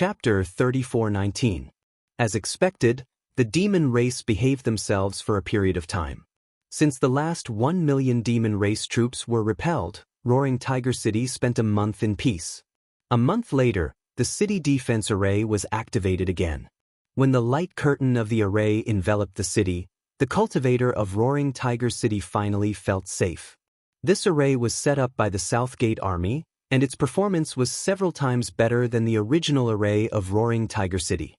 Chapter 34:19. As expected, the demon race behaved themselves for a period of time. Since the last 1 million demon race troops were repelled, Roaring Tiger City spent a month in peace. A month later, the city defense array was activated again. When the light curtain of the array enveloped the city, the cultivator of Roaring Tiger City finally felt safe. This array was set up by the Southgate Army, and its performance was several times better than the original array of Roaring Tiger City.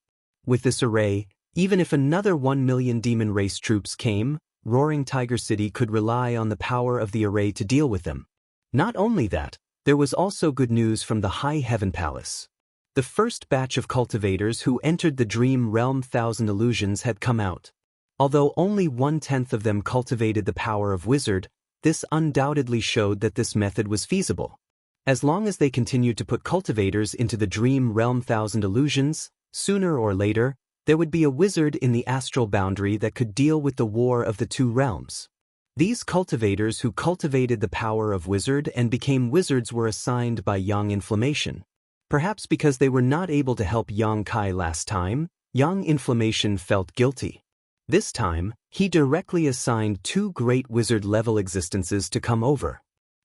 With this array, even if another 1 million demon race troops came, Roaring Tiger City could rely on the power of the array to deal with them. Not only that, there was also good news from the High Heaven Palace. The first batch of cultivators who entered the Dream Realm Thousand Illusions had come out. Although only 1/10 of them cultivated the power of Wizard, this undoubtedly showed that this method was feasible. As long as they continued to put cultivators into the Dream Realm Thousand Illusions, sooner or later, there would be a wizard in the astral boundary that could deal with the war of the two realms. These cultivators who cultivated the power of Wizard and became wizards were assigned by Yang Inflammation. Perhaps because they were not able to help Yang Kai last time, Yang Inflammation felt guilty. This time, he directly assigned 2 great wizard-level existences to come over.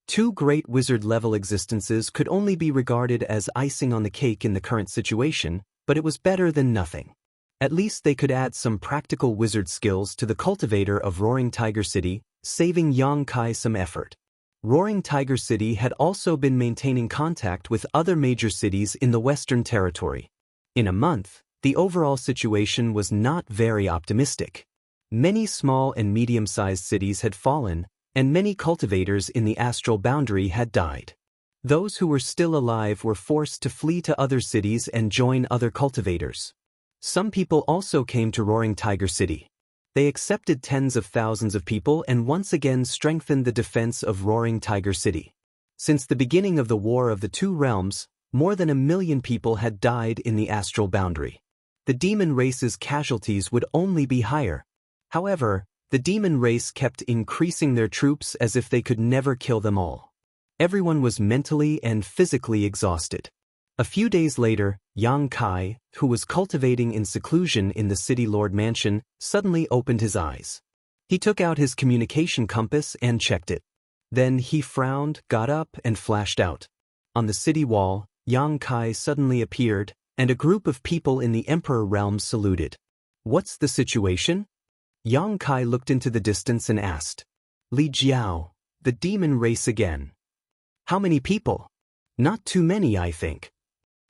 2 great wizard-level existences could only be regarded as icing on the cake in the current situation, but it was better than nothing. At least they could add some practical wizard skills to the cultivator of Roaring Tiger City, saving Yang Kai some effort. Roaring Tiger City had also been maintaining contact with other major cities in the Western Territory. In a month, the overall situation was not very optimistic. Many small and medium-sized cities had fallen, and many cultivators in the astral boundary had died. Those who were still alive were forced to flee to other cities and join other cultivators. Some people also came to Roaring Tiger City. They accepted tens of thousands of people and once again strengthened the defense of Roaring Tiger City. Since the beginning of the War of the Two Realms, more than 1 million people had died in the astral boundary. The demon race's casualties would only be higher. However, the demon race kept increasing their troops as if they could never kill them all. Everyone was mentally and physically exhausted. A few days later, Yang Kai, who was cultivating in seclusion in the City Lord Mansion, suddenly opened his eyes. He took out his communication compass and checked it. Then he frowned, got up, and flashed out. On the city wall, Yang Kai suddenly appeared, and a group of people in the Emperor realm saluted. "What's the situation?" Yang Kai looked into the distance and asked. "Li Jiao, the demon race again." "How many people?" "Not too many, I think."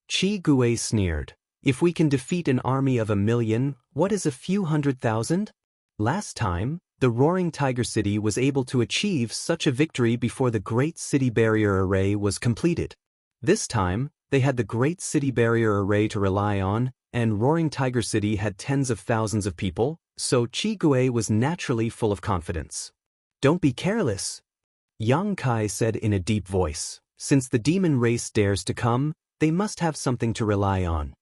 Qi Gui sneered. "If we can defeat an army of 1 million, what is a few 100,000? Last time, the Roaring Tiger City was able to achieve such a victory before the Great City Barrier Array was completed. This time, they had the Great City Barrier Array to rely on, and Roaring Tiger City had tens of thousands of people, so Qi Gui was naturally full of confidence. "Don't be careless," Yang Kai said in a deep voice. "Since the demon race dares to come, they must have something to rely on."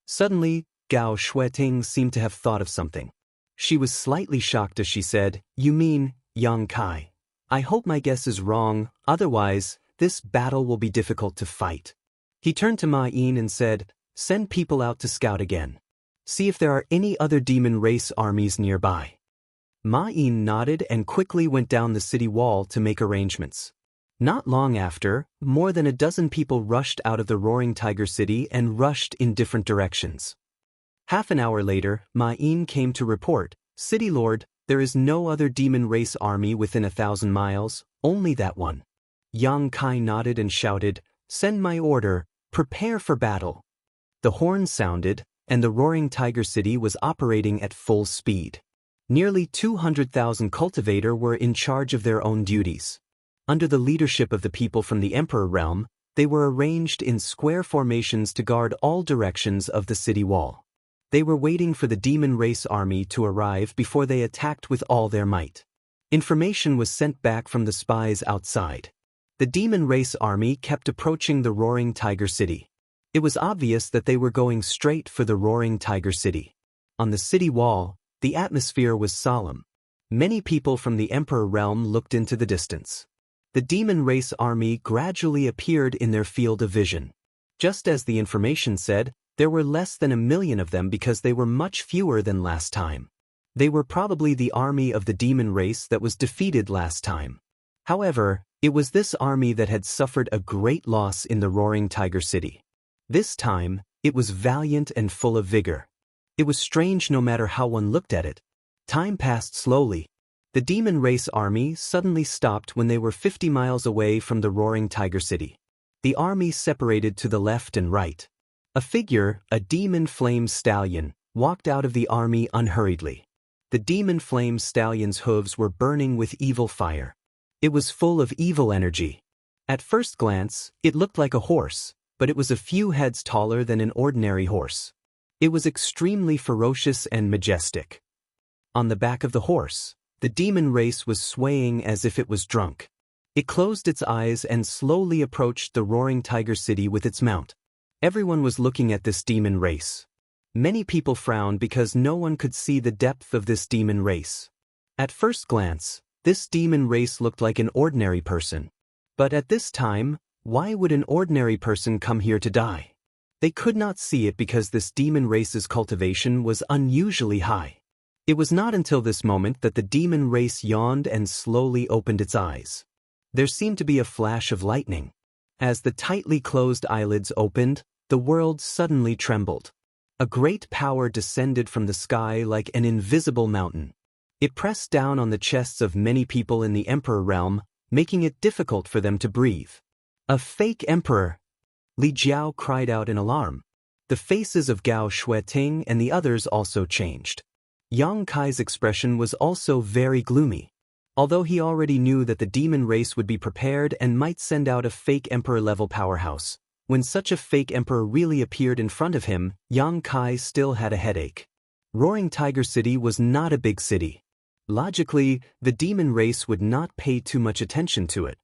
Suddenly, Gao Shueting seemed to have thought of something. She was slightly shocked as she said, "You mean, Yang Kai? I hope my guess is wrong, otherwise, this battle will be difficult to fight." He turned to Ma Yin and said, "Send people out to scout again. See if there are any other demon race armies nearby." Ma Yin nodded and quickly went down the city wall to make arrangements. Not long after, more than 12 people rushed out of the Roaring Tiger City and rushed in different directions. Half an hour later, Ma Yin came to report, "City Lord, there is no other demon race army within 1,000 miles, only that one." Yang Kai nodded and shouted, "Send my order, prepare for battle." The horn sounded, and the Roaring Tiger City was operating at full speed. Nearly 200,000 cultivators were in charge of their own duties. Under the leadership of the people from the Emperor realm, they were arranged in square formations to guard all directions of the city wall. They were waiting for the demon race army to arrive before they attacked with all their might. Information was sent back from the spies outside. The demon race army kept approaching the Roaring Tiger City. It was obvious that they were going straight for the Roaring Tiger City. On the city wall, the atmosphere was solemn. Many people from the Emperor realm looked into the distance. The demon race army gradually appeared in their field of vision. Just as the information said, There were less than 1 million of them because they were much fewer than last time. They were probably the army of the demon race that was defeated last time. However, it was this army that had suffered a great loss in the Roaring Tiger City. This time, it was valiant and full of vigor. It was strange no matter how one looked at it. Time passed slowly. The demon race army suddenly stopped when they were 50 miles away from the Roaring Tiger City. The army separated to the left and right. A figure, a demon flame stallion, walked out of the army unhurriedly. The demon flame stallion's hooves were burning with evil fire. It was full of evil energy. At first glance, it looked like a horse, but it was a few heads taller than an ordinary horse. It was extremely ferocious and majestic. On the back of the horse, the demon race was swaying as if it was drunk. It closed its eyes and slowly approached the Roaring Tiger City with its mount. Everyone was looking at this demon race. Many people frowned because no one could see the depth of this demon race. At first glance, this demon race looked like an ordinary person. But at this time, why would an ordinary person come here to die? They could not see it because this demon race's cultivation was unusually high. It was not until this moment that the demon race yawned and slowly opened its eyes. There seemed to be a flash of lightning. As the tightly closed eyelids opened, the world suddenly trembled. A great power descended from the sky like an invisible mountain. It pressed down on the chests of many people in the Emperor realm, making it difficult for them to breathe. A fake emperor! Li Jiao cried out in alarm. The faces of Gao Shueting and the others also changed. Yang Kai's expression was also very gloomy. Although he already knew that the demon race would be prepared and might send out a fake emperor-level powerhouse, when such a fake emperor really appeared in front of him, Yang Kai still had a headache. Roaring Tiger City was not a big city. Logically, the demon race would not pay too much attention to it.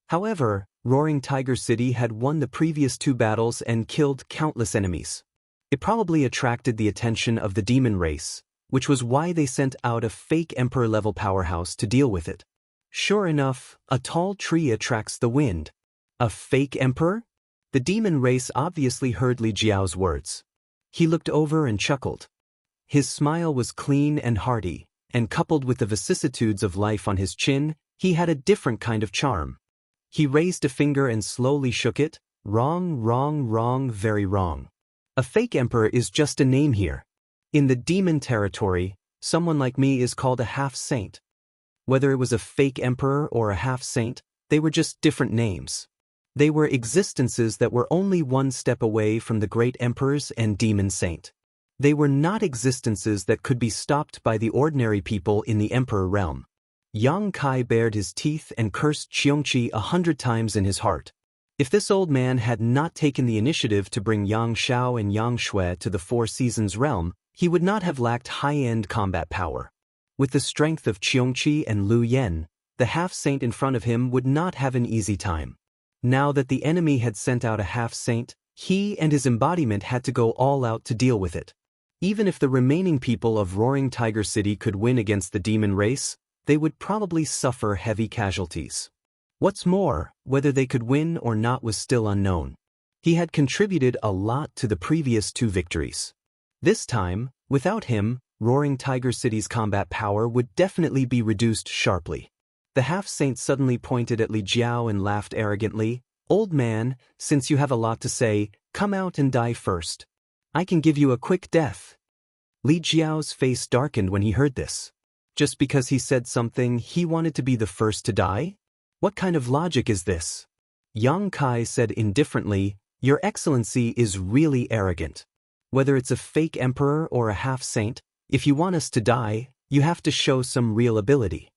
However, Roaring Tiger City had won the previous 2 battles and killed countless enemies. It probably attracted the attention of the demon race, which was why they sent out a fake emperor-level powerhouse to deal with it. Sure enough, a tall tree attracts the wind. A fake emperor? The demon race obviously heard Li Jiao's words. He looked over and chuckled. His smile was clean and hearty, and coupled with the vicissitudes of life on his chin, he had a different kind of charm. He raised a finger and slowly shook it. Wrong, wrong, wrong, very wrong. A fake emperor is just a name here. In the demon territory, someone like me is called a half-saint. Whether it was a fake emperor or a half-saint, they were just different names. They were existences that were only one step away from the great emperors and demon saint. They were not existences that could be stopped by the ordinary people in the emperor realm. Yang Kai bared his teeth and cursed Qiongqi 100 times in his heart. If this old man had not taken the initiative to bring Yang Shao and Yang Shui to the Four Seasons realm, he would not have lacked high-end combat power. With the strength of Qiongqi and Lu Yen, the half-saint in front of him would not have an easy time. Now that the enemy had sent out a half-saint, he and his embodiment had to go all out to deal with it. Even if the remaining people of Roaring Tiger City could win against the demon race, they would probably suffer heavy casualties. What's more, whether they could win or not was still unknown. He had contributed a lot to the previous 2 victories. This time, without him, Roaring Tiger City's combat power would definitely be reduced sharply. The half-saint suddenly pointed at Li Jiao and laughed arrogantly. "Old man, since you have a lot to say, come out and die first. I can give you a quick death." Li Jiao's face darkened when he heard this. Just because he said something, he wanted to be the first to die? What kind of logic is this? Yang Kai said indifferently, "Your Excellency is really arrogant. Whether it's a fake emperor or a half-saint, if you want us to die, you have to show some real ability."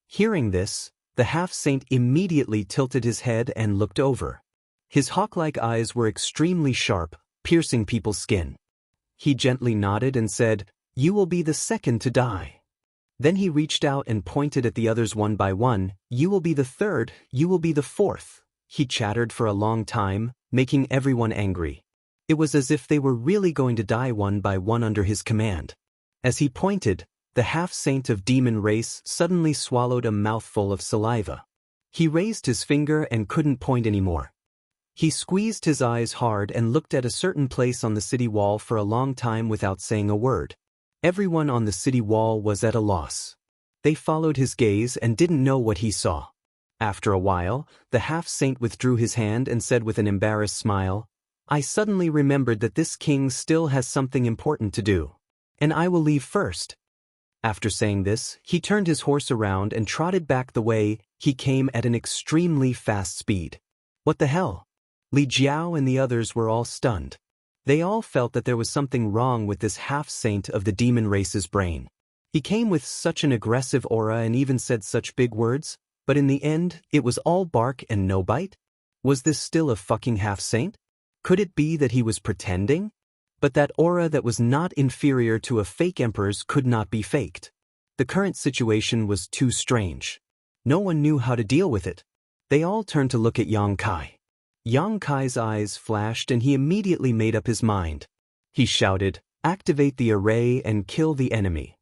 Hearing this, the half-saint immediately tilted his head and looked over. His hawk-like eyes were extremely sharp, piercing people's skin. He gently nodded and said, "You will be the second to die." Then he reached out and pointed at the others one by one. "You will be the third, you will be the fourth." He chattered for a long time, making everyone angry. It was as if they were really going to die one by one under his command. As he pointed, the half-saint of demon race suddenly swallowed a mouthful of saliva. He raised his finger and couldn't point anymore. He squeezed his eyes hard and looked at a certain place on the city wall for a long time without saying a word. Everyone on the city wall was at a loss. They followed his gaze and didn't know what he saw. After a while, the half-saint withdrew his hand and said with an embarrassed smile, "I suddenly remembered that this king still has something important to do. And I will leave first." After saying this, he turned his horse around and trotted back the way he came at an extremely fast speed. What the hell? Li Jiao and the others were all stunned. They all felt that there was something wrong with this half-saint of the demon race's brain. He came with such an aggressive aura and even said such big words, but in the end, it was all bark and no bite? Was this still a fucking half-saint? Could it be that he was pretending? But that aura that was not inferior to a fake emperor's could not be faked. The current situation was too strange. No one knew how to deal with it. They all turned to look at Yang Kai. Yang Kai's eyes flashed and he immediately made up his mind. He shouted, "Activate the array and kill the enemy."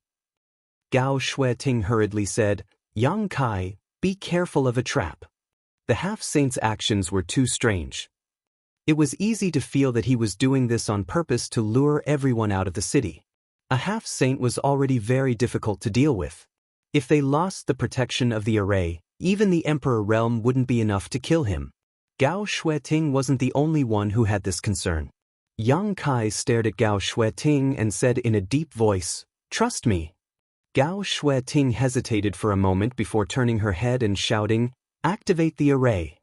Gao Shueting hurriedly said, "Yang Kai, be careful of a trap." The half-saint's actions were too strange. It was easy to feel that he was doing this on purpose to lure everyone out of the city. A half-saint was already very difficult to deal with. If they lost the protection of the array, even the emperor realm wouldn't be enough to kill him. Gao Shueting wasn't the only one who had this concern. Yang Kai stared at Gao Shueting and said in a deep voice, "Trust me." Gao Shueting hesitated for a moment before turning her head and shouting, "Activate the array."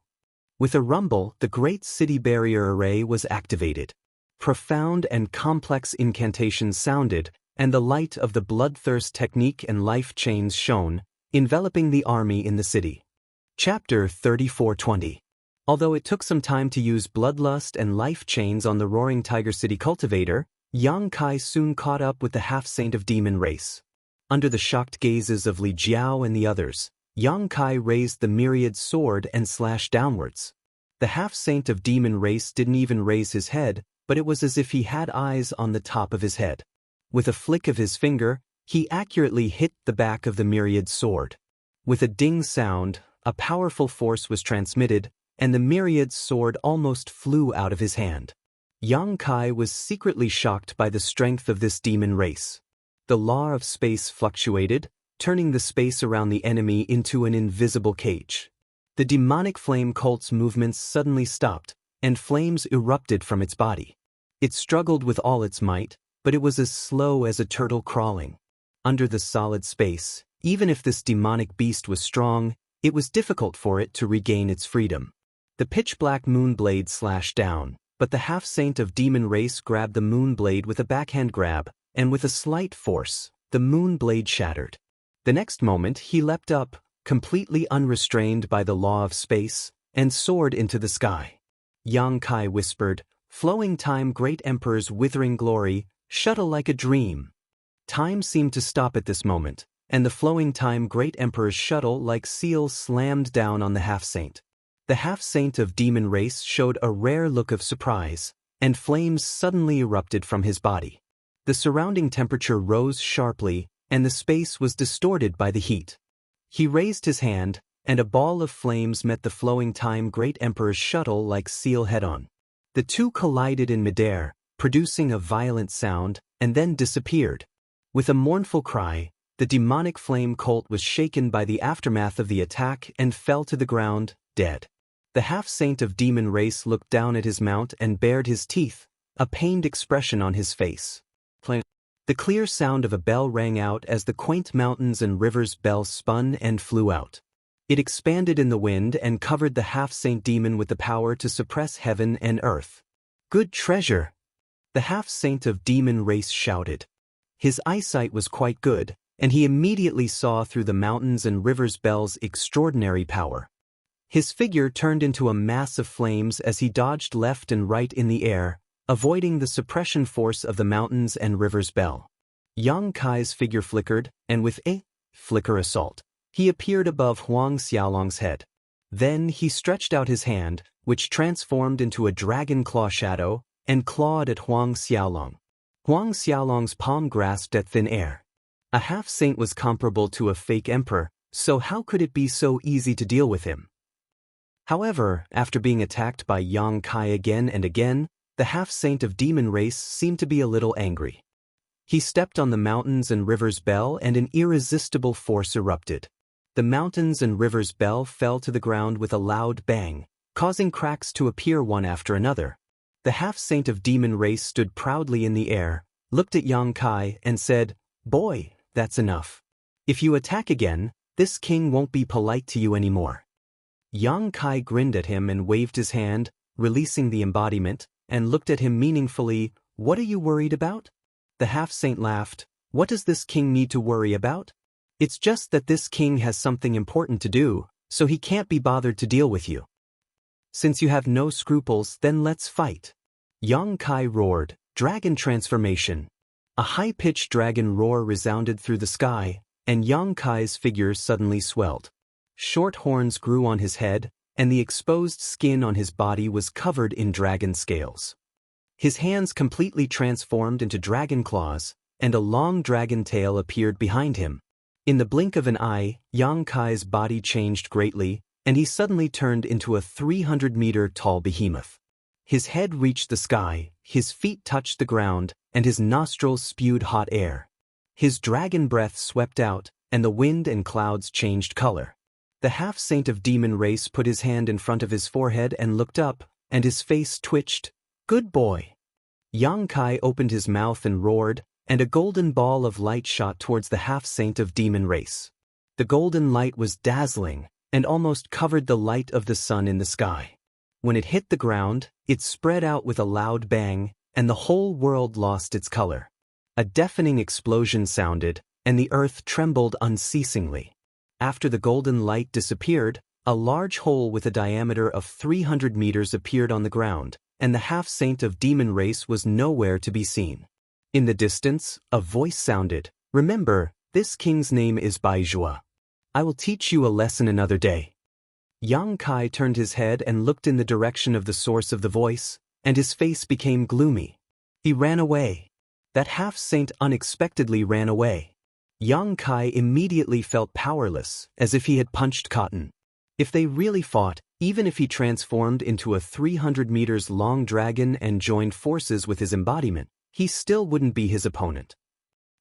With a rumble, the great city barrier array was activated. Profound and complex incantations sounded, and the light of the bloodthirst technique and life chains shone, enveloping the army in the city. Chapter 34:20. Although it took some time to use bloodlust and life chains on the Roaring Tiger City cultivator, Yang Kai soon caught up with the half-saint of demon race. Under the shocked gazes of Li Jiao and the others, Yang Kai raised the myriad sword and slashed downwards. The half-saint of demon race didn't even raise his head, but it was as if he had eyes on the top of his head. With a flick of his finger, he accurately hit the back of the myriad sword. With a ding sound, a powerful force was transmitted, and the myriad sword almost flew out of his hand. Yang Kai was secretly shocked by the strength of this demon race. The law of space fluctuated, turning the space around the enemy into an invisible cage. The demonic flame cult's movements suddenly stopped, and flames erupted from its body. It struggled with all its might, but it was as slow as a turtle crawling. Under the solid space, even if this demonic beast was strong, it was difficult for it to regain its freedom. The pitch-black moon blade slashed down, but the half-saint of demon race grabbed the moon blade with a backhand grab, and with a slight force, the moon blade shattered. The next moment he leapt up, completely unrestrained by the law of space, and soared into the sky. Yang Kai whispered, "Flowing time, great emperor's withering glory, shuttle like a dream." Time seemed to stop at this moment, and the flowing time great emperor's shuttle like seal slammed down on the half-saint. The half-saint of demon race showed a rare look of surprise, and flames suddenly erupted from his body. The surrounding temperature rose sharply, and the space was distorted by the heat. He raised his hand, and a ball of flames met the flowing time great emperor's shuttle like seal head-on. The two collided in midair, producing a violent sound, and then disappeared. With a mournful cry, the demonic flame cult was shaken by the aftermath of the attack and fell to the ground, dead. The half-saint of demon race looked down at his mount and bared his teeth, a pained expression on his face. The clear sound of a bell rang out as the quaint mountains and rivers bell spun and flew out. It expanded in the wind and covered the half-saint demon with the power to suppress heaven and earth. "Good treasure!" the half-saint of demon race shouted. His eyesight was quite good, and he immediately saw through the mountains and rivers bell's extraordinary power. His figure turned into a mass of flames as he dodged left and right in the air, avoiding the suppression force of the mountains and rivers bell. Yang Kai's figure flickered, and with a flicker assault, he appeared above Huang Xiaolong's head. Then he stretched out his hand, which transformed into a dragon claw shadow, and clawed at Huang Xiaolong. Huang Xiaolong's palm grasped at thin air. A half-saint was comparable to a fake emperor, so how could it be so easy to deal with him? However, after being attacked by Yang Kai again and again, the half-saint of demon race seemed to be a little angry. He stepped on the mountains and river's bell and an irresistible force erupted. The mountains and river's bell fell to the ground with a loud bang, causing cracks to appear one after another. The half-saint of demon race stood proudly in the air, looked at Yang Kai and said, "Boy, that's enough. If you attack again, this king won't be polite to you anymore." Yang Kai grinned at him and waved his hand, releasing the embodiment, and looked at him meaningfully. "What are you worried about?" The half-saint laughed. "What does this king need to worry about? It's just that this king has something important to do, so he can't be bothered to deal with you. Since you have no scruples, then let's fight." Yang Kai roared, "Dragon transformation." A high-pitched dragon roar resounded through the sky, and Yang Kai's figure suddenly swelled. Short horns grew on his head, and the exposed skin on his body was covered in dragon scales. His hands completely transformed into dragon claws, and a long dragon tail appeared behind him. In the blink of an eye, Yang Kai's body changed greatly, and he suddenly turned into a 300-meter-tall behemoth. His head reached the sky, his feet touched the ground, and his nostrils spewed hot air. His dragon breath swept out, and the wind and clouds changed color. The half-saint of demon race put his hand in front of his forehead and looked up, and his face twitched. "Good boy." Yang Kai opened his mouth and roared, and a golden ball of light shot towards the half-saint of demon race. The golden light was dazzling, and almost covered the light of the sun in the sky. When it hit the ground, it spread out with a loud bang, and the whole world lost its color. A deafening explosion sounded, and the earth trembled unceasingly. After the golden light disappeared, a large hole with a diameter of 300 meters appeared on the ground, and the half-saint of demon race was nowhere to be seen. In the distance, a voice sounded, "Remember, this king's name is Baizhua. I will teach you a lesson another day." Yang Kai turned his head and looked in the direction of the source of the voice, and his face became gloomy. He ran away. That half-saint unexpectedly ran away. Yang Kai immediately felt powerless, as if he had punched cotton. If they really fought, even if he transformed into a 300 meters long dragon and joined forces with his embodiment, he still wouldn't be his opponent.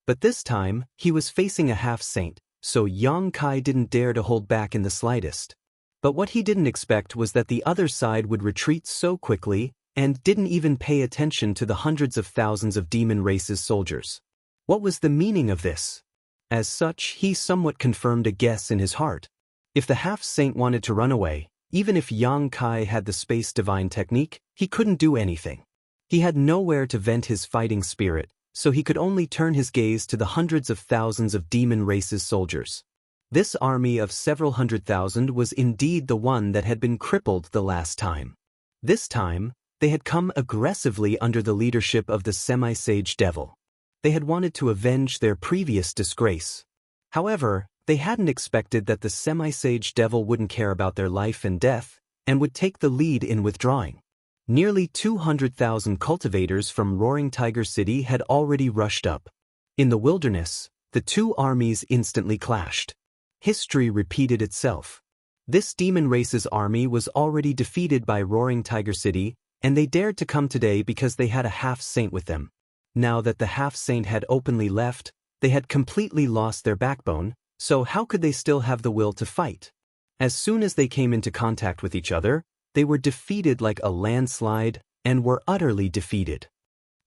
But this time, he was facing a half-saint, so Yang Kai didn't dare to hold back in the slightest. But what he didn't expect was that the other side would retreat so quickly, and didn't even pay attention to the hundreds of thousands of demon race's soldiers. What was the meaning of this? As such, he somewhat confirmed a guess in his heart. If the half-saint wanted to run away, even if Yang Kai had the space divine technique, he couldn't do anything. He had nowhere to vent his fighting spirit, so he could only turn his gaze to the hundreds of thousands of demon race's soldiers. This army of several 100,000 was indeed the one that had been crippled the last time. This time, they had come aggressively under the leadership of the semi-sage devil. They had wanted to avenge their previous disgrace. However, they hadn't expected that the semi-sage devil wouldn't care about their life and death, and would take the lead in withdrawing. Nearly 200,000 cultivators from Roaring Tiger City had already rushed up. In the wilderness, the two armies instantly clashed. History repeated itself. This demon race's army was already defeated by Roaring Tiger City, and they dared to come today because they had a half-saint with them. Now that the half-saint had openly left, they had completely lost their backbone, so how could they still have the will to fight? As soon as they came into contact with each other, they were defeated like a landslide, and were utterly defeated.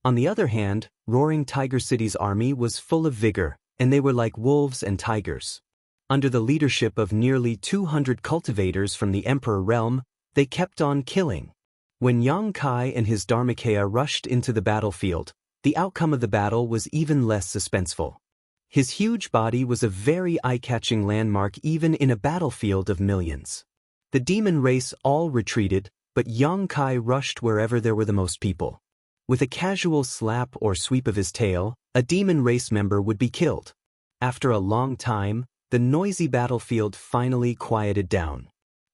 On the other hand, Roaring Tiger City's army was full of vigor, and they were like wolves and tigers. Under the leadership of nearly 200 cultivators from the Emperor realm, they kept on killing. When Yang Kai and his Dharmakaya rushed into the battlefield, the outcome of the battle was even less suspenseful. His huge body was a very eye-catching landmark even in a battlefield of millions. The demon race all retreated, but Yang Kai rushed wherever there were the most people. With a casual slap or sweep of his tail, a demon race member would be killed. After a long time, the noisy battlefield finally quieted down.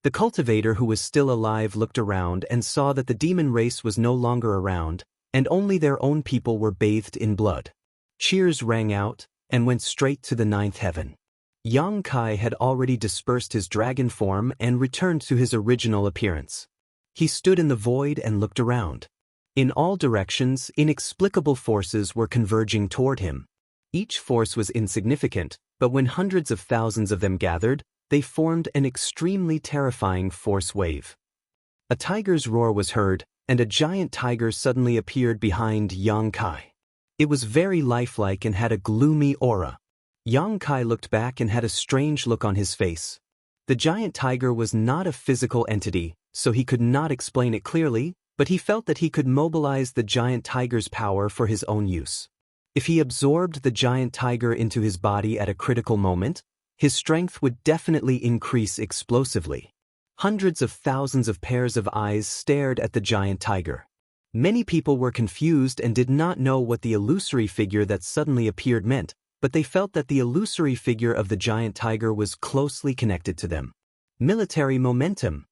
The cultivator who was still alive looked around and saw that the demon race was no longer around, and only their own people were bathed in blood. Cheers rang out, and went straight to the ninth heaven. Yang Kai had already dispersed his dragon form and returned to his original appearance. He stood in the void and looked around. In all directions, inexplicable forces were converging toward him. Each force was insignificant, but when hundreds of thousands of them gathered, they formed an extremely terrifying force wave. A tiger's roar was heard, and a giant tiger suddenly appeared behind Yang Kai. It was very lifelike and had a gloomy aura. Yang Kai looked back and had a strange look on his face. The giant tiger was not a physical entity, so he could not explain it clearly, but he felt that he could mobilize the giant tiger's power for his own use. If he absorbed the giant tiger into his body at a critical moment, his strength would definitely increase explosively. Hundreds of thousands of pairs of eyes stared at the giant tiger. Many people were confused and did not know what the illusory figure that suddenly appeared meant, but they felt that the illusory figure of the giant tiger was closely connected to them. Military momentum.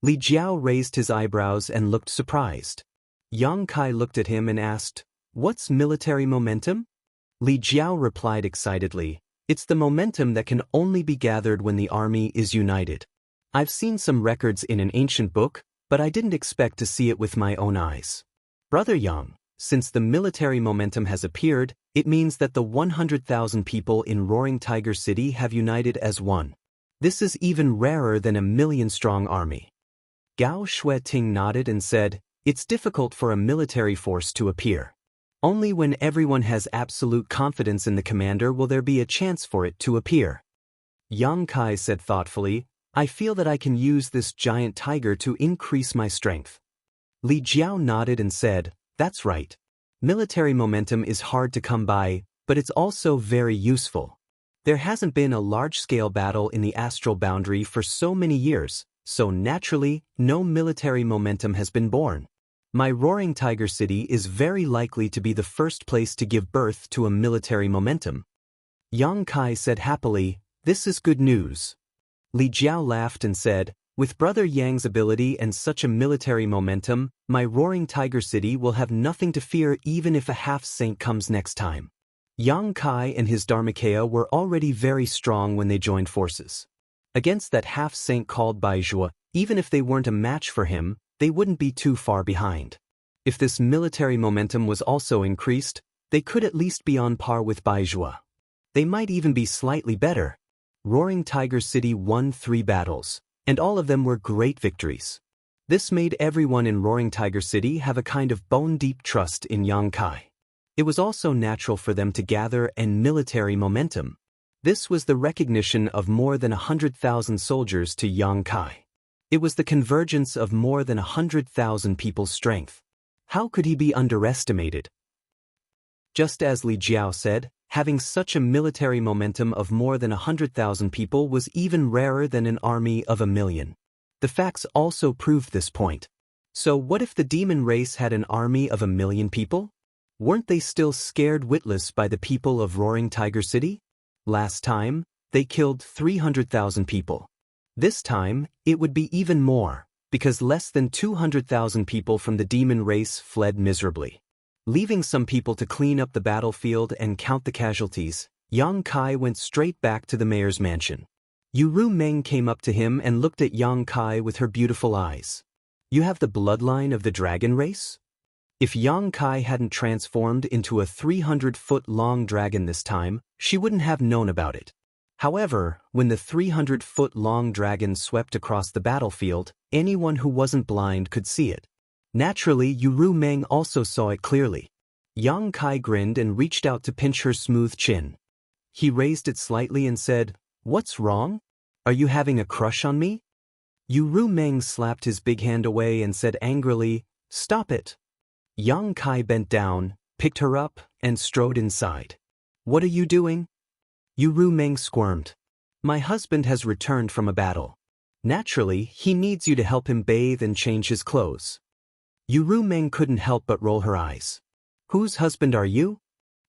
Li Jiao raised his eyebrows and looked surprised. Yang Kai looked at him and asked, "What's military momentum?" Li Jiao replied excitedly, "It's the momentum that can only be gathered when the army is united. I've seen some records in an ancient book, but I didn't expect to see it with my own eyes. Brother Yang, since the military momentum has appeared, it means that the 100,000 people in Roaring Tiger City have united as one. This is even rarer than a million-strong army." Gao Shueting nodded and said, "It's difficult for a military force to appear. Only when everyone has absolute confidence in the commander will there be a chance for it to appear." Yang Kai said thoughtfully, "I feel that I can use this giant tiger to increase my strength." Li Jiao nodded and said, "That's right. Military momentum is hard to come by, but it's also very useful. There hasn't been a large-scale battle in the astral boundary for so many years, so naturally, no military momentum has been born. My Roaring Tiger City is very likely to be the first place to give birth to a military momentum." Yang Kai said happily, "This is good news." Li Jiao laughed and said, "With Brother Yang's ability and such a military momentum, my Roaring Tiger City will have nothing to fear even if a half-saint comes next time." Yang Kai and his Dharmakaya were already very strong when they joined forces. Against that half-saint called Baizhua, even if they weren't a match for him, they wouldn't be too far behind. If this military momentum was also increased, they could at least be on par with Baizhua. They might even be slightly better. Roaring Tiger City won 3 battles, and all of them were great victories. This made everyone in Roaring Tiger City have a kind of bone-deep trust in Yang Kai. It was also natural for them to gather and military momentum. This was the recognition of more than 100,000 soldiers to Yang Kai. It was the convergence of more than 100,000 people's strength. How could he be underestimated? Just as Li Jiao said, having such a military momentum of more than 100,000 people was even rarer than an army of 1,000,000. The facts also proved this point. So what if the demon race had an army of 1,000,000 people? Weren't they still scared witless by the people of Roaring Tiger City? Last time, they killed 300,000 people. This time, it would be even more, because less than 200,000 people from the demon race fled miserably. Leaving some people to clean up the battlefield and count the casualties, Yang Kai went straight back to the mayor's mansion. Yu Meng came up to him and looked at Yang Kai with her beautiful eyes. "You have the bloodline of the dragon race?" If Yang Kai hadn't transformed into a 300-foot-long dragon this time, she wouldn't have known about it. However, when the 300-foot-long dragon swept across the battlefield, anyone who wasn't blind could see it. Naturally, Yu Meng also saw it clearly. Yang Kai grinned and reached out to pinch her smooth chin. He raised it slightly and said, "What's wrong? Are you having a crush on me?" Yu Meng slapped his big hand away and said angrily, "Stop it." Yang Kai bent down, picked her up, and strode inside. "What are you doing?" Yu Meng squirmed. "My husband has returned from a battle. Naturally, he needs you to help him bathe and change his clothes." Yu Meng couldn't help but roll her eyes. "Whose husband are you?"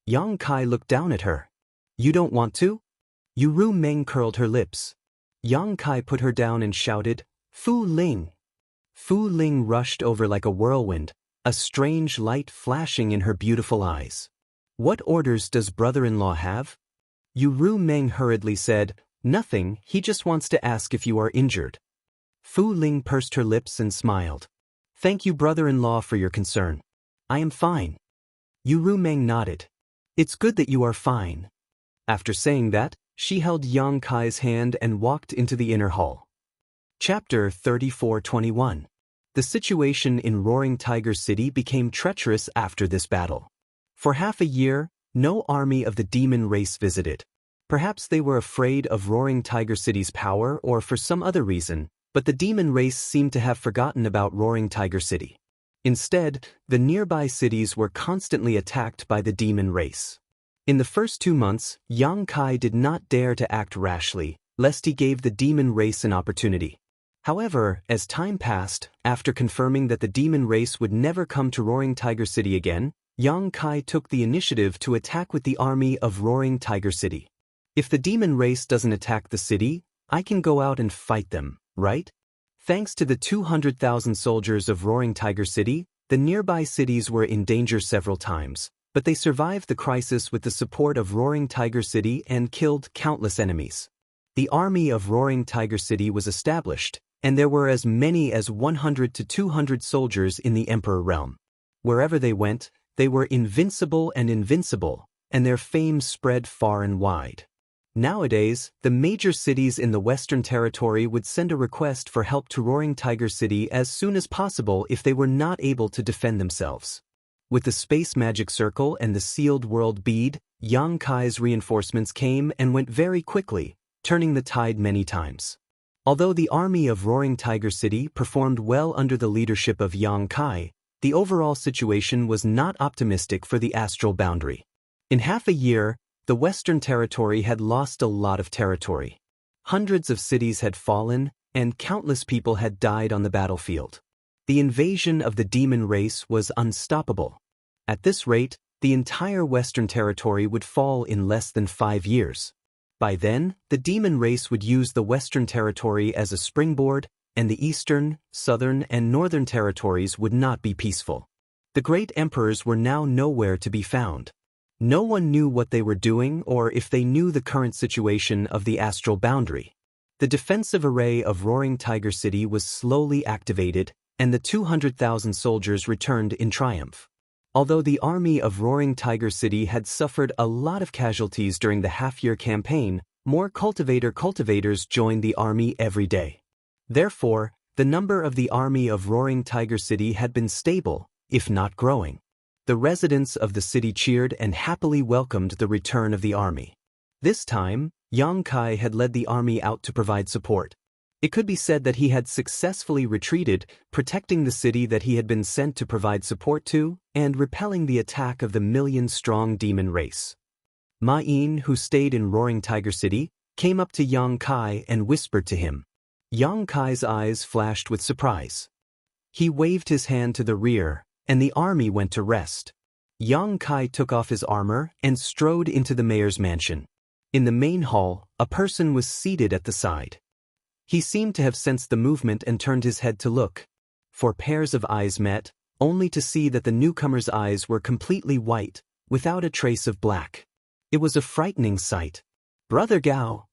Yang Kai looked down at her. "You don't want to?" Yu Meng curled her lips. Yang Kai put her down and shouted, "Fu Ling!" Fu Ling rushed over like a whirlwind, a strange light flashing in her beautiful eyes. "What orders does brother-in-law have?" Yu Meng hurriedly said, "Nothing, he just wants to ask if you are injured." Fu Ling pursed her lips and smiled. "Thank you, brother-in-law, for your concern. I am fine." Yu Meng nodded. "It's good that you are fine." After saying that, she held Yang Kai's hand and walked into the inner hall. Chapter 34-21. The situation in Roaring Tiger City became treacherous after this battle. For half a year, no army of the demon race visited. Perhaps they were afraid of Roaring Tiger City's power or for some other reason, but the demon race seemed to have forgotten about Roaring Tiger City. Instead, the nearby cities were constantly attacked by the demon race. In the first 2 months, Yang Kai did not dare to act rashly, lest he gave the demon race an opportunity. However, as time passed, after confirming that the demon race would never come to Roaring Tiger City again, Yang Kai took the initiative to attack with the army of Roaring Tiger City. "If the demon race doesn't attack the city, I can go out and fight them, right?" Thanks to the 200,000 soldiers of Roaring Tiger City, the nearby cities were in danger several times, but they survived the crisis with the support of Roaring Tiger City and killed countless enemies. The army of Roaring Tiger City was established, and there were as many as 100 to 200 soldiers in the Emperor realm. Wherever they went, they were invincible, and their fame spread far and wide. Nowadays, the major cities in the Western Territory would send a request for help to Roaring Tiger City as soon as possible if they were not able to defend themselves. With the Space Magic Circle and the Sealed World Bead, Yang Kai's reinforcements came and went very quickly, turning the tide many times. Although the army of Roaring Tiger City performed well under the leadership of Yang Kai, the overall situation was not optimistic for the astral boundary. In half a year, the Western Territory had lost a lot of territory. Hundreds of cities had fallen, and countless people had died on the battlefield. The invasion of the demon race was unstoppable. At this rate, the entire Western Territory would fall in less than 5 years. By then, the demon race would use the Western Territory as a springboard, and the Eastern, Southern, and Northern territories would not be peaceful. The great emperors were now nowhere to be found. No one knew what they were doing or if they knew the current situation of the astral boundary. The defensive array of Roaring Tiger City was slowly activated, and the 200,000 soldiers returned in triumph. Although the army of Roaring Tiger City had suffered a lot of casualties during the half-year campaign, more cultivators joined the army every day. Therefore, the number of the army of Roaring Tiger City had been stable, if not growing. The residents of the city cheered and happily welcomed the return of the army. This time, Yang Kai had led the army out to provide support. It could be said that he had successfully retreated, protecting the city that he had been sent to provide support to, and repelling the attack of the million-strong demon race. Ma Yin, who stayed in Roaring Tiger City, came up to Yang Kai and whispered to him. Yang Kai's eyes flashed with surprise. He waved his hand to the rear, and the army went to rest. Yang Kai took off his armor and strode into the mayor's mansion. In the main hall, a person was seated at the side. He seemed to have sensed the movement and turned his head to look. 4 pairs of eyes met, only to see that the newcomer's eyes were completely white, without a trace of black. It was a frightening sight. "Brother Gao."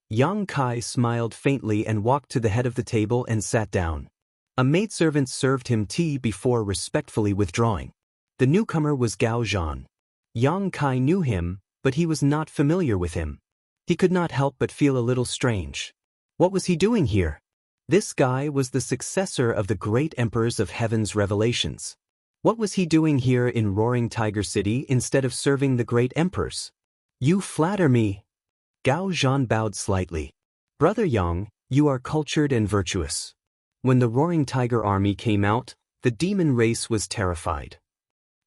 Yang Kai smiled faintly and walked to the head of the table and sat down. A maidservant served him tea before respectfully withdrawing. The newcomer was Gao Zhan. Yang Kai knew him, but he was not familiar with him. He could not help but feel a little strange. What was he doing here? This guy was the successor of the great emperors of Heaven's revelations. What was he doing here in Roaring Tiger City instead of serving the great emperors? "You flatter me." Gao Zhan bowed slightly. "Brother Yang, you are cultured and virtuous." When the Roaring Tiger army came out, the demon race was terrified.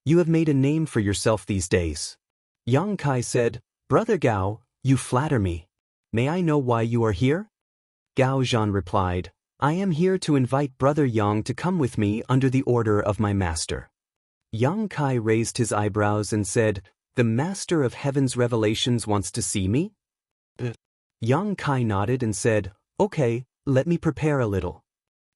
"You have made a name for yourself these days." Yang Kai said, "Brother Gao, you flatter me. May I know why you are here?" Gao Zhan replied, "I am here to invite Brother Yang to come with me under the order of my master." Yang Kai raised his eyebrows and said, "The master of Heaven's revelations wants to see me?" Yang Kai nodded and said, "Okay, let me prepare a little."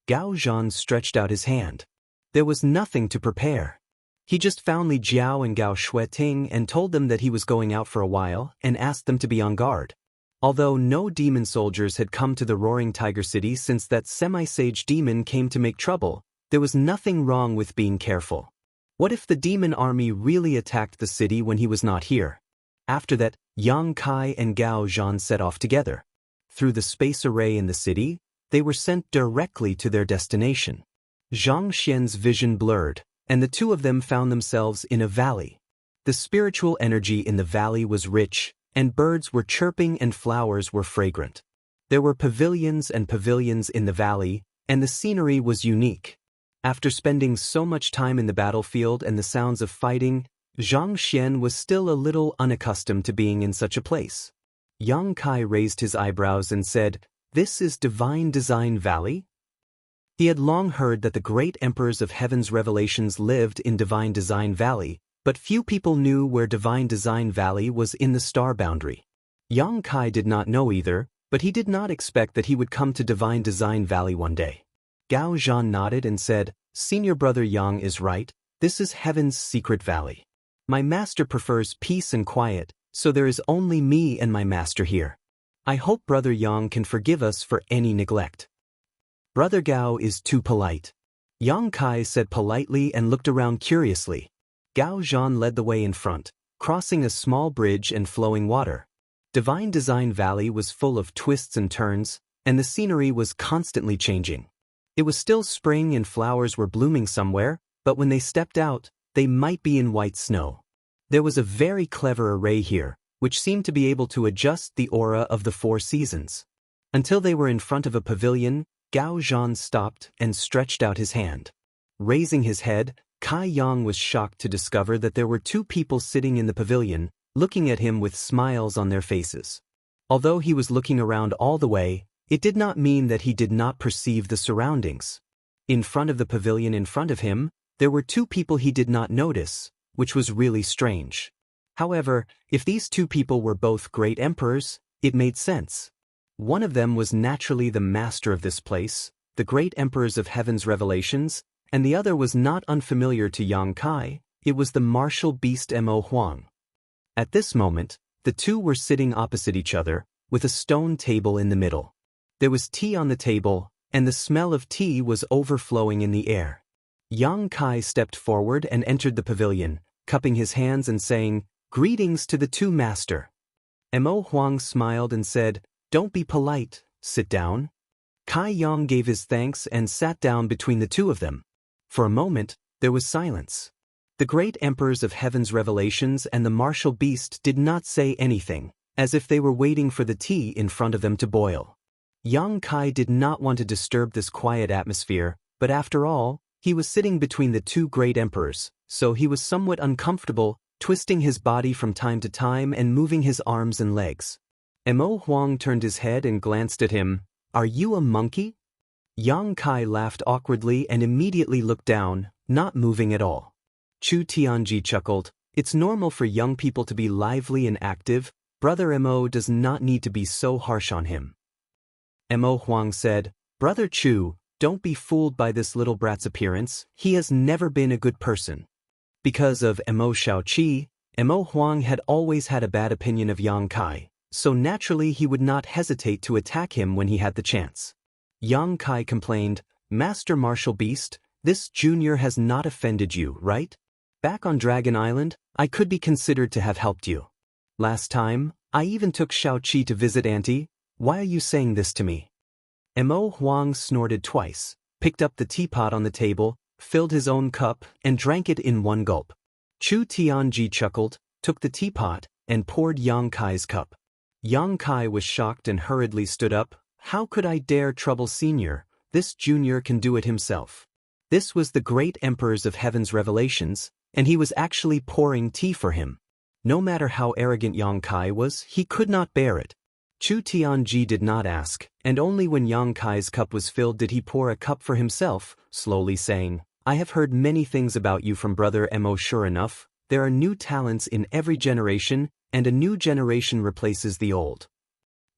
Gao Zhan stretched out his hand. There was nothing to prepare. He just found Li Jiao and Gao Shueting and told them that he was going out for a while and asked them to be on guard. Although no demon soldiers had come to the Roaring Tiger City since that semi-sage demon came to make trouble, there was nothing wrong with being careful. What if the demon army really attacked the city when he was not here? After that, Yang Kai and Gao Zhan set off together. Through the space array in the city, they were sent directly to their destination. Zhang Xian's vision blurred, and the two of them found themselves in a valley. The spiritual energy in the valley was rich, and birds were chirping and flowers were fragrant. There were pavilions and pavilions in the valley, and the scenery was unique. After spending so much time in the battlefield and the sounds of fighting, Zhang Xian was still a little unaccustomed to being in such a place. Yang Kai raised his eyebrows and said, "This is Divine Design Valley?" He had long heard that the great emperors of heaven's revelations lived in Divine Design Valley, but few people knew where Divine Design Valley was in the star boundary. Yang Kai did not know either, but he did not expect that he would come to Divine Design Valley one day. Gao Zhan nodded and said, "Senior brother Yang is right, this is heaven's secret valley. My master prefers peace and quiet, so there is only me and my master here. I hope brother Yang can forgive us for any neglect." "Brother Gao is too polite," Yang Kai said politely and looked around curiously. Gao Zhan led the way in front, crossing a small bridge and flowing water. Divine Design Valley was full of twists and turns, and the scenery was constantly changing. It was still spring and flowers were blooming somewhere, but when they stepped out, they might be in white snow. There was a very clever array here, which seemed to be able to adjust the aura of the 4 seasons. Until they were in front of a pavilion, Gao Zhan stopped and stretched out his hand. Raising his head, Kai Yang was shocked to discover that there were 2 people sitting in the pavilion, looking at him with smiles on their faces. Although he was looking around all the way, it did not mean that he did not perceive the surroundings. In front of the pavilion in front of him, there were 2 people he did not notice, which was really strange. However, if these 2 people were both great emperors, it made sense. One of them was naturally the master of this place, the great emperors of heaven's revelations, and the other was not unfamiliar to Yang Kai, it was the martial beast Mo Huang. At this moment, the 2 were sitting opposite each other, with a stone table in the middle. There was tea on the table, and the smell of tea was overflowing in the air. Yang Kai stepped forward and entered the pavilion, cupping his hands and saying, "Greetings to the 2 master." Mo Huang smiled and said, "Don't be polite, sit down." Kai Yang gave his thanks and sat down between the 2 of them. For a moment, there was silence. The great emperors of heaven's revelations and the martial beast did not say anything, as if they were waiting for the tea in front of them to boil. Yang Kai did not want to disturb this quiet atmosphere, but after all, he was sitting between the 2 great emperors, so he was somewhat uncomfortable, twisting his body from time to time and moving his arms and legs. Mo Huang turned his head and glanced at him. "Are you a monkey?" Yang Kai laughed awkwardly and immediately looked down, not moving at all. Chu Tianji chuckled, "It's normal for young people to be lively and active, brother Mo does not need to be so harsh on him." Mo Huang said, "Brother Chu, don't be fooled by this little brat's appearance, he has never been a good person." Because of Mo Shaoqi, Mo Huang had always had a bad opinion of Yang Kai, so naturally he would not hesitate to attack him when he had the chance. Yang Kai complained, "Master Martial Beast, this junior has not offended you, right? Back on Dragon Island, I could be considered to have helped you. Last time, I even took Shaoqi to visit Auntie. Why are you saying this to me?" Mo Huang snorted twice, picked up the teapot on the table, filled his own cup, and drank it in one gulp. Chu Tianji chuckled, took the teapot, and poured Yang Kai's cup. Yang Kai was shocked and hurriedly stood up. "How could I dare trouble Senior? This junior can do it himself." This was the great emperors of heaven's revelations, and he was actually pouring tea for him. No matter how arrogant Yang Kai was, he could not bear it. Chu Tianji did not ask, and only when Yang Kai's cup was filled did he pour a cup for himself, slowly saying, "I have heard many things about you from brother Mo. Sure enough, there are new talents in every generation, and a new generation replaces the old."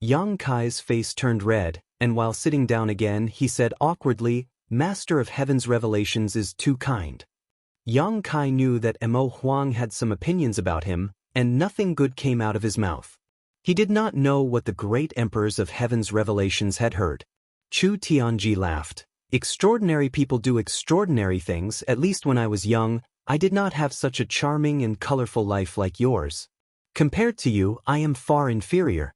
Yang Kai's face turned red, and while sitting down again he said awkwardly, "Master of Heaven's revelations is too kind." Yang Kai knew that Mo Huang had some opinions about him, and nothing good came out of his mouth. He did not know what the great emperors of heaven's revelations had heard. Chu Tianji laughed. Extraordinary people do extraordinary things. At least when I was young, I did not have such a charming and colorful life like yours. Compared to you, I am far inferior.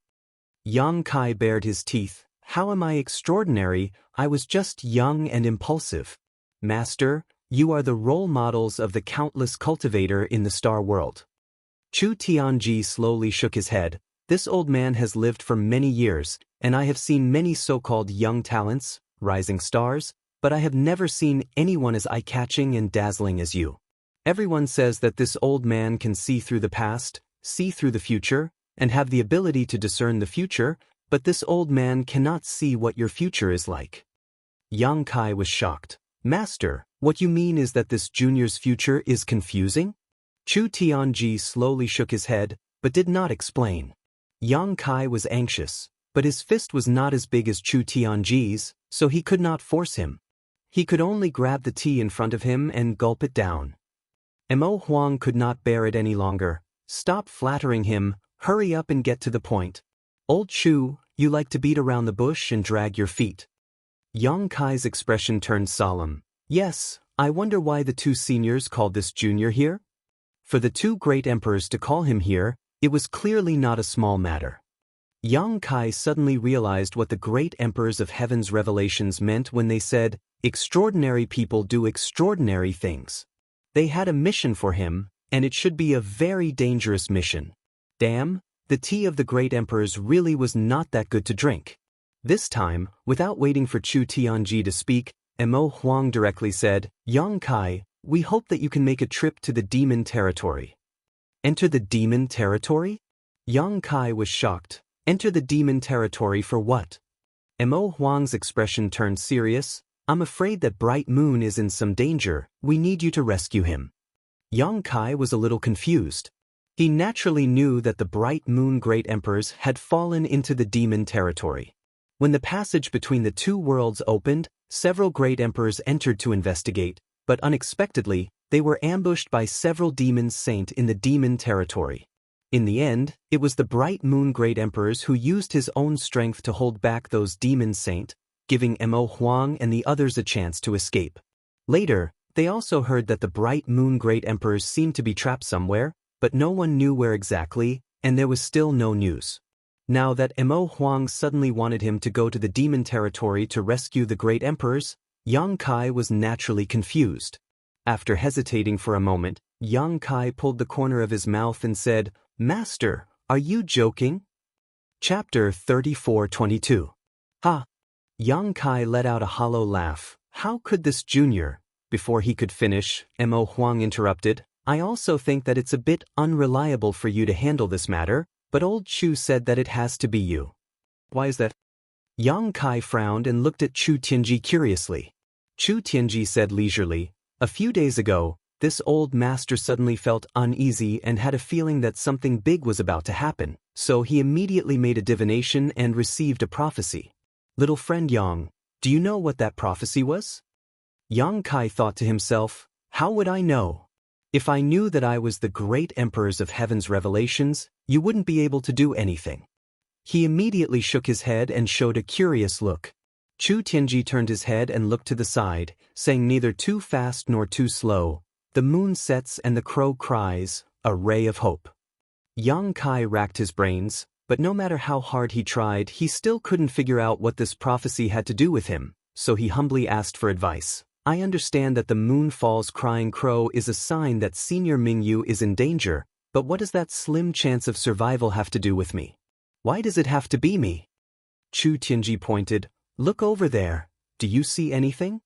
Yang Kai bared his teeth. How am I extraordinary? I was just young and impulsive. Master, you are the role models of the countless cultivator in the star world. Chu Tianji slowly shook his head. This old man has lived for many years, and I have seen many so-called young talents, rising stars, but I have never seen anyone as eye-catching and dazzling as you. Everyone says that this old man can see through the past, see through the future, and have the ability to discern the future, but this old man cannot see what your future is like. Yang Kai was shocked. Master, what you mean is that this junior's future is confusing? Chu Tianji slowly shook his head, but did not explain. Yang Kai was anxious, but his fist was not as big as Chu Tianji's, so he could not force him. He could only grab the tea in front of him and gulp it down. Mo Huang could not bear it any longer. Stop flattering him, hurry up and get to the point. Old Chu, you like to beat around the bush and drag your feet. Yang Kai's expression turned solemn. Yes, I wonder why the two seniors called this junior here? For the two great emperors to call him here, it was clearly not a small matter. Yang Kai suddenly realized what the great emperors of heaven's revelations meant when they said, extraordinary people do extraordinary things. They had a mission for him, and it should be a very dangerous mission. Damn, the tea of the great emperors really was not that good to drink. This time, without waiting for Chu Tianji to speak, Mo Huang directly said, Yang Kai, we hope that you can make a trip to the demon territory. Enter the demon territory? Yang Kai was shocked. Enter the demon territory for what? Mo Huang's expression turned serious. I'm afraid that Bright Moon is in some danger. We need you to rescue him. Yang Kai was a little confused. He naturally knew that the Bright Moon great emperors had fallen into the demon territory. When the passage between the two worlds opened, several great emperors entered to investigate, but unexpectedly, they were ambushed by several demon saints in the demon territory. In the end, it was the Bright Moon great emperors who used his own strength to hold back those demon saints, giving Mo Huang and the others a chance to escape. Later, they also heard that the Bright Moon great emperors seemed to be trapped somewhere, but no one knew where exactly, and there was still no news. Now that Mo Huang suddenly wanted him to go to the demon territory to rescue the great emperors, Yang Kai was naturally confused. After hesitating for a moment, Yang Kai pulled the corner of his mouth and said, Master, are you joking? Chapter 34:22. Ha! Yang Kai let out a hollow laugh. How could this junior? Before he could finish, Mo Huang interrupted. I also think that it's a bit unreliable for you to handle this matter, but old Chu said that it has to be you. Why is that? Yang Kai frowned and looked at Chu Tianji curiously. Chu Tianji said leisurely, a few days ago, this old master suddenly felt uneasy and had a feeling that something big was about to happen, so he immediately made a divination and received a prophecy. Little friend Yang, do you know what that prophecy was? Yang Kai thought to himself, how would I know? If I knew that I was the great emperors of heaven's revelations, you wouldn't be able to do anything. He immediately shook his head and showed a curious look. Chu Tianji turned his head and looked to the side, saying neither too fast nor too slow. The moon sets and the crow cries, a ray of hope. Yang Kai racked his brains, but no matter how hard he tried, he still couldn't figure out what this prophecy had to do with him, so he humbly asked for advice. I understand that the moon falls crying crow is a sign that Senior Mingyu is in danger, but what does that slim chance of survival have to do with me? Why does it have to be me? Chu Tianji pointed. Look over there. Do you see anything?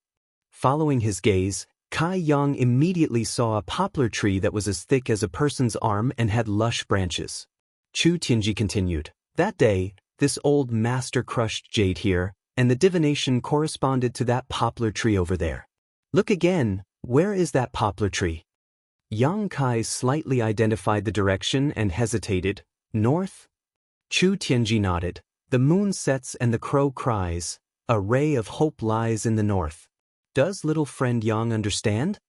Following his gaze, Kai Yang immediately saw a poplar tree that was as thick as a person's arm and had lush branches. Chu Tianji continued. That day, this old master crushed jade here, and the divination corresponded to that poplar tree over there. Look again, where is that poplar tree? Yang Kai slightly identified the direction and hesitated. North? Chu Tianji nodded. The moon sets and the crow cries. A ray of hope lies in the north. Does little friend Yang understand?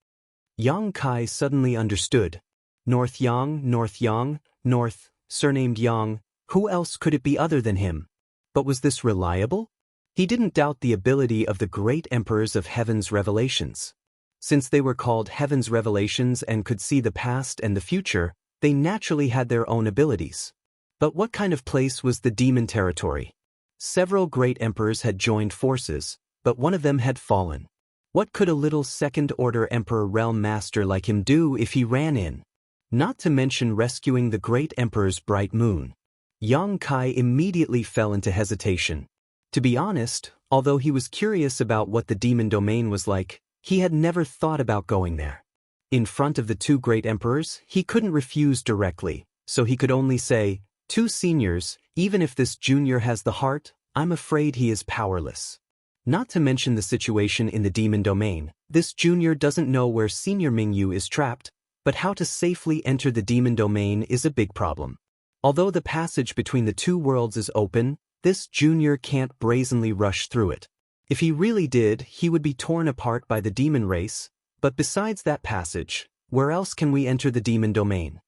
Yang Kai suddenly understood. North Yang, North, surnamed Yang, who else could it be other than him? But was this reliable? He didn't doubt the ability of the great emperors of Heaven's revelations. Since they were called Heaven's revelations and could see the past and the future, they naturally had their own abilities. But what kind of place was the demon territory? Several great emperors had joined forces, but one of them had fallen. What could a little second-order emperor realm master like him do if he ran in? Not to mention rescuing the great emperor's bright moon. Yang Kai immediately fell into hesitation. To be honest, although he was curious about what the demon domain was like, he had never thought about going there. In front of the two great emperors, he couldn't refuse directly, so he could only say, "Two seniors, even if this junior has the heart, I'm afraid he is powerless." Not to mention the situation in the demon domain, this junior doesn't know where senior Mingyu is trapped, but how to safely enter the demon domain is a big problem. Although the passage between the two worlds is open, this junior can't brazenly rush through it. If he really did, he would be torn apart by the demon race, but besides that passage, where else can we enter the demon domain?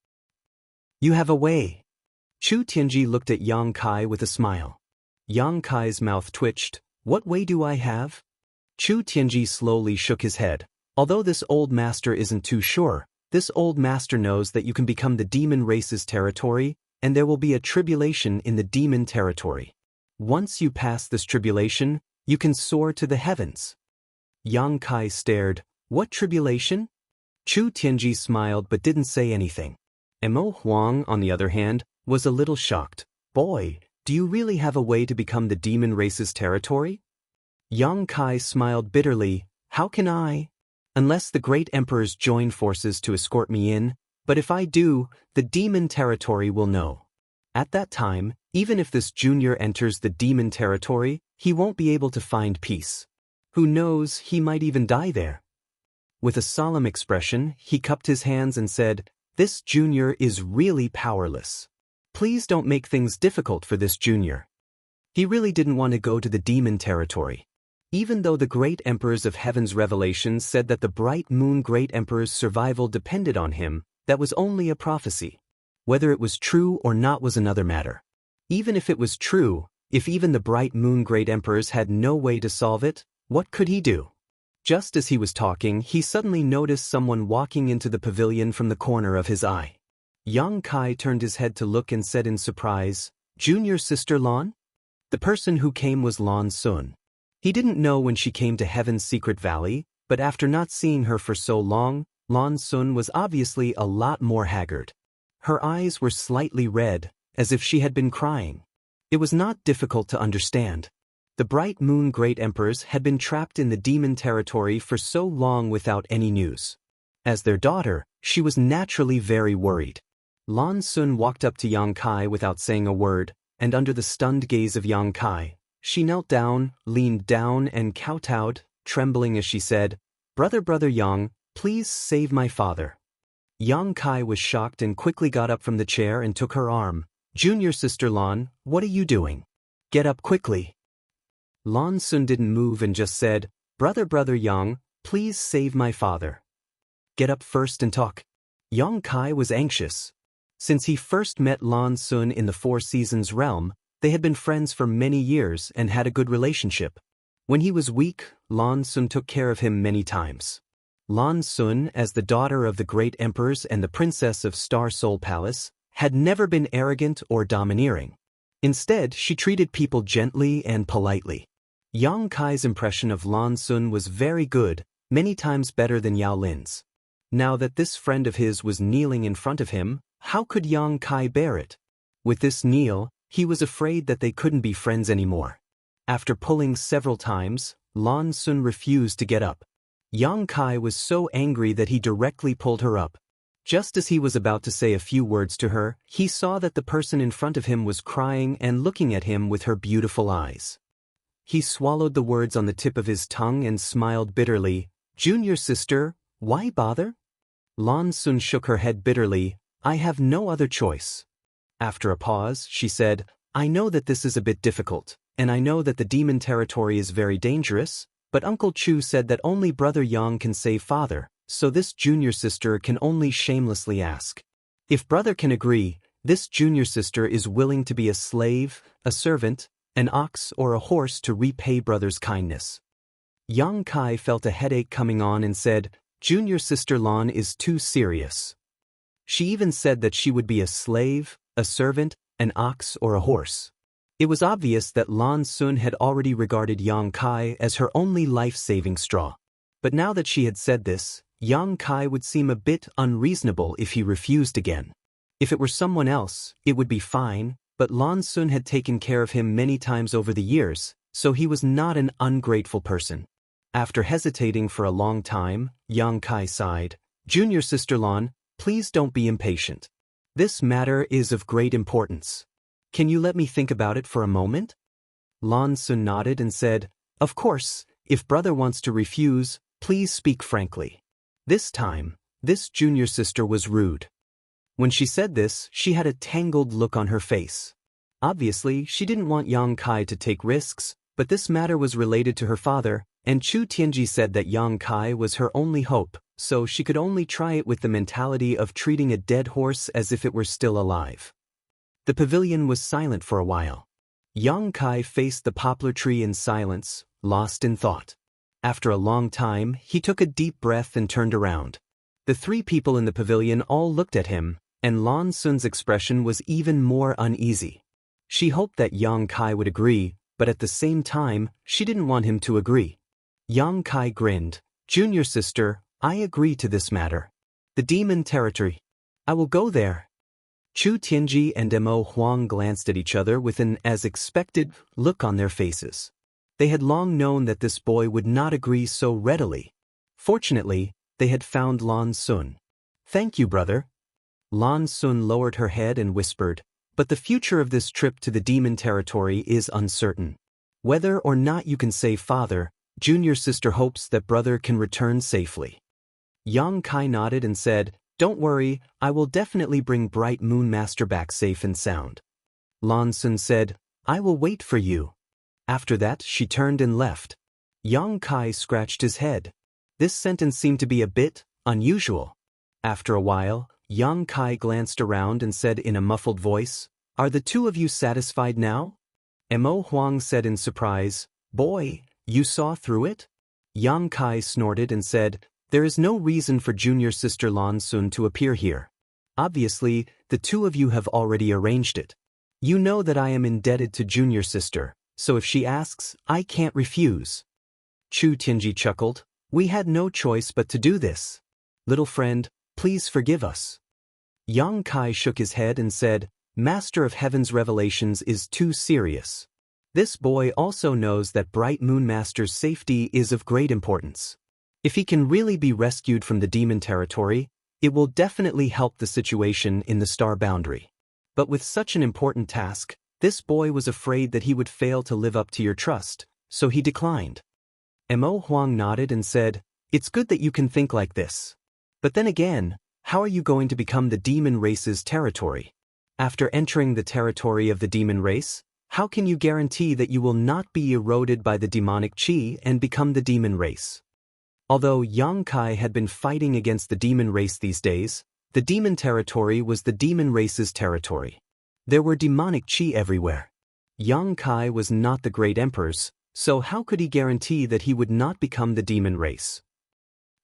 You have a way. Chu Tianji looked at Yang Kai with a smile. Yang Kai's mouth twitched. What way do I have? Chu Tianji slowly shook his head. Although this old master isn't too sure, this old master knows that you can become the demon race's territory, and there will be a tribulation in the demon territory. Once you pass this tribulation, you can soar to the heavens. Yang Kai stared. What tribulation? Chu Tianji smiled but didn't say anything. Mo Huang, on the other hand, was a little shocked. Boy, do you really have a way to become the demon race's territory? Yang Kai smiled bitterly. How can I? Unless the great emperors join forces to escort me in, but if I do, the demon territory will know. At that time, even if this junior enters the demon territory, he won't be able to find peace. Who knows, he might even die there. With a solemn expression, he cupped his hands and said, "This junior is really powerless. Please don't make things difficult for this junior." He really didn't want to go to the demon territory. Even though the great emperors of Heaven's revelations said that the bright moon great emperor's survival depended on him, that was only a prophecy. Whether it was true or not was another matter. Even if it was true, if even the bright moon great emperors had no way to solve it, what could he do? Just as he was talking, he suddenly noticed someone walking into the pavilion from the corner of his eye. Yang Kai turned his head to look and said in surprise, "Junior sister Lan?" The person who came was Lan Sun. He didn't know when she came to Heaven's secret valley, but after not seeing her for so long, Lan Sun was obviously a lot more haggard. Her eyes were slightly red, as if she had been crying. It was not difficult to understand. The bright moon great emperors had been trapped in the demon territory for so long without any news. As their daughter, she was naturally very worried. Lan Sun walked up to Yang Kai without saying a word, and under the stunned gaze of Yang Kai, she knelt down, leaned down and kowtowed, trembling as she said, Brother Yang, please save my father." Yang Kai was shocked and quickly got up from the chair and took her arm. "Junior sister Lan, what are you doing? Get up quickly." Lan Sun didn't move and just said, Brother Yang, please save my father." "Get up first and talk." Yang Kai was anxious. Since he first met Lan Sun in the Four Seasons realm, they had been friends for many years and had a good relationship. When he was weak, Lan Sun took care of him many times. Lan Sun, as the daughter of the great emperors and the princess of Star Soul Palace, had never been arrogant or domineering. Instead, she treated people gently and politely. Yang Kai's impression of Lan Sun was very good, many times better than Yao Lin's. Now that this friend of his was kneeling in front of him, how could Yang Kai bear it? With this kneel, he was afraid that they couldn't be friends anymore. After pulling several times, Lan Sun refused to get up. Yang Kai was so angry that he directly pulled her up. Just as he was about to say a few words to her, he saw that the person in front of him was crying and looking at him with her beautiful eyes. He swallowed the words on the tip of his tongue and smiled bitterly. "Junior sister, why bother?" Lan Sun shook her head bitterly. "I have no other choice." After a pause, she said, "I know that this is a bit difficult, and I know that the demon territory is very dangerous, but Uncle Chu said that only Brother Yang can save father, so this junior sister can only shamelessly ask. If brother can agree, this junior sister is willing to be a slave, a servant, an ox or a horse to repay brother's kindness. Yang Kai felt a headache coming on and said, "Junior sister Lan is too serious." She even said that she would be a slave, a servant, an ox or a horse. It was obvious that Lan Sun had already regarded Yang Kai as her only life-saving straw. But now that she had said this, Yang Kai would seem a bit unreasonable if he refused again. If it were someone else, it would be fine, but Lan Sun had taken care of him many times over the years, so he was not an ungrateful person. After hesitating for a long time, Yang Kai sighed, "Junior sister Lan, please don't be impatient. This matter is of great importance. Can you let me think about it for a moment?" Lan Sun nodded and said, "Of course, if brother wants to refuse, please speak frankly." This time, this junior sister was rude. When she said this, she had a tangled look on her face. Obviously, she didn't want Yang Kai to take risks, but this matter was related to her father, and Chu Tianji said that Yang Kai was her only hope, so she could only try it with the mentality of treating a dead horse as if it were still alive. The pavilion was silent for a while. Yang Kai faced the poplar tree in silence, lost in thought. After a long time, he took a deep breath and turned around. The three people in the pavilion all looked at him, and Lan Sun's expression was even more uneasy. She hoped that Yang Kai would agree, but at the same time, she didn't want him to agree. Yang Kai grinned, "Junior sister, I agree to this matter. The demon territory. I will go there." Chu Tianji and Mo Huang glanced at each other with an as-expected look on their faces. They had long known that this boy would not agree so readily. Fortunately, they had found Lan Sun. "Thank you, brother." Lan Sun lowered her head and whispered, "But the future of this trip to the demon territory is uncertain. Whether or not you can save father, junior sister hopes that brother can return safely." Yang Kai nodded and said, "Don't worry, I will definitely bring Bright Moon Master back safe and sound." Lan Sun said, "I will wait for you." After that, she turned and left. Yang Kai scratched his head. This sentence seemed to be a bit unusual. After a while, Yang Kai glanced around and said in a muffled voice, "Are the two of you satisfied now?" Mo Huang said in surprise, "Boy, you saw through it?" Yang Kai snorted and said, "There is no reason for junior sister Lan Sun to appear here. Obviously, the two of you have already arranged it. You know that I am indebted to junior sister, so if she asks, I can't refuse." Chu Tianji chuckled, "We had no choice but to do this. Little friend, please forgive us." Yang Kai shook his head and said, "Master of Heaven's revelations is too serious. This boy also knows that Bright Moon Master's safety is of great importance. If he can really be rescued from the demon territory, it will definitely help the situation in the star boundary. But with such an important task, this boy was afraid that he would fail to live up to your trust, so he declined." Mo Huang nodded and said, "It's good that you can think like this. But then again, how are you going to become the demon race's territory? After entering the territory of the demon race, how can you guarantee that you will not be eroded by the demonic chi and become the demon race?" Although Yang Kai had been fighting against the demon race these days, the demon territory was the demon race's territory. There were demonic chi everywhere. Yang Kai was not the great emperor's, so how could he guarantee that he would not become the demon race?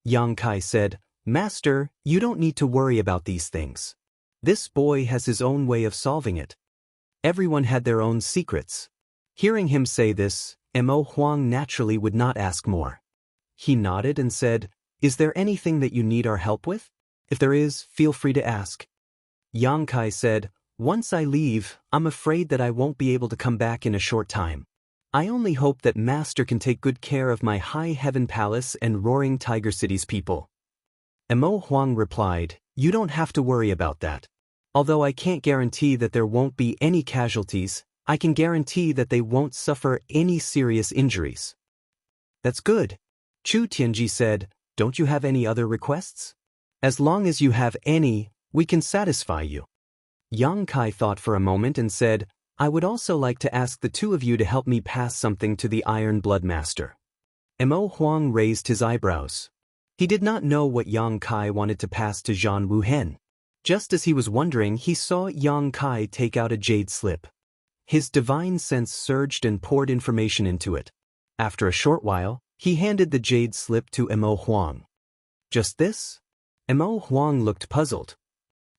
Yang Kai said, "Master, you don't need to worry about these things. This boy has his own way of solving it." Everyone had their own secrets. Hearing him say this, Mo Huang naturally would not ask more. He nodded and said, "Is there anything that you need our help with? If there is, feel free to ask." Yang Kai said, "Once I leave, I'm afraid that I won't be able to come back in a short time. I only hope that Master can take good care of my High Heaven Palace and Roaring Tiger City's people." Mo Huang replied, "You don't have to worry about that. Although I can't guarantee that there won't be any casualties, I can guarantee that they won't suffer any serious injuries." "That's good." Chu Tianji said, "Don't you have any other requests? As long as you have any, we can satisfy you." Yang Kai thought for a moment and said, "I would also like to ask the two of you to help me pass something to the Iron Blood Master." Mo Huang raised his eyebrows. He did not know what Yang Kai wanted to pass to Jianghu Hen. Just as he was wondering, he saw Yang Kai take out a jade slip. His divine sense surged and poured information into it. After a short while, he handed the jade slip to Mo Huang. Just this? Mo Huang looked puzzled.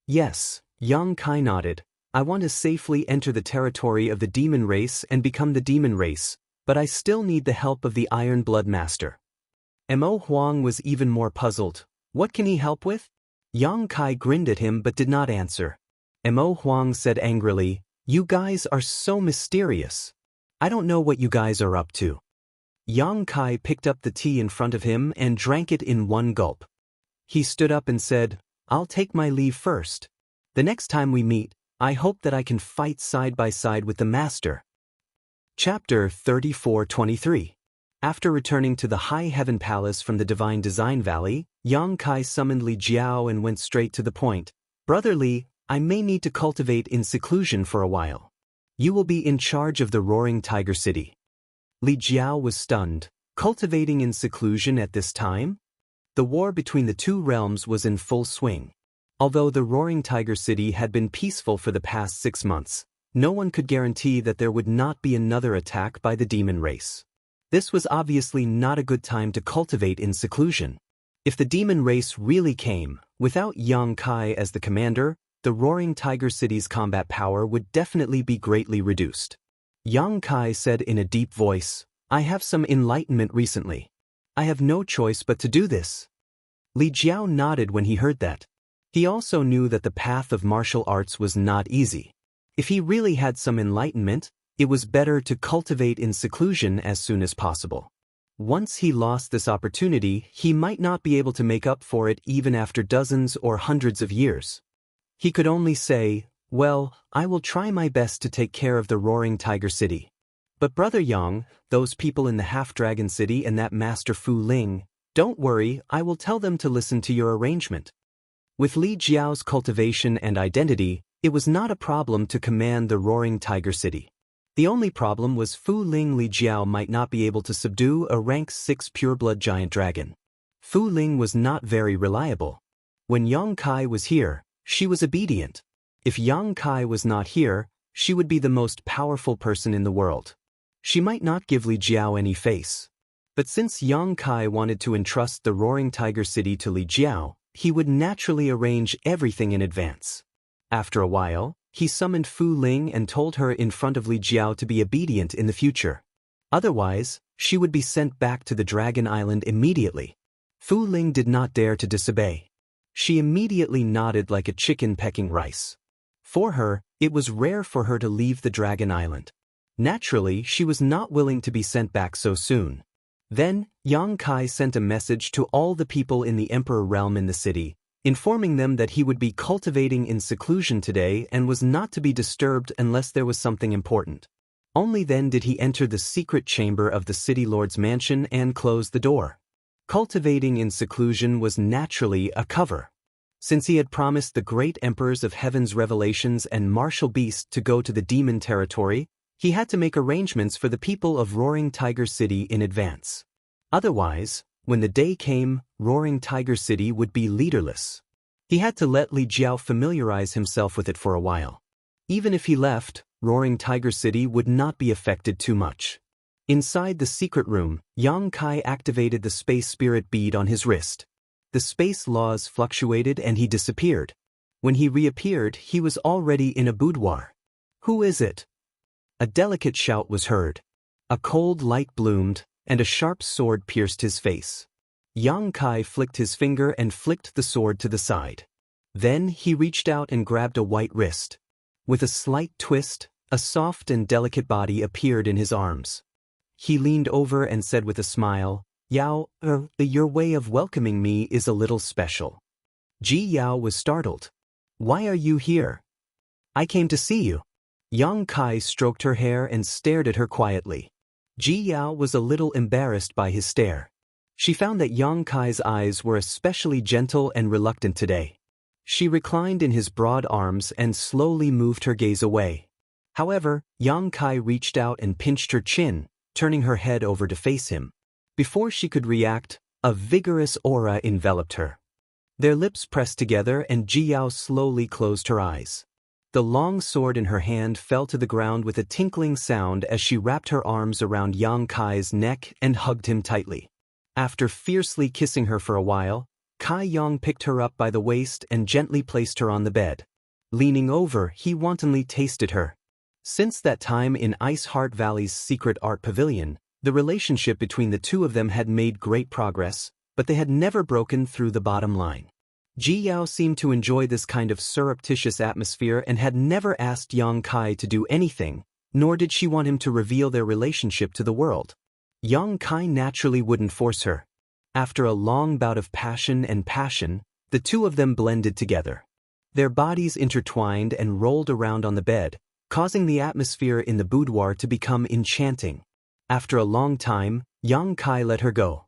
Yes, Yang Kai nodded. I want to safely enter the territory of the demon race and become the demon race, but I still need the help of the Iron Blood Master. Mo Huang was even more puzzled. What can he help with? Yang Kai grinned at him but did not answer. Mo Huang said angrily, You guys are so mysterious. I don't know what you guys are up to. Yang Kai picked up the tea in front of him and drank it in one gulp. He stood up and said, I'll take my leave first. The next time we meet, I hope that I can fight side by side with the Master. Chapter 34-23. After returning to the High Heaven Palace from the Divine Design Valley, Yang Kai summoned Li Jiao and went straight to the point. Brother Li, I may need to cultivate in seclusion for a while. You will be in charge of the Roaring Tiger City. Li Jiao was stunned. Cultivating in seclusion at this time? The war between the two realms was in full swing. Although the Roaring Tiger City had been peaceful for the past 6 months, no one could guarantee that there would not be another attack by the demon race. This was obviously not a good time to cultivate in seclusion. If the demon race really came, without Yang Kai as the commander, the Roaring Tiger City's combat power would definitely be greatly reduced. Yang Kai said in a deep voice, I have some enlightenment recently. I have no choice but to do this. Li Jiao nodded when he heard that. He also knew that the path of martial arts was not easy. If he really had some enlightenment, it was better to cultivate in seclusion as soon as possible. Once he lost this opportunity, he might not be able to make up for it even after dozens or hundreds of years. He could only say, well, I will try my best to take care of the Roaring Tiger City. But Brother Yang, those people in the Half-Dragon City and that Master Fu Ling, don't worry, I will tell them to listen to your arrangement. With Li Jiao's cultivation and identity, it was not a problem to command the Roaring Tiger City. The only problem was Fu Ling. Li Jiao might not be able to subdue a rank 6 pureblood giant dragon. Fu Ling was not very reliable. When Yang Kai was here, she was obedient. If Yang Kai was not here, she would be the most powerful person in the world. She might not give Li Jiao any face. But since Yang Kai wanted to entrust the Roaring Tiger City to Li Jiao, he would naturally arrange everything in advance. After a while, he summoned Fu Ling and told her in front of Li Jiao to be obedient in the future. Otherwise, she would be sent back to the Dragon Island immediately. Fu Ling did not dare to disobey. She immediately nodded like a chicken pecking rice. For her, it was rare for her to leave the Dragon Island. Naturally, she was not willing to be sent back so soon. Then, Yang Kai sent a message to all the people in the Emperor realm in the city, informing them that he would be cultivating in seclusion today and was not to be disturbed unless there was something important. Only then did he enter the secret chamber of the city lord's mansion and close the door. Cultivating in seclusion was naturally a cover. Since he had promised the great emperors of heaven's revelations and martial beast to go to the demon territory, he had to make arrangements for the people of Roaring Tiger City in advance. Otherwise, when the day came, Roaring Tiger City would be leaderless. He had to let Li Jiao familiarize himself with it for a while. Even if he left, Roaring Tiger City would not be affected too much. Inside the secret room, Yang Kai activated the space spirit bead on his wrist. The space laws fluctuated and he disappeared. When he reappeared, he was already in a boudoir. Who is it? A delicate shout was heard. A cold light bloomed, and a sharp sword pierced his face. Yang Kai flicked his finger and flicked the sword to the side. Then he reached out and grabbed a white wrist. With a slight twist, a soft and delicate body appeared in his arms. He leaned over and said with a smile, Yao, your way of welcoming me is a little special. Ji Yao was startled. Why are you here? I came to see you. Yang Kai stroked her hair and stared at her quietly. Ji Yao was a little embarrassed by his stare. She found that Yang Kai's eyes were especially gentle and reluctant today. She reclined in his broad arms and slowly moved her gaze away. However, Yang Kai reached out and pinched her chin, turning her head over to face him. Before she could react, A vigorous aura enveloped her. Their lips pressed together and Jiyao slowly closed her eyes. The long sword in her hand fell to the ground with a tinkling sound as she wrapped her arms around Yang Kai's neck and hugged him tightly. After fiercely kissing her for a while, Kai Yang picked her up by the waist and gently placed her on the bed. Leaning over, he wantonly tasted her. Since that time in Ice Heart Valley's secret art pavilion, the relationship between the two of them had made great progress, but they had never broken through the bottom line. Ji Yao seemed to enjoy this kind of surreptitious atmosphere and had never asked Yang Kai to do anything, nor did she want him to reveal their relationship to the world. Yang Kai naturally wouldn't force her. After a long bout of passion, the two of them blended together. Their bodies intertwined and rolled around on the bed, causing the atmosphere in the boudoir to become enchanting. After a long time, Yang Kai let her go.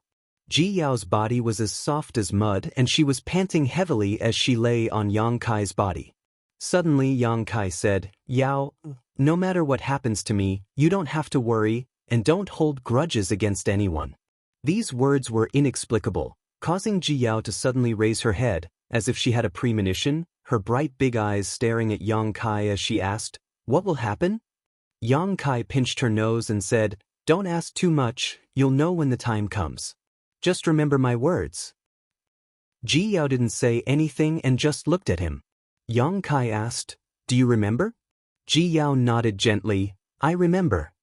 Ji Yao's body was as soft as mud and she was panting heavily as she lay on Yang Kai's body. Suddenly Yang Kai said, "Yao, no matter what happens to me, you don't have to worry, and don't hold grudges against anyone." These words were inexplicable, causing Ji Yao to suddenly raise her head, as if she had a premonition, her bright big eyes staring at Yang Kai as she asked, "What will happen?" Yang Kai pinched her nose and said, "Don't ask too much, you'll know when the time comes. Just remember my words." Ji Yao didn't say anything and just looked at him. Yang Kai asked, "Do you remember?" Ji Yao nodded gently, "I remember."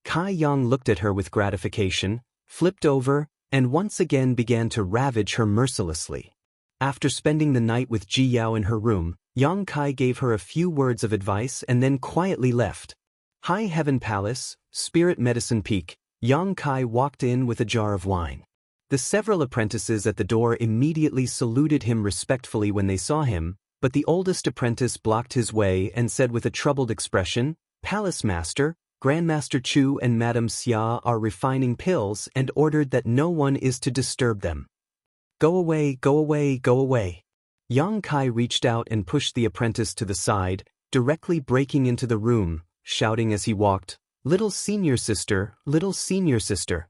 Kai Yang looked at her with gratification, flipped over, and once again began to ravage her mercilessly. After spending the night with Ji Yao in her room, Yang Kai gave her a few words of advice and then quietly left. High Heaven Palace, Spirit Medicine Peak, Yang Kai walked in with a jar of wine. The several apprentices at the door immediately saluted him respectfully when they saw him, but the oldest apprentice blocked his way and said with a troubled expression, "Palace Master, Grandmaster Chu and Madame Xia are refining pills and ordered that no one is to disturb them." "Go away, go away, go away." Yang Kai reached out and pushed the apprentice to the side, directly breaking into the room, shouting as he walked, "Little senior sister, little senior sister."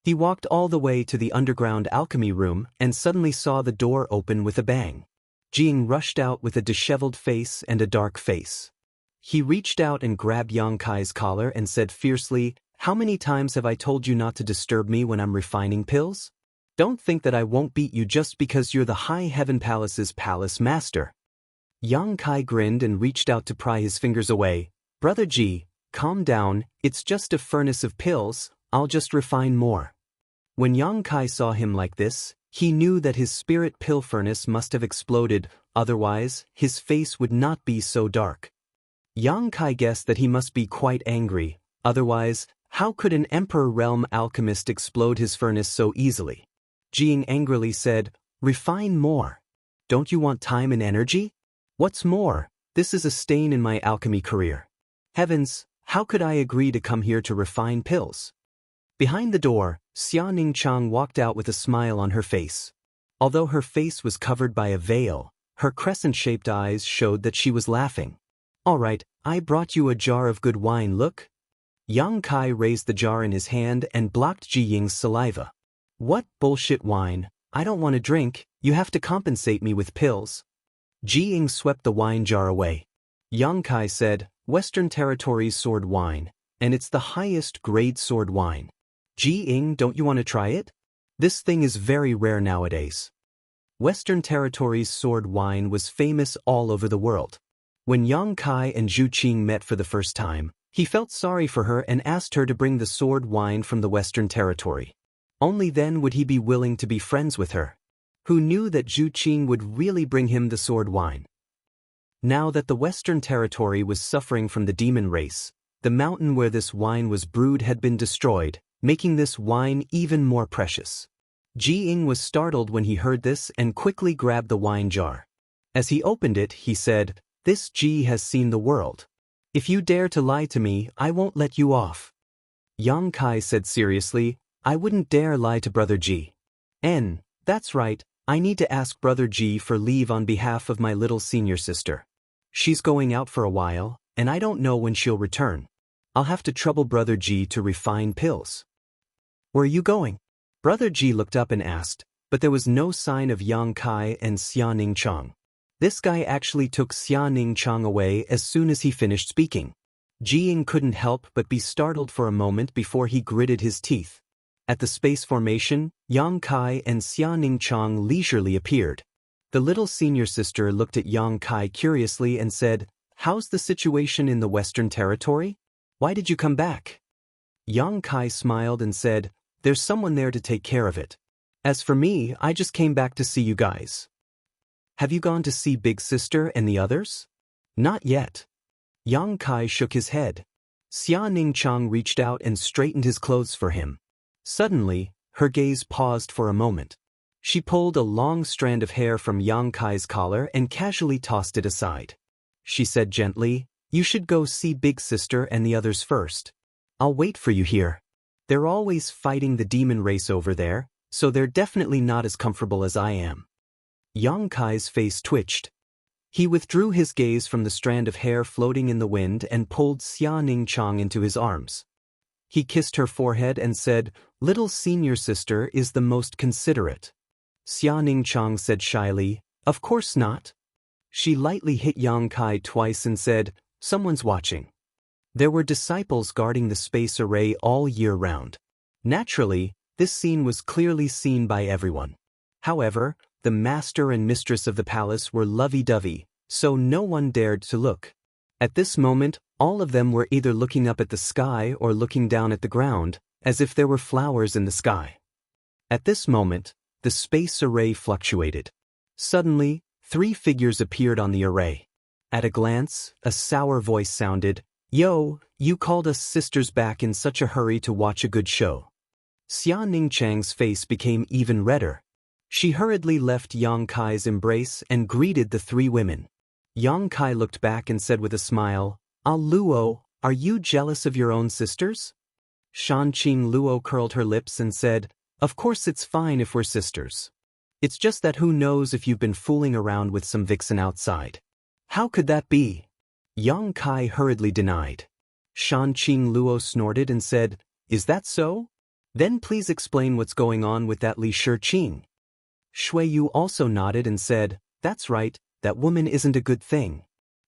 He walked all the way to the underground alchemy room and suddenly saw the door open with a bang. Jing rushed out with a disheveled face and a dark face. He reached out and grabbed Yang Kai's collar and said fiercely, "How many times have I told you not to disturb me when I'm refining pills? Don't think that I won't beat you just because you're the High Heaven Palace's palace master." Yang Kai grinned and reached out to pry his fingers away. "Brother Ji, calm down, it's just a furnace of pills, I'll just refine more." When Yang Kai saw him like this, he knew that his spirit pill furnace must have exploded, otherwise, his face would not be so dark. Yang Kai guessed that he must be quite angry, otherwise, how could an Emperor Realm alchemist explode his furnace so easily? Jing angrily said, "Refine more. Don't you want time and energy? What's more, this is a stain in my alchemy career. Heavens, how could I agree to come here to refine pills?" Behind the door, Xia Ningchang walked out with a smile on her face. Although her face was covered by a veil, her crescent-shaped eyes showed that she was laughing. "All right, I brought you a jar of good wine, look." Yang Kai raised the jar in his hand and blocked Ji Ying's saliva. "What bullshit wine? I don't want to drink, you have to compensate me with pills." Ji Ying swept the wine jar away. Yang Kai said, "Western Territories sword wine, and it's the highest grade sword wine. Ji Ying, don't you want to try it? This thing is very rare nowadays." Western Territories sword wine was famous all over the world. When Yang Kai and Zhu Qing met for the first time, he felt sorry for her and asked her to bring the sword wine from the Western Territory. Only then would he be willing to be friends with her. Who knew that Zhu Qing would really bring him the sword wine? Now that the Western Territory was suffering from the demon race, the mountain where this wine was brewed had been destroyed, making this wine even more precious. Ji Ying was startled when he heard this and quickly grabbed the wine jar. As he opened it, he said, "This Ji has seen the world. If you dare to lie to me, I won't let you off." Yang Kai said seriously, "I wouldn't dare lie to Brother Ji. That's right, I need to ask Brother Ji for leave on behalf of my little senior sister. She's going out for a while, and I don't know when she'll return. I'll have to trouble Brother Ji to refine pills." "Where are you going?" Brother Ji looked up and asked, but there was no sign of Yang Kai and Xia Ningchang. This guy actually took Xia Ningchang away as soon as he finished speaking. Ji Ying couldn't help but be startled for a moment before he gritted his teeth. At the space formation, Yang Kai and Xia Ningchang leisurely appeared. The little senior sister looked at Yang Kai curiously and said, "How's the situation in the Western Territory? Why did you come back?" Yang Kai smiled and said, "There's someone there to take care of it. As for me, I just came back to see you guys." "Have you gone to see Big Sister and the others?" "Not yet." Yang Kai shook his head. Xia Ningchang reached out and straightened his clothes for him. Suddenly, her gaze paused for a moment. She pulled a long strand of hair from Yang Kai's collar and casually tossed it aside. She said gently, "You should go see Big Sister and the others first. I'll wait for you here. They're always fighting the demon race over there, so they're definitely not as comfortable as I am." Yang Kai's face twitched. He withdrew his gaze from the strand of hair floating in the wind and pulled Xia Ningchang into his arms. He kissed her forehead and said, "Little senior sister is the most considerate." Xia Ningchang said shyly, "Of course not." She lightly hit Yang Kai twice and said, "Someone's watching." There were disciples guarding the space array all year round. Naturally, this scene was clearly seen by everyone. However, the master and mistress of the palace were lovey-dovey, so no one dared to look. At this moment, all of them were either looking up at the sky or looking down at the ground, as if there were flowers in the sky. At this moment, the space array fluctuated. Suddenly, 3 figures appeared on the array. At a glance, a sour voice sounded, "Yo, you called us sisters back in such a hurry to watch a good show." Xia Ningchang's face became even redder. She hurriedly left Yang Kai's embrace and greeted the 3 women. Yang Kai looked back and said with a smile, "Ah Luo, are you jealous of your own sisters?" Shanqing Luo curled her lips and said, "Of course it's fine if we're sisters. It's just that who knows if you've been fooling around with some vixen outside." "How could that be?" Yang Kai hurriedly denied. Shanqing Luo snorted and said, "Is that so? Then please explain what's going on with that Li Shiqing." Shui Yu also nodded and said, "That's right, that woman isn't a good thing."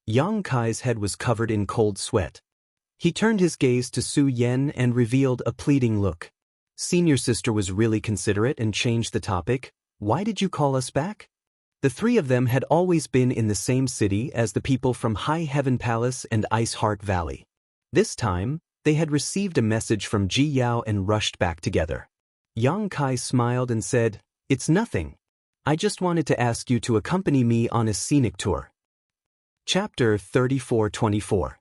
Yang Kai's head was covered in cold sweat. He turned his gaze to Su Yen and revealed a pleading look. Senior sister was really considerate and changed the topic. "Why did you call us back?" The 3 of them had always been in the same city as the people from High Heaven Palace and Ice Heart Valley. This time, they had received a message from Ji Yao and rushed back together. Yang Kai smiled and said, "It's nothing. I just wanted to ask you to accompany me on a scenic tour." Chapter 34-24.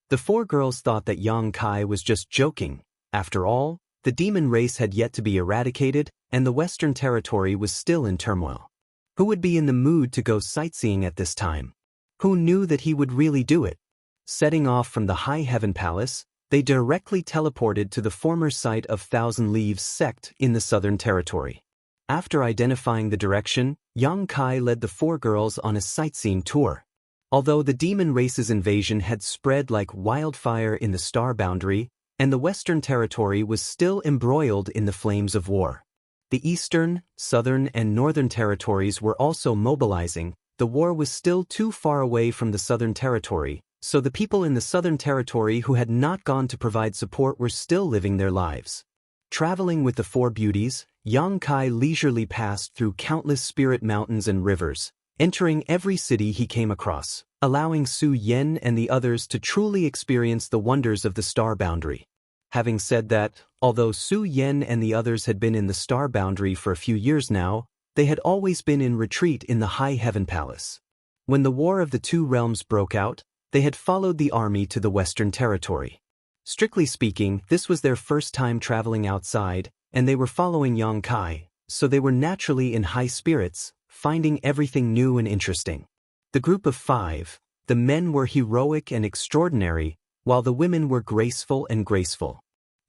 The 4 girls thought that Yang Kai was just joking. After all, the demon race had yet to be eradicated, and the Western Territory was still in turmoil. Who would be in the mood to go sightseeing at this time? Who knew that he would really do it? Setting off from the High Heaven Palace, they directly teleported to the former site of Thousand Leaves sect in the Southern Territory. After identifying the direction, Yang Kai led the 4 girls on a sightseeing tour. Although the demon race's invasion had spread like wildfire in the star boundary, and the Western Territory was still embroiled in the flames of war. The Eastern, Southern, and Northern territories were also mobilizing. The war was still too far away from the Southern Territory, so the people in the Southern Territory who had not gone to provide support were still living their lives. Traveling with the 4 beauties, Yang Kai leisurely passed through countless spirit mountains and rivers, entering every city he came across, allowing Su Yen and the others to truly experience the wonders of the star boundary. Having said that, although Su Yen and the others had been in the star boundary for a few years now, they had always been in retreat in the High Heaven Palace. When the War of the Two Realms broke out, they had followed the army to the Western Territory. Strictly speaking, this was their first time traveling outside, and they were following Yang Kai, so they were naturally in high spirits, finding everything new and interesting. The group of 5, the men were heroic and extraordinary, while the women were graceful and graceful.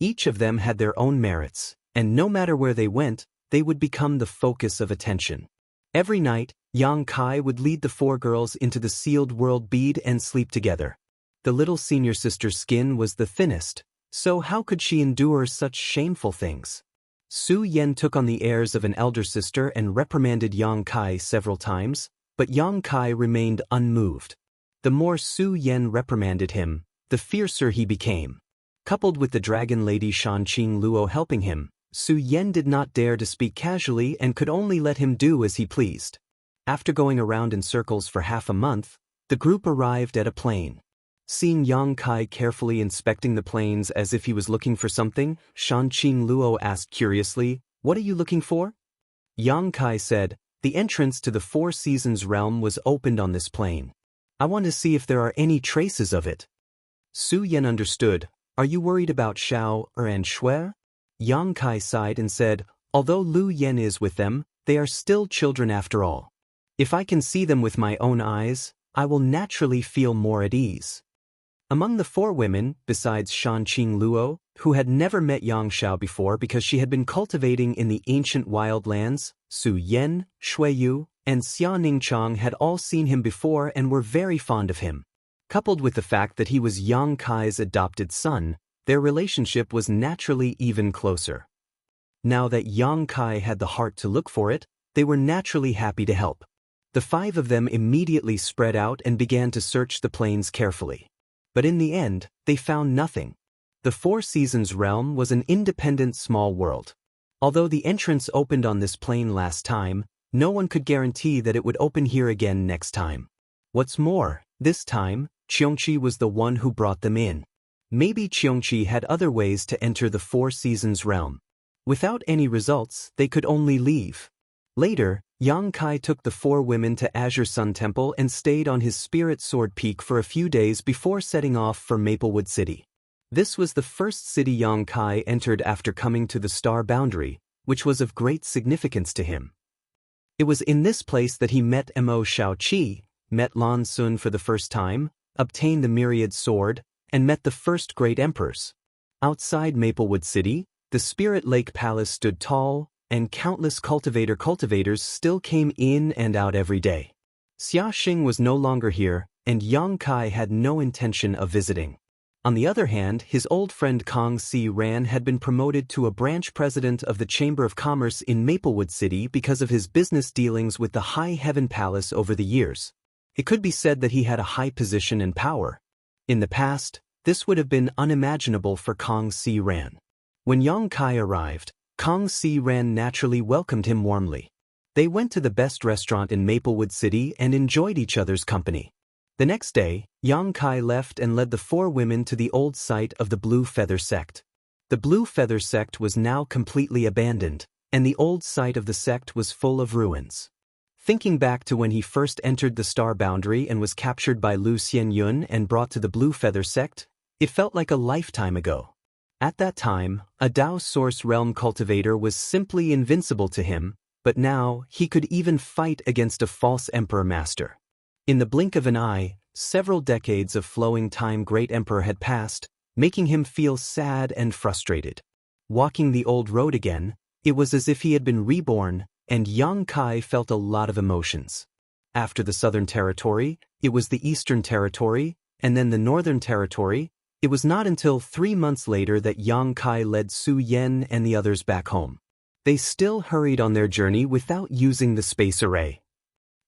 Each of them had their own merits, and no matter where they went, they would become the focus of attention. Every night, Yang Kai would lead the 4 girls into the sealed world bead and sleep together. The little senior sister's skin was the thinnest, so how could she endure such shameful things? Su Yan took on the airs of an elder sister and reprimanded Yang Kai several times, but Yang Kai remained unmoved. The more Su Yan reprimanded him, the fiercer he became. Coupled with the dragon lady Shanqing Luo helping him, Su Yan did not dare to speak casually and could only let him do as he pleased. After going around in circles for half a month, the group arrived at a plain. Seeing Yang Kai carefully inspecting the plains as if he was looking for something, Shanqing Luo asked curiously, "What are you looking for?" Yang Kai said, "The entrance to the Four Seasons realm was opened on this plain. I want to see if there are any traces of it." Su Yan understood. "Are you worried about Xiao and Shui?" Yang Kai sighed and said, "Although Lu Yan is with them, they are still children after all. If I can see them with my own eyes, I will naturally feel more at ease." Among the four women, besides Shanqing Luo, who had never met Yang Xiao before because she had been cultivating in the ancient wildlands, Su Yan, Shui Yu, and Xia Ningchang had all seen him before and were very fond of him. Coupled with the fact that he was Yang Kai's adopted son, their relationship was naturally even closer. Now that Yang Kai had the heart to look for it, they were naturally happy to help. The five of them immediately spread out and began to search the plains carefully. But in the end, they found nothing. The Four Seasons realm was an independent small world. Although the entrance opened on this plain last time, no one could guarantee that it would open here again next time. What's more, this time, Qiongqi was the one who brought them in. Maybe Qiongqi had other ways to enter the Four Seasons realm. Without any results, they could only leave. Later, Yang Kai took the four women to Azure Sun Temple and stayed on his Spirit Sword Peak for a few days before setting off for Maplewood City. This was the first city Yang Kai entered after coming to the Star Boundary, which was of great significance to him. It was in this place that he met Mo Shaoqi, met Lan Sun for the first time, obtained the Myriad Sword, and met the first great emperors. Outside Maplewood City, the Spirit Lake Palace stood tall, and countless cultivators still came in and out every day. Xia Xing was no longer here, and Yang Kai had no intention of visiting. On the other hand, his old friend Kong Si Ran had been promoted to a branch president of the Chamber of Commerce in Maplewood City because of his business dealings with the High Heaven Palace over the years. It could be said that he had a high position and power. In the past, this would have been unimaginable for Kong Si Ran. When Yang Kai arrived, Kong Si Ran naturally welcomed him warmly. They went to the best restaurant in Maplewood City and enjoyed each other's company. The next day, Yang Kai left and led the four women to the old site of the Blue Feather Sect. The Blue Feather Sect was now completely abandoned, and the old site of the sect was full of ruins. Thinking back to when he first entered the Star Boundary and was captured by Lu Xianyun and brought to the Blue Feather Sect, it felt like a lifetime ago. At that time, a Dao Source Realm cultivator was simply invincible to him, but now he could even fight against a false Emperor Master. In the blink of an eye, several decades of flowing time Great Emperor had passed, making him feel sad and frustrated. Walking the old road again, it was as if he had been reborn, and Yang Kai felt a lot of emotions. After the Southern Territory, it was the Eastern Territory, and then the Northern Territory. It was not until 3 months later that Yang Kai led Su Yan and the others back home. They still hurried on their journey without using the space array.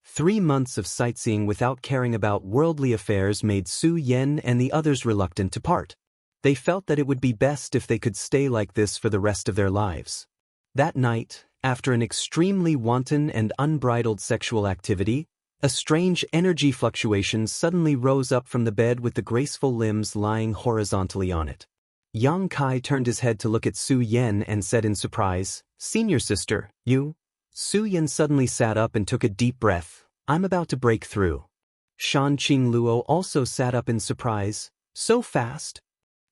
3 months of sightseeing without caring about worldly affairs made Su Yan and the others reluctant to part. They felt that it would be best if they could stay like this for the rest of their lives. That night, after an extremely wanton and unbridled sexual activity, a strange energy fluctuation suddenly rose up from the bed with the graceful limbs lying horizontally on it. Yang Kai turned his head to look at Su Yan and said in surprise, "Senior sister, you?" Su Yan suddenly sat up and took a deep breath. "I'm about to break through." Shanqing Luo also sat up in surprise. "So fast?"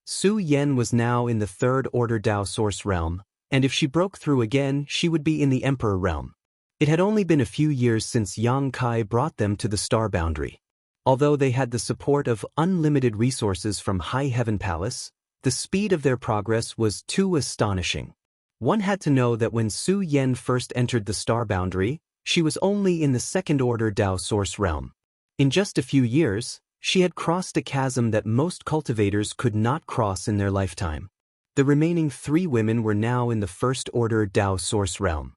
Su Yan was now in the Third Order Dao Source realm, and if she broke through again, she would be in the Emperor realm. It had only been a few years since Yang Kai brought them to the Star Boundary. Although they had the support of unlimited resources from High Heaven Palace, the speed of their progress was too astonishing. One had to know that when Su Yan first entered the Star Boundary, she was only in the Second Order Dao Source realm. In just a few years, she had crossed a chasm that most cultivators could not cross in their lifetime. The remaining 3 women were now in the First Order Dao Source realm.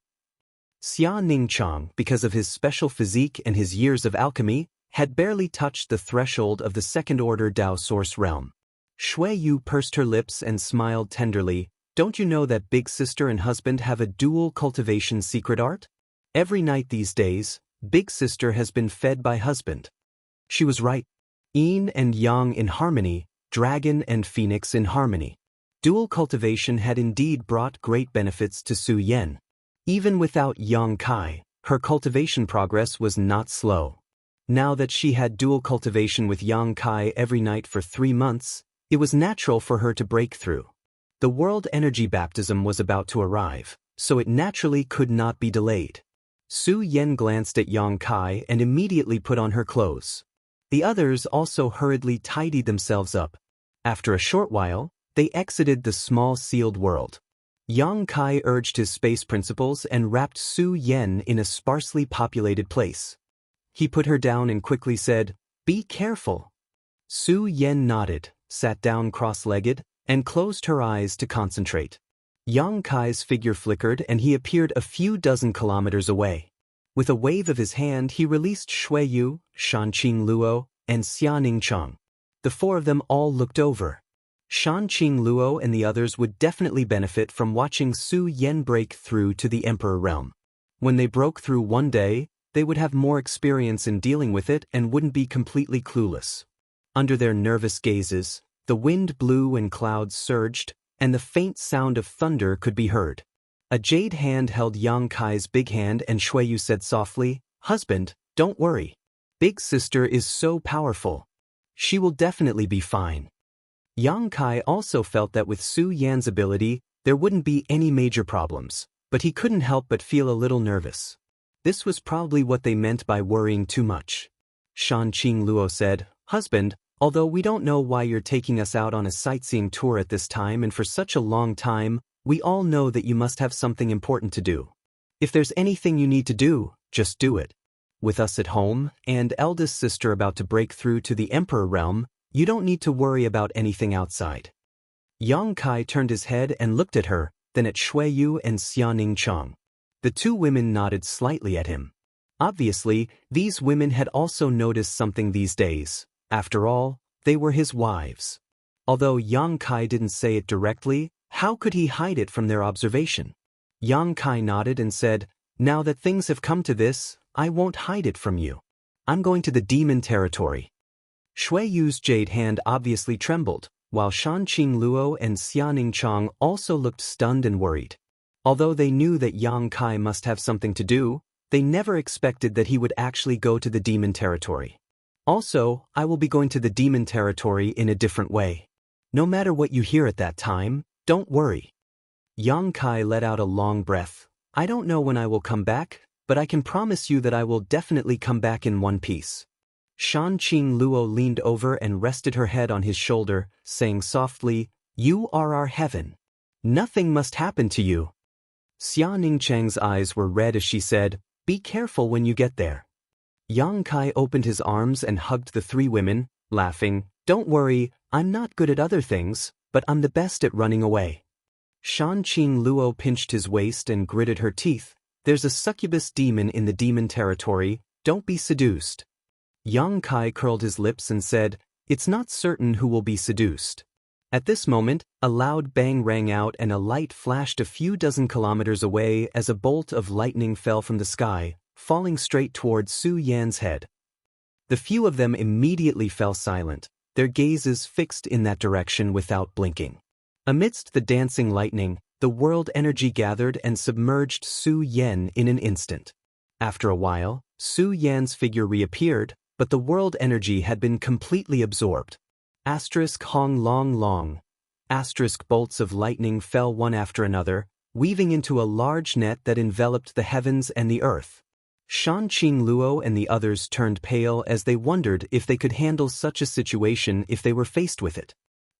Xia Ningchang, because of his special physique and his years of alchemy, had barely touched the threshold of the Second Order Dao Source realm. Shui Yu pursed her lips and smiled tenderly. Don't you know that big sister and husband have a dual cultivation secret art? Every night these days, big sister has been fed by husband. She was right. Yin and yang in harmony, dragon and phoenix in harmony. Dual cultivation had indeed brought great benefits to Su Yan. Even without Yang Kai, her cultivation progress was not slow. Now that she had dual cultivation with Yang Kai every night for 3 months, it was natural for her to break through. The world energy baptism was about to arrive, so it naturally could not be delayed. Su Yan glanced at Yang Kai and immediately put on her clothes. The others also hurriedly tidied themselves up. After a short while, they exited the small sealed world. Yang Kai urged his space principles and wrapped Su Yan in a sparsely populated place. He put her down and quickly said, "Be careful." Su Yan nodded, sat down cross-legged, and closed her eyes to concentrate. Yang Kai's figure flickered and he appeared a few dozen kilometers away. With a wave of his hand he released Shui Yu, Shanqing Luo, and Xia Ningchang. The 4 of them all looked over. Shanqing Luo and the others would definitely benefit from watching Su Yan break through to the Emperor realm. When they broke through one day, they would have more experience in dealing with it and wouldn't be completely clueless. Under their nervous gazes, the wind blew and clouds surged, and the faint sound of thunder could be heard. A jade hand held Yang Kai's big hand and Shui Yu said softly, "Husband, don't worry. Big sister is so powerful. She will definitely be fine." Yang Kai also felt that with Su Yan's ability, there wouldn't be any major problems, but he couldn't help but feel a little nervous. This was probably what they meant by worrying too much. Shanqing Luo said, "Husband, although we don't know why you're taking us out on a sightseeing tour at this time and for such a long time, we all know that you must have something important to do. If there's anything you need to do, just do it. With us at home, and eldest sister about to break through to the Emperor realm, you don't need to worry about anything outside." Yang Kai turned his head and looked at her, then at Shui Yu and Xia Ningchang. The 2 women nodded slightly at him. Obviously, these women had also noticed something these days. After all, they were his wives. Although Yang Kai didn't say it directly, how could he hide it from their observation? Yang Kai nodded and said, "Now that things have come to this, I won't hide it from you. I'm going to the demon territory." Shui Yu's jade hand obviously trembled, while Shanqing Luo and Xia Ningchang also looked stunned and worried. Although they knew that Yang Kai must have something to do, they never expected that he would actually go to the demon territory. "Also, I will be going to the demon territory in a different way. No matter what you hear at that time, don't worry." Yang Kai let out a long breath. "I don't know when I will come back, but I can promise you that I will definitely come back in one piece." Shanqing Luo leaned over and rested her head on his shoulder, saying softly, "You are our heaven. Nothing must happen to you." Xia Ningchang's eyes were red as she said, "Be careful when you get there." Yang Kai opened his arms and hugged the 3 women, laughing, "Don't worry, I'm not good at other things, but I'm the best at running away." Shanqing Luo pinched his waist and gritted her teeth. "There's a succubus demon in the demon territory, don't be seduced." Yang Kai curled his lips and said, "It's not certain who will be seduced." At this moment, a loud bang rang out and a light flashed a few dozen kilometers away as a bolt of lightning fell from the sky, falling straight toward Su Yan's head. The few of them immediately fell silent, their gazes fixed in that direction without blinking. Amidst the dancing lightning, the world energy gathered and submerged Su Yan in an instant. After a while, Su Yan's figure reappeared, but the world energy had been completely absorbed. Hong long long. Bolts of lightning fell one after another, weaving into a large net that enveloped the heavens and the earth. Shanqing Luo and the others turned pale as they wondered if they could handle such a situation if they were faced with it.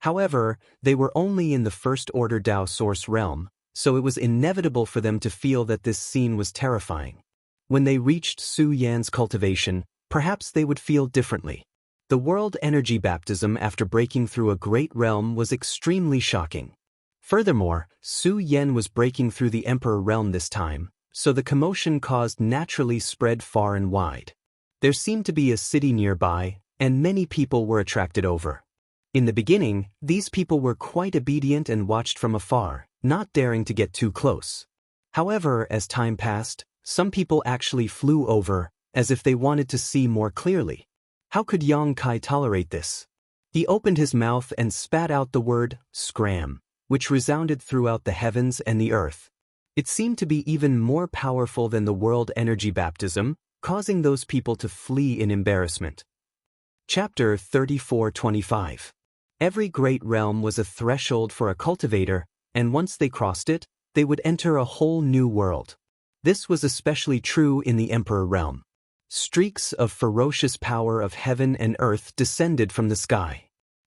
However, they were only in the First Order Dao Source realm, so it was inevitable for them to feel that this scene was terrifying. When they reached Su Yan's cultivation, perhaps they would feel differently. The world energy baptism after breaking through a great realm was extremely shocking. Furthermore, Su Yan was breaking through the Emperor realm this time, so the commotion caused naturally spread far and wide. There seemed to be a city nearby, and many people were attracted over. In the beginning, these people were quite obedient and watched from afar, not daring to get too close. However, as time passed, some people actually flew over, as if they wanted to see more clearly. How could Yang Kai tolerate this? He opened his mouth and spat out the word, scram, which resounded throughout the heavens and the earth. It seemed to be even more powerful than the world energy baptism, causing those people to flee in embarrassment. Chapter 34:25. Every great realm was a threshold for a cultivator, and once they crossed it, they would enter a whole new world. This was especially true in the Emperor realm. Streaks of ferocious power of heaven and earth descended from the sky.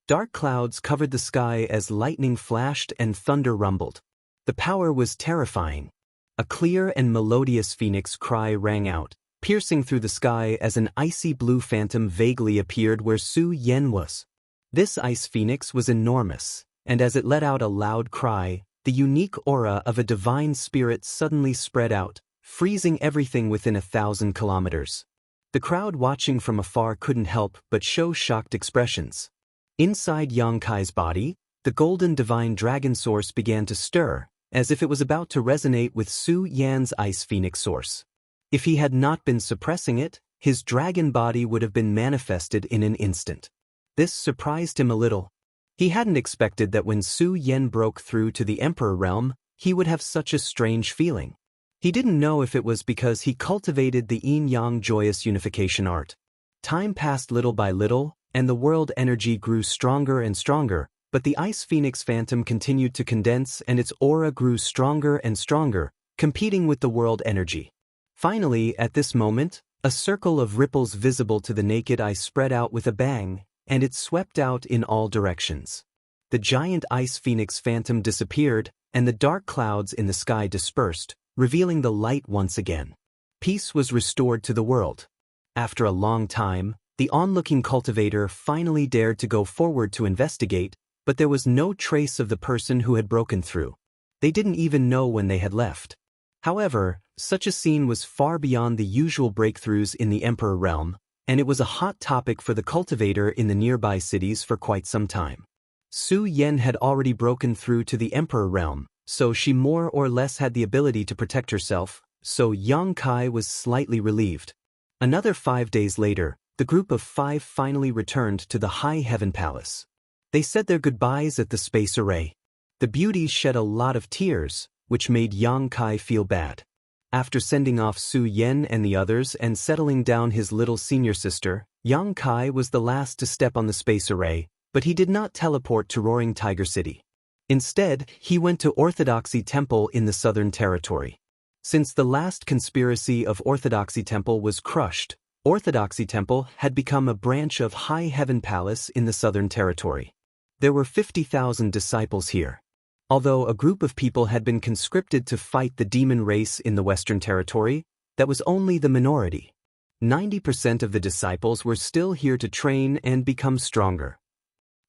Dark clouds covered the sky as lightning flashed and thunder rumbled. The power was terrifying. A clear and melodious phoenix cry rang out, piercing through the sky as an icy blue phantom vaguely appeared where Su Yan was. This ice phoenix was enormous, and as it let out a loud cry, the unique aura of a divine spirit suddenly spread out, freezing everything within 1,000 kilometers. The crowd watching from afar couldn't help but show shocked expressions. Inside Yang Kai's body, the golden divine dragon source began to stir, as if it was about to resonate with Su Yan's ice phoenix source. If he had not been suppressing it, his dragon body would have been manifested in an instant. This surprised him a little. He hadn't expected that when Su Yan broke through to the Emperor realm, he would have such a strange feeling. He didn't know if it was because he cultivated the yin-yang joyous unification art. Time passed little by little, and the world energy grew stronger and stronger, but the ice phoenix phantom continued to condense and its aura grew stronger and stronger, competing with the world energy. Finally, at this moment, a circle of ripples visible to the naked eye spread out with a bang, and it swept out in all directions. The giant ice phoenix phantom disappeared, and the dark clouds in the sky dispersed, revealing the light once again. Peace was restored to the world. After a long time, the onlooking cultivator finally dared to go forward to investigate, but there was no trace of the person who had broken through. They didn't even know when they had left. However, such a scene was far beyond the usual breakthroughs in the Emperor realm, and it was a hot topic for the cultivator in the nearby cities for quite some time. Su Yan had already broken through to the Emperor realm, so she more or less had the ability to protect herself, so Yang Kai was slightly relieved. Another 5 days later, the group of 5 finally returned to the High Heaven Palace. They said their goodbyes at the space array. The beauties shed a lot of tears, which made Yang Kai feel bad. After sending off Su Yan and the others and settling down his little senior sister, Yang Kai was the last to step on the space array, but he did not teleport to Roaring Tiger City. Instead, he went to Orthodoxy Temple in the Southern Territory. Since the last conspiracy of Orthodoxy Temple was crushed, Orthodoxy Temple had become a branch of High Heaven Palace in the Southern Territory. There were 50,000 disciples here. Although a group of people had been conscripted to fight the demon race in the Western Territory, that was only the minority. 90% of the disciples were still here to train and become stronger.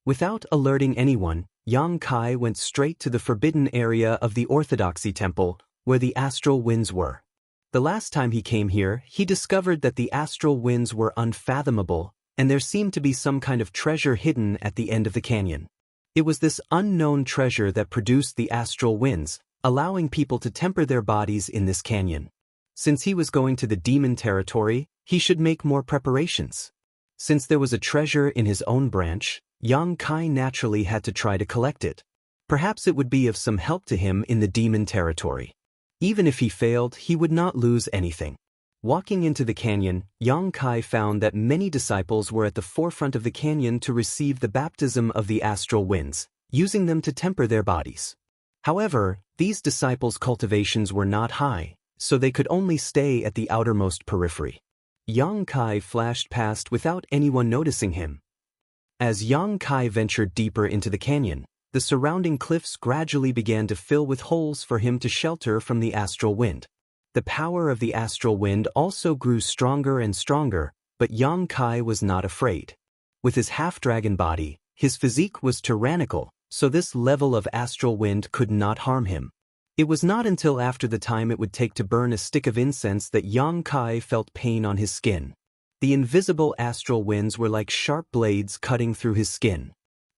Without alerting anyone, Yang Kai went straight to the forbidden area of the Orthodoxy Temple, where the astral winds were. The last time he came here, he discovered that the astral winds were unfathomable, and there seemed to be some kind of treasure hidden at the end of the canyon. It was this unknown treasure that produced the astral winds, allowing people to temper their bodies in this canyon. Since he was going to the demon territory, he should make more preparations. Since there was a treasure in his own branch, Yang Kai naturally had to try to collect it. Perhaps it would be of some help to him in the demon territory. Even if he failed, he would not lose anything. Walking into the canyon, Yang Kai found that many disciples were at the forefront of the canyon to receive the baptism of the astral winds, using them to temper their bodies. However, these disciples' cultivations were not high, so they could only stay at the outermost periphery. Yang Kai flashed past without anyone noticing him. As Yang Kai ventured deeper into the canyon, the surrounding cliffs gradually began to fill with holes for him to shelter from the astral wind. The power of the astral wind also grew stronger and stronger, but Yang Kai was not afraid. With his half-dragon body, his physique was tyrannical, so this level of astral wind could not harm him. It was not until after the time it would take to burn a stick of incense that Yang Kai felt pain on his skin. The invisible astral winds were like sharp blades cutting through his skin.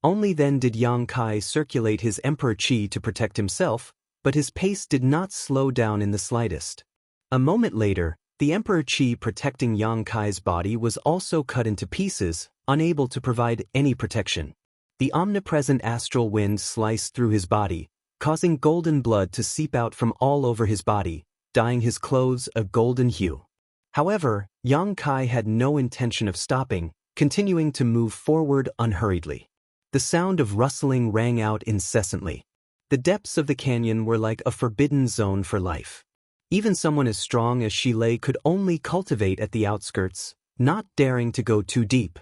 Only then did Yang Kai circulate his emperor qi to protect himself, but his pace did not slow down in the slightest. A moment later, the emperor qi protecting Yang Kai's body was also cut into pieces, unable to provide any protection. The omnipresent astral wind sliced through his body, causing golden blood to seep out from all over his body, dyeing his clothes a golden hue. However, Yang Kai had no intention of stopping, continuing to move forward unhurriedly. The sound of rustling rang out incessantly. The depths of the canyon were like a forbidden zone for life. Even someone as strong as Shilei could only cultivate at the outskirts, not daring to go too deep.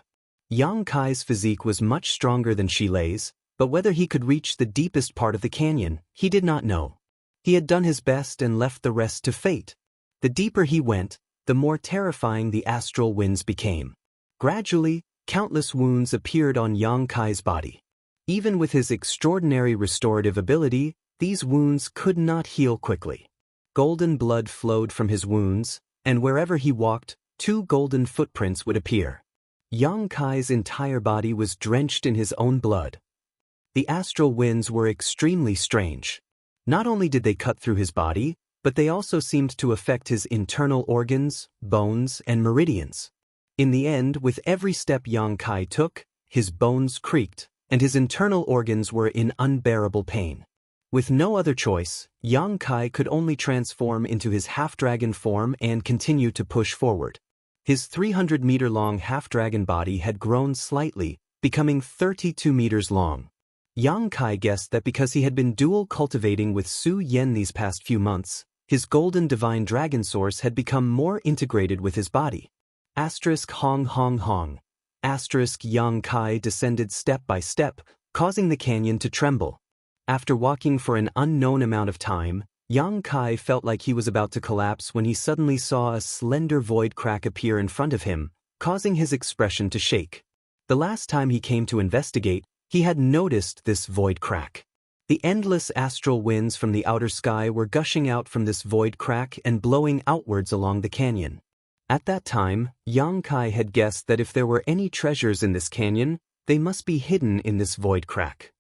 Yang Kai's physique was much stronger than Shilei's, but whether he could reach the deepest part of the canyon, he did not know. He had done his best and left the rest to fate. The deeper he went, the more terrifying the astral winds became. Gradually, countless wounds appeared on Yang Kai's body. Even with his extraordinary restorative ability, these wounds could not heal quickly. Golden blood flowed from his wounds, and wherever he walked, 2 golden footprints would appear. Yang Kai's entire body was drenched in his own blood. The astral winds were extremely strange. Not only did they cut through his body, but they also seemed to affect his internal organs, bones, and meridians. In the end, with every step Yang Kai took, his bones creaked, and his internal organs were in unbearable pain. With no other choice, Yang Kai could only transform into his half-dragon form and continue to push forward. His 300-meter-long half-dragon body had grown slightly, becoming 32 meters long. Yang Kai guessed that because he had been dual cultivating with Su Yen these past few months, his golden divine dragon source had become more integrated with his body. Hong Hong Hong. Yang Kai descended step by step, causing the canyon to tremble. After walking for an unknown amount of time, Yang Kai felt like he was about to collapse when he suddenly saw a slender void crack appear in front of him, causing his expression to shake. The last time he came to investigate, he had noticed this void crack. The endless astral winds from the outer sky were gushing out from this void crack and blowing outwards along the canyon. At that time, Yang Kai had guessed that if there were any treasures in this canyon, they must be hidden in this void crack.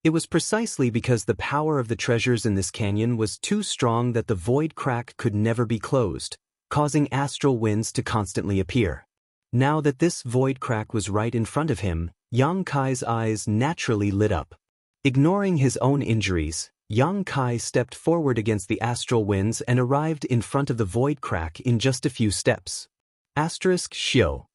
It was precisely because the power of the treasures in this canyon was too strong that the void crack could never be closed, causing astral winds to constantly appear. Now that this void crack was right in front of him, Yang Kai's eyes naturally lit up. Ignoring his own injuries, Yang Kai stepped forward against the astral winds and arrived in front of the void crack in just a few steps. Shio.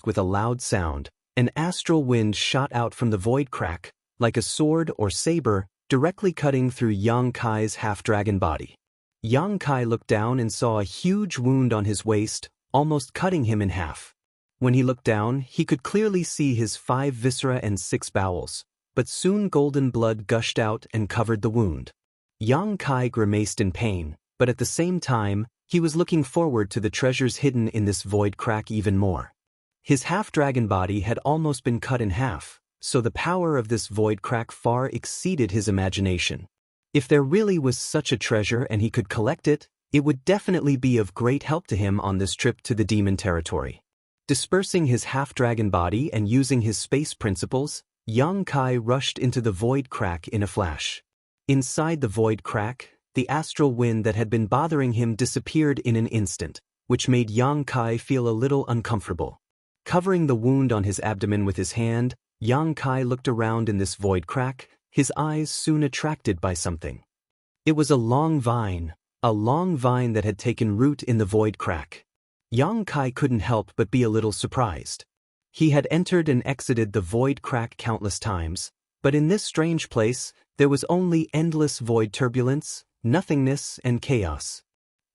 With a loud sound, an astral wind shot out from the void crack, like a sword or saber, directly cutting through Yang Kai's half-dragon body. Yang Kai looked down and saw a huge wound on his waist, almost cutting him in half. When he looked down, he could clearly see his 5 viscera and 6 bowels, but soon golden blood gushed out and covered the wound. Yang Kai grimaced in pain, but at the same time, he was looking forward to the treasures hidden in this void crack even more. His half-dragon body had almost been cut in half, so the power of this void crack far exceeded his imagination. If there really was such a treasure and he could collect it, it would definitely be of great help to him on this trip to the demon territory. Dispersing his half-dragon body and using his space principles, Yang Kai rushed into the void crack in a flash. Inside the void crack, the astral wind that had been bothering him disappeared in an instant, which made Yang Kai feel a little uncomfortable. Covering the wound on his abdomen with his hand, Yang Kai looked around in this void crack, his eyes soon attracted by something. It was a long vine that had taken root in the void crack. Yang Kai couldn't help but be a little surprised. He had entered and exited the void crack countless times, but in this strange place, there was only endless void turbulence, nothingness, and chaos.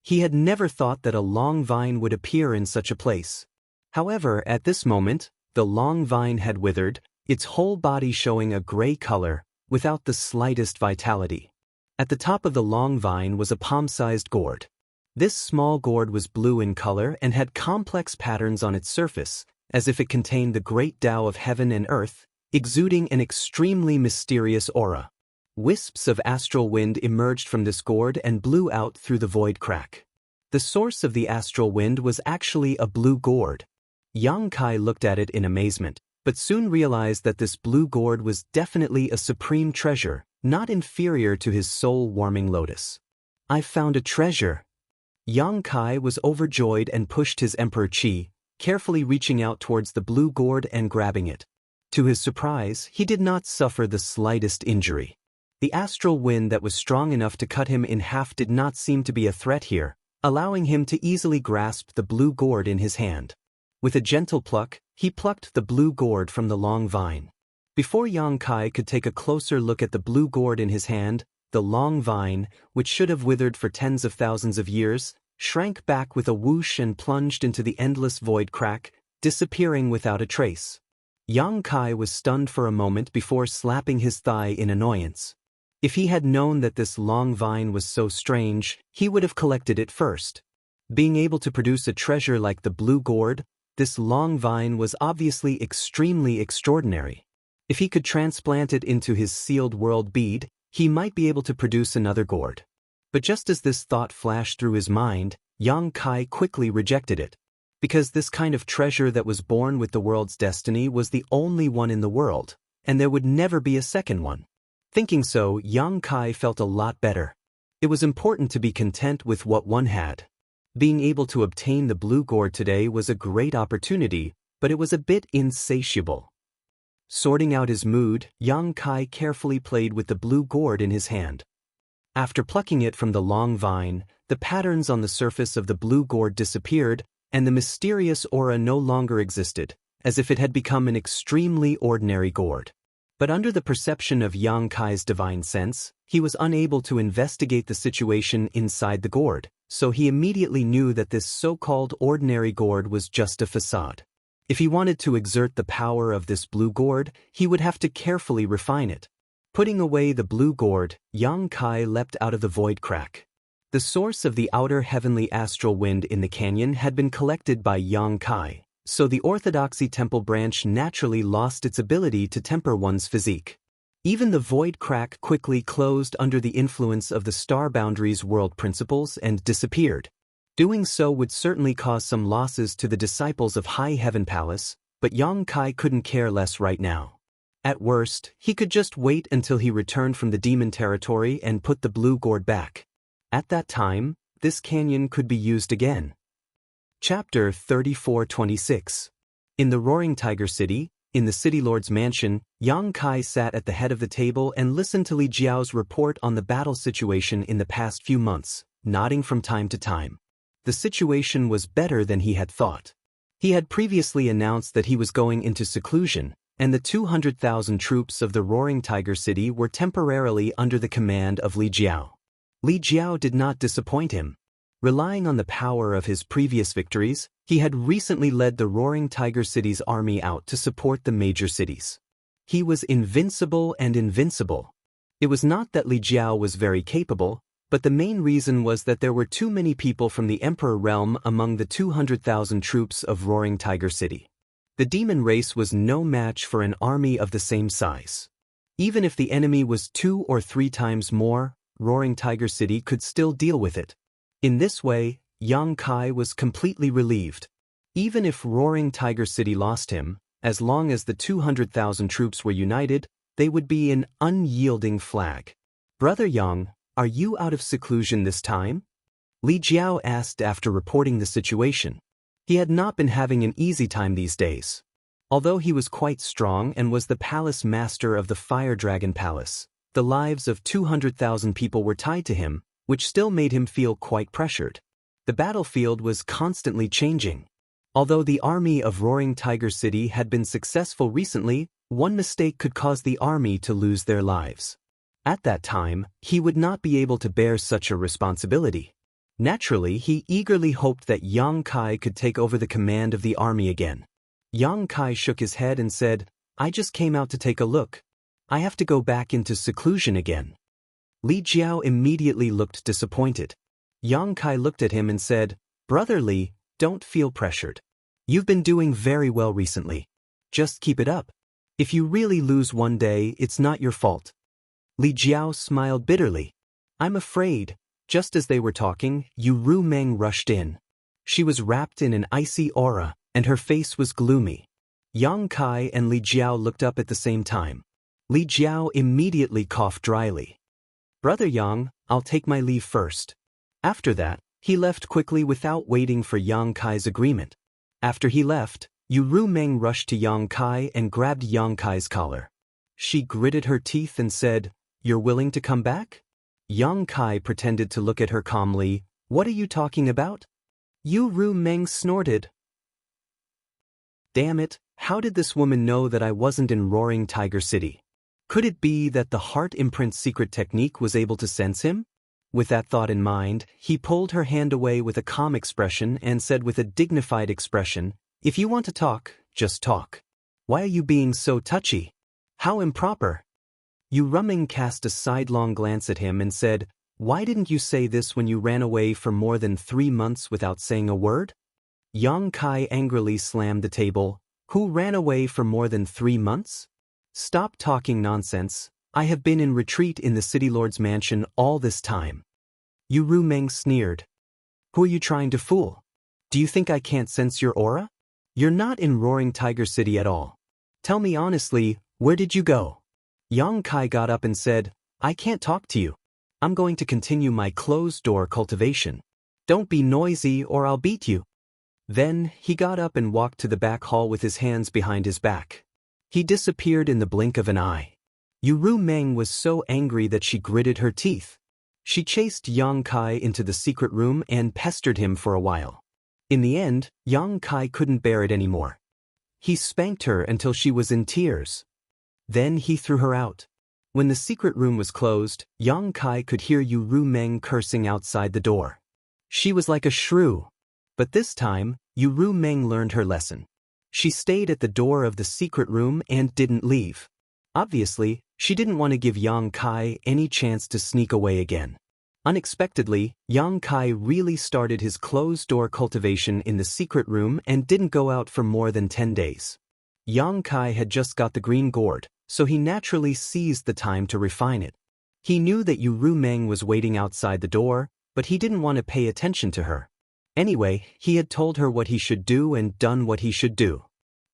He had never thought that a long vine would appear in such a place. However, at this moment, the long vine had withered, its whole body showing a gray color, without the slightest vitality. At the top of the long vine was a palm-sized gourd. This small gourd was blue in color and had complex patterns on its surface, as if it contained the great Tao of heaven and earth, exuding an extremely mysterious aura. Wisps of astral wind emerged from this gourd and blew out through the void crack. The source of the astral wind was actually a blue gourd. Yang Kai looked at it in amazement, but soon realized that this blue gourd was definitely a supreme treasure, not inferior to his soul-warming lotus. "I've found a treasure." Yang Kai was overjoyed and pushed his Emperor Qi, carefully reaching out towards the blue gourd and grabbing it. To his surprise, he did not suffer the slightest injury. The astral wind that was strong enough to cut him in half did not seem to be a threat here, allowing him to easily grasp the blue gourd in his hand. With a gentle pluck, he plucked the blue gourd from the long vine. Before Yang Kai could take a closer look at the blue gourd in his hand, the long vine, which should have withered for tens of thousands of years, shrank back with a whoosh and plunged into the endless void crack, disappearing without a trace. Yang Kai was stunned for a moment before slapping his thigh in annoyance. If he had known that this long vine was so strange, he would have collected it first. Being able to produce a treasure like the blue gourd, this long vine was obviously extremely extraordinary. If he could transplant it into his sealed world bead, he might be able to produce another gourd. But just as this thought flashed through his mind, Yang Kai quickly rejected it. Because this kind of treasure that was born with the world's destiny was the only one in the world, and there would never be a second one. Thinking so, Yang Kai felt a lot better. It was important to be content with what one had. Being able to obtain the blue gourd today was a great opportunity, but it was a bit insatiable. Sorting out his mood, Yang Kai carefully played with the blue gourd in his hand. After plucking it from the long vine, the patterns on the surface of the blue gourd disappeared, and the mysterious aura no longer existed, as if it had become an extremely ordinary gourd. But under the perception of Yang Kai's divine sense, he was unable to investigate the situation inside the gourd, so he immediately knew that this so-called ordinary gourd was just a facade. If he wanted to exert the power of this blue gourd, he would have to carefully refine it. Putting away the blue gourd, Yang Kai leapt out of the void crack. The source of the outer heavenly astral wind in the canyon had been collected by Yang Kai, so the Orthodoxy temple branch naturally lost its ability to temper one's physique. Even the void crack quickly closed under the influence of the star boundaries world principles and disappeared. Doing so would certainly cause some losses to the disciples of High Heaven Palace, but Yang Kai couldn't care less right now. At worst, he could just wait until he returned from the demon territory and put the blue gourd back. At that time, this canyon could be used again. Chapter 34-26. In the Roaring Tiger City, in the City Lord's mansion, Yang Kai sat at the head of the table and listened to Li Jiao's report on the battle situation in the past few months, nodding from time to time. The situation was better than he had thought. He had previously announced that he was going into seclusion, and the 200,000 troops of the Roaring Tiger City were temporarily under the command of Li Jiao. Li Jiao did not disappoint him. Relying on the power of his previous victories, he had recently led the Roaring Tiger City's army out to support the major cities. He was invincible and invincible. It was not that Li Jiao was very capable, but the main reason was that there were too many people from the Emperor realm among the 200,000 troops of Roaring Tiger City. The demon race was no match for an army of the same size. Even if the enemy was 2 or 3 times more, Roaring Tiger City could still deal with it. In this way, Yang Kai was completely relieved. Even if Roaring Tiger City lost him, as long as the 200,000 troops were united, they would be an unyielding flag. "Brother Yang, are you out of seclusion this time?" Li Jiao asked after reporting the situation. He had not been having an easy time these days. Although he was quite strong and was the palace master of the Fire Dragon Palace, the lives of 200,000 people were tied to him, which still made him feel quite pressured. The battlefield was constantly changing. Although the army of Roaring Tiger City had been successful recently, one mistake could cause the army to lose their lives. At that time, he would not be able to bear such a responsibility. Naturally, he eagerly hoped that Yang Kai could take over the command of the army again. Yang Kai shook his head and said, "I just came out to take a look. I have to go back into seclusion again." Li Jiao immediately looked disappointed. Yang Kai looked at him and said, "Brother Li, don't feel pressured. You've been doing very well recently. Just keep it up. If you really lose one day, it's not your fault. Li Jiao smiled bitterly. I'm afraid. Just as they were talking, Yu Rumeng rushed in. She was wrapped in an icy aura, and her face was gloomy. Yang Kai and Li Jiao looked up at the same time. Li Jiao immediately coughed dryly. Brother Yang, I'll take my leave first. After that, he left quickly without waiting for Yang Kai's agreement. After he left, Yu Rumeng rushed to Yang Kai and grabbed Yang Kai's collar. She gritted her teeth and said, You're willing to come back? Yang Kai pretended to look at her calmly. What are you talking about? Yu Rumeng snorted. Damn it, how did this woman know that I wasn't in Roaring Tiger City? Could it be that the heart imprint's secret technique was able to sense him? With that thought in mind, he pulled her hand away with a calm expression and said with a dignified expression, If you want to talk, just talk. Why are you being so touchy? How improper. Yu Rumeng cast a sidelong glance at him and said, Why didn't you say this when you ran away for more than 3 months without saying a word? Yang Kai angrily slammed the table. Who ran away for more than 3 months? Stop talking nonsense. I have been in retreat in the City Lord's mansion all this time. Yu Rumeng sneered. Who are you trying to fool? Do you think I can't sense your aura? You're not in Roaring Tiger City at all. Tell me honestly, where did you go? Yang Kai got up and said, I can't talk to you. I'm going to continue my closed-door cultivation. Don't be noisy or I'll beat you. Then, he got up and walked to the back hall with his hands behind his back. He disappeared in the blink of an eye. Yu Rumeng was so angry that she gritted her teeth. She chased Yang Kai into the secret room and pestered him for a while. In the end, Yang Kai couldn't bear it anymore. He spanked her until she was in tears. Then he threw her out. When the secret room was closed, Yang Kai could hear Yu Rumeng cursing outside the door. She was like a shrew. But this time, Yu Rumeng learned her lesson. She stayed at the door of the secret room and didn't leave. Obviously, she didn't want to give Yang Kai any chance to sneak away again. Unexpectedly, Yang Kai really started his closed-door cultivation in the secret room and didn't go out for more than 10 days. Yang Kai had just got the green gourd, so he naturally seized the time to refine it. He knew that Yu Rumeng was waiting outside the door, but he didn't want to pay attention to her. Anyway, he had told her what he should do and done what he should do.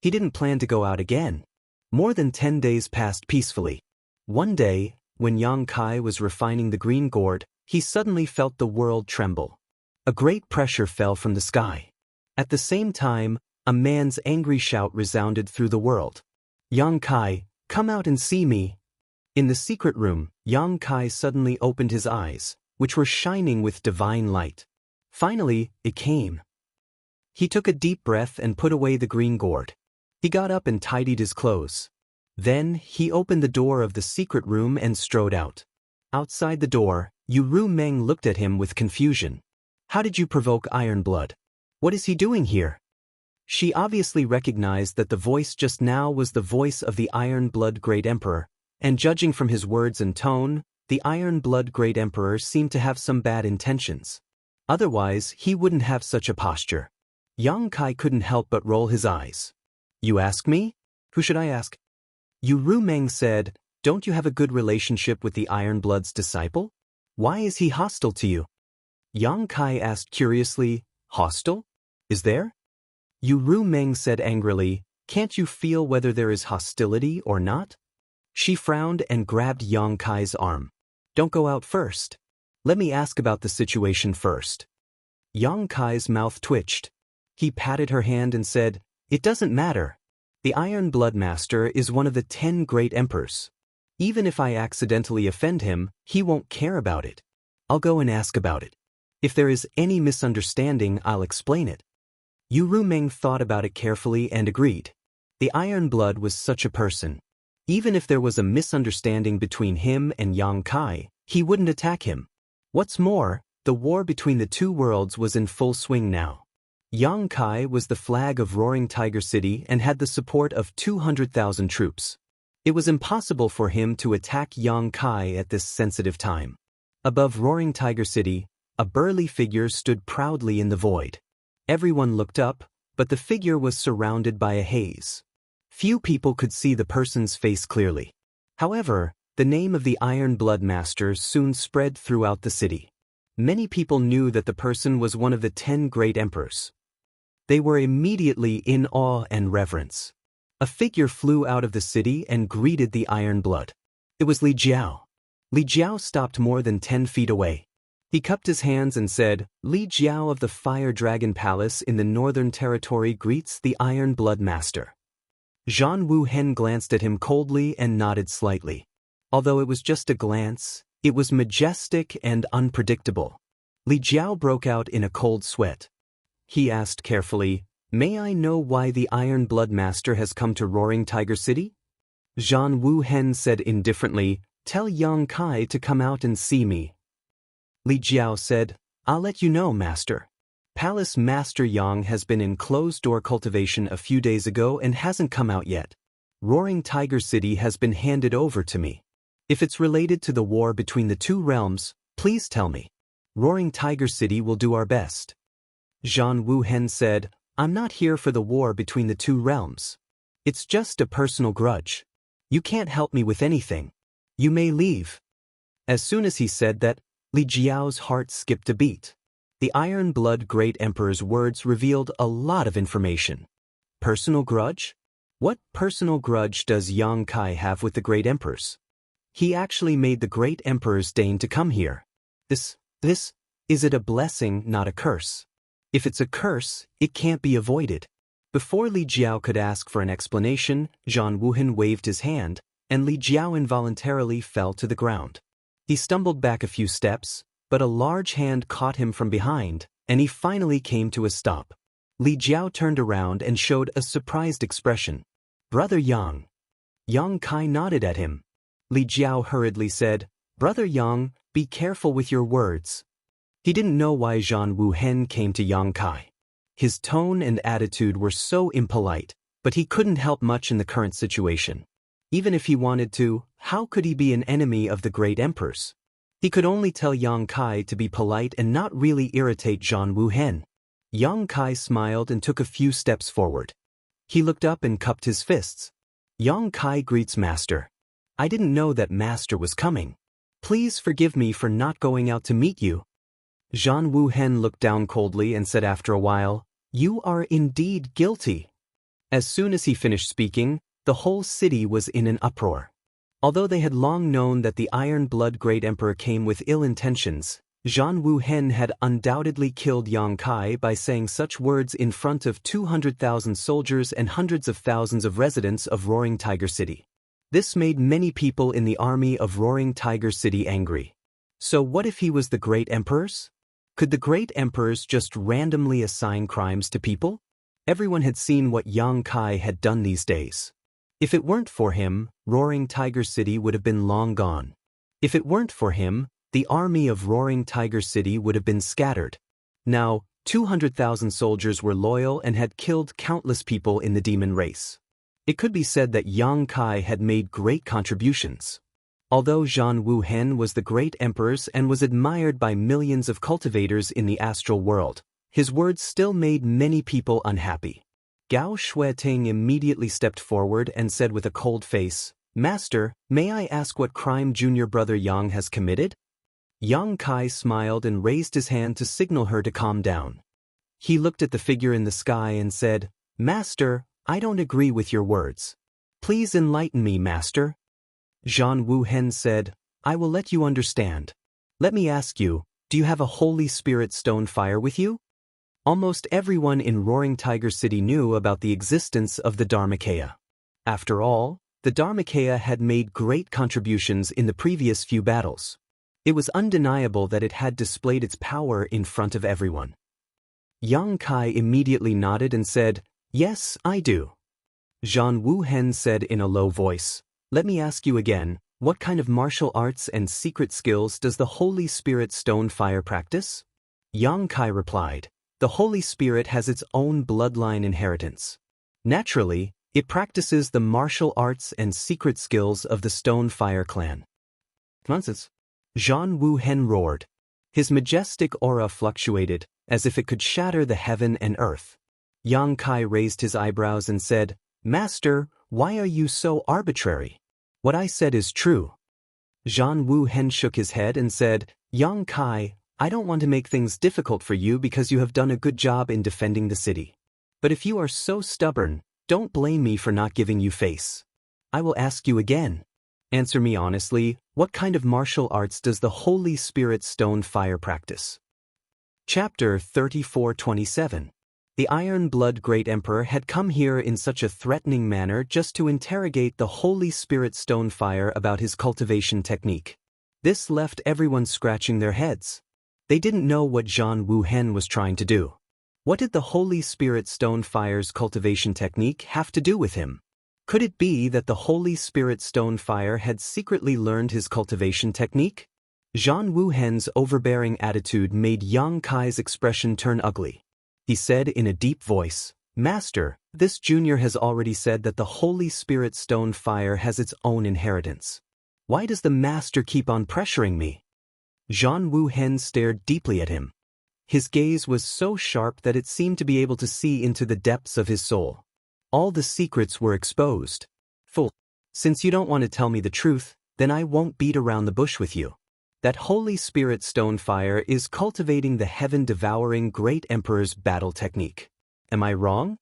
He didn't plan to go out again. More than 10 days passed peacefully. One day, when Yang Kai was refining the green gourd, he suddenly felt the world tremble. A great pressure fell from the sky. At the same time, a man's angry shout resounded through the world. Yang Kai, come out and see me. In the secret room, Yang Kai suddenly opened his eyes, which were shining with divine light. Finally, it came. He took a deep breath and put away the green gourd. He got up and tidied his clothes. Then, he opened the door of the secret room and strode out. Outside the door, Yu Rumeng looked at him with confusion. How did you provoke Iron Blood? What is he doing here? She obviously recognized that the voice just now was the voice of the Iron Blood Great Emperor, and judging from his words and tone, the Iron Blood Great Emperor seemed to have some bad intentions. Otherwise, he wouldn't have such a posture. Yang Kai couldn't help but roll his eyes. You ask me? Who should I ask? Yu Rumeng said, Don't you have a good relationship with the Iron Blood's disciple? Why is he hostile to you? Yang Kai asked curiously, Hostile? Is there? Yu Rumeng said angrily, Can't you feel whether there is hostility or not? She frowned and grabbed Yang Kai's arm. Don't go out first. Let me ask about the situation first. Yang Kai's mouth twitched. He patted her hand and said, It doesn't matter. The Iron Blood Master is one of the 10 great emperors. Even if I accidentally offend him, he won't care about it. I'll go and ask about it. If there is any misunderstanding, I'll explain it. Yu Rumeng thought about it carefully and agreed. The Iron Blood was such a person. Even if there was a misunderstanding between him and Yang Kai, he wouldn't attack him. What's more, the war between the two worlds was in full swing now. Yang Kai was the flag of Roaring Tiger City and had the support of 200,000 troops. It was impossible for him to attack Yang Kai at this sensitive time. Above Roaring Tiger City, a burly figure stood proudly in the void. Everyone looked up, but the figure was surrounded by a haze. Few people could see the person's face clearly. However, the name of the Iron Blood Master soon spread throughout the city. Many people knew that the person was one of the 10 great emperors. They were immediately in awe and reverence. A figure flew out of the city and greeted the Iron Blood. It was Li Jiao. Li Jiao stopped more than 10 feet away. He cupped his hands and said, "Li Jiao of the Fire Dragon Palace in the Northern Territory greets the Iron Blood Master." Jianghu Hen glanced at him coldly and nodded slightly. Although it was just a glance, it was majestic and unpredictable. Li Jiao broke out in a cold sweat. He asked carefully, "May I know why the Iron Blood Master has come to Roaring Tiger City?" Jianghu Hen said indifferently, "Tell Yang Kai to come out and see me." Li Jiao said, "I'll let you know, Master. Palace Master Yang has been in closed-door cultivation a few days ago and hasn't come out yet. Roaring Tiger City has been handed over to me. If it's related to the war between the two realms, please tell me. Roaring Tiger City will do our best." Jianghu Hen said, "I'm not here for the war between the two realms. It's just a personal grudge. You can't help me with anything. You may leave." As soon as he said that, Li Jiao's heart skipped a beat. The Iron Blood Great Emperor's words revealed a lot of information. Personal grudge? What personal grudge does Yang Kai have with the Great Emperors? He actually made the Great Emperors deign to come here. Is it a blessing, not a curse? If it's a curse, it can't be avoided. Before Li Jiao could ask for an explanation, Jianghu Hen waved his hand, and Li Jiao involuntarily fell to the ground. He stumbled back a few steps, but a large hand caught him from behind, and he finally came to a stop. Li Jiao turned around and showed a surprised expression. "Brother Yang." Yang Kai nodded at him. Li Jiao hurriedly said, "Brother Yang, be careful with your words." He didn't know why Jianghu Hen came to Yang Kai. His tone and attitude were so impolite, but he couldn't help much in the current situation. Even if he wanted to, how could he be an enemy of the great emperors? He could only tell Yang Kai to be polite and not really irritate Jianghu Hen. Yang Kai smiled and took a few steps forward. He looked up and cupped his fists. "Yang Kai greets Master. I didn't know that Master was coming. Please forgive me for not going out to meet you." Jianghu Hen looked down coldly and said after a while, "You are indeed guilty." As soon as he finished speaking, the whole city was in an uproar. Although they had long known that the Iron Blood Great Emperor came with ill intentions, Jianghu Hen had undoubtedly killed Yang Kai by saying such words in front of 200,000 soldiers and hundreds of thousands of residents of Roaring Tiger City. This made many people in the army of Roaring Tiger City angry. So what if he was the Great Emperors? Could the Great Emperors just randomly assign crimes to people? Everyone had seen what Yang Kai had done these days. If it weren't for him, Roaring Tiger City would have been long gone. If it weren't for him, the army of Roaring Tiger City would have been scattered. Now, 200,000 soldiers were loyal and had killed countless people in the demon race. It could be said that Yang Kai had made great contributions. Although Jianghu Hen was the great emperor's and was admired by millions of cultivators in the astral world, his words still made many people unhappy. Gao Shueting immediately stepped forward and said with a cold face, "Master, may I ask what crime junior brother Yang has committed?" Yang Kai smiled and raised his hand to signal her to calm down. He looked at the figure in the sky and said, "Master, I don't agree with your words. Please enlighten me, Master." Jianghu Hen said, "I will let you understand. Let me ask you, do you have a Holy Spirit stone fire with you?" Almost everyone in Roaring Tiger City knew about the existence of the Dharmakaya. After all, the Dharmakaya had made great contributions in the previous few battles. It was undeniable that it had displayed its power in front of everyone. Yang Kai immediately nodded and said, "Yes, I do." Jianghu Hen said in a low voice, "Let me ask you again, what kind of martial arts and secret skills does the Holy Spirit stone fire practice?" Yang Kai replied, "The Holy Spirit has its own bloodline inheritance. Naturally, it practices the martial arts and secret skills of the Stone Fire clan." Nonsense. Jianghu Hen roared. His majestic aura fluctuated, as if it could shatter the heaven and earth. Yang Kai raised his eyebrows and said, "Master, Why are you so arbitrary? What I said is true. Zhan Wuhen shook his head and said, Yang Kai, I don't want to make things difficult for you because you have done a good job in defending the city. But if you are so stubborn, don't blame me for not giving you face. I will ask you again. Answer me honestly, what kind of martial arts does the Holy Spirit Stone Fire practice? Chapter 34:27. The Iron Blood Great Emperor had come here in such a threatening manner just to interrogate the Holy Spirit Stone Fire about his cultivation technique. This left everyone scratching their heads. They didn't know what Zhan Wuhen was trying to do. What did the Holy Spirit Stone Fire's cultivation technique have to do with him? Could it be that the Holy Spirit Stone Fire had secretly learned his cultivation technique? Zhan Wuhen's overbearing attitude made Yang Kai's expression turn ugly. He said in a deep voice, Master, this junior has already said that the Holy Spirit Stone Fire has its own inheritance. Why does the master keep on pressuring me? Zhan Wuhen stared deeply at him. His gaze was so sharp that it seemed to be able to see into the depths of his soul. All the secrets were exposed. Fool. Since you don't want to tell me the truth, then I won't beat around the bush with you. That Holy Spirit Stone Fire is cultivating the heaven-devouring Great Emperor's battle technique. Am I wrong?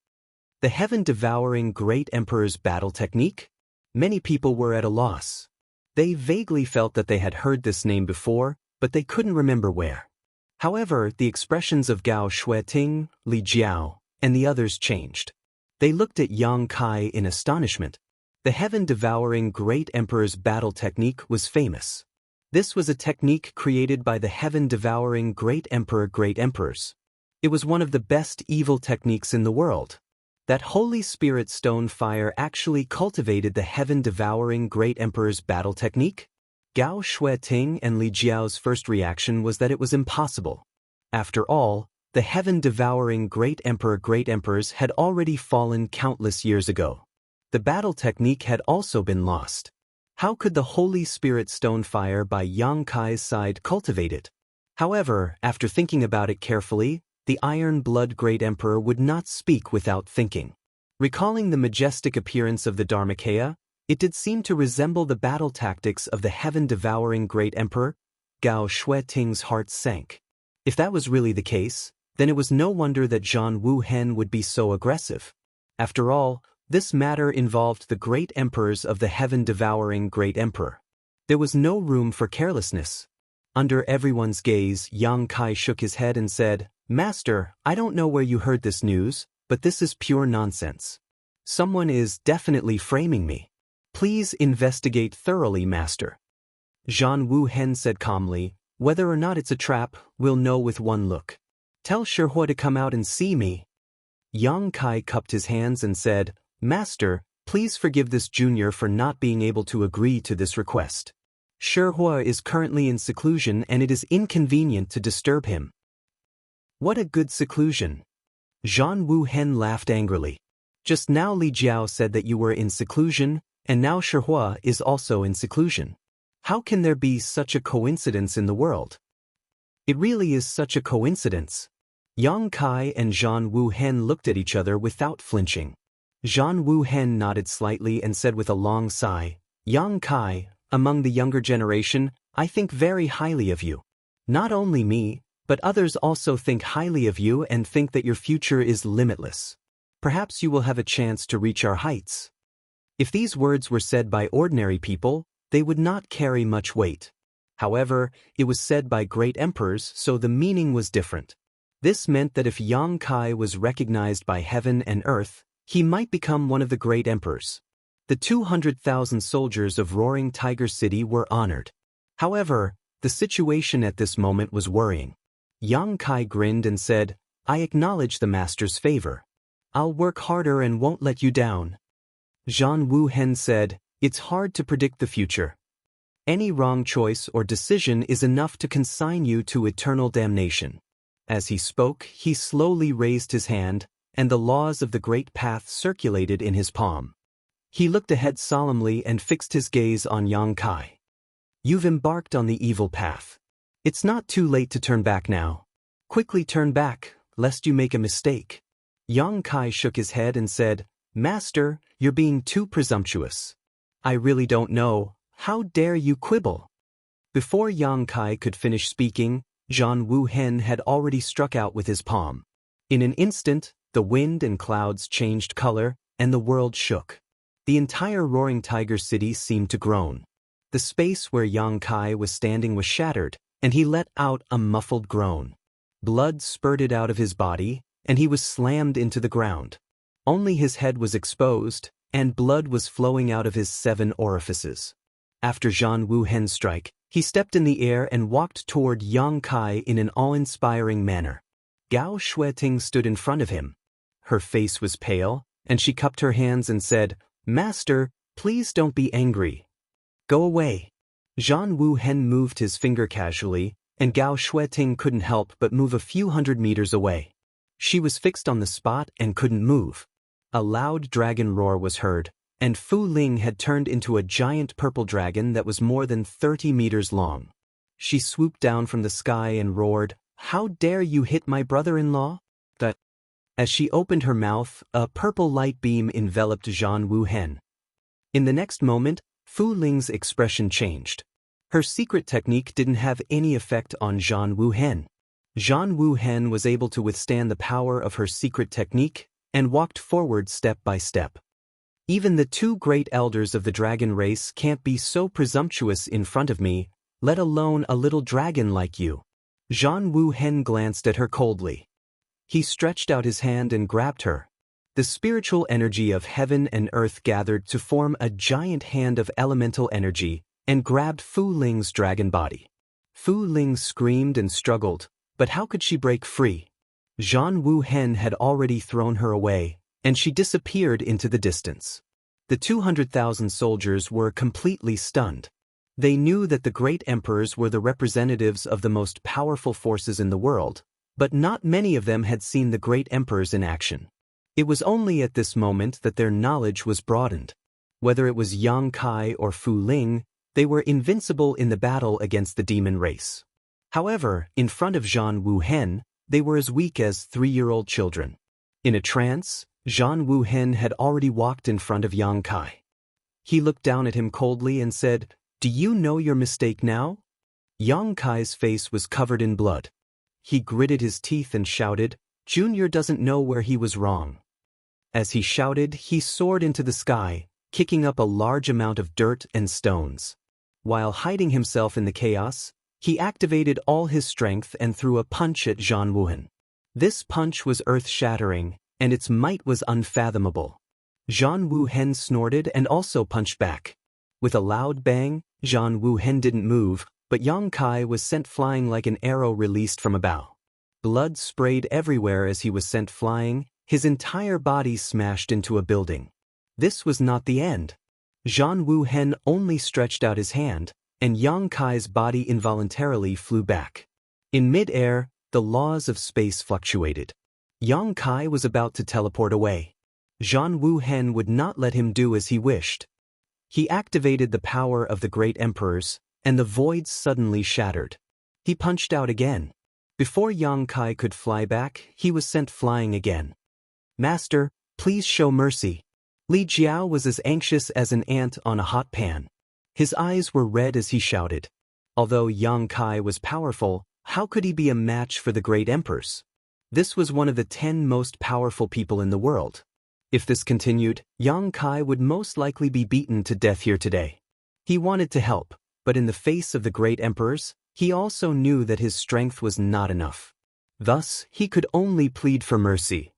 The heaven-devouring Great Emperor's battle technique? Many people were at a loss. They vaguely felt that they had heard this name before, but they couldn't remember where. However, the expressions of Gao Shueting, Li Jiao, and the others changed. They looked at Yang Kai in astonishment. The heaven-devouring Great Emperor's battle technique was famous. This was a technique created by the heaven-devouring Great Emperor Great Emperors. It was one of the best evil techniques in the world. That Holy Spirit Stone Fire actually cultivated the heaven-devouring Great Emperor's battle technique? Gao Shueting and Li Jiao's first reaction was that it was impossible. After all, the heaven-devouring Great Emperor Great Emperors had already fallen countless years ago. The battle technique had also been lost. How could the Holy Spirit Stone Fire by Yang Kai's side cultivate it? However, after thinking about it carefully, the Iron Blood Great Emperor would not speak without thinking. Recalling the majestic appearance of the Dharmakaya, it did seem to resemble the battle tactics of the heaven-devouring Great Emperor. Gao Shueting's heart sank. If that was really the case, then it was no wonder that Zhan Wuhen would be so aggressive. After all, this matter involved the great emperors of the heaven-devouring Great Emperor. There was no room for carelessness. Under everyone's gaze, Yang Kai shook his head and said, Master, I don't know where you heard this news, but this is pure nonsense. Someone is definitely framing me. Please investigate thoroughly, Master. Zhan Wuhen said calmly, Whether or not it's a trap, we'll know with one look. Tell Shihua to come out and see me. Yang Kai cupped his hands and said, Master, please forgive this junior for not being able to agree to this request. Shihua is currently in seclusion and it is inconvenient to disturb him. What a good seclusion. Zhan Wuhen laughed angrily. Just now Li Jiao said that you were in seclusion, and now Shihua is also in seclusion. How can there be such a coincidence in the world? It really is such a coincidence. Yang Kai and Zhan Wuhen looked at each other without flinching. Zhan Wuhen nodded slightly and said with a long sigh, Yang Kai, among the younger generation, I think very highly of you. Not only me, but others also think highly of you and think that your future is limitless. Perhaps you will have a chance to reach our heights. If these words were said by ordinary people, they would not carry much weight. However, it was said by great emperors, so the meaning was different. This meant that if Yang Kai was recognized by heaven and earth, he might become one of the great emperors. The 200,000 soldiers of Roaring Tiger City were honored. However, the situation at this moment was worrying. Yang Kai grinned and said, I acknowledge the master's favor. I'll work harder and won't let you down. Zhan Wuhen said, It's hard to predict the future. Any wrong choice or decision is enough to consign you to eternal damnation. As he spoke, he slowly raised his hand, and the laws of the great path circulated in his palm. He looked ahead solemnly and fixed his gaze on Yang Kai. You've embarked on the evil path. It's not too late to turn back now. Quickly turn back, lest you make a mistake. Yang Kai shook his head and said, Master, you're being too presumptuous. I really don't know. How dare you quibble? Before Yang Kai could finish speaking, Zhan Wuhen had already struck out with his palm. In an instant, the wind and clouds changed color, and the world shook. The entire roaring tiger city seemed to groan. The space where Yang Kai was standing was shattered, and he let out a muffled groan. Blood spurted out of his body, and he was slammed into the ground. Only his head was exposed, and blood was flowing out of his 7 orifices. After Zhan Wuhen's strike, he stepped in the air and walked toward Yang Kai in an awe-inspiring manner. Gao Shueting stood in front of him. Her face was pale, and she cupped her hands and said, "Master, please don't be angry. Go away." Zhan Wuhen moved his finger casually, and Gao Shueting couldn't help but move a few hundred meters away. She was fixed on the spot and couldn't move. A loud dragon roar was heard, and Fu Ling had turned into a giant purple dragon that was more than 30 meters long. She swooped down from the sky and roared, "How dare you hit my brother-in-law?" As she opened her mouth, a purple light beam enveloped Zhan Wuhen. In the next moment, Fu Ling's expression changed. Her secret technique didn't have any effect on Zhan Wuhen. Zhan Wuhen was able to withstand the power of her secret technique and walked forward step by step. Even the 2 great elders of the dragon race can't be so presumptuous in front of me, let alone a little dragon like you. Zhan Wuhen glanced at her coldly. He stretched out his hand and grabbed her. The spiritual energy of heaven and earth gathered to form a giant hand of elemental energy and grabbed Fu Ling's dragon body. Fu Ling screamed and struggled, but how could she break free? Zhan Wuhen had already thrown her away, and she disappeared into the distance. The 200,000 soldiers were completely stunned. They knew that the great emperors were the representatives of the most powerful forces in the world, but not many of them had seen the great emperors in action. It was only at this moment that their knowledge was broadened. Whether it was Yang Kai or Fu Ling, they were invincible in the battle against the demon race. However, in front of Zhan Wuhen, they were as weak as 3-year-old children. In a trance, Zhan Wuhen had already walked in front of Yang Kai. He looked down at him coldly and said, "Do you know your mistake now?" Yang Kai's face was covered in blood. He gritted his teeth and shouted, "Junior doesn't know where he was wrong." As he shouted, he soared into the sky, kicking up a large amount of dirt and stones. While hiding himself in the chaos, he activated all his strength and threw a punch at Zhan Wuhen. This punch was earth-shattering, and its might was unfathomable. Zhan Wuhen snorted and also punched back. With a loud bang, Zhan Wuhen didn't move, but Yang Kai was sent flying like an arrow released from a bow. Blood sprayed everywhere as he was sent flying, his entire body smashed into a building. This was not the end. Zhan Wuhen only stretched out his hand, and Yang Kai's body involuntarily flew back. In mid-air, the laws of space fluctuated. Yang Kai was about to teleport away. Zhan Wuhen would not let him do as he wished. He activated the power of the great emperors, and the void suddenly shattered. He punched out again. Before Yang Kai could fly back, he was sent flying again. "Master, please show mercy." Li Jiao was as anxious as an ant on a hot pan. His eyes were red as he shouted. Although Yang Kai was powerful, how could he be a match for the great emperors? This was one of the 10 most powerful people in the world. If this continued, Yang Kai would most likely be beaten to death here today. He wanted to help, but in the face of the great emperors, he also knew that his strength was not enough. Thus, he could only plead for mercy.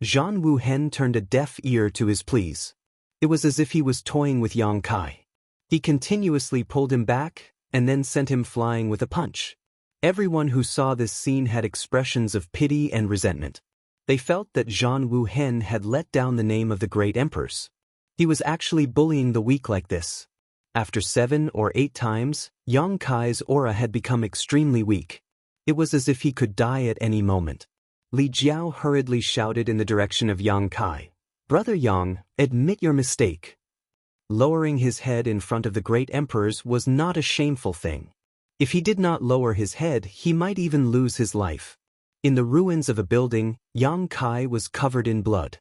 Zhan Wuhen turned a deaf ear to his pleas. It was as if he was toying with Yang Kai. He continuously pulled him back, and then sent him flying with a punch. Everyone who saw this scene had expressions of pity and resentment. They felt that Zhan Wuhen had let down the name of the great emperors. He was actually bullying the weak like this. After 7 or 8 times, Yang Kai's aura had become extremely weak. It was as if he could die at any moment. Li Jiao hurriedly shouted in the direction of Yang Kai, "Brother Yang, admit your mistake." Lowering his head in front of the great emperors was not a shameful thing. If he did not lower his head, he might even lose his life. In the ruins of a building, Yang Kai was covered in blood.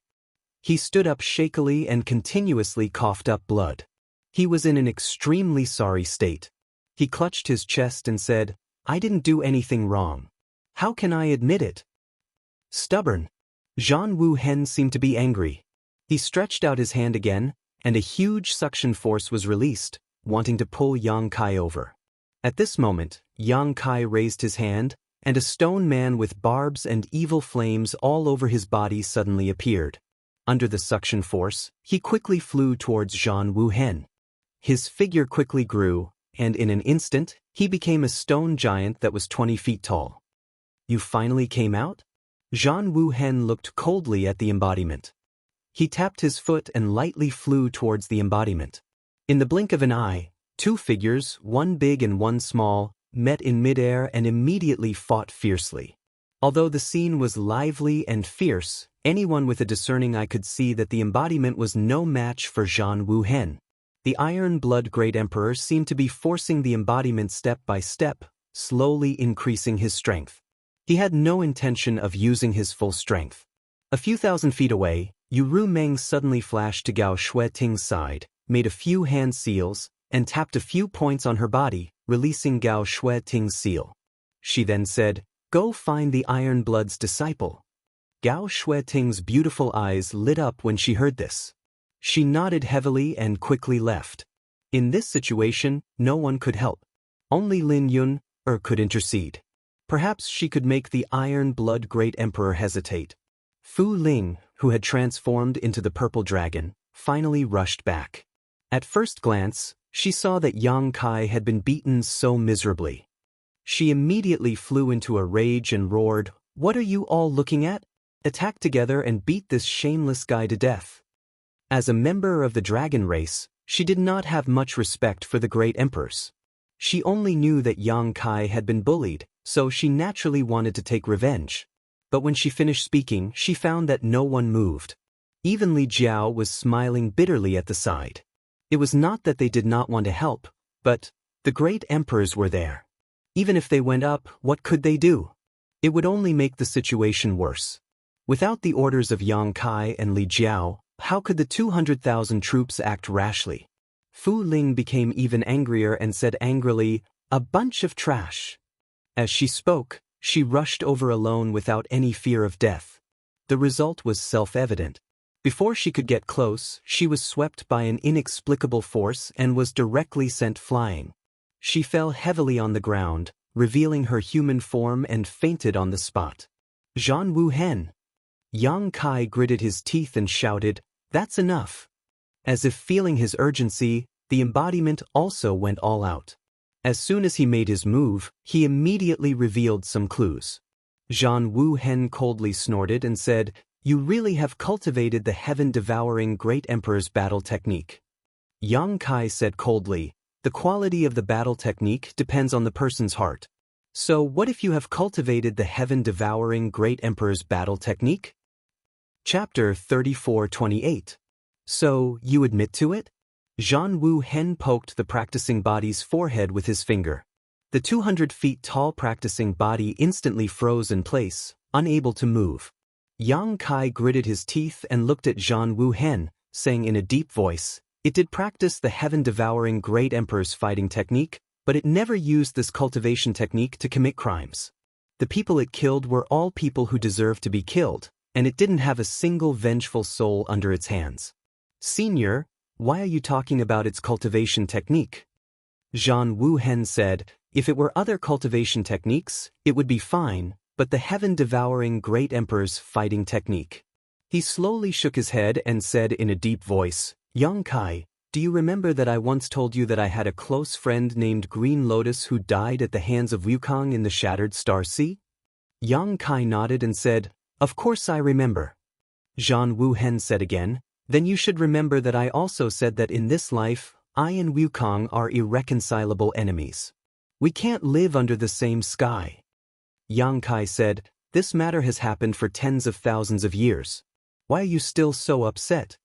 He stood up shakily and continuously coughed up blood. He was in an extremely sorry state. He clutched his chest and said, "I didn't do anything wrong. How can I admit it?" Stubborn. Jianghu Hen seemed to be angry. He stretched out his hand again, and a huge suction force was released, wanting to pull Yang Kai over. At this moment, Yang Kai raised his hand, and a stone man with barbs and evil flames all over his body suddenly appeared. Under the suction force, he quickly flew towards Jianghu Hen. His figure quickly grew, and in an instant, he became a stone giant that was 20 feet tall. "You finally came out?" Jianghu Hen looked coldly at the embodiment. He tapped his foot and lightly flew towards the embodiment. In the blink of an eye, two figures, one big and one small, met in midair and immediately fought fiercely. Although the scene was lively and fierce, anyone with a discerning eye could see that the embodiment was no match for Jianghu Hen. The Iron Blood Great Emperor seemed to be forcing the embodiment step by step, slowly increasing his strength. He had no intention of using his full strength. A few thousand feet away, Yu Meng suddenly flashed to Gao Shueting's side, made a few hand seals, and tapped a few points on her body, releasing Gao Shueting's seal. She then said, "Go find the Iron Blood's disciple." Gao Shueting's beautiful eyes lit up when she heard this. She nodded heavily and quickly left. In this situation, no one could help. Only Lin Yun could intercede. Perhaps she could make the Iron Blood Great Emperor hesitate. Fu Ling, who had transformed into the purple dragon, finally rushed back. At first glance, she saw that Yang Kai had been beaten so miserably. She immediately flew into a rage and roared, "What are you all looking at? Attack together and beat this shameless guy to death." As a member of the dragon race, she did not have much respect for the great emperors. She only knew that Yang Kai had been bullied, so she naturally wanted to take revenge. But when she finished speaking, she found that no one moved. Even Li Jiao was smiling bitterly at the side. It was not that they did not want to help, but the great emperors were there. Even if they went up, what could they do? It would only make the situation worse. Without the orders of Yang Kai and Li Jiao, how could the 200,000 troops act rashly? Fu Ling became even angrier and said angrily, "A bunch of trash." As she spoke, she rushed over alone without any fear of death. The result was self-evident. Before she could get close, she was swept by an inexplicable force and was directly sent flying. She fell heavily on the ground, revealing her human form, and fainted on the spot. Jianghu Hen. Yang Kai gritted his teeth and shouted, "That's enough." As if feeling his urgency, the embodiment also went all out. As soon as he made his move, he immediately revealed some clues. Jianghu Hen coldly snorted and said, "You really have cultivated the heaven-devouring Great Emperor's battle technique." Yang Kai said coldly, "The quality of the battle technique depends on the person's heart. So what if you have cultivated the heaven-devouring Great Emperor's battle technique?" Chapter 34:28. So, you admit to it? Jianghu Hen poked the practicing body's forehead with his finger. The 200 feet tall practicing body instantly froze in place, unable to move. Yang Kai gritted his teeth and looked at Jianghu Hen, saying in a deep voice, "It did practice the heaven-devouring Great Emperor's fighting technique, but it never used this cultivation technique to commit crimes. The people it killed were all people who deserved to be killed, and it didn't have a single vengeful soul under its hands. Senior, why are you talking about its cultivation technique?" Jianghu Hen said, "If it were other cultivation techniques, it would be fine, but the heaven-devouring Great Emperor's fighting technique." He slowly shook his head and said in a deep voice, "Yang Kai, do you remember that I once told you that I had a close friend named Green Lotus who died at the hands of Wukong in the Shattered Star Sea?" Yang Kai nodded and said, "Of course I remember." Jianghu Hen said again, "Then you should remember that I also said that in this life, I and Wukong are irreconcilable enemies. We can't live under the same sky." Yang Kai said, "This matter has happened for tens of thousands of years. Why are you still so upset?"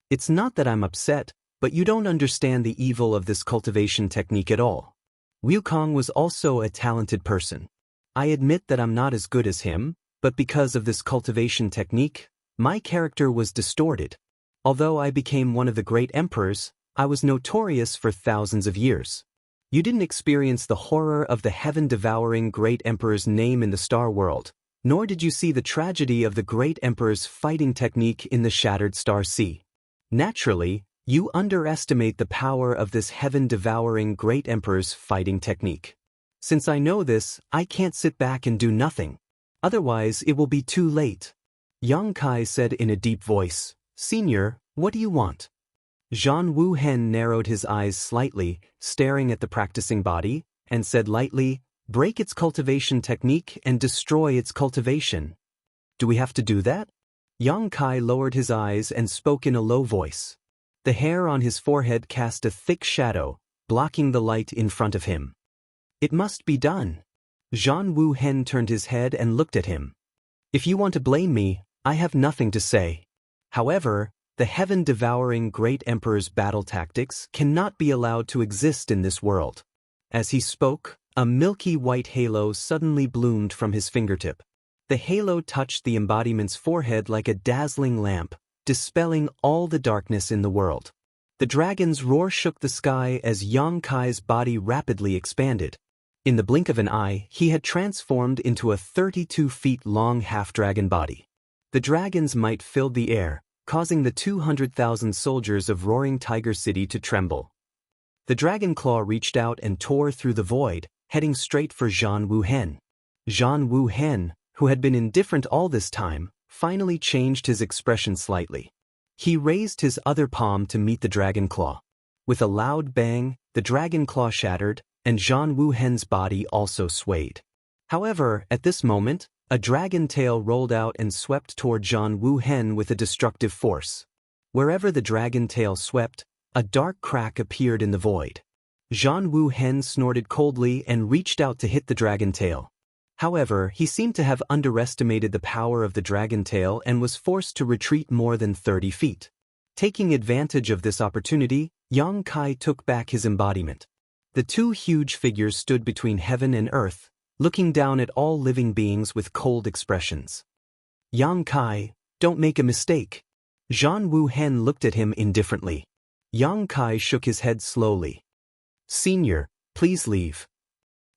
"It's not that I'm upset, but you don't understand the evil of this cultivation technique at all. Wukong was also a talented person. I admit that I'm not as good as him, but because of this cultivation technique, My character was distorted. Although I became one of the great emperors, I was notorious for thousands of years. You didn't experience the horror of the heaven-devouring great emperor's name in the star world, nor did you see the tragedy of the great emperor's fighting technique in the shattered star sea. Naturally, you underestimate the power of this heaven-devouring great emperor's fighting technique. Since I know this, I can't sit back and do nothing. Otherwise, it will be too late. Yang Kai said in a deep voice, "Senior, what do you want?" Zhan Wuhen narrowed his eyes slightly, staring at the practicing body, and said lightly, "Break its cultivation technique and destroy its cultivation." "Do we have to do that?" Yang Kai lowered his eyes and spoke in a low voice. The hair on his forehead cast a thick shadow, blocking the light in front of him. "It must be done." Zhan Wuhen turned his head and looked at him. "If you want to blame me, I have nothing to say. However, the heaven-devouring great emperor's battle tactics cannot be allowed to exist in this world." As he spoke, a milky white halo suddenly bloomed from his fingertip. The halo touched the embodiment's forehead like a dazzling lamp, dispelling all the darkness in the world. The dragon's roar shook the sky as Yang Kai's body rapidly expanded. In the blink of an eye, he had transformed into a 32-feet-long half-dragon body. The dragon's might filled the air, causing the 200,000 soldiers of Roaring Tiger City to tremble. The dragon claw reached out and tore through the void, heading straight for Zhan Wuhen. Zhan Wuhen, who had been indifferent all this time, finally changed his expression slightly. He raised his other palm to meet the dragon claw. With a loud bang, the dragon claw shattered, and Zhan Wuhen's body also swayed. However, at this moment, a dragon tail rolled out and swept toward Zhan Wuhen with a destructive force. Wherever the dragon tail swept, a dark crack appeared in the void. Zhan Wuhen snorted coldly and reached out to hit the dragon tail. However, he seemed to have underestimated the power of the dragon tail and was forced to retreat more than 30 feet. Taking advantage of this opportunity, Yang Kai took back his embodiment. The two huge figures stood between heaven and earth, looking down at all living beings with cold expressions. "Yang Kai, don't make a mistake." Zhan Wuhen looked at him indifferently. Yang Kai shook his head slowly. "Senior, please leave.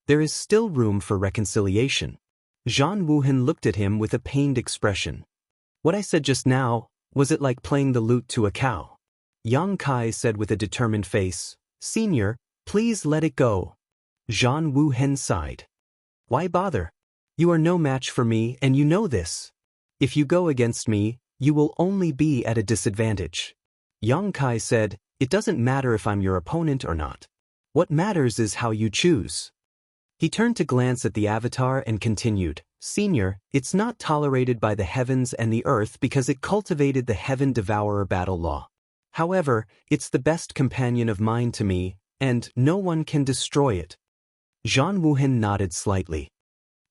There is still room for reconciliation." Zhan Wuhen looked at him with a pained expression. "What I said just now, was it like playing the lute to a cow?" Yang Kai said with a determined face, "Senior, please let it go." Zhan Wuhen sighed. "Why bother? You are no match for me and you know this. If you go against me, you will only be at a disadvantage." Yang Kai said, "It doesn't matter if I'm your opponent or not. What matters is how you choose." He turned to glance at the avatar and continued, "Senior, it's not tolerated by the heavens and the earth because it cultivated the heaven-devourer battle law. However, it's the best companion of mine to me, and no one can destroy it." Zhan Wuhen nodded slightly.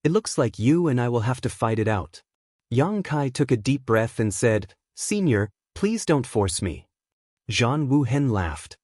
"It looks like you and I will have to fight it out." Yang Kai took a deep breath and said, "Senior, please don't force me." Zhan Wuhen laughed.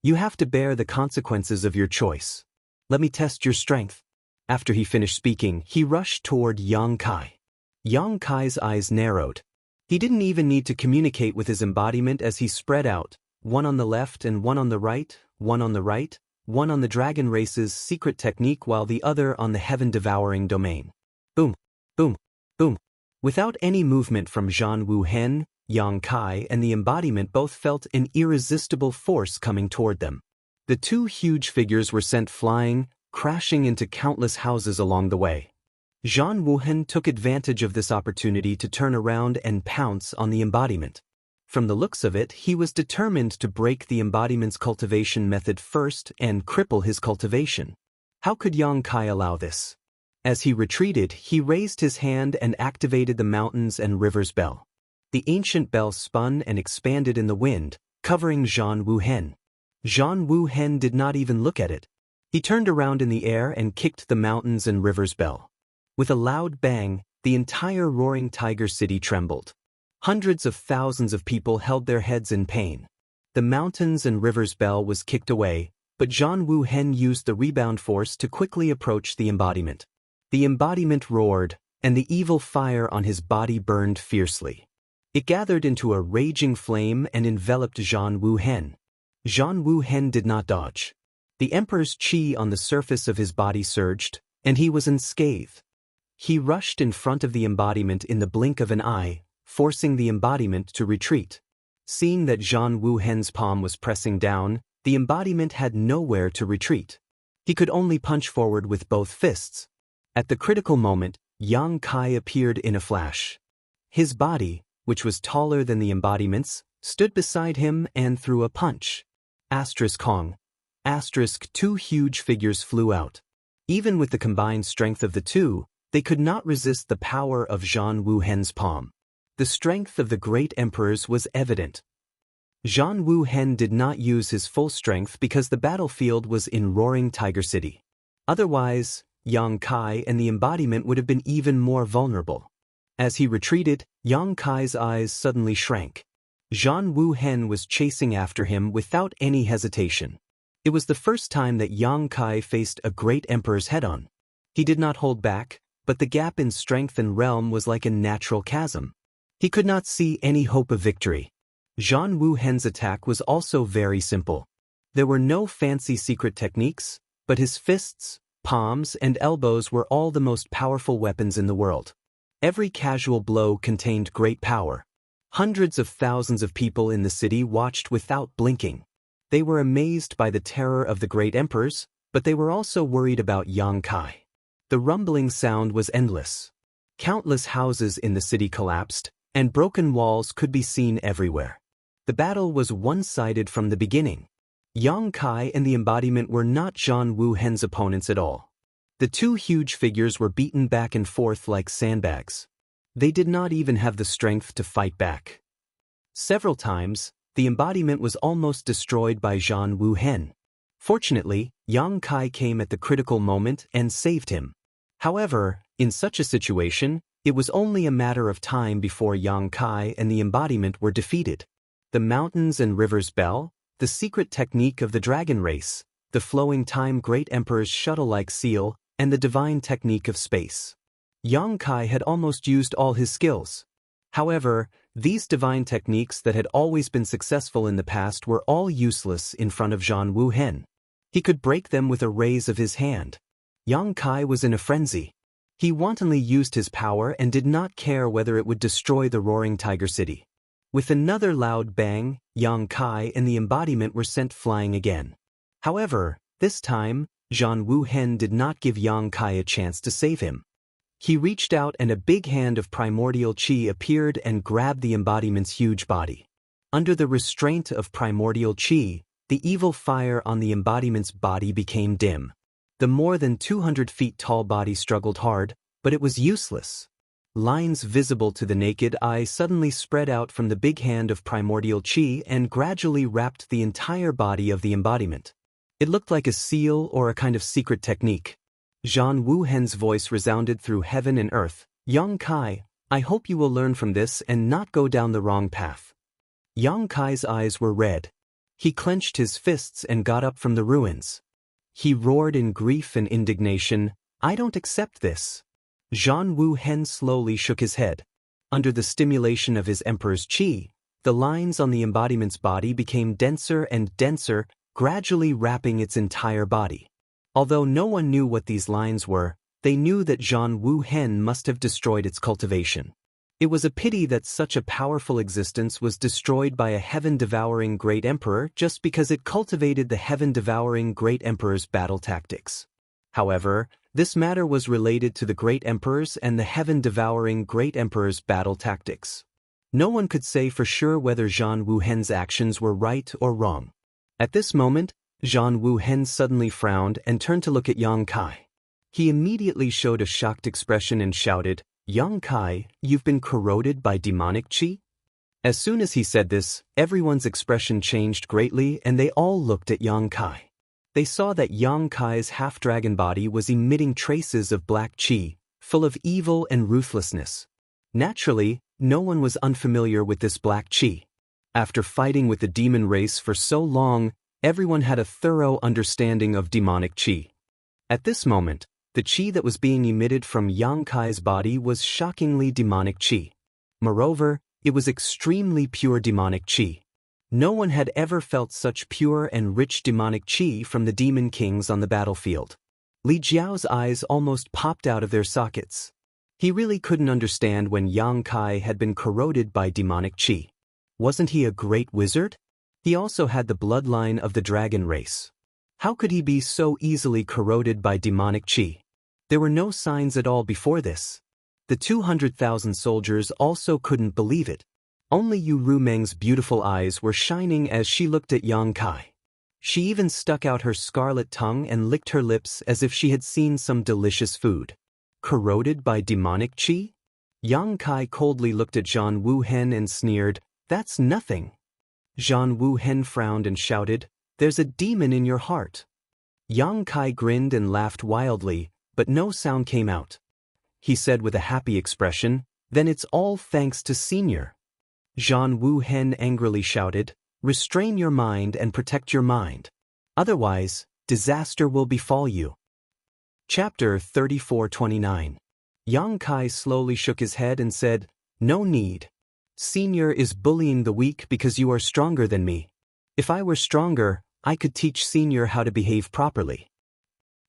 "You have to bear the consequences of your choice. Let me test your strength." After he finished speaking, he rushed toward Yang Kai. Yang Kai's eyes narrowed. He didn't even need to communicate with his embodiment as he spread out, one on the left and one on the right, one on the right, one on the dragon race's secret technique while the other on the heaven-devouring domain. Boom, boom, boom. Without any movement from Zhan Wuhen, Yang Kai and the embodiment both felt an irresistible force coming toward them. The two huge figures were sent flying, crashing into countless houses along the way. Zhan Wuhen took advantage of this opportunity to turn around and pounce on the embodiment. From the looks of it, he was determined to break the embodiment's cultivation method first and cripple his cultivation. How could Yang Kai allow this? As he retreated, he raised his hand and activated the mountains and rivers bell. The ancient bell spun and expanded in the wind, covering Zhan Wuhen. Zhan Wuhen did not even look at it. He turned around in the air and kicked the mountains and rivers bell. With a loud bang, the entire Roaring Tiger City trembled. Hundreds of thousands of people held their heads in pain. The mountains and rivers bell was kicked away, but Zhan Wuhen used the rebound force to quickly approach the embodiment. The embodiment roared, and the evil fire on his body burned fiercely. It gathered into a raging flame and enveloped Zhan Wuhen. Zhan Wuhen did not dodge. The Emperor's qi on the surface of his body surged, and he was unscathed. He rushed in front of the embodiment in the blink of an eye, forcing the embodiment to retreat. Seeing that Zhan Wuhen's palm was pressing down, the embodiment had nowhere to retreat. He could only punch forward with both fists. At the critical moment, Yang Kai appeared in a flash. His body, which was taller than the embodiment's, stood beside him and threw a punch. Kong. Two huge figures flew out. Even with the combined strength of the two, they could not resist the power of Zhan Wuhen's palm. The strength of the great emperors was evident. Zhan Wuhen did not use his full strength because the battlefield was in Roaring Tiger City. Otherwise, Yang Kai and the embodiment would have been even more vulnerable. As he retreated, Yang Kai's eyes suddenly shrank. Zhan Wuhen was chasing after him without any hesitation. It was the first time that Yang Kai faced a great emperor's head-on. He did not hold back, but the gap in strength and realm was like a natural chasm. He could not see any hope of victory. Zhan Wuhen's attack was also very simple. There were no fancy secret techniques, but his fists, palms, and elbows were all the most powerful weapons in the world. Every casual blow contained great power. Hundreds of thousands of people in the city watched without blinking. They were amazed by the terror of the great emperors, but they were also worried about Yang Kai. The rumbling sound was endless. Countless houses in the city collapsed, and broken walls could be seen everywhere. The battle was one-sided from the beginning. Yang Kai and the embodiment were not Zhan Wuhen's opponents at all. The two huge figures were beaten back and forth like sandbags. They did not even have the strength to fight back. Several times, the embodiment was almost destroyed by Zhan Wuhen. Fortunately, Yang Kai came at the critical moment and saved him. However, in such a situation, it was only a matter of time before Yang Kai and the embodiment were defeated. The mountains and rivers bell, the secret technique of the dragon race, the flowing time great emperor's shuttle-like seal, and the divine technique of space. Yang Kai had almost used all his skills. However, these divine techniques that had always been successful in the past were all useless in front of Zhan Wuhen. He could break them with a raise of his hand. Yang Kai was in a frenzy. He wantonly used his power and did not care whether it would destroy the Roaring Tiger City. With another loud bang, Yang Kai and the embodiment were sent flying again. However, this time, Zhan Wuhen did not give Yang Kai a chance to save him. He reached out and a big hand of primordial qi appeared and grabbed the embodiment's huge body. Under the restraint of primordial qi, the evil fire on the embodiment's body became dim. The more than 200 feet tall body struggled hard, but it was useless. Lines visible to the naked eye suddenly spread out from the big hand of primordial qi and gradually wrapped the entire body of the embodiment. It looked like a seal or a kind of secret technique. Zhan Wuhen's voice resounded through heaven and earth. Yang Kai, I hope you will learn from this and not go down the wrong path. Yang Kai's eyes were red. He clenched his fists and got up from the ruins. He roared in grief and indignation, I don't accept this. Zhan Wuhen slowly shook his head. Under the stimulation of his emperor's qi, the lines on the embodiment's body became denser and denser, gradually wrapping its entire body. Although no one knew what these lines were, they knew that Zhan Wuhen must have destroyed its cultivation. It was a pity that such a powerful existence was destroyed by a heaven-devouring great emperor just because it cultivated the heaven-devouring great emperor's battle tactics. However, this matter was related to the great emperors and the heaven-devouring great emperor's battle tactics. No one could say for sure whether Zhan Wuhen's actions were right or wrong. At this moment, Zhan Wuhen suddenly frowned and turned to look at Yang Kai. He immediately showed a shocked expression and shouted, Yang Kai, you've been corroded by demonic qi? As soon as he said this, everyone's expression changed greatly and they all looked at Yang Kai. They saw that Yang Kai's half-dragon body was emitting traces of black qi, full of evil and ruthlessness. Naturally, no one was unfamiliar with this black qi. After fighting with the demon race for so long, everyone had a thorough understanding of demonic qi. At this moment, the qi that was being emitted from Yang Kai's body was shockingly demonic qi. Moreover, It was extremely pure demonic qi. No one had ever felt such pure and rich demonic qi from the demon kings on the battlefield. Li Jiao's eyes almost popped out of their sockets. He really couldn't understand when Yang Kai had been corroded by demonic qi. Wasn't he a great wizard? He also had the bloodline of the dragon race. How could he be so easily corroded by demonic qi? There were no signs at all before this. The 200,000 soldiers also couldn't believe it. Only Yu Rumeng's beautiful eyes were shining as she looked at Yang Kai. She even stuck out her scarlet tongue and licked her lips as if she had seen some delicious food. Corroded by demonic qi? Yang Kai coldly looked at Zhan Wuhen and sneered, "That's nothing." Zhan Wuhen frowned and shouted, "There's a demon in your heart." Yang Kai grinned and laughed wildly, but no sound came out. He said with a happy expression, "Then it's all thanks to Senior." Zhan Wuhen angrily shouted, "Restrain your mind and protect your mind. Otherwise, disaster will befall you." Chapter 34:29. Yang Kai slowly shook his head and said, "No need. Senior is bullying the weak because you are stronger than me. If I were stronger, I could teach Senior how to behave properly.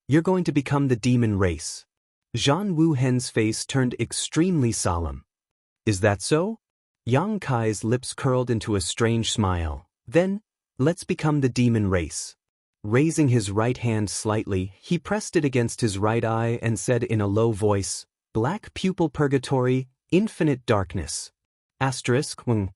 You're going to become the demon race." Zhan Wuhen's face turned extremely solemn. "Is that so?" Yang Kai's lips curled into a strange smile. "Then, let's become the demon race." Raising his right hand slightly, he pressed it against his right eye and said in a low voice, "Black pupil purgatory, infinite darkness." When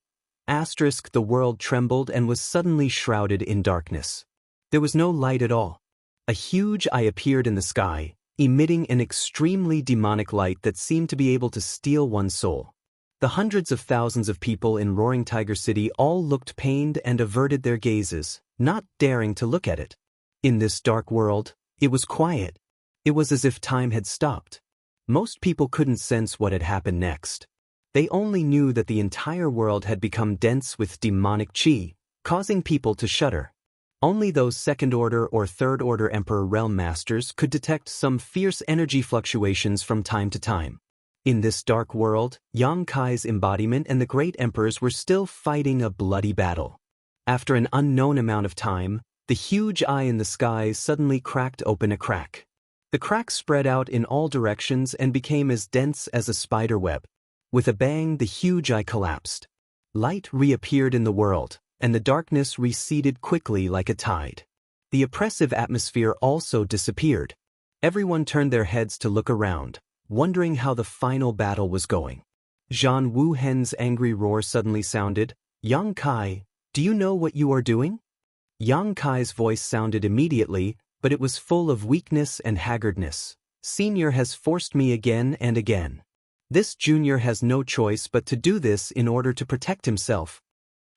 the world trembled and was suddenly shrouded in darkness. There was no light at all. A huge eye appeared in the sky, emitting an extremely demonic light that seemed to be able to steal one's soul. The hundreds of thousands of people in Roaring Tiger City all looked pained and averted their gazes, not daring to look at it. In this dark world, it was quiet. It was as if time had stopped. Most people couldn't sense what had happened next. They only knew that the entire world had become dense with demonic qi, causing people to shudder. Only those second-order or third-order Emperor Realm Masters could detect some fierce energy fluctuations from time to time. In this dark world, Yang Kai's embodiment and the great emperors were still fighting a bloody battle. After an unknown amount of time, the huge eye in the sky suddenly cracked open a crack. The crack spread out in all directions and became as dense as a spider web. With a bang, the huge eye collapsed. Light reappeared in the world, and the darkness receded quickly like a tide. The oppressive atmosphere also disappeared. Everyone turned their heads to look around, wondering how the final battle was going. Zhan Wuhen's angry roar suddenly sounded, "Yang Kai, do you know what you are doing?" Yang Kai's voice sounded immediately, but it was full of weakness and haggardness. "Senior has forced me again and again. This junior has no choice but to do this in order to protect himself."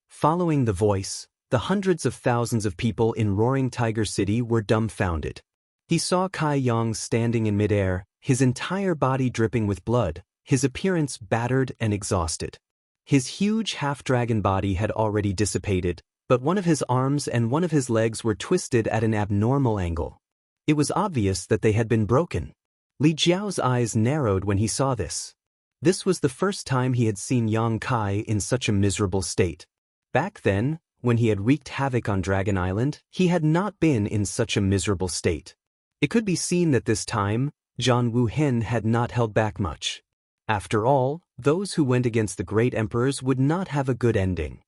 Following the voice, the hundreds of thousands of people in Roaring Tiger City were dumbfounded. He saw Kai Yang standing in midair, his entire body dripping with blood, his appearance battered and exhausted. His huge half-dragon body had already dissipated, but one of his arms and one of his legs were twisted at an abnormal angle. It was obvious that they had been broken. Li Jiao's eyes narrowed when he saw this. This was the first time he had seen Yang Kai in such a miserable state. Back then, when he had wreaked havoc on Dragon Island, he had not been in such a miserable state. It could be seen that this time, Zhan Wuhen had not held back much. After all, those who went against the great emperors would not have a good ending.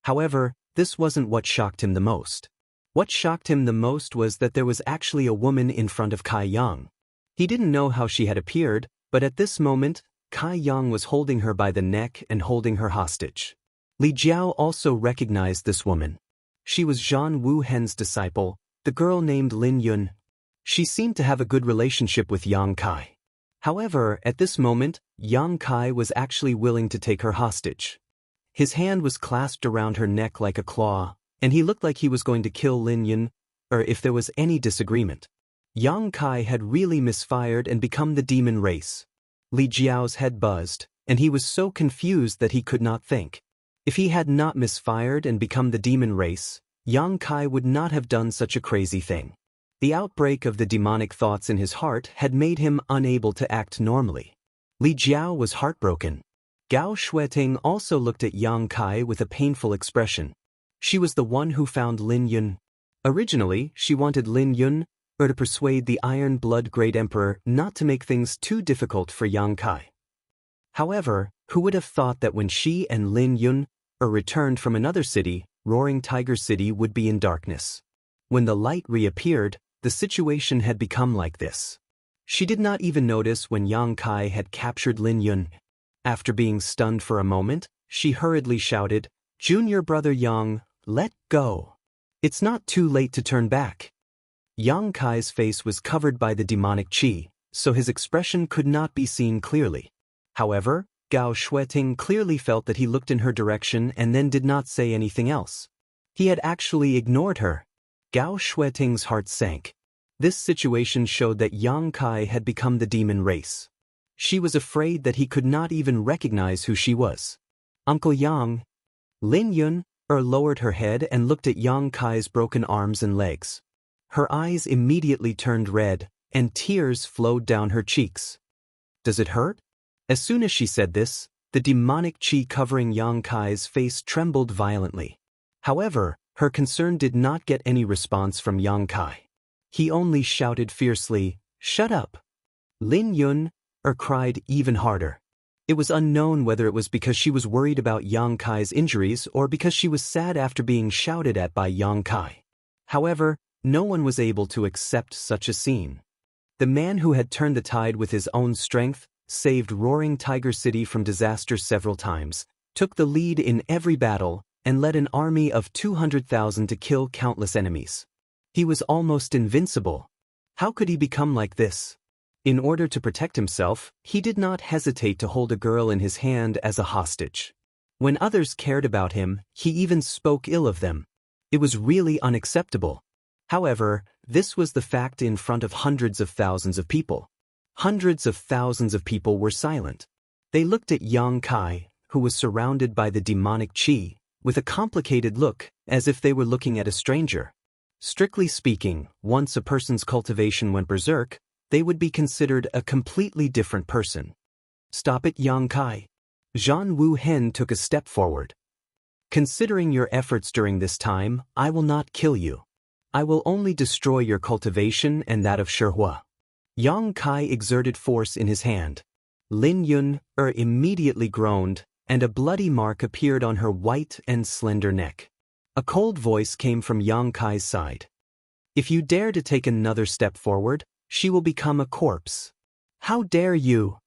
However, this wasn't what shocked him the most. What shocked him the most was that there was actually a woman in front of Kai Yang. He didn't know how she had appeared, but at this moment, Kai Yang was holding her by the neck and holding her hostage. Li Jiao also recognized this woman. She was Zhan Wuhen's disciple, the girl named Lin Yun. She seemed to have a good relationship with Yang Kai. However, at this moment, Yang Kai was actually willing to take her hostage. His hand was clasped around her neck like a claw, and he looked like he was going to kill Lin Yun, or if there was any disagreement. Yang Kai had really misfired and become the demon race. Li Jiao's head buzzed, and he was so confused that he could not think. If he had not misfired and become the demon race, Yang Kai would not have done such a crazy thing. The outbreak of the demonic thoughts in his heart had made him unable to act normally. Li Jiao was heartbroken. Gao Shueting also looked at Yang Kai with a painful expression. She was the one who found Lin Yun. Originally, she wanted Lin Yun to persuade the Iron Blood Great Emperor not to make things too difficult for Yang Kai. However, who would have thought that when she and Lin Yun returned from another city, Roaring Tiger City would be in darkness. When the light reappeared, the situation had become like this. She did not even notice when Yang Kai had captured Lin Yun. After being stunned for a moment, she hurriedly shouted, "Junior brother Yang, let go. It's not too late to turn back." Yang Kai's face was covered by the demonic qi, so his expression could not be seen clearly. However, Gao Shueting clearly felt that he looked in her direction and then did not say anything else. He had actually ignored her. Gao Shueting's heart sank. This situation showed that Yang Kai had become the demon race. She was afraid that he could not even recognize who she was. "Uncle Yang." Lin Yun lowered her head and looked at Yang Kai's broken arms and legs. Her eyes immediately turned red, and tears flowed down her cheeks. "Does it hurt?" As soon as she said this, the demonic qi covering Yang Kai's face trembled violently. However, her concern did not get any response from Yang Kai. He only shouted fiercely, "Shut up!" Lin Yun cried even harder. It was unknown whether it was because she was worried about Yang Kai's injuries or because she was sad after being shouted at by Yang Kai. However, no one was able to accept such a scene. The man who had turned the tide with his own strength, saved Roaring Tiger City from disaster several times, took the lead in every battle, and led an army of 200,000 to kill countless enemies. He was almost invincible. How could he become like this? In order to protect himself, he did not hesitate to hold a girl in his hand as a hostage. When others cared about him, he even spoke ill of them. It was really unacceptable. However, this was the fact in front of hundreds of thousands of people. Hundreds of thousands of people were silent. They looked at Yang Kai, who was surrounded by the demonic qi, with a complicated look, as if they were looking at a stranger. Strictly speaking, once a person's cultivation went berserk, they would be considered a completely different person. "Stop it, Yang Kai." Zhan Wu Hen took a step forward. "Considering your efforts during this time, I will not kill you. I will only destroy your cultivation and that of Shihua." Yang Kai exerted force in his hand. Lin Yun immediately groaned, and a bloody mark appeared on her white and slender neck. A cold voice came from Yang Kai's side. "If you dare to take another step forward, she will become a corpse." "How dare you?"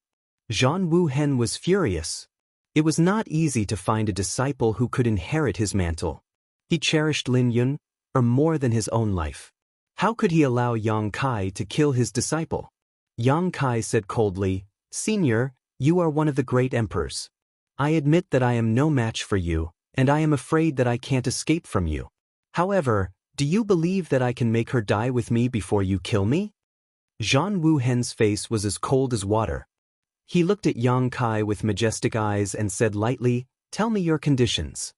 Zhan Wu Hen was furious. It was not easy to find a disciple who could inherit his mantle. He cherished Lin Yun more than his own life. How could he allow Yang Kai to kill his disciple? Yang Kai said coldly, "Senior, you are one of the great emperors. I admit that I am no match for you, and I am afraid that I can't escape from you. However, do you believe that I can make her die with me before you kill me?" Zhan Wu Hen's face was as cold as water. He looked at Yang Kai with majestic eyes and said lightly, "Tell me your conditions.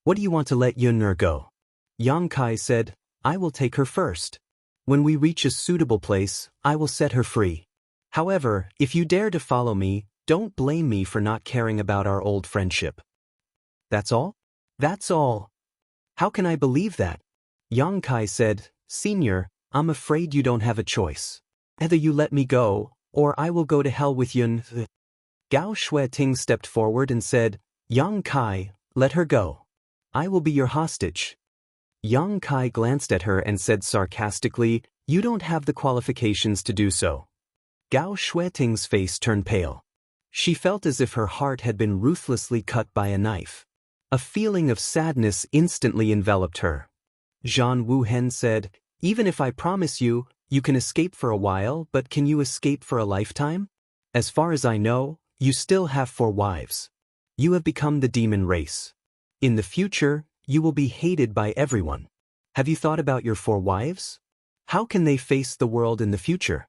What do you want to let Yun'er go?" Yang Kai said, "I will take her first. When we reach a suitable place, I will set her free. However, if you dare to follow me, don't blame me for not caring about our old friendship." "That's all?" "That's all." "How can I believe that?" Yang Kai said, "Senior, I'm afraid you don't have a choice. Either you let me go, or I will go to hell with Yun." Gao Shueting stepped forward and said, "Yang Kai, let her go. I will be your hostage." Yang Kai glanced at her and said sarcastically, "You don't have the qualifications to do so." Gao Shueting's face turned pale. She felt as if her heart had been ruthlessly cut by a knife. A feeling of sadness instantly enveloped her. Zhan Wu Hen said, "Even if I promise you, you can escape for a while, but can you escape for a lifetime? As far as I know, you still have 4 wives. You have become the demon race. In the future, you will be hated by everyone. Have you thought about your 4 wives? How can they face the world in the future?"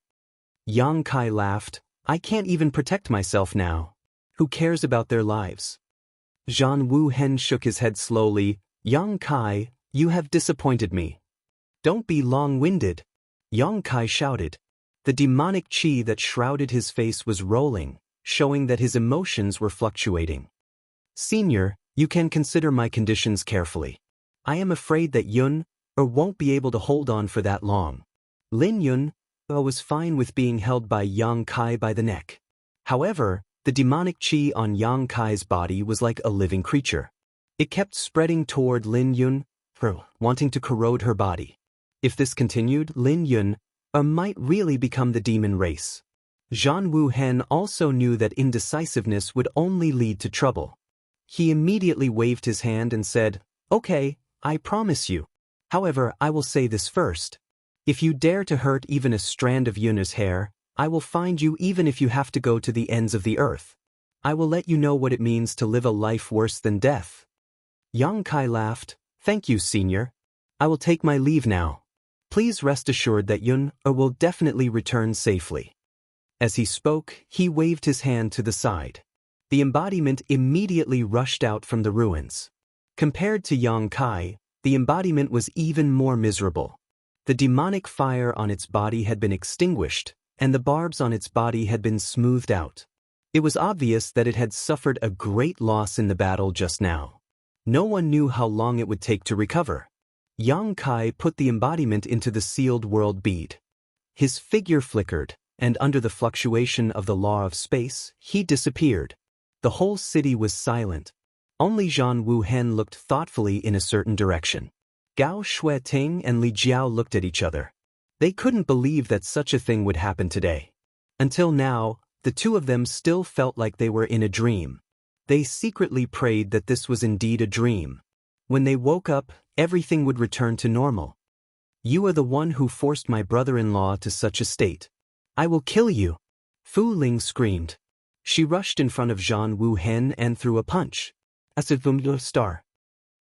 Yang Kai laughed, "I can't even protect myself now. Who cares about their lives?" Zhan Wu Hen shook his head slowly. "Yang Kai, you have disappointed me. Don't be long-winded." Yang Kai shouted. The demonic qi that shrouded his face was rolling, showing that his emotions were fluctuating. Senior, you can consider my conditions carefully. I am afraid that Yun won't be able to hold on for that long. Lin Yun was fine with being held by Yang Kai by the neck. However, the demonic qi on Yang Kai's body was like a living creature. It kept spreading toward Lin Yun, wanting to corrode her body. If this continued, Lin Yun might really become the demon race. Zhan Wuhen also knew that indecisiveness would only lead to trouble. He immediately waved his hand and said, "Okay, I promise you. However, I will say this first. If you dare to hurt even a strand of Yun's hair, I will find you even if you have to go to the ends of the earth. I will let you know what it means to live a life worse than death." Yang Kai laughed. "Thank you, Senior. I will take my leave now. Please rest assured that Yun will definitely return safely." As he spoke, he waved his hand to the side. The embodiment immediately rushed out from the ruins. Compared to Yang Kai, the embodiment was even more miserable. The demonic fire on its body had been extinguished, and the barbs on its body had been smoothed out. It was obvious that it had suffered a great loss in the battle just now. No one knew how long it would take to recover. Yang Kai put the embodiment into the sealed world bead. His figure flickered, and under the fluctuation of the law of space, he disappeared. The whole city was silent. Only Zhan Wuhen looked thoughtfully in a certain direction. Gao Shueting and Li Jiao looked at each other. They couldn't believe that such a thing would happen today. Until now, the two of them still felt like they were in a dream. They secretly prayed that this was indeed a dream. When they woke up, everything would return to normal. "You are the one who forced my brother-in-law to such a state. I will kill you!" Fu Ling screamed. She rushed in front of Zhan Wuhen and threw a punch. As a star.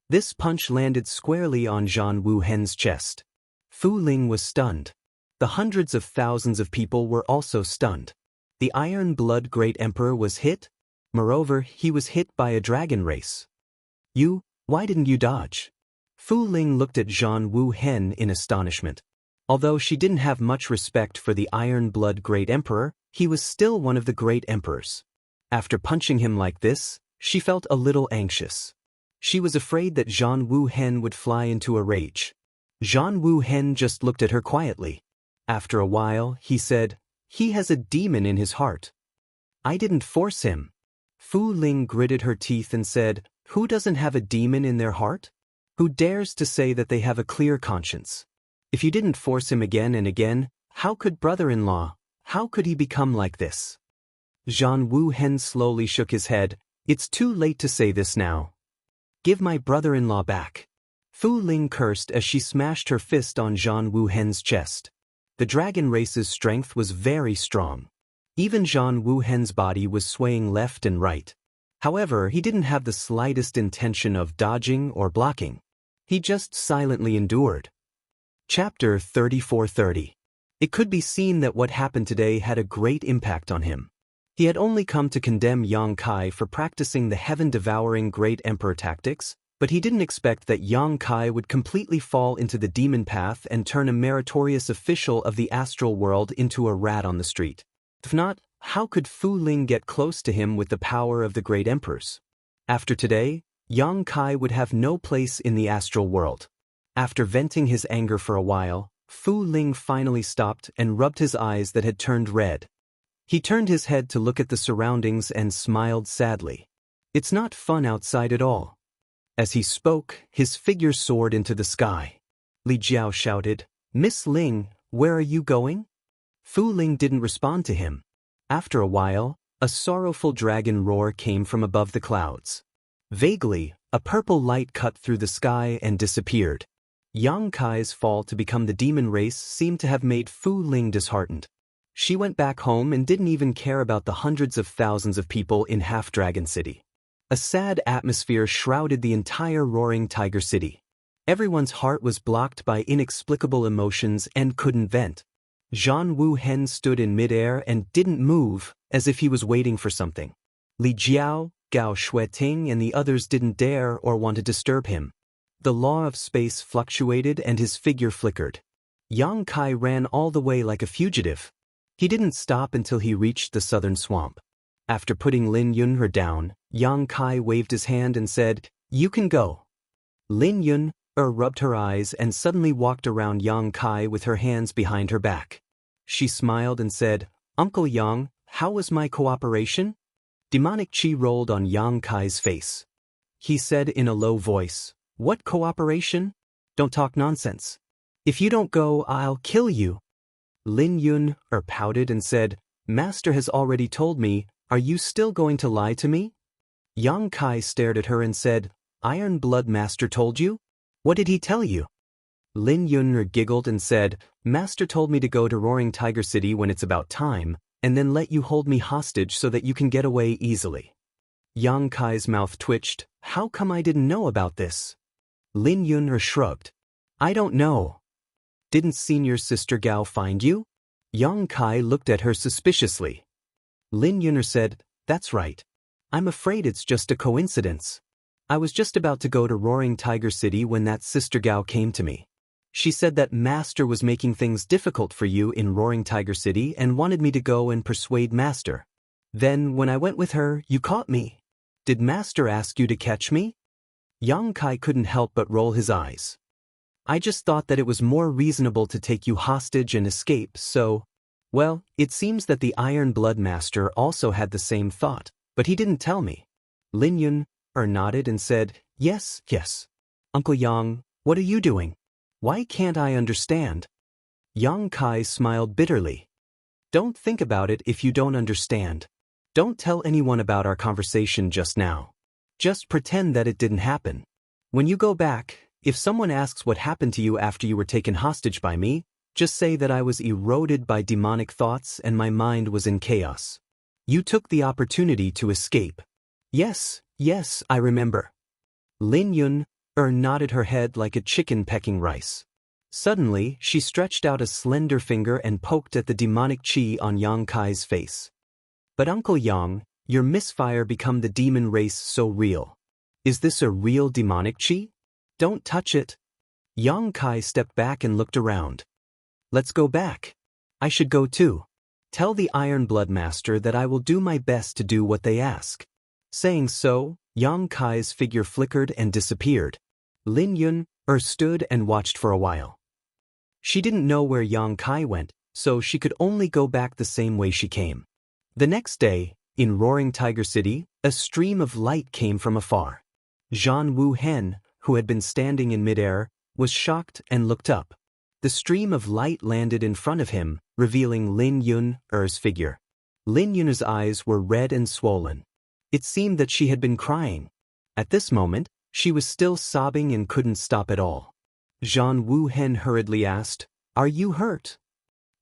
This punch landed squarely on Zhan Wuhen's chest. Fu Ling was stunned. The hundreds of thousands of people were also stunned. The Iron Blood Great Emperor was hit. Moreover, he was hit by a dragon race. Why didn't you dodge?" Fu Ling looked at Zhan Wuhen in astonishment. Although she didn't have much respect for the Iron Blood Great Emperor, he was still one of the great emperors. After punching him like this, she felt a little anxious. She was afraid that Zhan Wuhen would fly into a rage. Zhan Wuhen just looked at her quietly. After a while, he said, "He has a demon in his heart. I didn't force him." Fu Ling gritted her teeth and said, "Who doesn't have a demon in their heart? Who dares to say that they have a clear conscience? If you didn't force him again and again, how could brother-in-law, how could he become like this?" Zhan Wuhen slowly shook his head. "It's too late to say this now. Give my brother-in-law back." Fu Ling cursed as she smashed her fist on Zhan Wuhen's chest. The dragon race's strength was very strong. Even Zhan Wuhen's body was swaying left and right. However, he didn't have the slightest intention of dodging or blocking. He just silently endured. Chapter 34:30. It could be seen that what happened today had a great impact on him. He had only come to condemn Yang Kai for practicing the heaven-devouring great emperor tactics, but he didn't expect that Yang Kai would completely fall into the demon path and turn a meritorious official of the astral world into a rat on the street. If not, how could Fu Ling get close to him with the power of the great emperors? After today, Yang Kai would have no place in the astral world. After venting his anger for a while, Fu Ling finally stopped and rubbed his eyes that had turned red. He turned his head to look at the surroundings and smiled sadly. "It's not fun outside at all." As he spoke, his figure soared into the sky. Li Jiao shouted, "Miss Ling, where are you going?" Fu Ling didn't respond to him. After a while, a sorrowful dragon roar came from above the clouds. Vaguely, a purple light cut through the sky and disappeared. Yang Kai's fall to become the demon race seemed to have made Fu Ling disheartened. She went back home and didn't even care about the hundreds of thousands of people in Half-Dragon City. A sad atmosphere shrouded the entire roaring tiger city. Everyone's heart was blocked by inexplicable emotions and couldn't vent. Zhan Wuhen stood in midair and didn't move, as if he was waiting for something. Li Jiao, Gao Shueting and the others didn't dare or want to disturb him. The law of space fluctuated and his figure flickered. Yang Kai ran all the way like a fugitive. He didn't stop until he reached the southern swamp. After putting Lin Yun down, Yang Kai waved his hand and said, "You can go." Lin Yun rubbed her eyes and suddenly walked around Yang Kai with her hands behind her back. She smiled and said, "Uncle Yang, how was my cooperation?" Demonic chi rolled on Yang Kai's face. He said in a low voice, "What cooperation? Don't talk nonsense. If you don't go, I'll kill you." Lin Yun pouted and said, "Master has already told me, are you still going to lie to me?" Yang Kai stared at her and said, "Iron Blood Master told you? What did he tell you?" Lin Yun giggled and said, "Master told me to go to Roaring Tiger City when it's about time, and then let you hold me hostage so that you can get away easily." Yang Kai's mouth twitched. "How come I didn't know about this?" Lin Yun shrugged. "I don't know." "Didn't Senior Sister Gao find you?" Yang Kai looked at her suspiciously. Lin Yun said, "That's right. I'm afraid it's just a coincidence. I was just about to go to Roaring Tiger City when that Sister Gao came to me. She said that Master was making things difficult for you in Roaring Tiger City and wanted me to go and persuade Master. Then, when I went with her, you caught me. Did Master ask you to catch me?" Yang Kai couldn't help but roll his eyes. "I just thought that it was more reasonable to take you hostage and escape, so—" "Well, it seems that the Iron Blood Master also had the same thought, but he didn't tell me." Lin Yun nodded and said, "Yes, yes. Uncle Yang, what are you doing? Why can't I understand?" Yang Kai smiled bitterly. "Don't think about it if you don't understand. Don't tell anyone about our conversation just now. Just pretend that it didn't happen. When you go back, if someone asks what happened to you after you were taken hostage by me, just say that I was eroded by demonic thoughts and my mind was in chaos. You took the opportunity to escape." "Yes, yes, I remember." Lin Yun nodded her head like a chicken pecking rice. Suddenly, she stretched out a slender finger and poked at the demonic chi on Yang Kai's face. "But Uncle Yang, your misfire become the demon race so real. Is this a real demonic chi? Don't touch it." Yang Kai stepped back and looked around. "Let's go back. I should go too. Tell the Iron Blood Master that I will do my best to do what they ask." Saying so, Yang Kai's figure flickered and disappeared. Lin Yun stood and watched for a while. She didn't know where Yang Kai went, so she could only go back the same way she came. The next day, in Roaring Tiger City, a stream of light came from afar. Zhan Wu Hen, who had been standing in midair, was shocked and looked up. The stream of light landed in front of him, revealing Lin Yun's figure. Lin Yun's eyes were red and swollen. It seemed that she had been crying. At this moment, she was still sobbing and couldn't stop at all. Zhan Wu Hen hurriedly asked, "Are you hurt?"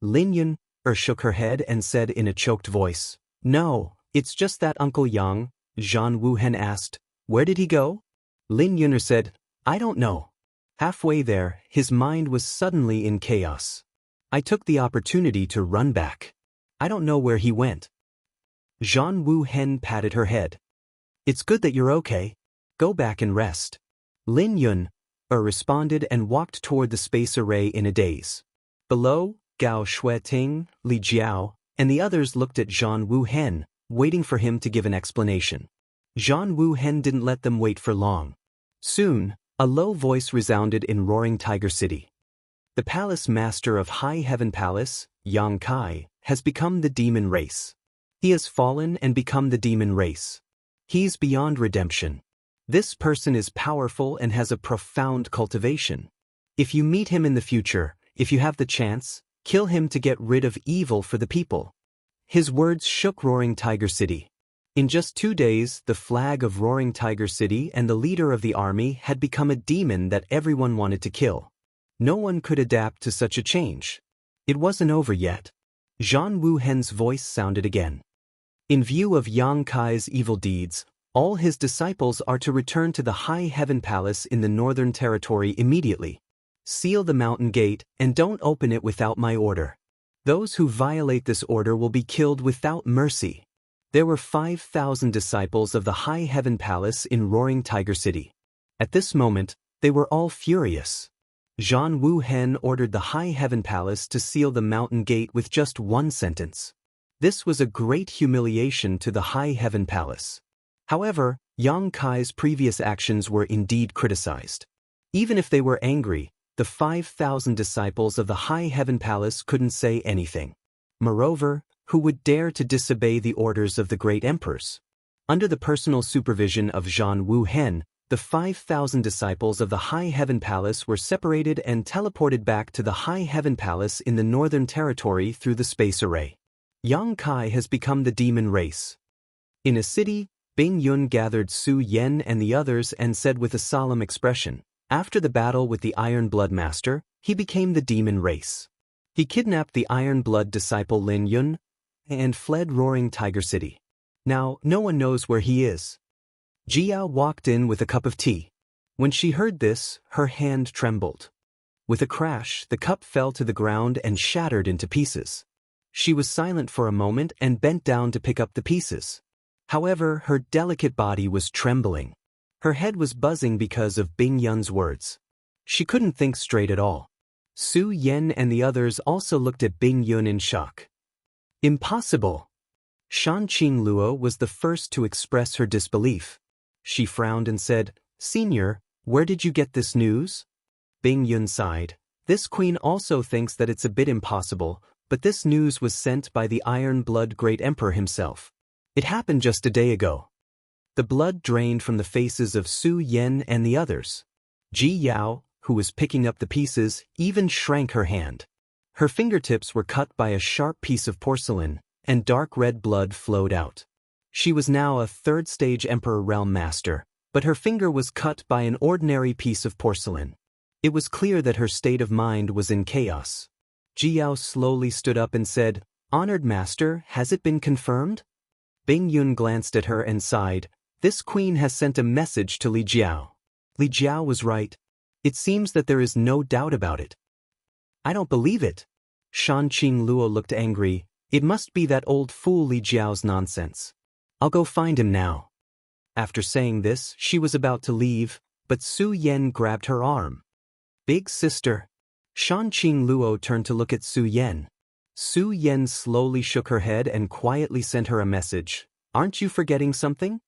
Lin Yun shook her head and said in a choked voice, "No, it's just that Uncle Yang." Zhan Wu Hen asked, "Where did he go?" Lin Yun said, "I don't know." Halfway there, his mind was suddenly in chaos. "I took the opportunity to run back. I don't know where he went." Zhan Wu Hen patted her head. "It's good that you're okay. Go back and rest." Lin Yun responded and walked toward the space array in a daze. Below, Gao Shueting, Li Jiao, and the others looked at Zhan Wu Hen, waiting for him to give an explanation. Zhan Wu Hen didn't let them wait for long. Soon, a low voice resounded in Roaring Tiger City. "The Palace Master of High Heaven Palace, Yang Kai, has become the demon race. He has fallen and become the demon race. He's beyond redemption. This person is powerful and has a profound cultivation. If you meet him in the future, if you have the chance, kill him to get rid of evil for the people." His words shook Roaring Tiger City. In just 2 days, the flag of Roaring Tiger City and the leader of the army had become a demon that everyone wanted to kill. No one could adapt to such a change. It wasn't over yet. Zhan Wu Hen's voice sounded again. "In view of Yang Kai's evil deeds, all his disciples are to return to the High Heaven Palace in the Northern Territory immediately. Seal the mountain gate and don't open it without my order. Those who violate this order will be killed without mercy." There were 5,000 disciples of the High Heaven Palace in Roaring Tiger City. At this moment, they were all furious. Zhan Wu Hen ordered the High Heaven Palace to seal the mountain gate with just one sentence. This was a great humiliation to the High Heaven Palace. However, Yang Kai's previous actions were indeed criticized. Even if they were angry, the 5,000 disciples of the High Heaven Palace couldn't say anything. Moreover, who would dare to disobey the orders of the great emperors? Under the personal supervision of Jianghu Hen, the 5,000 disciples of the High Heaven Palace were separated and teleported back to the High Heaven Palace in the Northern Territory through the space array. Yang Kai has become the demon race. In a city, Bing Yun gathered Su Yan and the others and said with a solemn expression, after the battle with the Iron Blood Master, he became the demon race. He kidnapped the Iron Blood disciple Lin Yun and fled Roaring Tiger City. Now, no one knows where he is. Jiao walked in with a cup of tea. When she heard this, her hand trembled. With a crash, the cup fell to the ground and shattered into pieces. She was silent for a moment and bent down to pick up the pieces. However, her delicate body was trembling. Her head was buzzing because of Bing Yun's words. She couldn't think straight at all. Su Yan and the others also looked at Bing Yun in shock. Impossible! Shanqing Luo was the first to express her disbelief. She frowned and said, Senior, where did you get this news? Bing Yun sighed. This queen also thinks that it's a bit impossible, but this news was sent by the Iron Blood Great Emperor himself. It happened just a day ago. The blood drained from the faces of Su Yan and the others. Ji Yao, who was picking up the pieces, even shrank her hand. Her fingertips were cut by a sharp piece of porcelain, and dark red blood flowed out. She was now a third-stage Emperor Realm Master, but her finger was cut by an ordinary piece of porcelain. It was clear that her state of mind was in chaos. Jiao slowly stood up and said, Honored Master, has it been confirmed? Bing Yun glanced at her and sighed. This queen has sent a message to Li Jiao. Li Jiao was right. It seems that there is no doubt about it. I don't believe it. Shanqing Luo looked angry. It must be that old fool Li Jiao's nonsense. I'll go find him now. After saying this, she was about to leave, but Su Yan grabbed her arm. Big sister. Shanqing Luo turned to look at Su Yan. Su Yan slowly shook her head and quietly sent her a message. Aren't you forgetting something?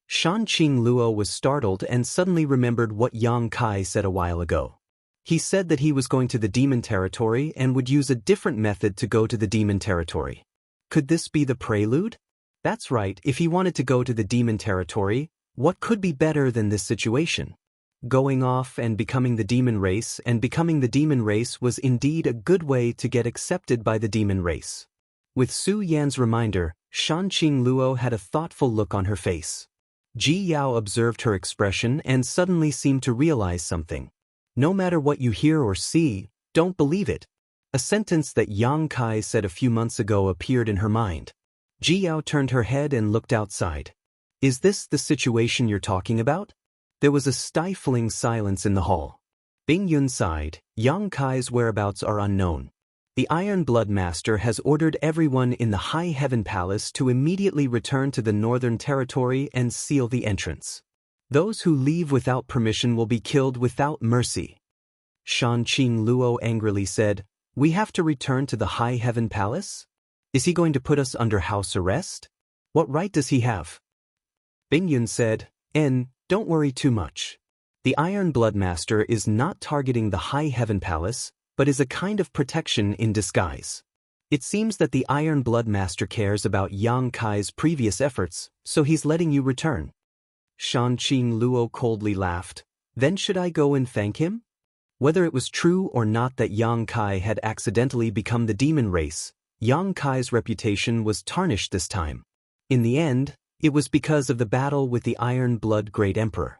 Shanqing Luo was startled and suddenly remembered what Yang Kai said a while ago. He said that he was going to the demon territory and would use a different method to go to the demon territory. Could this be the prelude? That's right, if he wanted to go to the demon territory, what could be better than this situation? Going off and becoming the demon race was indeed a good way to get accepted by the demon race. With Su Yan's reminder, Shanqing Luo had a thoughtful look on her face. Ji Yao observed her expression and suddenly seemed to realize something. No matter what you hear or see, don't believe it. A sentence that Yang Kai said a few months ago appeared in her mind. Ji Yao turned her head and looked outside. Is this the situation you're talking about? There was a stifling silence in the hall. Bing Yun sighed. Yang Kai's whereabouts are unknown. The Iron Blood Master has ordered everyone in the High Heaven Palace to immediately return to the Northern Territory and seal the entrance. Those who leave without permission will be killed without mercy. Shanqing Luo angrily said, We have to return to the High Heaven Palace? Is he going to put us under house arrest? What right does he have? Bing Yun said, Don't worry too much. The Iron Blood Master is not targeting the High Heaven Palace, but is a kind of protection in disguise. It seems that the Iron Blood Master cares about Yang Kai's previous efforts, so he's letting you return. Shanqing Luo coldly laughed. Then should I go and thank him? Whether it was true or not that Yang Kai had accidentally become the demon race, Yang Kai's reputation was tarnished this time. In the end, it was because of the battle with the Iron Blood Great Emperor.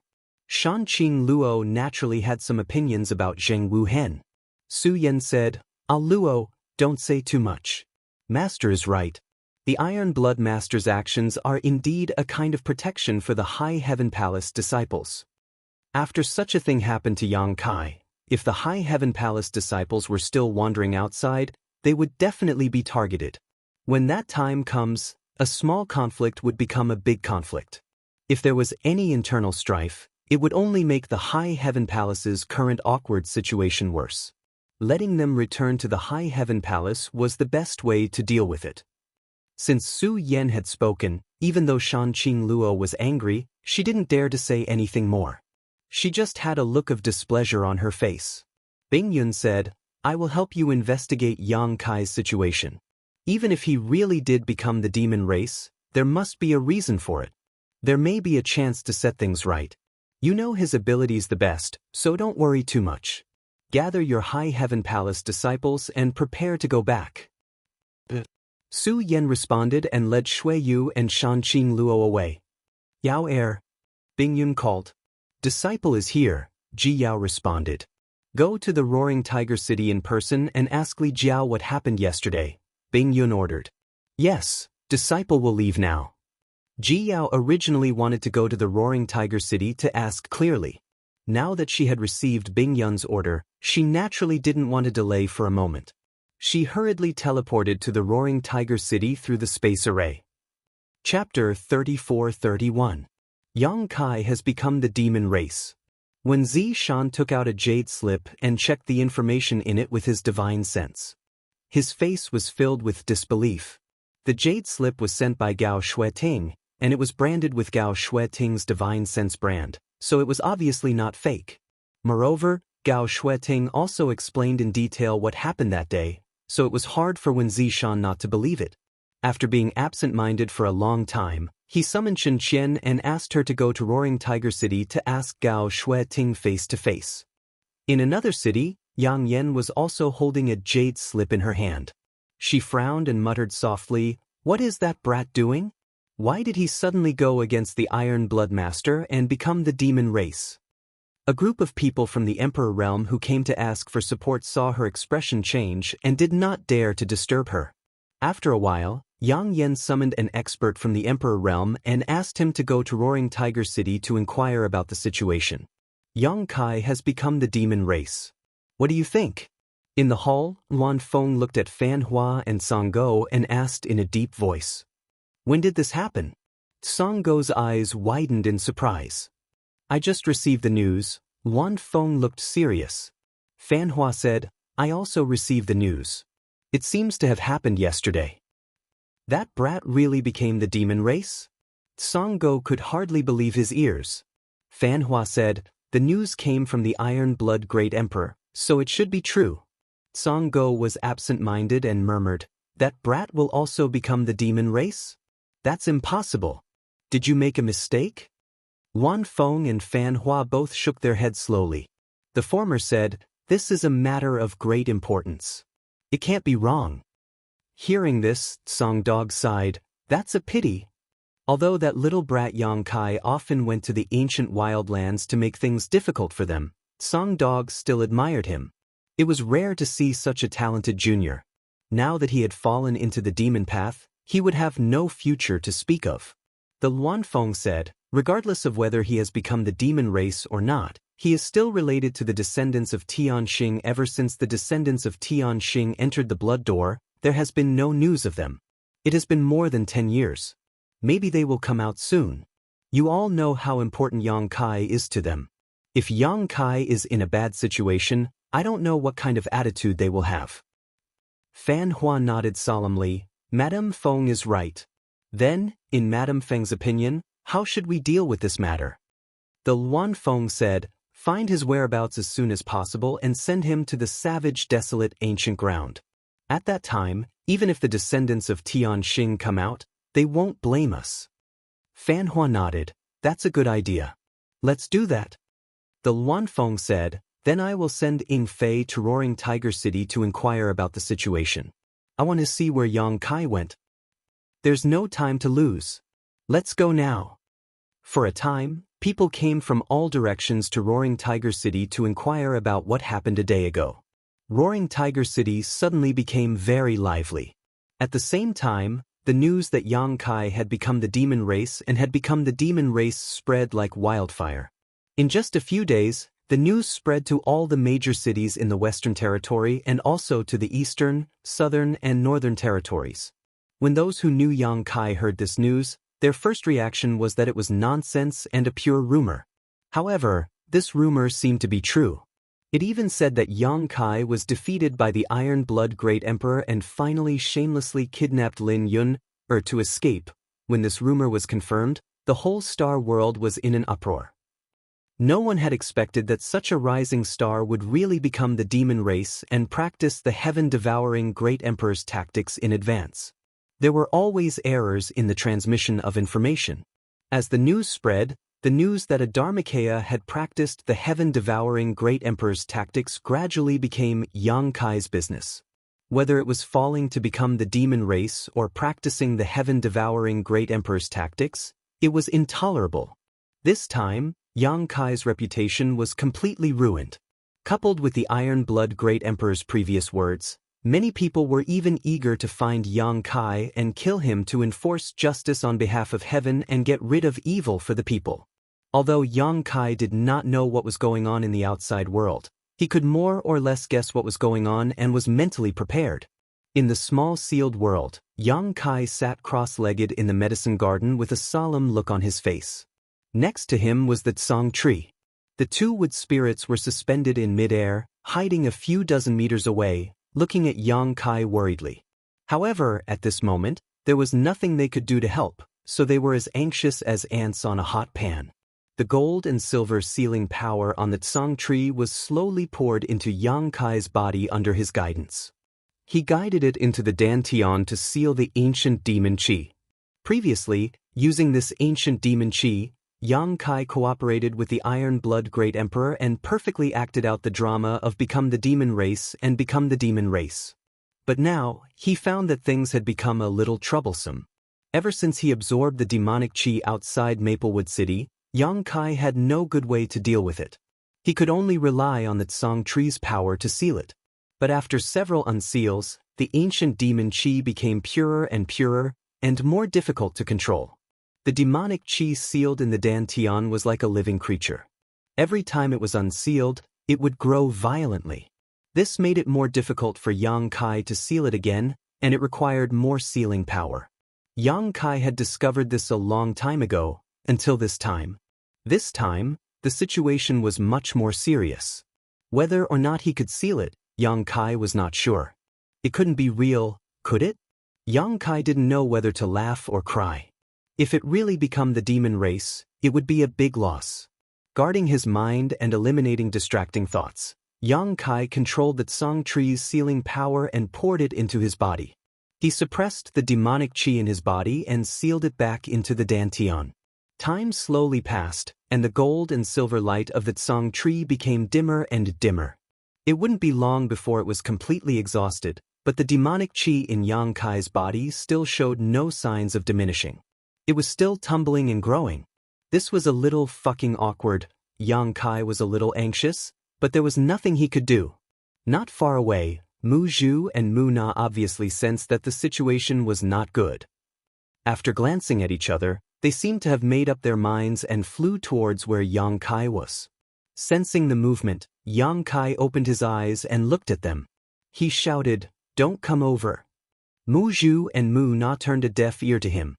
Shanqing Luo naturally had some opinions about Jianghu Hen. Su Yan said, Luo, don't say too much. Master is right. The Iron Blood Master's actions are indeed a kind of protection for the High Heaven Palace disciples. After such a thing happened to Yang Kai, if the High Heaven Palace disciples were still wandering outside, they would definitely be targeted. When that time comes, a small conflict would become a big conflict. If there was any internal strife, it would only make the High Heaven Palace's current awkward situation worse. Letting them return to the High Heaven Palace was the best way to deal with it. Since Su Yan had spoken, even though Shan Qingluo was angry, she didn't dare to say anything more. She just had a look of displeasure on her face. Bing Yun said, I will help you investigate Yang Kai's situation. Even if he really did become the demon race, there must be a reason for it. There may be a chance to set things right. You know his abilities the best, so don't worry too much. Gather your High Heaven Palace disciples and prepare to go back. Su Yan responded and led Shui Yu and Shan Qingluo away. Yao Bing Yun called. Disciple is here, Ji Yao responded. Go to the Roaring Tiger City in person and ask Li Jiao what happened yesterday, Bing Yun ordered. Yes, disciple will leave now. Ji Yao originally wanted to go to the Roaring Tiger City to ask clearly. Now that she had received Bing Yun's order, she naturally didn't want to delay for a moment. She hurriedly teleported to the Roaring Tiger City through the space array. Chapter 34-31. Yang Kai has become the demon race. When Zi Shan took out a jade slip and checked the information in it with his divine sense, his face was filled with disbelief. The jade slip was sent by Gao Xueting, and it was branded with Gao Xueting's divine sense brand, so it was obviously not fake. Moreover, Gao Xueting also explained in detail what happened that day, so it was hard for Wen Zishan not to believe it. After being absent-minded for a long time, he summoned Shen Qian and asked her to go to Roaring Tiger City to ask Gao Xueting face-to-face. In another city, Yang Yan was also holding a jade slip in her hand. She frowned and muttered softly, "What is that brat doing? Why did he suddenly go against the Iron Blood Master and become the demon race?" A group of people from the Emperor realm who came to ask for support saw her expression change and did not dare to disturb her. After a while, Yang Yan summoned an expert from the Emperor realm and asked him to go to Roaring Tiger City to inquire about the situation. Yang Kai has become the demon race. What do you think? In the hall, Luan Feng looked at Fan Hua and Song Go and asked in a deep voice. When did this happen? Song Go's eyes widened in surprise. I just received the news. Luan Feng looked serious. Fan Hua said, I also received the news. It seems to have happened yesterday. That brat really became the demon race? Song Go could hardly believe his ears. Fan Hua said, the news came from the Iron Blood Great Emperor, so it should be true. Song Go was absent-minded and murmured, that brat will also become the demon race? That's impossible. Did you make a mistake? Luan Feng and Fan Hua both shook their heads slowly. The former said, this is a matter of great importance. It can't be wrong. Hearing this, Song Dog sighed, that's a pity. Although that little brat Yang Kai often went to the ancient wildlands to make things difficult for them, Song Dog still admired him. It was rare to see such a talented junior. Now that he had fallen into the demon path, he would have no future to speak of. The Luan Feng said, regardless of whether he has become the demon race or not, he is still related to the descendants of Tianxing. Ever since the descendants of Tianxing entered the blood door, there has been no news of them. It has been more than 10 years. Maybe they will come out soon. You all know how important Yang Kai is to them. If Yang Kai is in a bad situation, I don't know what kind of attitude they will have. Fan Hua nodded solemnly. Madame Feng is right. Then, in Madame Feng's opinion, how should we deal with this matter? The Luan Feng said, find his whereabouts as soon as possible and send him to the savage, desolate, ancient ground. At that time, even if the descendants of Tianxing come out, they won't blame us. Fan Hua nodded, that's a good idea. Let's do that. The Luan Feng said, then I will send Ying Fei to Roaring Tiger City to inquire about the situation. I want to see where Yang Kai went. There's no time to lose. Let's go now. For a time, people came from all directions to Roaring Tiger City to inquire about what happened a day ago. Roaring Tiger City suddenly became very lively. At the same time, the news that Yang Kai had become the demon race and had become the demon race spread like wildfire. In just a few days, the news spread to all the major cities in the Western Territory and also to the Eastern, Southern, and Northern Territories. When those who knew Yang Kai heard this news, their first reaction was that it was nonsense and a pure rumor. However, this rumor seemed to be true. It even said that Yang Kai was defeated by the Iron Blood Great Emperor and finally shamelessly kidnapped Lin Yun, to escape. When this rumor was confirmed, the whole star world was in an uproar. No one had expected that such a rising star would really become the demon race and practice the heaven-devouring Great Emperor's tactics in advance. There were always errors in the transmission of information. As the news spread, the news that a Dharmakaya had practiced the heaven-devouring Great Emperor's tactics gradually became Yang Kai's business. Whether it was falling to become the demon race or practicing the heaven-devouring Great Emperor's tactics, it was intolerable. This time, Yang Kai's reputation was completely ruined. Coupled with the iron-blood Great Emperor's previous words, many people were even eager to find Yang Kai and kill him to enforce justice on behalf of heaven and get rid of evil for the people. Although Yang Kai did not know what was going on in the outside world, he could more or less guess what was going on and was mentally prepared. In the small sealed world, Yang Kai sat cross-legged in the medicine garden with a solemn look on his face. Next to him was the Tsang tree. The two wood spirits were suspended in mid-air, hiding a few dozen meters away, looking at Yang Kai worriedly. However, at this moment, there was nothing they could do to help, so they were as anxious as ants on a hot pan. The gold and silver sealing power on the Tsang tree was slowly poured into Yang Kai's body under his guidance. He guided it into the Dantian to seal the ancient demon qi. Previously, using this ancient demon qi, Yang Kai cooperated with the Iron-Blood Great Emperor and perfectly acted out the drama of become the demon race and become the demon race. But now, he found that things had become a little troublesome. Ever since he absorbed the demonic qi outside Maplewood City, Yang Kai had no good way to deal with it. He could only rely on the Tsang tree's power to seal it. But after several unseals, the ancient demon qi became purer and more difficult to control. The demonic qi sealed in the Dantian was like a living creature. Every time it was unsealed, it would grow violently. This made it more difficult for Yang Kai to seal it again, and it required more sealing power. Yang Kai had discovered this a long time ago, until this time. This time, the situation was much more serious. Whether or not he could seal it, Yang Kai was not sure. It couldn't be real, could it? Yang Kai didn't know whether to laugh or cry. If it really become the demon race, it would be a big loss. Guarding his mind and eliminating distracting thoughts, Yang Kai controlled the Tsang tree's sealing power and poured it into his body. He suppressed the demonic qi in his body and sealed it back into the Dantian. Time slowly passed, and the gold and silver light of the Tsang tree became dimmer and dimmer. It wouldn't be long before it was completely exhausted, but the demonic qi in Yang Kai's body still showed no signs of diminishing. It was still tumbling and growing. This was a little fucking awkward. Yang Kai was a little anxious, but there was nothing he could do. Not far away, Mu Zhu and Mu Na obviously sensed that the situation was not good. After glancing at each other, they seemed to have made up their minds and flew towards where Yang Kai was. Sensing the movement, Yang Kai opened his eyes and looked at them. He shouted, "Don't come over." Mu Zhu and Mu Na turned a deaf ear to him.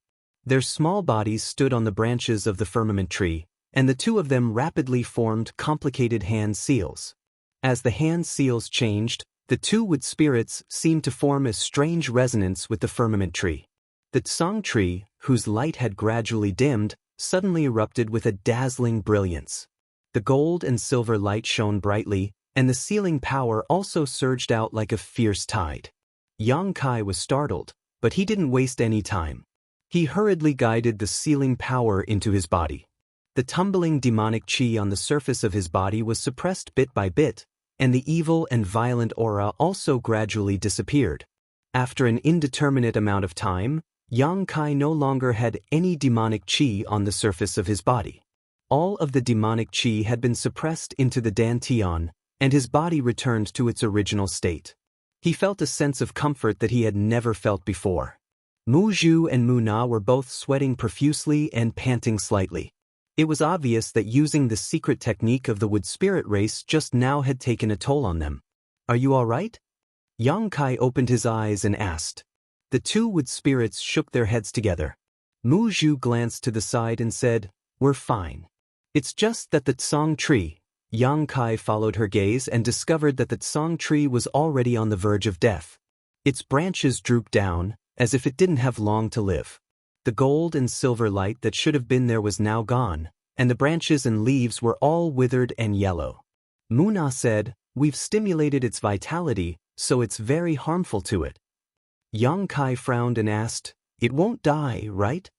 Their small bodies stood on the branches of the firmament tree, and the two of them rapidly formed complicated hand seals. As the hand seals changed, the two wood spirits seemed to form a strange resonance with the firmament tree. The Tsang tree, whose light had gradually dimmed, suddenly erupted with a dazzling brilliance. The gold and silver light shone brightly, and the sealing power also surged out like a fierce tide. Yang Kai was startled, but he didn't waste any time. He hurriedly guided the sealing power into his body. The tumbling demonic qi on the surface of his body was suppressed bit by bit, and the evil and violent aura also gradually disappeared. After an indeterminate amount of time, Yang Kai no longer had any demonic qi on the surface of his body. All of the demonic qi had been suppressed into the Dantian, and his body returned to its original state. He felt a sense of comfort that he had never felt before. Mu Zhu and Mu Na were both sweating profusely and panting slightly. It was obvious that using the secret technique of the wood spirit race just now had taken a toll on them. "Are you all right?" Yang Kai opened his eyes and asked. The two wood spirits shook their heads together. Mu Zhu glanced to the side and said, "We're fine. It's just that the Tsang tree." Yang Kai followed her gaze and discovered that the Tsang tree was already on the verge of death. Its branches drooped down, as if it didn't have long to live. The gold and silver light that should have been there was now gone, and the branches and leaves were all withered and yellow. Muna said, "We've stimulated its vitality, so it's very harmful to it." Yang Kai frowned and asked, "It won't die, right?"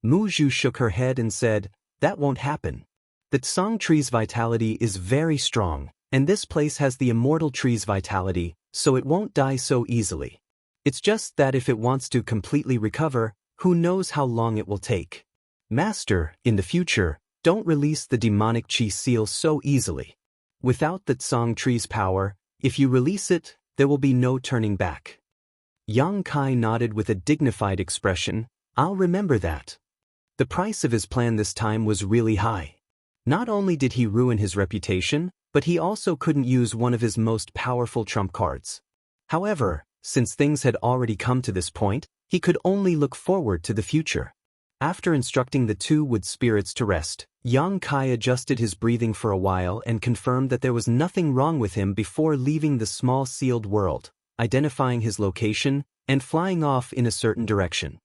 Mu Zhu shook her head and said, "That won't happen. The Tsang tree's vitality is very strong, and this place has the Immortal tree's vitality, so it won't die so easily. It's just that if it wants to completely recover, who knows how long it will take. Master, in the future, don't release the demonic Qi seal so easily. Without the Tsang tree's power, if you release it, there will be no turning back." Yang Kai nodded with a dignified expression. "I'll remember that." The price of his plan this time was really high. Not only did he ruin his reputation, but he also couldn't use one of his most powerful trump cards. However, since things had already come to this point, he could only look forward to the future. After instructing the two wood spirits to rest, Yang Kai adjusted his breathing for a while and confirmed that there was nothing wrong with him before leaving the small sealed world, identifying his location, and flying off in a certain direction.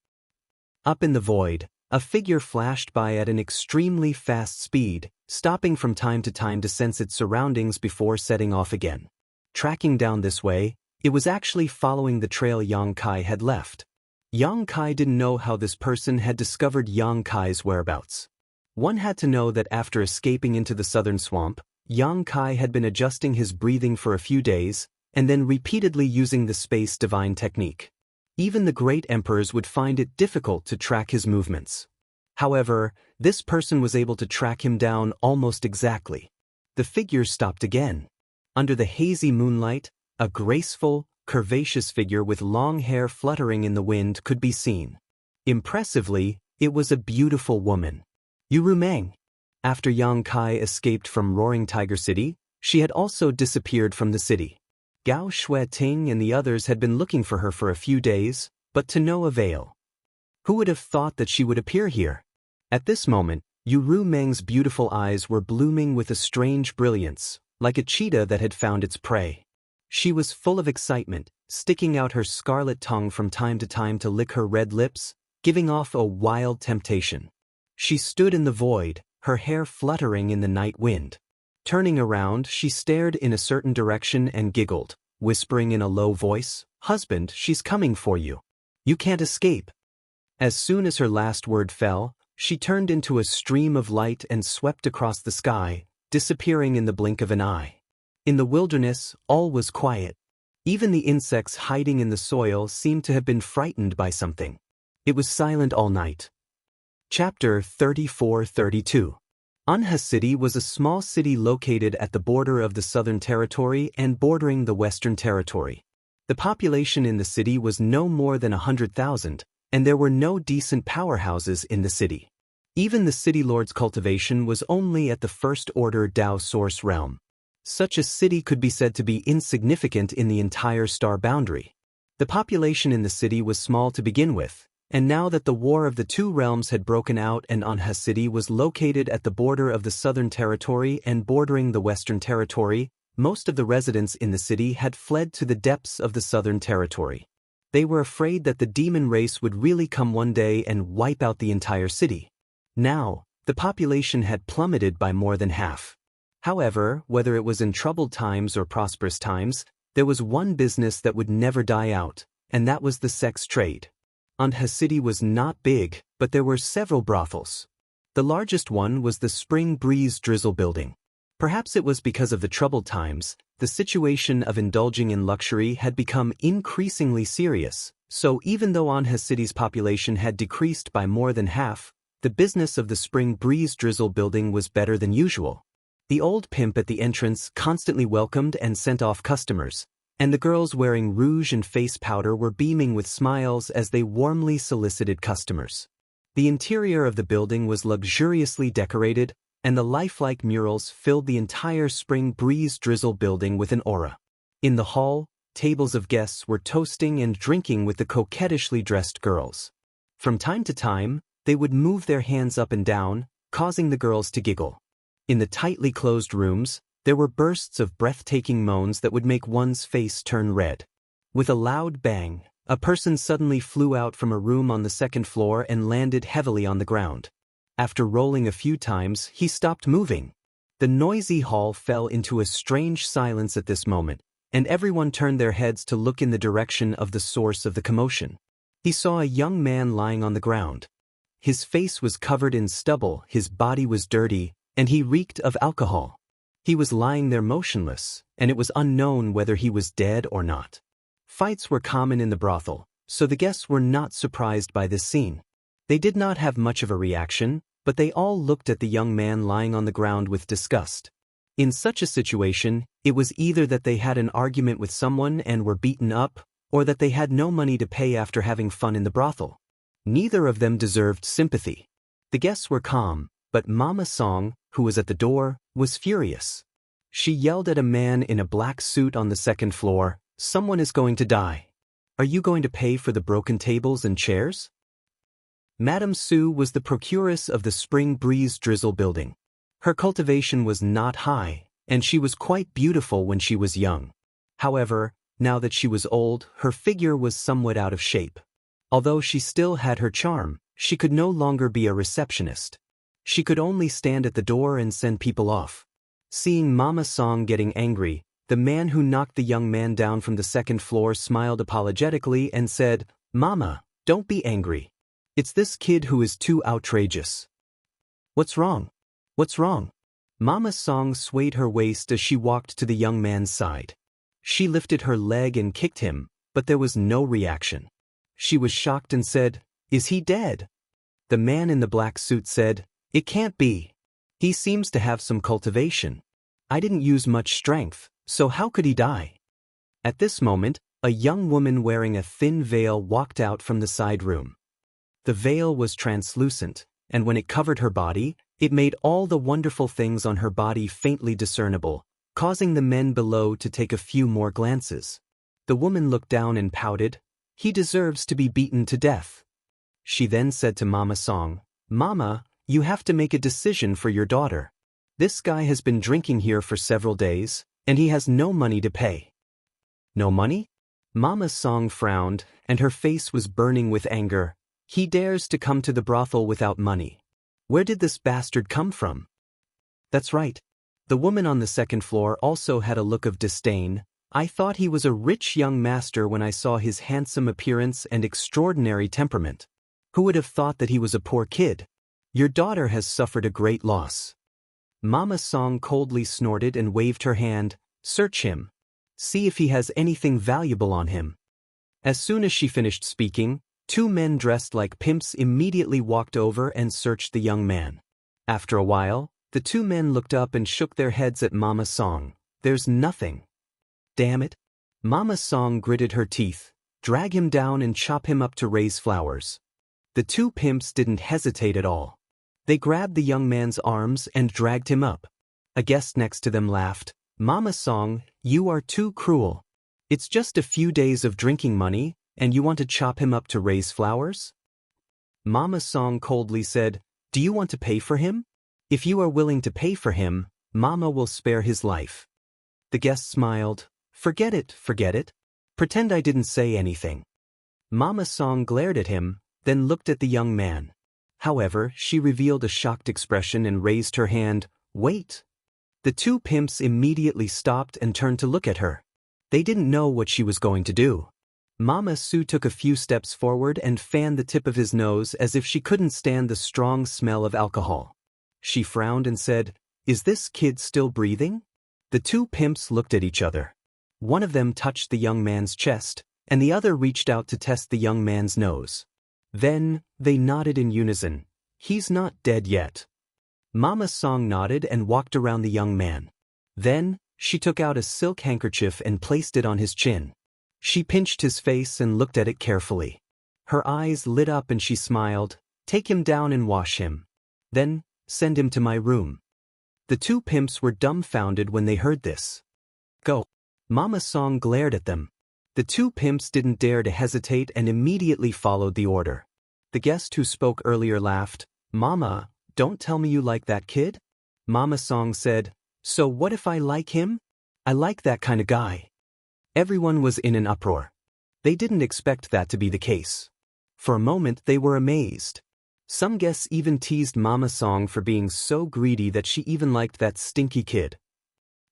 Up in the void, a figure flashed by at an extremely fast speed, stopping from time to time to sense its surroundings before setting off again. Tracking down this way, it was actually following the trail Yang Kai had left. Yang Kai didn't know how this person had discovered Yang Kai's whereabouts. One had to know that after escaping into the southern swamp, Yang Kai had been adjusting his breathing for a few days, and then repeatedly using the space divine technique. Even the great emperors would find it difficult to track his movements. However, this person was able to track him down almost exactly. The figure stopped again. Under the hazy moonlight, a graceful, curvaceous figure with long hair fluttering in the wind could be seen. Impressively, it was a beautiful woman. Yuru Meng. After Yang Kai escaped from Roaring Tiger City, she had also disappeared from the city. Gao Shueting and the others had been looking for her for a few days, but to no avail. Who would have thought that she would appear here? At this moment, Yuru Meng's beautiful eyes were blooming with a strange brilliance, like a cheetah that had found its prey. She was full of excitement, sticking out her scarlet tongue from time to time to lick her red lips, giving off a wild temptation. She stood in the void, her hair fluttering in the night wind. Turning around, she stared in a certain direction and giggled, whispering in a low voice, "Husband, she's coming for you. You can't escape." As soon as her last word fell, she turned into a stream of light and swept across the sky, disappearing in the blink of an eye. In the wilderness, all was quiet. Even the insects hiding in the soil seemed to have been frightened by something. It was silent all night. Chapter 34-32. Anha City was a small city located at the border of the Southern Territory and bordering the Western Territory. The population in the city was no more than 100,000, and there were no decent powerhouses in the city. Even the city lord's cultivation was only at the first-order Dao source realm. Such a city could be said to be insignificant in the entire star boundary. The population in the city was small to begin with, and now that the war of the two realms had broken out and Anha City was located at the border of the Southern Territory and bordering the Western Territory, most of the residents in the city had fled to the depths of the Southern Territory. They were afraid that the demon race would really come one day and wipe out the entire city. Now, the population had plummeted by more than half. However, whether it was in troubled times or prosperous times, there was one business that would never die out, and that was the sex trade. Anha City was not big, but there were several brothels. The largest one was the Spring Breeze Drizzle building. Perhaps it was because of the troubled times, the situation of indulging in luxury had become increasingly serious, so even though Anha City's population had decreased by more than half, the business of the Spring Breeze Drizzle building was better than usual. The old pimp at the entrance constantly welcomed and sent off customers, and the girls wearing rouge and face powder were beaming with smiles as they warmly solicited customers. The interior of the building was luxuriously decorated, and the lifelike murals filled the entire Spring Breeze Drizzle building with an aura. In the hall, tables of guests were toasting and drinking with the coquettishly dressed girls. From time to time, they would move their hands up and down, causing the girls to giggle. In the tightly closed rooms, there were bursts of breathtaking moans that would make one's face turn red. With a loud bang, A person suddenly flew out from a room on the second floor and landed heavily on the ground. After rolling a few times, he stopped moving. The noisy hall fell into a strange silence at this moment, and everyone turned their heads to look in the direction of the source of the commotion. He saw a young man lying on the ground. His face was covered in stubble, his body was dirty, and he reeked of alcohol. He was lying there motionless, and it was unknown whether he was dead or not. Fights were common in the brothel, so the guests were not surprised by this scene. They did not have much of a reaction, but they all looked at the young man lying on the ground with disgust. In such a situation, it was either that they had an argument with someone and were beaten up, or that they had no money to pay after having fun in the brothel. Neither of them deserved sympathy. The guests were calm, but Mama Song, who was at the door, was furious. She yelled at a man in a black suit on the second floor, "Someone is going to die. Are you going to pay for the broken tables and chairs?" Madame Sue was the procuress of the Spring Breeze Drizzle building. Her cultivation was not high, and she was quite beautiful when she was young. However, now that she was old, her figure was somewhat out of shape. Although she still had her charm, she could no longer be a receptionist. She could only stand at the door and send people off. Seeing Mama Song getting angry, the man who knocked the young man down from the second floor smiled apologetically and said, "Mama, don't be angry. It's this kid who is too outrageous." "What's wrong? What's wrong?" Mama Song swayed her waist as she walked to the young man's side. She lifted her leg and kicked him, but there was no reaction. She was shocked and said, "Is he dead?" The man in the black suit said, "It can't be. He seems to have some cultivation. I didn't use much strength, so how could he die?" At this moment, a young woman wearing a thin veil walked out from the side room. The veil was translucent, and when it covered her body, it made all the wonderful things on her body faintly discernible, causing the men below to take a few more glances. The woman looked down and pouted, "He deserves to be beaten to death." She then said to Mama Song, "Mama, you have to make a decision for your daughter. This guy has been drinking here for several days, and he has no money to pay." "No money?" Mama Song frowned, and her face was burning with anger. "He dares to come to the brothel without money. Where did this bastard come from?" "That's right." The woman on the second floor also had a look of disdain. "I thought he was a rich young master when I saw his handsome appearance and extraordinary temperament. Who would have thought that he was a poor kid? Your daughter has suffered a great loss." Mama Song coldly snorted and waved her hand. "Search him. See if he has anything valuable on him." As soon as she finished speaking, two men dressed like pimps immediately walked over and searched the young man. After a while, the two men looked up and shook their heads at Mama Song. "There's nothing." "Damn it." Mama Song gritted her teeth. "Drag him down and chop him up to raise flowers." The two pimps didn't hesitate at all. They grabbed the young man's arms and dragged him up. A guest next to them laughed. "Mama Song, you are too cruel. It's just a few days of drinking money, and you want to chop him up to raise flowers?" Mama Song coldly said, "Do you want to pay for him? If you are willing to pay for him, Mama will spare his life." The guest smiled. Forget it. Pretend I didn't say anything." Mama Song glared at him, then looked at the young man. However, she revealed a shocked expression and raised her hand. "Wait." The two pimps immediately stopped and turned to look at her. They didn't know what she was going to do. Mama Sue took a few steps forward and fanned the tip of his nose as if she couldn't stand the strong smell of alcohol. She frowned and said, "Is this kid still breathing?" The two pimps looked at each other. One of them touched the young man's chest, and the other reached out to test the young man's nose. Then, they nodded in unison. "He's not dead yet." Mama Song nodded and walked around the young man. Then, she took out a silk handkerchief and placed it on his chin. She pinched his face and looked at it carefully. Her eyes lit up and she smiled. "Take him down and wash him. Then, send him to my room." The two pimps were dumbfounded when they heard this. "Go." Mama Song glared at them. The two pimps didn't dare to hesitate and immediately followed the order. The guest who spoke earlier laughed. "Mama, don't tell me you like that kid?" Mama Song said, "So what if I like him? I like that kind of guy." Everyone was in an uproar. They didn't expect that to be the case. For a moment they were amazed. Some guests even teased Mama Song for being so greedy that she even liked that stinky kid.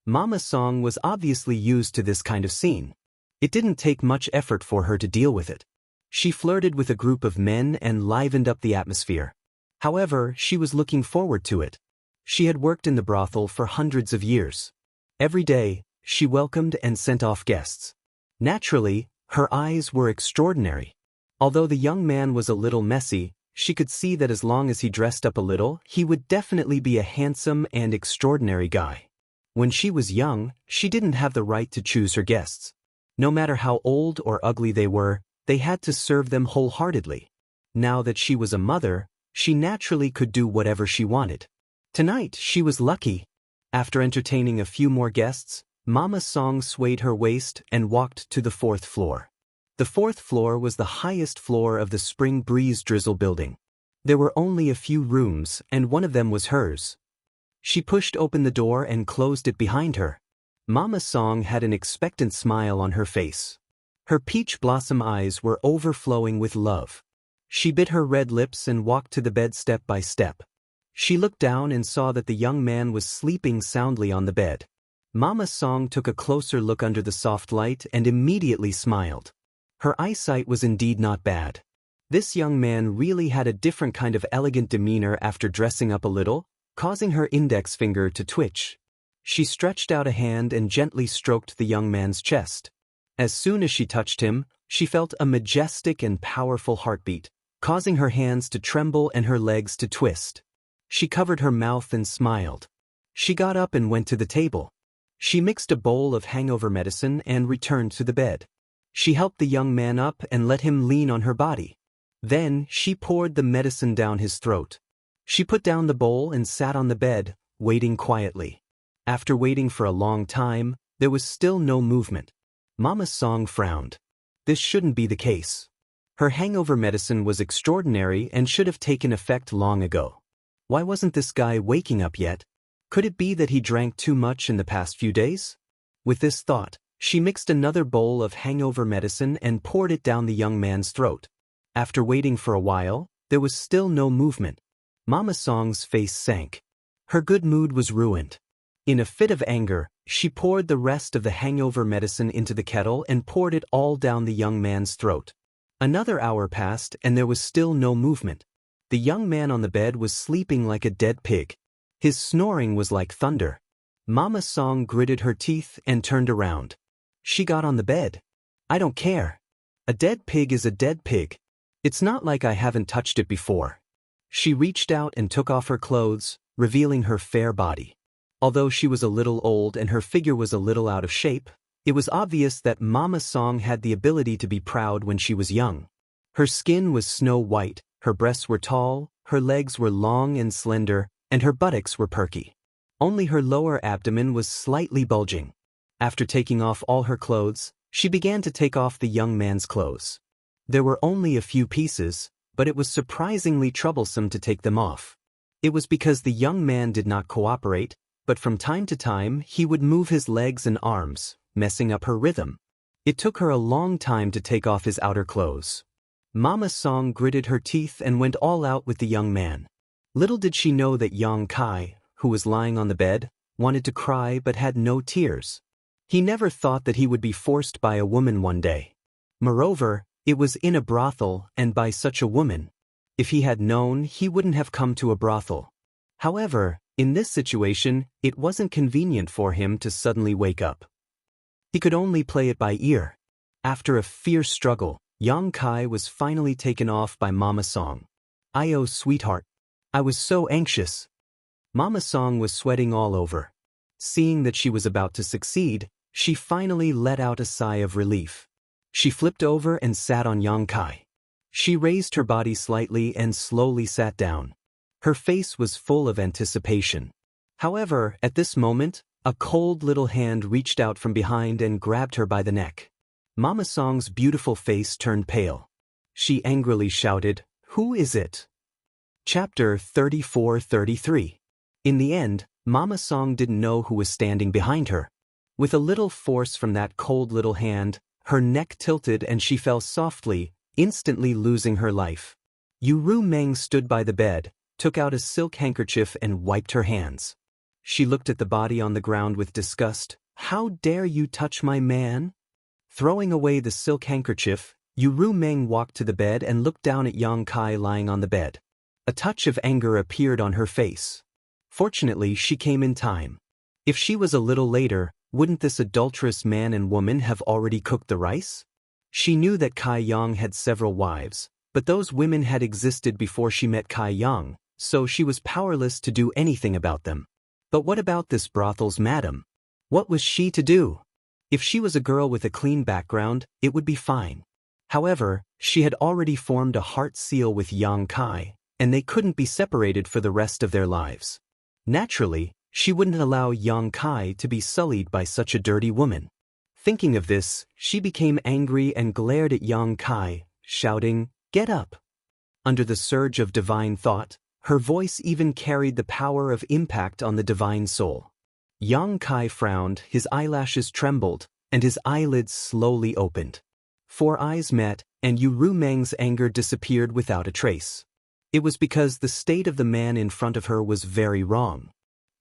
Mama Song was obviously used to this kind of scene. It didn't take much effort for her to deal with it. She flirted with a group of men and livened up the atmosphere. However, she was looking forward to it. She had worked in the brothel for hundreds of years. Every day, she welcomed and sent off guests. Naturally, her eyes were extraordinary. Although the young man was a little messy, she could see that as long as he dressed up a little, he would definitely be a handsome and extraordinary guy. When she was young, she didn't have the right to choose her guests. No matter how old or ugly they were, they had to serve them wholeheartedly. Now that she was a mother, she naturally could do whatever she wanted. Tonight, she was lucky. After entertaining a few more guests, Mama Song swayed her waist and walked to the 4th floor. The 4th floor was the highest floor of the Spring Breeze Drizzle building. There were only a few rooms, and one of them was hers. She pushed open the door and closed it behind her. Mama Song had an expectant smile on her face. Her peach blossom eyes were overflowing with love. She bit her red lips and walked to the bed step by step. She looked down and saw that the young man was sleeping soundly on the bed. Mama Song took a closer look under the soft light and immediately smiled. Her eyesight was indeed not bad. This young man really had a different kind of elegant demeanor after dressing up a little, causing her index finger to twitch. She stretched out a hand and gently stroked the young man's chest. As soon as she touched him, she felt a majestic and powerful heartbeat, causing her hands to tremble and her legs to twist. She covered her mouth and smiled. She got up and went to the table. She mixed a bowl of hangover medicine and returned to the bed. She helped the young man up and let him lean on her body. Then, she poured the medicine down his throat. She put down the bowl and sat on the bed, waiting quietly. After waiting for a long time, there was still no movement. Mama Song frowned. This shouldn't be the case. Her hangover medicine was extraordinary and should have taken effect long ago. Why wasn't this guy waking up yet? Could it be that he drank too much in the past few days? With this thought, she mixed another bowl of hangover medicine and poured it down the young man's throat. After waiting for a while, there was still no movement. Mama Song's face sank. Her good mood was ruined. In a fit of anger, she poured the rest of the hangover medicine into the kettle and poured it all down the young man's throat. Another hour passed and there was still no movement. The young man on the bed was sleeping like a dead pig. His snoring was like thunder. Mama Song gritted her teeth and turned around. She got on the bed. I don't care. A dead pig is a dead pig. It's not like I haven't touched it before. She reached out and took off her clothes, revealing her fair body. Although she was a little old and her figure was a little out of shape, it was obvious that Mama Song had the ability to be proud when she was young. Her skin was snow white, her breasts were tall, her legs were long and slender, and her buttocks were perky. Only her lower abdomen was slightly bulging. After taking off all her clothes, she began to take off the young man's clothes. There were only a few pieces, but it was surprisingly troublesome to take them off. It was because the young man did not cooperate, but from time to time he would move his legs and arms, messing up her rhythm. It took her a long time to take off his outer clothes. Mama Song gritted her teeth and went all out with the young man. Little did she know that Yang Kai, who was lying on the bed, wanted to cry but had no tears. He never thought that he would be forced by a woman one day. Moreover, it was in a brothel and by such a woman. If he had known, he wouldn't have come to a brothel. However, in this situation, it wasn't convenient for him to suddenly wake up. He could only play it by ear. After a fierce struggle, Yang Kai was finally taken off by Mama Song. "Oh, sweetheart. I was so anxious." Mama Song was sweating all over. Seeing that she was about to succeed, she finally let out a sigh of relief. She flipped over and sat on Yang Kai. She raised her body slightly and slowly sat down. Her face was full of anticipation. However, at this moment, a cold little hand reached out from behind and grabbed her by the neck. Mama Song's beautiful face turned pale. She angrily shouted, "Who is it?" Chapter 34-33. In the end, Mama Song didn't know who was standing behind her. With a little force from that cold little hand, Her neck tilted and she fell softly, instantly losing her life. Yu Meng stood by the bed, took out a silk handkerchief and wiped her hands. She looked at the body on the ground with disgust. "How dare you touch my man?" Throwing away the silk handkerchief, Yu Meng walked to the bed and looked down at Yang Kai lying on the bed. A touch of anger appeared on her face. Fortunately, she came in time. If she was a little later, wouldn't this adulterous man and woman have already cooked the rice? She knew that Kai Yang had several wives, but those women had existed before she met Kai Yang, so she was powerless to do anything about them. But what about this brothel's madam? What was she to do? If she was a girl with a clean background, it would be fine. However, she had already formed a heart seal with Yang Kai, and they couldn't be separated for the rest of their lives. Naturally, she wouldn't allow Yang Kai to be sullied by such a dirty woman. Thinking of this, she became angry and glared at Yang Kai, shouting, "Get up!" Under the surge of divine thought, her voice even carried the power of impact on the divine soul. Yang Kai frowned, his eyelashes trembled, and his eyelids slowly opened. 4 eyes met, and Yu Meng's anger disappeared without a trace. It was because the state of the man in front of her was very wrong.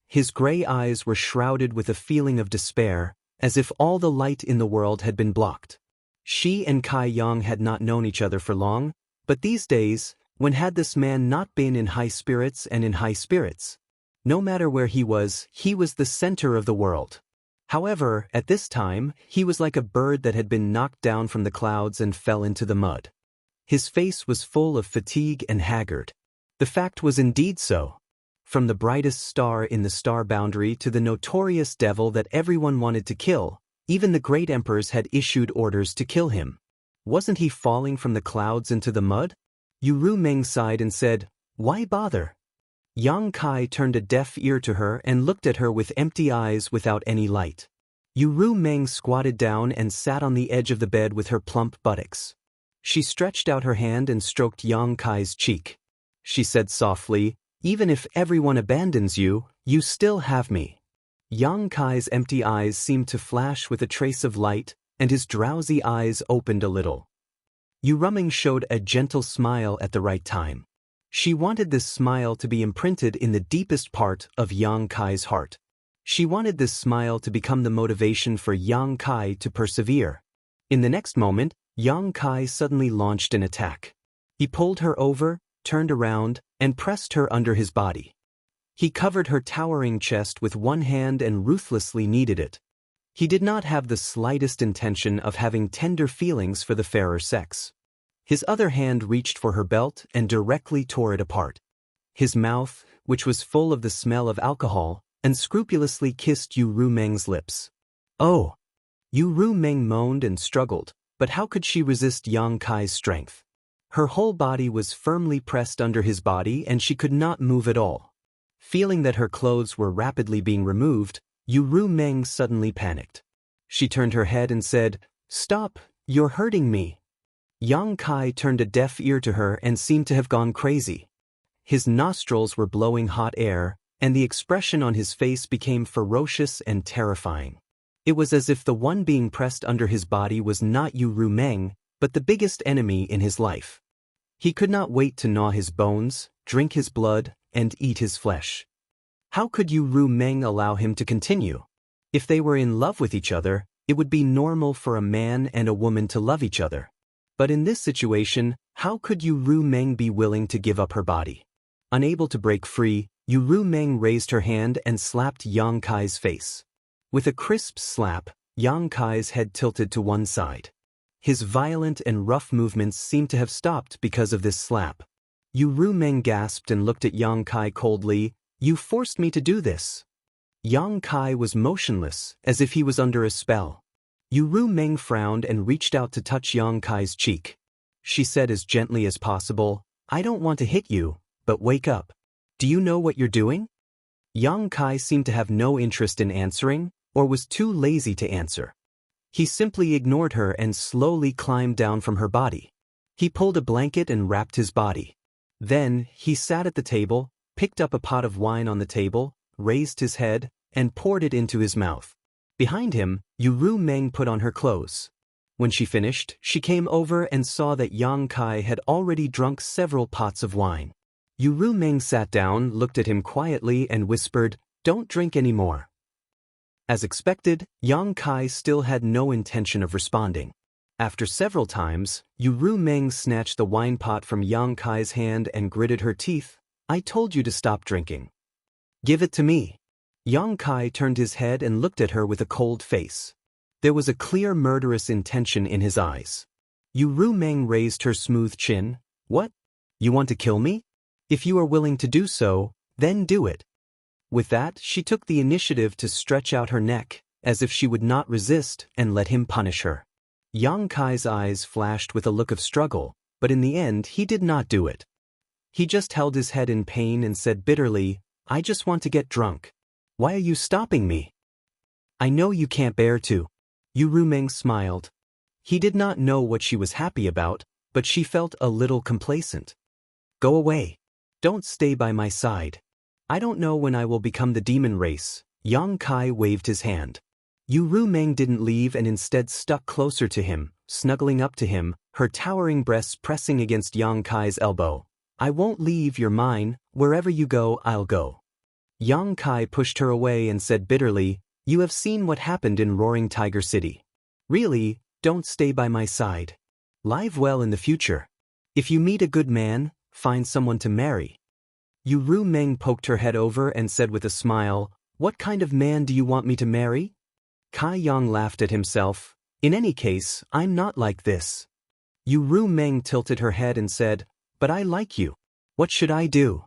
His gray eyes were shrouded with a feeling of despair, as if all the light in the world had been blocked. She and Kai Yang had not known each other for long, but these days, when had this man not been in high spirits and in high spirits? No matter where he was the center of the world. However, at this time, he was like a bird that had been knocked down from the clouds and fell into the mud. His face was full of fatigue and haggard. The fact was indeed so. From the brightest star in the star boundary to the notorious devil that everyone wanted to kill, even the great emperors had issued orders to kill him. Wasn't he falling from the clouds into the mud? Yu Meng sighed and said, "Why bother?" Yang Kai turned a deaf ear to her and looked at her with empty eyes without any light. Yu Meng squatted down and sat on the edge of the bed with her plump buttocks. She stretched out her hand and stroked Yang Kai's cheek. She said softly, "Even if everyone abandons you, you still have me." Yang Kai's empty eyes seemed to flash with a trace of light, and his drowsy eyes opened a little. Yu Meng showed a gentle smile at the right time. She wanted this smile to be imprinted in the deepest part of Yang Kai's heart. She wanted this smile to become the motivation for Yang Kai to persevere. In the next moment, Yang Kai suddenly launched an attack. He pulled her over, turned around, and pressed her under his body. He covered her towering chest with one hand and ruthlessly kneaded it. He did not have the slightest intention of having tender feelings for the fairer sex. His other hand reached for her belt and directly tore it apart. His mouth, which was full of the smell of alcohol, unscrupulously kissed Yu Meng's lips. "Oh!" Yu Meng moaned and struggled, but how could she resist Yang Kai's strength? Her whole body was firmly pressed under his body and she could not move at all. Feeling that her clothes were rapidly being removed, Yu Meng suddenly panicked. She turned her head and said, "Stop, you're hurting me." Yang Kai turned a deaf ear to her and seemed to have gone crazy. His nostrils were blowing hot air, and the expression on his face became ferocious and terrifying. It was as if the one being pressed under his body was not Yu Meng, but the biggest enemy in his life. He could not wait to gnaw his bones, drink his blood, and eat his flesh. How could Yu Meng allow him to continue? If they were in love with each other, it would be normal for a man and a woman to love each other. But in this situation, how could Yu Meng be willing to give up her body? Unable to break free, Yu Meng raised her hand and slapped Yang Kai's face. With a crisp slap, Yang Kai's head tilted to one side. His violent and rough movements seemed to have stopped because of this slap. Yu Meng gasped and looked at Yang Kai coldly. "You forced me to do this." Yang Kai was motionless, as if he was under a spell. Yu Meng frowned and reached out to touch Yang Kai's cheek. She said as gently as possible, "I don't want to hit you, but wake up. Do you know what you're doing?" Yang Kai seemed to have no interest in answering, or was too lazy to answer. He simply ignored her and slowly climbed down from her body. He pulled a blanket and wrapped his body. Then, he sat at the table, picked up a pot of wine on the table, raised his head, and poured it into his mouth. Behind him, Yu Meng put on her clothes. When she finished, she came over and saw that Yang Kai had already drunk several pots of wine. Yu Rumeng sat down, looked at him quietly and whispered, "Don't drink any more." As expected, Yang Kai still had no intention of responding. After several times, Yu Rumeng snatched the wine pot from Yang Kai's hand and gritted her teeth. "I told you to stop drinking. Give it to me." Yang Kai turned his head and looked at her with a cold face. There was a clear murderous intention in his eyes. Yu Rumeng raised her smooth chin. "What? You want to kill me? If you are willing to do so, then do it." With that, she took the initiative to stretch out her neck, as if she would not resist, and let him punish her. Yang Kai's eyes flashed with a look of struggle, but in the end he did not do it. He just held his head in pain and said bitterly, "I just want to get drunk. Why are you stopping me?" "I know you can't bear to." Yu Rumeng smiled. He did not know what she was happy about, but she felt a little complacent. "Go away. Don't stay by my side. I don't know when I will become the demon race." Yang Kai waved his hand. Yu Rumeng didn't leave and instead stuck closer to him, snuggling up to him, her towering breasts pressing against Yang Kai's elbow. "I won't leave, you're mine. Wherever you go, I'll go." Yang Kai pushed her away and said bitterly, "You have seen what happened in Roaring Tiger City. Really, don't stay by my side. Live well in the future. If you meet a good man, find someone to marry." Yu Rumeng poked her head over and said with a smile, "What kind of man do you want me to marry?" Kai Yang laughed at himself. "In any case, I'm not like this." Yu Rumeng tilted her head and said, "But I like you. What should I do?"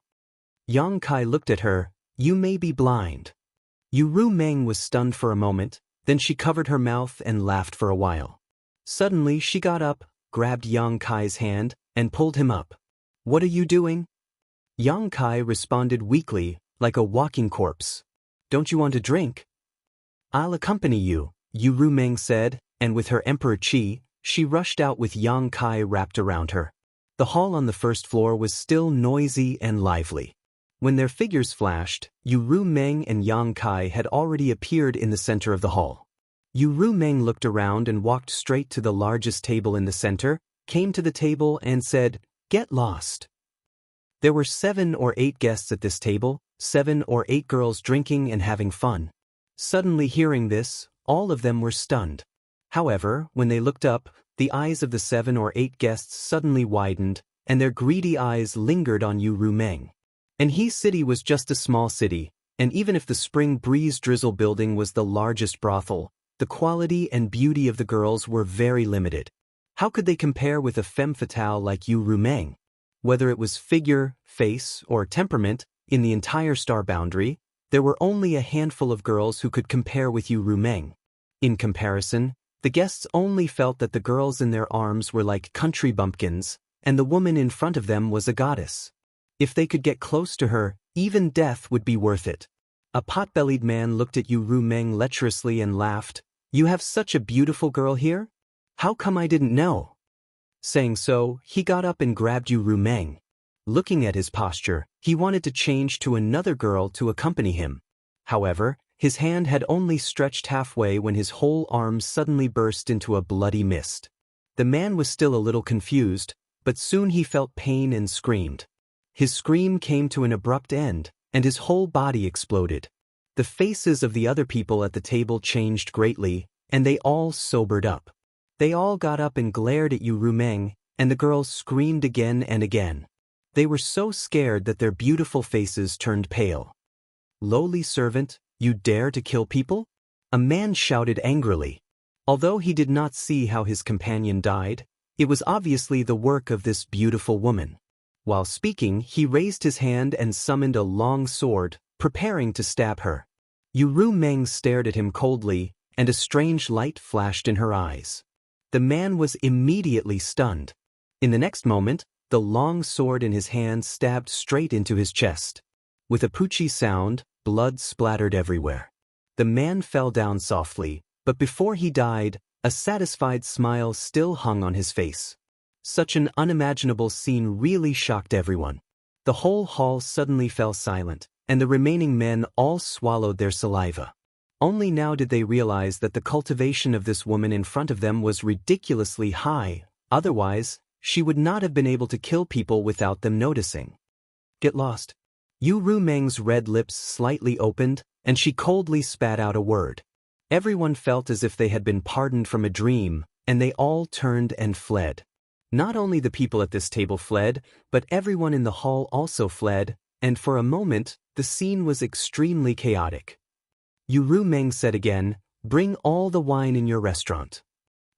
Yang Kai looked at her. "You may be blind." Yu Rumeng was stunned for a moment, then she covered her mouth and laughed for a while. Suddenly she got up, grabbed Yang Kai's hand, and pulled him up. "What are you doing?" Yang Kai responded weakly, like a walking corpse. "Don't you want a drink?" "I'll accompany you," Yu Rumeng said, and with her Emperor Qi, she rushed out with Yang Kai wrapped around her. The hall on the first floor was still noisy and lively. When their figures flashed, Yu Rumeng and Yang Kai had already appeared in the center of the hall. Yu Rumeng looked around and walked straight to the largest table in the center, came to the table and said, "Get lost." There were 7 or 8 guests at this table, 7 or 8 girls drinking and having fun. Suddenly hearing this, all of them were stunned. However, when they looked up, the eyes of the 7 or 8 guests suddenly widened, and their greedy eyes lingered on Yu Rumeng. And He City was just a small city, and even if the Spring Breeze Drizzle building was the largest brothel, the quality and beauty of the girls were very limited. How could they compare with a femme fatale like Yu Rumeng? Whether it was figure, face, or temperament, in the entire star boundary, there were only a handful of girls who could compare with Yu Rumeng. In comparison, the guests only felt that the girls in their arms were like country bumpkins, and the woman in front of them was a goddess. If they could get close to her, even death would be worth it. A pot-bellied man looked at Yu Rumeng lecherously and laughed. "You have such a beautiful girl here? How come I didn't know?" Saying so, he got up and grabbed Yu Rumeng. Looking at his posture, he wanted to change to another girl to accompany him. However, his hand had only stretched halfway when his whole arm suddenly burst into a bloody mist. The man was still a little confused, but soon he felt pain and screamed. His scream came to an abrupt end, and his whole body exploded. The faces of the other people at the table changed greatly, and they all sobered up. They all got up and glared at Yu Rumeng, and the girls screamed again and again. They were so scared that their beautiful faces turned pale. "Lowly servant, you dare to kill people?" a man shouted angrily. Although he did not see how his companion died, it was obviously the work of this beautiful woman. While speaking, he raised his hand and summoned a long sword, preparing to stab her. Yu Rumeng stared at him coldly, and a strange light flashed in her eyes. The man was immediately stunned. In the next moment, the long sword in his hand stabbed straight into his chest. With a poochie sound, blood splattered everywhere. The man fell down softly, but before he died, a satisfied smile still hung on his face. Such an unimaginable scene really shocked everyone. The whole hall suddenly fell silent, and the remaining men all swallowed their saliva. Only now did they realize that the cultivation of this woman in front of them was ridiculously high, otherwise, she would not have been able to kill people without them noticing. Get lost. Yu Rumeng's red lips slightly opened, and she coldly spat out a word. Everyone felt as if they had been pardoned from a dream, and they all turned and fled. Not only the people at this table fled, but everyone in the hall also fled, and for a moment, the scene was extremely chaotic. Yu Rumeng said again, "Bring all the wine in your restaurant."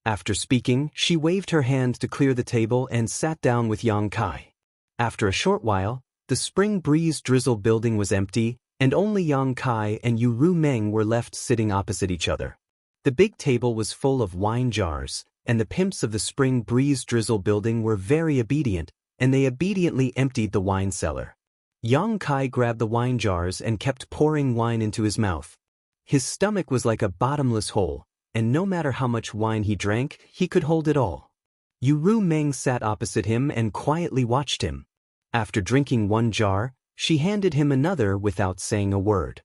After speaking, she waved her hand to clear the table and sat down with Yang Kai. After a short while, the Spring Breeze Drizzle building was empty, and only Yang Kai and Yu Rumeng were left sitting opposite each other. The big table was full of wine jars, and the pimps of the Spring Breeze Drizzle building were very obedient, and they obediently emptied the wine cellar. Yang Kai grabbed the wine jars and kept pouring wine into his mouth. His stomach was like a bottomless hole, and no matter how much wine he drank, he could hold it all. Yu Rumeng sat opposite him and quietly watched him. After drinking one jar, she handed him another without saying a word.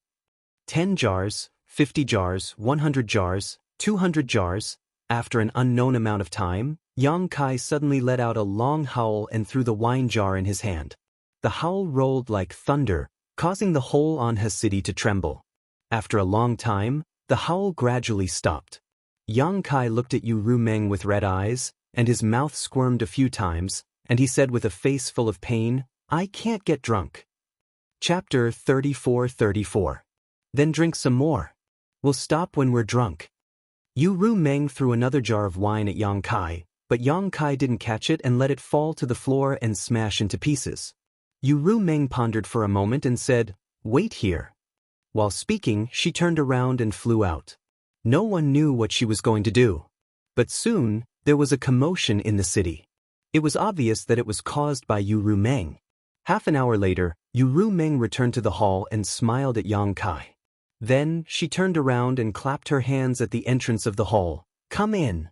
10 jars, 50 jars, 100 jars, 200 jars. After an unknown amount of time, Yang Kai suddenly let out a long howl and threw the wine jar in his hand. The howl rolled like thunder, causing the whole Anha city to tremble. After a long time, the howl gradually stopped. Yang Kai looked at Yu Rumeng with red eyes, and his mouth squirmed a few times, and he said with a face full of pain, "I can't get drunk." Chapter 34:34. Then drink some more. We'll stop when we're drunk. Yu Rumeng threw another jar of wine at Yang Kai, but Yang Kai didn't catch it and let it fall to the floor and smash into pieces. Yu Rumeng pondered for a moment and said, "Wait here." While speaking, she turned around and flew out. No one knew what she was going to do. But soon, there was a commotion in the city. It was obvious that it was caused by Yu Rumeng. Half an hour later, Yu Rumeng returned to the hall and smiled at Yang Kai. Then, she turned around and clapped her hands at the entrance of the hall. "Come in."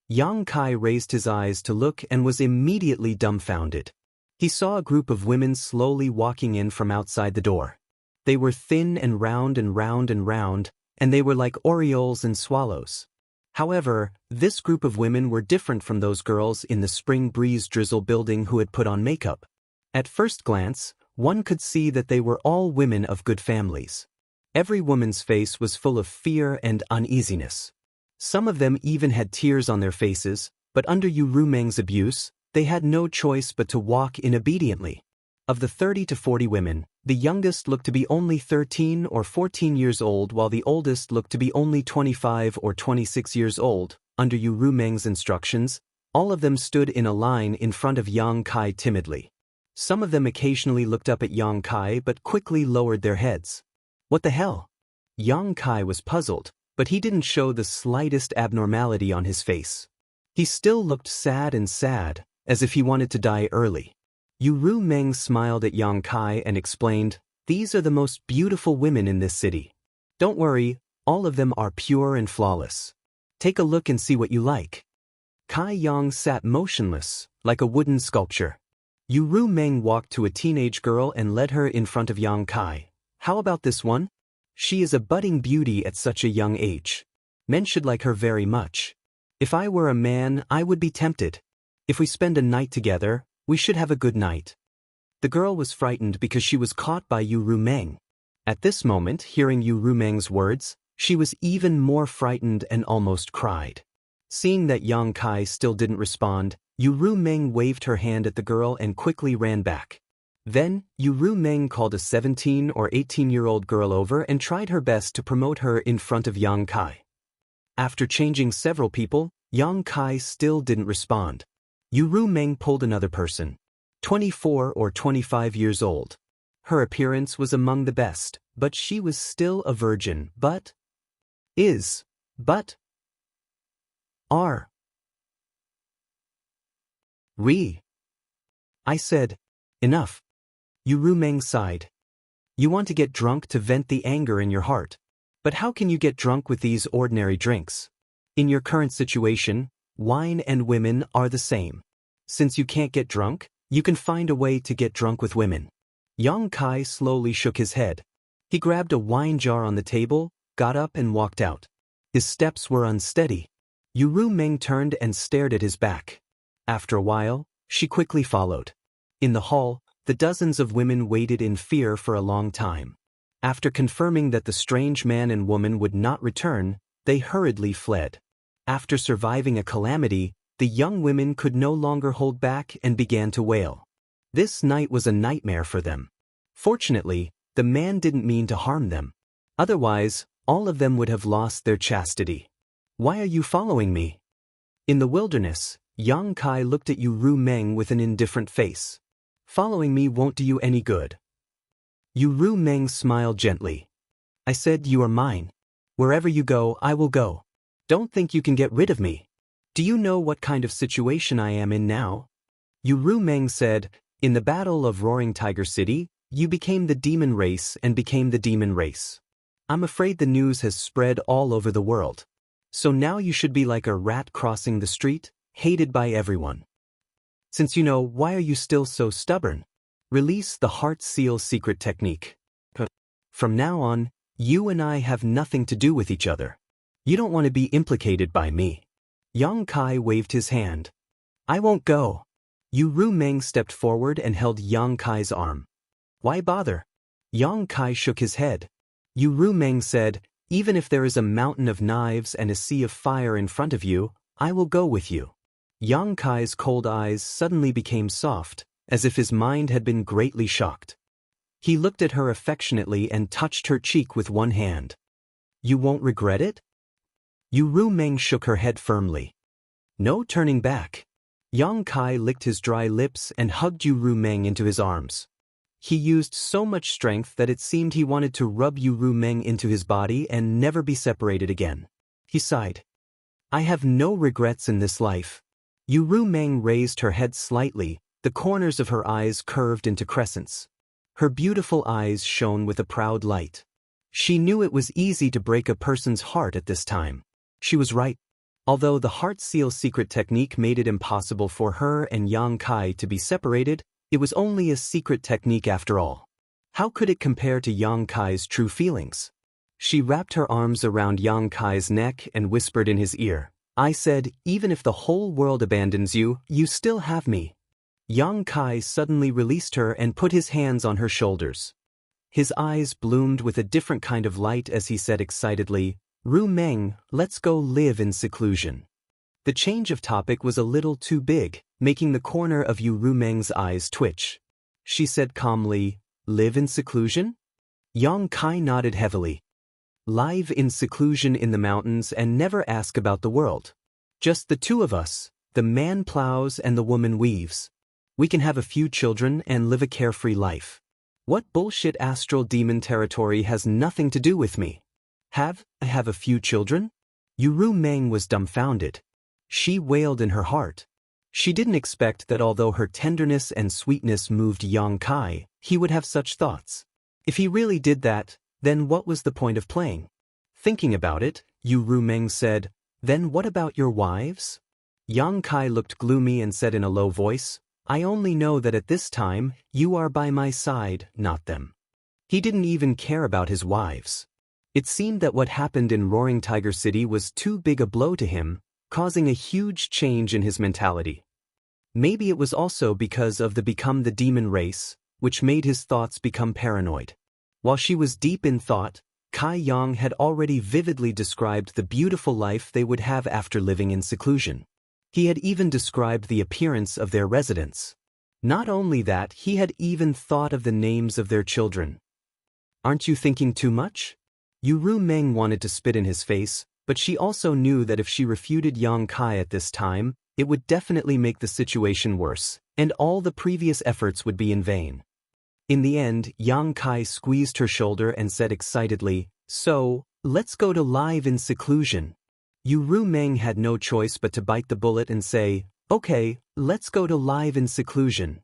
Yang Kai raised his eyes to look and was immediately dumbfounded. He saw a group of women slowly walking in from outside the door. They were thin and round and round and round, and they were like orioles and swallows. However, this group of women were different from those girls in the Spring Breeze Drizzle building who had put on makeup. At first glance, one could see that they were all women of good families. Every woman's face was full of fear and uneasiness. Some of them even had tears on their faces, but under Yu Rumeng's abuse, they had no choice but to walk in obediently. Of the 30 to 40 women, the youngest looked to be only 13 or 14 years old while the oldest looked to be only 25 or 26 years old. Under Yu Rumeng's instructions, all of them stood in a line in front of Yang Kai timidly. Some of them occasionally looked up at Yang Kai but quickly lowered their heads. What the hell? Yang Kai was puzzled, but he didn't show the slightest abnormality on his face. He still looked sad, as if he wanted to die early. Yu Rumeng smiled at Yang Kai and explained, "These are the most beautiful women in this city. Don't worry, all of them are pure and flawless. Take a look and see what you like." Kai Yang sat motionless, like a wooden sculpture. Yu Rumeng walked to a teenage girl and led her in front of Yang Kai. "How about this one? She is a budding beauty at such a young age. Men should like her very much. If I were a man, I would be tempted. If we spend a night together, we should have a good night." The girl was frightened because she was caught by Yu Rumeng. At this moment, hearing Yu Rumeng's words, she was even more frightened and almost cried. Seeing that Yang Kai still didn't respond, Yu Rumeng waved her hand at the girl and quickly ran back. Then, Yu Rumeng called a 17 or 18-year-old girl over and tried her best to promote her in front of Yang Kai. After changing several people, Yang Kai still didn't respond. Yu Rumeng pulled another person, 24 or 25 years old. Her appearance was among the best, but she was still a virgin, I said, "Enough." Yu Rumeng sighed. "You want to get drunk to vent the anger in your heart. But how can you get drunk with these ordinary drinks? In your current situation, wine and women are the same. Since you can't get drunk, you can find a way to get drunk with women." Yang Kai slowly shook his head. He grabbed a wine jar on the table, got up and walked out. His steps were unsteady. Yu Meng turned and stared at his back. After a while, she quickly followed. In the hall, the dozens of women waited in fear for a long time. After confirming that the strange man and woman would not return, they hurriedly fled. After surviving a calamity, the young women could no longer hold back and began to wail. This night was a nightmare for them. Fortunately, the man didn't mean to harm them. Otherwise, all of them would have lost their chastity. Why are you following me? In the wilderness, Yang Kai looked at Yu Meng with an indifferent face. Following me won't do you any good. Yu Meng smiled gently. I said you are mine. Wherever you go, I will go. Don't think you can get rid of me. Do you know what kind of situation I am in now? Yu Meng said, in the Battle of Roaring Tiger City, you became the demon race and became the demon race. I'm afraid the news has spread all over the world. So now you should be like a rat crossing the street, hated by everyone. Since you know, why are you still so stubborn? Release the heart seal secret technique. From now on, you and I have nothing to do with each other. You don't want to be implicated by me. Yang Kai waved his hand. I won't go. Yu Meng stepped forward and held Yang Kai's arm. Why bother? Yang Kai shook his head. Yu Meng said, even if there is a mountain of knives and a sea of fire in front of you, I will go with you. Yang Kai's cold eyes suddenly became soft, as if his mind had been greatly shocked. He looked at her affectionately and touched her cheek with one hand. You won't regret it? Yu Meng shook her head firmly. No turning back. Yang Kai licked his dry lips and hugged Yu Meng into his arms. He used so much strength that it seemed he wanted to rub Yu Meng into his body and never be separated again. He sighed. I have no regrets in this life. Yu Meng raised her head slightly, the corners of her eyes curved into crescents. Her beautiful eyes shone with a proud light. She knew it was easy to break a person's heart at this time. She was right. Although the heart seal secret technique made it impossible for her and Yang Kai to be separated, it was only a secret technique after all. How could it compare to Yang Kai's true feelings? She wrapped her arms around Yang Kai's neck and whispered in his ear, I said, even if the whole world abandons you, you still have me. Yang Kai suddenly released her and put his hands on her shoulders. His eyes bloomed with a different kind of light as he said excitedly, Meng, let's go live in seclusion. The change of topic was a little too big, making the corner of Yu Meng's eyes twitch. She said calmly, live in seclusion? Yang Kai nodded heavily. Live in seclusion in the mountains and never ask about the world. Just the two of us, the man plows and the woman weaves. We can have a few children and live a carefree life. What bullshit astral demon territory has nothing to do with me? I have a few children? Yu Meng was dumbfounded. She wailed in her heart. She didn't expect that although her tenderness and sweetness moved Yang Kai, he would have such thoughts. If he really did that, then what was the point of playing? Thinking about it, Yu Meng said, then what about your wives? Yang Kai looked gloomy and said in a low voice, I only know that at this time, you are by my side, not them. He didn't even care about his wives. It seemed that what happened in Roaring Tiger City was too big a blow to him, causing a huge change in his mentality. Maybe it was also because of the become the demon race, which made his thoughts become paranoid. While she was deep in thought, Kai Yang had already vividly described the beautiful life they would have after living in seclusion. He had even described the appearance of their residence. Not only that, he had even thought of the names of their children. Aren't you thinking too much? Yu Meng wanted to spit in his face, but she also knew that if she refuted Yang Kai at this time, it would definitely make the situation worse, and all the previous efforts would be in vain. In the end, Yang Kai squeezed her shoulder and said excitedly, so, let's go to live in seclusion. Yu Meng had no choice but to bite the bullet and say, okay, let's go to live in seclusion.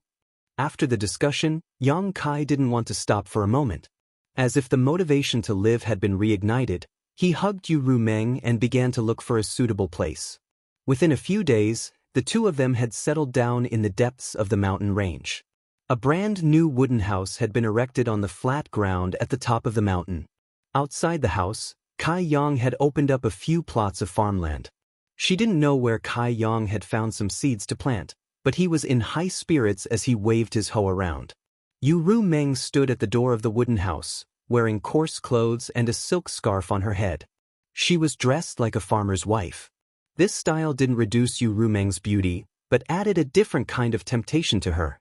After the discussion, Yang Kai didn't want to stop for a moment. As if the motivation to live had been reignited, he hugged Yu Meng and began to look for a suitable place. Within a few days, the two of them had settled down in the depths of the mountain range. A brand new wooden house had been erected on the flat ground at the top of the mountain. Outside the house, Kai Yang had opened up a few plots of farmland. She didn't know where Kai Yang had found some seeds to plant, but he was in high spirits as he waved his hoe around. Yu Ru Meng stood at the door of the wooden house, wearing coarse clothes and a silk scarf on her head. She was dressed like a farmer's wife. This style didn't reduce Yu Ru Meng's beauty, but added a different kind of temptation to her.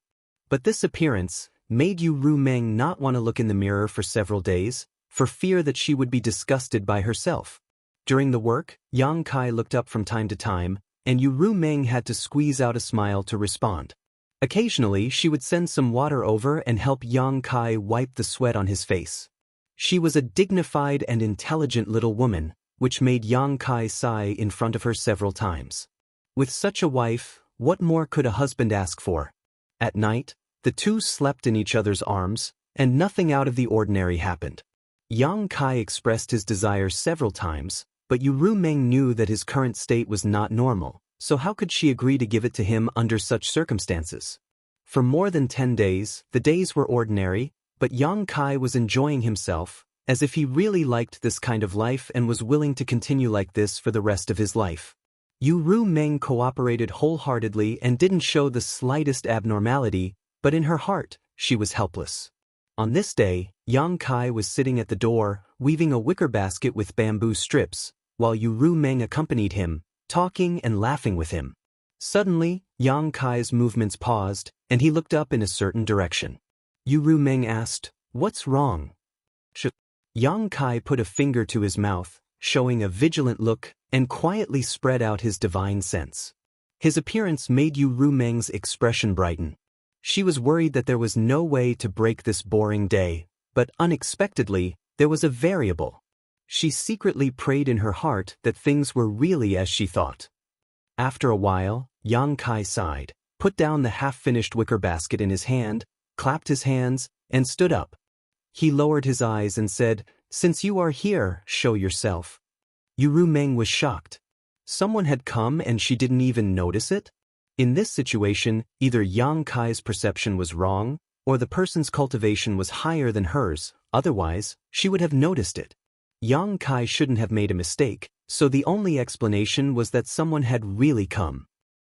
But this appearance made Yu Ru Meng not want to look in the mirror for several days, for fear that she would be disgusted by herself. During the work, Yang Kai looked up from time to time, and Yu Ru Meng had to squeeze out a smile to respond. Occasionally, she would send some water over and help Yang Kai wipe the sweat on his face. She was a dignified and intelligent little woman, which made Yang Kai sigh in front of her several times. With such a wife, what more could a husband ask for? At night, the two slept in each other's arms, and nothing out of the ordinary happened. Yang Kai expressed his desire several times, but Yu Ru Meng knew that his current state was not normal, so how could she agree to give it to him under such circumstances? For more than 10 days, the days were ordinary, but Yang Kai was enjoying himself, as if he really liked this kind of life and was willing to continue like this for the rest of his life. Yu Ru Meng cooperated wholeheartedly and didn't show the slightest abnormality, but in her heart, she was helpless. On this day, Yang Kai was sitting at the door, weaving a wicker basket with bamboo strips, while Yu Ru Meng accompanied him, talking and laughing with him. Suddenly, Yang Kai's movements paused, and he looked up in a certain direction. Yu Ru Meng asked, "What's wrong?" Yang Kai put a finger to his mouth, showing a vigilant look, and quietly spread out his divine sense. His appearance made Yu Ru Meng's expression brighten. She was worried that there was no way to break this boring day, but unexpectedly, there was a variable. She secretly prayed in her heart that things were really as she thought. After a while, Yang Kai sighed, put down the half-finished wicker basket in his hand, clapped his hands, and stood up. He lowered his eyes and said, "Since you are here, show yourself." Yu Ru Meng was shocked. Someone had come and she didn't even notice it? In this situation, either Yang Kai's perception was wrong, or the person's cultivation was higher than hers, otherwise, she would have noticed it. Yang Kai shouldn't have made a mistake, so the only explanation was that someone had really come.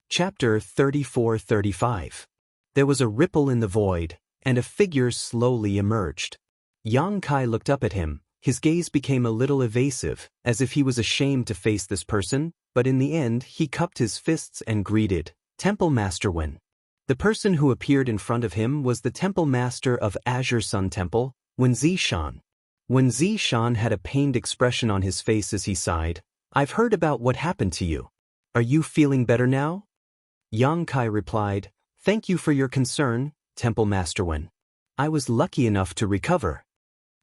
Chapter 34-35. There was a ripple in the void, and a figure slowly emerged. Yang Kai looked up at him. His gaze became a little evasive, as if he was ashamed to face this person, but in the end he cupped his fists and greeted, "Temple Master Wen." The person who appeared in front of him was the Temple Master of Azure Sun Temple, Wen Zishan. Wen Zishan had a pained expression on his face as he sighed, "I've heard about what happened to you. Are you feeling better now?" Yang Kai replied, "Thank you for your concern, Temple Master Wen. I was lucky enough to recover."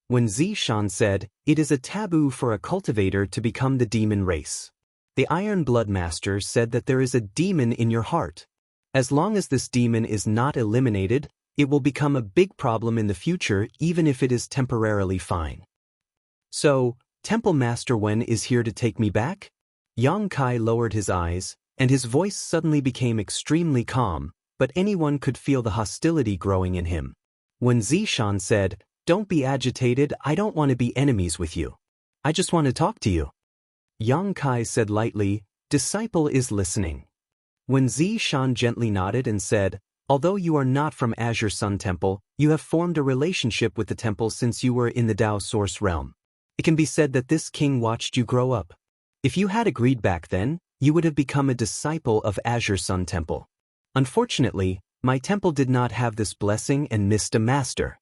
Wen Zishan said, "It is a taboo for a cultivator to become the demon race. The Iron Blood Master said that there is a demon in your heart. As long as this demon is not eliminated, it will become a big problem in the future even if it is temporarily fine. So, Temple Master Wen is here to take me back?" Yang Kai lowered his eyes, and his voice suddenly became extremely calm, but anyone could feel the hostility growing in him. Wen Zishan said, "Don't be agitated, I don't want to be enemies with you. I just want to talk to you." Yang Kai said lightly, "Disciple is listening." Wen Zishan gently nodded and said, "Although you are not from Azure Sun Temple, you have formed a relationship with the temple since you were in the Tao Source realm. It can be said that this king watched you grow up. If you had agreed back then, you would have become a disciple of Azure Sun Temple. Unfortunately, my temple did not have this blessing and missed a master."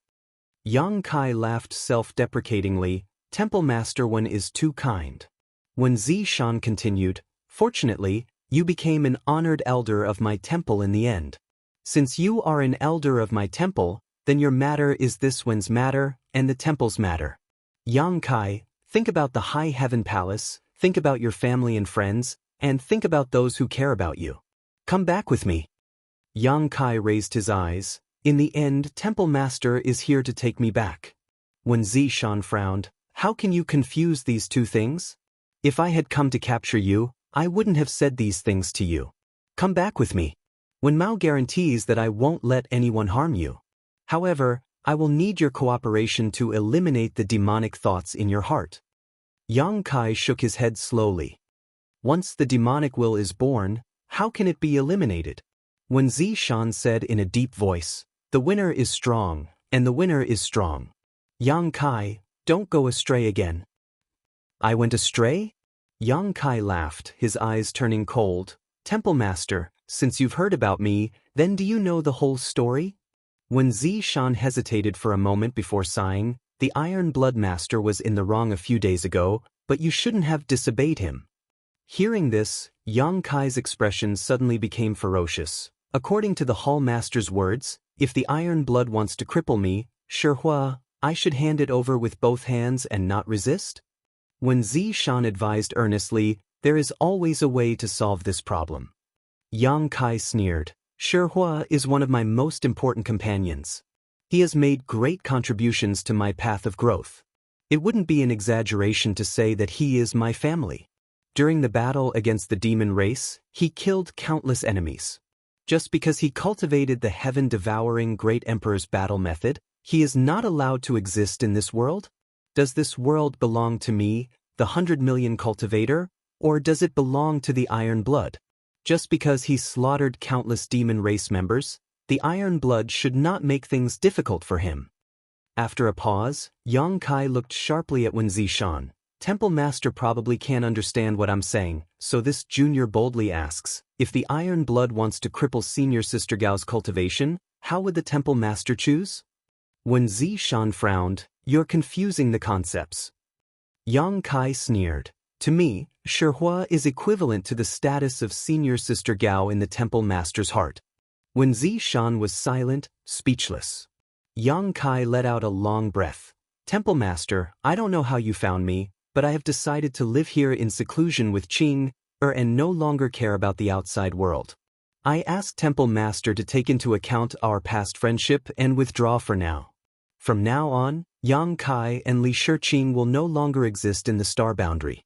Yang Kai laughed self-deprecatingly, "Temple Master Wen is too kind." When Zishan continued, "Fortunately, you became an honored elder of my temple in the end. Since you are an elder of my temple, then your matter is this Wen's matter, and the temple's matter. Yang Kai, think about the High Heaven Palace, think about your family and friends, and think about those who care about you. Come back with me." Yang Kai raised his eyes. "In the end, Temple Master is here to take me back." When Zishan frowned, "How can you confuse these two things? If I had come to capture you, I wouldn't have said these things to you. Come back with me. Wen Mao guarantees that I won't let anyone harm you. However, I will need your cooperation to eliminate the demonic thoughts in your heart." Yang Kai shook his head slowly. Once the demonic will is born, how can it be eliminated? When Zishan said in a deep voice, the winner is strong, and the winner is strong. Yang Kai, don't go astray again. I went astray? Yang Kai laughed, his eyes turning cold. Temple Master, since you've heard about me, then do you know the whole story? When Zishan hesitated for a moment before sighing, the Iron Blood Master was in the wrong a few days ago, but you shouldn't have disobeyed him. Hearing this, Yang Kai's expression suddenly became ferocious. According to the Hall Master's words, if the Iron Blood wants to cripple me, Shihua, I should hand it over with both hands and not resist? When Zishan advised earnestly, there is always a way to solve this problem. Yang Kai sneered. Shihua is one of my most important companions. He has made great contributions to my path of growth. It wouldn't be an exaggeration to say that he is my family. During the battle against the demon race, he killed countless enemies. Just because he cultivated the heaven-devouring Great Emperor's battle method, he is not allowed to exist in this world? Does this world belong to me, the 100 million cultivator, or does it belong to the Iron Blood? Just because he slaughtered countless demon race members, the Iron Blood should not make things difficult for him. After a pause, Yang Kai looked sharply at Wen Zishan. Temple Master probably can't understand what I'm saying, so this junior boldly asks, if the Iron Blood wants to cripple Senior Sister Gao's cultivation, how would the Temple Master choose? When Zishan frowned, you're confusing the concepts. Yang Kai sneered. To me, Shihua is equivalent to the status of Senior Sister Gao in the Temple Master's heart. When Zishan was silent, speechless. Yang Kai let out a long breath. Temple Master, I don't know how you found me, but I have decided to live here in seclusion with Qing, and no longer care about the outside world. I asked Temple Master to take into account our past friendship and withdraw for now. From now on, Yang Kai and Li Shiqing will no longer exist in the star boundary.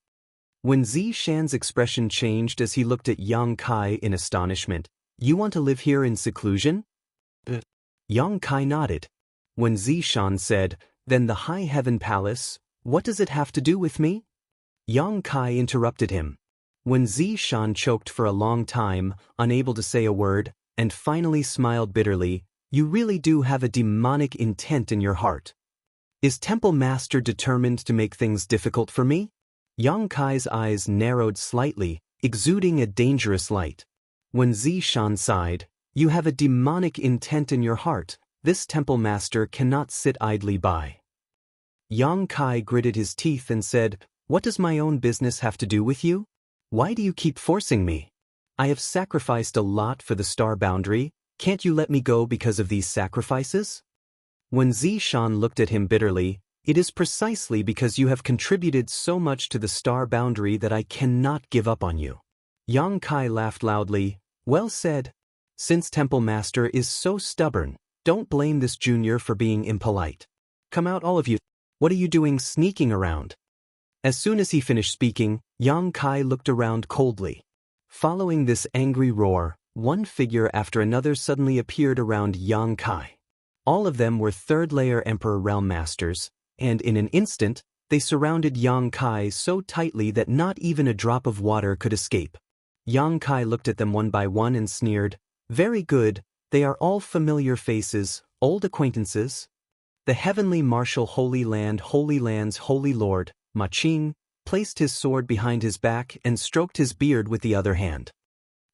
When Zishan's expression changed as he looked at Yang Kai in astonishment, you want to live here in seclusion? Yang Kai nodded. When Zishan said, then the High Heaven Palace, what does it have to do with me? Yang Kai interrupted him. When Zishan choked for a long time, unable to say a word, and finally smiled bitterly, you really do have a demonic intent in your heart. Is Temple Master determined to make things difficult for me? Yang Kai's eyes narrowed slightly, exuding a dangerous light. When Zishan sighed, you have a demonic intent in your heart. This Temple Master cannot sit idly by. Yang Kai gritted his teeth and said, what does my own business have to do with you? Why do you keep forcing me? I have sacrificed a lot for the star boundary. Can't you let me go because of these sacrifices? When Zishan looked at him bitterly, it is precisely because you have contributed so much to the star boundary that I cannot give up on you. Yang Kai laughed loudly. Well said. Since Temple Master is so stubborn, don't blame this junior for being impolite. Come out all of you. What are you doing sneaking around? As soon as he finished speaking, Yang Kai looked around coldly. Following this angry roar, one figure after another suddenly appeared around Yang Kai. All of them were third-layer Emperor Realm Masters, and in an instant, they surrounded Yang Kai so tightly that not even a drop of water could escape. Yang Kai looked at them one by one and sneered, very good, they are all familiar faces, old acquaintances. The Heavenly Marshal Holy Land's Holy Lord, Ma Qing, placed his sword behind his back and stroked his beard with the other hand.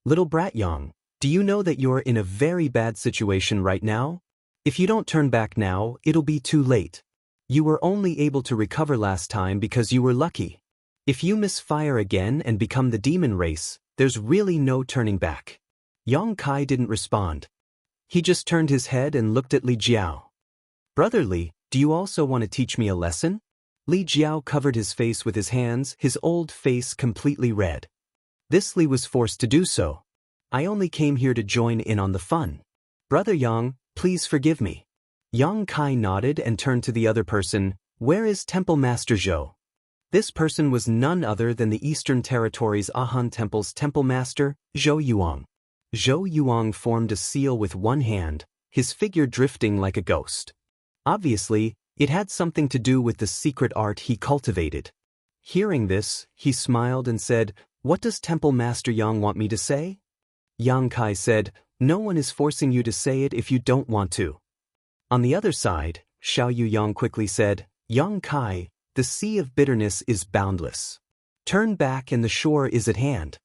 Little brat Yang, do you know that you're in a very bad situation right now? If you don't turn back now, it'll be too late. You were only able to recover last time because you were lucky. If you misfire again and become the demon race, there's really no turning back. Yang Kai didn't respond. He just turned his head and looked at Li Jiao. Brother Li, do you also want to teach me a lesson? Li Jiao covered his face with his hands, his old face completely red. This Li was forced to do so. I only came here to join in on the fun. Brother Yang, please forgive me. Yang Kai nodded and turned to the other person. Where is Temple Master Zhou? This person was none other than the Eastern Territories Ahan Temple's Temple Master, Zhou Yuang. Zhou Yuang formed a seal with one hand, his figure drifting like a ghost. Obviously, it had something to do with the secret art he cultivated. Hearing this, he smiled and said, "What does Temple Master Yang want me to say?" Yang Kai said, "No one is forcing you to say it if you don't want to." On the other side, Xiao Yuyang quickly said, "Yang Kai, the sea of bitterness is boundless. Turn back and the shore is at hand."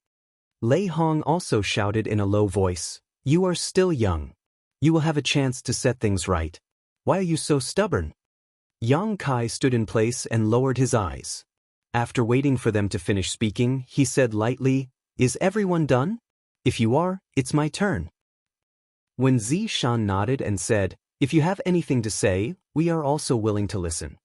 Lei Hong also shouted in a low voice, "You are still young. You will have a chance to set things right. Why are you so stubborn?" Yang Kai stood in place and lowered his eyes. After waiting for them to finish speaking, he said lightly, "Is everyone done? If you are, it's my turn." When Zi Shan nodded and said, "If you have anything to say, we are also willing to listen."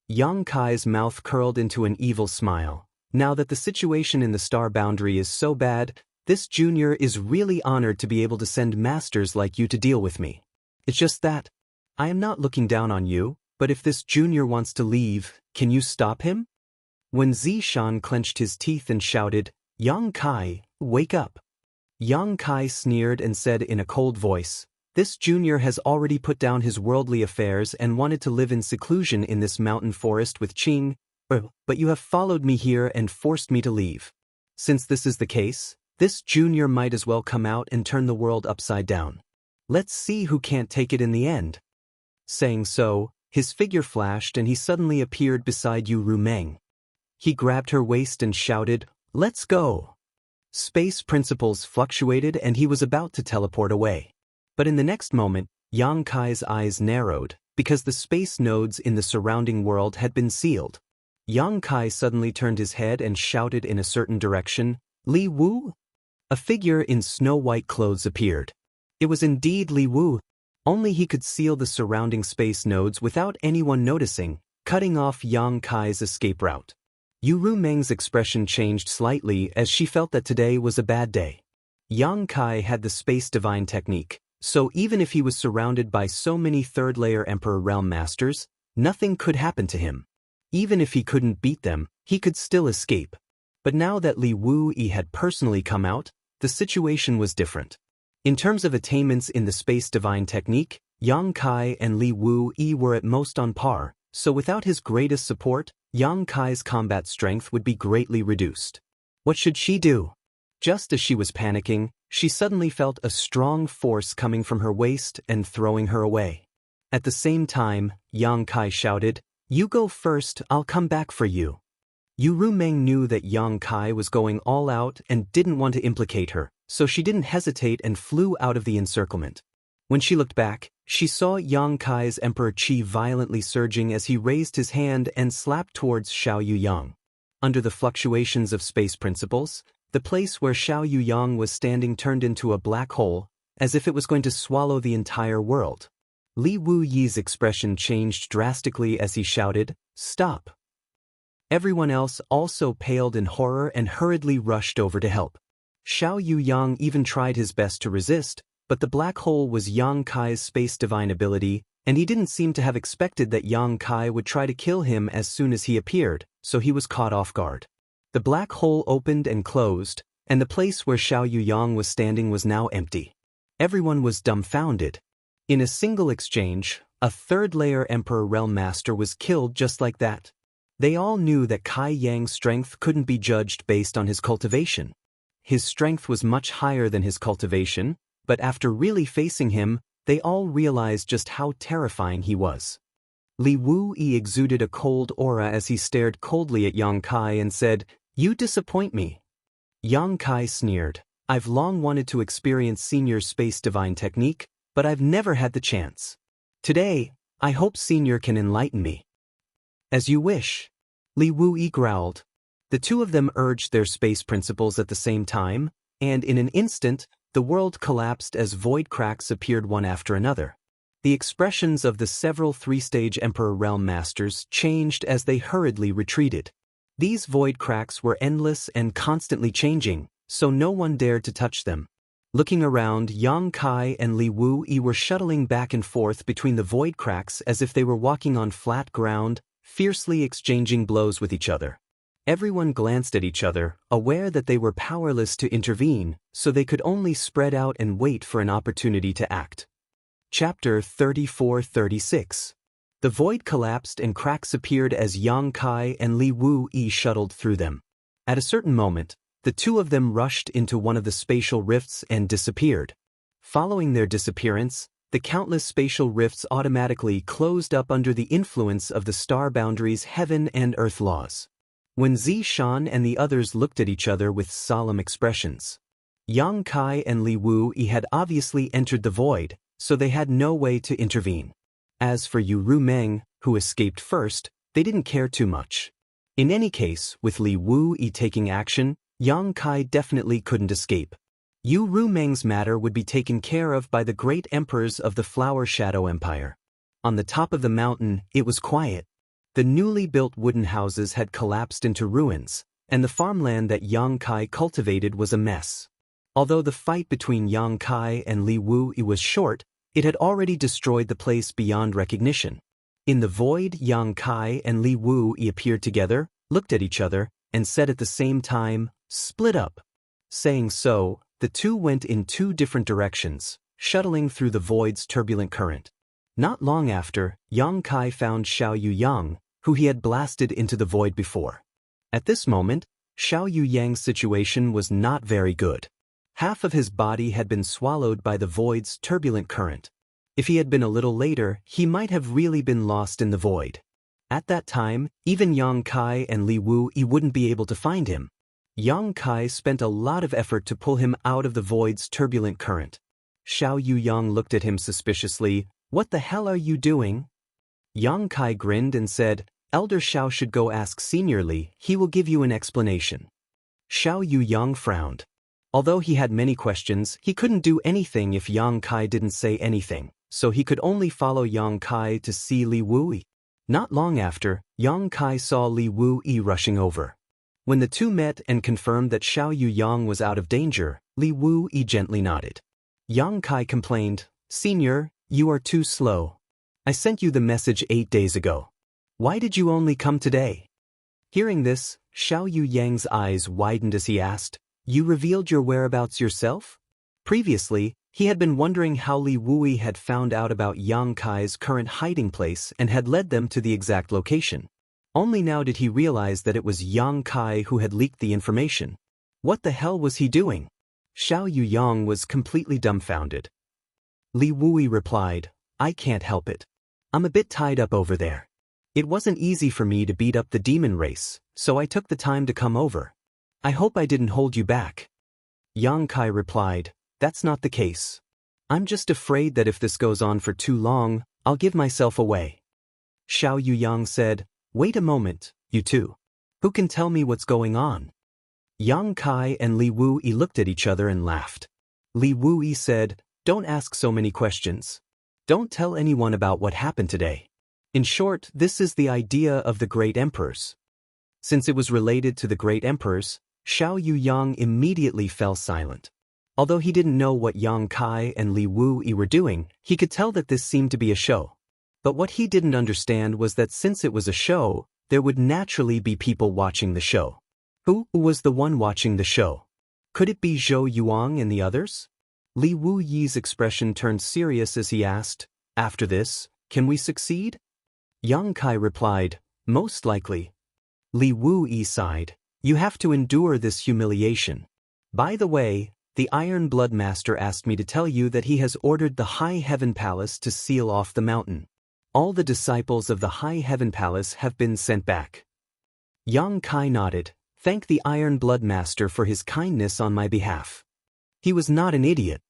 Yang Kai's mouth curled into an evil smile. Now that the situation in the star boundary is so bad, this junior is really honored to be able to send masters like you to deal with me. It's just that, I am not looking down on you, but if this junior wants to leave, can you stop him? When Zi Shan clenched his teeth and shouted, "Yang Kai, wake up." Yang Kai sneered and said in a cold voice, "This junior has already put down his worldly affairs and wanted to live in seclusion in this mountain forest with Qing, but you have followed me here and forced me to leave. Since this is the case, this junior might as well come out and turn the world upside down. Let's see who can't take it in the end." Saying so, his figure flashed and he suddenly appeared beside Yu Rumeng. He grabbed her waist and shouted, "Let's go." Space principles fluctuated and he was about to teleport away. But in the next moment, Yang Kai's eyes narrowed, because the space nodes in the surrounding world had been sealed. Yang Kai suddenly turned his head and shouted in a certain direction, "Li Wu?" A figure in snow-white clothes appeared. It was indeed Li Wu. Only he could seal the surrounding space nodes without anyone noticing, cutting off Yang Kai's escape route. Yu Rumeng's expression changed slightly as she felt that today was a bad day. Yang Kai had the space divine technique, so even if he was surrounded by so many third-layer Emperor Realm Masters, nothing could happen to him. Even if he couldn't beat them, he could still escape. But now that Li Wu-yi had personally come out, the situation was different. In terms of attainments in the space divine technique, Yang Kai and Li Wu-yi were at most on par, so without his greatest support, Yang Kai's combat strength would be greatly reduced. What should she do? Just as she was panicking, she suddenly felt a strong force coming from her waist and throwing her away. At the same time, Yang Kai shouted, "You go first, I'll come back for you." Yu Rumeng knew that Yang Kai was going all out and didn't want to implicate her, so she didn't hesitate and flew out of the encirclement. When she looked back, she saw Yang Kai's Emperor Qi violently surging as he raised his hand and slapped towards Xiao Yuyang. Under the fluctuations of space principles, the place where Xiao Yuyang was standing turned into a black hole, as if it was going to swallow the entire world. Li Wu-yi's expression changed drastically as he shouted, "Stop." Everyone else also paled in horror and hurriedly rushed over to help. Xiao Yuyang even tried his best to resist, but the black hole was Yang Kai's space divine ability, and he didn't seem to have expected that Yang Kai would try to kill him as soon as he appeared, so he was caught off guard. The black hole opened and closed, and the place where Xiao Yuyang was standing was now empty. Everyone was dumbfounded. In a single exchange, a third-layer Emperor Realm Master was killed just like that. They all knew that Kai Yang's strength couldn't be judged based on his cultivation. His strength was much higher than his cultivation, but after really facing him, they all realized just how terrifying he was. Li Wu-yi exuded a cold aura as he stared coldly at Yang Kai and said, "You disappoint me." Yang Kai sneered, "I've long wanted to experience Senior Space Divine Technique, but I've never had the chance. Today, I hope Senior can enlighten me." "As you wish." Li Wu-yi growled. The two of them urged their space principles at the same time, and in an instant, the world collapsed as void cracks appeared one after another. The expressions of the several three-stage Emperor Realm Masters changed as they hurriedly retreated. These void cracks were endless and constantly changing, so no one dared to touch them. Looking around, Yang Kai and Li Wu-yi were shuttling back and forth between the void cracks as if they were walking on flat ground, fiercely exchanging blows with each other. Everyone glanced at each other, aware that they were powerless to intervene, so they could only spread out and wait for an opportunity to act. Chapter 34-36. The void collapsed and cracks appeared as Yang Kai and Li Wu-yi shuttled through them. At a certain moment, the two of them rushed into one of the spatial rifts and disappeared. Following their disappearance, the countless spatial rifts automatically closed up under the influence of the star boundaries' heaven and earth laws. When Zishan and the others looked at each other with solemn expressions. Yang Kai and Li Wu-yi had obviously entered the void, so they had no way to intervene. As for Yu Rumeng, who escaped first, they didn't care too much. In any case, with Li Wu-yi taking action, Yang Kai definitely couldn't escape. Yu Rumeng's matter would be taken care of by the great emperors of the Flower Shadow Empire. On the top of the mountain, it was quiet. The newly built wooden houses had collapsed into ruins, and the farmland that Yang Kai cultivated was a mess. Although the fight between Yang Kai and Li Wu-yi was short, it had already destroyed the place beyond recognition. In the void, Yang Kai and Li Wu-yi appeared together, looked at each other, and said at the same time, "Split up." Saying so, the two went in two different directions, shuttling through the void's turbulent current. Not long after, Yang Kai found Xiao Yuyang, who he had blasted into the void before. At this moment, Xiao Yuyang's situation was not very good. Half of his body had been swallowed by the void's turbulent current. If he had been a little later, he might have really been lost in the void. At that time, even Yang Kai and Li Wu-yi wouldn't be able to find him. Yang Kai spent a lot of effort to pull him out of the void's turbulent current. Xiao Yuyang looked at him suspiciously. "What the hell are you doing?" Yang Kai grinned and said, "Elder Xiao should go ask Senior Li, he will give you an explanation." Xiao Yuyang frowned. Although he had many questions, he couldn't do anything if Yang Kai didn't say anything, so he could only follow Yang Kai to see Li Wu-yi. Not long after, Yang Kai saw Li Wu-yi rushing over. When the two met and confirmed that Xiao Yuyang was out of danger, Li Wu-yi gently nodded. Yang Kai complained, "Senior, you are too slow. I sent you the message 8 days ago. Why did you only come today?" Hearing this, Xiao Yuyang's eyes widened as he asked, "You revealed your whereabouts yourself?" Previously, he had been wondering how Li Wu-yi had found out about Yang Kai's current hiding place and had led them to the exact location. Only now did he realize that it was Yang Kai who had leaked the information. What the hell was he doing? Xiao Yuyang was completely dumbfounded. Li Wu-yi replied, "I can't help it. I'm a bit tied up over there. It wasn't easy for me to beat up the demon race, so I took the time to come over. I hope I didn't hold you back." Yang Kai replied, "That's not the case. I'm just afraid that if this goes on for too long, I'll give myself away." Xiao Yuyang said, "Wait a moment, you two. Who can tell me what's going on?" Yang Kai and Li Wu-yi looked at each other and laughed. Li Wu-yi said, "Don't ask so many questions. Don't tell anyone about what happened today. In short, this is the idea of the great emperors." Since it was related to the great emperors, Xiao Yuyang immediately fell silent. Although he didn't know what Yang Kai and Li Wu-yi were doing, he could tell that this seemed to be a show. But what he didn't understand was that since it was a show, there would naturally be people watching the show. Who was the one watching the show? Could it be Zhou Yuang and the others? Li Wu-yi's expression turned serious as he asked, "After this, can we succeed?" Yang Kai replied, "Most likely." Li Wu-yi sighed, "You have to endure this humiliation. By the way, the Iron Blood Master asked me to tell you that he has ordered the High Heaven Palace to seal off the mountain. All the disciples of the High Heaven Palace have been sent back." Yang Kai nodded, "Thank the Iron Blood Master for his kindness on my behalf." He was not an idiot.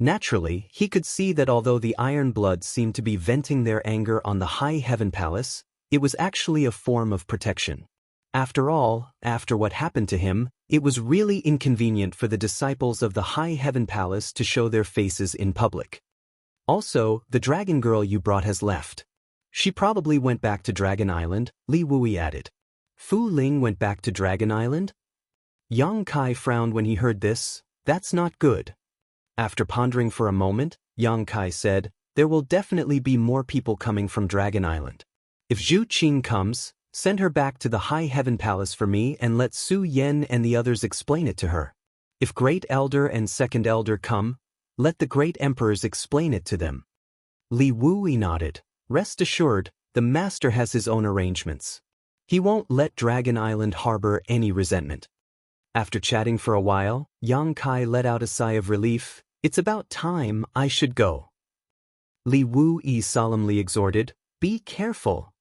Naturally, he could see that although the Iron Blood seemed to be venting their anger on the High Heaven Palace, it was actually a form of protection. After all, after what happened to him, it was really inconvenient for the disciples of the High Heaven Palace to show their faces in public. Also, the dragon girl you brought has left. She probably went back to Dragon Island, Li Wu-yi added. Fu Ling went back to Dragon Island? Yang Kai frowned when he heard this. That's not good. After pondering for a moment, Yang Kai said, "There will definitely be more people coming from Dragon Island. If Zhu Qing comes, send her back to the High Heaven Palace for me and let Su Yen and the others explain it to her. If Great Elder and Second Elder come, let the Great Emperors explain it to them." Li Wu-yi nodded. "Rest assured, the master has his own arrangements. He won't let Dragon Island harbor any resentment. After chatting for a while, Yang Kai let out a sigh of relief. It's about time I should go. Li Wu-yi solemnly exhorted, be careful.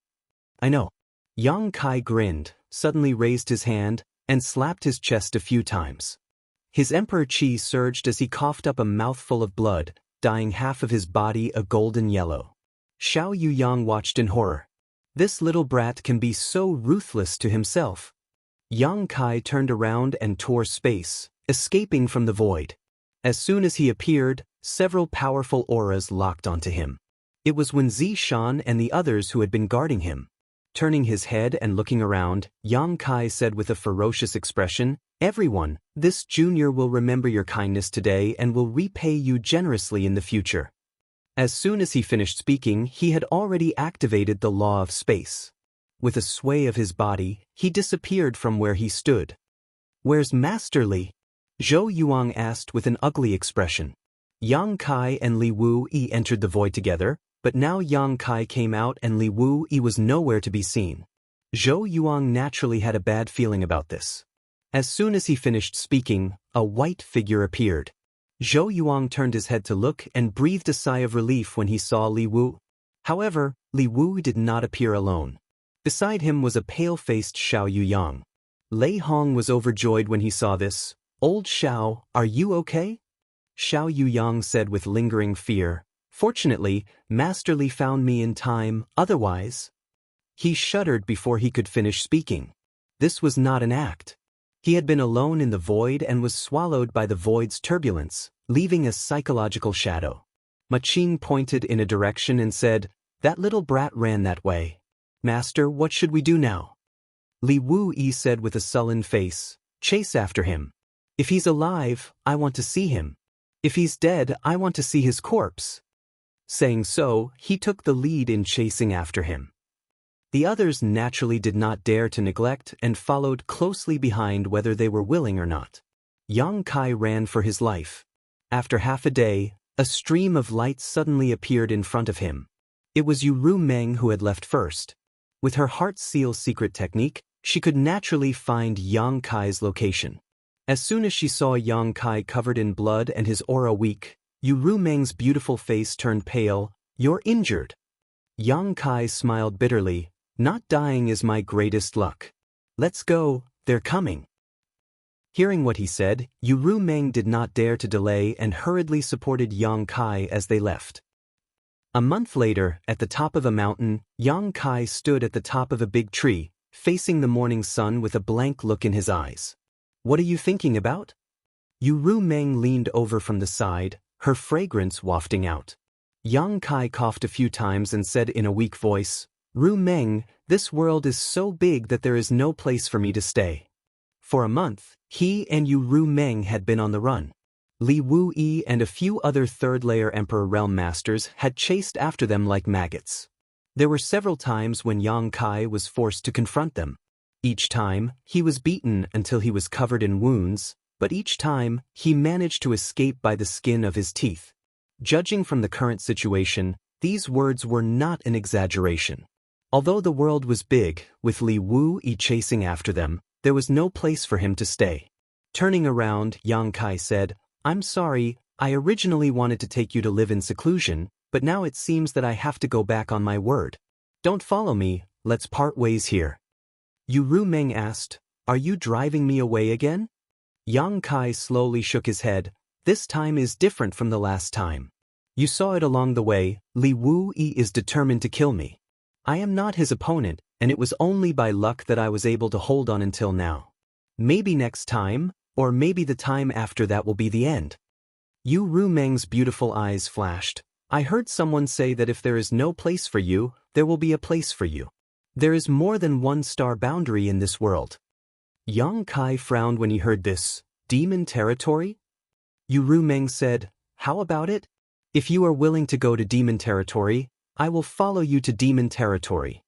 I know. Yang Kai grinned, suddenly raised his hand, and slapped his chest a few times. His emperor chi surged as he coughed up a mouthful of blood, dyeing half of his body a golden yellow. Xiao Yuyang watched in horror. This little brat can be so ruthless to himself. Yang Kai turned around and tore space, escaping from the void. As soon as he appeared, several powerful auras locked onto him. It was Wen Zishan and the others who had been guarding him. Turning his head and looking around, Yang Kai said with a ferocious expression, everyone, this junior will remember your kindness today and will repay you generously in the future. As soon as he finished speaking, he had already activated the law of space. With a sway of his body, he disappeared from where he stood. Where's Master Li? Zhou Yuang asked with an ugly expression. Yang Kai and Li Wu-yi entered the void together, but now Yang Kai came out and Li Wu-yi was nowhere to be seen. Zhou Yuang naturally had a bad feeling about this. As soon as he finished speaking, a white figure appeared. Zhou Yuang turned his head to look and breathed a sigh of relief when he saw Li Wu. However, Li Wu did not appear alone. Beside him was a pale-faced Xiao Yuyang. Lei Hong was overjoyed when he saw this. Old Xiao, are you okay? Xiao Yuyang said with lingering fear. Fortunately, Master Li found me in time, otherwise. He shuddered before he could finish speaking. This was not an act. He had been alone in the void and was swallowed by the void's turbulence, leaving a psychological shadow. Ma Qing pointed in a direction and said, that little brat ran that way. Master, what should we do now? Li Wu-yi said with a sullen face, chase after him. If he's alive, I want to see him. If he's dead, I want to see his corpse. Saying so, he took the lead in chasing after him. The others naturally did not dare to neglect and followed closely behind whether they were willing or not. Yang Kai ran for his life. After half a day, a stream of light suddenly appeared in front of him. It was Yu Meng who had left first. With her heart seal secret technique, she could naturally find Yang Kai's location. As soon as she saw Yang Kai covered in blood and his aura weak, Yu Meng's beautiful face turned pale. You're injured. Yang Kai smiled bitterly. Not dying is my greatest luck. Let's go, they're coming. Hearing what he said, Yu Meng did not dare to delay and hurriedly supported Yang Kai as they left. A month later, at the top of a mountain, Yang Kai stood at the top of a big tree, facing the morning sun with a blank look in his eyes. What are you thinking about? Yu Meng leaned over from the side, her fragrance wafting out. Yang Kai coughed a few times and said in a weak voice, Ru Meng, this world is so big that there is no place for me to stay. For a month, he and Yu Meng had been on the run. Li Wu-yi and a few other third-layer Emperor Realm Masters had chased after them like maggots. There were several times when Yang Kai was forced to confront them. Each time, he was beaten until he was covered in wounds, but each time, he managed to escape by the skin of his teeth. Judging from the current situation, these words were not an exaggeration. Although the world was big, with Li Wu-yi chasing after them, there was no place for him to stay. Turning around, Yang Kai said, I'm sorry, I originally wanted to take you to live in seclusion, but now it seems that I have to go back on my word. Don't follow me, let's part ways here. Yu Meng asked, are you driving me away again? Yang Kai slowly shook his head. This time is different from the last time. You saw it along the way, Li Wu-yi is determined to kill me. I am not his opponent, and it was only by luck that I was able to hold on until now. Maybe next time, or maybe the time after that will be the end. Yu Meng's beautiful eyes flashed. I heard someone say that if there is no place for you, there will be a place for you. There is more than one star boundary in this world. Yang Kai frowned when he heard this. Demon territory? Yu Meng said, how about it? If you are willing to go to demon territory, I will follow you to demon territory.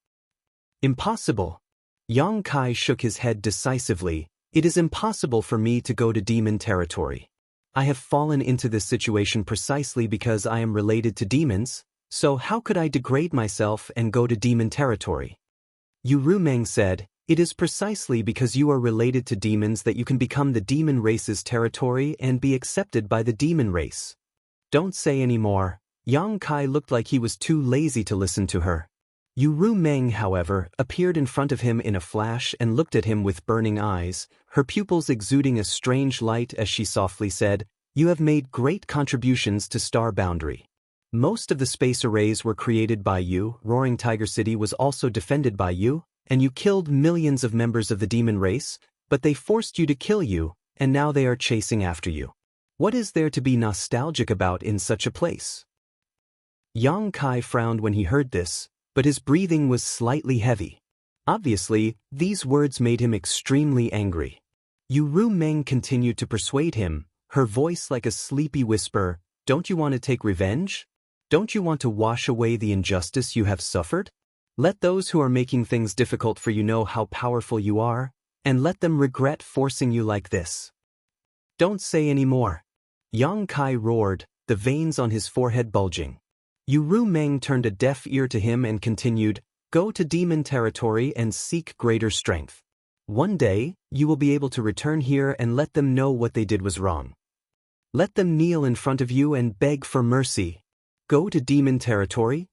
Impossible. Yang Kai shook his head decisively. It is impossible for me to go to demon territory. I have fallen into this situation precisely because I am related to demons. So how could I degrade myself and go to demon territory? Yu Rumeng said, "It is precisely because you are related to demons that you can become the demon race's territory and be accepted by the demon race." Don't say any more. Yang Kai looked like he was too lazy to listen to her. Yu Rumeng, however, appeared in front of him in a flash and looked at him with burning eyes, her pupils exuding a strange light as she softly said, "You have made great contributions to Star Boundary. Most of the space arrays were created by you, Roaring Tiger City was also defended by you, and you killed millions of members of the demon race, but they forced you to kill you, and now they are chasing after you. What is there to be nostalgic about in such a place?" Yang Kai frowned when he heard this, but his breathing was slightly heavy. Obviously, these words made him extremely angry. Yu Rumeng continued to persuade him, her voice like a sleepy whisper, "Don't you want to take revenge? Don't you want to wash away the injustice you have suffered? Let those who are making things difficult for you know how powerful you are, and let them regret forcing you like this. Don't say any more." Yang Kai roared, the veins on his forehead bulging. Yu Rumeng turned a deaf ear to him and continued, "Go to demon territory and seek greater strength. One day, you will be able to return here and let them know what they did was wrong. Let them kneel in front of you and beg for mercy. Go to demon territory?"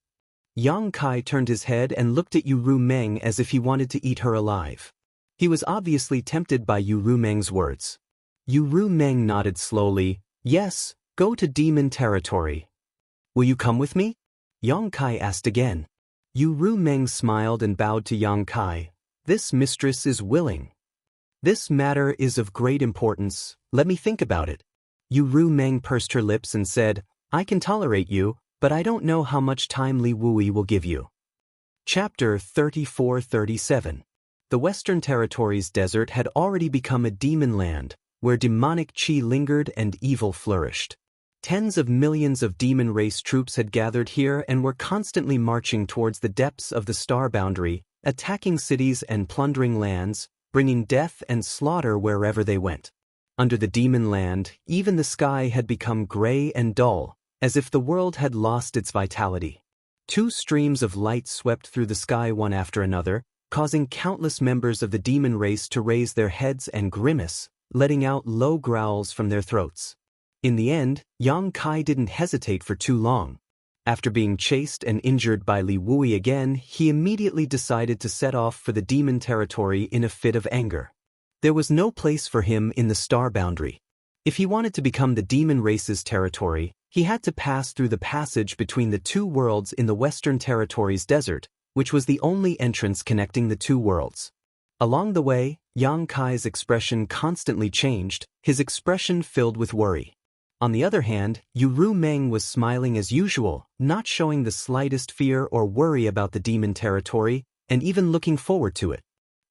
Yang Kai turned his head and looked at Yu Rumeng as if he wanted to eat her alive. He was obviously tempted by Yu Rumeng's words. Yu Rumeng nodded slowly, "Yes, go to demon territory." "Will you come with me?" Yang Kai asked again. Yu Rumeng smiled and bowed to Yang Kai. "This mistress is willing. This matter is of great importance, let me think about it." Yu Rumeng pursed her lips and said, "I can tolerate you, but I don't know how much time Li Wui will give you." Chapter 34-37. The Western Territories desert had already become a demon land, where demonic chi lingered and evil flourished. Tens of millions of demon race troops had gathered here and were constantly marching towards the depths of the Star Boundary, attacking cities and plundering lands, bringing death and slaughter wherever they went. Under the demon land, even the sky had become gray and dull, as if the world had lost its vitality. Two streams of light swept through the sky one after another, causing countless members of the demon race to raise their heads and grimace, letting out low growls from their throats. In the end, Yang Kai didn't hesitate for too long. After being chased and injured by Li Wui again, he immediately decided to set off for the demon territory in a fit of anger. There was no place for him in the Star Boundary. If he wanted to become the demon race's territory, he had to pass through the passage between the two worlds in the Western Territories desert, which was the only entrance connecting the two worlds. Along the way, Yang Kai's expression constantly changed, his expression filled with worry. On the other hand, Yu Rumeng was smiling as usual, not showing the slightest fear or worry about the demon territory, and even looking forward to it.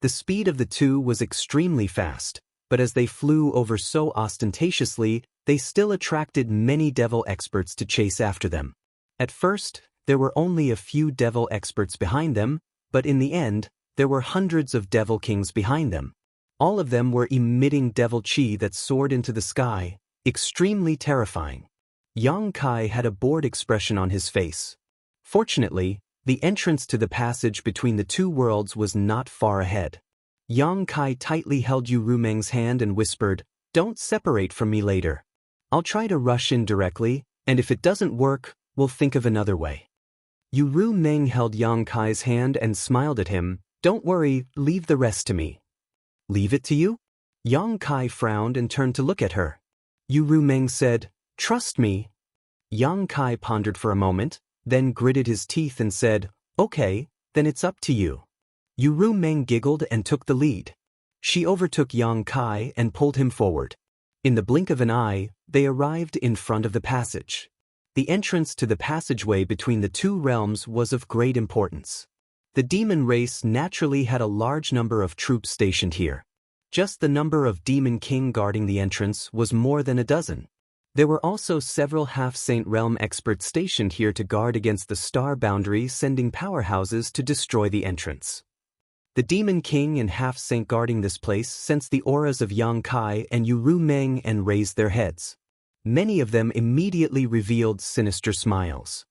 The speed of the two was extremely fast, but as they flew over so ostentatiously, they still attracted many devil experts to chase after them. At first, there were only a few devil experts behind them, but in the end, there were hundreds of devil kings behind them. All of them were emitting devil chi that soared into the sky, extremely terrifying. Yang Kai had a bored expression on his face. Fortunately, the entrance to the passage between the two worlds was not far ahead. Yang Kai tightly held Yu Rumeng's hand and whispered, "Don't separate from me later. I'll try to rush in directly, and if it doesn't work, we'll think of another way." Yu Rumeng held Yang Kai's hand and smiled at him, "Don't worry, leave the rest to me." "Leave it to you?" Yang Kai frowned and turned to look at her. Yu Rumeng said, "Trust me." Yang Kai pondered for a moment, then gritted his teeth and said, "Okay, then it's up to you." Yu Rumeng giggled and took the lead. She overtook Yang Kai and pulled him forward. In the blink of an eye, they arrived in front of the passage. The entrance to the passageway between the two realms was of great importance. The demon race naturally had a large number of troops stationed here. Just the number of demon king guarding the entrance was more than a dozen. There were also several half-saint realm experts stationed here to guard against the Star Boundary, sending powerhouses to destroy the entrance. The demon king and half-saint guarding this place sensed the auras of Yang Kai and Yu Rumeng and raised their heads. Many of them immediately revealed sinister smiles.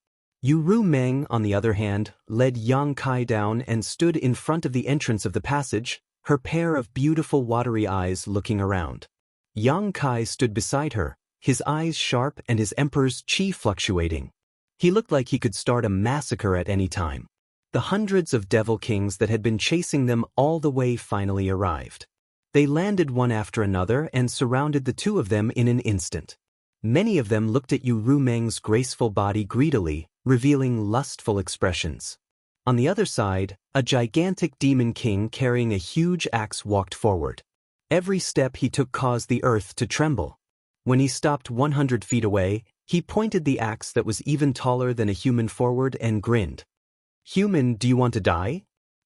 Yu Meng, on the other hand, led Yang Kai down and stood in front of the entrance of the passage, her pair of beautiful watery eyes looking around. Yang Kai stood beside her, his eyes sharp and his emperor's chi fluctuating. He looked like he could start a massacre at any time. The hundreds of devil kings that had been chasing them all the way finally arrived. They landed one after another and surrounded the two of them in an instant. Many of them looked at Yu Meng's graceful body greedily, revealing lustful expressions. On the other side, a gigantic demon king carrying a huge axe walked forward. Every step he took caused the earth to tremble. When he stopped 100 feet away, he pointed the axe that was even taller than a human forward and grinned. "Human, do you want to die?"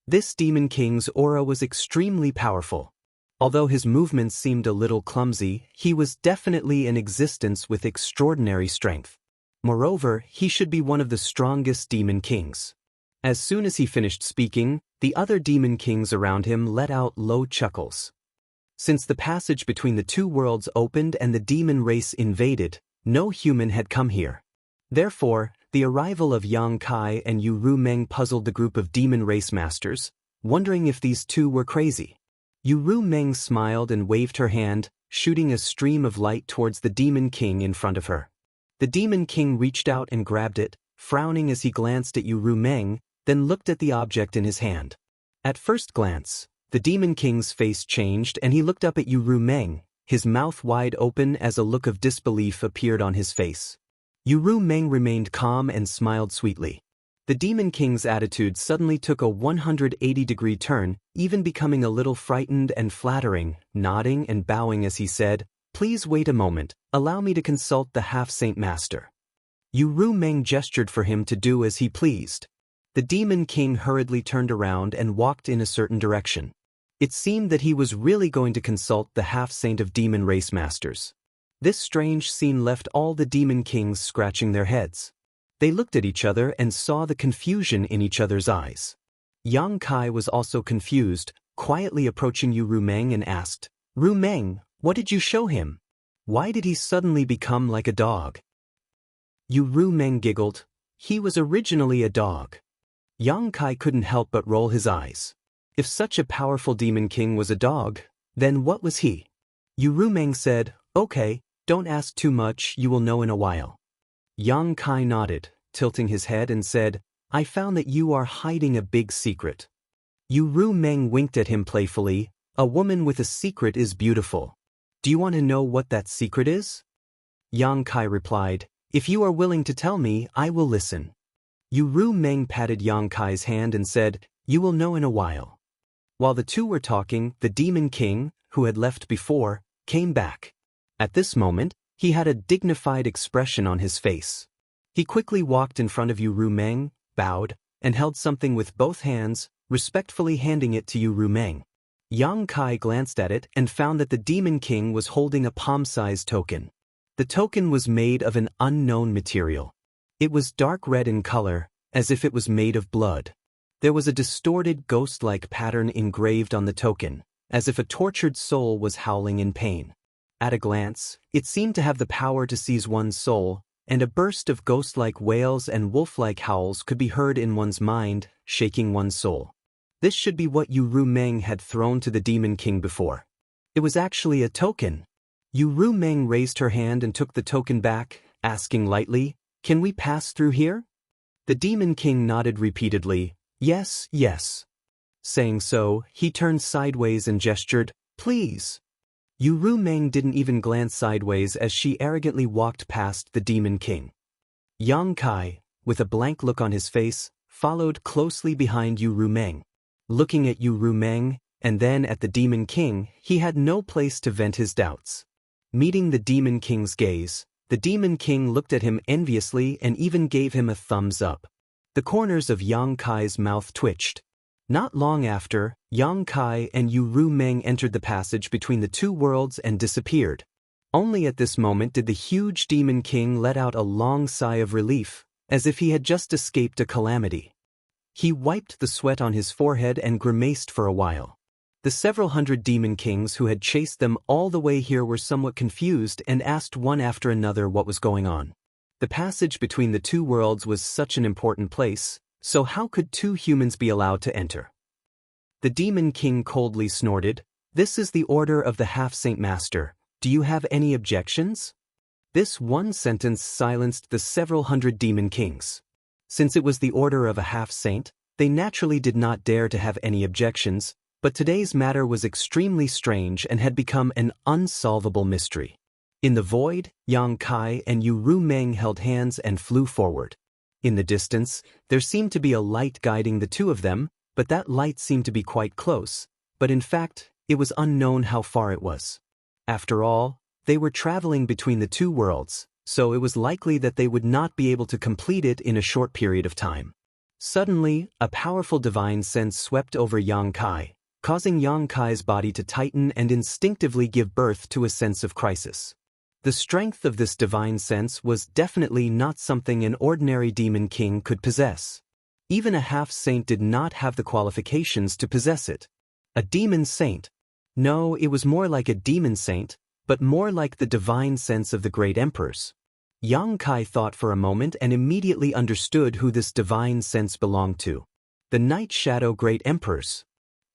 This demon king's aura was extremely powerful. Although his movements seemed a little clumsy, he was definitely in existence with extraordinary strength. Moreover, he should be one of the strongest demon kings. As soon as he finished speaking, the other demon kings around him let out low chuckles. Since the passage between the two worlds opened and the demon race invaded, no human had come here. Therefore, the arrival of Yang Kai and Yu Meng puzzled the group of demon race masters, wondering if these two were crazy. Yu Meng smiled and waved her hand, shooting a stream of light towards the demon king in front of her. The demon king reached out and grabbed it, frowning as he glanced at Yu Meng, then looked at the object in his hand. At first glance, the demon king's face changed and he looked up at Yu Meng, his mouth wide open as a look of disbelief appeared on his face. Yu Meng remained calm and smiled sweetly. The demon king's attitude suddenly took a 180-degree turn, even becoming a little frightened and flattering, nodding and bowing as he said, "Please wait a moment, allow me to consult the half-saint master." Yu Meng gestured for him to do as he pleased. The demon king hurriedly turned around and walked in a certain direction. It seemed that he was really going to consult the half-saint of demon race masters. This strange scene left all the demon kings scratching their heads. They looked at each other and saw the confusion in each other's eyes. Yang Kai was also confused, quietly approaching Yu Meng and asked, "Meng, what did you show him? Why did he suddenly become like a dog?" Yu Meng giggled. He was originally a dog. Yang Kai couldn't help but roll his eyes. If such a powerful demon king was a dog, then what was he? Yu Meng said, "Okay, don't ask too much, you will know in a while." Yang Kai nodded, tilting his head and said, "I found that you are hiding a big secret." Yu Meng winked at him playfully. "A woman with a secret is beautiful. Do you want to know what that secret is?" Yang Kai replied, "If you are willing to tell me, I will listen." Yu Meng patted Yang Kai's hand and said, "You will know in a while." While the two were talking, the demon king, who had left before, came back. At this moment, he had a dignified expression on his face. He quickly walked in front of Yu Meng, bowed, and held something with both hands, respectfully handing it to Yu Meng. Yang Kai glanced at it and found that the demon king was holding a palm-sized token. The token was made of an unknown material. It was dark red in color, as if it was made of blood. There was a distorted ghost-like pattern engraved on the token, as if a tortured soul was howling in pain. At a glance, it seemed to have the power to seize one's soul, and a burst of ghost-like wails and wolf-like howls could be heard in one's mind, shaking one's soul. This should be what Yu Meng had thrown to the demon king before. It was actually a token. Yu Meng raised her hand and took the token back, asking lightly, "Can we pass through here?" The demon king nodded repeatedly, "Yes, yes." Saying so, he turned sideways and gestured, "Please." Yu Meng didn't even glance sideways as she arrogantly walked past the demon king. Yang Kai, with a blank look on his face, followed closely behind Yu Meng. Looking at Yu Meng, and then at the demon king, he had no place to vent his doubts. Meeting the demon king's gaze, the demon king looked at him enviously and even gave him a thumbs up. The corners of Yang Kai's mouth twitched. Not long after, Yang Kai and Yu Meng entered the passage between the two worlds and disappeared. Only at this moment did the huge demon king let out a long sigh of relief, as if he had just escaped a calamity. He wiped the sweat on his forehead and grimaced for a while. The several hundred demon kings who had chased them all the way here were somewhat confused and asked one after another what was going on. The passage between the two worlds was such an important place, so how could two humans be allowed to enter? The Demon King coldly snorted, "This is the order of the half-saint master. Do you have any objections?" This one sentence silenced the several hundred demon kings. Since it was the order of a half-saint, they naturally did not dare to have any objections, but today's matter was extremely strange and had become an unsolvable mystery. In the void, Yang Kai and Yu Rumeng held hands and flew forward. In the distance, there seemed to be a light guiding the two of them, but that light seemed to be quite close, but in fact, it was unknown how far it was. After all, they were traveling between the two worlds, so it was likely that they would not be able to complete it in a short period of time. Suddenly, a powerful divine sense swept over Yang Kai, causing Yang Kai's body to tighten and instinctively give birth to a sense of crisis. The strength of this divine sense was definitely not something an ordinary demon king could possess. Even a half-saint did not have the qualifications to possess it. A demon saint? No, it was more like a demon saint, but more like the divine sense of the great emperors. Yang Kai thought for a moment and immediately understood who this divine sense belonged to. The Night Shadow Great Emperors.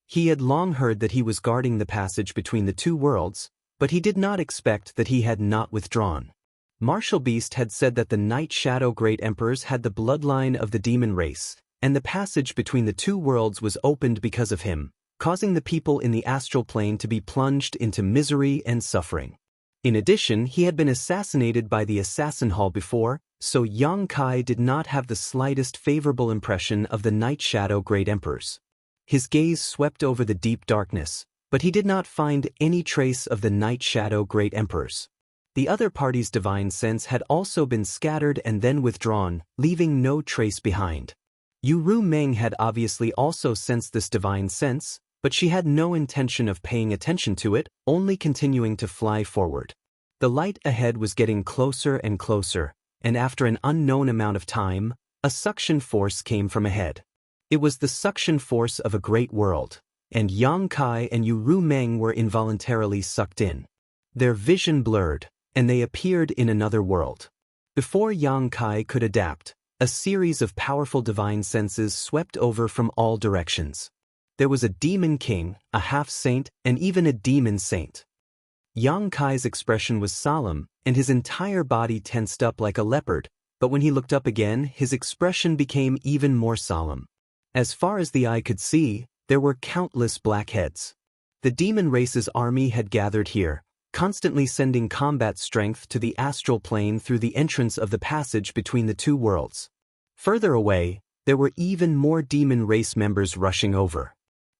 He had long heard that he was guarding the passage between the two worlds, but he did not expect that he had not withdrawn. Martial Beast had said that the Night Shadow Great Emperors had the bloodline of the demon race, and the passage between the two worlds was opened because of him, causing the people in the astral plane to be plunged into misery and suffering. In addition, he had been assassinated by the Assassin Hall before, so Yang Kai did not have the slightest favorable impression of the Night Shadow Great Emperors. His gaze swept over the deep darkness, but he did not find any trace of the Night Shadow Great Emperors. The other party's divine sense had also been scattered and then withdrawn, leaving no trace behind. Yu Rumeng had obviously also sensed this divine sense, but she had no intention of paying attention to it, only continuing to fly forward. The light ahead was getting closer and closer, and after an unknown amount of time, a suction force came from ahead. It was the suction force of a great world, and Yang Kai and Yu Rumeng were involuntarily sucked in. Their vision blurred, and they appeared in another world. Before Yang Kai could adapt, a series of powerful divine senses swept over from all directions. There was a demon king, a half-saint, and even a demon saint. Yang Kai's expression was solemn, and his entire body tensed up like a leopard, but when he looked up again, his expression became even more solemn. As far as the eye could see, there were countless black heads. The demon race's army had gathered here, constantly sending combat strength to the astral plane through the entrance of the passage between the two worlds. Further away, there were even more demon race members rushing over.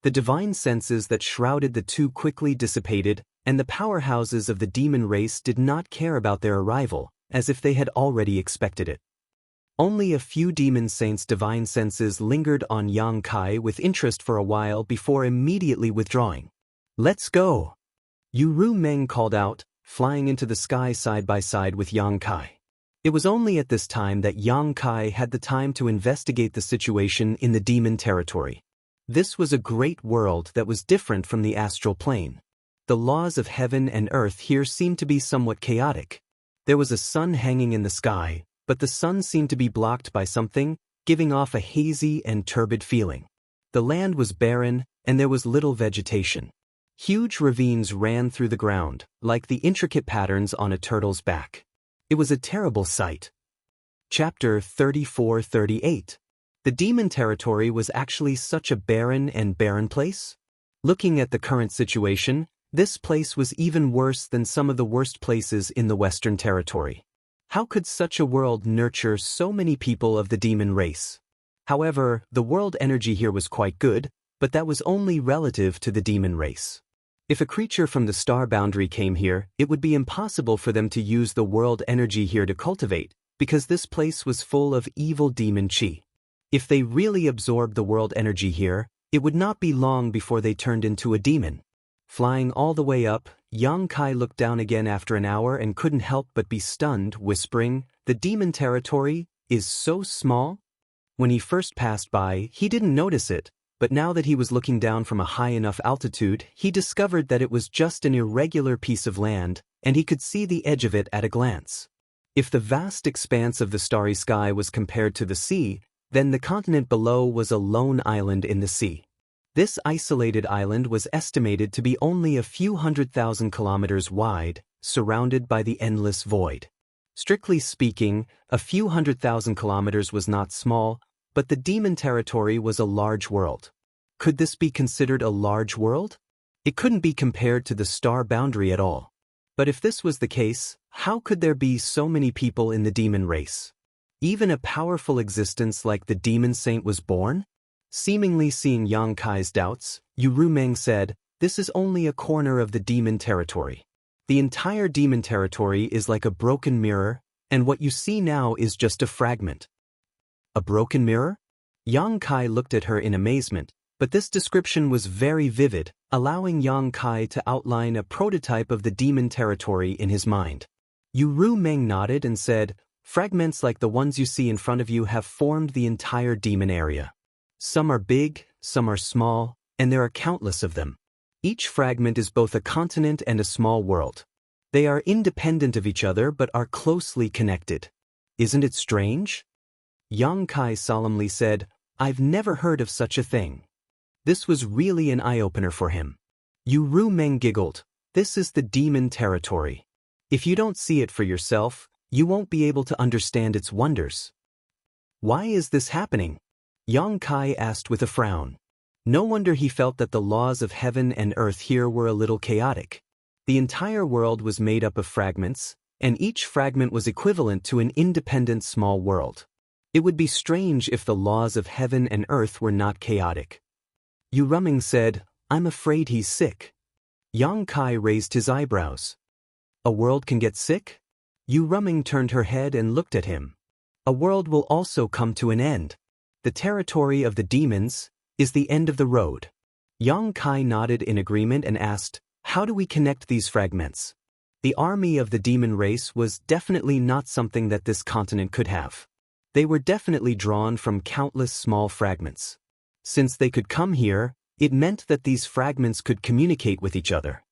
The divine senses that shrouded the two quickly dissipated, and the powerhouses of the demon race did not care about their arrival, as if they had already expected it. Only a few demon saints' divine senses lingered on Yang Kai with interest for a while before immediately withdrawing. "Let's go!" Yu Rumeng called out, flying into the sky side by side with Yang Kai. It was only at this time that Yang Kai had the time to investigate the situation in the demon territory. This was a great world that was different from the astral plane. The laws of heaven and earth here seemed to be somewhat chaotic. There was a sun hanging in the sky, but the sun seemed to be blocked by something, giving off a hazy and turbid feeling. The land was barren, and there was little vegetation. Huge ravines ran through the ground, like the intricate patterns on a turtle's back. It was a terrible sight. Chapter 34-38. The demon territory was actually such a barren place? Looking at the current situation, this place was even worse than some of the worst places in the Western Territory. How could such a world nurture so many people of the demon race? However, the world energy here was quite good, but that was only relative to the demon race. If a creature from the star boundary came here, it would be impossible for them to use the world energy here to cultivate, because this place was full of evil demon chi. If they really absorbed the world energy here, it would not be long before they turned into a demon. Flying all the way up, Yang Kai looked down again after an hour and couldn't help but be stunned, whispering, "The demon territory is so small?" When he first passed by, he didn't notice it, but now that he was looking down from a high enough altitude, he discovered that it was just an irregular piece of land, and he could see the edge of it at a glance. If the vast expanse of the starry sky was compared to the sea, then the continent below was a lone island in the sea. This isolated island was estimated to be only a few 100,000 kilometers wide, surrounded by the endless void. Strictly speaking, a few 100,000 kilometers was not small, but the demon territory was a large world. Could this be considered a large world? It couldn't be compared to the star boundary at all. But if this was the case, how could there be so many people in the demon race? Even a powerful existence like the demon saint was born? Seemingly seeing Yang Kai's doubts, Yu Rumeng said, "This is only a corner of the demon territory. The entire demon territory is like a broken mirror, and what you see now is just a fragment." A broken mirror? Yang Kai looked at her in amazement, but this description was very vivid, allowing Yang Kai to outline a prototype of the demon territory in his mind. Yu Rumeng nodded and said, "Fragments like the ones you see in front of you have formed the entire demon area. Some are big, some are small, and there are countless of them. Each fragment is both a continent and a small world. They are independent of each other but are closely connected. Isn't it strange?" Yang Kai solemnly said, "I've never heard of such a thing." This was really an eye-opener for him. Yu Rumeng giggled, "This is the demon territory. If you don't see it for yourself, you won't be able to understand its wonders." "Why is this happening?" Yang Kai asked with a frown. No wonder he felt that the laws of heaven and earth here were a little chaotic. The entire world was made up of fragments, and each fragment was equivalent to an independent small world. It would be strange if the laws of heaven and earth were not chaotic. Yu Rumeng said, "I'm afraid he's sick." Yang Kai raised his eyebrows. "A world can get sick?" Yu Rumeng turned her head and looked at him. "A world will also come to an end. The territory of the demons is the end of the road." Yang Kai nodded in agreement and asked, "How do we connect these fragments?" The army of the demon race was definitely not something that this continent could have. They were definitely drawn from countless small fragments. Since they could come here, it meant that these fragments could communicate with each other.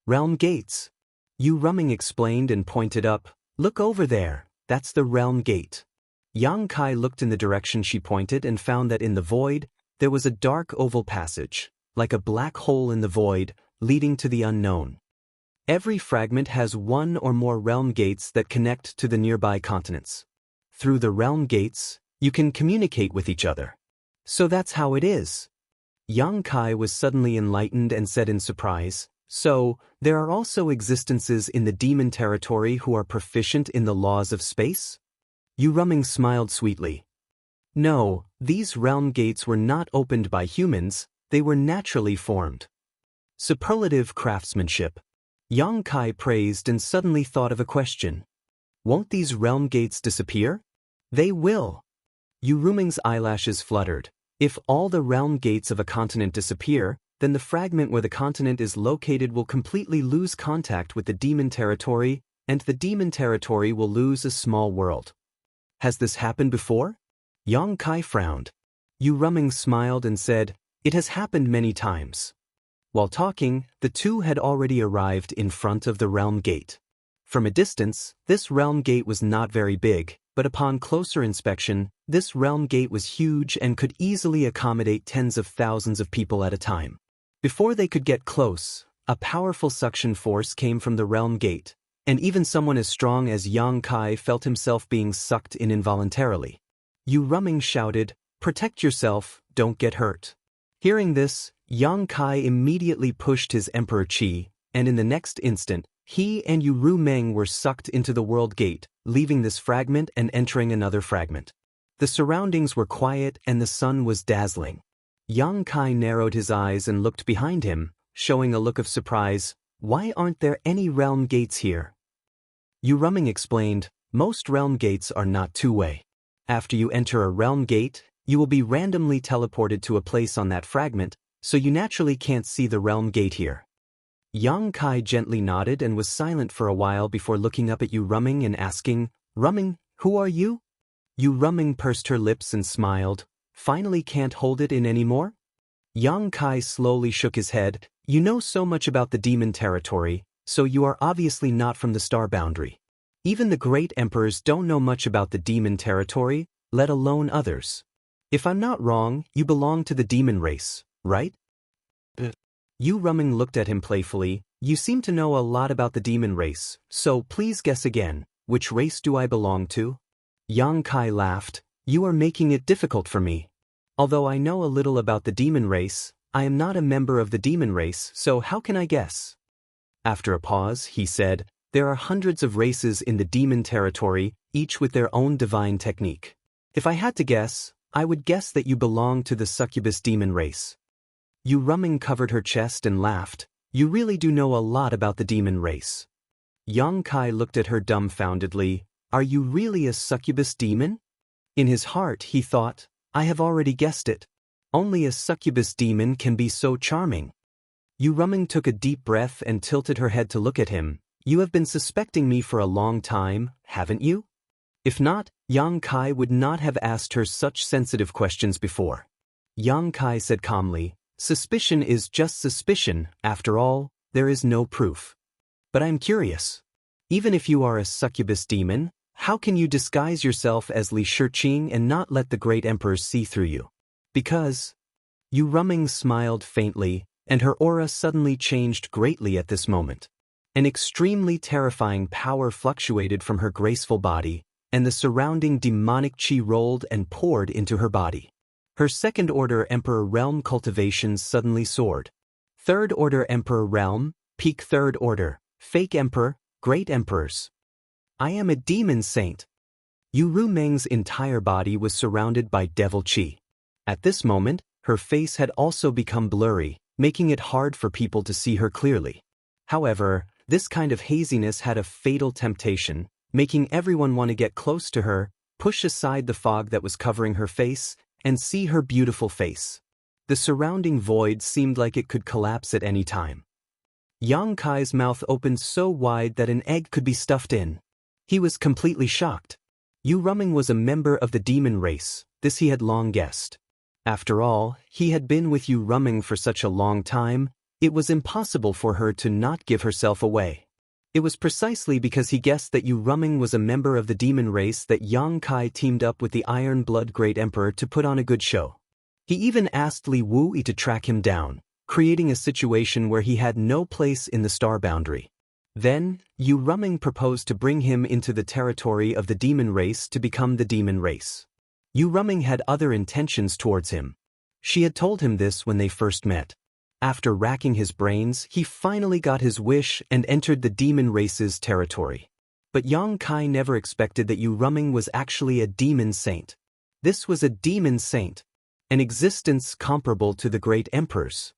"Realm gates." Yu Rumeng explained and pointed up, "Look over there, that's the realm gate." Yang Kai looked in the direction she pointed and found that in the void, there was a dark oval passage, like a black hole in the void, leading to the unknown. Every fragment has one or more realm gates that connect to the nearby continents. Through the realm gates, you can communicate with each other. So that's how it is. Yang Kai was suddenly enlightened and said in surprise, "So, there are also existences in the demon territory who are proficient in the laws of space?" Yu Rumeng smiled sweetly. "No, these realm gates were not opened by humans, they were naturally formed." Superlative craftsmanship. Yang Kai praised and suddenly thought of a question. "Won't these realm gates disappear?" "They will." Yu Rumeng's eyelashes fluttered. If all the realm gates of a continent disappear, then the fragment where the continent is located will completely lose contact with the demon territory, and the demon territory will lose a small world. Has this happened before? Yang Kai frowned. Yu Rumeng smiled and said, "It has happened many times." While talking, the two had already arrived in front of the realm gate. From a distance, this realm gate was not very big, but upon closer inspection, this realm gate was huge and could easily accommodate tens of thousands of people at a time. Before they could get close, a powerful suction force came from the realm gate, and even someone as strong as Yang Kai felt himself being sucked in involuntarily. Yu Rumeng shouted, "Protect yourself, don't get hurt." Hearing this, Yang Kai immediately pushed his Emperor Qi, and in the next instant, he and Yu Rumeng were sucked into the world gate, leaving this fragment and entering another fragment. The surroundings were quiet and the sun was dazzling. Yang Kai narrowed his eyes and looked behind him, showing a look of surprise. "Why aren't there any realm gates here?" Yu Rumeng explained, "Most realm gates are not two-way. After you enter a realm gate, you will be randomly teleported to a place on that fragment, so you naturally can't see the realm gate here." Yang Kai gently nodded and was silent for a while before looking up at Yu Rumeng and asking, "Rumeng, who are you?" Yu Rumeng pursed her lips and smiled. "Finally can't hold it in anymore?" Yang Kai slowly shook his head. "You know so much about the demon territory, so you are obviously not from the star boundary. Even the great emperors don't know much about the demon territory, let alone others. If I'm not wrong, you belong to the demon race, right? Yu Ruming looked at him playfully. You seem to know a lot about the demon race, so please guess again, which race do I belong to? Yang Kai laughed. You are making it difficult for me. Although I know a little about the demon race, I am not a member of the demon race, so how can I guess? After a pause, he said, there are hundreds of races in the demon territory, each with their own divine technique. If I had to guess, I would guess that you belong to the succubus demon race. Yu Ruming covered her chest and laughed. You really do know a lot about the demon race. Yang Kai looked at her dumbfoundedly. Are you really a succubus demon? In his heart he thought, I have already guessed it. Only a succubus demon can be so charming. Yu Ruming took a deep breath and tilted her head to look at him. You have been suspecting me for a long time, haven't you? If not, Yang Kai would not have asked her such sensitive questions before. Yang Kai said calmly, suspicion is just suspicion, after all, there is no proof. But I'm curious. Even if you are a succubus demon, how can you disguise yourself as Li Shiqing and not let the great emperors see through you? Because... Yu Ruming smiled faintly, and her aura suddenly changed greatly at this moment. An extremely terrifying power fluctuated from her graceful body, and the surrounding demonic qi rolled and poured into her body. Her second-order Emperor Realm cultivations suddenly soared. Third-order Emperor Realm, peak third order, fake Emperor, great emperors. I am a demon saint. Yu Ruming's entire body was surrounded by devil qi. At this moment, her face had also become blurry, making it hard for people to see her clearly. However, this kind of haziness had a fatal temptation, making everyone want to get close to her, push aside the fog that was covering her face, and see her beautiful face. The surrounding void seemed like it could collapse at any time. Yang Kai's mouth opened so wide that an egg could be stuffed in. He was completely shocked. Yu Ruming was a member of the demon race, this he had long guessed. After all, he had been with Yu Ruming for such a long time, it was impossible for her to not give herself away. It was precisely because he guessed that Yu Ruming was a member of the demon race that Yang Kai teamed up with the Iron Blood Great Emperor to put on a good show. He even asked Li Wuyi to track him down, creating a situation where he had no place in the star boundary. Then, Yu Ruming proposed to bring him into the territory of the demon race to become the demon race. Yu Ruming had other intentions towards him. She had told him this when they first met. After racking his brains, he finally got his wish and entered the demon race's territory. But Yang Kai never expected that Yu Ruming was actually a demon saint. This was a demon saint, an existence comparable to the great emperors.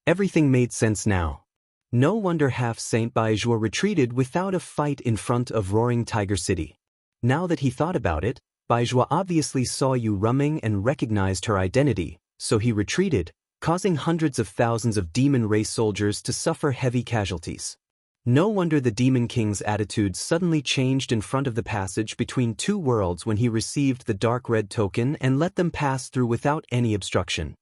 Everything made sense now. No wonder half-Saint Baizhuo retreated without a fight in front of Roaring Tiger City. Now that he thought about it, Baizhuo obviously saw Yu Ruming and recognized her identity, so he retreated, causing hundreds of thousands of demon race soldiers to suffer heavy casualties. No wonder the Demon King's attitude suddenly changed in front of the passage between two worlds when he received the dark red token and let them pass through without any obstruction.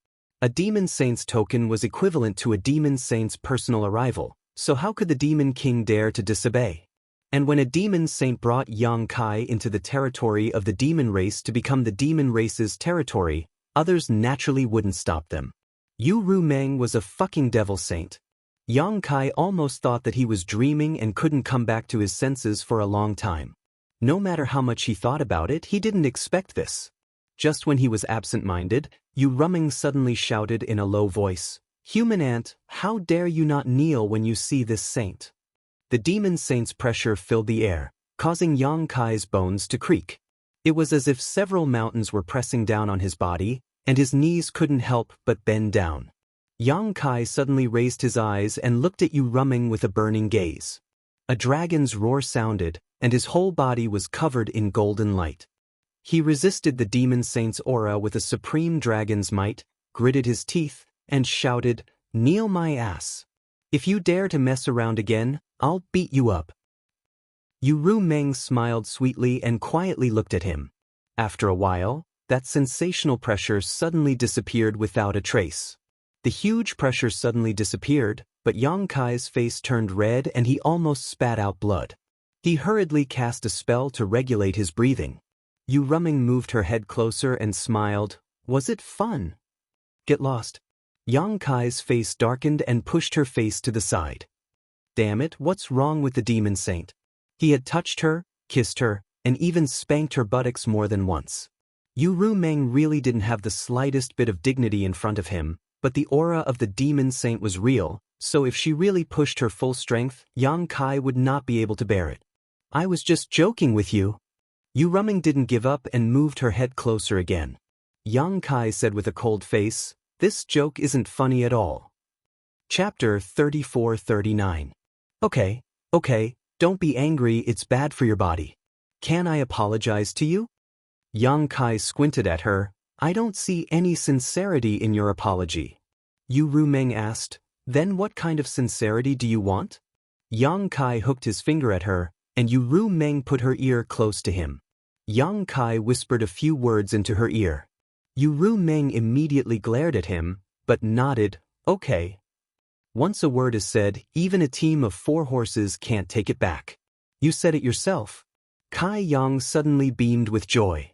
A Demon Saint's token was equivalent to a Demon Saint's personal arrival, so how could the Demon King dare to disobey? And when a Demon Saint brought Yang Kai into the territory of the demon race to become the demon race's territory, others naturally wouldn't stop them. Yu Ruming was a fucking devil saint. Yang Kai almost thought that he was dreaming and couldn't come back to his senses for a long time. No matter how much he thought about it, he didn't expect this. Just when he was absent-minded, Yu Ruming suddenly shouted in a low voice, "Human ant, how dare you not kneel when you see this saint?" The demon saint's pressure filled the air, causing Yang Kai's bones to creak. It was as if several mountains were pressing down on his body, and his knees couldn't help but bend down. Yang Kai suddenly raised his eyes and looked at Yu Ruming with a burning gaze. A dragon's roar sounded, and his whole body was covered in golden light. He resisted the demon saint's aura with a supreme dragon's might, gritted his teeth, and shouted, "Kneel my ass. If you dare to mess around again, I'll beat you up." Yu Ruming smiled sweetly and quietly looked at him. After a while, that sensational pressure suddenly disappeared without a trace. The huge pressure suddenly disappeared, but Yang Kai's face turned red and he almost spat out blood. He hurriedly cast a spell to regulate his breathing. Yu Ruming moved her head closer and smiled. Was it fun? Get lost. Yang Kai's face darkened and pushed her face to the side. Damn it, what's wrong with the demon saint? He had touched her, kissed her, and even spanked her buttocks more than once. Yu Ruming really didn't have the slightest bit of dignity in front of him, but the aura of the demon saint was real, so if she really pushed her full strength, Yang Kai would not be able to bear it. I was just joking with you. Yu Ruming didn't give up and moved her head closer again. Yang Kai said with a cold face, this joke isn't funny at all. Chapter 34-39. Okay, don't be angry, it's bad for your body. Can I apologize to you? Yang Kai squinted at her. I don't see any sincerity in your apology. Yu Ruming asked, then what kind of sincerity do you want? Yang Kai hooked his finger at her, and Yu Ruming put her ear close to him. Yang Kai whispered a few words into her ear. Yu Ruming immediately glared at him, but nodded, okay. Once a word is said, even a team of 4 horses can't take it back. You said it yourself. Kai Yang suddenly beamed with joy.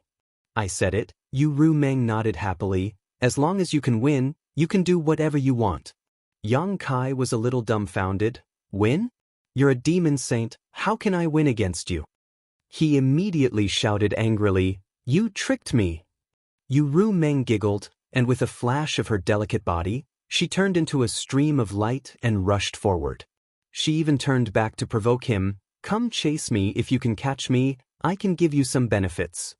I said it, Yu Ruming nodded happily. As long as you can win, you can do whatever you want. Yang Kai was a little dumbfounded. Win? You're a demon saint, how can I win against you? He immediately shouted angrily, you tricked me. Yu Ruming giggled, and with a flash of her delicate body, she turned into a stream of light and rushed forward. She even turned back to provoke him, come chase me if you can catch me, I can give you some benefits.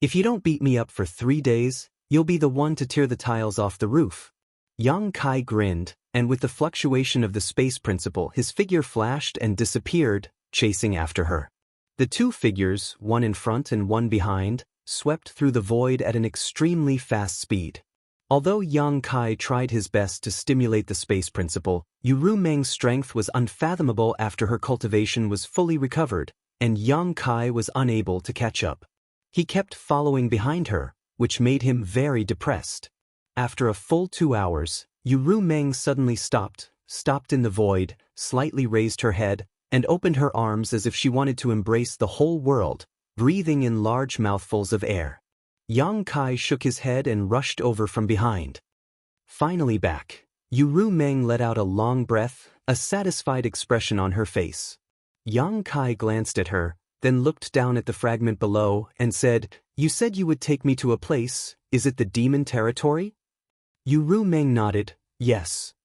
If you don't beat me up for 3 days, you'll be the one to tear the tiles off the roof. Yang Kai grinned, and with the fluctuation of the space principle his figure flashed and disappeared, chasing after her. The 2 figures, one in front and one behind, swept through the void at an extremely fast speed. Although Yang Kai tried his best to stimulate the space principle, Yu Ruming's strength was unfathomable after her cultivation was fully recovered, and Yang Kai was unable to catch up. He kept following behind her, which made him very depressed. After a full 2 hours, Yu Ruming suddenly stopped in the void, slightly raised her head, and opened her arms as if she wanted to embrace the whole world, breathing in large mouthfuls of air. Yang Kai shook his head and rushed over from behind. Finally back, Yu Ruming let out a long breath, a satisfied expression on her face. Yang Kai glanced at her, then looked down at the fragment below and said, you said you would take me to a place, is it the demon territory? Yu Ruming nodded, yes.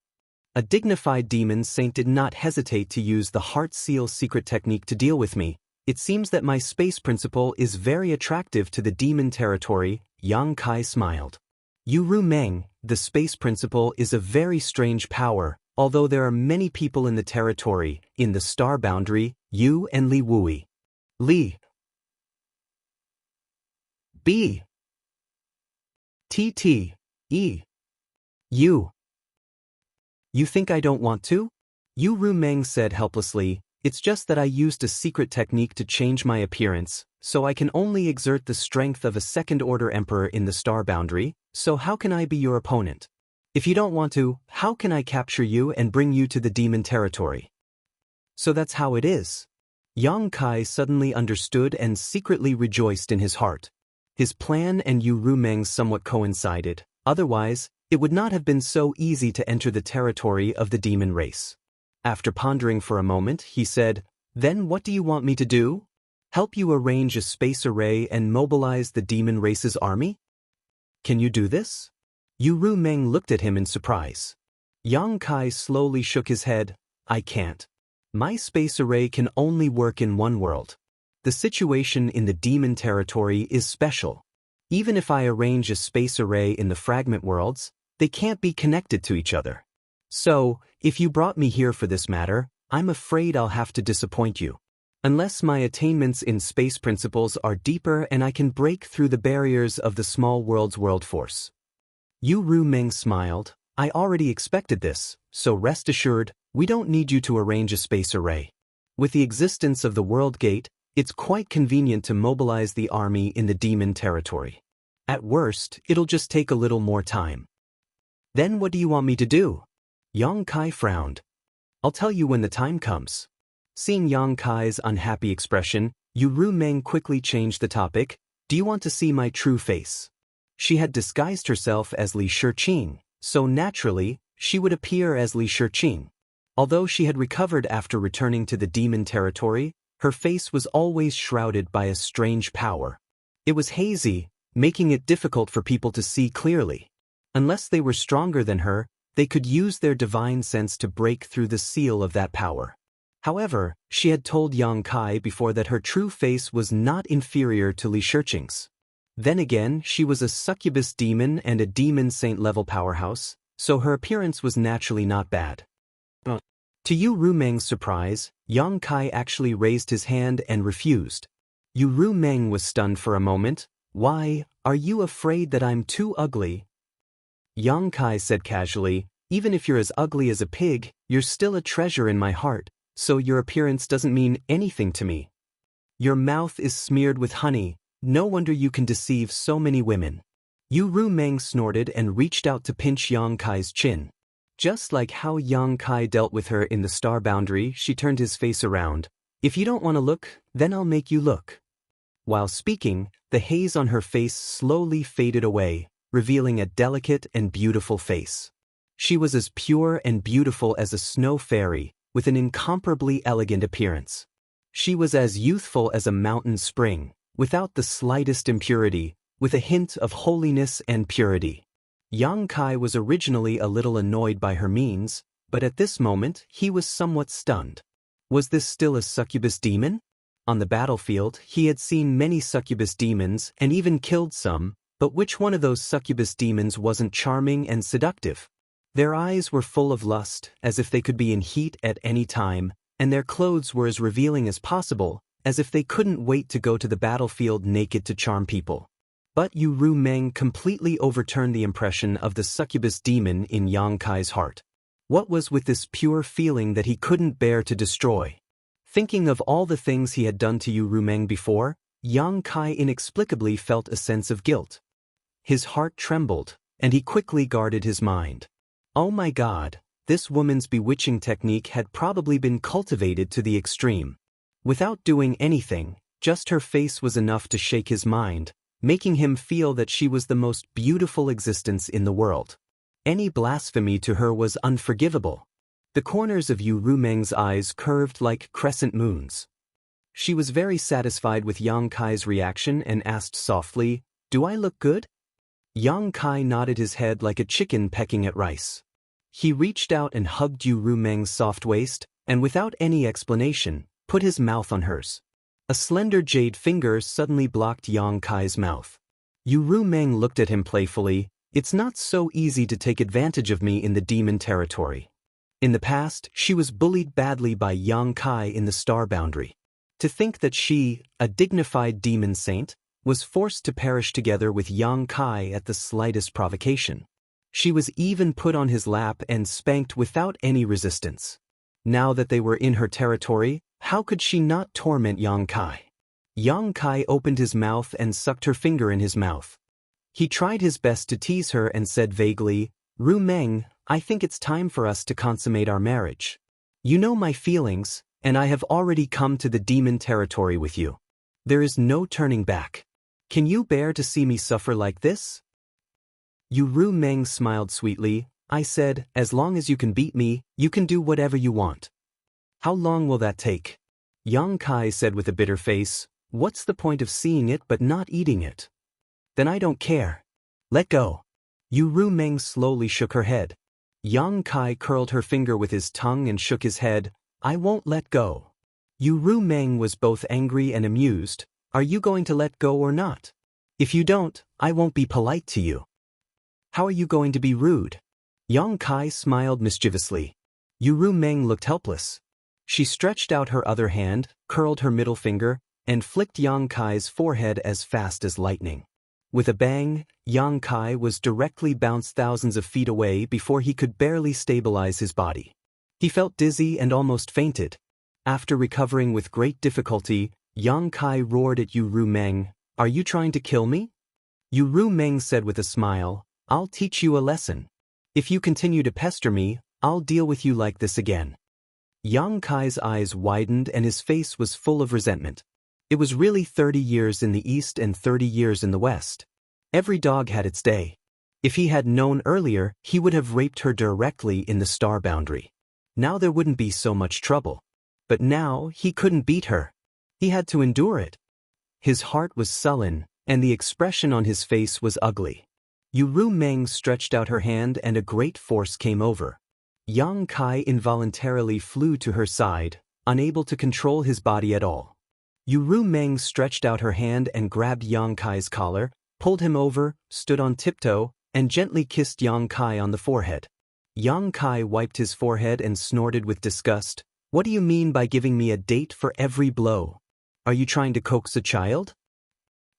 A dignified demon saint did not hesitate to use the Heart Seal secret technique to deal with me. It seems that my space principle is very attractive to the demon territory, Yang Kai smiled. Yu Ruming, the space principle is a very strange power, although there are many people in the territory, in the star boundary, you and Li Wui. Li. B. T. E. You. You think I don't want to? Yu Ruming said helplessly, it's just that I used a secret technique to change my appearance, so I can only exert the strength of a second-order emperor in the star boundary, so how can I be your opponent? If you don't want to, how can I capture you and bring you to the demon territory? So that's how it is. Yang Kai suddenly understood and secretly rejoiced in his heart. His plan and Yu Ruming's somewhat coincided, otherwise, it would not have been so easy to enter the territory of the demon race. After pondering for a moment, he said, then what do you want me to do? Help you arrange a space array and mobilize the demon race's army? Can you do this? Yu Ruming looked at him in surprise. Yang Kai slowly shook his head, I can't. My space array can only work in one world. The situation in the demon territory is special. Even if I arrange a space array in the fragment worlds, they can't be connected to each other. So, if you brought me here for this matter, I'm afraid I'll have to disappoint you. Unless my attainments in space principles are deeper and I can break through the barriers of the small world's world force. Yu Ruming smiled, I already expected this, so rest assured, we don't need you to arrange a space array. With the existence of the World Gate, it's quite convenient to mobilize the army in the demon territory. At worst, it'll just take a little more time. Then what do you want me to do? Yang Kai frowned. I'll tell you when the time comes. Seeing Yang Kai's unhappy expression, Yu Rumeng quickly changed the topic. Do you want to see my true face? She had disguised herself as Li Shiqing, so naturally, she would appear as Li Shiqing. Although she had recovered after returning to the demon territory, her face was always shrouded by a strange power. It was hazy, making it difficult for people to see clearly. Unless they were stronger than her, they could use their divine sense to break through the seal of that power. However, she had told Yang Kai before that her true face was not inferior to Li Shiqing's. Then again, she was a succubus demon and a demon saint-level powerhouse, so her appearance was naturally not bad. To Yu Rumeng's surprise, Yang Kai actually raised his hand and refused. Yu Rumeng was stunned for a moment. Why, are you afraid that I'm too ugly? Yang Kai said casually, even if you're as ugly as a pig, you're still a treasure in my heart, so your appearance doesn't mean anything to me. Your mouth is smeared with honey, no wonder you can deceive so many women. Yu Rumeng snorted and reached out to pinch Yang Kai's chin. Just like how Yang Kai dealt with her in the star boundary, she turned his face around. If you don't want to look, then I'll make you look. While speaking, the haze on her face slowly faded away, revealing a delicate and beautiful face. She was as pure and beautiful as a snow fairy, with an incomparably elegant appearance. She was as youthful as a mountain spring, without the slightest impurity, with a hint of holiness and purity. Yang Kai was originally a little annoyed by her means, but at this moment he was somewhat stunned. Was this still a succubus demon? On the battlefield, he had seen many succubus demons and even killed some, but which one of those succubus demons wasn't charming and seductive? Their eyes were full of lust, as if they could be in heat at any time, and their clothes were as revealing as possible, as if they couldn't wait to go to the battlefield naked to charm people. But Yu Rumeng completely overturned the impression of the succubus demon in Yang Kai's heart. What was with this pure feeling that he couldn't bear to destroy? Thinking of all the things he had done to Yu Rumeng before, Yang Kai inexplicably felt a sense of guilt. His heart trembled, and he quickly guarded his mind. Oh my God, this woman's bewitching technique had probably been cultivated to the extreme. Without doing anything, just her face was enough to shake his mind, making him feel that she was the most beautiful existence in the world. Any blasphemy to her was unforgivable. The corners of Yu Rumeng's eyes curved like crescent moons. She was very satisfied with Yang Kai's reaction and asked softly, "Do I look good?" Yang Kai nodded his head like a chicken pecking at rice. He reached out and hugged Yu Rumeng's soft waist, and without any explanation, put his mouth on hers. A slender jade finger suddenly blocked Yang Kai's mouth. Yu Rumeng looked at him playfully. It's not so easy to take advantage of me in the demon territory. In the past, she was bullied badly by Yang Kai in the star boundary. To think that she, a dignified demon saint, was forced to perish together with Yang Kai at the slightest provocation. She was even put on his lap and spanked without any resistance. Now that they were in her territory, how could she not torment Yang Kai? Yang Kai opened his mouth and sucked her finger in his mouth. He tried his best to tease her and said vaguely, "Rumeng, I think it's time for us to consummate our marriage. You know my feelings, and I have already come to the demon territory with you. There is no turning back. Can you bear to see me suffer like this?" Yu Rumeng smiled sweetly. I said, as long as you can beat me, you can do whatever you want. How long will that take? Yang Kai said with a bitter face, what's the point of seeing it but not eating it? Then I don't care. Let go. Yu Rumeng slowly shook her head. Yang Kai curled her finger with his tongue and shook his head. I won't let go. Yu Rumeng was both angry and amused. Are you going to let go or not? If you don't, I won't be polite to you. How are you going to be rude? Yang Kai smiled mischievously. Yu Rumeng looked helpless. She stretched out her other hand, curled her middle finger, and flicked Yang Kai's forehead as fast as lightning. With a bang, Yang Kai was directly bounced thousands of feet away before he could barely stabilize his body. He felt dizzy and almost fainted. After recovering with great difficulty, Yang Kai roared at Yu Rumeng, Are you trying to kill me? Yu Rumeng said with a smile, I'll teach you a lesson. If you continue to pester me, I'll deal with you like this again. Yang Kai's eyes widened and his face was full of resentment. It was really 30 years in the east and 30 years in the west. Every dog had its day. If he had known earlier, he would have raped her directly in the star boundary. Now there wouldn't be so much trouble. But now he couldn't beat her. He had to endure it. His heart was sullen, and the expression on his face was ugly. Yu Meng stretched out her hand and a great force came over. Yang Kai involuntarily flew to her side, unable to control his body at all. Yu Meng stretched out her hand and grabbed Yang Kai's collar, pulled him over, stood on tiptoe, and gently kissed Yang Kai on the forehead. Yang Kai wiped his forehead and snorted with disgust. "What do you mean by giving me a date for every blow? Are you trying to coax a child?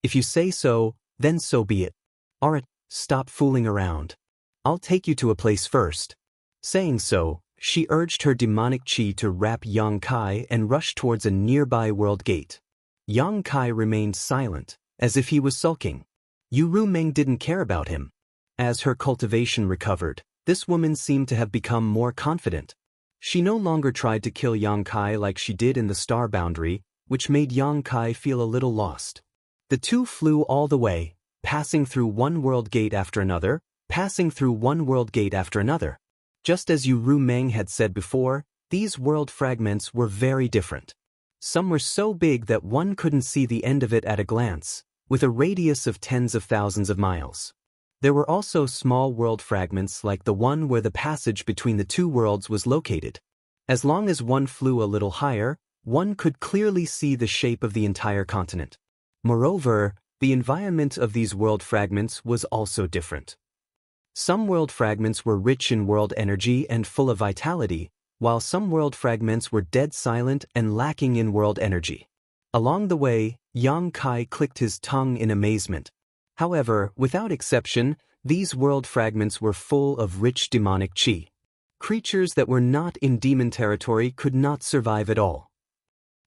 If you say so, then so be it. Alright, stop fooling around. I'll take you to a place first." Saying so, she urged her demonic chi to wrap Yang Kai and rush towards a nearby world gate. Yang Kai remained silent, as if he was sulking. Yu Meng didn't care about him. As her cultivation recovered, this woman seemed to have become more confident. She no longer tried to kill Yang Kai like she did in the star boundary, which made Yang Kai feel a little lost. The two flew all the way, passing through one world gate after another, passing through one world gate after another. Just as Yu Meng had said before, these world fragments were very different. Some were so big that one couldn't see the end of it at a glance, with a radius of tens of thousands of miles. There were also small world fragments like the one where the passage between the two worlds was located. As long as one flew a little higher, one could clearly see the shape of the entire continent. Moreover, the environment of these world fragments was also different. Some world fragments were rich in world energy and full of vitality, while some world fragments were dead silent and lacking in world energy. Along the way, Yang Kai clicked his tongue in amazement. However, without exception, these world fragments were full of rich demonic chi. Creatures that were not in demon territory could not survive at all.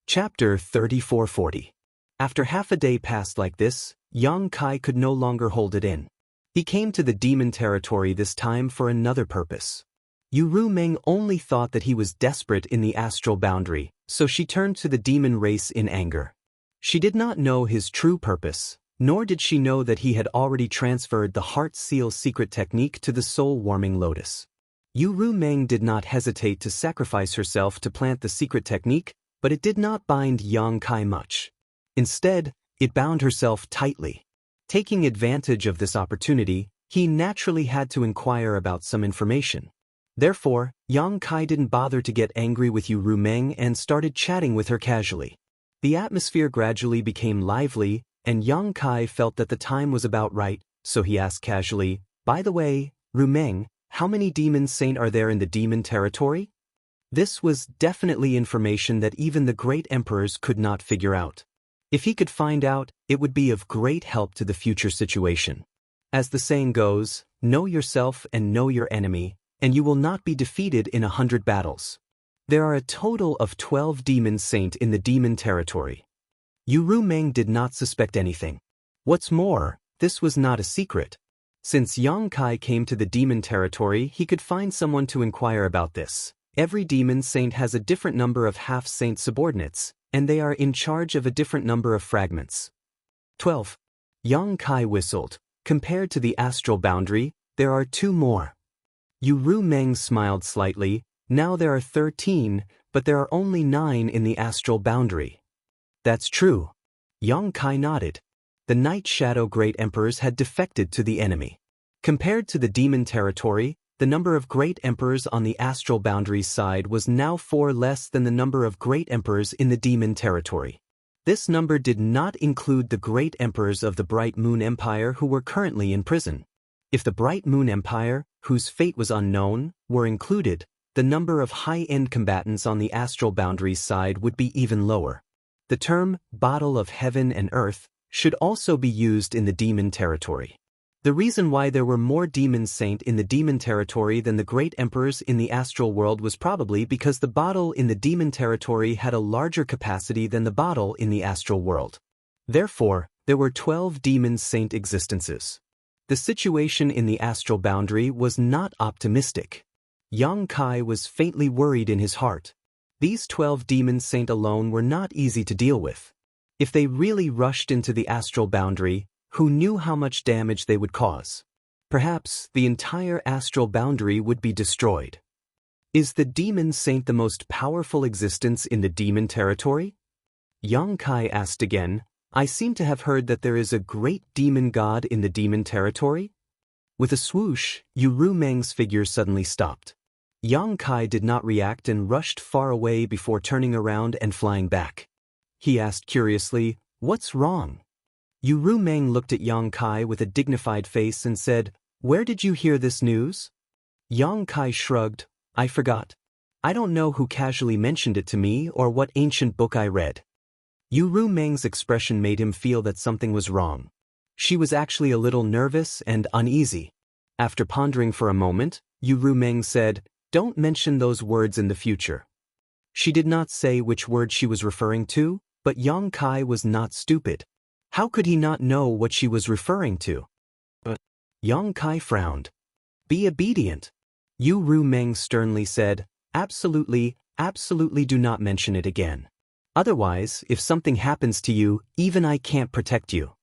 Chapter 3440. After half a day passed like this, Yang Kai could no longer hold it in. He came to the demon territory this time for another purpose. Yu Meng only thought that he was desperate in the astral boundary, so she turned to the demon race in anger. She did not know his true purpose, nor did she know that he had already transferred the heart seal secret technique to the soul-warming lotus. Yu Meng did not hesitate to sacrifice herself to plant the secret technique, but it did not bind Yang Kai much. Instead, it bound herself tightly. Taking advantage of this opportunity, he naturally had to inquire about some information. Therefore, Yang Kai didn't bother to get angry with Yu Meng and started chatting with her casually. The atmosphere gradually became lively, and Yang Kai felt that the time was about right, so he asked casually, "By the way, Meng, how many demon saint are there in the demon territory?" This was definitely information that even the great emperors could not figure out. If he could find out, it would be of great help to the future situation. As the saying goes, know yourself and know your enemy, and you will not be defeated in 100 battles. There are a total of 12 demon saint in the demon territory. Yu Meng did not suspect anything. What's more, this was not a secret. Since Yang Kai came to the demon territory, he could find someone to inquire about this. Every demon saint has a different number of half-saint subordinates, and they are in charge of a different number of fragments. 12. Yang Kai whistled. Compared to the astral boundary, there are 2 more. Yu Meng smiled slightly. Now there are 13, but there are only 9 in the astral boundary. That's true. Yang Kai nodded. The Night Shadow Great Emperors had defected to the enemy. Compared to the demon territory, the number of great emperors on the astral boundaries side was now 4 less than the number of great emperors in the demon territory. This number did not include the great emperors of the Bright Moon Empire who were currently in prison. If the Bright Moon Empire, whose fate was unknown, were included, the number of high-end combatants on the astral boundaries side would be even lower. The term, Bottle of Heaven and Earth, should also be used in the demon territory. The reason why there were more demon saint in the demon territory than the great emperors in the astral world was probably because the bottle in the demon territory had a larger capacity than the bottle in the astral world. Therefore, there were 12 demon saint existences. The situation in the astral boundary was not optimistic. Yang Kai was faintly worried in his heart. These 12 demon saints alone were not easy to deal with. If they really rushed into the astral boundary, who knew how much damage they would cause? Perhaps the entire astral boundary would be destroyed. Is the demon saint the most powerful existence in the demon territory? Yang Kai asked again. I seem to have heard that there is a great demon god in the demon territory? With a swoosh, Yu Rumeng's figure suddenly stopped. Yang Kai did not react and rushed far away before turning around and flying back. He asked curiously, "What's wrong?" Yu Rumeng looked at Yang Kai with a dignified face and said, "Where did you hear this news?" Yang Kai shrugged, "I forgot. I don't know who casually mentioned it to me or what ancient book I read." Yu Rumeng's expression made him feel that something was wrong. She was actually a little nervous and uneasy. After pondering for a moment, Yu Rumeng said, "Don't mention those words in the future." She did not say which word she was referring to, but Yang Kai was not stupid. How could he not know what she was referring to? But Yang Kai frowned. "Be obedient." Yu Rumeng sternly said, absolutely do not mention it again. Otherwise, if something happens to you, even I can't protect you."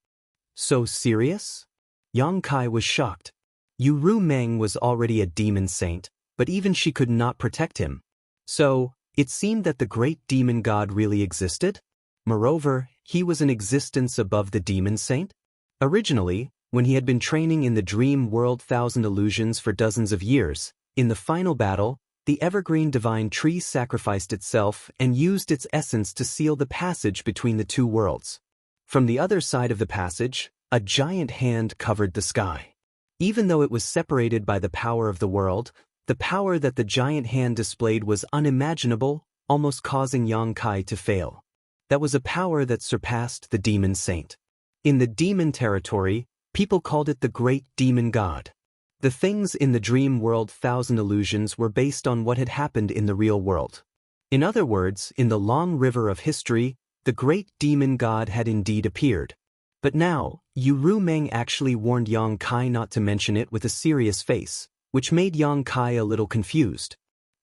So serious? Yang Kai was shocked. Yu Rumeng was already a demon saint, but even she could not protect him. So, it seemed that the great demon god really existed? Moreover, he was an existence above the demon saint? Originally, when he had been training in the dream world Thousand Illusions for dozens of years, in the final battle, the evergreen divine tree sacrificed itself and used its essence to seal the passage between the two worlds. From the other side of the passage, a giant hand covered the sky. Even though it was separated by the power of the world, the power that the giant hand displayed was unimaginable, almost causing Yang Kai to fail. That was a power that surpassed the demon saint. In the demon territory, people called it the great demon god. The things in the dream world Thousand Illusions were based on what had happened in the real world. In other words, in the long river of history, the great demon god had indeed appeared. But now, Yu Rumeng actually warned Yang Kai not to mention it with a serious face, which made Yang Kai a little confused.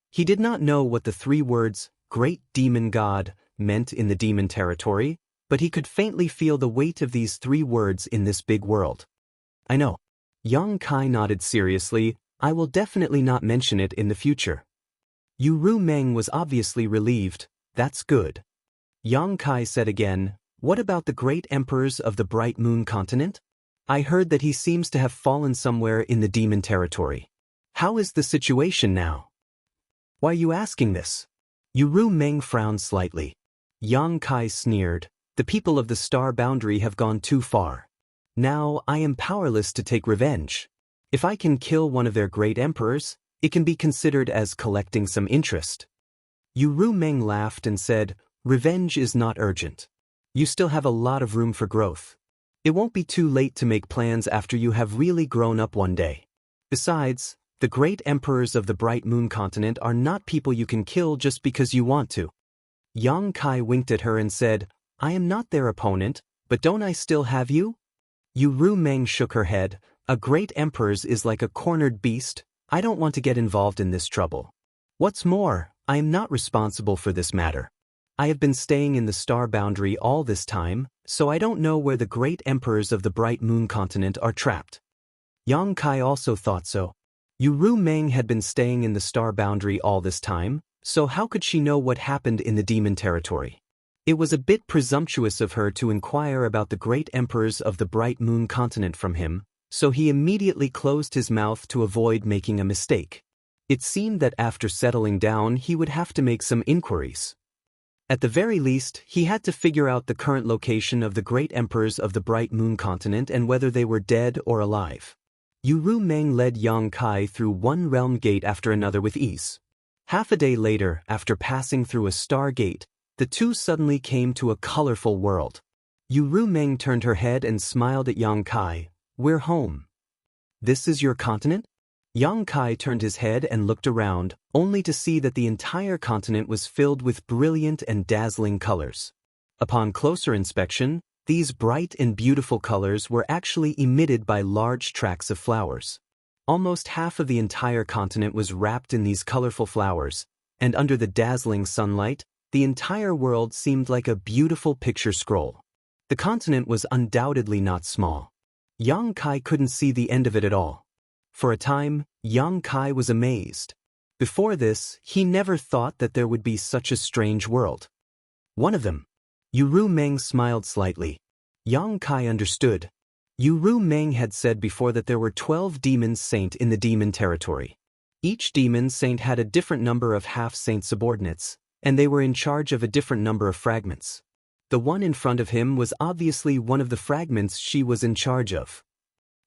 He did not know what the three words, great demon god, meant in the demon territory, but he could faintly feel the weight of these three words in this big world. "I know." Yang Kai nodded seriously, "I will definitely not mention it in the future." Yu Rumeng was obviously relieved. "That's good." Yang Kai said again, "What about the great emperors of the Bright Moon continent? I heard that he seems to have fallen somewhere in the demon territory. How is the situation now?" "Why are you asking this?" Yu Rumeng frowned slightly. Yang Kai sneered, "The people of the star boundary have gone too far. Now I am powerless to take revenge. If I can kill one of their great emperors, it can be considered as collecting some interest." Yu Rumeng laughed and said, "Revenge is not urgent. You still have a lot of room for growth. It won't be too late to make plans after you have really grown up one day. Besides, the great emperors of the Bright Moon continent are not people you can kill just because you want to." Yang Kai winked at her and said, "I am not their opponent, but don't I still have you?" Yu Rumeng shook her head. "A great emperor's is like a cornered beast. I don't want to get involved in this trouble. What's more, I am not responsible for this matter. I have been staying in the star boundary all this time, so I don't know where the great emperors of the Bright Moon continent are trapped." Yang Kai also thought so. Yu Rumeng had been staying in the star boundary all this time, so how could she know what happened in the demon territory? It was a bit presumptuous of her to inquire about the great emperors of the Bright Moon continent from him, so he immediately closed his mouth to avoid making a mistake. It seemed that after settling down he would have to make some inquiries. At the very least, he had to figure out the current location of the great emperors of the Bright Moon continent and whether they were dead or alive. Yu Rumeng led Yang Kai through one realm gate after another with ease. Half a day later, after passing through a star gate, the two suddenly came to a colorful world. Yu Rumeng turned her head and smiled at Yang Kai. "We're home." "This is your continent?" Yang Kai turned his head and looked around, only to see that the entire continent was filled with brilliant and dazzling colors. Upon closer inspection, these bright and beautiful colors were actually emitted by large tracts of flowers. Almost half of the entire continent was wrapped in these colorful flowers, and under the dazzling sunlight, the entire world seemed like a beautiful picture scroll. The continent was undoubtedly not small. Yang Kai couldn't see the end of it at all. For a time, Yang Kai was amazed. Before this, he never thought that there would be such a strange world. One of them. Yu Meng smiled slightly. Yang Kai understood. Yu Meng had said before that there were 12 demon saint in the demon territory. Each demon saint had a different number of half-saint subordinates, and they were in charge of a different number of fragments. The one in front of him was obviously one of the fragments she was in charge of.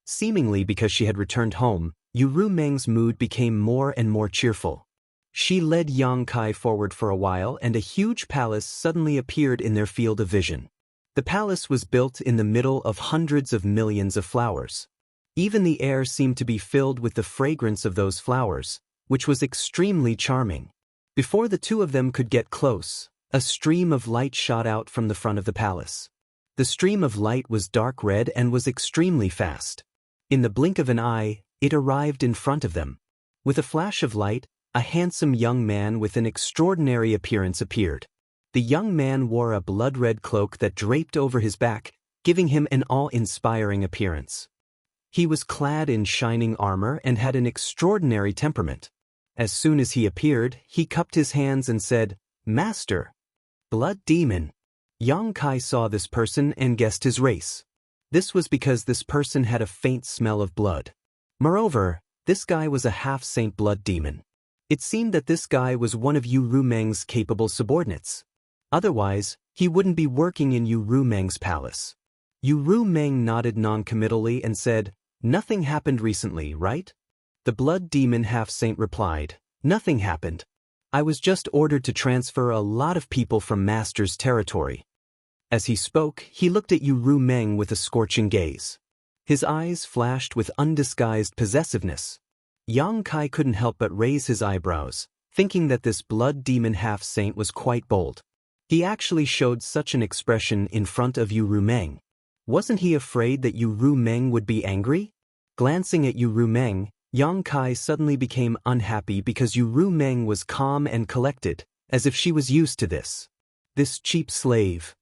Seemingly because she had returned home, Yu Meng's mood became more and more cheerful. She led Yang Kai forward for a while, and a huge palace suddenly appeared in their field of vision. The palace was built in the middle of hundreds of millions of flowers. Even the air seemed to be filled with the fragrance of those flowers, which was extremely charming. Before the two of them could get close, a stream of light shot out from the front of the palace. The stream of light was dark red and was extremely fast. In the blink of an eye, it arrived in front of them. With a flash of light, a handsome young man with an extraordinary appearance appeared. The young man wore a blood-red cloak that draped over his back, giving him an awe-inspiring appearance. He was clad in shining armor and had an extraordinary temperament. As soon as he appeared, he cupped his hands and said, "Master." Blood demon. Yang Kai saw this person and guessed his race. This was because this person had a faint smell of blood. Moreover, this guy was a half-saint blood demon. It seemed that this guy was one of Yu Meng's capable subordinates. Otherwise, he wouldn't be working in Yu Meng's palace. Yu Meng nodded non-committally and said, "Nothing happened recently, right?" The blood demon half-saint replied, "Nothing happened. I was just ordered to transfer a lot of people from Master's territory." As he spoke, he looked at Yu Meng with a scorching gaze. His eyes flashed with undisguised possessiveness. Yang Kai couldn't help but raise his eyebrows, thinking that this blood demon half-saint was quite bold. He actually showed such an expression in front of Yu Meng. Wasn't he afraid that Yu Meng would be angry? Glancing at Yu Meng, Yang Kai suddenly became unhappy because Yu Meng was calm and collected, as if she was used to this. This cheap slave.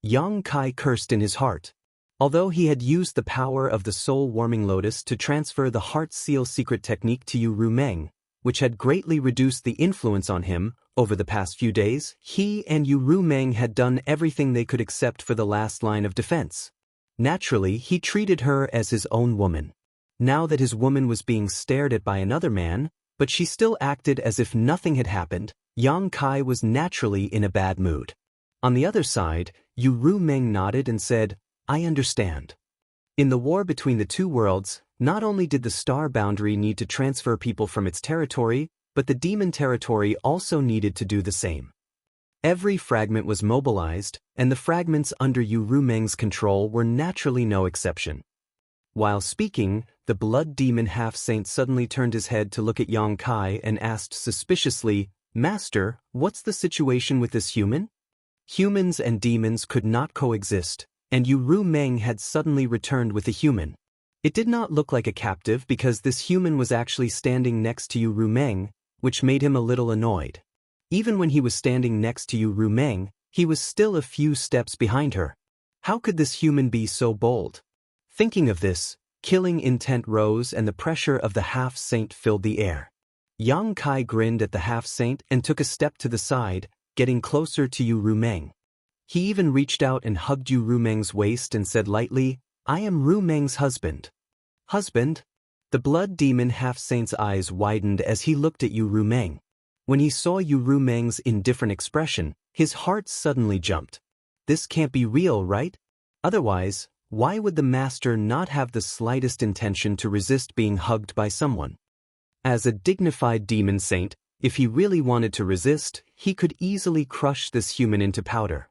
Yang Kai cursed in his heart. Although he had used the power of the soul-warming lotus to transfer the heart seal secret technique to Yu Meng, which had greatly reduced the influence on him, over the past few days, he and Yu Meng had done everything they could except for the last line of defense. Naturally, he treated her as his own woman. Now that his woman was being stared at by another man, but she still acted as if nothing had happened, Yang Kai was naturally in a bad mood. On the other side, Yu Meng nodded and said, "I understand." In the war between the two worlds, not only did the star boundary need to transfer people from its territory, but the demon territory also needed to do the same. Every fragment was mobilized, and the fragments under Yu Meng's control were naturally no exception. While speaking, the blood demon half-saint suddenly turned his head to look at Yang Kai and asked suspiciously, "Master, what's the situation with this human?" Humans and demons could not coexist, and Yu Meng had suddenly returned with a human. It did not look like a captive because this human was actually standing next to Yu Meng, which made him a little annoyed. Even when he was standing next to Yu Meng, he was still a few steps behind her. How could this human be so bold? Thinking of this, killing intent rose and the pressure of the half-saint filled the air. Yang Kai grinned at the half-saint and took a step to the side, getting closer to Yu Meng. He even reached out and hugged Yu Meng's waist and said lightly, "I am Ru Meng's husband." Husband? The blood demon half-saint's eyes widened as he looked at Yu Meng. When he saw Yu Meng's indifferent expression, his heart suddenly jumped. This can't be real, right? Otherwise, why would the master not have the slightest intention to resist being hugged by someone? As a dignified demon saint, if he really wanted to resist, he could easily crush this human into powder.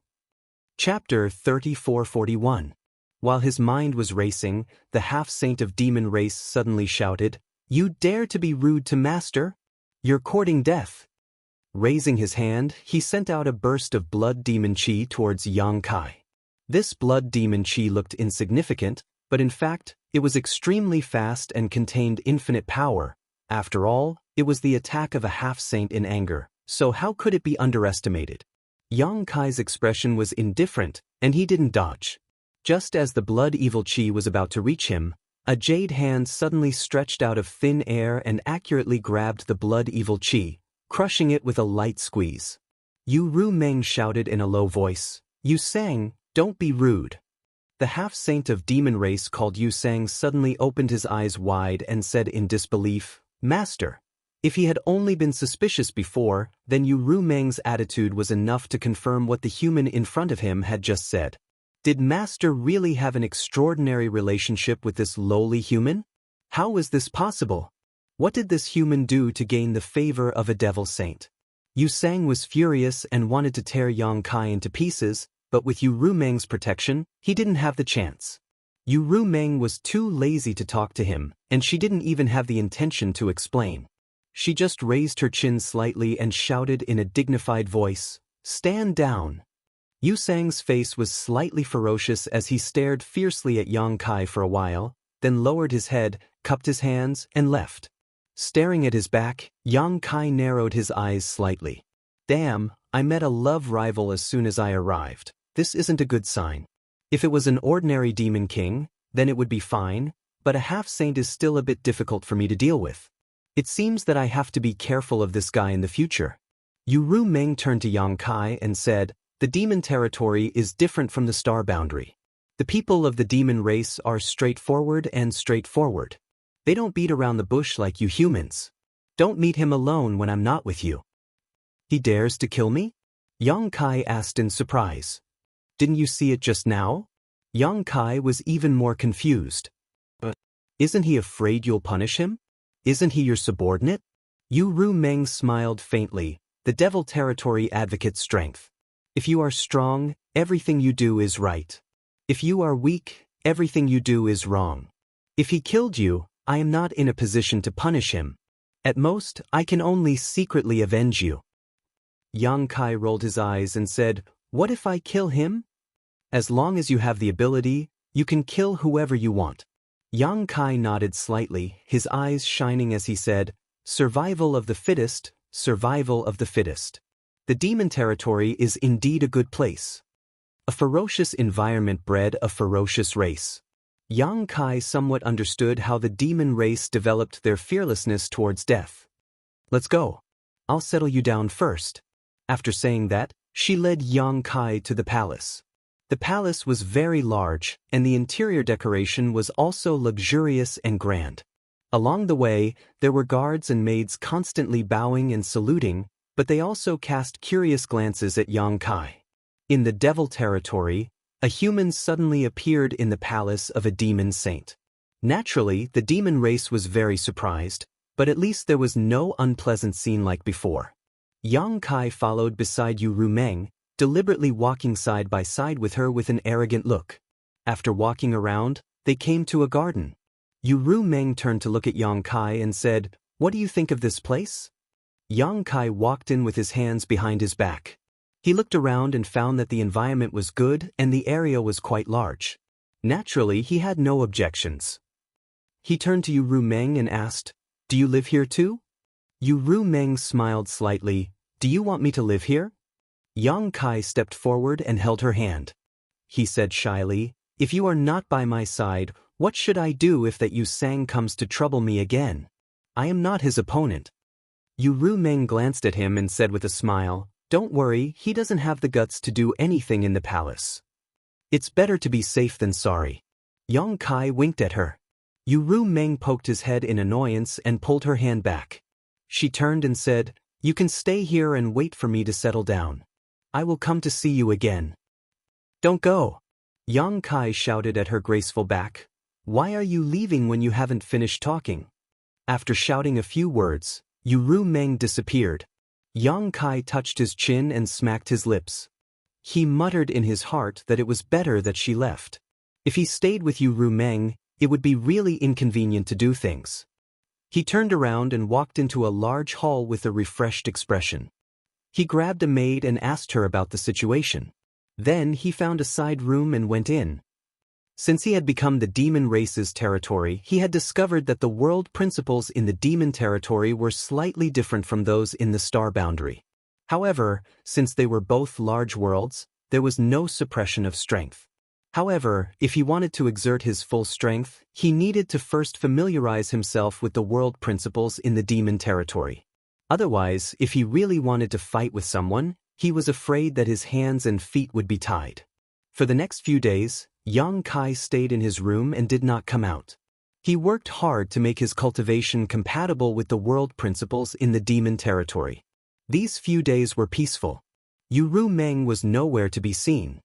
Chapter 3441. While his mind was racing, the half-saint of demon race suddenly shouted, "You dare to be rude to master? You're courting death." Raising his hand, he sent out a burst of blood demon chi towards Yang Kai. This blood demon chi looked insignificant, but in fact, it was extremely fast and contained infinite power. After all, it was the attack of a half-saint in anger, so how could it be underestimated? Yang Kai's expression was indifferent, and he didn't dodge. Just as the blood evil chi was about to reach him, a jade hand suddenly stretched out of thin air and accurately grabbed the blood evil chi, crushing it with a light squeeze. Yu Ru Meng shouted in a low voice, "Yu Sang, don't be rude." The half-saint of demon race called Yu Sang suddenly opened his eyes wide and said in disbelief, "Master." If he had only been suspicious before, then Yu Ru Meng's attitude was enough to confirm what the human in front of him had just said. Did Master really have an extraordinary relationship with this lowly human? How was this possible? What did this human do to gain the favor of a devil saint? Yu Sang was furious and wanted to tear Yang Kai into pieces, but with Yu Ru Meng's protection, he didn't have the chance. Yu Ru Meng was too lazy to talk to him, and she didn't even have the intention to explain. She just raised her chin slightly and shouted in a dignified voice, "Stand down." Yu Sang's face was slightly ferocious as he stared fiercely at Yang Kai for a while, then lowered his head, cupped his hands, and left. Staring at his back, Yang Kai narrowed his eyes slightly. "Damn, I met a love rival as soon as I arrived. This isn't a good sign. If it was an ordinary demon king, then it would be fine, but a half-saint is still a bit difficult for me to deal with. It seems that I have to be careful of this guy in the future." Yu Ru Meng turned to Yang Kai and said, "The demon territory is different from the star boundary. The people of the demon race are straightforward and straightforward. They don't beat around the bush like you humans. Don't meet him alone when I'm not with you." "He dares to kill me?" Yang Kai asked in surprise. "Didn't you see it just now?" Yang Kai was even more confused. "But isn't he afraid you'll punish him? Isn't he your subordinate?" Yu Ru Meng smiled faintly, "The devil territory advocates strength. If you are strong, everything you do is right. If you are weak, everything you do is wrong. If he killed you, I am not in a position to punish him. At most, I can only secretly avenge you." Yang Kai rolled his eyes and said, "What if I kill him?" "As long as you have the ability, you can kill whoever you want." Yang Kai nodded slightly, his eyes shining as he said, "Survival of the fittest, survival of the fittest. The demon territory is indeed a good place. A ferocious environment bred a ferocious race." Yang Kai somewhat understood how the demon race developed their fearlessness towards death. "Let's go. I'll settle you down first." After saying that, she led Yang Kai to the palace. The palace was very large, and the interior decoration was also luxurious and grand. Along the way, there were guards and maids constantly bowing and saluting, but they also cast curious glances at Yang Kai. In the devil territory, a human suddenly appeared in the palace of a demon saint. Naturally, the demon race was very surprised, but at least there was no unpleasant scene like before. Yang Kai followed beside Yu Ru Meng, deliberately walking side by side with her with an arrogant look. After walking around, they came to a garden. Yu Ru Meng turned to look at Yang Kai and said, "What do you think of this place?" Yang Kai walked in with his hands behind his back. He looked around and found that the environment was good and the area was quite large. Naturally, he had no objections. He turned to Yu Ru Meng and asked, "Do you live here too?" Yu Ru Meng smiled slightly. "Do you want me to live here?" Yang Kai stepped forward and held her hand. He said shyly, "If you are not by my side, what should I do if that Yu Sang comes to trouble me again? I am not his opponent." Yu Ru Meng glanced at him and said with a smile, "Don't worry, he doesn't have the guts to do anything in the palace. It's better to be safe than sorry." Yang Kai winked at her. Yu Ru Meng poked his head in annoyance and pulled her hand back. She turned and said, "You can stay here and wait for me to settle down. I will come to see you again." "Don't go!" Yang Kai shouted at her graceful back. "Why are you leaving when you haven't finished talking?" After shouting a few words, Yu Ru Meng disappeared. Yang Kai touched his chin and smacked his lips. He muttered in his heart that it was better that she left. If he stayed with Yu Ru Meng, it would be really inconvenient to do things. He turned around and walked into a large hall with a refreshed expression. He grabbed a maid and asked her about the situation. Then he found a side room and went in. Since he had become the demon race's territory, he had discovered that the world principles in the demon territory were slightly different from those in the star boundary. However, since they were both large worlds, there was no suppression of strength. However, if he wanted to exert his full strength, he needed to first familiarize himself with the world principles in the demon territory. Otherwise, if he really wanted to fight with someone, he was afraid that his hands and feet would be tied. For the next few days, Yang Kai stayed in his room and did not come out. He worked hard to make his cultivation compatible with the world principles in the demon territory. These few days were peaceful. Yu Meng was nowhere to be seen.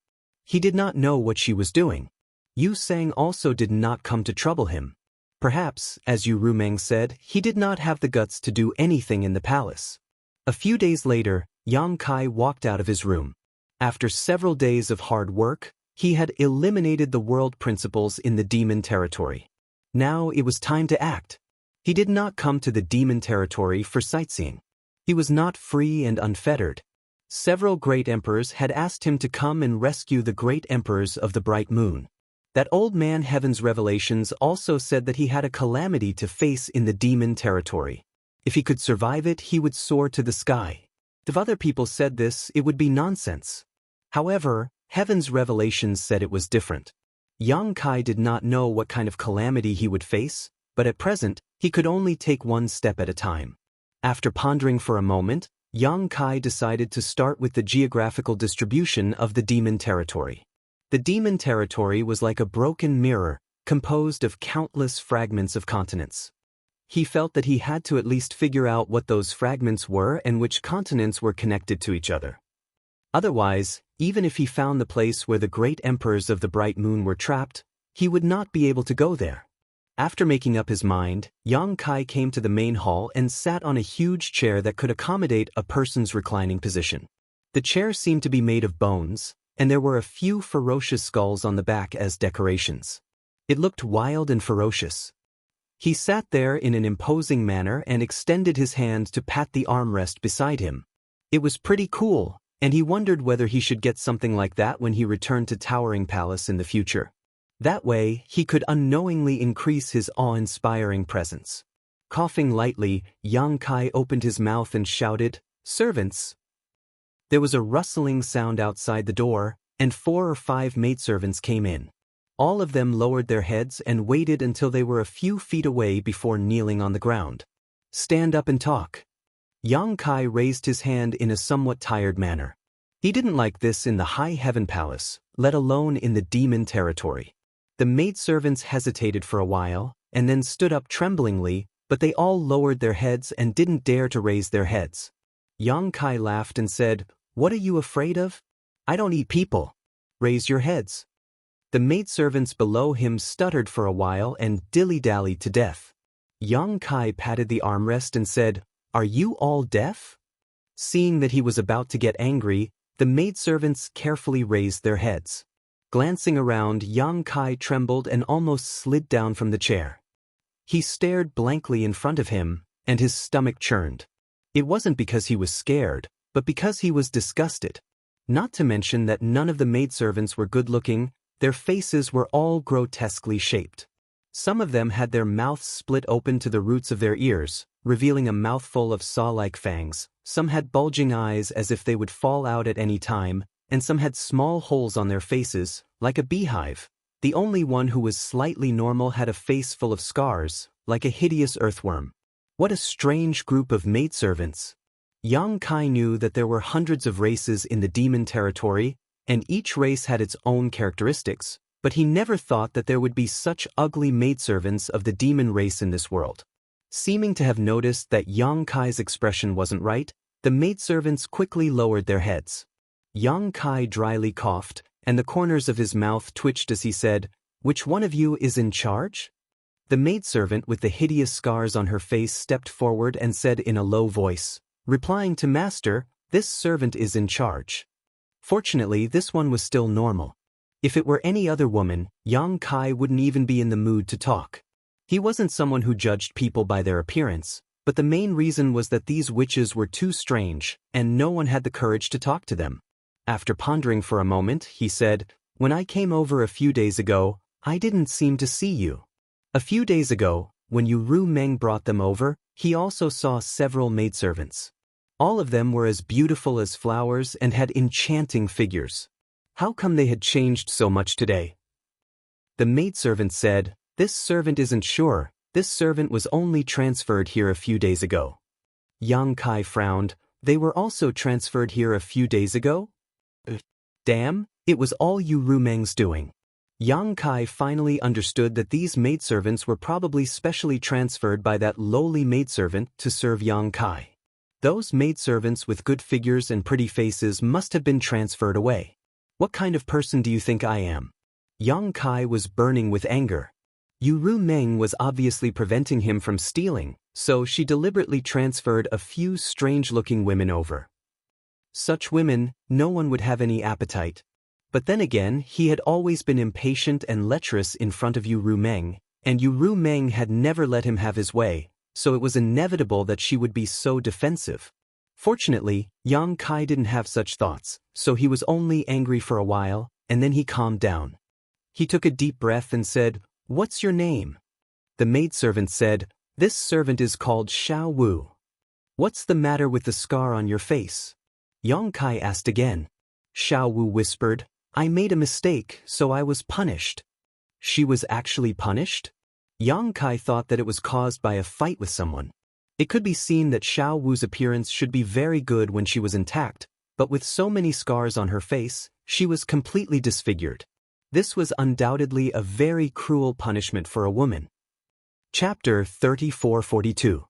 He did not know what she was doing. Yu Sang also did not come to trouble him. Perhaps, as Yu Meng said, he did not have the guts to do anything in the palace. A few days later, Yang Kai walked out of his room. After several days of hard work, he had eliminated the world principles in the demon territory. Now it was time to act. He did not come to the demon territory for sightseeing. He was not free and unfettered. Several great emperors had asked him to come and rescue the great emperors of the bright moon. That old man Heaven's revelations also said that he had a calamity to face in the demon territory. If he could survive it, he would soar to the sky. If other people said this, it would be nonsense. However, Heaven's revelations said it was different. Yang Kai did not know what kind of calamity he would face, but at present, he could only take one step at a time. After pondering for a moment, Yang Kai decided to start with the geographical distribution of the demon territory. The demon territory was like a broken mirror, composed of countless fragments of continents. He felt that he had to at least figure out what those fragments were and which continents were connected to each other. Otherwise, even if he found the place where the great emperors of the bright moon were trapped, he would not be able to go there. After making up his mind, Yang Kai came to the main hall and sat on a huge chair that could accommodate a person's reclining position. The chair seemed to be made of bones, and there were a few ferocious skulls on the back as decorations. It looked wild and ferocious. He sat there in an imposing manner and extended his hand to pat the armrest beside him. It was pretty cool, and he wondered whether he should get something like that when he returned to Towering Palace in the future. That way, he could unknowingly increase his awe-inspiring presence. Coughing lightly, Yang Kai opened his mouth and shouted, "Servants!" There was a rustling sound outside the door, and 4 or 5 maidservants came in. All of them lowered their heads and waited until they were a few feet away before kneeling on the ground. "Stand up and talk." Yang Kai raised his hand in a somewhat tired manner. He didn't like this in the High Heaven Palace, let alone in the demon territory. The maidservants hesitated for a while, and then stood up tremblingly, but they all lowered their heads and didn't dare to raise their heads. Yang Kai laughed and said, "What are you afraid of? I don't eat people. Raise your heads." The maidservants below him stuttered for a while and dilly-dallied to death. Yang Kai patted the armrest and said, "Are you all deaf?" Seeing that he was about to get angry, the maidservants carefully raised their heads. Glancing around, Yang Kai trembled and almost slid down from the chair. He stared blankly in front of him, and his stomach churned. It wasn't because he was scared, but because he was disgusted. Not to mention that none of the maidservants were good-looking, their faces were all grotesquely shaped. Some of them had their mouths split open to the roots of their ears, revealing a mouthful of saw-like fangs. Some had bulging eyes as if they would fall out at any time, and some had small holes on their faces, like a beehive. The only one who was slightly normal had a face full of scars, like a hideous earthworm. What a strange group of maidservants. Yang Kai knew that there were hundreds of races in the demon territory, and each race had its own characteristics, but he never thought that there would be such ugly maidservants of the demon race in this world. Seeming to have noticed that Yang Kai's expression wasn't right, the maidservants quickly lowered their heads. Yang Kai dryly coughed, and the corners of his mouth twitched as he said, "Which one of you is in charge?" The maidservant with the hideous scars on her face stepped forward and said in a low voice, replying to Master, "This servant is in charge." Fortunately, this one was still normal. If it were any other woman, Yang Kai wouldn't even be in the mood to talk. He wasn't someone who judged people by their appearance, but the main reason was that these witches were too strange, and no one had the courage to talk to them. After pondering for a moment, he said, "When I came over a few days ago, I didn't seem to see you." A few days ago, when Yu Meng brought them over, he also saw several maidservants. All of them were as beautiful as flowers and had enchanting figures. How come they had changed so much today? The maidservant said, "This servant isn't sure. This servant was only transferred here a few days ago." Yang Kai frowned. "They were also transferred here a few days ago?" Damn, it was all Yu Rumeng's doing. Yang Kai finally understood that these maidservants were probably specially transferred by that lowly maidservant to serve Yang Kai. Those maidservants with good figures and pretty faces must have been transferred away. What kind of person do you think I am? Yang Kai was burning with anger. Yu Rumeng was obviously preventing him from stealing, so she deliberately transferred a few strange-looking women over. Such women, no one would have any appetite. But then again, he had always been impatient and lecherous in front of Yu Rumeng, and Yu Rumeng had never let him have his way, so it was inevitable that she would be so defensive. Fortunately, Yang Kai didn't have such thoughts, so he was only angry for a while, and then he calmed down. He took a deep breath and said, "What's your name?" The maidservant said, "This servant is called Xiao Wu." "What's the matter with the scar on your face?" Yang Kai asked again. Xiao Wu whispered, "I made a mistake, so I was punished." She was actually punished? Yang Kai thought that it was caused by a fight with someone. It could be seen that Xiao Wu's appearance should be very good when she was intact, but with so many scars on her face, she was completely disfigured. This was undoubtedly a very cruel punishment for a woman. Chapter 3442.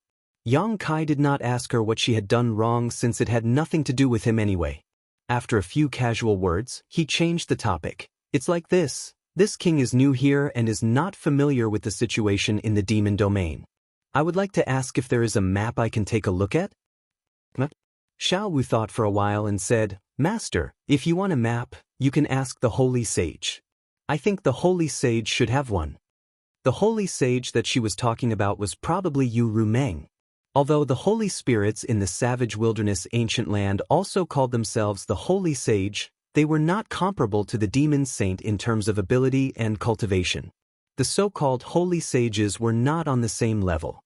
Yang Kai did not ask her what she had done wrong since it had nothing to do with him anyway. After a few casual words, he changed the topic. "It's like this. This king is new here and is not familiar with the situation in the demon domain. I would like to ask if there is a map I can take a look at?" Xiao Wu thought for a while and said, "Master, if you want a map, you can ask the holy sage. I think the holy sage should have one." The holy sage that she was talking about was probably Yu Rumeng. Although the holy spirits in the savage wilderness ancient land also called themselves the holy sage, they were not comparable to the demon saint in terms of ability and cultivation. The so-called holy sages were not on the same level.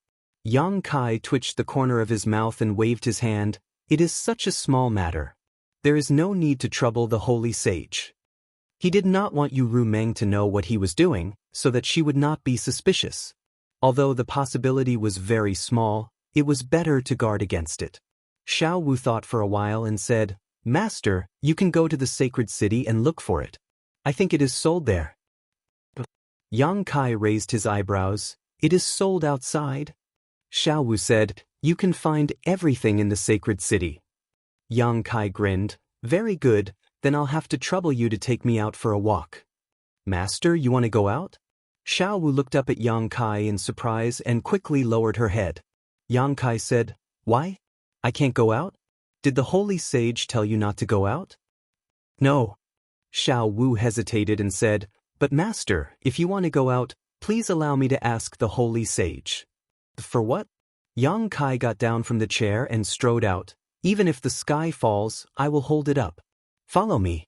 Yang Kai twitched the corner of his mouth and waved his hand. "It is such a small matter. There is no need to trouble the holy sage." He did not want Yu Rumeng to know what he was doing, so that she would not be suspicious. Although the possibility was very small, it was better to guard against it. Xiao Wu thought for a while and said, "Master, you can go to the sacred city and look for it. I think it is sold there." Yang Kai raised his eyebrows. "It is sold outside?" Xiao Wu said, "You can find everything in the sacred city." Yang Kai grinned. "Very good, then I'll have to trouble you to take me out for a walk." "Master, you want to go out?" Xiao Wu looked up at Yang Kai in surprise and quickly lowered her head. Yang Kai said, "Why? I can't go out? Did the holy sage tell you not to go out?" "No." Xiao Wu hesitated and said, "But master, if you want to go out, please allow me to ask the holy sage." "For what?" Yang Kai got down from the chair and strode out. "Even if the sky falls, I will hold it up. Follow me."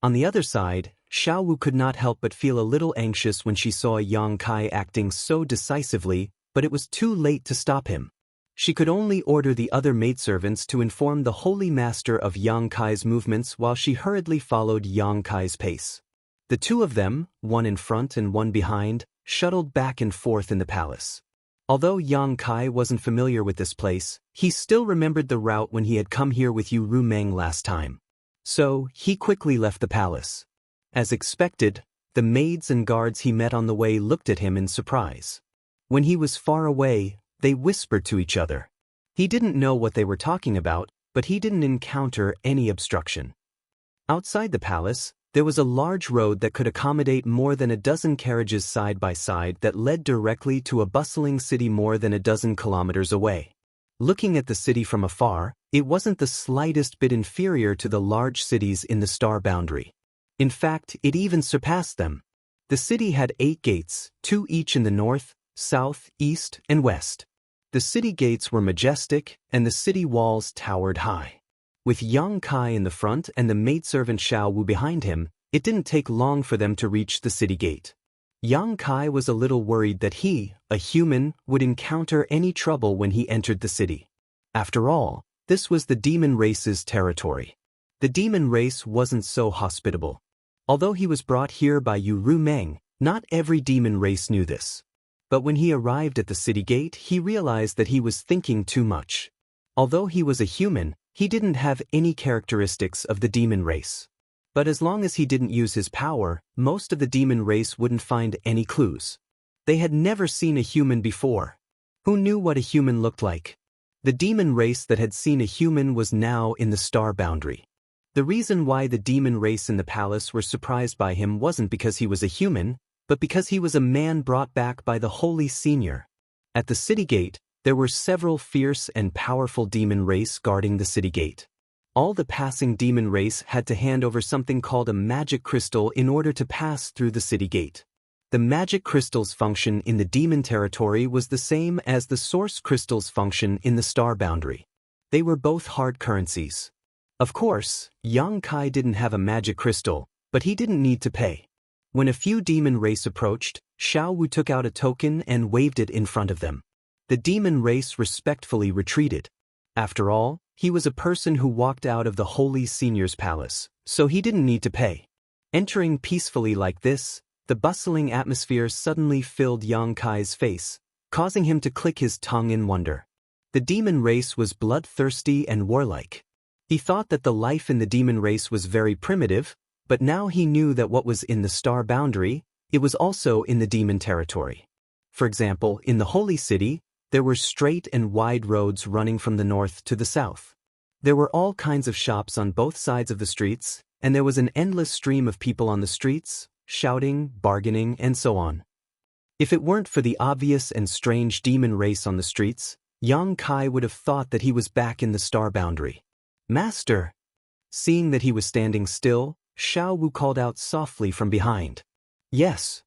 On the other side, Xiao Wu could not help but feel a little anxious when she saw Yang Kai acting so decisively, but it was too late to stop him. She could only order the other maidservants to inform the holy master of Yang Kai's movements while she hurriedly followed Yang Kai's pace. The two of them, one in front and one behind, shuttled back and forth in the palace. Although Yang Kai wasn't familiar with this place, he still remembered the route when he had come here with Yu Rumeng last time. So, he quickly left the palace. As expected, the maids and guards he met on the way looked at him in surprise. When he was far away, they whispered to each other. He didn't know what they were talking about, but he didn't encounter any obstruction. Outside the palace, there was a large road that could accommodate more than a dozen carriages side by side that led directly to a bustling city more than a dozen kilometers away. Looking at the city from afar, it wasn't the slightest bit inferior to the large cities in the star boundary. In fact, it even surpassed them. The city had 8 gates, 2 each in the north, south, east, and west. The city gates were majestic, and the city walls towered high. With Yang Kai in the front and the maidservant Xiao Wu behind him, it didn't take long for them to reach the city gate. Yang Kai was a little worried that he, a human, would encounter any trouble when he entered the city. After all, This was the demon race's territory. The demon race wasn't so hospitable. Although he was brought here by Yu Rumeng, not every demon race knew this. But when he arrived at the city gate, he realized that he was thinking too much. Although he was a human, he didn't have any characteristics of the demon race. But as long as he didn't use his power, most of the demon race wouldn't find any clues. They had never seen a human before. Who knew what a human looked like? The demon race that had seen a human was now in the star boundary. The reason why the demon race in the palace were surprised by him wasn't because he was a human, but because he was a man brought back by the Holy Senior. At the city gate, there were several fierce and powerful demon race guarding the city gate. All the passing demon race had to hand over something called a magic crystal in order to pass through the city gate. The magic crystal's function in the demon territory was the same as the source crystal's function in the star boundary. They were both hard currencies. Of course, Yang Kai didn't have a magic crystal, but he didn't need to pay. When a few demon race approached, Xiao Wu took out a token and waved it in front of them. The demon race respectfully retreated. After all, he was a person who walked out of the Holy Senior's palace, so he didn't need to pay. Entering peacefully like this, the bustling atmosphere suddenly filled Yang Kai's face, causing him to click his tongue in wonder. The demon race was bloodthirsty and warlike. He thought that the life in the demon race was very primitive, but now he knew that what was in the star boundary, it was also in the demon territory. For example, in the Holy City, there were straight and wide roads running from the north to the south. There were all kinds of shops on both sides of the streets, and there was an endless stream of people on the streets, shouting, bargaining, and so on. If it weren't for the obvious and strange demon race on the streets, Yang Kai would have thought that he was back in the star boundary. "Master!" Seeing that he was standing still, Xiao Wu called out softly from behind. "Yes."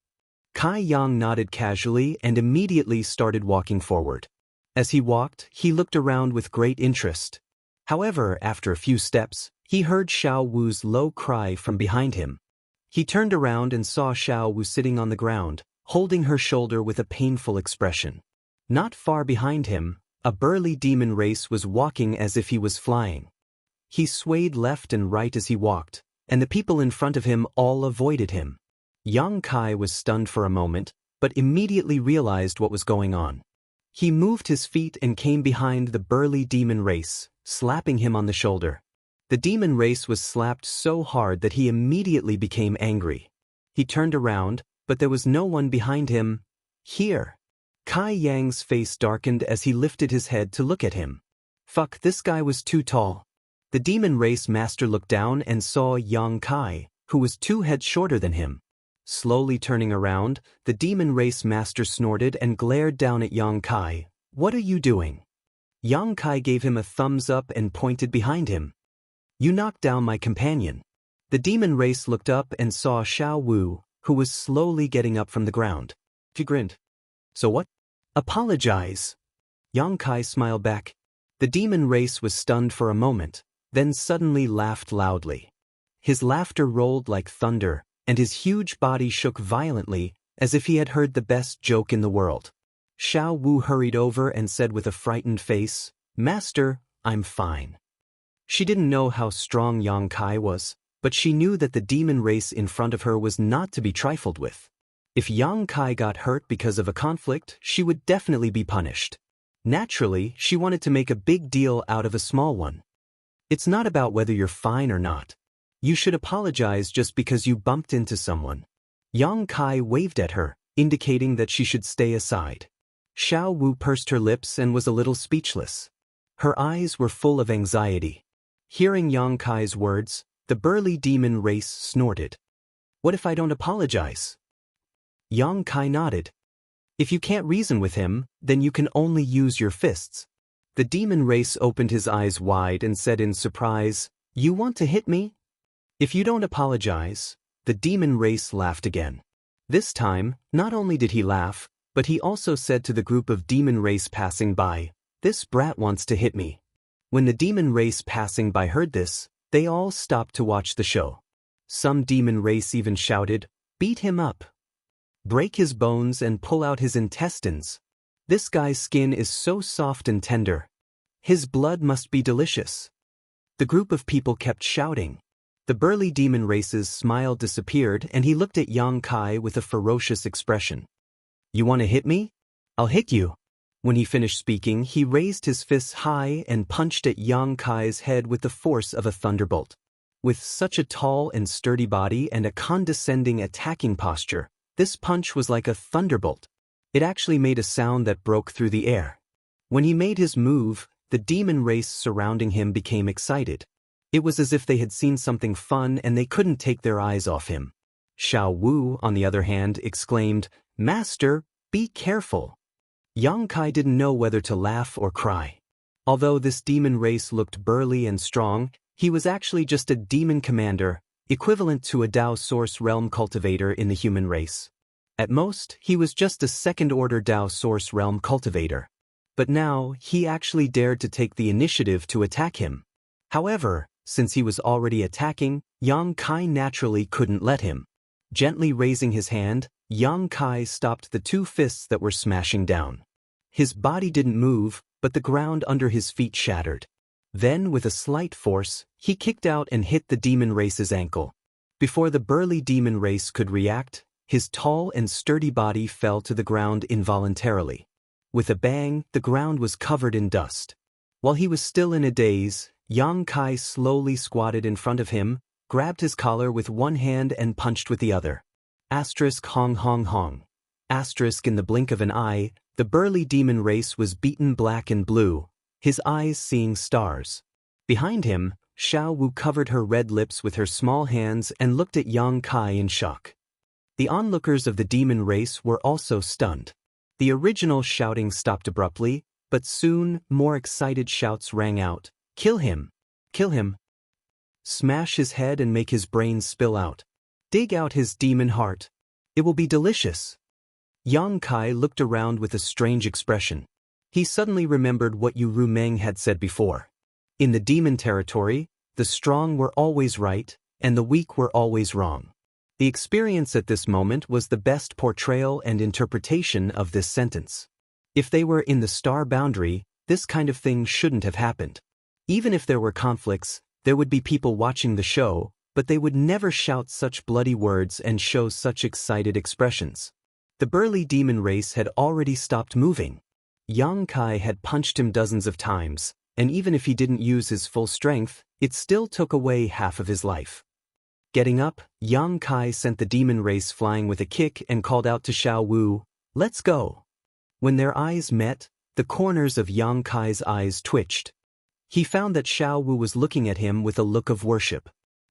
Kai Yang nodded casually and immediately started walking forward. As he walked, he looked around with great interest. However, after a few steps, he heard Xiao Wu's low cry from behind him. He turned around and saw Xiao Wu sitting on the ground, holding her shoulder with a painful expression. Not far behind him, a burly demon race was walking as if he was flying. He swayed left and right as he walked, and the people in front of him all avoided him. Yang Kai was stunned for a moment, but immediately realized what was going on. He moved his feet and came behind the burly demon race, slapping him on the shoulder. The demon race was slapped so hard that he immediately became angry. He turned around, but there was no one behind him. "Here." Kai Yang's face darkened as he lifted his head to look at him. Fuck, this guy was too tall. The demon race master looked down and saw Yang Kai, who was 2 heads shorter than him. Slowly turning around, the demon race master snorted and glared down at Yang Kai. "What are you doing?" Yang Kai gave him a thumbs up and pointed behind him. "You knocked down my companion." The demon race looked up and saw Xiao Wu, who was slowly getting up from the ground. He grinned. "So what?" "Apologize." Yang Kai smiled back. The demon race was stunned for a moment, then suddenly laughed loudly. His laughter rolled like thunder, and his huge body shook violently, as if he had heard the best joke in the world. Xiao Wu hurried over and said with a frightened face, "Master, I'm fine." She didn't know how strong Yang Kai was, but she knew that the demon race in front of her was not to be trifled with. If Yang Kai got hurt because of a conflict, she would definitely be punished. Naturally, she wanted to make a big deal out of a small one. It's not about whether you're fine or not. You should apologize just because you bumped into someone. Yang Kai waved at her, indicating that she should stay aside. Xiao Wu pursed her lips and was a little speechless. Her eyes were full of anxiety. Hearing Yang Kai's words, the burly demon race snorted. "What if I don't apologize?" Yang Kai nodded. "If you can't reason with him, then you can only use your fists." The demon race opened his eyes wide and said in surprise, "You want to hit me?" "If you don't apologize," the demon race laughed again. This time, not only did he laugh, but he also said to the group of demon race passing by, "This brat wants to hit me." When the demon race passing by heard this, they all stopped to watch the show. Some demon race even shouted, "Beat him up. Break his bones and pull out his intestines. This guy's skin is so soft and tender." His blood must be delicious. The group of people kept shouting. The burly demon race's smile disappeared and he looked at Yang Kai with a ferocious expression. You want to hit me? I'll hit you. When he finished speaking, he raised his fists high and punched at Yang Kai's head with the force of a thunderbolt. With such a tall and sturdy body and a condescending attacking posture, this punch was like a thunderbolt. It actually made a sound that broke through the air. When he made his move, the demon race surrounding him became excited. It was as if they had seen something fun and they couldn't take their eyes off him. Xiao Wu, on the other hand, exclaimed, "Master, be careful." Yang Kai didn't know whether to laugh or cry. Although this demon race looked burly and strong, he was actually just a demon commander, equivalent to a Dao Source Realm cultivator in the human race. At most, he was just a second-order Dao Source Realm cultivator. But now, he actually dared to take the initiative to attack him. However, since he was already attacking, Yang Kai naturally couldn't let him. Gently raising his hand, Yang Kai stopped the two fists that were smashing down. His body didn't move, but the ground under his feet shattered. Then, with a slight force, he kicked out and hit the demon race's ankle. Before the burly demon race could react, his tall and sturdy body fell to the ground involuntarily. With a bang, the ground was covered in dust. While he was still in a daze, Yang Kai slowly squatted in front of him, grabbed his collar with one hand and punched with the other. Asterisk hong hong hong. Asterisk in the blink of an eye, the burly demon race was beaten black and blue, his eyes seeing stars. Behind him, Xiao Wu covered her red lips with her small hands and looked at Yang Kai in shock. The onlookers of the demon race were also stunned. The original shouting stopped abruptly, but soon more excited shouts rang out. Kill him! Kill him! Smash his head and make his brains spill out. Dig out his demon heart. It will be delicious. Yang Kai looked around with a strange expression. He suddenly remembered what Yu Rumeng had said before. In the demon territory, the strong were always right, and the weak were always wrong. The experience at this moment was the best portrayal and interpretation of this sentence. If they were in the star boundary, this kind of thing shouldn't have happened. Even if there were conflicts, there would be people watching the show, but they would never shout such bloody words and show such excited expressions. The burly demon race had already stopped moving. Yang Kai had punched him dozens of times, and even if he didn't use his full strength, it still took away half of his life. Getting up, Yang Kai sent the demon race flying with a kick and called out to Xiao Wu, "Let's go." When their eyes met, the corners of Yang Kai's eyes twitched. He found that Xiao Wu was looking at him with a look of worship.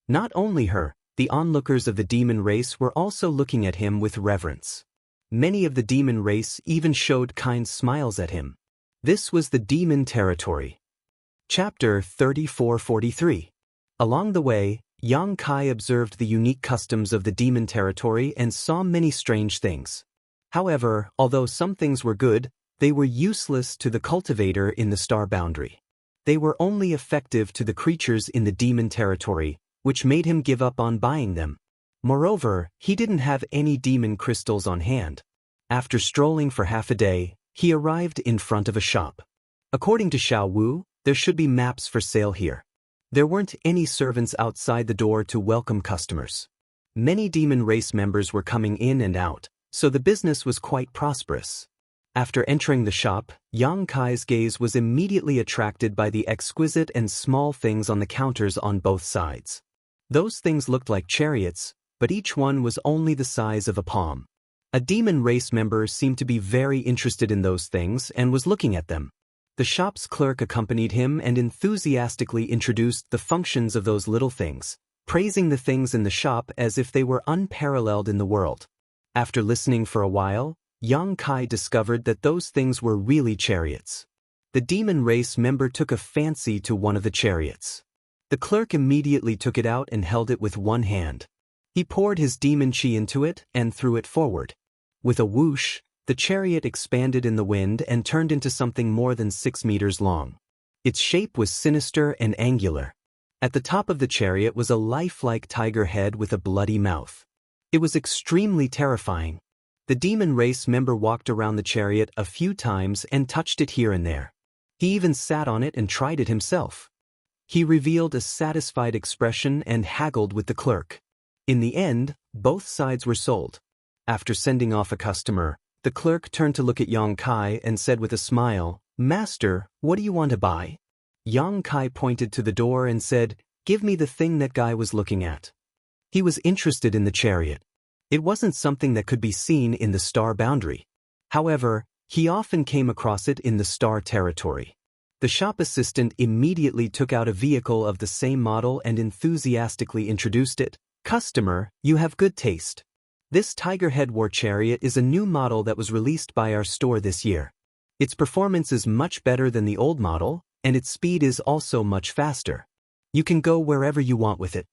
Not only her, the onlookers of the demon race were also looking at him with reverence. Many of the demon race even showed kind smiles at him. This was the demon territory. Chapter 34-43. Along the way, Yang Kai observed the unique customs of the demon territory and saw many strange things. However, although some things were good, they were useless to the cultivator in the star boundary. They were only effective to the creatures in the demon territory, which made him give up on buying them. Moreover, he didn't have any demon crystals on hand. After strolling for half a day, he arrived in front of a shop. According to Xiao Wu, there should be maps for sale here. There weren't any servants outside the door to welcome customers. Many demon race members were coming in and out, so the business was quite prosperous. After entering the shop, Yang Kai's gaze was immediately attracted by the exquisite and small things on the counters on both sides. Those things looked like chariots, but each one was only the size of a palm. A demon race member seemed to be very interested in those things and was looking at them. The shop's clerk accompanied him and enthusiastically introduced the functions of those little things, praising the things in the shop as if they were unparalleled in the world. After listening for a while, Yang Kai discovered that those things were really chariots. The demon race member took a fancy to one of the chariots. The clerk immediately took it out and held it with one hand. He poured his demon chi into it and threw it forward. With a whoosh, the chariot expanded in the wind and turned into something more than 6 meters long. Its shape was sinister and angular. At the top of the chariot was a lifelike tiger head with a bloody mouth. It was extremely terrifying. The demon race member walked around the chariot a few times and touched it here and there. He even sat on it and tried it himself. He revealed a satisfied expression and haggled with the clerk. In the end, both sides were sold. After sending off a customer, the clerk turned to look at Yang Kai and said with a smile, "Master, what do you want to buy?" Yang Kai pointed to the door and said, "Give me the thing that guy was looking at." He was interested in the chariot. It wasn't something that could be seen in the star boundary. However, he often came across it in the star territory. The shop assistant immediately took out a vehicle of the same model and enthusiastically introduced it. "Customer, you have good taste. This Tiger Head War Chariot is a new model that was released by our store this year. Its performance is much better than the old model, and its speed is also much faster. You can go wherever you want with it."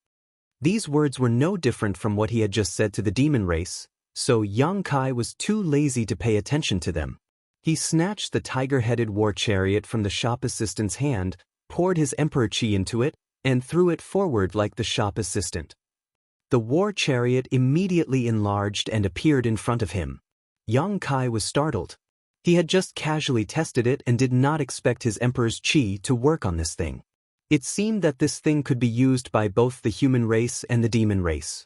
These words were no different from what he had just said to the demon race, so Yang Kai was too lazy to pay attention to them. He snatched the tiger-headed war chariot from the shop assistant's hand, poured his emperor chi into it, and threw it forward like the shop assistant. The war chariot immediately enlarged and appeared in front of him. Yang Kai was startled. He had just casually tested it and did not expect his emperor's chi to work on this thing. It seemed that this thing could be used by both the human race and the demon race.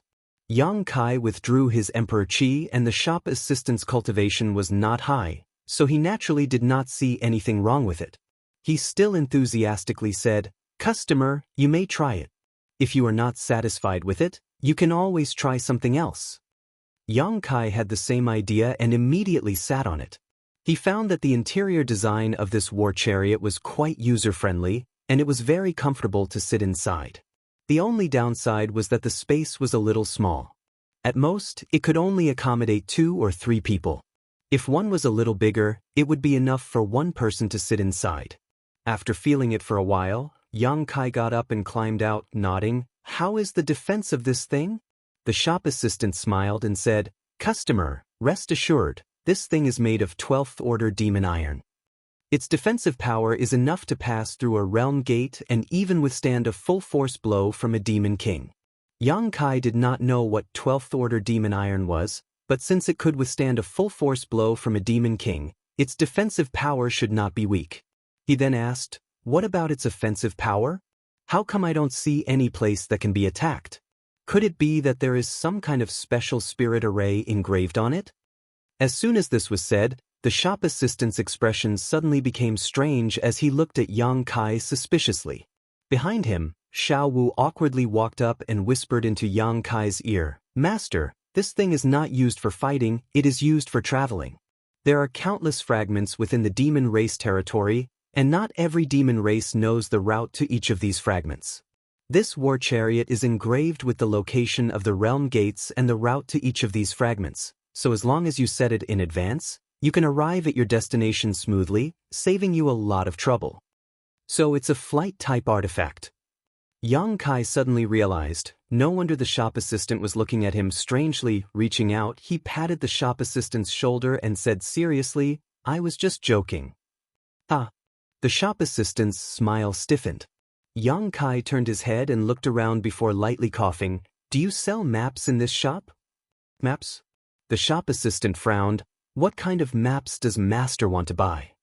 Yang Kai withdrew his emperor chi and the shop assistant's cultivation was not high, so he naturally did not see anything wrong with it. He still enthusiastically said, "Customer, you may try it. If you are not satisfied with it, you can always try something else." Yang Kai had the same idea and immediately sat on it. He found that the interior design of this war chariot was quite user-friendly, and it was very comfortable to sit inside. The only downside was that the space was a little small. At most, it could only accommodate 2 or 3 people. If one was a little bigger, it would be enough for one person to sit inside. After feeling it for a while, Yang Kai got up and climbed out, nodding. "How is the defense of this thing?" The shop assistant smiled and said, "Customer, rest assured, this thing is made of 12th order demon iron. Its defensive power is enough to pass through a realm gate and even withstand a full force blow from a demon king." Yang Kai did not know what 12th order demon iron was, but since it could withstand a full force blow from a demon king, its defensive power should not be weak. He then asked, "What about its offensive power? How come I don't see any place that can be attacked? Could it be that there is some kind of special spirit array engraved on it?" As soon as this was said, the shop assistant's expression suddenly became strange as he looked at Yang Kai suspiciously. Behind him, Xiao Wu awkwardly walked up and whispered into Yang Kai's ear, "Master, this thing is not used for fighting, it is used for traveling. There are countless fragments within the demon race territory, and not every demon race knows the route to each of these fragments. This war chariot is engraved with the location of the realm gates and the route to each of these fragments, so as long as you set it in advance, you can arrive at your destination smoothly, saving you a lot of trouble. So it's a flight-type artifact." Yang Kai suddenly realized, no wonder the shop assistant was looking at him strangely. Reaching out, he patted the shop assistant's shoulder and said seriously, "I was just joking." "Ah." The shop assistant's smile stiffened. Yang Kai turned his head and looked around before lightly coughing. "Do you sell maps in this shop?" "Maps?" The shop assistant frowned. "What kind of maps does Master want to buy?"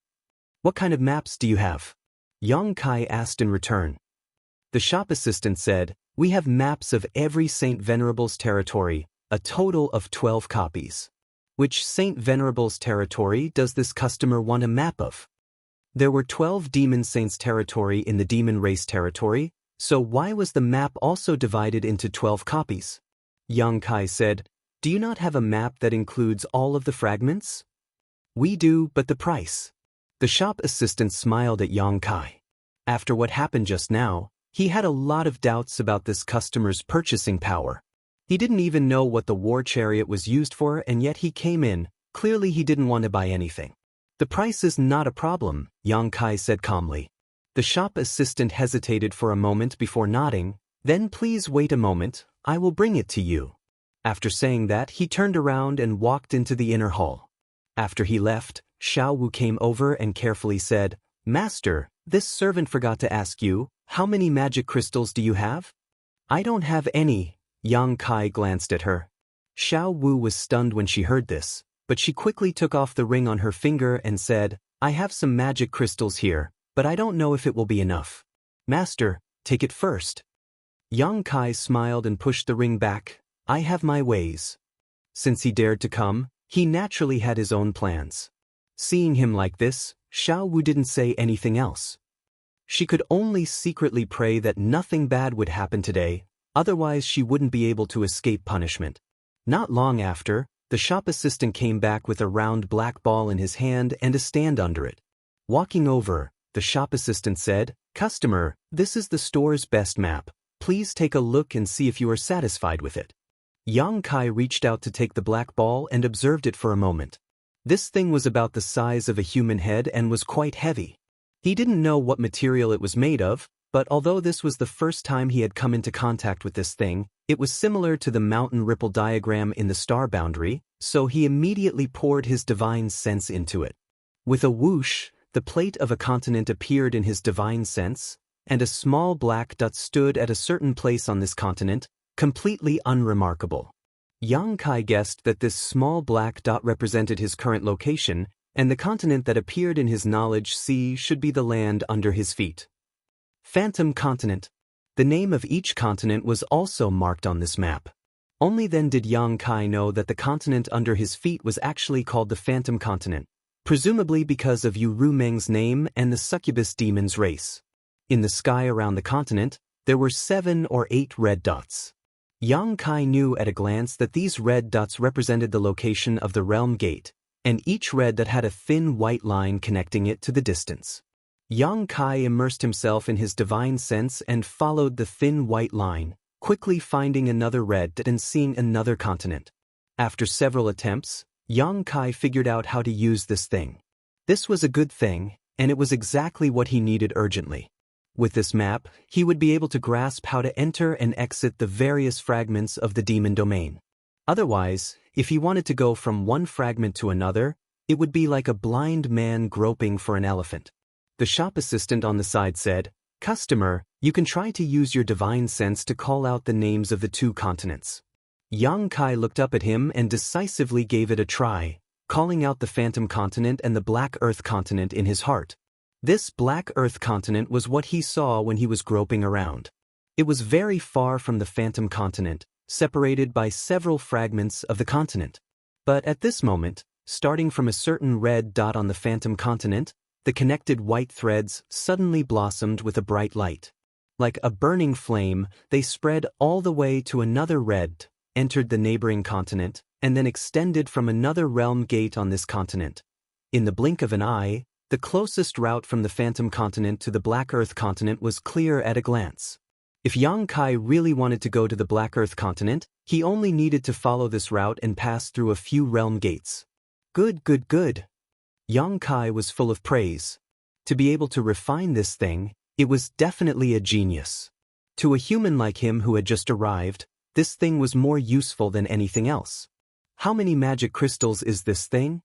"What kind of maps do you have?" Yang Kai asked in return. The shop assistant said, "We have maps of every Saint Venerable's territory, a total of 12 copies. Which Saint Venerable's territory does this customer want a map of?" There were 12 demon saints' territory in the demon race territory, so why was the map also divided into 12 copies? Yang Kai said, "Do you not have a map that includes all of the fragments?" "We do, but the price." The shop assistant smiled at Yang Kai. After what happened just now, he had a lot of doubts about this customer's purchasing power. He didn't even know what the war chariot was used for, and yet he came in. Clearly he didn't want to buy anything. "The price is not a problem," Yang Kai said calmly. The shop assistant hesitated for a moment before nodding. "Then please wait a moment, I will bring it to you." After saying that, he turned around and walked into the inner hall. After he left, Xiao Wu came over and carefully said, "Master, this servant forgot to ask you, how many magic crystals do you have?" "I don't have any." Yang Kai glanced at her. Xiao Wu was stunned when she heard this, but she quickly took off the ring on her finger and said, "I have some magic crystals here, but I don't know if it will be enough. Master, take it first. Yang Kai smiled and pushed the ring back. I have my ways. Since he dared to come, he naturally had his own plans. Seeing him like this, Xiao Wu didn't say anything else. She could only secretly pray that nothing bad would happen today, otherwise she wouldn't be able to escape punishment. Not long after, the shop assistant came back with a round black ball in his hand and a stand under it. Walking over, the shop assistant said, "Customer, this is the store's best map. Please take a look and see if you are satisfied with it." Yang Kai reached out to take the black ball and observed it for a moment. This thing was about the size of a human head and was quite heavy. He didn't know what material it was made of, but although this was the first time he had come into contact with this thing, it was similar to the mountain ripple diagram in the star boundary, so he immediately poured his divine sense into it. With a whoosh, the plate of a continent appeared in his divine sense, and a small black dot stood at a certain place on this continent, completely unremarkable. Yang Kai guessed that this small black dot represented his current location, and the continent that appeared in his knowledge sea should be the land under his feet. Phantom Continent. The name of each continent was also marked on this map. Only then did Yang Kai know that the continent under his feet was actually called the Phantom Continent, presumably because of Yu Rumeng's name and the succubus demon's race. In the sky around the continent, there were 7 or 8 red dots. Yang Kai knew at a glance that these red dots represented the location of the realm gate, and each red dot had a thin white line connecting it to the distance. Yang Kai immersed himself in his divine sense and followed the thin white line, quickly finding another red dot and seeing another continent. After several attempts, Yang Kai figured out how to use this thing. This was a good thing, and it was exactly what he needed urgently. With this map, he would be able to grasp how to enter and exit the various fragments of the demon domain. Otherwise, if he wanted to go from one fragment to another, it would be like a blind man groping for an elephant. The shop assistant on the side said, "Customer, you can try to use your divine sense to call out the names of the 2 continents." Yang Kai looked up at him and decisively gave it a try, calling out the Phantom Continent and the Black Earth Continent in his heart. This Black Earth Continent was what he saw when he was groping around. It was very far from the Phantom Continent, separated by several fragments of the continent. But at this moment, starting from a certain red dot on the Phantom Continent, the connected white threads suddenly blossomed with a bright light. Like a burning flame, they spread all the way to another red, entered the neighboring continent, and then extended from another realm gate on this continent. In the blink of an eye, the closest route from the Phantom Continent to the Black Earth Continent was clear at a glance. If Yang Kai really wanted to go to the Black Earth Continent, he only needed to follow this route and pass through a few realm gates. Good, good, good. Yang Kai was full of praise. To be able to refine this thing, it was definitely a genius. To a human like him who had just arrived, this thing was more useful than anything else. How many magic crystals is this thing?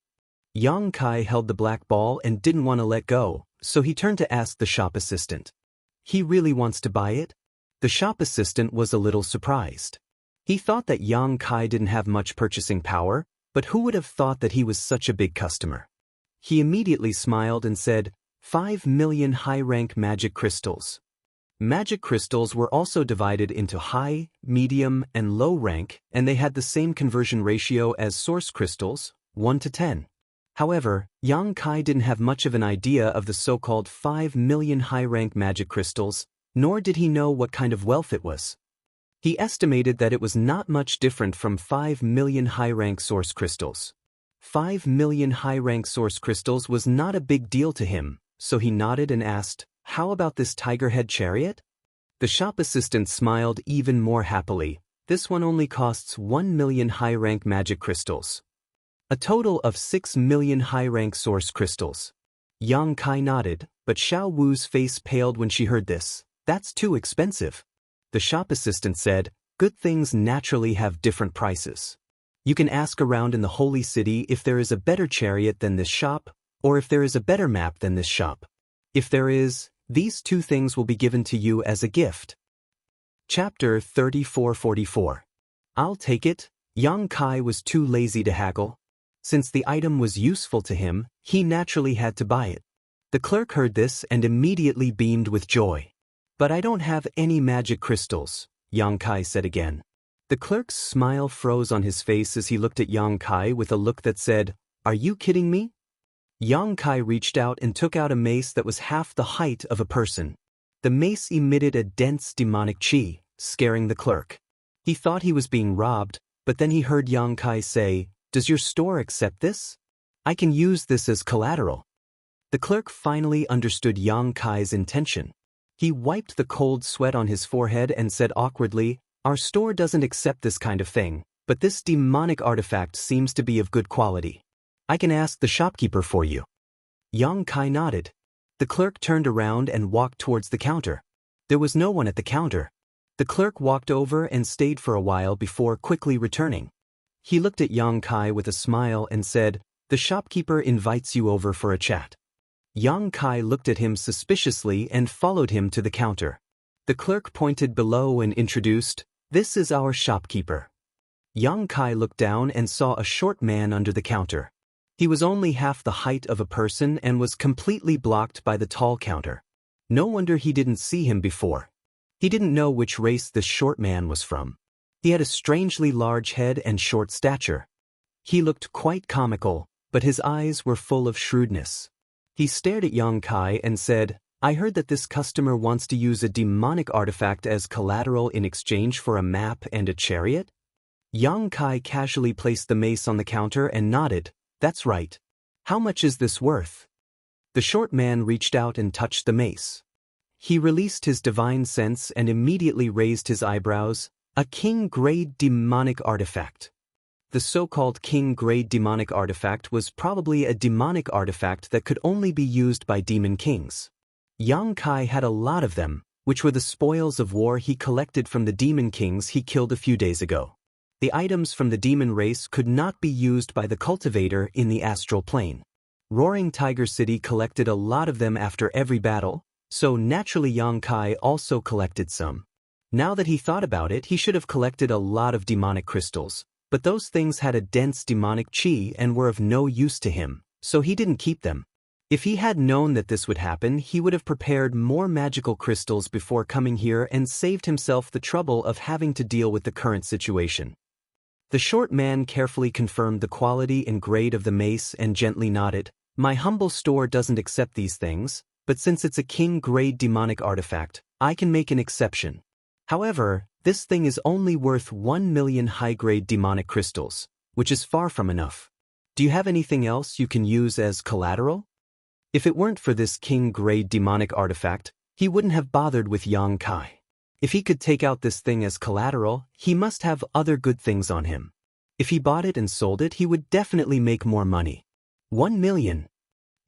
Yang Kai held the black ball and didn't want to let go, so he turned to ask the shop assistant. He really wants to buy it? The shop assistant was a little surprised. He thought that Yang Kai didn't have much purchasing power, but who would have thought that he was such a big customer? He immediately smiled and said, 5 million high-rank magic crystals. Magic crystals were also divided into high, medium, and low rank, and they had the same conversion ratio as source crystals, 1 to 10. However, Yang Kai didn't have much of an idea of the so-called 5 million high-rank magic crystals, nor did he know what kind of wealth it was. He estimated that it was not much different from 5 million high-rank source crystals. 5 million high-rank source crystals was not a big deal to him, so he nodded and asked, "How about this tiger head chariot?" The shop assistant smiled even more happily. "This one only costs 1 million high-rank magic crystals. A total of 6 million high-rank source crystals." Yang Kai nodded, but Xiao Wu's face paled when she heard this. "That's too expensive." The shop assistant said, "Good things naturally have different prices. You can ask around in the holy city if there is a better chariot than this shop, or if there is a better map than this shop. If there is, these 2 things will be given to you as a gift." Chapter 3444. I'll take it. Yang Kai was too lazy to haggle. Since the item was useful to him, he naturally had to buy it. The clerk heard this and immediately beamed with joy. But I don't have any magic crystals, Yang Kai said again. The clerk's smile froze on his face as he looked at Yang Kai with a look that said, "Are you kidding me?" Yang Kai reached out and took out a mace that was half the height of a person. The mace emitted a dense demonic chi, scaring the clerk. He thought he was being robbed, but then he heard Yang Kai say, "Does your store accept this? I can use this as collateral." The clerk finally understood Yang Kai's intention. He wiped the cold sweat on his forehead and said awkwardly, "Our store doesn't accept this kind of thing, but this demonic artifact seems to be of good quality. I can ask the shopkeeper for you." Yang Kai nodded. The clerk turned around and walked towards the counter. There was no one at the counter. The clerk walked over and stayed for a while before quickly returning. He looked at Yang Kai with a smile and said, "The shopkeeper invites you over for a chat." Yang Kai looked at him suspiciously and followed him to the counter. The clerk pointed below and introduced, "This is our shopkeeper." Yang Kai looked down and saw a short man under the counter. He was only half the height of a person and was completely blocked by the tall counter. No wonder he didn't see him before. He didn't know which race this short man was from. He had a strangely large head and short stature. He looked quite comical, but his eyes were full of shrewdness. He stared at Yang Kai and said, "I heard that this customer wants to use a demonic artifact as collateral in exchange for a map and a chariot?" Yang Kai casually placed the mace on the counter and nodded, "That's right. How much is this worth?" The short man reached out and touched the mace. He released his divine sense and immediately raised his eyebrows. "A king-grade demonic artifact." The so-called king-grade demonic artifact was probably a demonic artifact that could only be used by demon kings. Yang Kai had a lot of them, which were the spoils of war he collected from the demon kings he killed a few days ago. The items from the demon race could not be used by the cultivator in the astral plane. Roaring Tiger City collected a lot of them after every battle, so naturally Yang Kai also collected some. Now that he thought about it, he should have collected a lot of demonic crystals, but those things had a dense demonic chi and were of no use to him, so he didn't keep them. If he had known that this would happen, he would have prepared more magical crystals before coming here and saved himself the trouble of having to deal with the current situation. The short man carefully confirmed the quality and grade of the mace and gently nodded, "My humble store doesn't accept these things, but since it's a king-grade demonic artifact, I can make an exception. However, this thing is only worth 1 million high-grade demonic crystals, which is far from enough. Do you have anything else you can use as collateral?" If it weren't for this king-grade demonic artifact, he wouldn't have bothered with Yang Kai. If he could take out this thing as collateral, he must have other good things on him. If he bought it and sold it, he would definitely make more money. 1 million.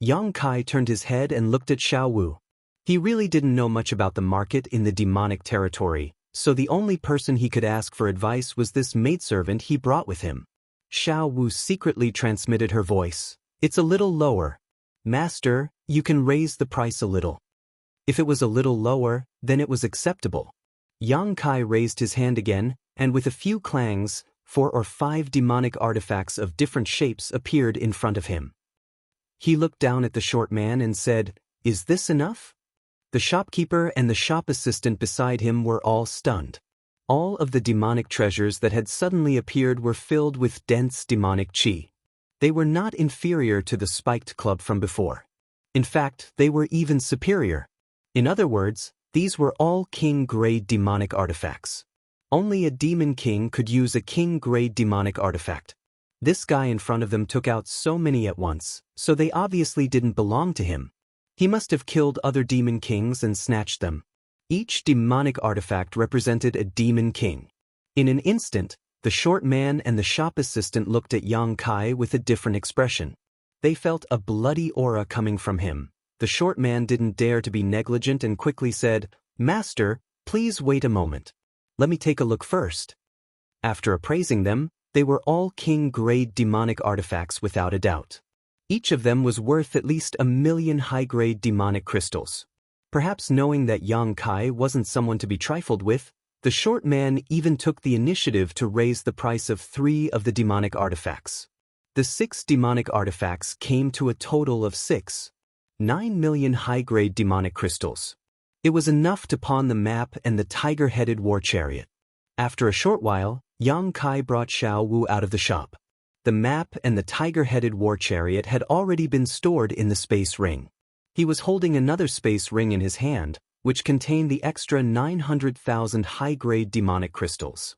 Yang Kai turned his head and looked at Xiao Wu. He really didn't know much about the market in the demonic territory, so the only person he could ask for advice was this maidservant he brought with him. Xiao Wu secretly transmitted her voice. "It's a little lower. Master, you can raise the price a little." If it was a little lower, then it was acceptable. Yang Kai raised his hand again, and with a few clangs, 4 or 5 demonic artifacts of different shapes appeared in front of him. He looked down at the short man and said, "Is this enough?" The shopkeeper and the shop assistant beside him were all stunned. All of the demonic treasures that had suddenly appeared were filled with dense demonic chi. They were not inferior to the spiked club from before. In fact, they were even superior. In other words, these were all king-grade demonic artifacts. Only a demon king could use a king-grade demonic artifact. This guy in front of them took out so many at once, so they obviously didn't belong to him. He must have killed other demon kings and snatched them. Each demonic artifact represented a demon king. In an instant, the short man and the shop assistant looked at Yang Kai with a different expression. They felt a bloody aura coming from him. The short man didn't dare to be negligent and quickly said, "Master, please wait a moment. Let me take a look first." After appraising them, they were all king-grade demonic artifacts without a doubt. Each of them was worth at least 1 million high-grade demonic crystals. Perhaps knowing that Yang Kai wasn't someone to be trifled with, the short man even took the initiative to raise the price of 3 of the demonic artifacts. The 6 demonic artifacts came to a total of 6. 9 million high-grade demonic crystals. It was enough to pawn the map and the tiger-headed war chariot. After a short while, Yang Kai brought Xiao Wu out of the shop. The map and the tiger-headed war chariot had already been stored in the space ring. He was holding another space ring in his hand, which contained the extra 900,000 high-grade demonic crystals.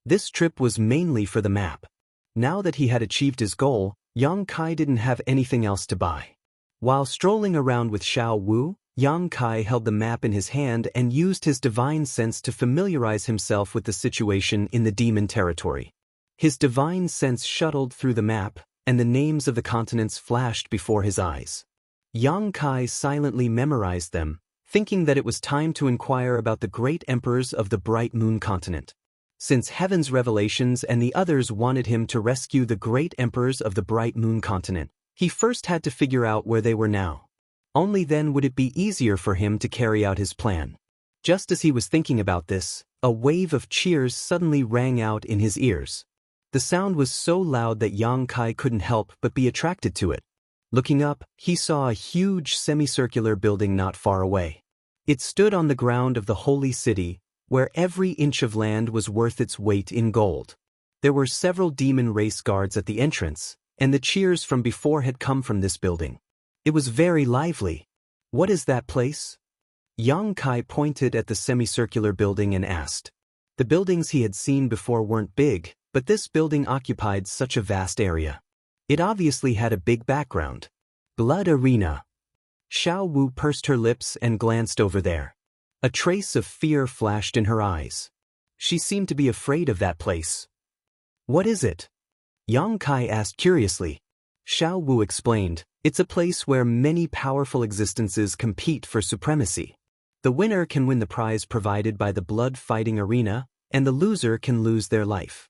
This trip was mainly for the map. Now that he had achieved his goal, Yang Kai didn't have anything else to buy. While strolling around with Xiao Wu, Yang Kai held the map in his hand and used his divine sense to familiarize himself with the situation in the demon territory. His divine sense shuttled through the map, and the names of the continents flashed before his eyes. Yang Kai silently memorized them, thinking that it was time to inquire about the great emperors of the Bright Moon continent. Since Heaven's Revelations and the others wanted him to rescue the great emperors of the Bright Moon continent, he first had to figure out where they were now. Only then would it be easier for him to carry out his plan. Just as he was thinking about this, a wave of cheers suddenly rang out in his ears. The sound was so loud that Yang Kai couldn't help but be attracted to it. Looking up, he saw a huge semicircular building not far away. It stood on the ground of the holy city, where every inch of land was worth its weight in gold. There were several demon race guards at the entrance, and the cheers from before had come from this building. It was very lively. What is that place? Yang Kai pointed at the semicircular building and asked. The buildings he had seen before weren't big, but this building occupied such a vast area. It obviously had a big background. Blood Arena. Xiao Wu pursed her lips and glanced over there. A trace of fear flashed in her eyes. She seemed to be afraid of that place. What is it? Yang Kai asked curiously. Xiao Wu explained, it's a place where many powerful existences compete for supremacy. The winner can win the prize provided by the blood fighting arena, and the loser can lose their life.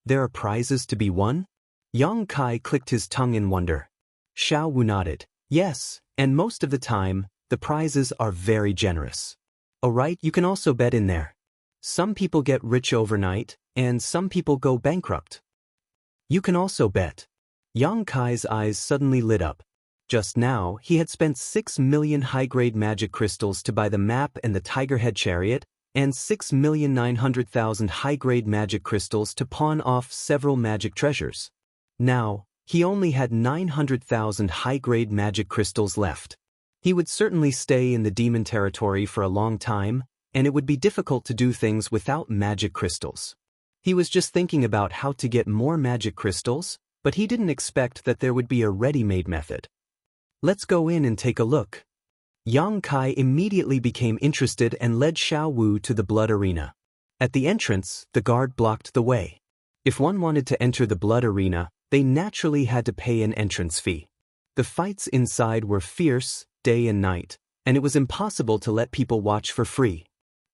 There are prizes to be won? Yang Kai clicked his tongue in wonder. Xiao Wu nodded. Yes, and most of the time, the prizes are very generous. Alright, you can also bet in there. Some people get rich overnight, and some people go bankrupt. You can also bet. Yang Kai's eyes suddenly lit up. Just now, he had spent 6 million high-grade magic crystals to buy the map and the tiger head chariot, and 6,900,000 high-grade magic crystals to pawn off several magic treasures. Now, he only had 900,000 high-grade magic crystals left. He would certainly stay in the demon territory for a long time, and it would be difficult to do things without magic crystals. He was just thinking about how to get more magic crystals, but he didn't expect that there would be a ready-made method. Let's go in and take a look. Yang Kai immediately became interested and led Xiao Wu to the blood arena. At the entrance, the guard blocked the way. If one wanted to enter the blood arena, they naturally had to pay an entrance fee. The fights inside were fierce, day and night, and it was impossible to let people watch for free.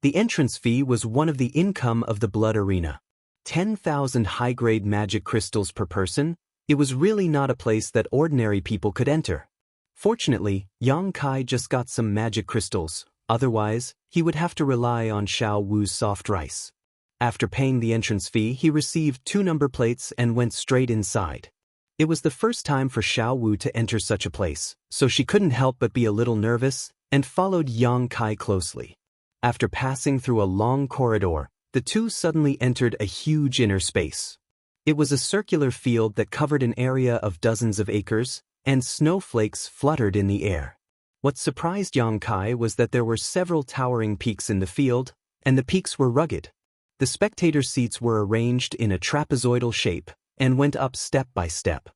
The entrance fee was one of the income of the blood arena. 10,000 high-grade magic crystals per person. It was really not a place that ordinary people could enter. Fortunately, Yang Kai just got some magic crystals, otherwise, he would have to rely on Xiao Wu's soft rice. After paying the entrance fee, he received 2 number plates and went straight inside. It was the first time for Xiao Wu to enter such a place, so she couldn't help but be a little nervous, and followed Yang Kai closely. After passing through a long corridor, the two suddenly entered a huge inner space. It was a circular field that covered an area of dozens of acres, and snowflakes fluttered in the air. What surprised Yang Kai was that there were several towering peaks in the field, and the peaks were rugged. The spectator seats were arranged in a trapezoidal shape, and went up step by step.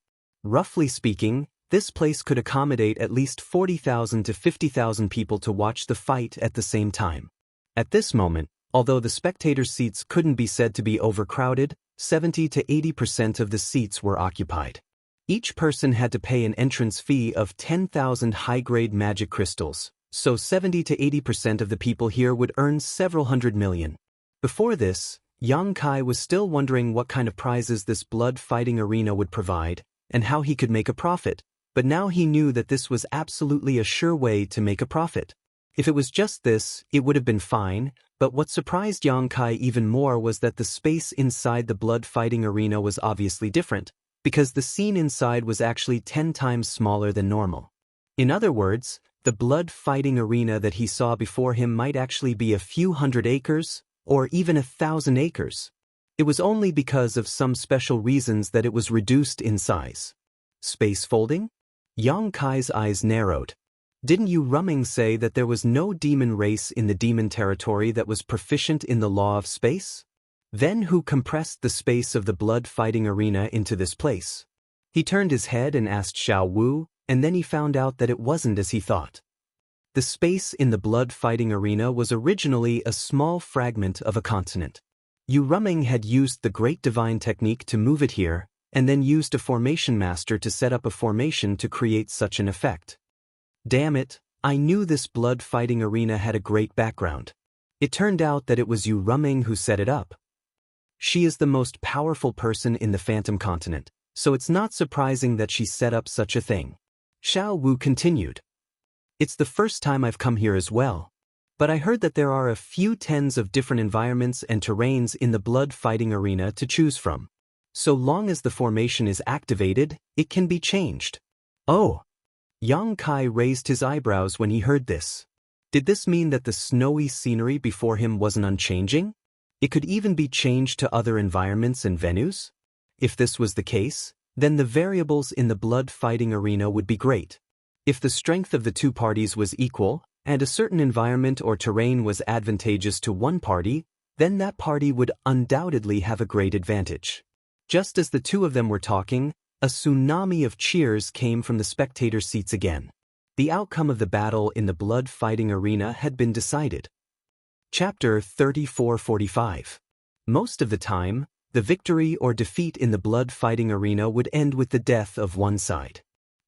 Roughly speaking, this place could accommodate at least 40,000 to 50,000 people to watch the fight at the same time. At this moment, although the spectator seats couldn't be said to be overcrowded, 70 to 80% of the seats were occupied. Each person had to pay an entrance fee of 10,000 high-grade magic crystals, so 70 to 80% of the people here would earn several hundred million. Before this, Yang Kai was still wondering what kind of prizes this blood-fighting arena would provide, and how he could make a profit, but now he knew that this was absolutely a sure way to make a profit. If it was just this, it would have been fine, but what surprised Yang Kai even more was that the space inside the blood-fighting arena was obviously different, because the scene inside was actually 10 times smaller than normal. In other words, the blood fighting arena that he saw before him might actually be a few hundred acres, or even 1,000 acres. It was only because of some special reasons that it was reduced in size. Space folding? Yang Kai's eyes narrowed. Didn't Yu Ruming say that there was no demon race in the demon territory that was proficient in the law of space? Then who compressed the space of the blood-fighting arena into this place? He turned his head and asked Xiao Wu, and then he found out that it wasn't as he thought. The space in the blood-fighting arena was originally a small fragment of a continent. Yu Ruming had used the Great Divine Technique to move it here, and then used a formation master to set up a formation to create such an effect. Damn it, I knew this blood-fighting arena had a great background. It turned out that it was Yu Ruming who set it up. She is the most powerful person in the Phantom Continent, so it's not surprising that she set up such a thing. Xiao Wu continued. It's the first time I've come here as well, but I heard that there are a few tens of different environments and terrains in the blood-fighting arena to choose from. So long as the formation is activated, it can be changed. Oh! Yang Kai raised his eyebrows when he heard this. Did this mean that the snowy scenery before him wasn't unchanging? It could even be changed to other environments and venues? If this was the case, then the variables in the blood-fighting arena would be great. If the strength of the two parties was equal, and a certain environment or terrain was advantageous to one party, then that party would undoubtedly have a great advantage. Just as the two of them were talking, a tsunami of cheers came from the spectator seats again. The outcome of the battle in the blood-fighting arena had been decided. Chapter 3445. Most of the time, the victory or defeat in the blood-fighting arena would end with the death of one side.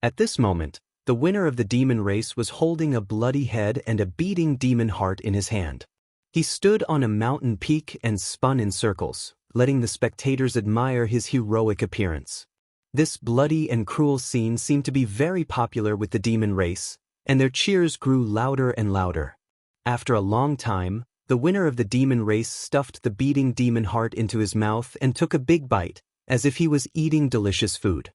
At this moment, the winner of the demon race was holding a bloody head and a beating demon heart in his hand. He stood on a mountain peak and spun in circles, letting the spectators admire his heroic appearance. This bloody and cruel scene seemed to be very popular with the demon race, and their cheers grew louder and louder. After a long time, the winner of the demon race stuffed the beating demon heart into his mouth and took a big bite, as if he was eating delicious food.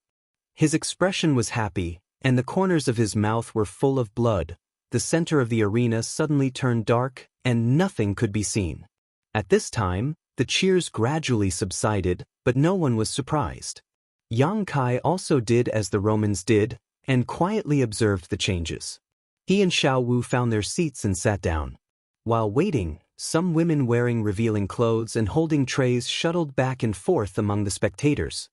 His expression was happy, and the corners of his mouth were full of blood. The center of the arena suddenly turned dark, and nothing could be seen. At this time, the cheers gradually subsided, but no one was surprised. Yang Kai also did as the Romans did, and quietly observed the changes. He and Xiao Wu found their seats and sat down. While waiting, some women wearing revealing clothes and holding trays shuttled back and forth among the spectators.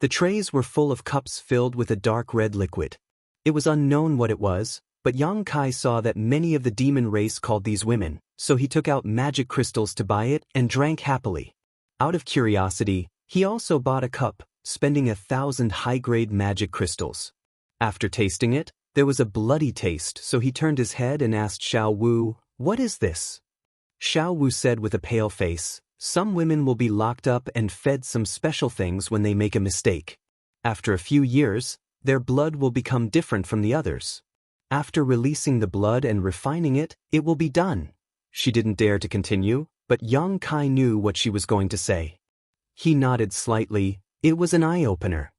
The trays were full of cups filled with a dark red liquid. It was unknown what it was, but Yang Kai saw that many of the demon race called these women, so he took out magic crystals to buy it and drank happily. Out of curiosity, he also bought a cup, spending 1,000 high-grade magic crystals. After tasting it, there was a bloody taste, so he turned his head and asked Xiao Wu, "What is this?" Xiao Wu said with a pale face, "Some women will be locked up and fed some special things when they make a mistake. After a few years, their blood will become different from the others. After releasing the blood and refining it, it will be done." She didn't dare to continue, but Yang Kai knew what she was going to say. He nodded slightly. It was an eye-opener.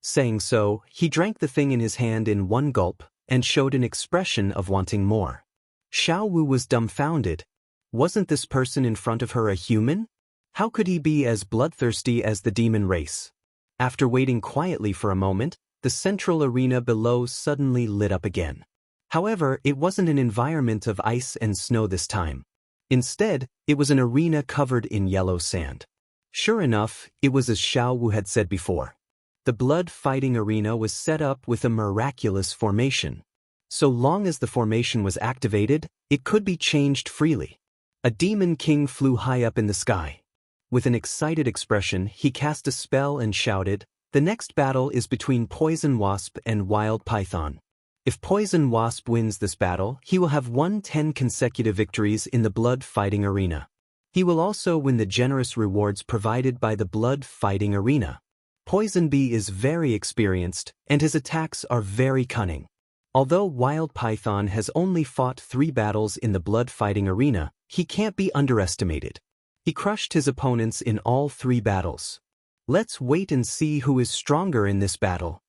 Saying so, he drank the thing in his hand in one gulp, and showed an expression of wanting more. Xiao Wu was dumbfounded. Wasn't this person in front of her a human? How could he be as bloodthirsty as the demon race? After waiting quietly for a moment, the central arena below suddenly lit up again. However, it wasn't an environment of ice and snow this time. Instead, it was an arena covered in yellow sand. Sure enough, it was as Xiao Wu had said before. The blood-fighting arena was set up with a miraculous formation. So long as the formation was activated, it could be changed freely. A demon king flew high up in the sky. With an excited expression, he cast a spell and shouted, "The next battle is between Poison Wasp and Wild Python. If Poison Wasp wins this battle, he will have won 10 consecutive victories in the blood-fighting arena. He will also win the generous rewards provided by the blood-fighting arena. Poison Bee is very experienced, and his attacks are very cunning. Although Wild Python has only fought 3 battles in the blood-fighting arena, he can't be underestimated. He crushed his opponents in all 3 battles. Let's wait and see who is stronger in this battle."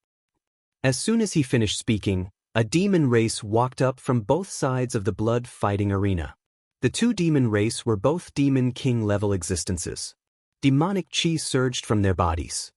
As soon as he finished speaking, A demon race walked up from both sides of the blood-fighting arena. The two demon race were both demon king-level existences. Demonic chi surged from their bodies.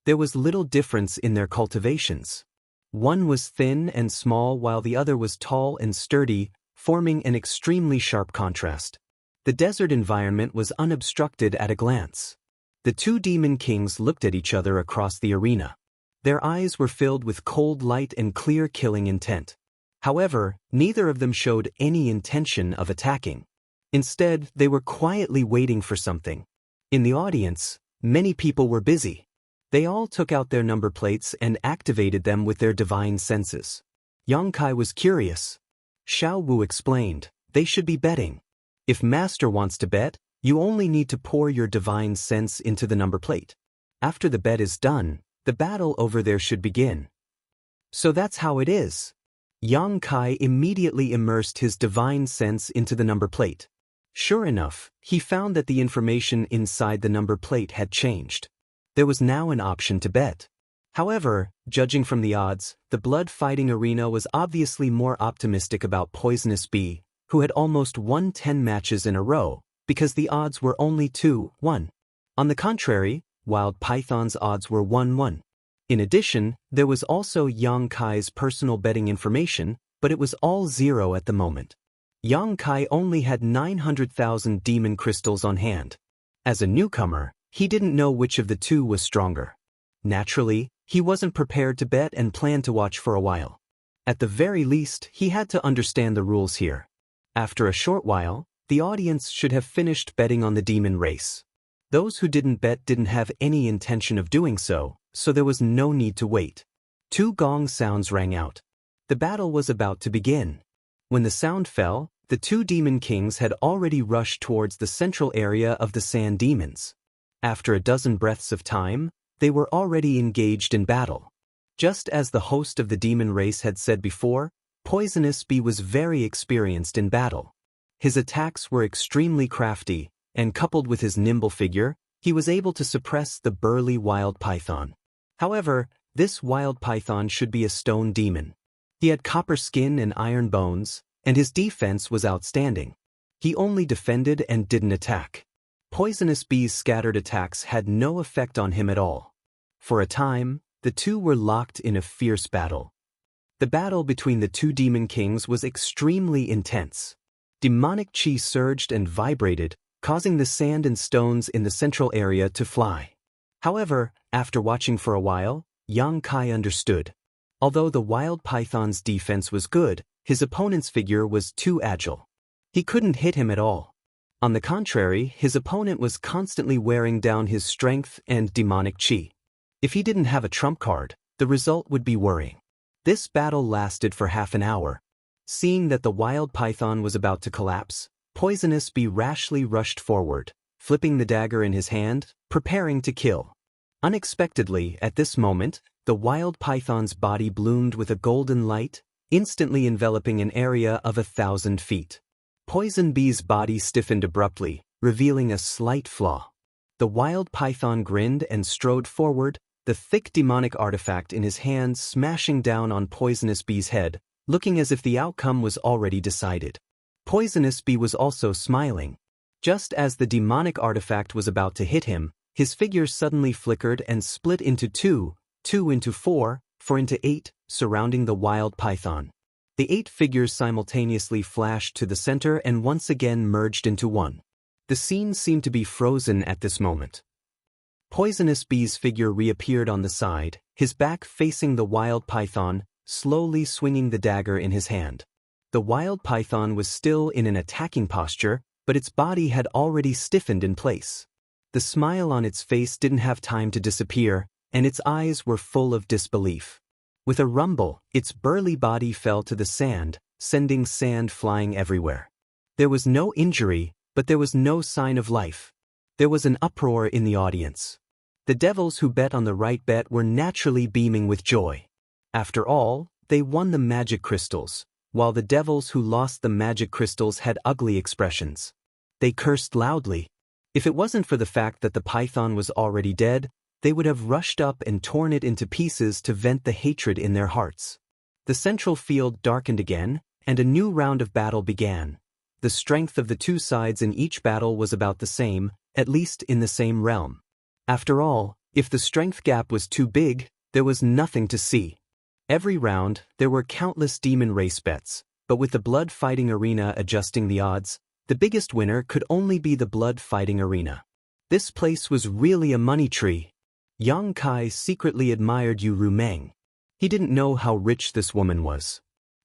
There was little difference in their cultivations. One was thin and small while the other was tall and sturdy, forming an extremely sharp contrast. The desert environment was unobstructed at a glance. The two demon kings looked at each other across the arena. Their eyes were filled with cold light and clear killing intent. However, neither of them showed any intention of attacking. Instead, they were quietly waiting for something. In the audience, many people were busy. They all took out their number plates and activated them with their divine senses. Yang Kai was curious. Xiao Wu explained, they should be betting. If Master wants to bet, you only need to pour your divine sense into the number plate. After the bet is done, the battle over there should begin. So that's how it is. Yang Kai immediately immersed his divine sense into the number plate. Sure enough, he found that the information inside the number plate had changed. There was now an option to bet. However, judging from the odds, the blood-fighting arena was obviously more optimistic about Poisonous Bee, who had almost won 10 matches in a row, because the odds were only 2-1. On the contrary, Wild Python's odds were 1-1. In addition, there was also Yang Kai's personal betting information, but it was all 0 at the moment. Yang Kai only had 900,000 demon crystals on hand. As a newcomer, he didn't know which of the two was stronger. Naturally, he wasn't prepared to bet and planned to watch for a while. At the very least, he had to understand the rules here. After a short while, the audience should have finished betting on the demon race. Those who didn't bet didn't have any intention of doing so, so there was no need to wait. 2 gong sounds rang out. The battle was about to begin. When the sound fell, the two demon kings had already rushed towards the central area of the sand demons. After a dozen breaths of time, they were already engaged in battle. Just as the host of the demon race had said before, Poisonous Bee was very experienced in battle. His attacks were extremely crafty, and coupled with his nimble figure, he was able to suppress the burly wild python. However, this wild python should be a stone demon. He had copper skin and iron bones, and his defense was outstanding. He only defended and didn't attack. Poisonous Bee's scattered attacks had no effect on him at all. For a time, the two were locked in a fierce battle. The battle between the two demon kings was extremely intense. Demonic chi surged and vibrated, causing the sand and stones in the central area to fly. However, after watching for a while, Yang Kai understood. Although the wild python's defense was good, his opponent's figure was too agile. He couldn't hit him at all. On the contrary, his opponent was constantly wearing down his strength and demonic chi. If he didn't have a trump card, the result would be worrying. This battle lasted for half an hour. Seeing that the wild python was about to collapse, Poisonous Bee rashly rushed forward, flipping the dagger in his hand, preparing to kill. Unexpectedly, at this moment, the wild python's body bloomed with a golden light, instantly enveloping an area of 1,000 feet. Poison Bee's body stiffened abruptly, revealing a slight flaw. The wild python grinned and strode forward, the thick demonic artifact in his hands smashing down on Poisonous Bee's head, looking as if the outcome was already decided. Poisonous Bee was also smiling. Just as the demonic artifact was about to hit him, his figure suddenly flickered and split into 2 into 4 into 8, surrounding the wild python. The 8 figures simultaneously flashed to the center and once again merged into one. The scene seemed to be frozen at this moment. Poisonous Bee's figure reappeared on the side, his back facing the wild python, slowly swinging the dagger in his hand. The wild python was still in an attacking posture, but its body had already stiffened in place. The smile on its face didn't have time to disappear, and its eyes were full of disbelief. With a rumble, its burly body fell to the sand, sending sand flying everywhere. There was no injury, but there was no sign of life. There was an uproar in the audience. The devils who bet on the right bet were naturally beaming with joy. After all, they won the magic crystals, while the devils who lost the magic crystals had ugly expressions. They cursed loudly. If it wasn't for the fact that the python was already dead, they would have rushed up and torn it into pieces to vent the hatred in their hearts. The central field darkened again, and a new round of battle began. The strength of the two sides in each battle was about the same, at least in the same realm. After all, if the strength gap was too big, there was nothing to see. Every round, there were countless demon race bets, but with the blood fighting arena adjusting the odds, the biggest winner could only be the blood fighting arena. This place was really a money tree. Yang Kai secretly admired Yu Rumeng. He didn't know how rich this woman was.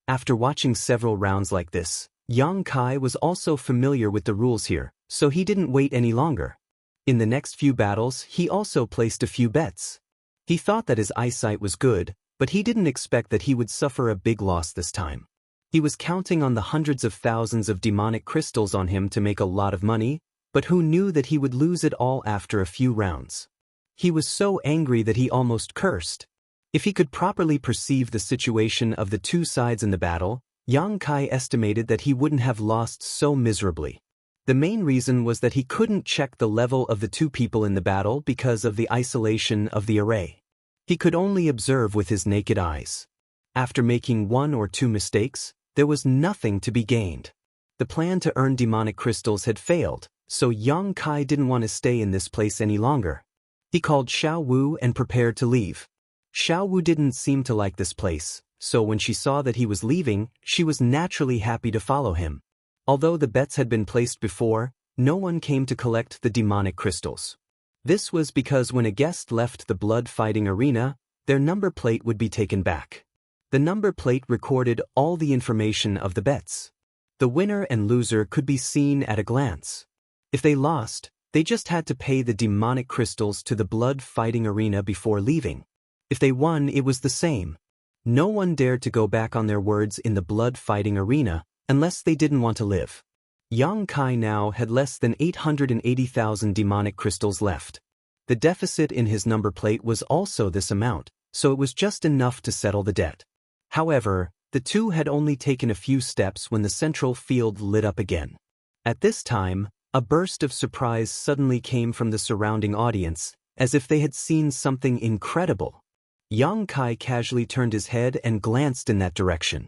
After watching several rounds like this, Yang Kai was also familiar with the rules here, so he didn't wait any longer. In the next few battles, he also placed a few bets. He thought that his eyesight was good, but he didn't expect that he would suffer a big loss this time. He was counting on the hundreds of thousands of demonic crystals on him to make a lot of money, but who knew that he would lose it all after a few rounds? He was so angry that he almost cursed. If he could properly perceive the situation of the two sides in the battle, Yang Kai estimated that he wouldn't have lost so miserably. The main reason was that he couldn't check the level of the two people in the battle because of the isolation of the array. He could only observe with his naked eyes. After making one or two mistakes, there was nothing to be gained. The plan to earn demonic crystals had failed, so Yang Kai didn't want to stay in this place any longer. He called Xiao Wu and prepared to leave. Xiao Wu didn't seem to like this place, so when she saw that he was leaving, she was naturally happy to follow him. Although the bets had been placed before, no one came to collect the demonic crystals. This was because when a guest left the blood fighting arena, their number plate would be taken back. The number plate recorded all the information of the bets. The winner and loser could be seen at a glance. If they lost, they just had to pay the demonic crystals to the blood fighting arena before leaving. If they won, it was the same. No one dared to go back on their words in the blood fighting arena, unless they didn't want to live. Yang Kai now had less than 880,000 demonic crystals left. The deficit in his number plate was also this amount, so it was just enough to settle the debt. However, the two had only taken a few steps when the central field lit up again. At this time, a burst of surprise suddenly came from the surrounding audience, as if they had seen something incredible. Yang Kai casually turned his head and glanced in that direction.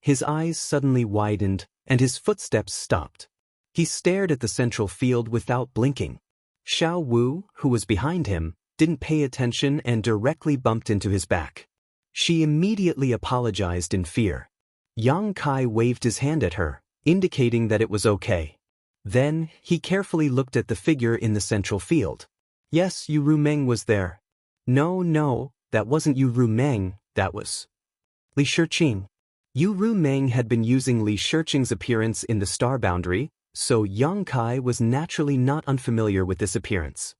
His eyes suddenly widened, and his footsteps stopped. He stared at the central field without blinking. Xiao Wu, who was behind him, didn't pay attention and directly bumped into his back. She immediately apologized in fear. Yang Kai waved his hand at her, indicating that it was okay. Then, he carefully looked at the figure in the central field. Yes, Yu Rumeng was there. No, that wasn't Yu Rumeng, that was Li Shiqing. Yu Rumeng had been using Li Shiqing's appearance in the star boundary, so Yang Kai was naturally not unfamiliar with this appearance.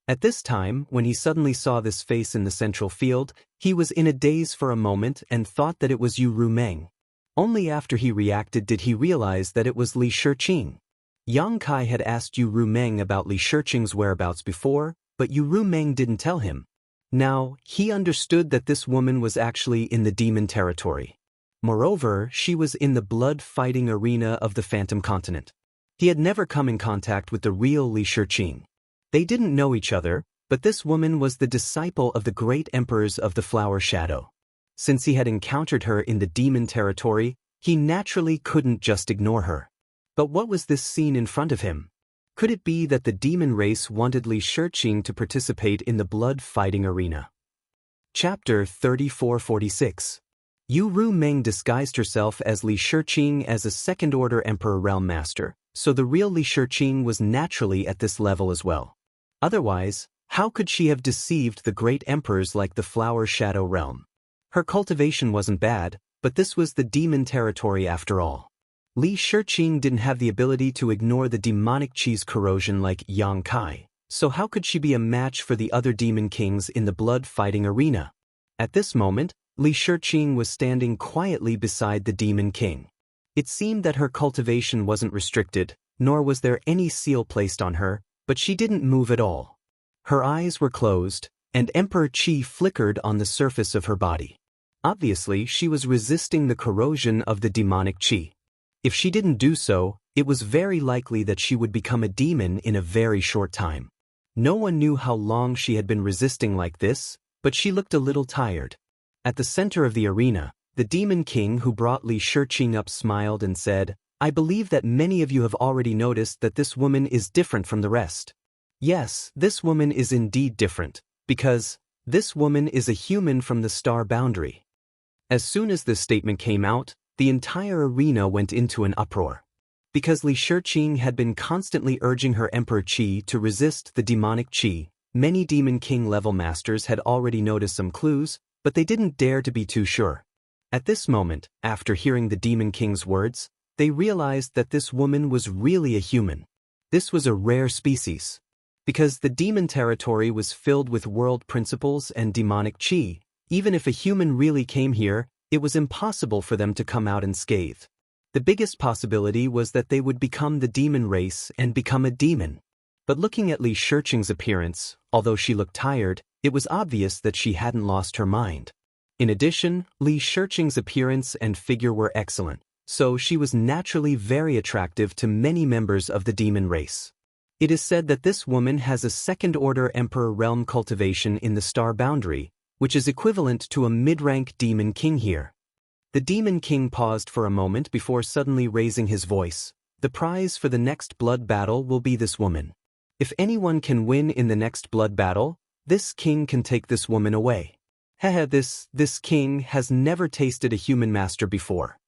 At this time, when he suddenly saw this face in the central field, he was in a daze for a moment and thought that it was Yu Rumeng. Only after he reacted did he realize that it was Li Shiqing. Yang Kai had asked Yu Rumeng about Li Shiqing's whereabouts before, but Yu Rumeng didn't tell him. Now, he understood that this woman was actually in the demon territory. Moreover, she was in the blood-fighting arena of the Phantom Continent. He had never come in contact with the real Li Shiqing. They didn't know each other, but this woman was the disciple of the great emperors of the Flower Shadow. Since he had encountered her in the demon territory, he naturally couldn't just ignore her. But what was this scene in front of him? Could it be that the demon race wanted Li Shiqing to participate in the blood-fighting arena? Chapter 3446. Yu Rumeng disguised herself as Li Shiqing as a second-order Emperor Realm Master, so the real Li Shiqing was naturally at this level as well. Otherwise, how could she have deceived the great emperors like the Flower Shadow Realm? Her cultivation wasn't bad, but this was the demon territory after all. Li Shiqing didn't have the ability to ignore the demonic cheese corrosion like Yang Kai, so how could she be a match for the other demon kings in the blood-fighting arena? At this moment, Li Shiqing was standing quietly beside the demon king. It seemed that her cultivation wasn't restricted, nor was there any seal placed on her, but she didn't move at all. Her eyes were closed, and Emperor Qi flickered on the surface of her body. Obviously, she was resisting the corrosion of the demonic Qi. If she didn't do so, it was very likely that she would become a demon in a very short time. No one knew how long she had been resisting like this, but she looked a little tired. At the center of the arena, The Demon King who brought Li Shiqing up smiled and said, "I believe that many of you have already noticed that this woman is different from the rest. Yes, this woman is indeed different, because this woman is a human from the star boundary." As soon as this statement came out, the entire arena went into an uproar. Because Li Shiqing had been constantly urging her Emperor Qi to resist the demonic Qi, many Demon King level masters had already noticed some clues, but they didn't dare to be too sure. At this moment, after hearing the Demon King's words, they realized that this woman was really a human. This was a rare species. Because the demon territory was filled with world principles and demonic Qi, even if a human really came here, it was impossible for them to come out unscathed. The biggest possibility was that they would become the demon race and become a demon. But looking at Li Shiqing's appearance, although she looked tired, it was obvious that she hadn't lost her mind. In addition, Li Shiqing's appearance and figure were excellent, so she was naturally very attractive to many members of the demon race. It is said that this woman has a second-order Emperor realm cultivation in the star boundary, which is equivalent to a mid-rank Demon King here. The Demon King paused for a moment before suddenly raising his voice. The prize for the next blood battle will be this woman. If anyone can win in the next blood battle, this king can take this woman away. Haha, this king has never tasted a human master before.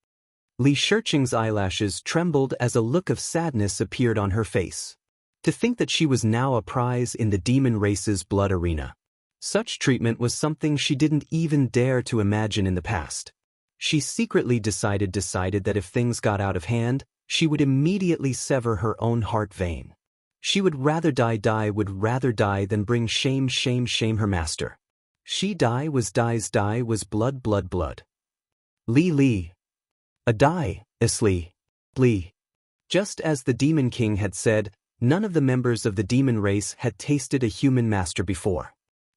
Li Shiqing's eyelashes trembled as a look of sadness appeared on her face. To think that she was now a prize in the demon race's blood arena. Such treatment was something she didn't even dare to imagine in the past. She secretly decided that if things got out of hand, she would immediately sever her own heart vein. She would rather die than bring shame her master. She dies was blood. Li. A die, Isli. Li. Just as the Demon King had said, none of the members of the demon race had tasted a human master before.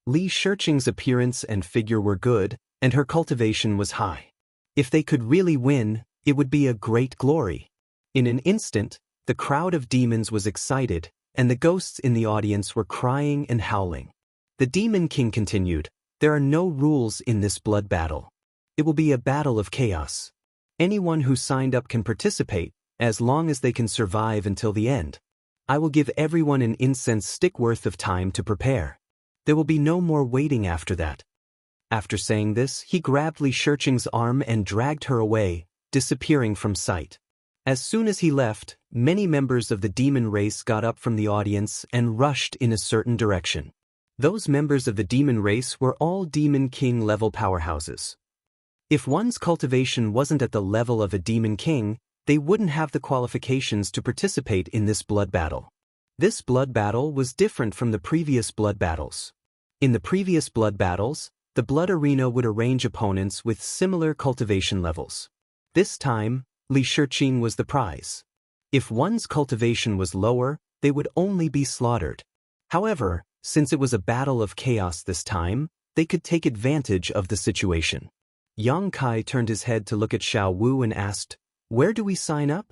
Li Shiqing's appearance and figure were good, and her cultivation was high. If they could really win, it would be a great glory. In an instant, the crowd of demons was excited, and the ghosts in the audience were crying and howling. The Demon King continued, "There are no rules in this blood battle. It will be a battle of chaos. Anyone who signed up can participate, as long as they can survive until the end. I will give everyone an incense stick worth of time to prepare. There will be no more waiting after that." After saying this, he grabbed Li Shiqing's arm and dragged her away, disappearing from sight. As soon as he left, many members of the demon race got up from the audience and rushed in a certain direction. Those members of the demon race were all Demon King level powerhouses. If one's cultivation wasn't at the level of a Demon King, they wouldn't have the qualifications to participate in this blood battle. This blood battle was different from the previous blood battles. In the previous blood battles, the blood arena would arrange opponents with similar cultivation levels. This time, Li Shiqing was the prize. If one's cultivation was lower, they would only be slaughtered. However, since it was a battle of chaos this time, they could take advantage of the situation. Yang Kai turned his head to look at Xiao Wu and asked, "Where do we sign up?"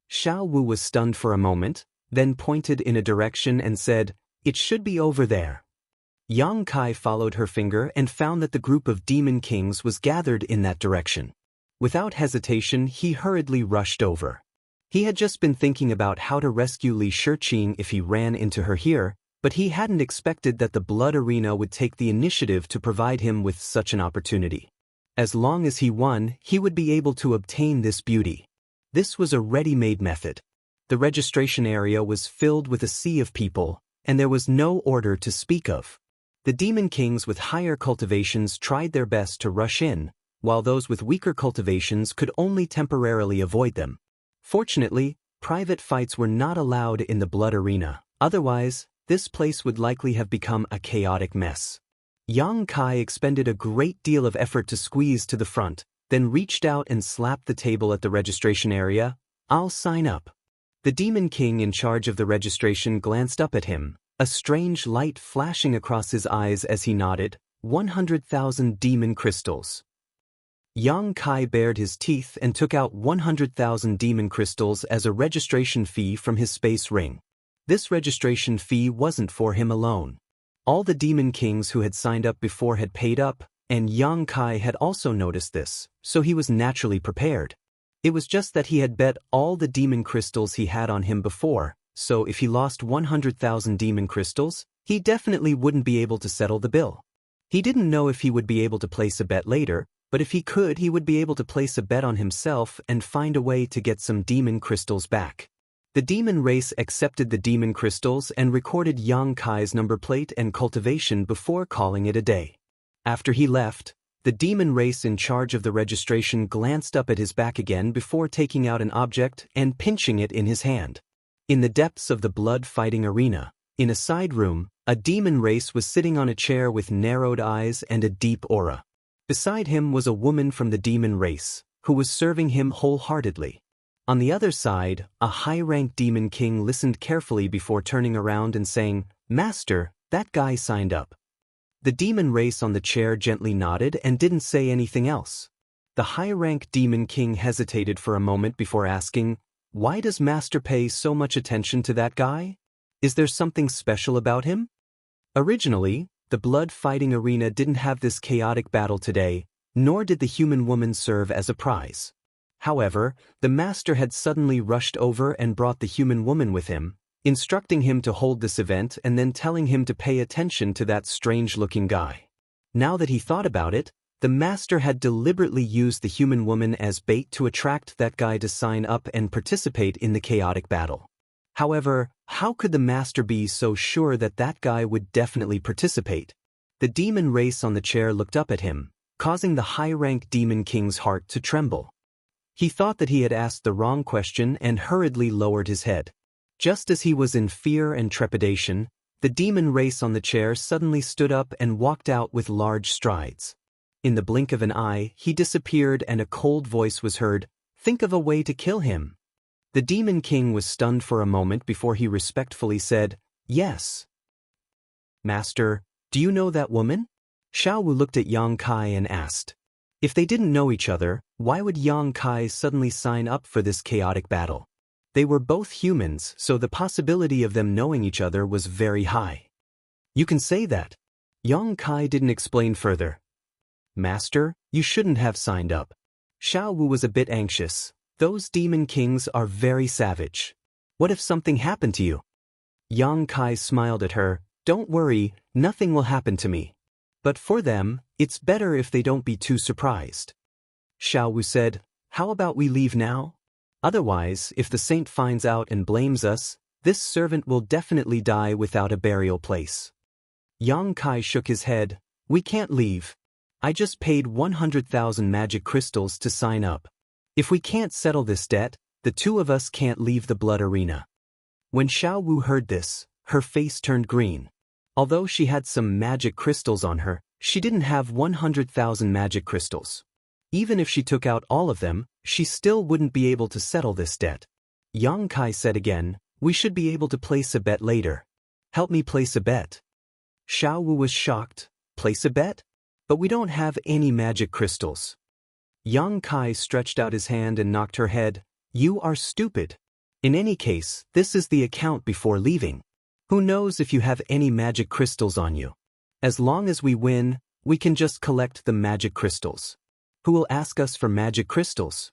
Xiao Wu was stunned for a moment, then pointed in a direction and said, "It should be over there." Yang Kai followed her finger and found that the group of Demon Kings was gathered in that direction. Without hesitation, he hurriedly rushed over. He had just been thinking about how to rescue Li Shiqing if he ran into her here, but he hadn't expected that the blood arena would take the initiative to provide him with such an opportunity. As long as he won, he would be able to obtain this beauty. This was a ready-made method. The registration area was filled with a sea of people, and there was no order to speak of. The Demon Kings with higher cultivations tried their best to rush in, while those with weaker cultivations could only temporarily avoid them. Fortunately, private fights were not allowed in the blood arena, otherwise, this place would likely have become a chaotic mess. Yang Kai expended a great deal of effort to squeeze to the front, then reached out and slapped the table at the registration area. "I'll sign up." The Demon King in charge of the registration glanced up at him, a strange light flashing across his eyes as he nodded. 100,000 demon crystals. Yang Kai bared his teeth and took out 100,000 demon crystals as a registration fee from his space ring. This registration fee wasn't for him alone. All the Demon Kings who had signed up before had paid up, and Yang Kai had also noticed this, so he was naturally prepared. It was just that he had bet all the demon crystals he had on him before, so if he lost 100,000 demon crystals, he definitely wouldn't be able to settle the bill. He didn't know if he would be able to place a bet later, but if he could, he would be able to place a bet on himself and find a way to get some demon crystals back. The demon race accepted the demon crystals and recorded Yang Kai's number plate and cultivation before calling it a day. After he left, the demon race in charge of the registration glanced up at his back again before taking out an object and pinching it in his hand. In the depths of the blood-fighting arena, in a side room, a demon race was sitting on a chair with narrowed eyes and a deep aura. Beside him was a woman from the demon race, who was serving him wholeheartedly. On the other side, a high-ranked demon king listened carefully before turning around and saying, "Master, that guy signed up." The demon race on the chair gently nodded and didn't say anything else. The high-ranked demon king hesitated for a moment before asking, "Why does Master pay so much attention to that guy? Is there something special about him?" Originally, the blood-fighting arena didn't have this chaotic battle today, nor did the human woman serve as a prize. However, the master had suddenly rushed over and brought the human woman with him, instructing him to hold this event and then telling him to pay attention to that strange-looking guy. Now that he thought about it, the master had deliberately used the human woman as bait to attract that guy to sign up and participate in the chaotic battle. However, how could the master be so sure that that guy would definitely participate? The demon race on the chair looked up at him, causing the high-ranked demon king's heart to tremble. He thought that he had asked the wrong question and hurriedly lowered his head. Just as he was in fear and trepidation, the demon race on the chair suddenly stood up and walked out with large strides. In the blink of an eye, he disappeared and a cold voice was heard, "Think of a way to kill him." The demon king was stunned for a moment before he respectfully said, "Yes." "Master, do you know that woman?" Xiao Wu looked at Yang Kai and asked. If they didn't know each other, why would Yang Kai suddenly sign up for this chaotic battle? They were both humans, so the possibility of them knowing each other was very high. "You can say that." Yang Kai didn't explain further. "Master, you shouldn't have signed up." Xiao Wu was a bit anxious. Those demon kings are very savage. What if something happened to you? Yang Kai smiled at her. "Don't worry, nothing will happen to me. But for them, it's better if they don't be too surprised." Xiao Wu said, "How about we leave now? Otherwise, if the saint finds out and blames us, this servant will definitely die without a burial place." Yang Kai shook his head. "We can't leave. I just paid 100,000 magic crystals to sign up. If we can't settle this debt, the two of us can't leave the blood arena." When Xiao Wu heard this, her face turned green. Although she had some magic crystals on her, she didn't have 100,000 magic crystals. Even if she took out all of them, she still wouldn't be able to settle this debt. Yang Kai said again, "We should be able to place a bet later. Help me place a bet." Xiao Wu was shocked. "Place a bet? But we don't have any magic crystals." Yang Kai stretched out his hand and knocked her head. "You are stupid. In any case, this is the account before leaving. Who knows if you have any magic crystals on you? As long as we win, we can just collect the magic crystals. Who will ask us for magic crystals?"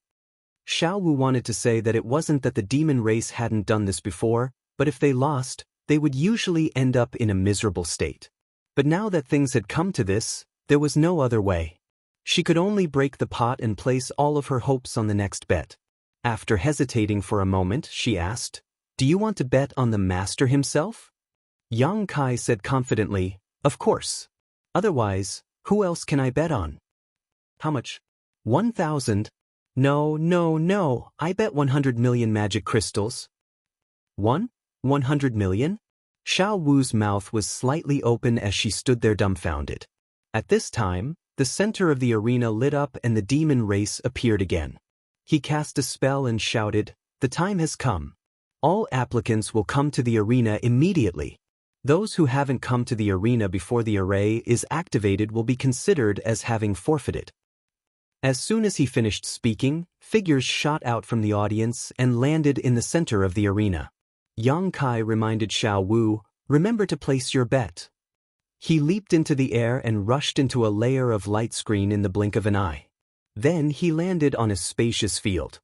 Xiao Wu wanted to say that it wasn't that the demon race hadn't done this before, but if they lost, they would usually end up in a miserable state. But now that things had come to this, there was no other way. She could only break the pot and place all of her hopes on the next bet. After hesitating for a moment, she asked, "Do you want to bet on the master himself?" Yang Kai said confidently, "Of course. Otherwise, who else can I bet on?" "How much?" 1,000. No, I bet 100 million magic crystals." 100 million? Xiao Wu's mouth was slightly open as she stood there dumbfounded. At this time, the center of the arena lit up and the demon race appeared again. He cast a spell and shouted, "The time has come. All applicants will come to the arena immediately. Those who haven't come to the arena before the array is activated will be considered as having forfeited." As soon as he finished speaking, figures shot out from the audience and landed in the center of the arena. Yang Kai reminded Xiao Wu, "Remember to place your bet." He leaped into the air and rushed into a layer of light screen in the blink of an eye. Then he landed on a spacious field.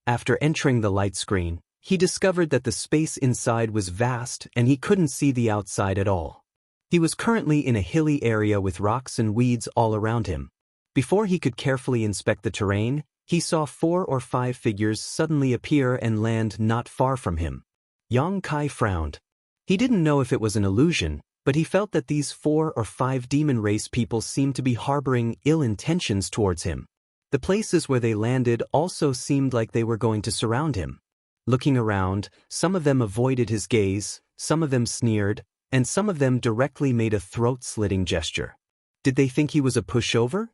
After entering the light screen, he discovered that the space inside was vast and he couldn't see the outside at all. He was currently in a hilly area with rocks and weeds all around him. Before he could carefully inspect the terrain, he saw 4 or 5 figures suddenly appear and land not far from him. Yang Kai frowned. He didn't know if it was an illusion, but he felt that these 4 or 5 demon race people seemed to be harboring ill intentions towards him. The places where they landed also seemed like they were going to surround him. Looking around, some of them avoided his gaze, some of them sneered, and some of them directly made a throat-slitting gesture. Did they think he was a pushover?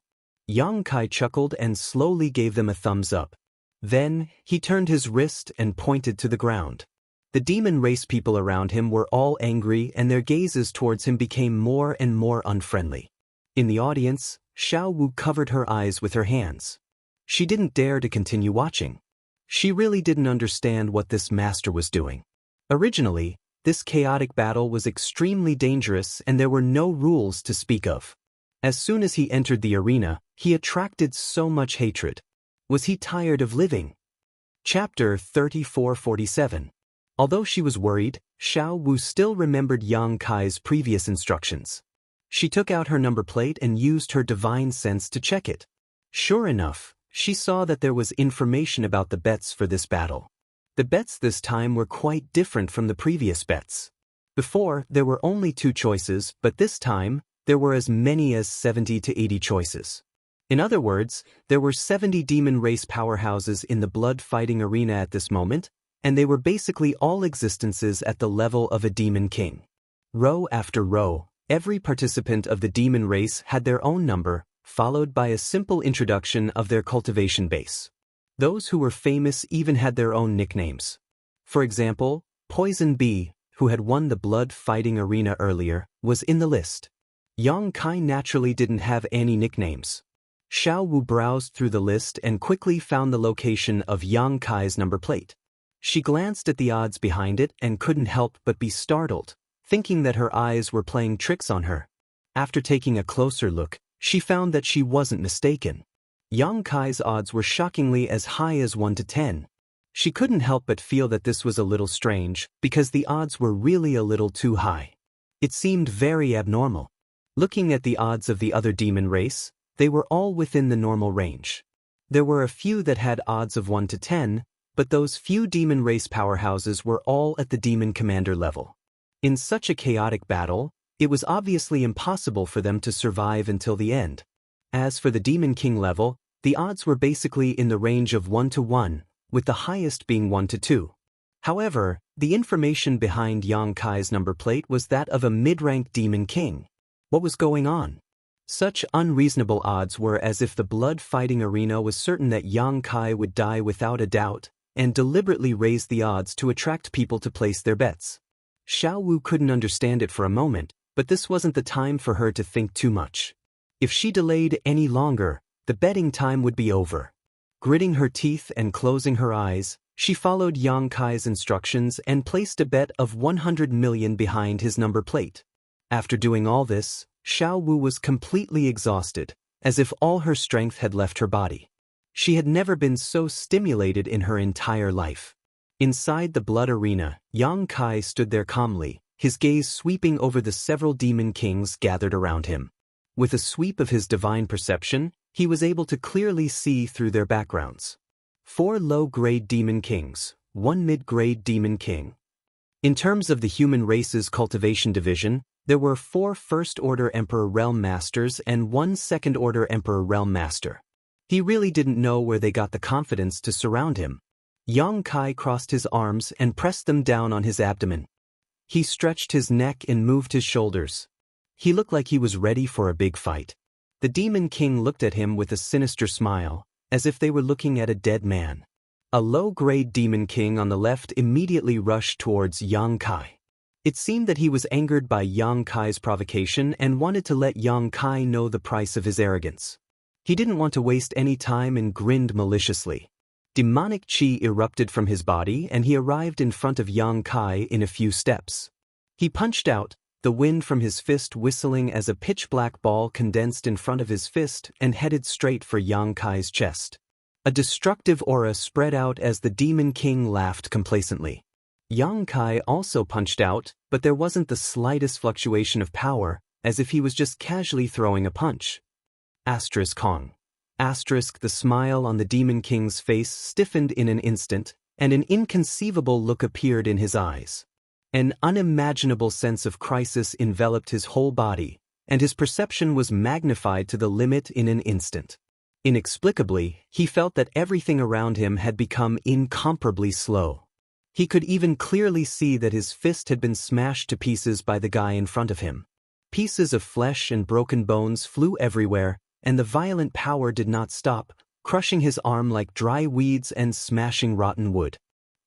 Yang Kai chuckled and slowly gave them a thumbs up. Then, he turned his wrist and pointed to the ground. The demon race people around him were all angry and their gazes towards him became more and more unfriendly. In the audience, Xiao Wu covered her eyes with her hands. She didn't dare to continue watching. She really didn't understand what this master was doing. Originally, this chaotic battle was extremely dangerous and there were no rules to speak of. As soon as he entered the arena, he attracted so much hatred. Was he tired of living? Chapter 3447. Although she was worried, Xiao Wu still remembered Yang Kai's previous instructions. She took out her number plate and used her divine sense to check it. Sure enough, she saw that there was information about the bets for this battle. The bets this time were quite different from the previous bets. Before, there were only 2 choices, but this time, there were as many as 70 to 80 choices. In other words, there were 70 demon race powerhouses in the blood fighting arena at this moment, and they were basically all existences at the level of a demon king. Row after row, every participant of the demon race had their own number, followed by a simple introduction of their cultivation base. Those who were famous even had their own nicknames. For example, Poison Bee, who had won the blood fighting arena earlier, was in the list. Yang Kai naturally didn't have any nicknames. Xiao Wu browsed through the list and quickly found the location of Yang Kai's number plate. She glanced at the odds behind it and couldn't help but be startled, thinking that her eyes were playing tricks on her. After taking a closer look, she found that she wasn't mistaken. Yang Kai's odds were shockingly as high as 1 to 10. She couldn't help but feel that this was a little strange, because the odds were really a little too high. It seemed very abnormal. Looking at the odds of the other demon race, they were all within the normal range. There were a few that had odds of 1 to 10, but those few demon race powerhouses were all at the demon commander level. In such a chaotic battle, it was obviously impossible for them to survive until the end. As for the demon king level, the odds were basically in the range of 1 to 1, with the highest being 1 to 2. However, the information behind Yang Kai's number plate was that of a mid-ranked demon king. What was going on? Such unreasonable odds were as if the blood fighting arena was certain that Yang Kai would die without a doubt, and deliberately raised the odds to attract people to place their bets. Xiao Wu couldn't understand it for a moment, but this wasn't the time for her to think too much. If she delayed any longer, the betting time would be over. Gritting her teeth and closing her eyes, she followed Yang Kai's instructions and placed a bet of 100 million behind his number plate. After doing all this, Xiao Wu was completely exhausted, as if all her strength had left her body. She had never been so stimulated in her entire life. Inside the blood arena, Yang Kai stood there calmly, his gaze sweeping over the several demon kings gathered around him. With a sweep of his divine perception, he was able to clearly see through their backgrounds. 4 low-grade demon kings, 1 mid-grade demon king. In terms of the human race's cultivation division, there were 4 first-order Emperor Realm Masters and 1 second-order Emperor Realm Master. He really didn't know where they got the confidence to surround him. Yang Kai crossed his arms and pressed them down on his abdomen. He stretched his neck and moved his shoulders. He looked like he was ready for a big fight. The Demon King looked at him with a sinister smile, as if they were looking at a dead man. A low-grade Demon King on the left immediately rushed towards Yang Kai. It seemed that he was angered by Yang Kai's provocation and wanted to let Yang Kai know the price of his arrogance. He didn't want to waste any time and grinned maliciously. Demonic chi erupted from his body and he arrived in front of Yang Kai in a few steps. He punched out, the wind from his fist whistling as a pitch-black ball condensed in front of his fist and headed straight for Yang Kai's chest. A destructive aura spread out as the Demon King laughed complacently. Yang Kai also punched out, but there wasn't the slightest fluctuation of power, as if he was just casually throwing a punch. Kong. The smile on the Demon King's face stiffened in an instant, and an inconceivable look appeared in his eyes. An unimaginable sense of crisis enveloped his whole body, and his perception was magnified to the limit in an instant. Inexplicably, he felt that everything around him had become incomparably slow. He could even clearly see that his fist had been smashed to pieces by the guy in front of him. Pieces of flesh and broken bones flew everywhere, and the violent power did not stop, crushing his arm like dry weeds and smashing rotten wood.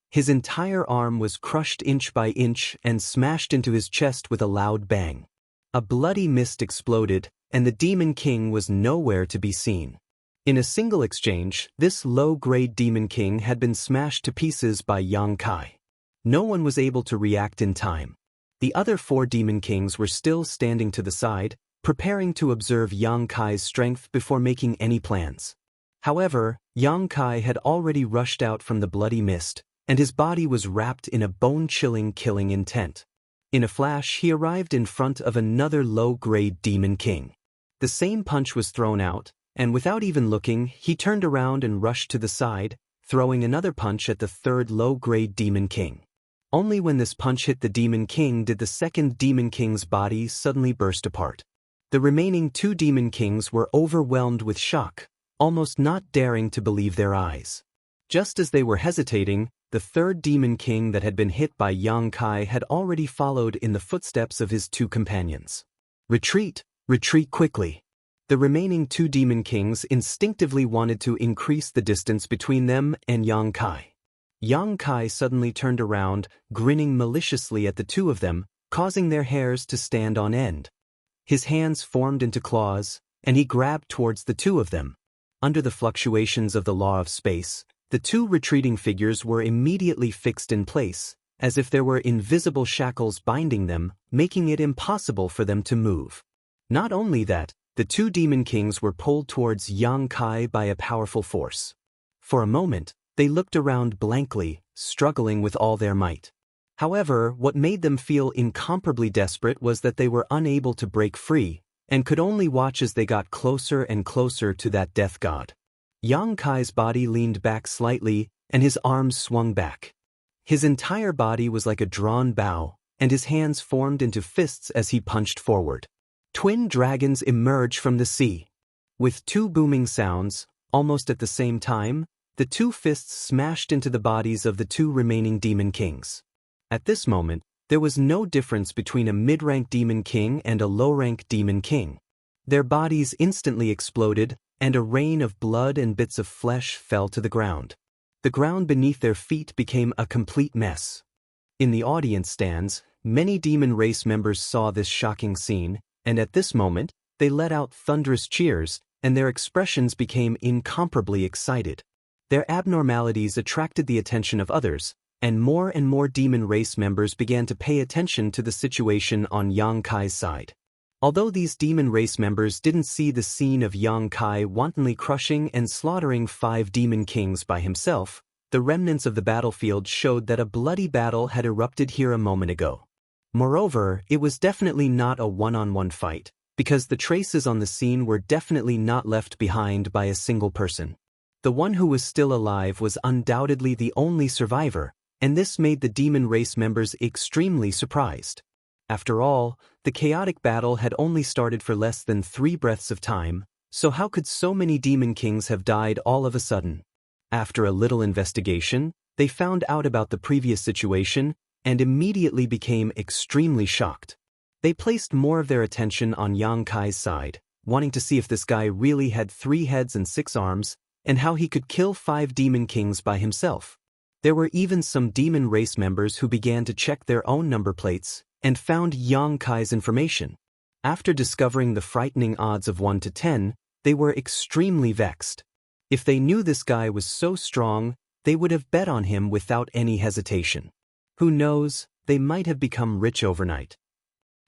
His entire arm was crushed inch by inch and smashed into his chest with a loud bang. A bloody mist exploded, and the Demon King was nowhere to be seen. In a single exchange, this low-grade Demon King had been smashed to pieces by Yang Kai. No one was able to react in time. The other 4 Demon Kings were still standing to the side, preparing to observe Yang Kai's strength before making any plans. However, Yang Kai had already rushed out from the bloody mist, and his body was wrapped in a bone-chilling killing intent. In a flash, he arrived in front of another low-grade Demon King. The same punch was thrown out, and without even looking, he turned around and rushed to the side, throwing another punch at the 3rd low-grade Demon King. Only when this punch hit the Demon King did the 2nd Demon King's body suddenly burst apart. The remaining 2 Demon Kings were overwhelmed with shock, almost not daring to believe their eyes. Just as they were hesitating, the 3rd Demon King that had been hit by Yang Kai had already followed in the footsteps of his 2 companions. Retreat! Retreat quickly! The remaining 2 Demon Kings instinctively wanted to increase the distance between them and Yang Kai. Yang Kai suddenly turned around, grinning maliciously at the 2 of them, causing their hairs to stand on end. His hands formed into claws, and he grabbed towards the 2 of them. Under the fluctuations of the law of space, the 2 retreating figures were immediately fixed in place, as if there were invisible shackles binding them, making it impossible for them to move. Not only that, the 2 Demon Kings were pulled towards Yang Kai by a powerful force. For a moment, they looked around blankly, struggling with all their might. However, what made them feel incomparably desperate was that they were unable to break free, and could only watch as they got closer and closer to that death god. Yang Kai's body leaned back slightly, and his arms swung back. His entire body was like a drawn bow, and his hands formed into fists as he punched forward. Twin dragons emerge from the sea. With 2 booming sounds, almost at the same time, the 2 fists smashed into the bodies of the 2 remaining Demon Kings. At this moment, there was no difference between a mid-rank Demon King and a low-rank Demon King. Their bodies instantly exploded, and a rain of blood and bits of flesh fell to the ground. The ground beneath their feet became a complete mess. In the audience stands, many demon race members saw this shocking scene, and at this moment, they let out thunderous cheers, and their expressions became incomparably excited. Their abnormalities attracted the attention of others, and more demon race members began to pay attention to the situation on Yang Kai's side. Although these demon race members didn't see the scene of Yang Kai wantonly crushing and slaughtering 5 Demon Kings by himself, the remnants of the battlefield showed that a bloody battle had erupted here a moment ago. Moreover, it was definitely not a one-on-one fight, because the traces on the scene were definitely not left behind by a single person. The one who was still alive was undoubtedly the only survivor, and this made the demon race members extremely surprised. After all, the chaotic battle had only started for less than 3 breaths of time, so how could so many Demon Kings have died all of a sudden? After a little investigation, they found out about the previous situation, and immediately became extremely shocked. They placed more of their attention on Yang Kai's side, wanting to see if this guy really had 3 heads and 6 arms, and how he could kill 5 Demon Kings by himself. There were even some demon race members who began to check their own number plates, and found Yang Kai's information. After discovering the frightening odds of 1 to 10, they were extremely vexed. If they knew this guy was so strong, they would have bet on him without any hesitation. Who knows, they might have become rich overnight.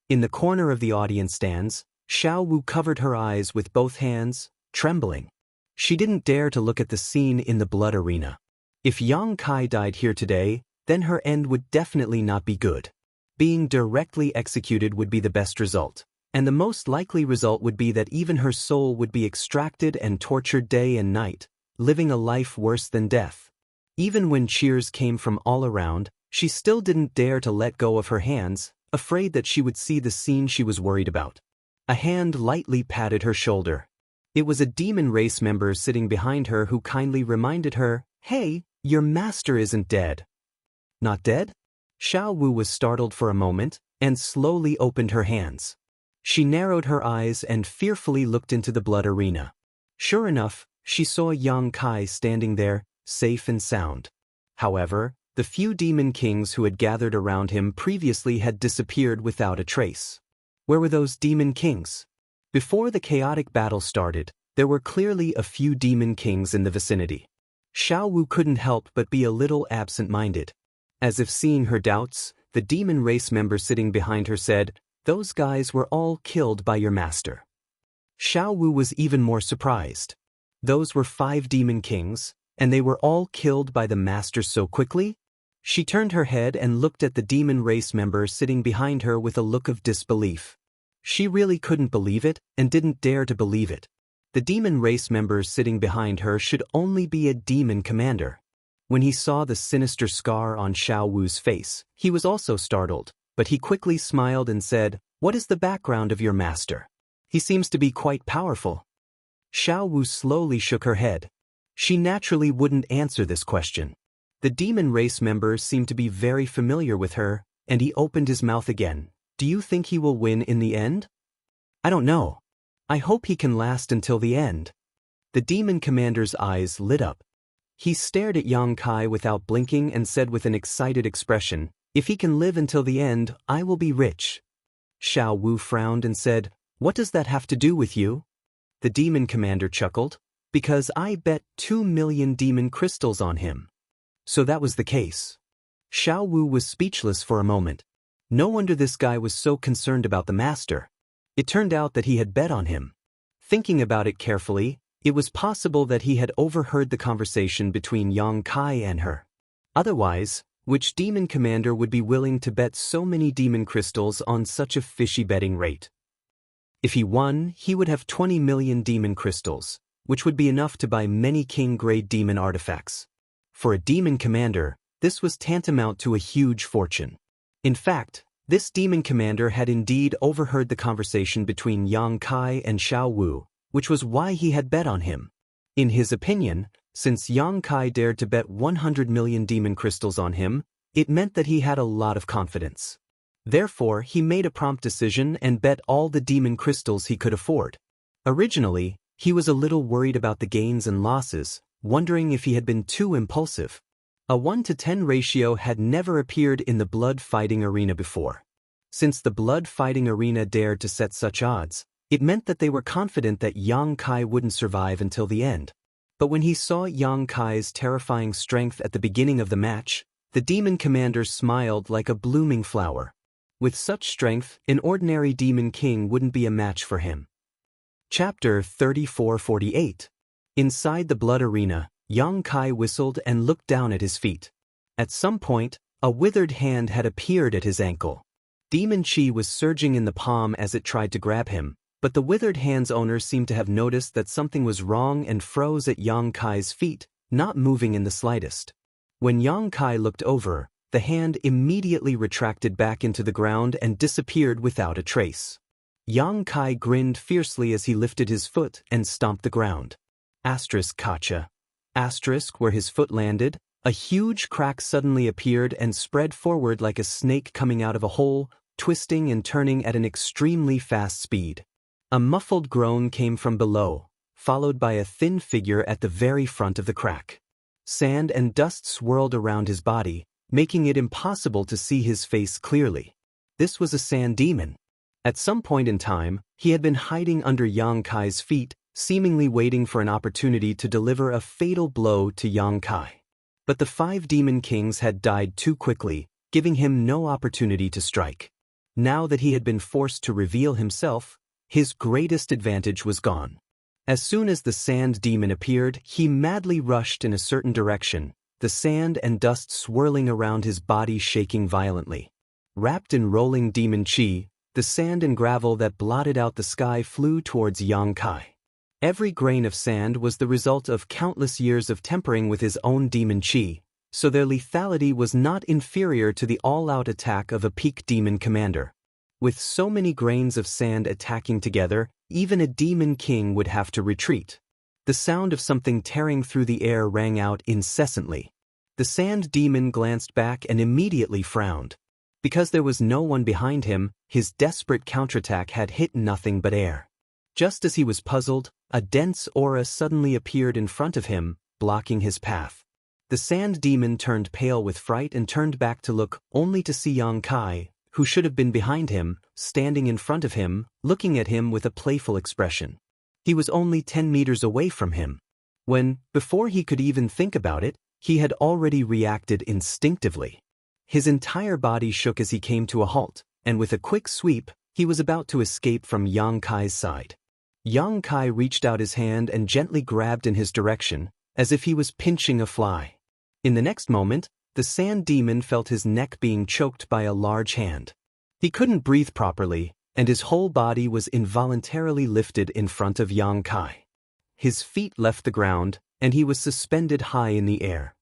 In the corner of the audience stands, Xiao Wu covered her eyes with both hands, trembling. She didn't dare to look at the scene in the blood arena. If Yang Kai died here today, then her end would definitely not be good. Being directly executed would be the best result, and the most likely result would be that even her soul would be extracted and tortured day and night, living a life worse than death. Even when cheers came from all around, she still didn't dare to let go of her hands, afraid that she would see the scene she was worried about. A hand lightly patted her shoulder. It was a demon race member sitting behind her who kindly reminded her, "Hey, your master isn't dead." Not dead? Xiao Wu was startled for a moment, and slowly opened her hands. She narrowed her eyes and fearfully looked into the blood arena. Sure enough, she saw Yang Kai standing there, safe and sound. However, the few demon kings who had gathered around him previously had disappeared without a trace. Where were those demon kings? Before the chaotic battle started, there were clearly a few demon kings in the vicinity. Xiao Wu couldn't help but be a little absent-minded. As if seeing her doubts, the demon race member sitting behind her said, "Those guys were all killed by your master." Xiao Wu was even more surprised. Those were 5 demon kings, and they were all killed by the master so quickly? She turned her head and looked at the demon race member sitting behind her with a look of disbelief. She really couldn't believe it and didn't dare to believe it. The demon race member sitting behind her should only be a demon commander. When he saw the sinister scar on Xiao Wu's face, he was also startled, but he quickly smiled and said, "What is the background of your master? He seems to be quite powerful." Xiao Wu slowly shook her head. She naturally wouldn't answer this question. The demon race member seemed to be very familiar with her, and he opened his mouth again. "Do you think he will win in the end?" "I don't know. I hope he can last until the end." The demon commander's eyes lit up. He stared at Yang Kai without blinking and said with an excited expression, "If he can live until the end, I will be rich." Xiao Wu frowned and said, "What does that have to do with you?" The demon commander chuckled, "Because I bet 2 million demon crystals on him." So that was the case. Xiao Wu was speechless for a moment. No wonder this guy was so concerned about the master. It turned out that he had bet on him. Thinking about it carefully, it was possible that he had overheard the conversation between Yang Kai and her. Otherwise, which demon commander would be willing to bet so many demon crystals on such a fishy betting rate? If he won, he would have 20 million demon crystals, which would be enough to buy many king-grade demon artifacts. For a demon commander, this was tantamount to a huge fortune. In fact, this demon commander had indeed overheard the conversation between Yang Kai and Xiao Wu, which was why he had bet on him. In his opinion, since Yang Kai dared to bet 100 million demon crystals on him, it meant that he had a lot of confidence. Therefore, he made a prompt decision and bet all the demon crystals he could afford. Originally, he was a little worried about the gains and losses, wondering if he had been too impulsive. A 1-to-10 ratio had never appeared in the blood fighting arena before. Since the blood fighting arena dared to set such odds, it meant that they were confident that Yang Kai wouldn't survive until the end. But when he saw Yang Kai's terrifying strength at the beginning of the match, the demon commander smiled like a blooming flower. With such strength, an ordinary demon king wouldn't be a match for him. Chapter 3448. Inside the blood arena, Yang Kai whistled and looked down at his feet. At some point, a withered hand had appeared at his ankle. Demon chi was surging in the palm as it tried to grab him, but the withered hand's owner seemed to have noticed that something was wrong and froze at Yang Kai's feet, not moving in the slightest. When Yang Kai looked over, the hand immediately retracted back into the ground and disappeared without a trace. Yang Kai grinned fiercely as he lifted his foot and stomped the ground. Kacha. Where his foot landed, a huge crack suddenly appeared and spread forward like a snake coming out of a hole, twisting and turning at an extremely fast speed. A muffled groan came from below, followed by a thin figure at the very front of the crack. Sand and dust swirled around his body, making it impossible to see his face clearly. This was a sand demon. At some point in time, he had been hiding under Yang Kai's feet, seemingly waiting for an opportunity to deliver a fatal blow to Yang Kai. But the 5 demon kings had died too quickly, giving him no opportunity to strike. Now that he had been forced to reveal himself, his greatest advantage was gone. As soon as the sand demon appeared, he madly rushed in a certain direction, the sand and dust swirling around his body, shaking violently. Wrapped in rolling demon chi, the sand and gravel that blotted out the sky flew towards Yang Kai. Every grain of sand was the result of countless years of tempering with his own demon chi, so their lethality was not inferior to the all-out attack of a peak demon commander. With so many grains of sand attacking together, even a demon king would have to retreat. The sound of something tearing through the air rang out incessantly. The sand demon glanced back and immediately frowned. Because there was no one behind him, his desperate counterattack had hit nothing but air. Just as he was puzzled, a dense aura suddenly appeared in front of him, blocking his path. The sand demon turned pale with fright and turned back to look, only to see Yang Kai, who should have been behind him, standing in front of him, looking at him with a playful expression. He was only 10 meters away from him. When, before he could even think about it, he had already reacted instinctively. His entire body shook as he came to a halt, and with a quick sweep, he was about to escape from Yang Kai's side. Yang Kai reached out his hand and gently grabbed in his direction, as if he was pinching a fly. In the next moment, the sand demon felt his neck being choked by a large hand. He couldn't breathe properly, and his whole body was involuntarily lifted in front of Yang Kai. His feet left the ground, and he was suspended high in the air.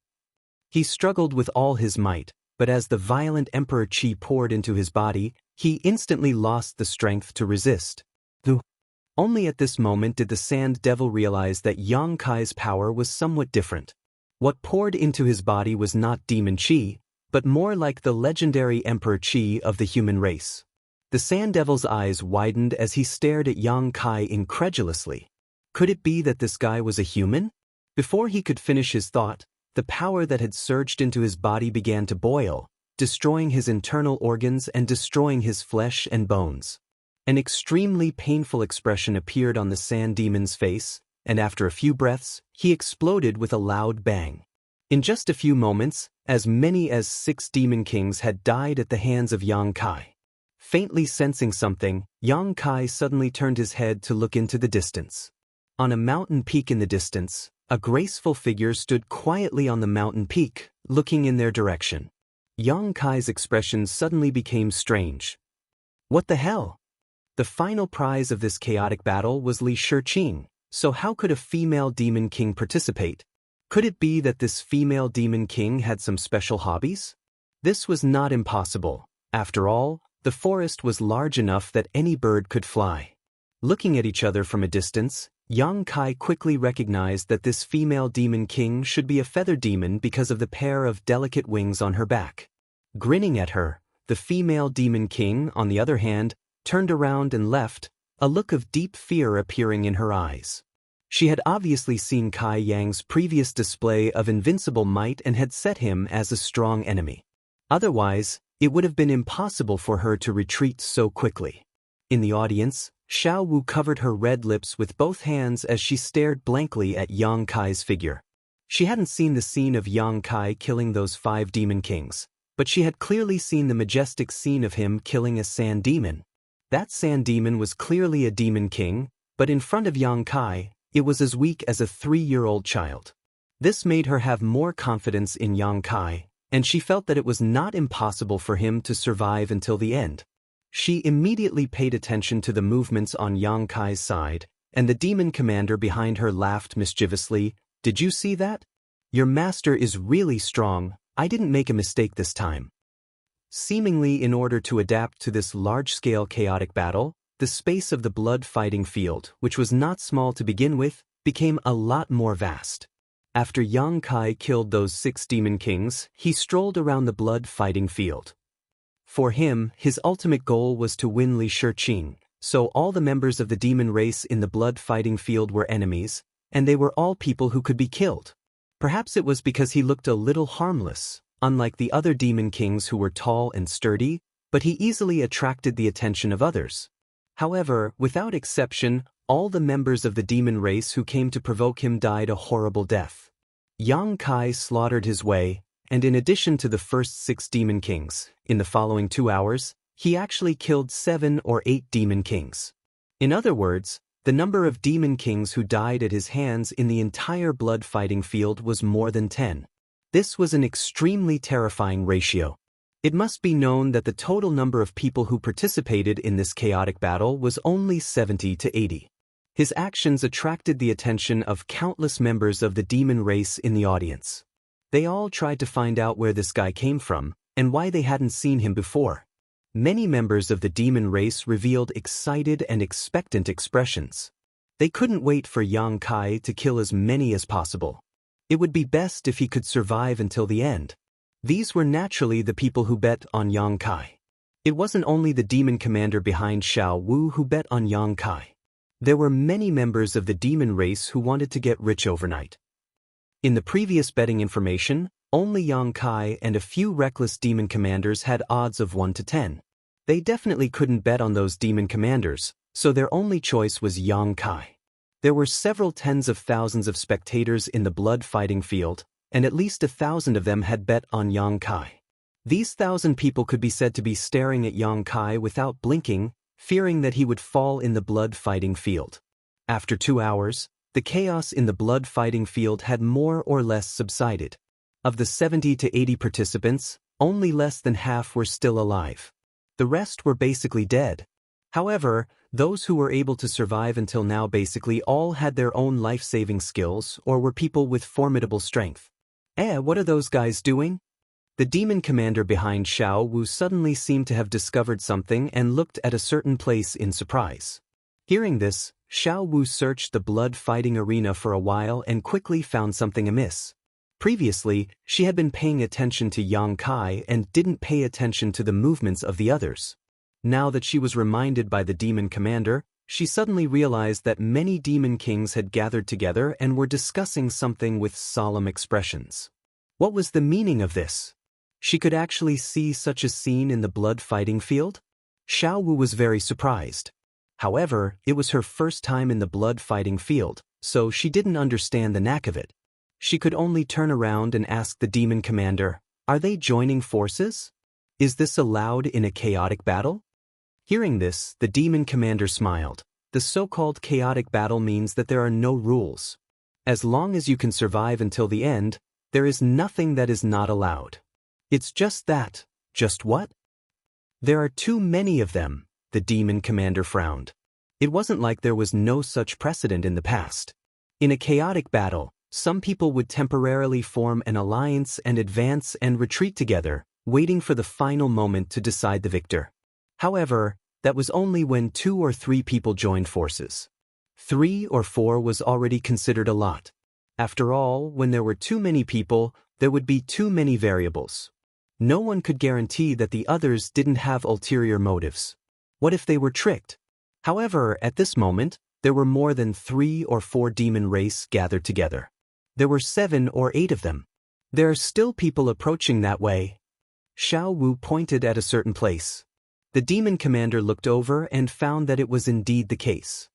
He struggled with all his might, but as the violent emperor chi poured into his body, he instantly lost the strength to resist. Only at this moment did the sand devil realize that Yang Kai's power was somewhat different. What poured into his body was not demon chi, but more like the legendary emperor chi of the human race. The sand devil's eyes widened as he stared at Yang Kai incredulously. Could it be that this guy was a human? Before he could finish his thought, the power that had surged into his body began to boil, destroying his internal organs and destroying his flesh and bones. An extremely painful expression appeared on the sand demon's face, and after a few breaths, he exploded with a loud bang. In just a few moments, as many as 6 demon kings had died at the hands of Yang Kai. Faintly sensing something, Yang Kai suddenly turned his head to look into the distance. On a mountain peak in the distance, a graceful figure stood quietly on the mountain peak, looking in their direction. Yang Kai's expression suddenly became strange. What the hell? The final prize of this chaotic battle was Li Shiqing, so how could a female demon king participate? Could it be that this female demon king had some special hobbies? This was not impossible. After all, the forest was large enough that any bird could fly. Looking at each other from a distance, Yang Kai quickly recognized that this female demon king should be a feather demon because of the pair of delicate wings on her back. Grinning at her, the female demon king, on the other hand, turned around and left, a look of deep fear appearing in her eyes. She had obviously seen Kai Yang's previous display of invincible might and had set him as a strong enemy. Otherwise, it would have been impossible for her to retreat so quickly. In the audience, Xiao Wu covered her red lips with both hands as she stared blankly at Yang Kai's figure. She hadn't seen the scene of Yang Kai killing those 5 demon kings, but she had clearly seen the majestic scene of him killing a sand demon. That sand demon was clearly a demon king, but in front of Yang Kai, it was as weak as a 3-year-old child. This made her have more confidence in Yang Kai, and she felt that it was not impossible for him to survive until the end. She immediately paid attention to the movements on Yang Kai's side, and the demon commander behind her laughed mischievously. "Did you see that? Your master is really strong. I didn't make a mistake this time." Seemingly in order to adapt to this large-scale chaotic battle, the space of the blood-fighting field, which was not small to begin with, became a lot more vast. After Yang Kai killed those 6 demon kings, he strolled around the blood-fighting field. For him, his ultimate goal was to win Li Shiqing, so all the members of the demon race in the blood-fighting field were enemies, and they were all people who could be killed. Perhaps it was because he looked a little harmless, unlike the other demon kings who were tall and sturdy, but he easily attracted the attention of others. However, without exception, all the members of the demon race who came to provoke him died a horrible death. Yang Kai slaughtered his way, and in addition to the first 6 demon kings, in the following 2 hours, he actually killed 7 or 8 demon kings. In other words, the number of demon kings who died at his hands in the entire blood fighting field was more than 10. This was an extremely terrifying ratio. It must be known that the total number of people who participated in this chaotic battle was only 70 to 80. His actions attracted the attention of countless members of the demon race in the audience. They all tried to find out where this guy came from and why they hadn't seen him before. Many members of the demon race revealed excited and expectant expressions. They couldn't wait for Yang Kai to kill as many as possible. It would be best if he could survive until the end. These were naturally the people who bet on Yang Kai. It wasn't only the demon commander behind Xiao Wu who bet on Yang Kai. There were many members of the demon race who wanted to get rich overnight. In the previous betting information, only Yang Kai and a few reckless demon commanders had odds of 1 to 10. They definitely couldn't bet on those demon commanders, so their only choice was Yang Kai. There were several tens of thousands of spectators in the blood fighting field, and at least 1,000 of them had bet on Yang Kai. These 1,000 people could be said to be staring at Yang Kai without blinking, fearing that he would fall in the blood fighting field. After 2 hours, the chaos in the blood fighting field had more or less subsided. Of the 70 to 80 participants, only less than half were still alive. The rest were basically dead. However, those who were able to survive until now basically all had their own life-saving skills or were people with formidable strength. What are those guys doing? The demon commander behind Xiao Wu suddenly seemed to have discovered something and looked at a certain place in surprise. Hearing this, Xiao Wu searched the blood fighting arena for a while and quickly found something amiss. Previously, she had been paying attention to Yang Kai and didn't pay attention to the movements of the others. Now that she was reminded by the demon commander, she suddenly realized that many demon kings had gathered together and were discussing something with solemn expressions. What was the meaning of this? She could actually see such a scene in the blood fighting field? Xiao Wu was very surprised. However, it was her first time in the blood fighting field, so she didn't understand the knack of it. She could only turn around and ask the demon commander, "Are they joining forces? Is this allowed in a chaotic battle?" Hearing this, the demon commander smiled. The so-called chaotic battle means that there are no rules. As long as you can survive until the end, there is nothing that is not allowed. It's just that. Just what? There are too many of them, the demon commander frowned. It wasn't like there was no such precedent in the past. In a chaotic battle, some people would temporarily form an alliance and advance and retreat together, waiting for the final moment to decide the victor. However, that was only when 2 or 3 people joined forces. 3 or 4 was already considered a lot. After all, when there were too many people, there would be too many variables. No one could guarantee that the others didn't have ulterior motives. What if they were tricked? However, at this moment, there were more than 3 or 4 demon race gathered together. There were 7 or 8 of them. There are still people approaching that way. Xiao Wu pointed at a certain place. The demon commander looked over and found that it was indeed the case.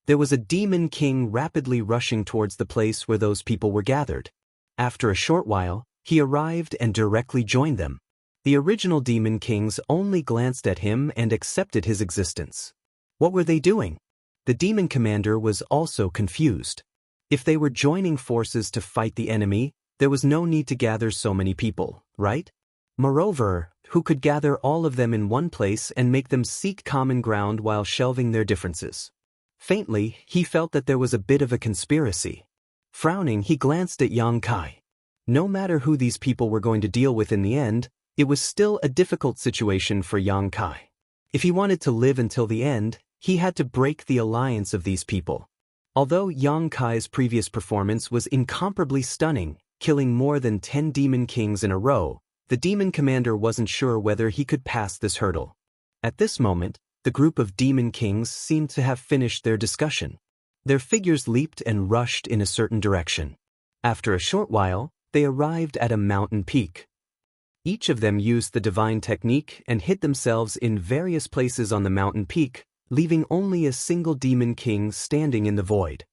There was a demon king rapidly rushing towards the place where those people were gathered. After a short while, he arrived and directly joined them. The original demon kings only glanced at him and accepted his existence. What were they doing? The demon commander was also confused. If they were joining forces to fight the enemy, there was no need to gather so many people, right? Moreover, who could gather all of them in one place and make them seek common ground while shelving their differences? Faintly, he felt that there was a bit of a conspiracy. Frowning, he glanced at Yang Kai. No matter who these people were going to deal with in the end, it was still a difficult situation for Yang Kai. If he wanted to live until the end, he had to break the alliance of these people. Although Yang Kai's previous performance was incomparably stunning, killing more than 10 demon kings in a row, the demon commander wasn't sure whether he could pass this hurdle. At this moment, the group of demon kings seemed to have finished their discussion. Their figures leaped and rushed in a certain direction. After a short while, they arrived at a mountain peak. Each of them used the divine technique and hid themselves in various places on the mountain peak, leaving only a single demon king standing in the void.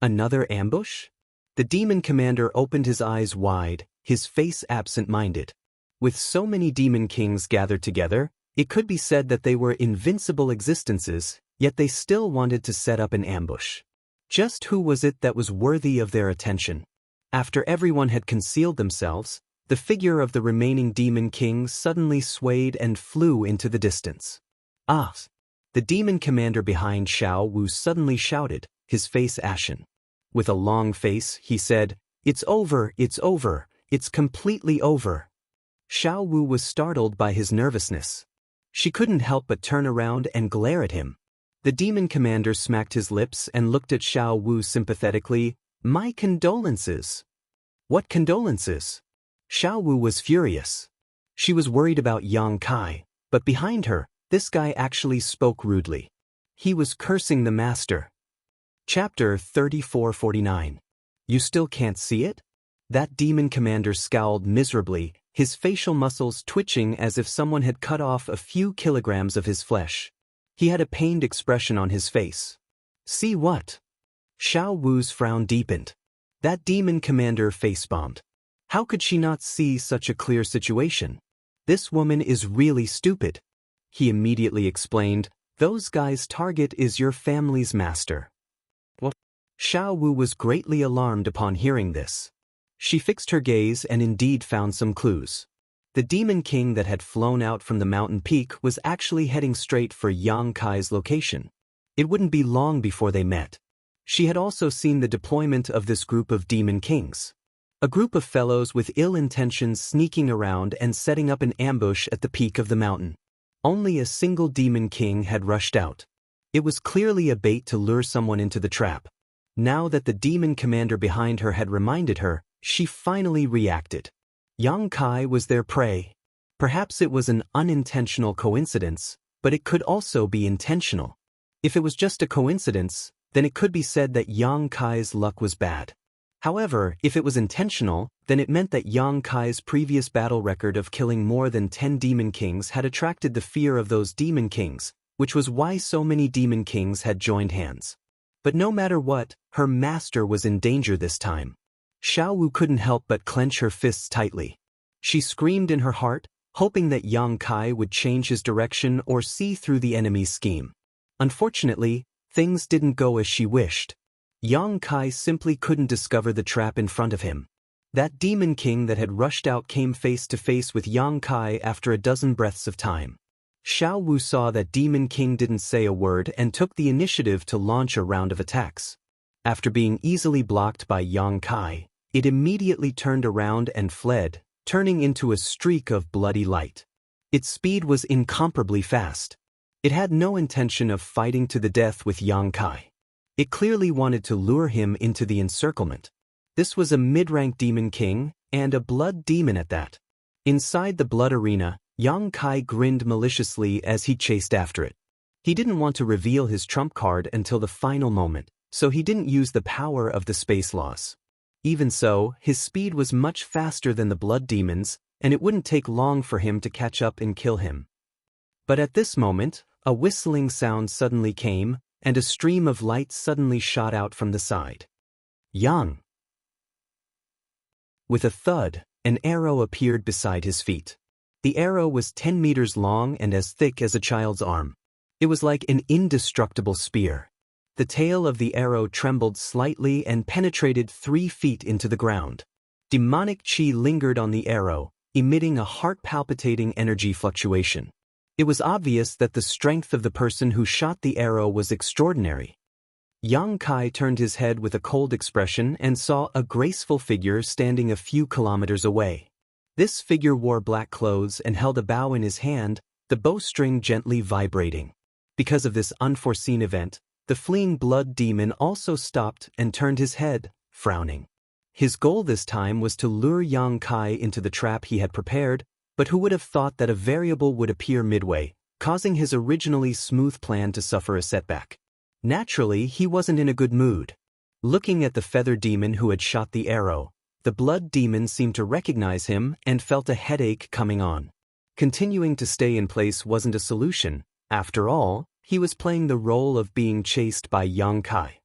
Another ambush? The demon commander opened his eyes wide, his face absent-minded. With so many demon kings gathered together, It could be said that they were invincible existences, yet they still wanted to set up an ambush. Just who was it that was worthy of their attention? After everyone had concealed themselves, the figure of the remaining demon king suddenly swayed and flew into the distance. Ah! The demon commander behind Xiao Wu suddenly shouted, his face ashen. With a long face, he said, "It's over, it's completely over." Xiao Wu was startled by his nervousness. She couldn't help but turn around and glare at him. The demon commander smacked his lips and looked at Xiao Wu sympathetically. "My condolences." "What condolences?" Xiao Wu was furious. She was worried about Yang Kai, but behind her, this guy actually spoke rudely. He was cursing the master. Chapter 3449. You still can't see it? That demon commander scowled miserably, his facial muscles twitching as if someone had cut off a few kilograms of his flesh. He had a pained expression on his face. "See what?" Xiao Wu's frown deepened. That demon commander face-bombed. How could she not see such a clear situation? This woman is really stupid. He immediately explained, "Those guys' target is your family's master." What? Xiao Wu was greatly alarmed upon hearing this. She fixed her gaze and indeed found some clues. The demon king that had flown out from the mountain peak was actually heading straight for Yang Kai's location. It wouldn't be long before they met. She had also seen the deployment of this group of demon kings. A group of fellows with ill intentions sneaking around and setting up an ambush at the peak of the mountain. Only a single demon king had rushed out. It was clearly a bait to lure someone into the trap. Now that the demon commander behind her had reminded her, she finally reacted. Yang Kai was their prey. Perhaps it was an unintentional coincidence, but it could also be intentional. If it was just a coincidence, then it could be said that Yang Kai's luck was bad. However, if it was intentional, then it meant that Yang Kai's previous battle record of killing more than 10 demon kings had attracted the fear of those demon kings, which was why so many demon kings had joined hands. But no matter what, her master was in danger this time. Xiao Wu couldn't help but clench her fists tightly. She screamed in her heart, hoping that Yang Kai would change his direction or see through the enemy's scheme. Unfortunately, things didn't go as she wished. Yang Kai simply couldn't discover the trap in front of him. That demon king that had rushed out came face to face with Yang Kai after a dozen breaths of time. Xiao Wu saw that demon king didn't say a word and took the initiative to launch a round of attacks. After being easily blocked by Yang Kai, it immediately turned around and fled, turning into a streak of bloody light. Its speed was incomparably fast. It had no intention of fighting to the death with Yang Kai. It clearly wanted to lure him into the encirclement. This was a mid-rank demon king, and a blood demon at that. Inside the blood arena, Yang Kai grinned maliciously as he chased after it. He didn't want to reveal his trump card until the final moment, so he didn't use the power of the space laws. Even so, his speed was much faster than the blood demons, and it wouldn't take long for him to catch up and kill him. But at this moment, a whistling sound suddenly came, and a stream of light suddenly shot out from the side. Yang! With a thud, an arrow appeared beside his feet. The arrow was 10 meters long and as thick as a child's arm. It was like an indestructible spear. The tail of the arrow trembled slightly and penetrated 3 feet into the ground. Demonic chi lingered on the arrow, emitting a heart-palpitating energy fluctuation. It was obvious that the strength of the person who shot the arrow was extraordinary. Yang Kai turned his head with a cold expression and saw a graceful figure standing a few kilometers away. This figure wore black clothes and held a bow in his hand, the bowstring gently vibrating. Because of this unforeseen event, the fleeing blood demon also stopped and turned his head, frowning. His goal this time was to lure Yang Kai into the trap he had prepared, but who would have thought that a variable would appear midway, causing his originally smooth plan to suffer a setback. Naturally, he wasn't in a good mood. Looking at the feather demon who had shot the arrow, the blood demon seemed to recognize him and felt a headache coming on. Continuing to stay in place wasn't a solution. After all, he was playing the role of being chased by Yang Kai.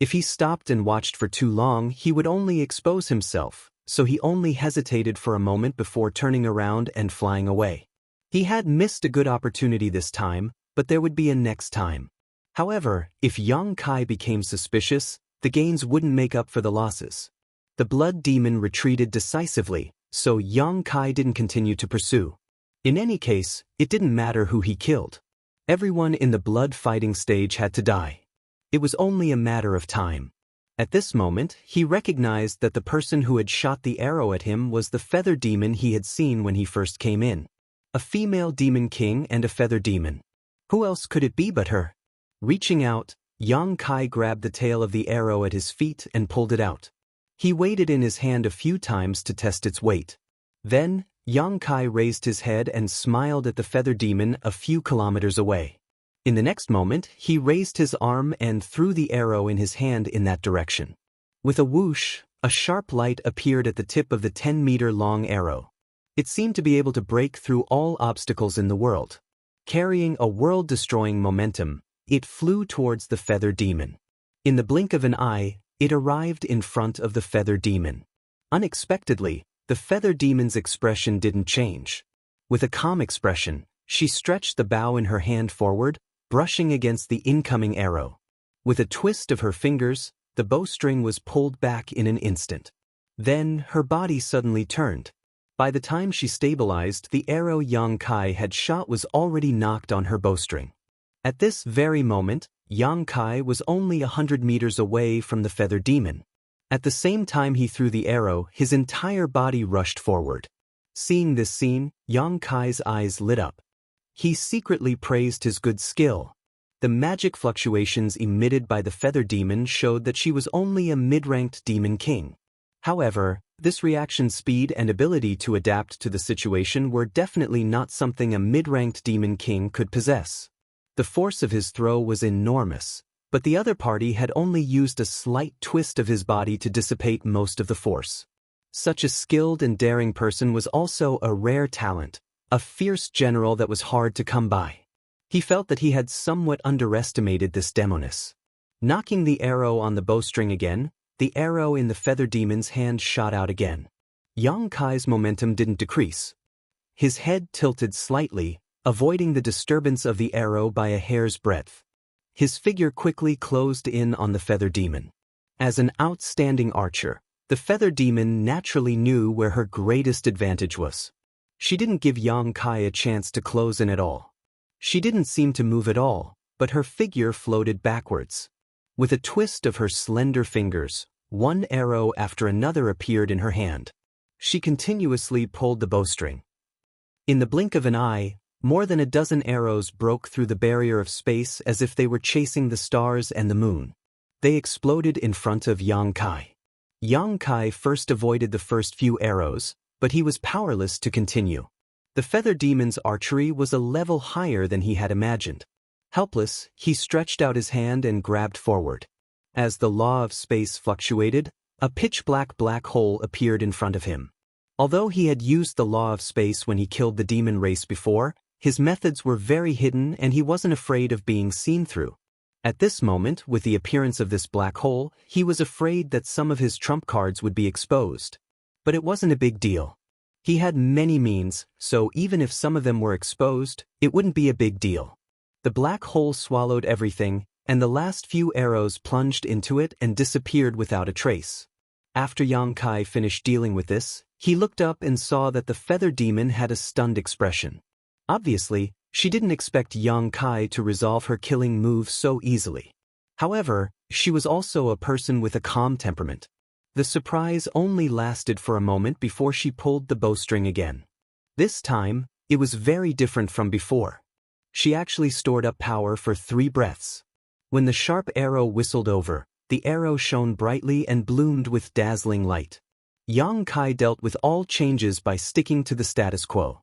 If he stopped and watched for too long, he would only expose himself, so he only hesitated for a moment before turning around and flying away. He had missed a good opportunity this time, but there would be a next time. However, if Yang Kai became suspicious, the gains wouldn't make up for the losses. The blood demon retreated decisively, so Yang Kai didn't continue to pursue. In any case, it didn't matter who he killed. Everyone in the blood fighting stage had to die. It was only a matter of time. At this moment, he recognized that the person who had shot the arrow at him was the feather demon he had seen when he first came in. A female demon king and a feather demon. Who else could it be but her? Reaching out, Yang Kai grabbed the tail of the arrow at his feet and pulled it out. He weighed it in his hand a few times to test its weight. Then, Yang Kai raised his head and smiled at the feather demon a few kilometers away. In the next moment, he raised his arm and threw the arrow in his hand in that direction. With a whoosh, a sharp light appeared at the tip of the 10-meter-long arrow. It seemed to be able to break through all obstacles in the world. Carrying a world-destroying momentum, it flew towards the feather demon. In the blink of an eye, it arrived in front of the feather demon. Unexpectedly, the feather demon's expression didn't change. With a calm expression, she stretched the bow in her hand forward, brushing against the incoming arrow. With a twist of her fingers, the bowstring was pulled back in an instant. Then, her body suddenly turned. By the time she stabilized, the arrow Yang Kai had shot was already knocked on her bowstring. At this very moment, Yang Kai was only 100 meters away from the feather demon. At the same time he threw the arrow, his entire body rushed forward. Seeing this scene, Yang Kai's eyes lit up. He secretly praised his good skill. The magic fluctuations emitted by the feather demon showed that she was only a mid-ranked demon king. However, this reaction speed and ability to adapt to the situation were definitely not something a mid-ranked demon king could possess. The force of his throw was enormous, but the other party had only used a slight twist of his body to dissipate most of the force. Such a skilled and daring person was also a rare talent, a fierce general that was hard to come by. He felt that he had somewhat underestimated this demoness. Knocking the arrow on the bowstring again, the arrow in the feather demon's hand shot out again. Yang Kai's momentum didn't decrease. His head tilted slightly, avoiding the disturbance of the arrow by a hair's breadth. His figure quickly closed in on the feather demon. As an outstanding archer, the feather demon naturally knew where her greatest advantage was. She didn't give Yang Kai a chance to close in at all. She didn't seem to move at all, but her figure floated backwards. With a twist of her slender fingers, one arrow after another appeared in her hand. She continuously pulled the bowstring. In the blink of an eye, more than a dozen arrows broke through the barrier of space as if they were chasing the stars and the moon. They exploded in front of Yang Kai. Yang Kai first avoided the first few arrows, but he was powerless to continue. The feather demon's archery was a level higher than he had imagined. Helpless, he stretched out his hand and grabbed forward. As the law of space fluctuated, a pitch-black black hole appeared in front of him. Although he had used the law of space when he killed the demon race before, his methods were very hidden and he wasn't afraid of being seen through. At this moment, with the appearance of this black hole, he was afraid that some of his trump cards would be exposed. But it wasn't a big deal. He had many means, so even if some of them were exposed, it wouldn't be a big deal. The black hole swallowed everything, and the last few arrows plunged into it and disappeared without a trace. After Yang Kai finished dealing with this, he looked up and saw that the feather demon had a stunned expression. Obviously, she didn't expect Yang Kai to resolve her killing move so easily. However, she was also a person with a calm temperament. The surprise only lasted for a moment before she pulled the bowstring again. This time, it was very different from before. She actually stored up power for 3 breaths. When the sharp arrow whistled over, the arrow shone brightly and bloomed with dazzling light. Yang Kai dealt with all changes by sticking to the status quo.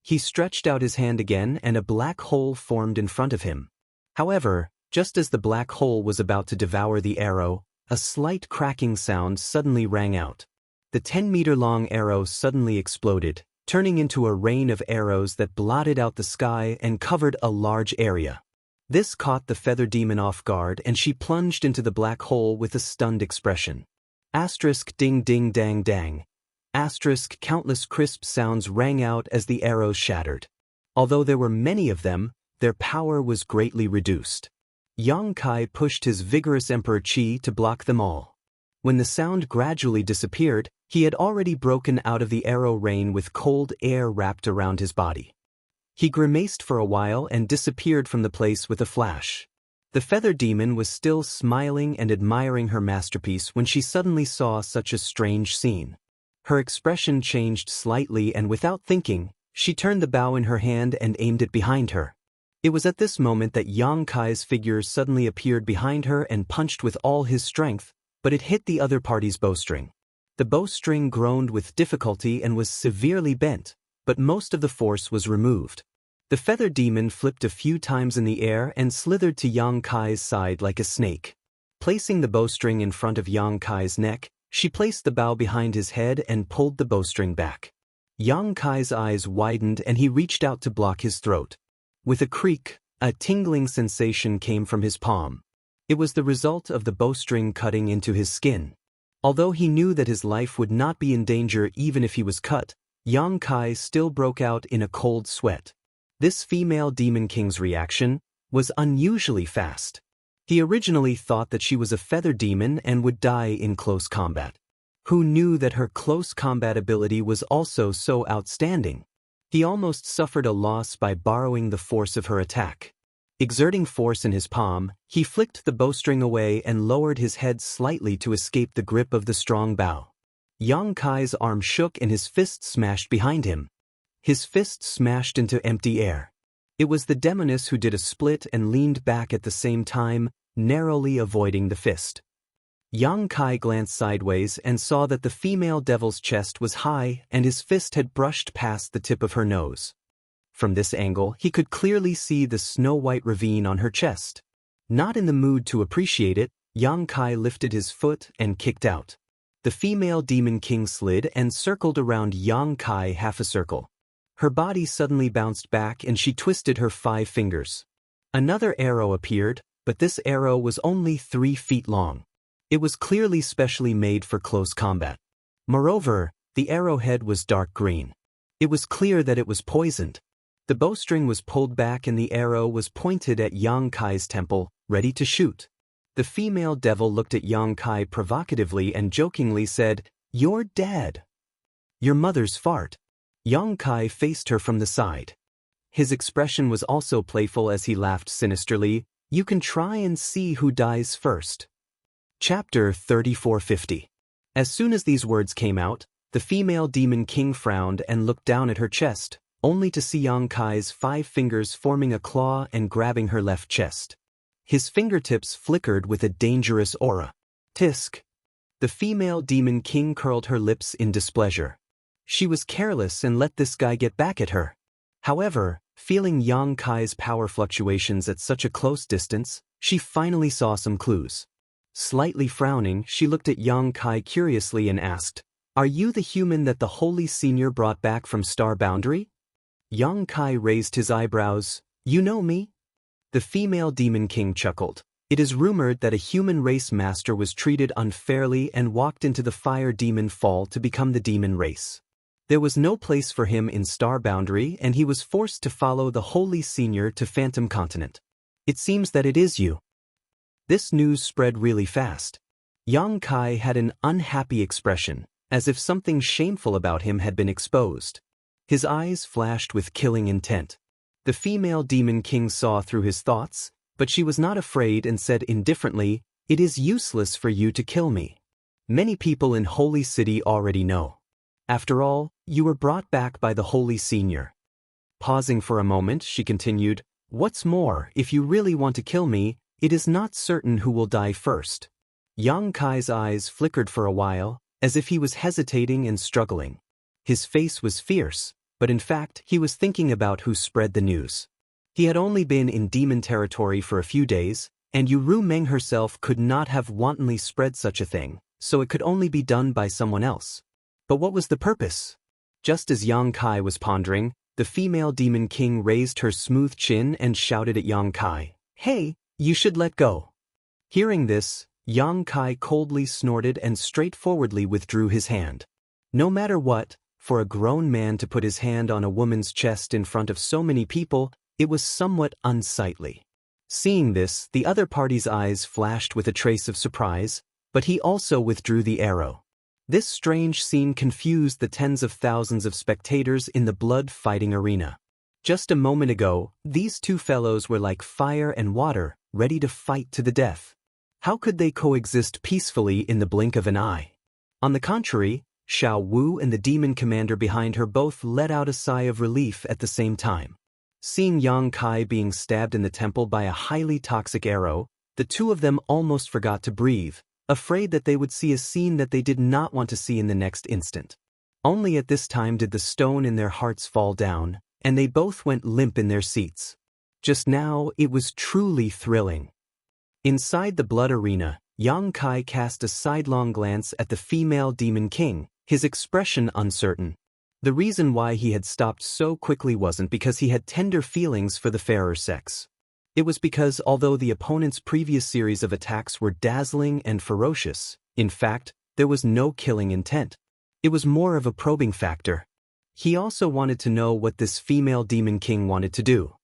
He stretched out his hand again and a black hole formed in front of him. However, just as the black hole was about to devour the arrow, a slight cracking sound suddenly rang out. The 10-meter-long arrow suddenly exploded, turning into a rain of arrows that blotted out the sky and covered a large area. This caught the feather demon off guard and she plunged into the black hole with a stunned expression. Asterisk ding ding dang dang. Asterisk countless crisp sounds rang out as the arrows shattered. Although there were many of them, their power was greatly reduced. Yang Kai pushed his vigorous Emperor Qi to block them all. When the sound gradually disappeared, he had already broken out of the arrow rain with cold air wrapped around his body. He grimaced for a while and disappeared from the place with a flash. The feather demon was still smiling and admiring her masterpiece when she suddenly saw such a strange scene. Her expression changed slightly and without thinking, she turned the bow in her hand and aimed it behind her. It was at this moment that Yang Kai's figure suddenly appeared behind her and punched with all his strength, but it hit the other party's bowstring. The bowstring groaned with difficulty and was severely bent, but most of the force was removed. The feather demon flipped a few times in the air and slithered to Yang Kai's side like a snake. Placing the bowstring in front of Yang Kai's neck, she placed the bow behind his head and pulled the bowstring back. Yang Kai's eyes widened and he reached out to block his throat. With a creak, a tingling sensation came from his palm. It was the result of the bowstring cutting into his skin. Although he knew that his life would not be in danger even if he was cut, Yang Kai still broke out in a cold sweat. This female demon king's reaction was unusually fast. He originally thought that she was a feather demon and would die in close combat. Who knew that her close combat ability was also so outstanding? He almost suffered a loss by borrowing the force of her attack. Exerting force in his palm, he flicked the bowstring away and lowered his head slightly to escape the grip of the strong bow. Yang Kai's arm shook and his fist smashed behind him. His fist smashed into empty air. It was the demoness who did a split and leaned back at the same time, narrowly avoiding the fist. Yang Kai glanced sideways and saw that the female devil's chest was high and his fist had brushed past the tip of her nose. From this angle, he could clearly see the snow-white ravine on her chest. Not in the mood to appreciate it, Yang Kai lifted his foot and kicked out. The female demon king slid and circled around Yang Kai half a circle. Her body suddenly bounced back and she twisted her 5 fingers. Another arrow appeared, but this arrow was only 3 feet long. It was clearly specially made for close combat. Moreover, the arrowhead was dark green. It was clear that it was poisoned. The bowstring was pulled back and the arrow was pointed at Yang Kai's temple, ready to shoot. The female devil looked at Yang Kai provocatively and jokingly said, "You're dead. Your mother's fart." Yang Kai faced her from the side. His expression was also playful as he laughed sinisterly. "You can try and see who dies first." Chapter 3450. As soon as these words came out, the female demon king frowned and looked down at her chest, only to see Yang Kai's 5 fingers forming a claw and grabbing her left chest. His fingertips flickered with a dangerous aura. Tisk! The female demon king curled her lips in displeasure. She was careless and let this guy get back at her. However, feeling Yang Kai's power fluctuations at such a close distance, she finally saw some clues. Slightly frowning, she looked at Yang Kai curiously and asked, "Are you the human that the Holy Senior brought back from Star Boundary?" Yang Kai raised his eyebrows. "You know me?" The female demon king chuckled. "It is rumored that a human race master was treated unfairly and walked into the fire demon fall to become the demon race. There was no place for him in Star Boundary and he was forced to follow the Holy Senior to Phantom Continent. It seems that it is you." This news spread really fast. Yang Kai had an unhappy expression, as if something shameful about him had been exposed. His eyes flashed with killing intent. The female demon king saw through his thoughts, but she was not afraid and said indifferently, "It is useless for you to kill me. Many people in Holy City already know. After all, you were brought back by the Holy Senior." Pausing for a moment, she continued, "What's more, if you really want to kill me, it is not certain who will die first." Yang Kai's eyes flickered for a while, as if he was hesitating and struggling. His face was fierce, but in fact he was thinking about who spread the news. He had only been in demon territory for a few days, and Yu Meng herself could not have wantonly spread such a thing, so it could only be done by someone else. But what was the purpose? Just as Yang Kai was pondering, the female demon king raised her smooth chin and shouted at Yang Kai, "Hey, you should let go." Hearing this, Yang Kai coldly snorted and straightforwardly withdrew his hand. "No matter what, For a grown man to put his hand on a woman's chest in front of so many people, it was somewhat unsightly. Seeing this, the other party's eyes flashed with a trace of surprise, but he also withdrew the arrow. This strange scene confused the tens of thousands of spectators in the blood-fighting arena. Just a moment ago, these two fellows were like fire and water, ready to fight to the death. How could they coexist peacefully in the blink of an eye? On the contrary, Xiao Wu and the demon commander behind her both let out a sigh of relief at the same time. Seeing Yang Kai being stabbed in the temple by a highly toxic arrow, the two of them almost forgot to breathe, afraid that they would see a scene that they did not want to see in the next instant. Only at this time did the stone in their hearts fall down, and they both went limp in their seats. Just now, it was truly thrilling. Inside the blood arena, Yang Kai cast a sidelong glance at the female demon king, his expression uncertain. The reason why he had stopped so quickly wasn't because he had tender feelings for the fairer sex. It was because although the opponent's previous series of attacks were dazzling and ferocious, in fact, there was no killing intent. It was more of a probing factor. He also wanted to know what this female demon king wanted to do.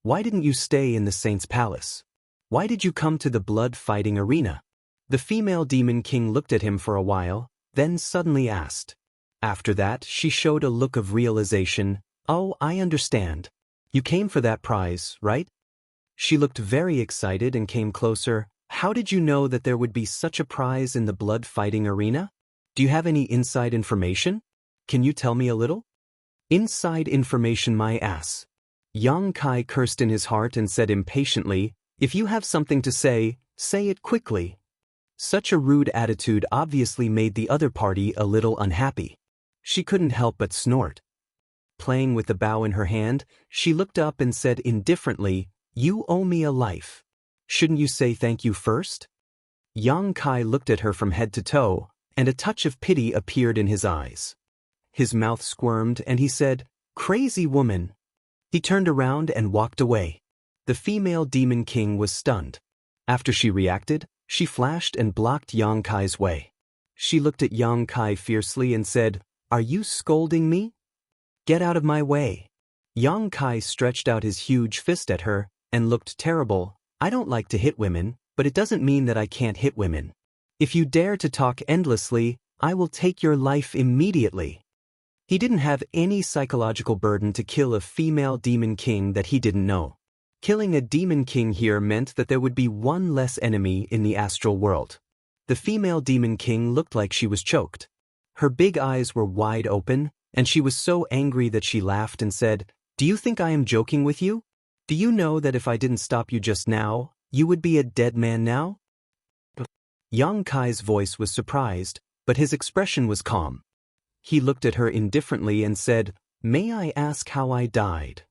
Why didn't you stay in the saint's palace? Why did you come to the blood-fighting arena? The female demon king looked at him for a while, then suddenly asked. After that, she showed a look of realization. Oh, I understand. You came for that prize, right? She looked very excited and came closer. How did you know that there would be such a prize in the blood-fighting arena? Do you have any inside information? Can you tell me a little? Inside information, my ass. Yang Kai cursed in his heart and said impatiently, if you have something to say it quickly. Such a rude attitude obviously made the other party a little unhappy. She couldn't help but snort. Playing with the bow in her hand, she looked up and said indifferently, you owe me a life. Shouldn't you say thank you first? Yang Kai looked at her from head to toe, and a touch of pity appeared in his eyes. His mouth squirmed and he said, crazy woman. He turned around and walked away. The female demon king was stunned. After she reacted, she flashed and blocked Yang Kai's way. She looked at Yang Kai fiercely and said, are you scolding me? Get out of my way. Yang Kai stretched out his huge fist at her and looked terrible. I don't like to hit women, but it doesn't mean that I can't hit women. If you dare to talk endlessly, I will take your life immediately. He didn't have any psychological burden to kill a female demon king that he didn't know. Killing a demon king here meant that there would be one less enemy in the astral world. The female demon king looked like she was choked. Her big eyes were wide open, and she was so angry that she laughed and said, do you think I am joking with you? Do you know that if I didn't stop you just now, you would be a dead man now? Yang Kai's voice was surprised, but his expression was calm. He looked at her indifferently and said, may I ask how I died?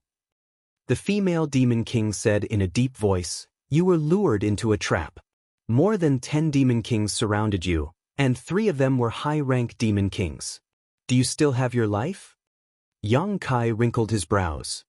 The female demon king said in a deep voice, you were lured into a trap. More than 10 demon kings surrounded you, and 3 of them were high-rank demon kings. Do you still have your life? Yang Kai wrinkled his brows.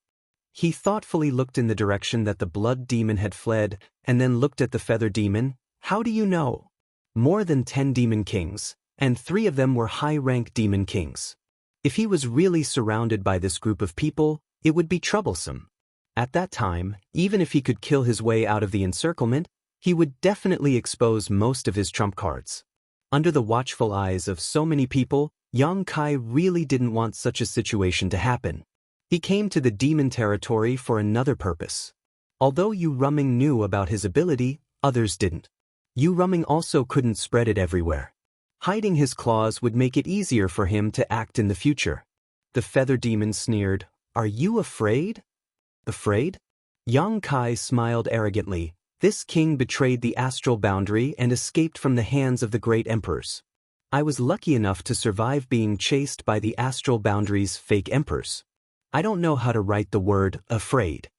He thoughtfully looked in the direction that the blood demon had fled, and then looked at the feather demon. How do you know? More than 10 demon kings, and 3 of them were high-rank demon kings. If he was really surrounded by this group of people, it would be troublesome. At that time, even if he could kill his way out of the encirclement, he would definitely expose most of his trump cards. Under the watchful eyes of so many people, Yang Kai really didn't want such a situation to happen. He came to the demon territory for another purpose. Although Yu Ruming knew about his ability, others didn't. Yu Ruming also couldn't spread it everywhere. Hiding his claws would make it easier for him to act in the future. The feather demon sneered, are you afraid? Afraid? Yang Kai smiled arrogantly. This king betrayed the astral boundary and escaped from the hands of the great emperors. I was lucky enough to survive being chased by the astral boundary's fake emperors. I don't know how to write the word afraid.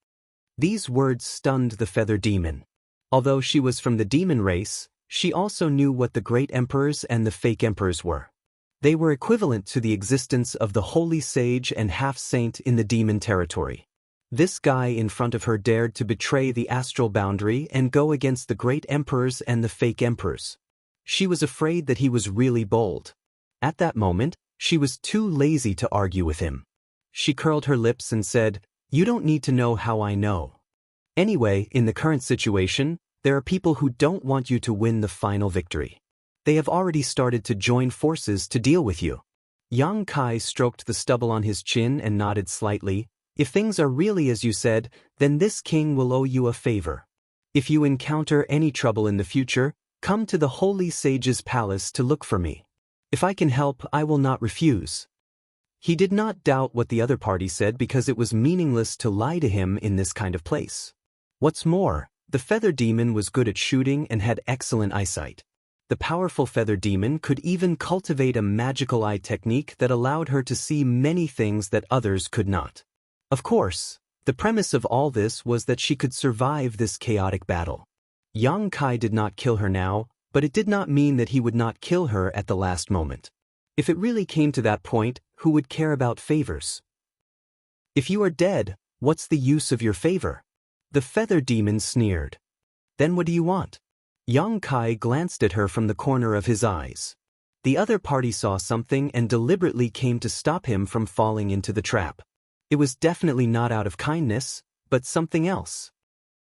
These words stunned the feather demon. Although she was from the demon race, she also knew what the great emperors and the fake emperors were. They were equivalent to the existence of the holy sage and half-saint in the demon territory. This guy in front of her dared to betray the astral boundary and go against the great emperors and the fake emperors. She was afraid that he was really bold. At that moment, She was too lazy to argue with him. She curled her lips and said, "You don't need to know how I know. Anyway, in the current situation, there are people who don't want you to win the final victory. They have already started to join forces to deal with you." Yang Kai stroked the stubble on his chin and nodded slightly. "If things are really as you said, then this king will owe you a favor. If you encounter any trouble in the future, come to the Holy Sage's palace to look for me. If I can help, I will not refuse." He did not doubt what the other party said because it was meaningless to lie to him in this kind of place. What's more, the feather demon was good at shooting and had excellent eyesight. The powerful feather demon could even cultivate a magical eye technique that allowed her to see many things that others could not. Of course, the premise of all this was that she could survive this chaotic battle. Yang Kai did not kill her now, but it did not mean that he would not kill her at the last moment. If it really came to that point, who would care about favors? If you are dead, what's the use of your favor? The feather demon sneered. Then what do you want? Yang Kai glanced at her from the corner of his eyes. The other party saw something and deliberately came to stop him from falling into the trap. It was definitely not out of kindness, but something else.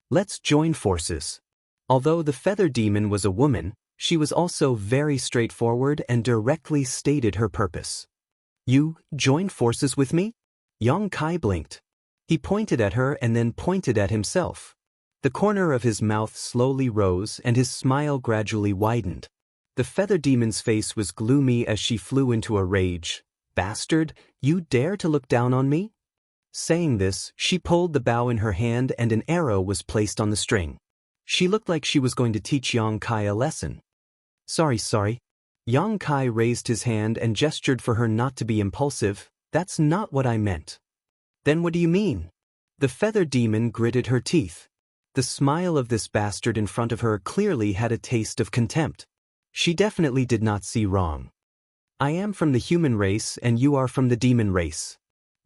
Let's join forces. Although the feather demon was a woman, she was also very straightforward and directly stated her purpose. You join forces with me? Yang Kai blinked. He pointed at her and then pointed at himself. The corner of his mouth slowly rose and his smile gradually widened. The feather demon's face was gloomy as she flew into a rage. Bastard, you dare to look down on me? Saying this, she pulled the bow in her hand and an arrow was placed on the string. She looked like she was going to teach Yang Kai a lesson. Sorry. Yang Kai raised his hand and gestured for her not to be impulsive. That's not what I meant. Then what do you mean? The feather demon gritted her teeth. The smile of this bastard in front of her clearly had a taste of contempt. She definitely did not see wrong. I am from the human race and you are from the demon race.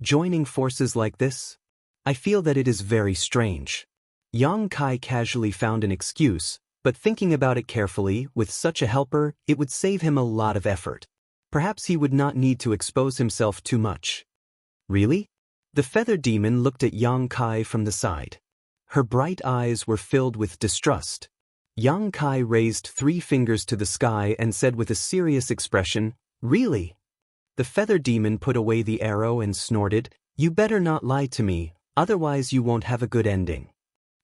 Joining forces like this? I feel that it is very strange. Yang Kai casually found an excuse, but thinking about it carefully, with such a helper, it would save him a lot of effort. Perhaps he would not need to expose himself too much. Really? The feather demon looked at Yang Kai from the side. Her bright eyes were filled with distrust. Yang Kai raised 3 fingers to the sky and said with a serious expression, "Really?" The feather demon put away the arrow and snorted, "You better not lie to me, otherwise you won't have a good ending."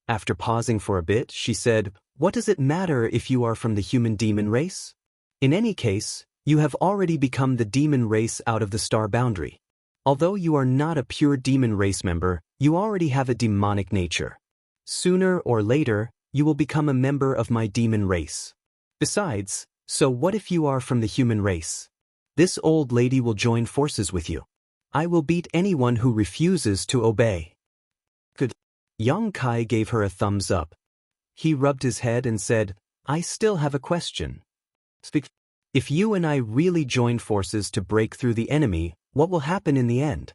After pausing for a bit, she said, "What does it matter if you are from the human demon race? In any case, you have already become the demon race out of the star boundary. Although you are not a pure demon race member, you already have a demonic nature. Sooner or later, you will become a member of my demon race. Besides, so what if you are from the human race? This old lady will join forces with you. I will beat anyone who refuses to obey." Good. Yang Kai gave her a thumbs up. He rubbed his head and said, "I still have a question. Speak. If you and I really join forces to break through the enemy, what will happen in the end?"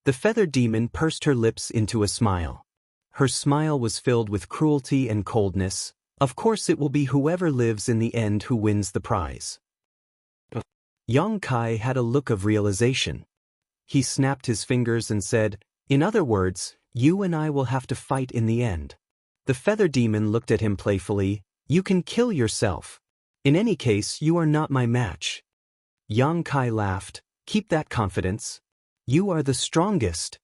The feather demon pursed her lips into a smile. Her smile was filled with cruelty and coldness. Of course it will be whoever lives in the end who wins the prize. Yang Kai had a look of realization. He snapped his fingers and said, "In other words, you and I will have to fight in the end." The feather demon looked at him playfully. "You can kill yourself. In any case, you are not my match." Yang Kai laughed. "Keep that confidence. You are the strongest."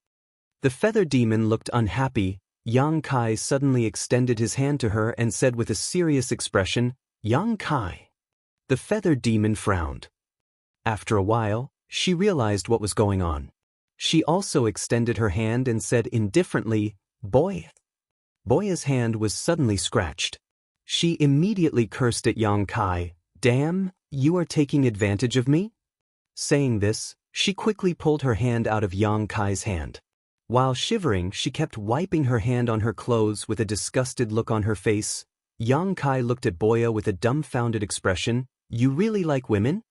The feather demon looked unhappy. Yang Kai suddenly extended his hand to her and said with a serious expression, "Yang Kai." The feather demon frowned. After a while, she realized what was going on. She also extended her hand and said indifferently, "Boy." Boya's hand was suddenly scratched. She immediately cursed at Yang Kai. "Damn, you are taking advantage of me?" Saying this, she quickly pulled her hand out of Yang Kai's hand. While shivering, she kept wiping her hand on her clothes with a disgusted look on her face. Yang Kai looked at Boya with a dumbfounded expression. "You really like women?"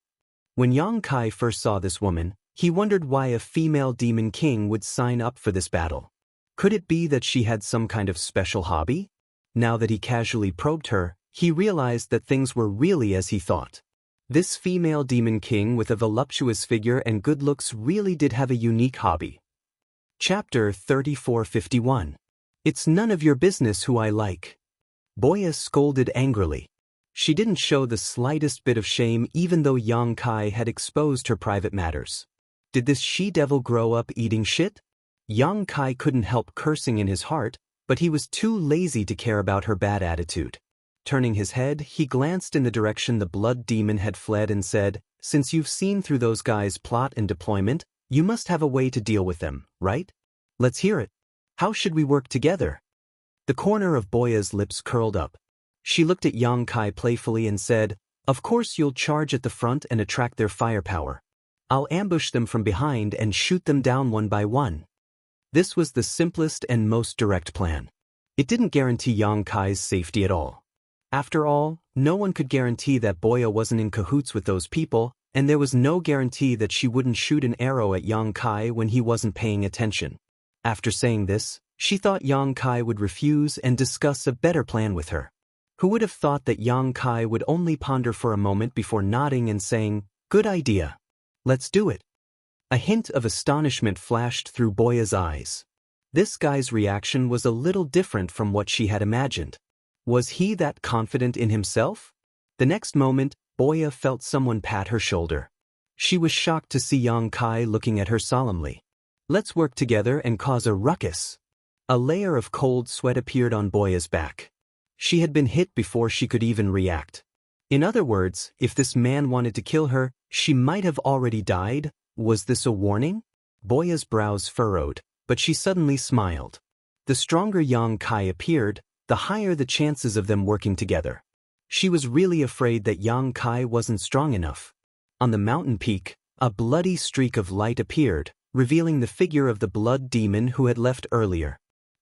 When Yang Kai first saw this woman, he wondered why a female demon king would sign up for this battle. Could it be that she had some kind of special hobby? Now that he casually probed her, he realized that things were really as he thought. This female demon king with a voluptuous figure and good looks really did have a unique hobby. Chapter 3451. It's none of your business who I like. Boya scolded angrily. She didn't show the slightest bit of shame even though Yang Kai had exposed her private matters. Did this she-devil grow up eating shit? Yang Kai couldn't help cursing in his heart, but he was too lazy to care about her bad attitude. Turning his head, he glanced in the direction the blood demon had fled and said, "Since you've seen through those guys' plot and deployment, you must have a way to deal with them, right? Let's hear it. How should we work together?" The corner of Boya's lips curled up. She looked at Yang Kai playfully and said, "Of course you'll charge at the front and attract their firepower. I'll ambush them from behind and shoot them down one by one." This was the simplest and most direct plan. It didn't guarantee Yang Kai's safety at all. After all, no one could guarantee that Boya wasn't in cahoots with those people, and there was no guarantee that she wouldn't shoot an arrow at Yang Kai when he wasn't paying attention. After saying this, she thought Yang Kai would refuse and discuss a better plan with her. Who would have thought that Yang Kai would only ponder for a moment before nodding and saying, "Good idea. Let's do it." A hint of astonishment flashed through Boya's eyes. This guy's reaction was a little different from what she had imagined. Was he that confident in himself? The next moment, Boya felt someone pat her shoulder. She was shocked to see Yang Kai looking at her solemnly. "Let's work together and cause a ruckus." A layer of cold sweat appeared on Boya's back. She had been hit before she could even react. In other words, if this man wanted to kill her, she might have already died. Was this a warning? Boya's brows furrowed, but she suddenly smiled. The stronger Yang Kai appeared, the higher the chances of them working together. She was really afraid that Yang Kai wasn't strong enough. On the mountain peak, a bloody streak of light appeared, revealing the figure of the blood demon who had left earlier.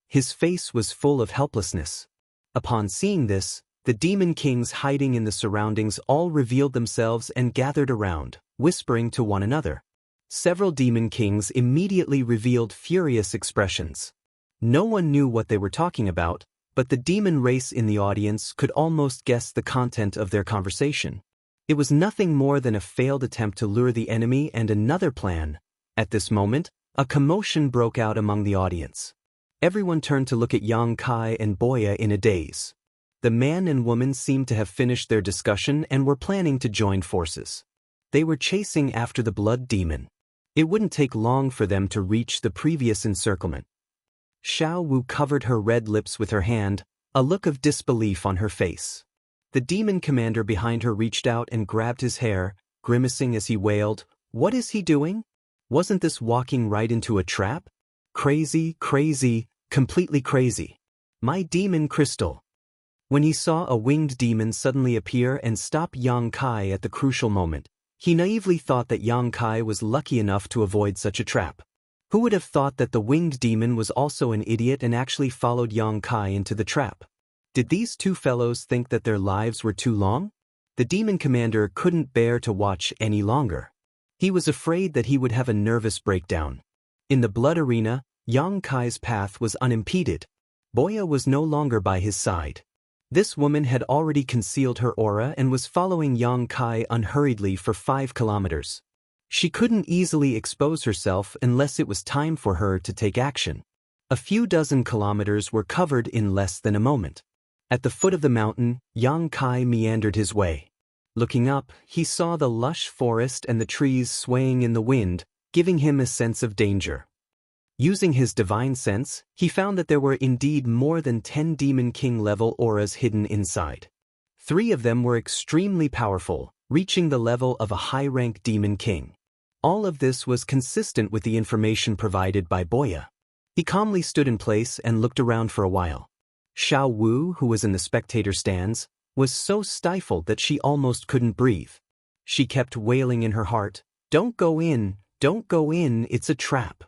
His face was full of helplessness. Upon seeing this, the demon kings hiding in the surroundings all revealed themselves and gathered around, whispering to one another. Several demon kings immediately revealed furious expressions. No one knew what they were talking about, but the demon race in the audience could almost guess the content of their conversation. It was nothing more than a failed attempt to lure the enemy and another plan. At this moment, a commotion broke out among the audience. Everyone turned to look at Yang Kai and Boya in a daze. The man and woman seemed to have finished their discussion and were planning to join forces. They were chasing after the blood demon. It wouldn't take long for them to reach the previous encirclement. Xiao Wu covered her red lips with her hand, a look of disbelief on her face. The demon commander behind her reached out and grabbed his hair, grimacing as he wailed, "What is he doing? Wasn't this walking right into a trap? Crazy, crazy, completely crazy. My demon crystal." When he saw a winged demon suddenly appear and stop Yang Kai at the crucial moment, he naively thought that Yang Kai was lucky enough to avoid such a trap. Who would have thought that the winged demon was also an idiot and actually followed Yang Kai into the trap? Did these two fellows think that their lives were too long? The demon commander couldn't bear to watch any longer. He was afraid that he would have a nervous breakdown. In the blood arena, Yang Kai's path was unimpeded. Boya was no longer by his side. This woman had already concealed her aura and was following Yang Kai unhurriedly for 5 kilometers. She couldn't easily expose herself unless it was time for her to take action. A few dozen kilometers were covered in less than a moment. At the foot of the mountain, Yang Kai meandered his way. Looking up, he saw the lush forest and the trees swaying in the wind, giving him a sense of danger. Using his divine sense, he found that there were indeed more than 10 Demon King-level auras hidden inside. 3 of them were extremely powerful, reaching the level of a high-rank Demon King. All of this was consistent with the information provided by Boya. He calmly stood in place and looked around for a while. Xiao Wu, who was in the spectator stands, was so stifled that she almost couldn't breathe. She kept wailing in her heart, "Don't go in, don't go in, it's a trap."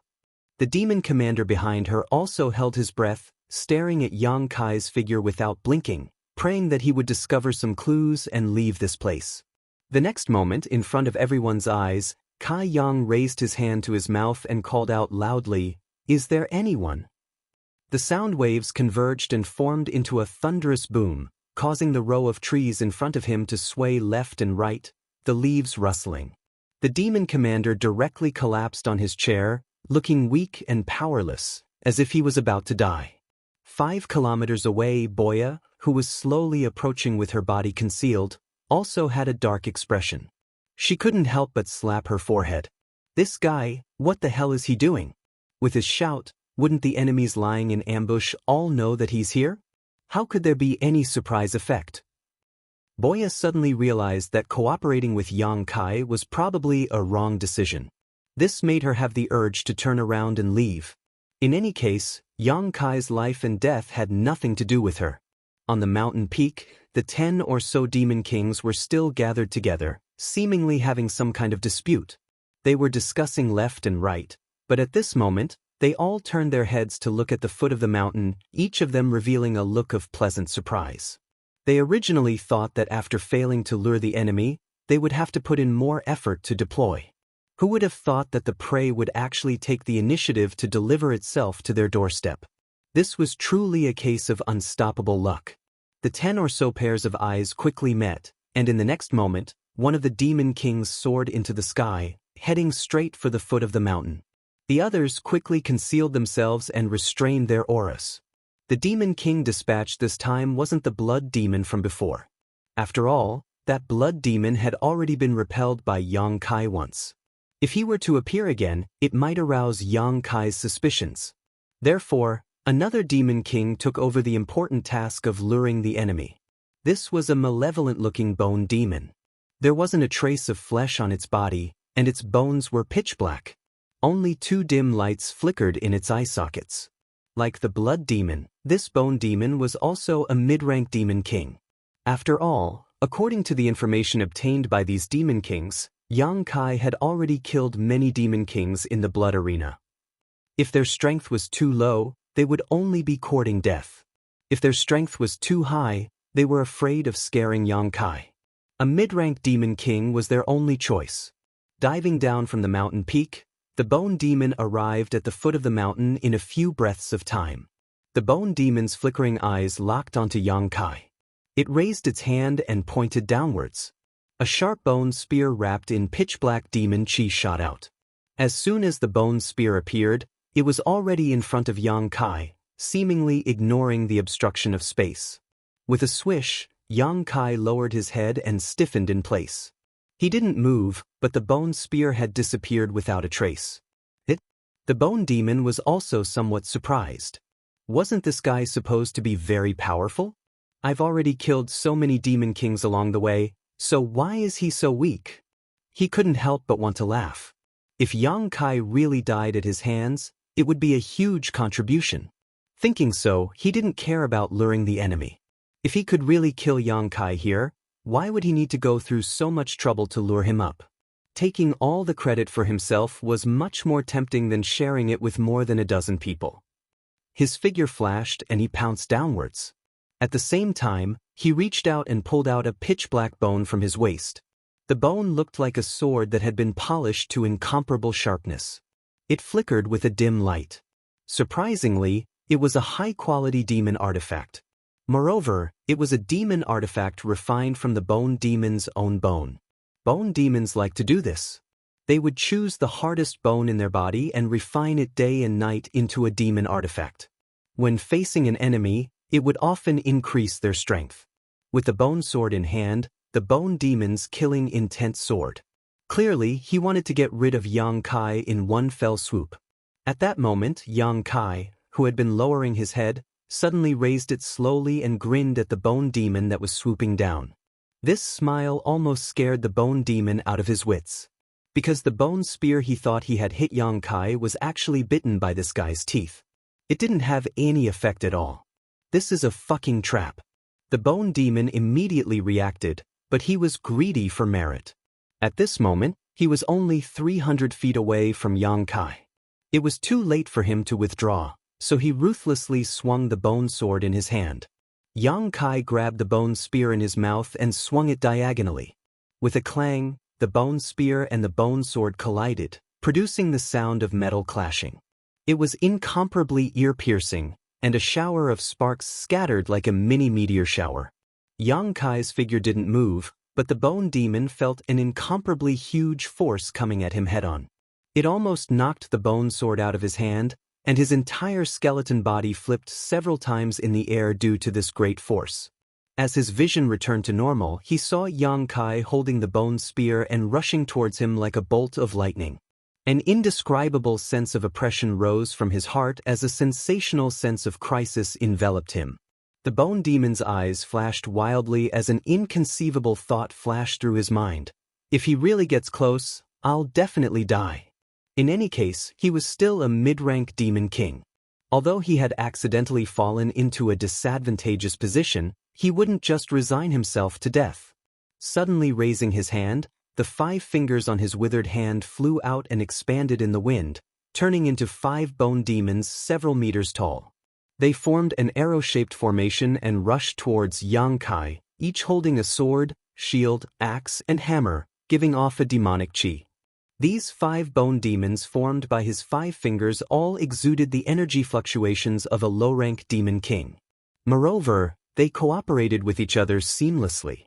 The demon commander behind her also held his breath, staring at Yang Kai's figure without blinking, praying that he would discover some clues and leave this place. The next moment, in front of everyone's eyes, Kai Yang raised his hand to his mouth and called out loudly, "Is there anyone?" The sound waves converged and formed into a thunderous boom, causing the row of trees in front of him to sway left and right, the leaves rustling. The demon commander directly collapsed on his chair, looking weak and powerless, as if he was about to die. 5 kilometers away, Boya, who was slowly approaching with her body concealed, also had a dark expression. She couldn't help but slap her forehead. This guy, what the hell is he doing? With his shout, wouldn't the enemies lying in ambush all know that he's here? How could there be any surprise effect? Boya suddenly realized that cooperating with Yang Kai was probably a wrong decision. This made her have the urge to turn around and leave. In any case, Yang Kai's life and death had nothing to do with her. On the mountain peak, the 10 or so demon kings were still gathered together, seemingly having some kind of dispute. They were discussing left and right, but at this moment, they all turned their heads to look at the foot of the mountain, each of them revealing a look of pleasant surprise. They originally thought that after failing to lure the enemy, they would have to put in more effort to deploy. Who would have thought that the prey would actually take the initiative to deliver itself to their doorstep? This was truly a case of unstoppable luck. The 10 or so pairs of eyes quickly met, and in the next moment, one of the demon kings soared into the sky, heading straight for the foot of the mountain. The others quickly concealed themselves and restrained their auras. The demon king dispatched this time wasn't the blood demon from before. After all, that blood demon had already been repelled by Yang Kai once. If he were to appear again, it might arouse Yang Kai's suspicions. Therefore, another demon king took over the important task of luring the enemy. This was a malevolent-looking bone demon. There wasn't a trace of flesh on its body, and its bones were pitch black. Only 2 dim lights flickered in its eye sockets. Like the blood demon, this bone demon was also a mid-rank demon king. After all, according to the information obtained by these demon kings, Yang Kai had already killed many demon kings in the blood arena. If their strength was too low, they would only be courting death. If their strength was too high, they were afraid of scaring Yang Kai. A mid-rank demon king was their only choice. Diving down from the mountain peak, the bone demon arrived at the foot of the mountain in a few breaths of time. The bone demon's flickering eyes locked onto Yang Kai. It raised its hand and pointed downwards. A sharp bone spear wrapped in pitch-black demon chi shot out. As soon as the bone spear appeared, it was already in front of Yang Kai, seemingly ignoring the obstruction of space. With a swish, Yang Kai lowered his head and stiffened in place. He didn't move, but the bone spear had disappeared without a trace. The bone demon was also somewhat surprised. Wasn't this guy supposed to be very powerful? I've already killed so many demon kings along the way, so why is he so weak? He couldn't help but want to laugh. If Yang Kai really died at his hands, it would be a huge contribution. Thinking so, he didn't care about luring the enemy. If he could really kill Yang Kai here, why would he need to go through so much trouble to lure him up? Taking all the credit for himself was much more tempting than sharing it with more than a dozen people. His figure flashed and he pounced downwards. At the same time, he reached out and pulled out a pitch-black bone from his waist. The bone looked like a sword that had been polished to incomparable sharpness. It flickered with a dim light. Surprisingly, it was a high-quality demon artifact. Moreover, it was a demon artifact refined from the bone demon's own bone. Bone demons like to do this. They would choose the hardest bone in their body and refine it day and night into a demon artifact. When facing an enemy, it would often increase their strength. With the bone sword in hand, the bone demon's killing intent soared. Clearly, he wanted to get rid of Yang Kai in one fell swoop. At that moment, Yang Kai, who had been lowering his head, suddenly raised it slowly and grinned at the bone demon that was swooping down. This smile almost scared the bone demon out of his wits. Because the bone spear he thought he had hit Yang Kai was actually bitten by this guy's teeth. It didn't have any effect at all. This is a fucking trap. The bone demon immediately reacted, but he was greedy for merit. At this moment, he was only 300 feet away from Yang Kai. It was too late for him to withdraw, so he ruthlessly swung the bone sword in his hand. Yang Kai grabbed the bone spear in his mouth and swung it diagonally. With a clang, the bone spear and the bone sword collided, producing the sound of metal clashing. It was incomparably ear-piercing, and a shower of sparks scattered like a mini meteor shower. Yang Kai's figure didn't move, but the bone demon felt an incomparably huge force coming at him head-on. It almost knocked the bone sword out of his hand, and his entire skeleton body flipped several times in the air due to this great force. As his vision returned to normal, he saw Yang Kai holding the bone spear and rushing towards him like a bolt of lightning. An indescribable sense of oppression rose from his heart as a sensational sense of crisis enveloped him. The bone demon's eyes flashed wildly as an inconceivable thought flashed through his mind. If he really gets close, I'll definitely die. In any case, he was still a mid-rank demon king. Although he had accidentally fallen into a disadvantageous position, he wouldn't just resign himself to death. Suddenly raising his hand, the 5 fingers on his withered hand flew out and expanded in the wind, turning into 5 bone demons several meters tall. They formed an arrow-shaped formation and rushed towards Yang Kai, each holding a sword, shield, axe, and hammer, giving off a demonic chi. These 5 bone demons formed by his 5 fingers all exuded the energy fluctuations of a low-rank demon king. Moreover, they cooperated with each other seamlessly.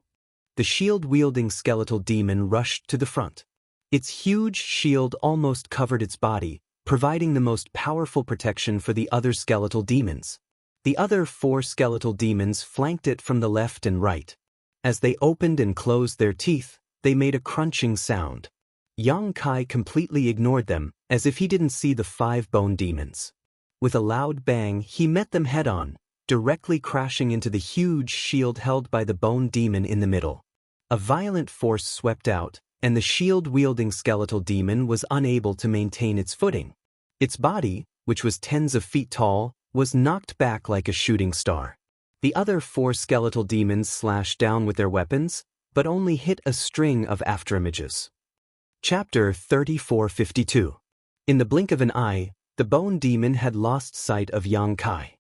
The shield-wielding skeletal demon rushed to the front. Its huge shield almost covered its body, providing the most powerful protection for the other skeletal demons. The other 4 skeletal demons flanked it from the left and right. As they opened and closed their teeth, they made a crunching sound. Yang Kai completely ignored them, as if he didn't see the 5 bone demons. With a loud bang, he met them head-on, directly crashing into the huge shield held by the bone demon in the middle. A violent force swept out, and the shield-wielding skeletal demon was unable to maintain its footing. Its body, which was tens of feet tall, was knocked back like a shooting star. The other 4 skeletal demons slashed down with their weapons, but only hit a string of afterimages. Chapter 3452. In the blink of an eye, the bone demon had lost sight of Yang Kai.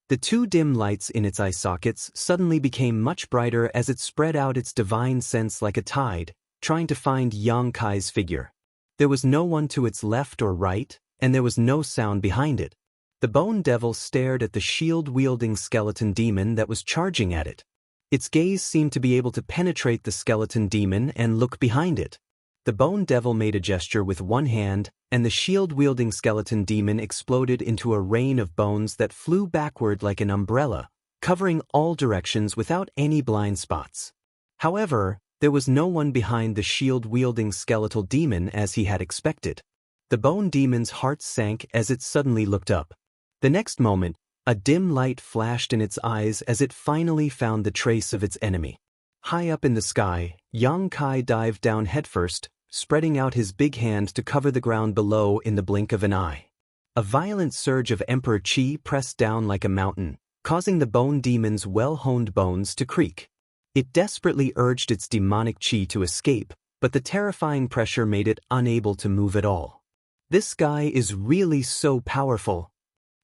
The 2 dim lights in its eye sockets suddenly became much brighter as it spread out its divine sense like a tide, trying to find Yang Kai's figure. There was no one to its left or right, and there was no sound behind it. The bone devil stared at the shield-wielding skeleton demon that was charging at it. Its gaze seemed to be able to penetrate the skeleton demon and look behind it. The bone devil made a gesture with one hand, and the shield-wielding skeleton demon exploded into a rain of bones that flew backward like an umbrella, covering all directions without any blind spots. However, there was no one behind the shield-wielding skeletal demon as he had expected. The bone demon's heart sank as it suddenly looked up. The next moment, a dim light flashed in its eyes as it finally found the trace of its enemy. High up in the sky, Yang Kai dived down headfirst, spreading out his big hand to cover the ground below in the blink of an eye. A violent surge of Emperor Qi pressed down like a mountain, causing the bone demon's well-honed bones to creak. It desperately urged its demonic Qi to escape, but the terrifying pressure made it unable to move at all. This guy is really so powerful.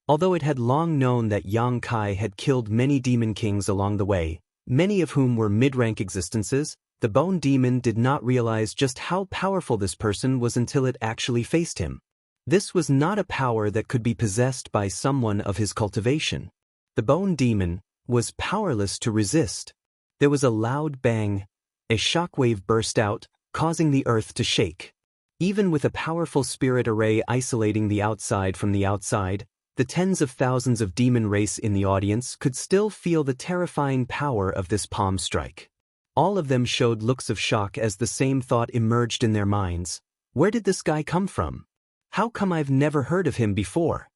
Although it had long known that Yang Kai had killed many demon kings along the way, many of whom were mid-rank existences, the bone demon did not realize just how powerful this person was until it actually faced him. This was not a power that could be possessed by someone of his cultivation. The bone demon was powerless to resist. There was a loud bang. A shockwave burst out, causing the earth to shake. Even with a powerful spirit array isolating the outside from the outside, the tens of thousands of demon race in the audience could still feel the terrifying power of this palm strike. All of them showed looks of shock as the same thought emerged in their minds. Where did this guy come from? How come I've never heard of him before?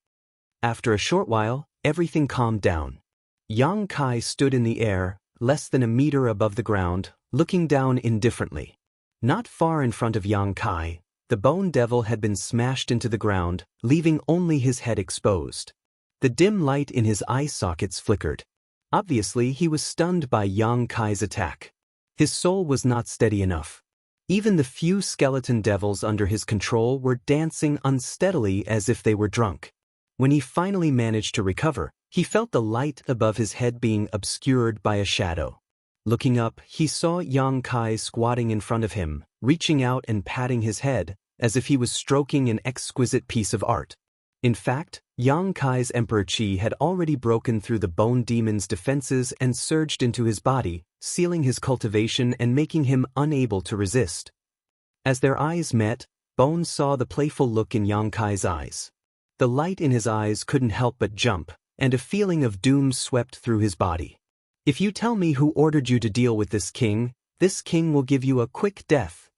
After a short while, everything calmed down. Yang Kai stood in the air, less than a meter above the ground, looking down indifferently. Not far in front of Yang Kai, the bone devil had been smashed into the ground, leaving only his head exposed. The dim light in his eye sockets flickered. Obviously, he was stunned by Yang Kai's attack. His soul was not steady enough. Even the few skeleton devils under his control were dancing unsteadily as if they were drunk. When he finally managed to recover, he felt the light above his head being obscured by a shadow. Looking up, he saw Yang Kai squatting in front of him, reaching out and patting his head, as if he was stroking an exquisite piece of art. In fact, Yang Kai's Emperor Qi had already broken through the bone demon's defenses and surged into his body, sealing his cultivation and making him unable to resist. As their eyes met, Bone saw the playful look in Yang Kai's eyes. The light in his eyes couldn't help but jump, and a feeling of doom swept through his body. If you tell me who ordered you to deal with this king will give you a quick death.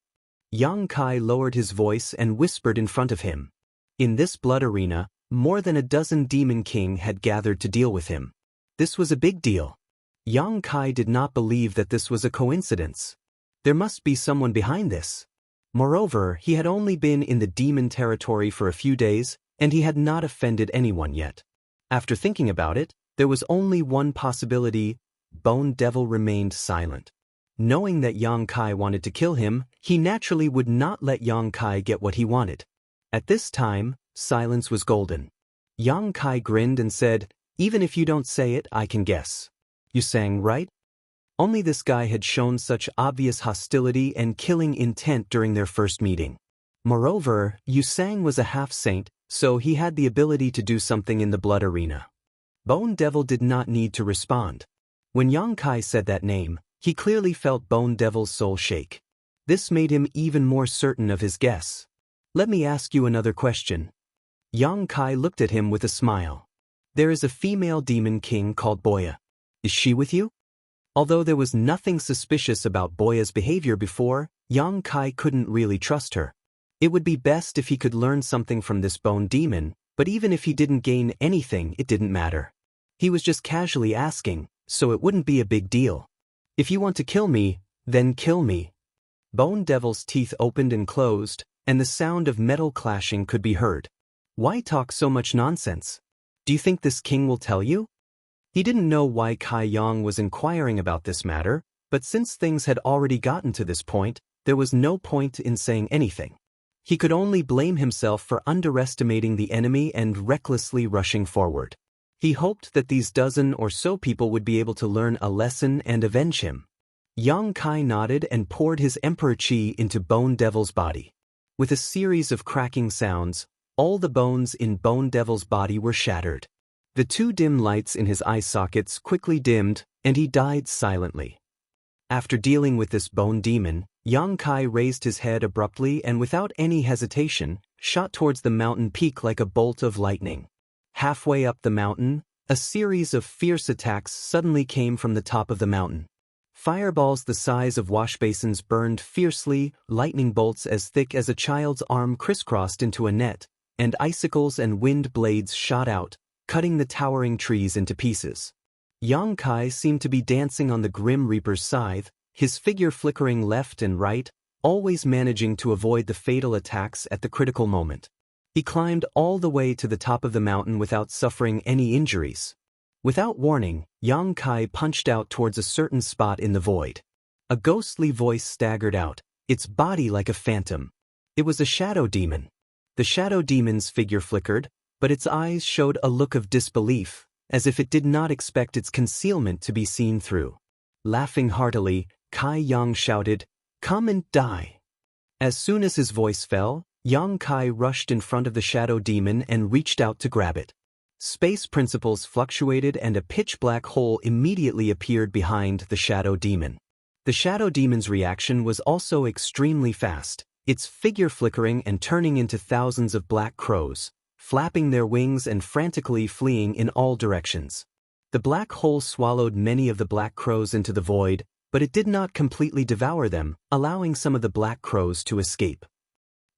Yang Kai lowered his voice and whispered in front of him. In this blood arena, more than a dozen demon king had gathered to deal with him. This was a big deal. Yang Kai did not believe that this was a coincidence. There must be someone behind this. Moreover, he had only been in the demon territory for a few days, and he had not offended anyone yet. After thinking about it, there was only one possibility: Bone Devil remained silent. Knowing that Yang Kai wanted to kill him, he naturally would not let Yang Kai get what he wanted. At this time, silence was golden. Yang Kai grinned and said, "Even if you don't say it, I can guess. You sang, right?" Only this guy had shown such obvious hostility and killing intent during their first meeting. Moreover, Yu Sang was a half-saint, so he had the ability to do something in the blood arena. Bone Devil did not need to respond. When Yang Kai said that name, he clearly felt Bone Devil's soul shake. This made him even more certain of his guess. "Let me ask you another question." Yang Kai looked at him with a smile. "There is a female demon king called Boya. Is she with you?" Although there was nothing suspicious about Boya's behavior before, Yang Kai couldn't really trust her. It would be best if he could learn something from this bone demon, but even if he didn't gain anything, it didn't matter. He was just casually asking, so it wouldn't be a big deal. "If you want to kill me, then kill me." Bone Devil's teeth opened and closed, and the sound of metal clashing could be heard. "Why talk so much nonsense? Do you think this king will tell you?" He didn't know why Kai Yang was inquiring about this matter, but since things had already gotten to this point, there was no point in saying anything. He could only blame himself for underestimating the enemy and recklessly rushing forward. He hoped that these dozen or so people would be able to learn a lesson and avenge him. Yang Kai nodded and poured his Emperor Qi into Bone Devil's body. With a series of cracking sounds, all the bones in Bone Devil's body were shattered. The two dim lights in his eye sockets quickly dimmed, and he died silently. After dealing with this bone demon, Yang Kai raised his head abruptly and without any hesitation, shot towards the mountain peak like a bolt of lightning. Halfway up the mountain, a series of fierce attacks suddenly came from the top of the mountain. Fireballs the size of washbasins burned fiercely, lightning bolts as thick as a child's arm crisscrossed into a net, and icicles and wind blades shot out, cutting the towering trees into pieces. Yang Kai seemed to be dancing on the Grim Reaper's scythe, his figure flickering left and right, always managing to avoid the fatal attacks at the critical moment. He climbed all the way to the top of the mountain without suffering any injuries. Without warning, Yang Kai punched out towards a certain spot in the void. A ghostly voice staggered out, its body like a phantom. It was a shadow demon. The shadow demon's figure flickered, but its eyes showed a look of disbelief, as if it did not expect its concealment to be seen through. Laughing heartily, Kai Yang shouted, "Come and die." As soon as his voice fell, Yang Kai rushed in front of the shadow demon and reached out to grab it. Space principles fluctuated and a pitch-black hole immediately appeared behind the shadow demon. The shadow demon's reaction was also extremely fast, its figure flickering and turning into thousands of black crows, flapping their wings and frantically fleeing in all directions. The black hole swallowed many of the black crows into the void, but it did not completely devour them, allowing some of the black crows to escape.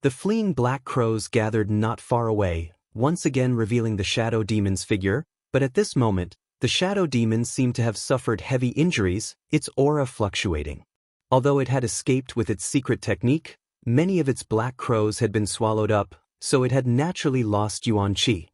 The fleeing black crows gathered not far away, once again revealing the shadow demon's figure, but at this moment, the shadow demon seemed to have suffered heavy injuries, its aura fluctuating. Although it had escaped with its secret technique, many of its black crows had been swallowed up, so it had naturally lost Yuan Qi.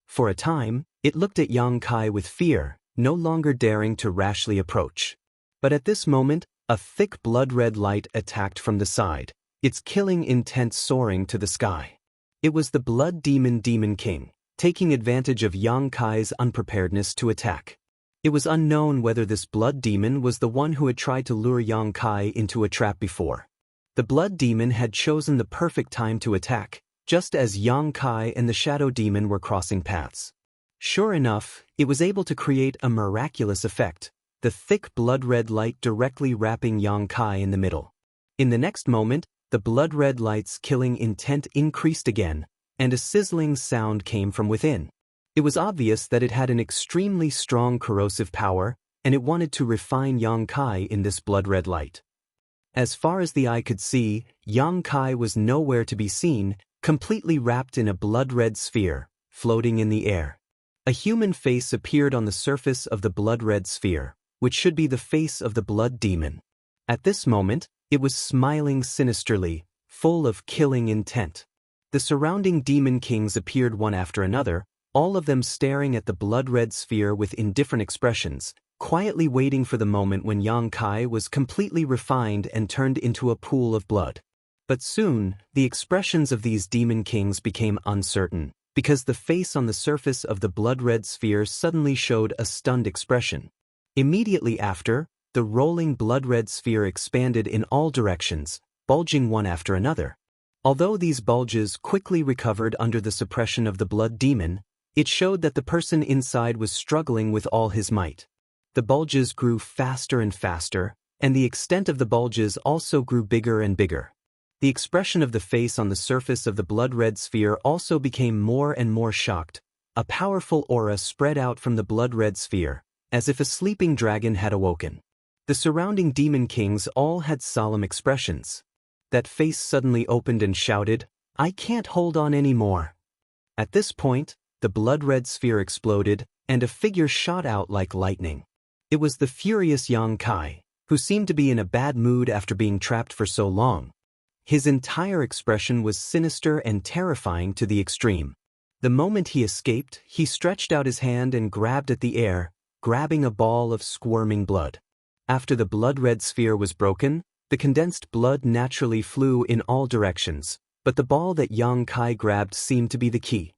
For a time, it looked at Yang Kai with fear, no longer daring to rashly approach. But at this moment, a thick blood-red light attacked from the side, its killing intent soaring to the sky. It was the Blood Demon Demon King, taking advantage of Yang Kai's unpreparedness to attack. It was unknown whether this blood demon was the one who had tried to lure Yang Kai into a trap before. The blood demon had chosen the perfect time to attack, just as Yang Kai and the Shadow Demon were crossing paths. Sure enough, it was able to create a miraculous effect, the thick blood-red light directly wrapping Yang Kai in the middle. In the next moment, the blood-red light's killing intent increased again, and a sizzling sound came from within. It was obvious that it had an extremely strong corrosive power, and it wanted to refine Yang Kai in this blood-red light. As far as the eye could see, Yang Kai was nowhere to be seen, completely wrapped in a blood-red sphere, floating in the air. A human face appeared on the surface of the blood-red sphere, which should be the face of the blood demon. At this moment, it was smiling sinisterly, full of killing intent. The surrounding demon kings appeared one after another, all of them staring at the blood-red sphere with indifferent expressions, quietly waiting for the moment when Yang Kai was completely refined and turned into a pool of blood. But soon, the expressions of these demon kings became uncertain, because the face on the surface of the blood-red sphere suddenly showed a stunned expression. Immediately after, the rolling blood-red sphere expanded in all directions, bulging one after another. Although these bulges quickly recovered under the suppression of the blood demon, it showed that the person inside was struggling with all his might. The bulges grew faster and faster, and the extent of the bulges also grew bigger and bigger. The expression of the face on the surface of the blood-red sphere also became more and more shocked. A powerful aura spread out from the blood-red sphere, as if a sleeping dragon had awoken. The surrounding demon kings all had solemn expressions. That face suddenly opened and shouted, "I can't hold on anymore." At this point, the blood-red sphere exploded, and a figure shot out like lightning. It was the furious Yang Kai, who seemed to be in a bad mood after being trapped for so long. His entire expression was sinister and terrifying to the extreme. The moment he escaped, he stretched out his hand and grabbed at the air, grabbing a ball of squirming blood. After the blood-red sphere was broken, the condensed blood naturally flew in all directions, but the ball that Yang Kai grabbed seemed to be the key.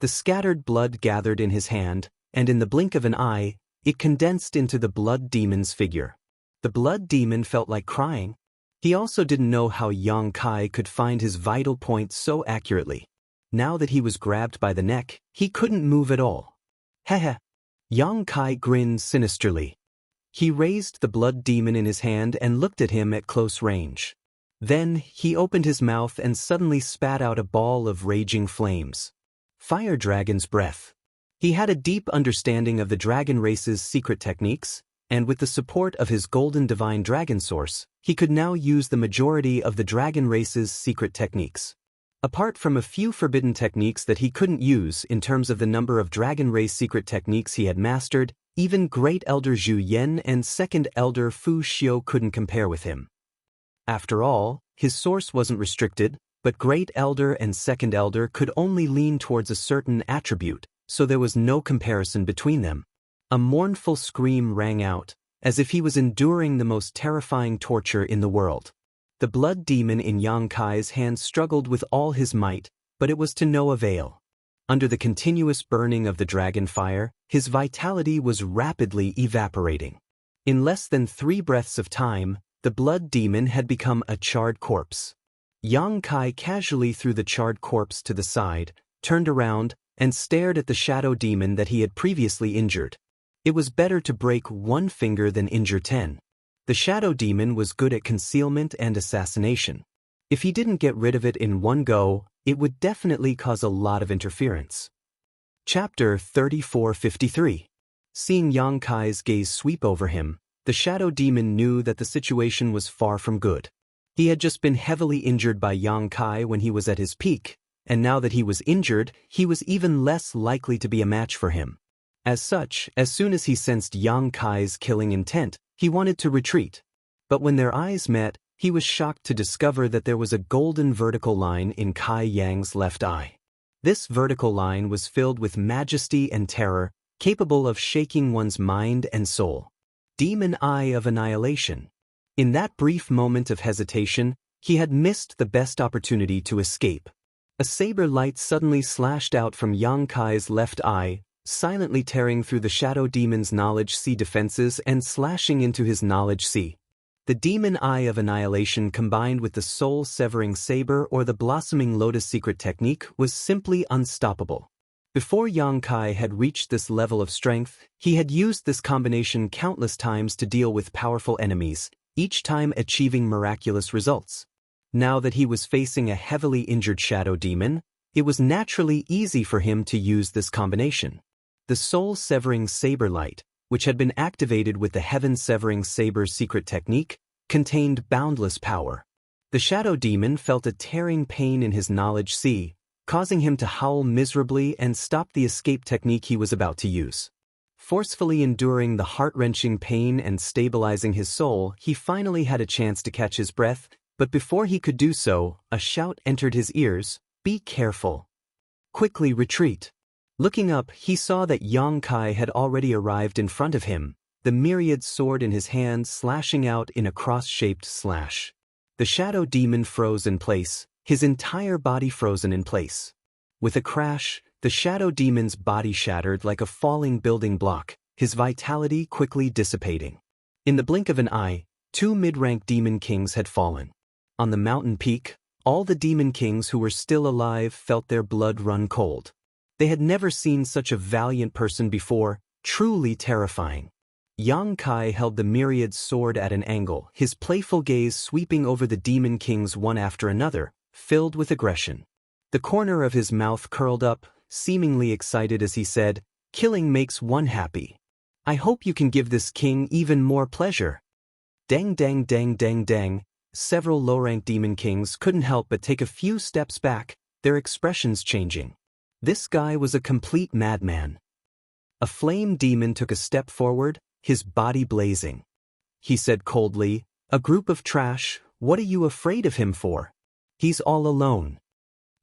The scattered blood gathered in his hand, and in the blink of an eye, it condensed into the blood demon's figure. The blood demon felt like crying. He also didn't know how Yang Kai could find his vital point so accurately. Now that he was grabbed by the neck, he couldn't move at all. Heh. Yang Kai grinned sinisterly. He raised the blood demon in his hand and looked at him at close range. Then, he opened his mouth and suddenly spat out a ball of raging flames. Fire Dragon's breath. He had a deep understanding of the dragon race's secret techniques, and with the support of his golden divine dragon source, he could now use the majority of the dragon race's secret techniques. Apart from a few forbidden techniques that he couldn't use in terms of the number of dragon race secret techniques he had mastered, even Great Elder Zhu Yan and Second Elder Fu Xiu couldn't compare with him. After all, his source wasn't restricted, but Great Elder and Second Elder could only lean towards a certain attribute, so there was no comparison between them. A mournful scream rang out, as if he was enduring the most terrifying torture in the world. The blood demon in Yang Kai's hand struggled with all his might, but it was to no avail. Under the continuous burning of the dragon fire, his vitality was rapidly evaporating. In less than 3 breaths of time, the blood demon had become a charred corpse. Yang Kai casually threw the charred corpse to the side, turned around, and stared at the shadow demon that he had previously injured. It was better to break 1 finger than injure 10. The shadow demon was good at concealment and assassination. If he didn't get rid of it in one go, it would definitely cause a lot of interference. Chapter 3453. Seeing Yang Kai's gaze sweep over him, the shadow demon knew that the situation was far from good. He had just been heavily injured by Yang Kai when he was at his peak, and now that he was injured, he was even less likely to be a match for him. As such, as soon as he sensed Yang Kai's killing intent, he wanted to retreat. But when their eyes met, he was shocked to discover that there was a golden vertical line in Kai Yang's left eye. This vertical line was filled with majesty and terror, capable of shaking one's mind and soul. Demon Eye of Annihilation. In that brief moment of hesitation, he had missed the best opportunity to escape. A saber light suddenly slashed out from Yang Kai's left eye, silently tearing through the shadow demon's knowledge sea defenses and slashing into his knowledge sea. The demon eye of annihilation combined with the soul-severing saber or the blossoming lotus secret technique was simply unstoppable. Before Yang Kai had reached this level of strength, he had used this combination countless times to deal with powerful enemies, each time achieving miraculous results. Now that he was facing a heavily injured shadow demon, it was naturally easy for him to use this combination. The soul-severing saber light, which had been activated with the heaven-severing saber's secret technique, contained boundless power. The shadow demon felt a tearing pain in his knowledge sea, causing him to howl miserably and stop the escape technique he was about to use. Forcefully enduring the heart-wrenching pain and stabilizing his soul, he finally had a chance to catch his breath, but before he could do so, a shout entered his ears, "Be careful! Quickly retreat!" Looking up, he saw that Yang Kai had already arrived in front of him, the myriad sword in his hand slashing out in a cross-shaped slash. The shadow demon froze in place, his entire body frozen in place. With a crash, the shadow demon's body shattered like a falling building block, his vitality quickly dissipating. In the blink of an eye, 2 mid-rank demon kings had fallen. On the mountain peak, all the demon kings who were still alive felt their blood run cold. They had never seen such a valiant person before, truly terrifying. Yang Kai held the myriad sword at an angle, his playful gaze sweeping over the demon kings one after another, filled with aggression. The corner of his mouth curled up, seemingly excited as he said, "Killing makes one happy. I hope you can give this king even more pleasure." Dang dang dang dang dang. Several low-rank demon kings couldn't help but take a few steps back, their expressions changing. This guy was a complete madman. A flame demon took a step forward, his body blazing. He said coldly, "A group of trash, what are you afraid of him for? He's all alone."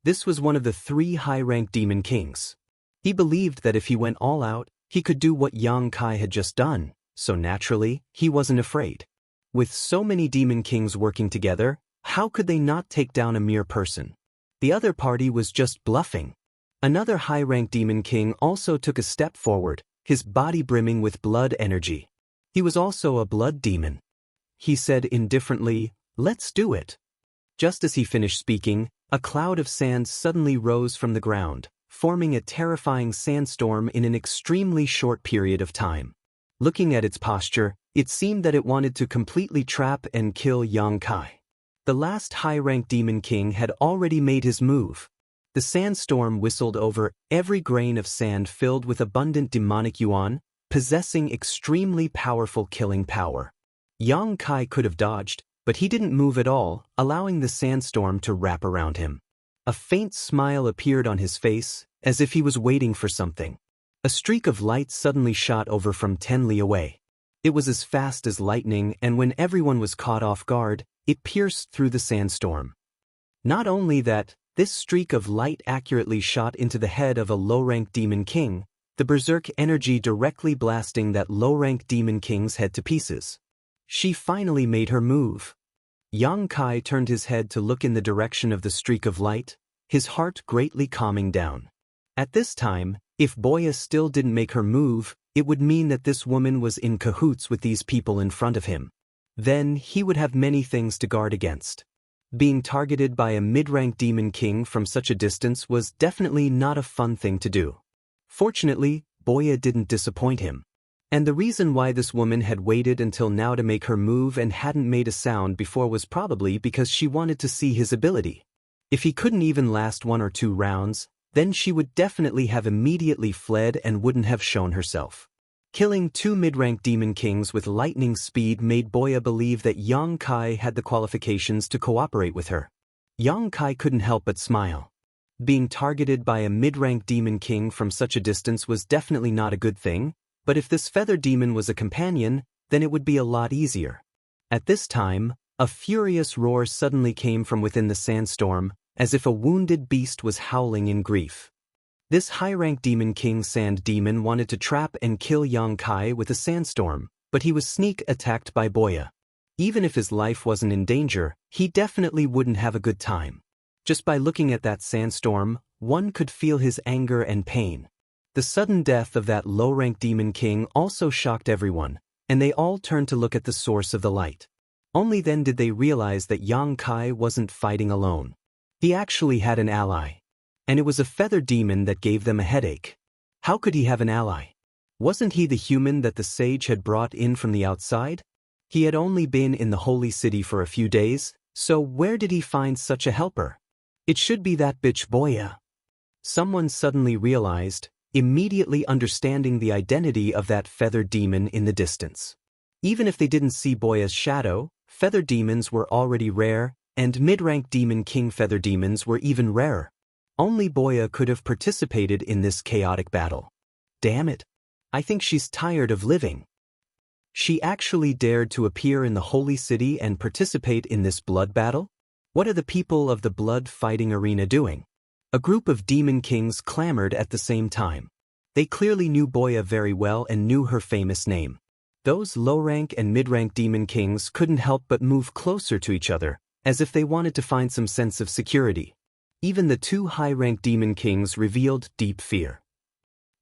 This was one of the 3 high-ranked demon kings. He believed that if he went all out, he could do what Yang Kai had just done, so naturally, he wasn't afraid. With so many demon kings working together, how could they not take down a mere person? The other party was just bluffing. Another high-ranked demon king also took a step forward, his body brimming with blood energy. He was also a blood demon. He said indifferently, "Let's do it." Just as he finished speaking, a cloud of sand suddenly rose from the ground, forming a terrifying sandstorm in an extremely short period of time. Looking at its posture, it seemed that it wanted to completely trap and kill Yang Kai. The last high-ranked demon king had already made his move. The sandstorm whistled over, every grain of sand filled with abundant demonic yuan, possessing extremely powerful killing power. Yang Kai could have dodged, but he didn't move at all, allowing the sandstorm to wrap around him. A faint smile appeared on his face, as if he was waiting for something. A streak of light suddenly shot over from 10 li away. It was as fast as lightning, and when everyone was caught off guard, it pierced through the sandstorm. Not only that, this streak of light accurately shot into the head of a low-ranked demon king, the berserk energy directly blasting that low-ranked demon king's head to pieces. She finally made her move. Yang Kai turned his head to look in the direction of the streak of light, his heart greatly calming down. At this time, if Boya still didn't make her move, it would mean that this woman was in cahoots with these people in front of him. Then he would have many things to guard against. Being targeted by a mid-rank demon king from such a distance was definitely not a fun thing to do. Fortunately, Boya didn't disappoint him. And the reason why this woman had waited until now to make her move and hadn't made a sound before was probably because she wanted to see his ability. If he couldn't even last 1 or 2 rounds, then she would definitely have immediately fled and wouldn't have shown herself. Killing 2 mid-rank demon kings with lightning speed made Boya believe that Yang Kai had the qualifications to cooperate with her. Yang Kai couldn't help but smile. Being targeted by a mid-rank demon king from such a distance was definitely not a good thing, but if this feather demon was a companion, then it would be a lot easier. At this time, a furious roar suddenly came from within the sandstorm, as if a wounded beast was howling in grief. This high-rank demon king sand demon wanted to trap and kill Yang Kai with a sandstorm, but he was sneak attacked by Boya. Even if his life wasn't in danger, he definitely wouldn't have a good time. Just by looking at that sandstorm, one could feel his anger and pain. The sudden death of that low-rank demon king also shocked everyone, and they all turned to look at the source of the light. Only then did they realize that Yang Kai wasn't fighting alone. He actually had an ally. And it was a feather demon that gave them a headache. How could he have an ally? Wasn't he the human that the sage had brought in from the outside? He had only been in the holy city for a few days, so where did he find such a helper? It should be that bitch Boya. Someone suddenly realized, immediately understanding the identity of that feather demon in the distance. Even if they didn't see Boya's shadow, feather demons were already rare, and mid-rank demon king feather demons were even rarer. Only Boya could have participated in this chaotic battle. Damn it. I think she's tired of living. She actually dared to appear in the holy city and participate in this blood battle? What are the people of the blood fighting arena doing? A group of demon kings clamored at the same time. They clearly knew Boya very well and knew her famous name. Those low-rank and mid-rank demon kings couldn't help but move closer to each other, as if they wanted to find some sense of security. Even the two high-rank demon kings revealed deep fear.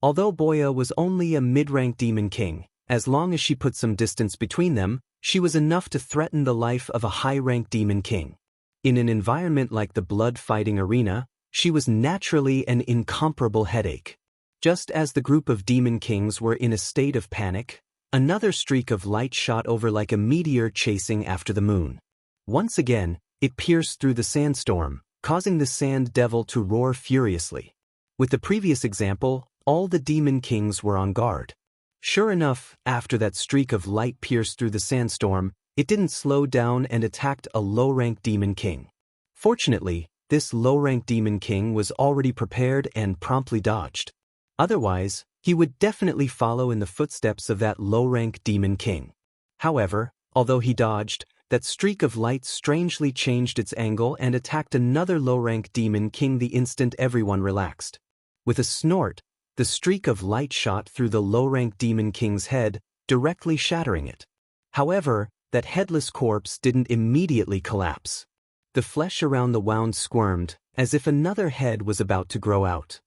Although Boya was only a mid-rank demon king, as long as she put some distance between them, she was enough to threaten the life of a high-rank demon king. In an environment like the blood-fighting arena, she was naturally an incomparable headache. Just as the group of demon kings were in a state of panic, another streak of light shot over like a meteor chasing after the moon. Once again, it pierced through the sandstorm, causing the sand devil to roar furiously. With the previous example, all the demon kings were on guard. Sure enough, after that streak of light pierced through the sandstorm, it didn't slow down and attacked a low-rank demon king. Fortunately, this low-rank demon king was already prepared and promptly dodged. Otherwise, he would definitely follow in the footsteps of that low-rank demon king. However, although he dodged, that streak of light strangely changed its angle and attacked another low-rank demon king the instant everyone relaxed. With a snort, the streak of light shot through the low-rank demon king's head, directly shattering it. However, that headless corpse didn't immediately collapse. The flesh around the wound squirmed, as if another head was about to grow out.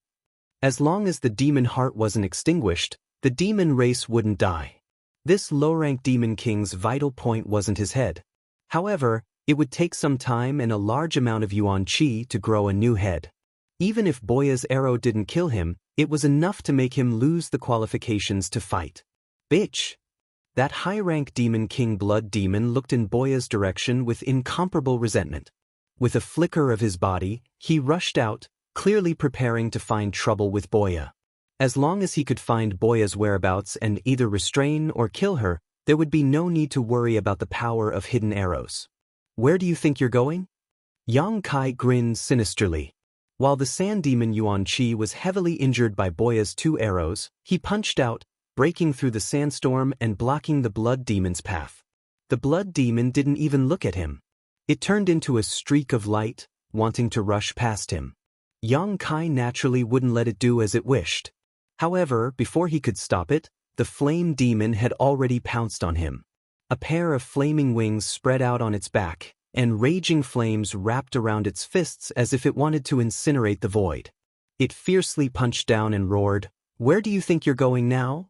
As long as the demon heart wasn't extinguished, the demon race wouldn't die. This low-rank demon king's vital point wasn't his head. However, it would take some time and a large amount of yuan qi to grow a new head. Even if Boya's arrow didn't kill him, it was enough to make him lose the qualifications to fight. Bitch! That high-rank demon king blood demon looked in Boya's direction with incomparable resentment. With a flicker of his body, he rushed out, clearly preparing to find trouble with Boya. As long as he could find Boya's whereabouts and either restrain or kill her, there would be no need to worry about the power of hidden arrows. Where do you think you're going? Yang Kai grinned sinisterly. While the sand demon Yuan Qi was heavily injured by Boya's 2 arrows, he punched out, breaking through the sandstorm and blocking the blood demon's path. The blood demon didn't even look at him. It turned into a streak of light, wanting to rush past him. Yang Kai naturally wouldn't let it do as it wished. However, before he could stop it, the flame demon had already pounced on him. A pair of flaming wings spread out on its back, and raging flames wrapped around its fists as if it wanted to incinerate the void. It fiercely punched down and roared, "Where do you think you're going now?"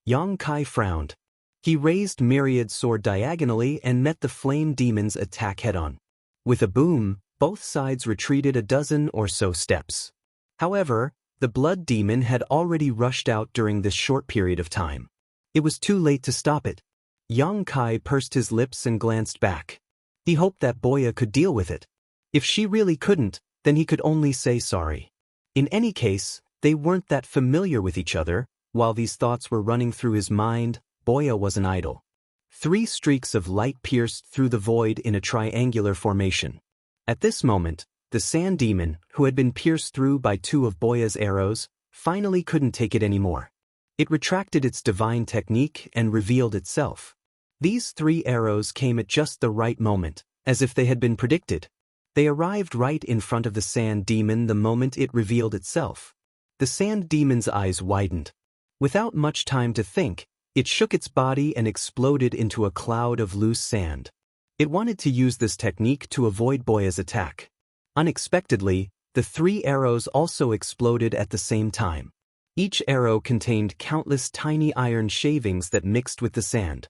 Yang Kai frowned. He raised Myriad Sword diagonally and met the flame demon's attack head-on. With a boom, both sides retreated a dozen or so steps. However, the blood demon had already rushed out during this short period of time. It was too late to stop it. Yang Kai pursed his lips and glanced back. He hoped that Boya could deal with it. If she really couldn't, then he could only say sorry. In any case, they weren't that familiar with each other. While these thoughts were running through his mind, Boya wasn't idle. 3 streaks of light pierced through the void in a triangular formation. At this moment, the sand demon, who had been pierced through by 2 of Boya's arrows, finally couldn't take it anymore. It retracted its divine technique and revealed itself. These 3 arrows came at just the right moment, as if they had been predicted. They arrived right in front of the sand demon the moment it revealed itself. The sand demon's eyes widened. Without much time to think, it shook its body and exploded into a cloud of loose sand. It wanted to use this technique to avoid Boya's attack. Unexpectedly, the 3 arrows also exploded at the same time. Each arrow contained countless tiny iron shavings that mixed with the sand.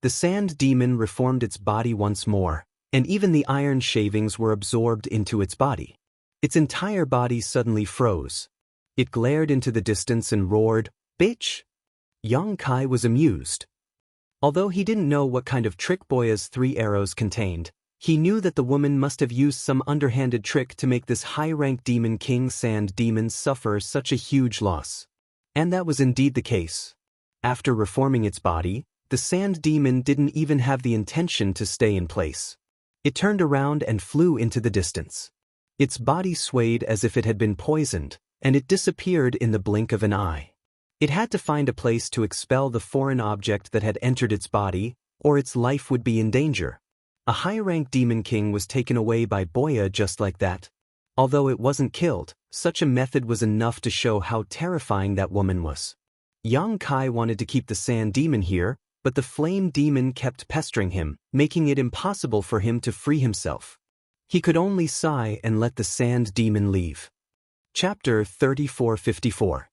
The sand demon reformed its body once more, and even the iron shavings were absorbed into its body. Its entire body suddenly froze. It glared into the distance and roared, "Bitch!" Yang Kai was amused. Although he didn't know what kind of trick Boya's 3 arrows contained, he knew that the woman must have used some underhanded trick to make this high-ranked demon king sand demon suffer such a huge loss. And that was indeed the case. After reforming its body, the sand demon didn't even have the intention to stay in place. It turned around and flew into the distance. Its body swayed as if it had been poisoned, and it disappeared in the blink of an eye. It had to find a place to expel the foreign object that had entered its body, or its life would be in danger. A high-ranked demon king was taken away by Boya just like that. Although it wasn't killed, such a method was enough to show how terrifying that woman was. Yang Kai wanted to keep the sand demon here, but the flame demon kept pestering him, making it impossible for him to free himself. He could only sigh and let the sand demon leave. Chapter 3454.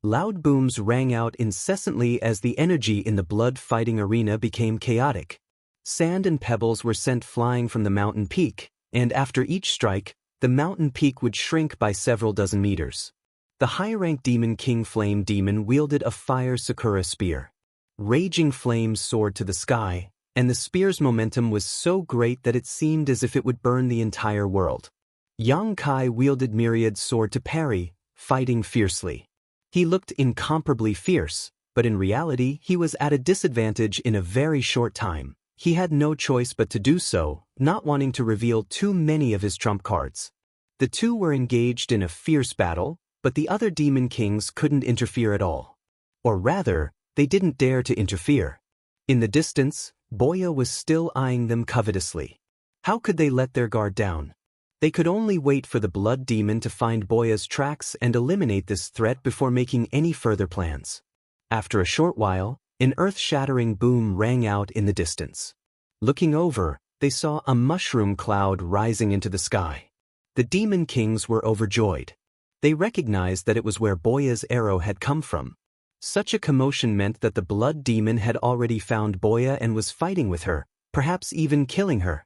Loud booms rang out incessantly as the energy in the blood-fighting arena became chaotic. Sand and pebbles were sent flying from the mountain peak, and after each strike, the mountain peak would shrink by several dozen meters. The high-ranked demon king flame demon wielded a fire sakura spear. Raging flames soared to the sky, and the spear's momentum was so great that it seemed as if it would burn the entire world. Yang Kai wielded myriad sword to parry, fighting fiercely. He looked incomparably fierce, but in reality he was at a disadvantage in a very short time. He had no choice but to do so, not wanting to reveal too many of his trump cards. The two were engaged in a fierce battle, but the other demon kings couldn't interfere at all. Or rather, they didn't dare to interfere. In the distance, Boya was still eyeing them covetously. How could they let their guard down? They could only wait for the blood demon to find Boya's tracks and eliminate this threat before making any further plans. After a short while, an earth-shattering boom rang out in the distance. Looking over, they saw a mushroom cloud rising into the sky. The demon kings were overjoyed. They recognized that it was where Boya's arrow had come from. Such a commotion meant that the blood demon had already found Boya and was fighting with her, perhaps even killing her.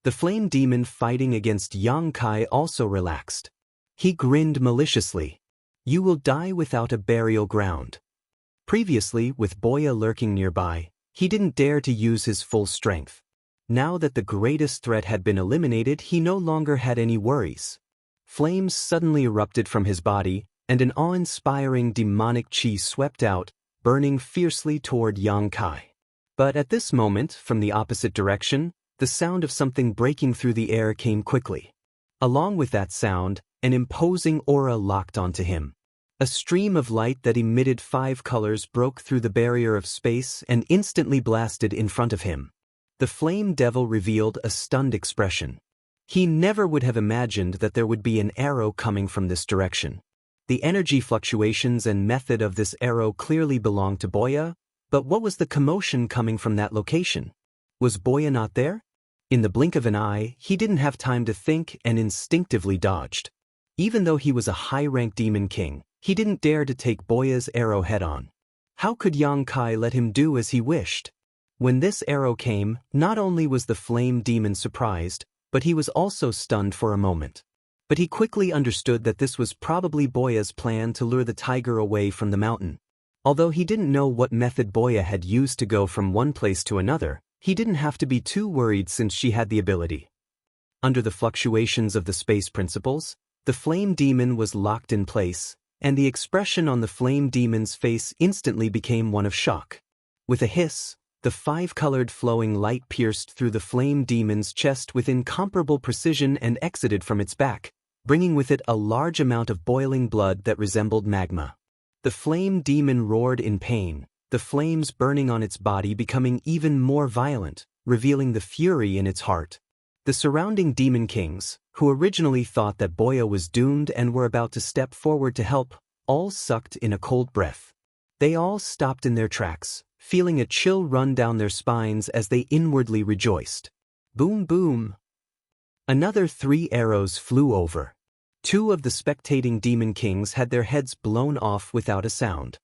The flame demon fighting against Yang Kai also relaxed. He grinned maliciously. "You will die without a burial ground." Previously, with Boya lurking nearby, he didn't dare to use his full strength. Now that the greatest threat had been eliminated, he no longer had any worries. Flames suddenly erupted from his body, and an awe-inspiring demonic chi swept out, burning fiercely toward Yang Kai. But at this moment, from the opposite direction, the sound of something breaking through the air came quickly. Along with that sound, an imposing aura locked onto him. A stream of light that emitted 5 colors broke through the barrier of space and instantly blasted in front of him. The flame devil revealed a stunned expression. He never would have imagined that there would be an arrow coming from this direction. The energy fluctuations and method of this arrow clearly belonged to Boya, but what was the commotion coming from that location? Was Boya not there? In the blink of an eye, he didn't have time to think and instinctively dodged. Even though he was a high-ranked demon king, he didn't dare to take Boya's arrow head-on. How could Yang Kai let him do as he wished? When this arrow came, not only was the flame demon surprised, but he was also stunned for a moment. But he quickly understood that this was probably Boya's plan to lure the tiger away from the mountain. Although he didn't know what method Boya had used to go from one place to another, he didn't have to be too worried since she had the ability. Under the fluctuations of the space principles, the flame demon was locked in place, and the expression on the flame demon's face instantly became one of shock. With a hiss, the 5-colored flowing light pierced through the flame demon's chest with incomparable precision and exited from its back, bringing with it a large amount of boiling blood that resembled magma. The flame demon roared in pain, the flames burning on its body becoming even more violent, revealing the fury in its heart. The surrounding demon kings, who originally thought that Boya was doomed and were about to step forward to help, all sucked in a cold breath. They all stopped in their tracks, feeling a chill run down their spines as they inwardly rejoiced. Boom boom! Another 3 arrows flew over. 2 of the spectating demon kings had their heads blown off without a sound.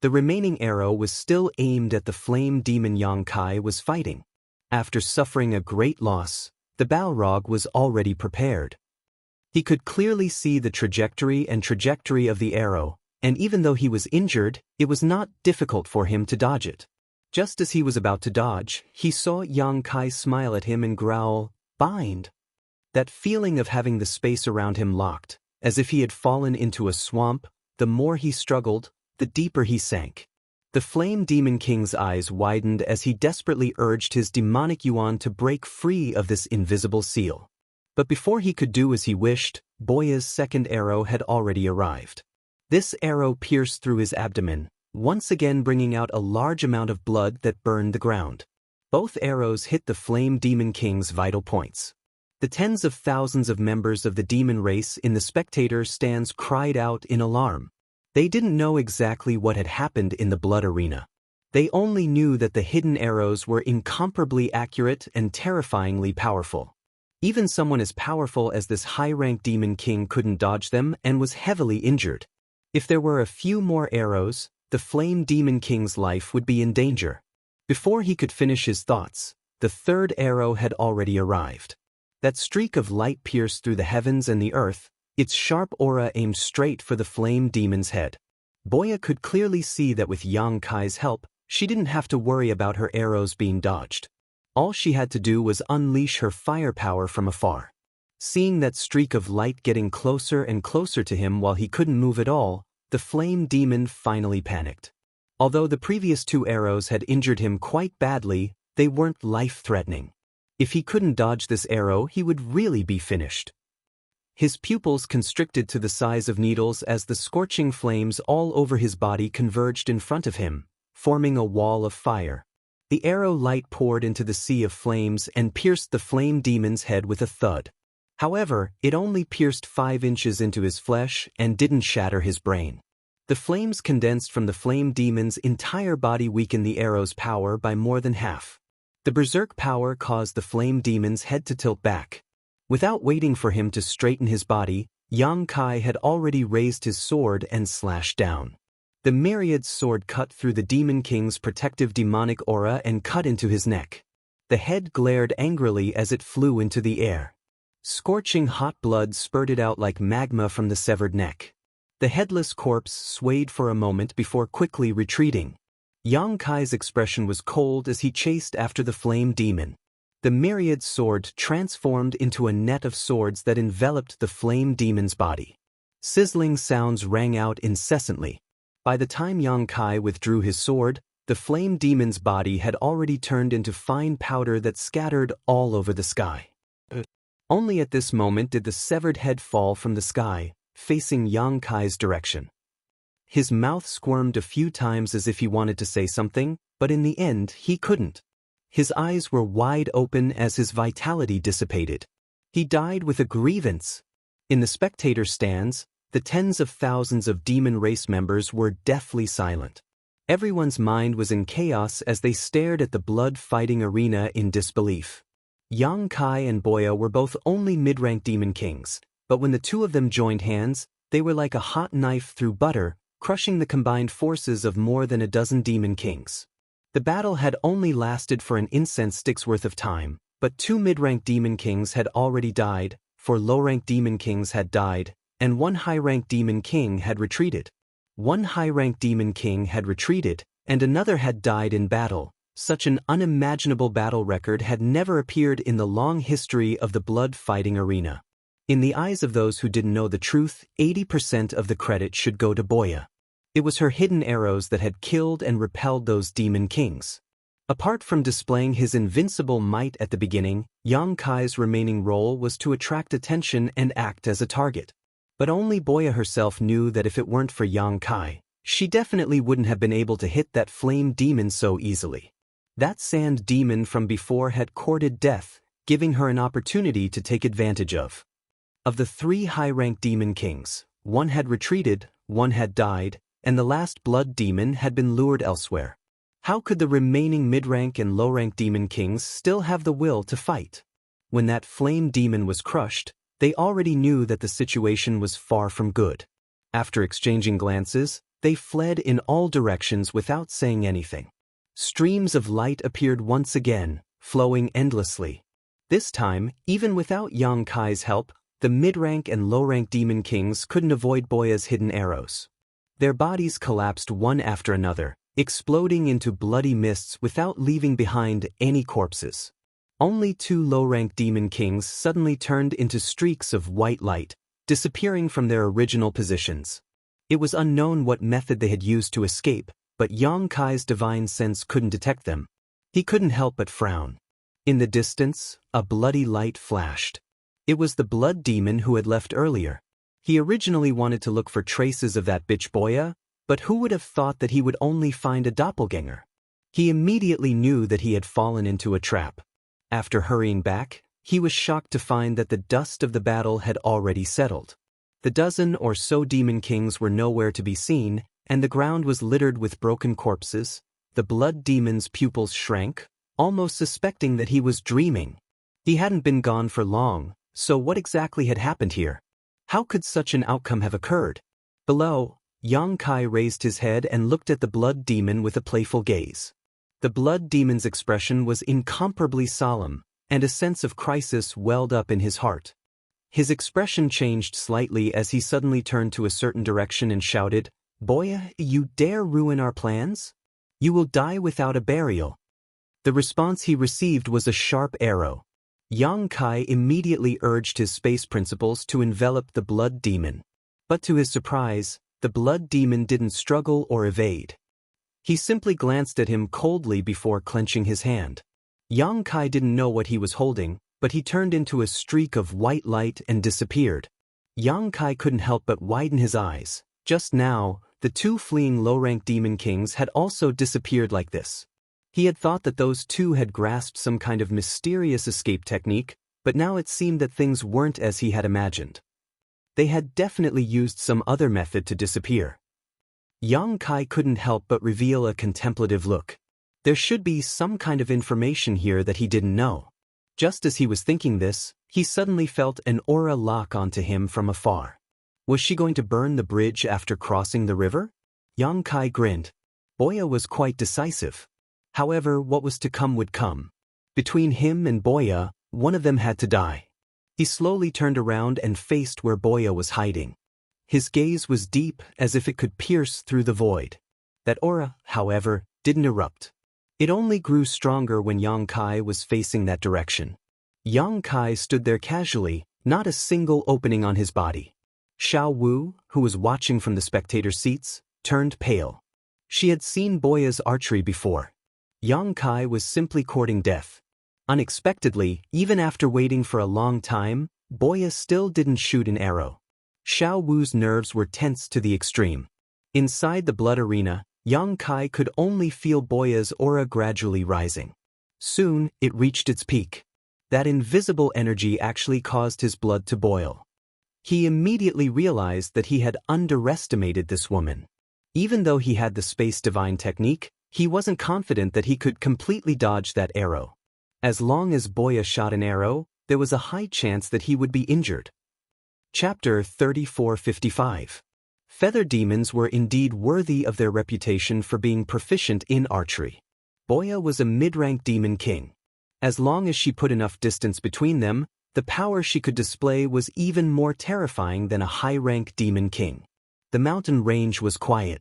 The remaining arrow was still aimed at the flame demon Yang Kai was fighting. After suffering a great loss, the Balrog was already prepared. He could clearly see the trajectory of the arrow, and even though he was injured, it was not difficult for him to dodge it. Just as he was about to dodge, he saw Yang Kai smile at him and growl, "Bind." That feeling of having the space around him locked, as if he had fallen into a swamp, the more he struggled, the deeper he sank. The Flame Demon King's eyes widened as he desperately urged his demonic yuan to break free of this invisible seal. But before he could do as he wished, Boya's second arrow had already arrived. This arrow pierced through his abdomen, once again bringing out a large amount of blood that burned the ground. Both arrows hit the Flame Demon King's vital points. The tens of thousands of members of the demon race in the spectator stands cried out in alarm. They didn't know exactly what had happened in the blood arena. They only knew that the hidden arrows were incomparably accurate and terrifyingly powerful. Even someone as powerful as this high-ranked demon king couldn't dodge them and was heavily injured. If there were a few more arrows, the Flame Demon King's life would be in danger. Before he could finish his thoughts, the third arrow had already arrived. That streak of light pierced through the heavens and the earth, its sharp aura aimed straight for the Flame Demon's head. Boya could clearly see that with Yang Kai's help, she didn't have to worry about her arrows being dodged. All she had to do was unleash her firepower from afar. Seeing that streak of light getting closer and closer to him while he couldn't move at all, the Flame Demon finally panicked. Although the previous two arrows had injured him quite badly, they weren't life-threatening. If he couldn't dodge this arrow, he would really be finished. His pupils constricted to the size of needles as the scorching flames all over his body converged in front of him, forming a wall of fire. The arrow light poured into the sea of flames and pierced the Flame Demon's head with a thud. However, it only pierced 5 inches into his flesh and didn't shatter his brain. The flames condensed from the Flame Demon's entire body weakened the arrow's power by more than half. The berserk power caused the Flame Demon's head to tilt back. Without waiting for him to straighten his body, Yang Kai had already raised his sword and slashed down. The myriad sword cut through the Demon King's protective demonic aura and cut into his neck. The head glared angrily as it flew into the air. Scorching hot blood spurted out like magma from the severed neck. The headless corpse swayed for a moment before quickly retreating. Yang Kai's expression was cold as he chased after the Flame Demon. The myriad sword transformed into a net of swords that enveloped the Flame Demon's body. Sizzling sounds rang out incessantly. By the time Yang Kai withdrew his sword, the Flame Demon's body had already turned into fine powder that scattered all over the sky. Only at this moment did the severed head fall from the sky, facing Yang Kai's direction. His mouth squirmed a few times as if he wanted to say something, but in the end he couldn't. His eyes were wide open as his vitality dissipated. He died with a grievance. In the spectator stands, the tens of thousands of demon race members were deathly silent. Everyone's mind was in chaos as they stared at the blood-fighting arena in disbelief. Yang Kai and Boya were both only mid-rank demon kings, but when the two of them joined hands, they were like a hot knife through butter, crushing the combined forces of more than a dozen demon kings. The battle had only lasted for an incense stick's worth of time, but 2 mid-rank demon kings had already died, 4 low-rank demon kings had died, and 1 high-rank demon king had retreated. 1 high-rank demon king had retreated, and another had died in battle. Such an unimaginable battle record had never appeared in the long history of the blood-fighting arena. In the eyes of those who didn't know the truth, 80% of the credit should go to Boya. It was her hidden arrows that had killed and repelled those demon kings. Apart from displaying his invincible might at the beginning, Yang Kai's remaining role was to attract attention and act as a target. But only Boya herself knew that if it weren't for Yang Kai, she definitely wouldn't have been able to hit that flame demon so easily. That sand demon from before had courted death, giving her an opportunity to take advantage of. Of the 3 high-rank demon kings, 1 had retreated, 1 had died, and the last blood demon had been lured elsewhere. How could the remaining mid-rank and low-rank demon kings still have the will to fight? When that flame demon was crushed, they already knew that the situation was far from good. After exchanging glances, They fled in all directions without saying anything. Streams of light appeared once again, flowing endlessly. This time, even without Yang Kai's help, the mid-rank and low-rank demon kings couldn't avoid Boya's hidden arrows. Their bodies collapsed one after another, exploding into bloody mists without leaving behind any corpses. Only 2 low-rank demon kings suddenly turned into streaks of white light, disappearing from their original positions. It was unknown what method they had used to escape, but Yang Kai's divine sense couldn't detect them. He couldn't help but frown. In the distance, a bloody light flashed. It was the blood demon who had left earlier. He originally wanted to look for traces of that bitch Boya, but who would have thought that he would only find a doppelganger? He immediately knew that he had fallen into a trap. After hurrying back, he was shocked to find that the dust of the battle had already settled. The dozen or so demon kings were nowhere to be seen, and the ground was littered with broken corpses. The blood demon's pupils shrank, almost suspecting that he was dreaming. He hadn't been gone for long, so what exactly had happened here? How could such an outcome have occurred? Below, Yang Kai raised his head and looked at the blood demon with a playful gaze. The blood demon's expression was incomparably solemn, and a sense of crisis welled up in his heart. His expression changed slightly as he suddenly turned to a certain direction and shouted, "Boya, you dare ruin our plans? You will die without a burial." The response he received was a sharp arrow. Yang Kai immediately urged his space principles to envelop the blood demon. But to his surprise, the blood demon didn't struggle or evade. He simply glanced at him coldly before clenching his hand. Yang Kai didn't know what he was holding, but he turned into a streak of white light and disappeared. Yang Kai couldn't help but widen his eyes. Just now, the 2 fleeing low-rank demon kings had also disappeared like this. He had thought that those 2 had grasped some kind of mysterious escape technique, but now it seemed that things weren't as he had imagined. They had definitely used some other method to disappear. Yang Kai couldn't help but reveal a contemplative look. There should be some kind of information here that he didn't know. Just as he was thinking this, he suddenly felt an aura lock onto him from afar. Was she going to burn the bridge after crossing the river? Yang Kai grinned. Boya was quite decisive. However, what was to come would come. Between him and Boya, one of them had to die. He slowly turned around and faced where Boya was hiding. His gaze was deep, as if it could pierce through the void. That aura, however, didn't erupt. It only grew stronger when Yang Kai was facing that direction. Yang Kai stood there casually, not a single opening on his body. Xiao Wu, who was watching from the spectator seats, turned pale. She had seen Boya's archery before. Yang Kai was simply courting death. Unexpectedly, even after waiting for a long time, Boya still didn't shoot an arrow. Xiao Wu's nerves were tense to the extreme. Inside the blood arena, Yang Kai could only feel Boya's aura gradually rising. Soon, it reached its peak. That invisible energy actually caused his blood to boil. He immediately realized that he had underestimated this woman. Even though he had the space divine technique, he wasn't confident that he could completely dodge that arrow. As long as Boya shot an arrow, there was a high chance that he would be injured. Chapter 3455. Feather demons were indeed worthy of their reputation for being proficient in archery. Boya was a mid-rank demon king. As long as she put enough distance between them, the power she could display was even more terrifying than a high-rank demon king. The mountain range was quiet.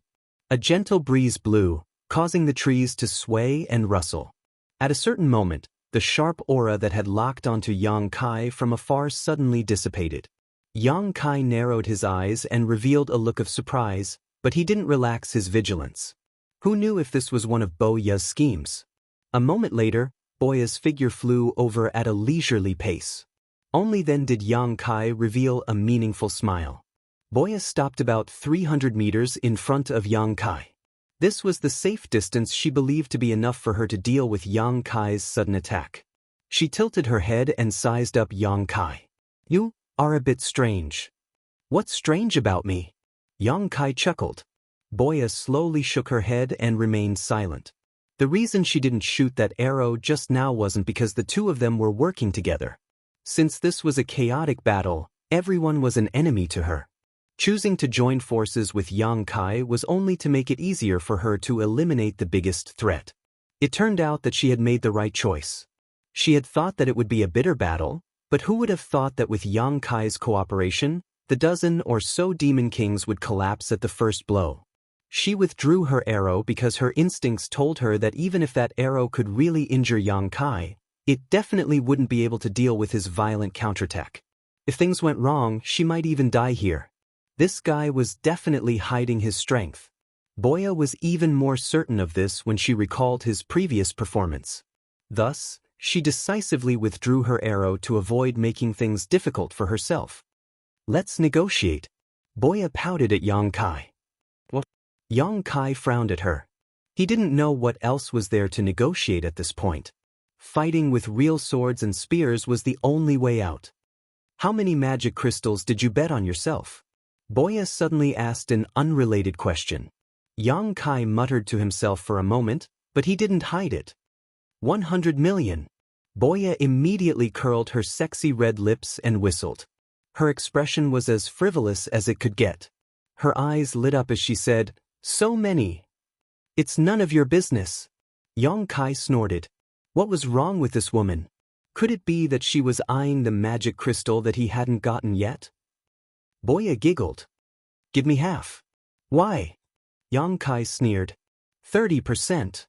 A gentle breeze blew, causing the trees to sway and rustle. At a certain moment, the sharp aura that had locked onto Yang Kai from afar suddenly dissipated. Yang Kai narrowed his eyes and revealed a look of surprise, but he didn't relax his vigilance. Who knew if this was one of Boya's schemes? A moment later, Boya's figure flew over at a leisurely pace. Only then did Yang Kai reveal a meaningful smile. Boya stopped about 300 meters in front of Yang Kai. This was the safe distance she believed to be enough for her to deal with Yang Kai's sudden attack. She tilted her head and sized up Yang Kai. "You are a bit strange." "What's strange about me?" Yang Kai chuckled. Boya slowly shook her head and remained silent. The reason she didn't shoot that arrow just now wasn't because the 2 of them were working together. Since this was a chaotic battle, everyone was an enemy to her. Choosing to join forces with Yang Kai was only to make it easier for her to eliminate the biggest threat. It turned out that she had made the right choice. She had thought that it would be a bitter battle, but who would have thought that with Yang Kai's cooperation, the dozen or so demon kings would collapse at the first blow. She withdrew her arrow because her instincts told her that even if that arrow could really injure Yang Kai, it definitely wouldn't be able to deal with his violent counterattack. If things went wrong, she might even die here. This guy was definitely hiding his strength. Boya was even more certain of this when she recalled his previous performance. Thus, she decisively withdrew her arrow to avoid making things difficult for herself. Let's negotiate. Boya pouted at Yang Kai. What? Yang Kai frowned at her. He didn't know what else was there to negotiate at this point. Fighting with real swords and spears was the only way out. How many magic crystals did you bet on yourself? Boya suddenly asked an unrelated question. Yang Kai muttered to himself for a moment, but he didn't hide it. 100 million. Boya immediately curled her sexy red lips and whistled. Her expression was as frivolous as it could get. Her eyes lit up as she said, "So many." "It's none of your business." Yang Kai snorted. What was wrong with this woman? Could it be that she was eyeing the magic crystal that he hadn't gotten yet? Boya giggled. "Give me half." "Why?" Yang Kai sneered. 30%.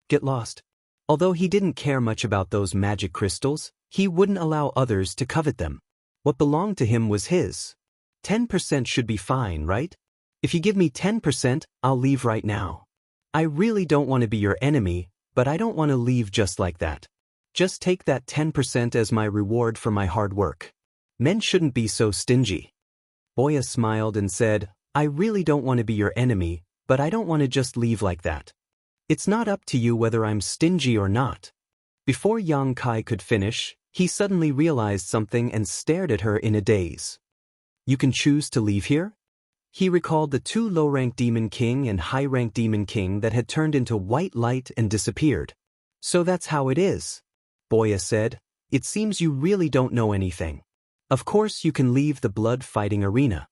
Get lost. Although he didn't care much about those magic crystals, he wouldn't allow others to covet them. What belonged to him was his. 10% should be fine, right? If you give me 10%, I'll leave right now. I really don't want to be your enemy, but I don't want to leave just like that. Just take that 10% as my reward for my hard work. Men shouldn't be so stingy. Boya smiled and said, "I really don't want to be your enemy, but I don't want to just leave like that. It's not up to you whether I'm stingy or not." Before Yang Kai could finish, he suddenly realized something and stared at her in a daze. "You can choose to leave here?" He recalled the two low-rank demon king and high-rank demon king that had turned into white light and disappeared. "So that's how it is," Boya said. "It seems you really don't know anything. Of course you can leave the blood-fighting arena."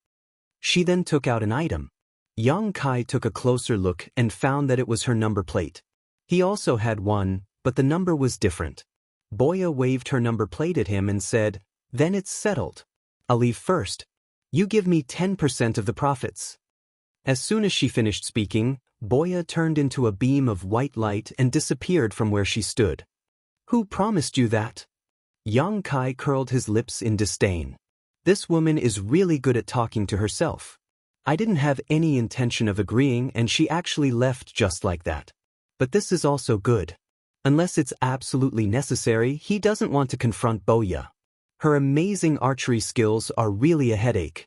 She then took out an item. Yang Kai took a closer look and found that it was her number plate. He also had one, but the number was different. Boya waved her number plate at him and said, "Then it's settled. I'll leave first. You give me 10% of the profits." As soon as she finished speaking, Boya turned into a beam of white light and disappeared from where she stood. "Who promised you that?" Yang Kai curled his lips in disdain. This woman is really good at talking to herself. I didn't have any intention of agreeing and she actually left just like that. But this is also good. Unless it's absolutely necessary, he doesn't want to confront Boya. Her amazing archery skills are really a headache.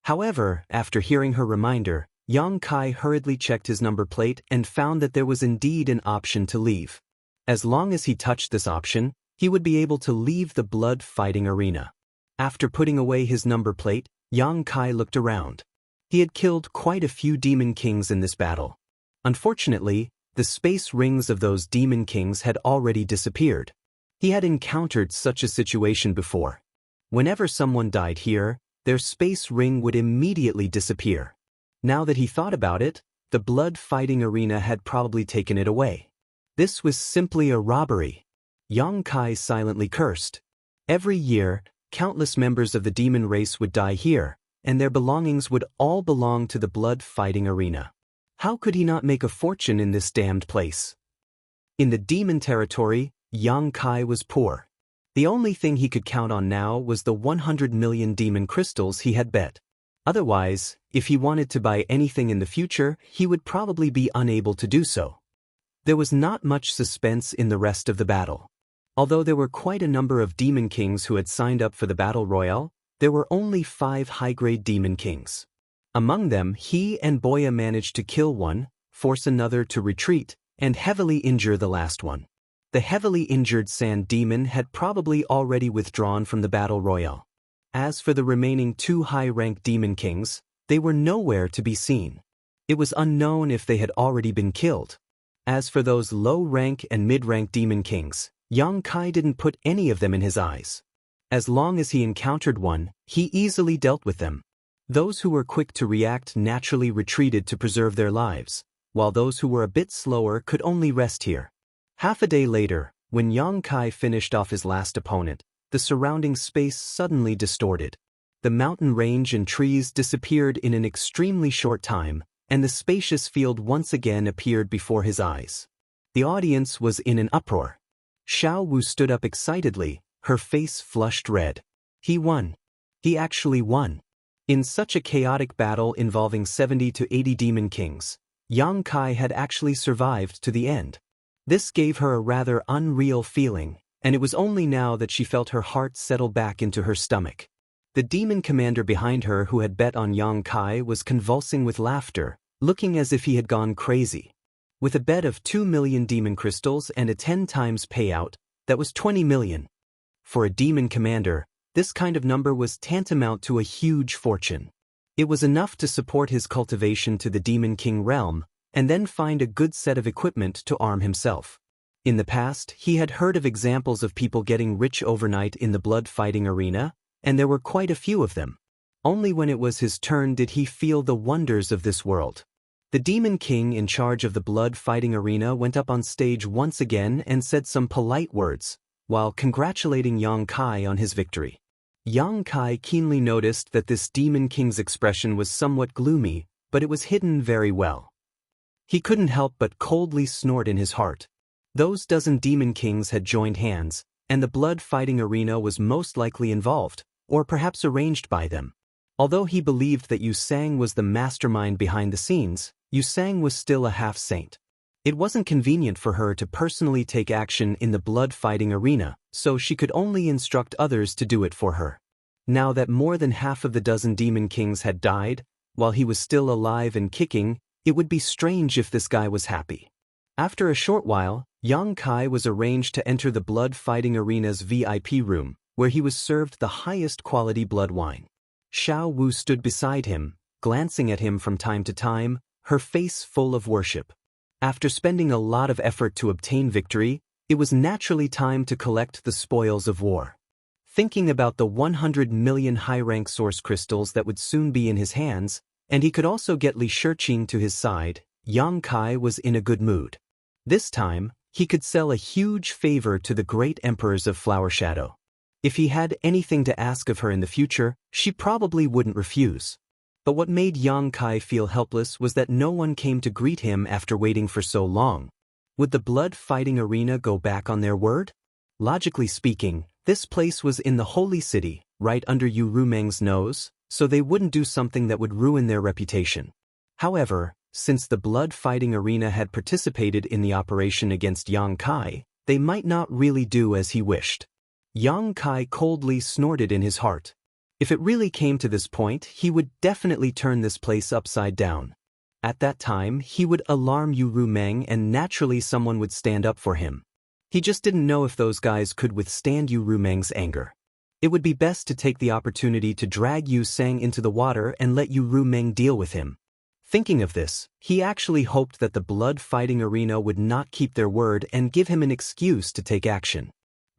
However, after hearing her reminder, Yang Kai hurriedly checked his number plate and found that there was indeed an option to leave. As long as he touched this option, he would be able to leave the blood-fighting arena. After putting away his number plate, Yang Kai looked around. He had killed quite a few demon kings in this battle. Unfortunately, the space rings of those demon kings had already disappeared. He had encountered such a situation before. Whenever someone died here, their space ring would immediately disappear. Now that he thought about it, the blood-fighting arena had probably taken it away. This was simply a robbery. Yang Kai silently cursed. Every year, countless members of the demon race would die here, and their belongings would all belong to the blood-fighting arena. How could he not make a fortune in this damned place? In the demon territory, Yang Kai was poor. The only thing he could count on now was the 100 million demon crystals he had bet. Otherwise, if he wanted to buy anything in the future, he would probably be unable to do so. There was not much suspense in the rest of the battle. Although there were quite a number of demon kings who had signed up for the battle royale, there were only 5 high-grade demon kings. Among them, he and Boya managed to kill one, force another to retreat, and heavily injure the last one. The heavily injured sand demon had probably already withdrawn from the battle royale. As for the remaining 2 high-ranked demon kings, they were nowhere to be seen. It was unknown if they had already been killed. As for those low-rank and mid-rank demon kings, Yang Kai didn't put any of them in his eyes. As long as he encountered one, he easily dealt with them. Those who were quick to react naturally retreated to preserve their lives, while those who were a bit slower could only rest here. Half a day later, when Yang Kai finished off his last opponent, the surrounding space suddenly distorted. The mountain range and trees disappeared in an extremely short time, and the spacious field once again appeared before his eyes. The audience was in an uproar. Xiao Wu stood up excitedly, her face flushed red. He won. He actually won. In such a chaotic battle involving 70 to 80 demon kings, Yang Kai had actually survived to the end. This gave her a rather unreal feeling, and it was only now that she felt her heart settle back into her stomach. The demon commander behind her who had bet on Yang Kai was convulsing with laughter, looking as if he had gone crazy. With a bet of 2 million demon crystals and a 10 times payout, that was 20 million. For a demon commander, this kind of number was tantamount to a huge fortune. It was enough to support his cultivation to the Demon King realm, and then find a good set of equipment to arm himself. In the past, he had heard of examples of people getting rich overnight in the blood fighting arena, and there were quite a few of them. Only when it was his turn did he feel the wonders of this world. The Demon King in charge of the blood fighting arena went up on stage once again and said some polite words, while congratulating Yang Kai on his victory. Yang Kai keenly noticed that this Demon King's expression was somewhat gloomy, but it was hidden very well. He couldn't help but coldly snort in his heart. Those dozen Demon Kings had joined hands, and the blood fighting arena was most likely involved, or perhaps arranged by them. Although he believed that Yu Sang was the mastermind behind the scenes, Yu Sang was still a half-saint. It wasn't convenient for her to personally take action in the blood fighting arena, so she could only instruct others to do it for her. Now that more than half of the dozen Demon Kings had died, while he was still alive and kicking, it would be strange if this guy was happy. After a short while, Yang Kai was arranged to enter the blood fighting arena's VIP room, where he was served the highest quality blood wine. Xiao Wu stood beside him, glancing at him from time to time, her face full of worship. After spending a lot of effort to obtain victory, it was naturally time to collect the spoils of war. Thinking about the 100 million high-rank source crystals that would soon be in his hands, and he could also get Li Shiqing to his side, Yang Kai was in a good mood. This time, he could sell a huge favor to the great emperors of Flower Shadow. If he had anything to ask of her in the future, she probably wouldn't refuse. But what made Yang Kai feel helpless was that no one came to greet him after waiting for so long. Would the blood fighting arena go back on their word? Logically speaking, this place was in the holy city, right under Yu Rumeng's nose, so they wouldn't do something that would ruin their reputation. However, since the blood fighting arena had participated in the operation against Yang Kai, they might not really do as he wished. Yang Kai coldly snorted in his heart. If it really came to this point, he would definitely turn this place upside down. At that time, he would alarm Yu Rumeng and naturally someone would stand up for him. He just didn't know if those guys could withstand Yu Rumeng's anger. It would be best to take the opportunity to drag Yu Sang into the water and let Yu Rumeng deal with him. Thinking of this, he actually hoped that the blood fighting arena would not keep their word and give him an excuse to take action.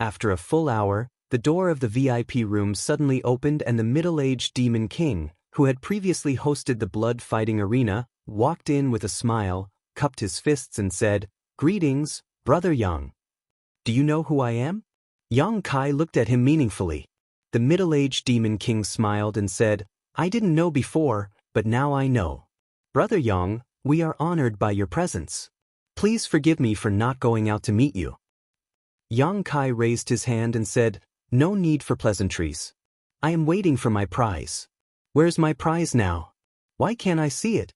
After a full hour, the door of the VIP room suddenly opened and the middle-aged Demon King, who had previously hosted the blood fighting arena, walked in with a smile, cupped his fists and said, "Greetings, Brother Yang. Do you know who I am?" Yang Kai looked at him meaningfully. The middle-aged Demon King smiled and said, "I didn't know before, but now I know. Brother Yang, we are honored by your presence. Please forgive me for not going out to meet you." Yang Kai raised his hand and said, "No need for pleasantries. I am waiting for my prize. Where's my prize now? Why can't I see it?"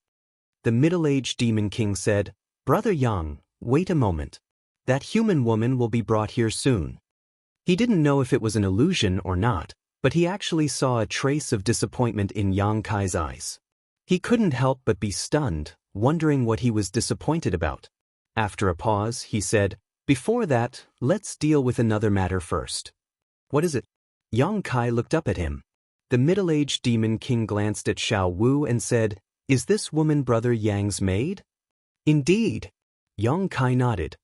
The middle-aged Demon King said, "Brother Yang, wait a moment. That human woman will be brought here soon." He didn't know if it was an illusion or not, but he actually saw a trace of disappointment in Yang Kai's eyes. He couldn't help but be stunned, wondering what he was disappointed about. After a pause, he said, "Before that, let's deal with another matter first." "What is it?" Yang Kai looked up at him. The middle-aged Demon King glanced at Xiao Wu and said, "Is this woman Brother Yang's maid?" "Indeed." Yang Kai nodded.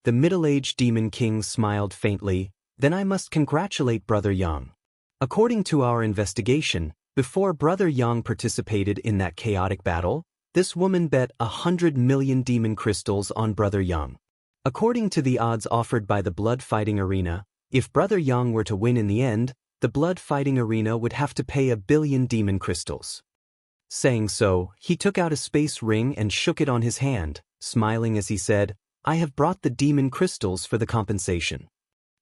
The middle-aged Demon King smiled faintly. "Then I must congratulate Brother Yang. According to our investigation, Before Brother Yang participated in that chaotic battle, this woman bet 100 million demon crystals on Brother Yang. According to the odds offered by the blood fighting arena, if Brother Yang were to win in the end, the blood fighting arena would have to pay 1 billion demon crystals. Saying so, he took out a space ring and shook it on his hand, smiling as he said, "I have brought the demon crystals for the compensation."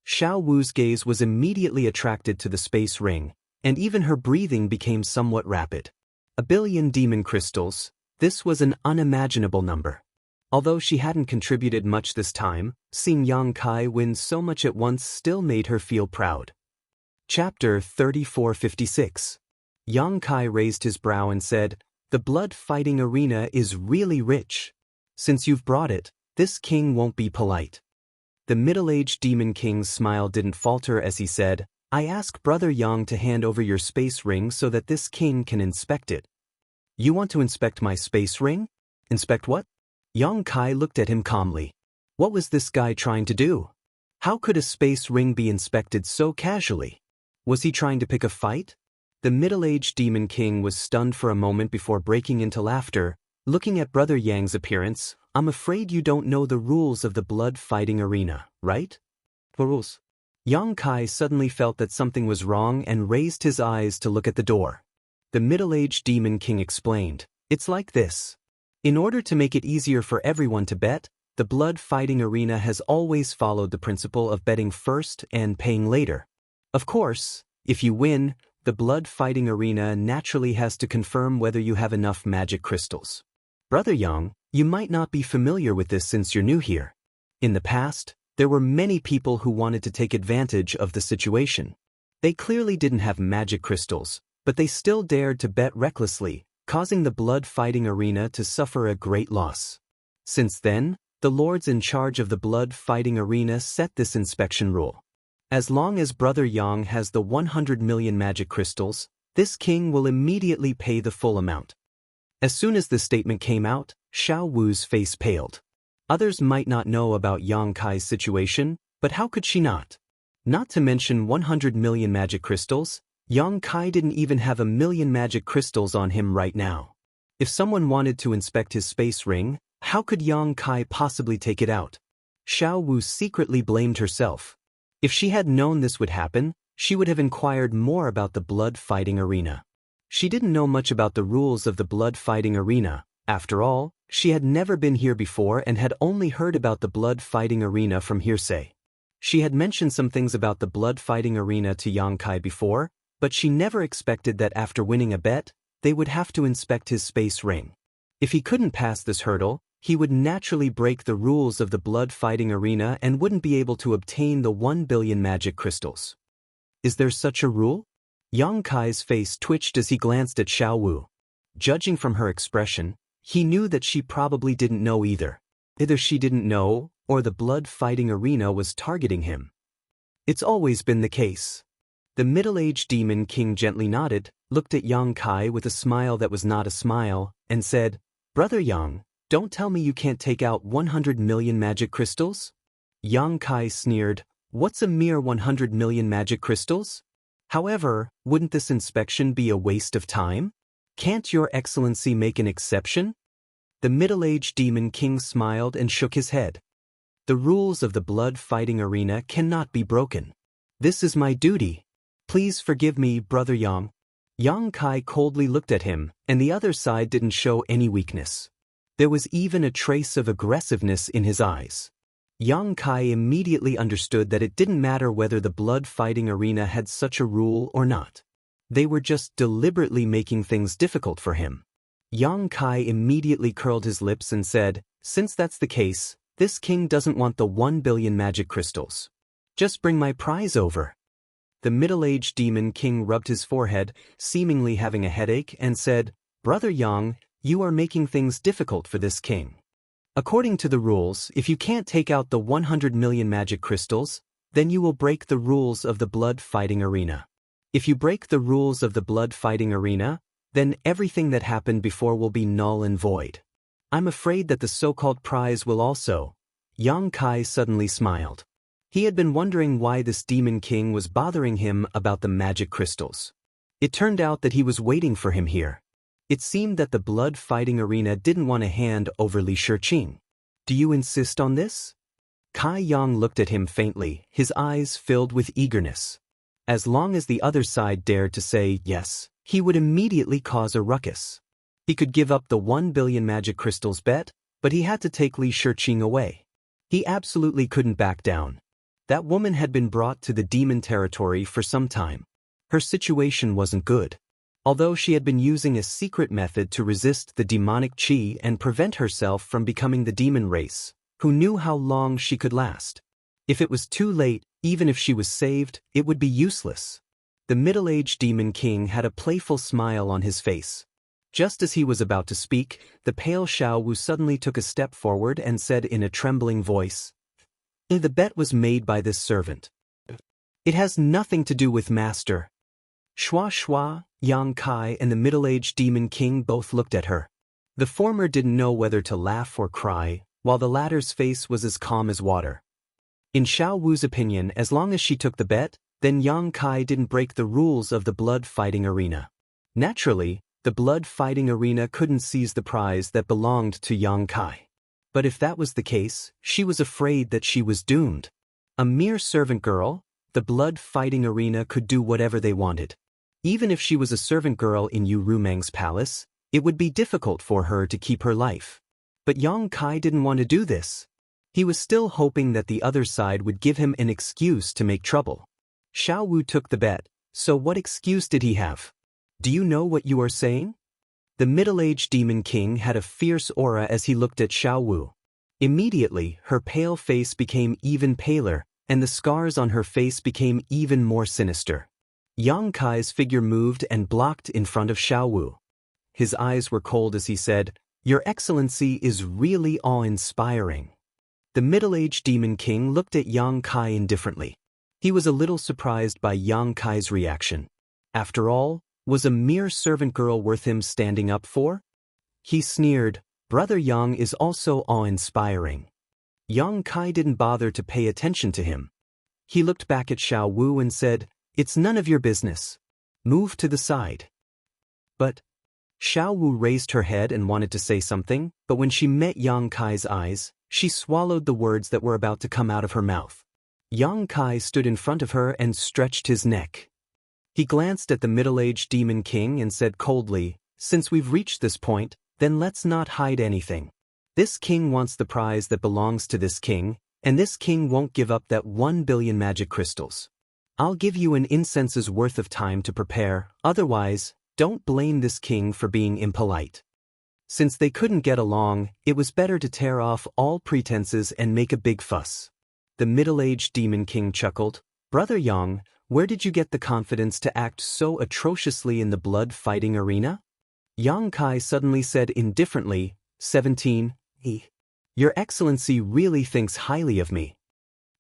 Xiao Wu's gaze was immediately attracted to the space ring, and even her breathing became somewhat rapid. 1 billion demon crystals, this was an unimaginable number. Although she hadn't contributed much this time, seeing Yang Kai win so much at once still made her feel proud. Chapter 3456. Yang Kai raised his brow and said, "The blood fighting arena is really rich. Since you've brought it, this king won't be polite." The middle-aged demon king's smile didn't falter as he said, "I ask Brother Yang to hand over your space ring so that this king can inspect it." "You want to inspect my space ring? Inspect what?" Yang Kai looked at him calmly. What was this guy trying to do? How could a space ring be inspected so casually? Was he trying to pick a fight? The middle-aged demon king was stunned for a moment before breaking into laughter, looking at Brother Yang's appearance. "I'm afraid you don't know the rules of the blood fighting arena, right?" "What rules?" Yang Kai suddenly felt that something was wrong and raised his eyes to look at the door. The middle-aged demon king explained, "It's like this. In order to make it easier for everyone to bet, the blood fighting arena has always followed the principle of betting first and paying later. Of course, if you win, the blood fighting arena naturally has to confirm whether you have enough magic crystals. Brother Yang, you might not be familiar with this since you're new here. In the past, there were many people who wanted to take advantage of the situation. They clearly didn't have magic crystals, but they still dared to bet recklessly, causing the blood fighting arena to suffer a great loss. Since then, the lords in charge of the blood fighting arena set this inspection rule. As long as Brother Yang has the 100 million magic crystals, this king will immediately pay the full amount." As soon as the statement came out, Xiao Wu's face paled. Others might not know about Yang Kai's situation, but how could she not? Not to mention 100 million magic crystals, Yang Kai didn't even have 1 million magic crystals on him right now. If someone wanted to inspect his space ring, how could Yang Kai possibly take it out? Xiao Wu secretly blamed herself. If she had known this would happen, she would have inquired more about the blood fighting arena. She didn't know much about the rules of the blood fighting arena. After all, she had never been here before and had only heard about the blood fighting arena from hearsay. She had mentioned some things about the blood fighting arena to Yang Kai before, but she never expected that after winning a bet, they would have to inspect his space ring. If he couldn't pass this hurdle, he would naturally break the rules of the blood fighting arena and wouldn't be able to obtain the 1 billion magic crystals. Is there such a rule? Yang Kai's face twitched as he glanced at Xiao Wu. Judging from her expression, he knew that she probably didn't know either. Either she didn't know, or the blood fighting arena was targeting him. It's always been the case. The middle-aged demon king gently nodded, looked at Yang Kai with a smile that was not a smile, and said, "Brother Yang, don't tell me you can't take out 100 million magic crystals?" Yang Kai sneered, "What's a mere 100 million magic crystals? However, wouldn't this inspection be a waste of time? Can't your excellency make an exception?" The middle-aged demon king smiled and shook his head. "The rules of the blood fighting arena cannot be broken. This is my duty. Please forgive me, Brother Yang." Yang Kai coldly looked at him, and the other side didn't show any weakness. There was even a trace of aggressiveness in his eyes. Yang Kai immediately understood that it didn't matter whether the blood fighting arena had such a rule or not. They were just deliberately making things difficult for him. Yang Kai immediately curled his lips and said, "Since that's the case, this king doesn't want the 1 billion magic crystals. Just bring my prize over." The middle-aged demon king rubbed his forehead, seemingly having a headache, and said, "Brother Yang, you are making things difficult for this king. According to the rules, if you can't take out the 100 million magic crystals, then you will break the rules of the blood fighting arena. If you break the rules of the blood fighting arena, then everything that happened before will be null and void. I'm afraid that the so-called prize will also." Yang Kai suddenly smiled. He had been wondering why this demon king was bothering him about the magic crystals. It turned out that he was waiting for him here. It seemed that the blood fighting arena didn't want to hand over Li Shiqing. Do you insist on this? Kai Yang looked at him faintly, his eyes filled with eagerness. As long as the other side dared to say yes, he would immediately cause a ruckus. He could give up the 1 billion magic crystals bet, but he had to take Li Shiqing away. He absolutely couldn't back down. That woman had been brought to the demon territory for some time. Her situation wasn't good. Although she had been using a secret method to resist the demonic qi and prevent herself from becoming the demon race, who knew how long she could last? If it was too late, even if she was saved, it would be useless. The middle-aged demon king had a playful smile on his face. Just as he was about to speak, the pale Xiao Wu suddenly took a step forward and said in a trembling voice, "The bet was made by this servant. It has nothing to do with master." Shua, Yang Kai and the middle-aged demon king both looked at her. The former didn't know whether to laugh or cry, while the latter's face was as calm as water. In Xiao Wu's opinion, as long as she took the bet, then Yang Kai didn't break the rules of the blood fighting arena. Naturally, the blood fighting arena couldn't seize the prize that belonged to Yang Kai. But if that was the case, she was afraid that she was doomed. A mere servant girl, the blood fighting arena could do whatever they wanted. Even if she was a servant girl in Yu Rumang's palace, it would be difficult for her to keep her life. But Yang Kai didn't want to do this. He was still hoping that the other side would give him an excuse to make trouble. Xiao Wu took the bet, so what excuse did he have? Do you know what you are saying? The middle-aged demon king had a fierce aura as he looked at Xiao Wu. Immediately, her pale face became even paler, and the scars on her face became even more sinister. Yang Kai's figure moved and blocked in front of Xiao Wu. His eyes were cold as he said, "Your Excellency is really awe-inspiring." The middle-aged demon king looked at Yang Kai indifferently. He was a little surprised by Yang Kai's reaction. After all, was a mere servant girl worth him standing up for? He sneered, "Brother Yang is also awe-inspiring." Yang Kai didn't bother to pay attention to him. He looked back at Xiao Wu and said, "It's none of your business. Move to the side." But Xiao Wu raised her head and wanted to say something, but when she met Yang Kai's eyes, she swallowed the words that were about to come out of her mouth. Yang Kai stood in front of her and stretched his neck. He glanced at the middle-aged demon king and said coldly, "Since we've reached this point, then let's not hide anything. This king wants the prize that belongs to this king, and this king won't give up that 1 billion magic crystals. I'll give you an incense's worth of time to prepare, otherwise, don't blame this king for being impolite." Since they couldn't get along, it was better to tear off all pretenses and make a big fuss. The middle-aged demon king chuckled, "Brother Yang, where did you get the confidence to act so atrociously in the blood-fighting arena?" Yang Kai suddenly said indifferently, 17, "Your Excellency really thinks highly of me."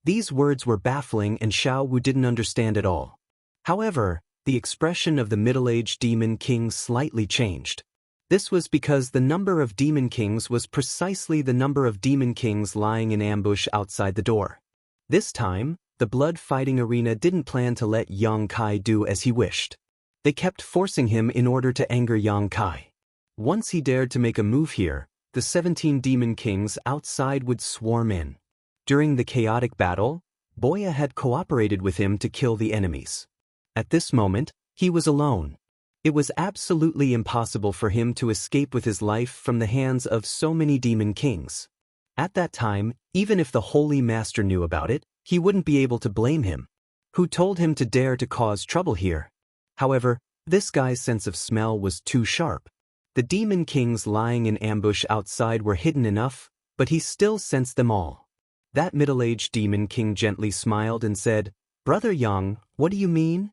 These words were baffling and Xiao Wu didn't understand at all. However, the expression of the middle-aged demon king slightly changed. This was because the number of demon kings was precisely the number of demon kings lying in ambush outside the door. This time, the blood-fighting arena didn't plan to let Yang Kai do as he wished. They kept forcing him in order to anger Yang Kai. Once he dared to make a move here, the 17 demon kings outside would swarm in. During the chaotic battle, Boya had cooperated with him to kill the enemies. At this moment, he was alone. It was absolutely impossible for him to escape with his life from the hands of so many demon kings. At that time, even if the Holy Master knew about it, he wouldn't be able to blame him. Who told him to dare to cause trouble here? However, this guy's sense of smell was too sharp. The demon kings lying in ambush outside were hidden enough, but he still sensed them all. That middle-aged demon king gently smiled and said, "Brother Yang, what do you mean?"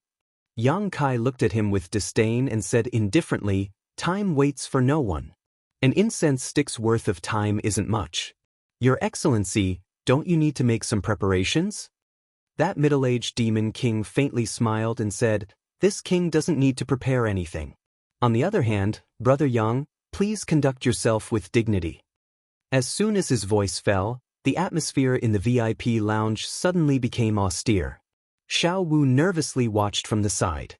Yang Kai looked at him with disdain and said indifferently, "Time waits for no one. An incense stick's worth of time isn't much. Your Excellency, don't you need to make some preparations?" That middle-aged demon king faintly smiled and said, "This king doesn't need to prepare anything. On the other hand, Brother Yang, please conduct yourself with dignity." As soon as his voice fell, the atmosphere in the VIP lounge suddenly became austere. Xiao Wu nervously watched from the side.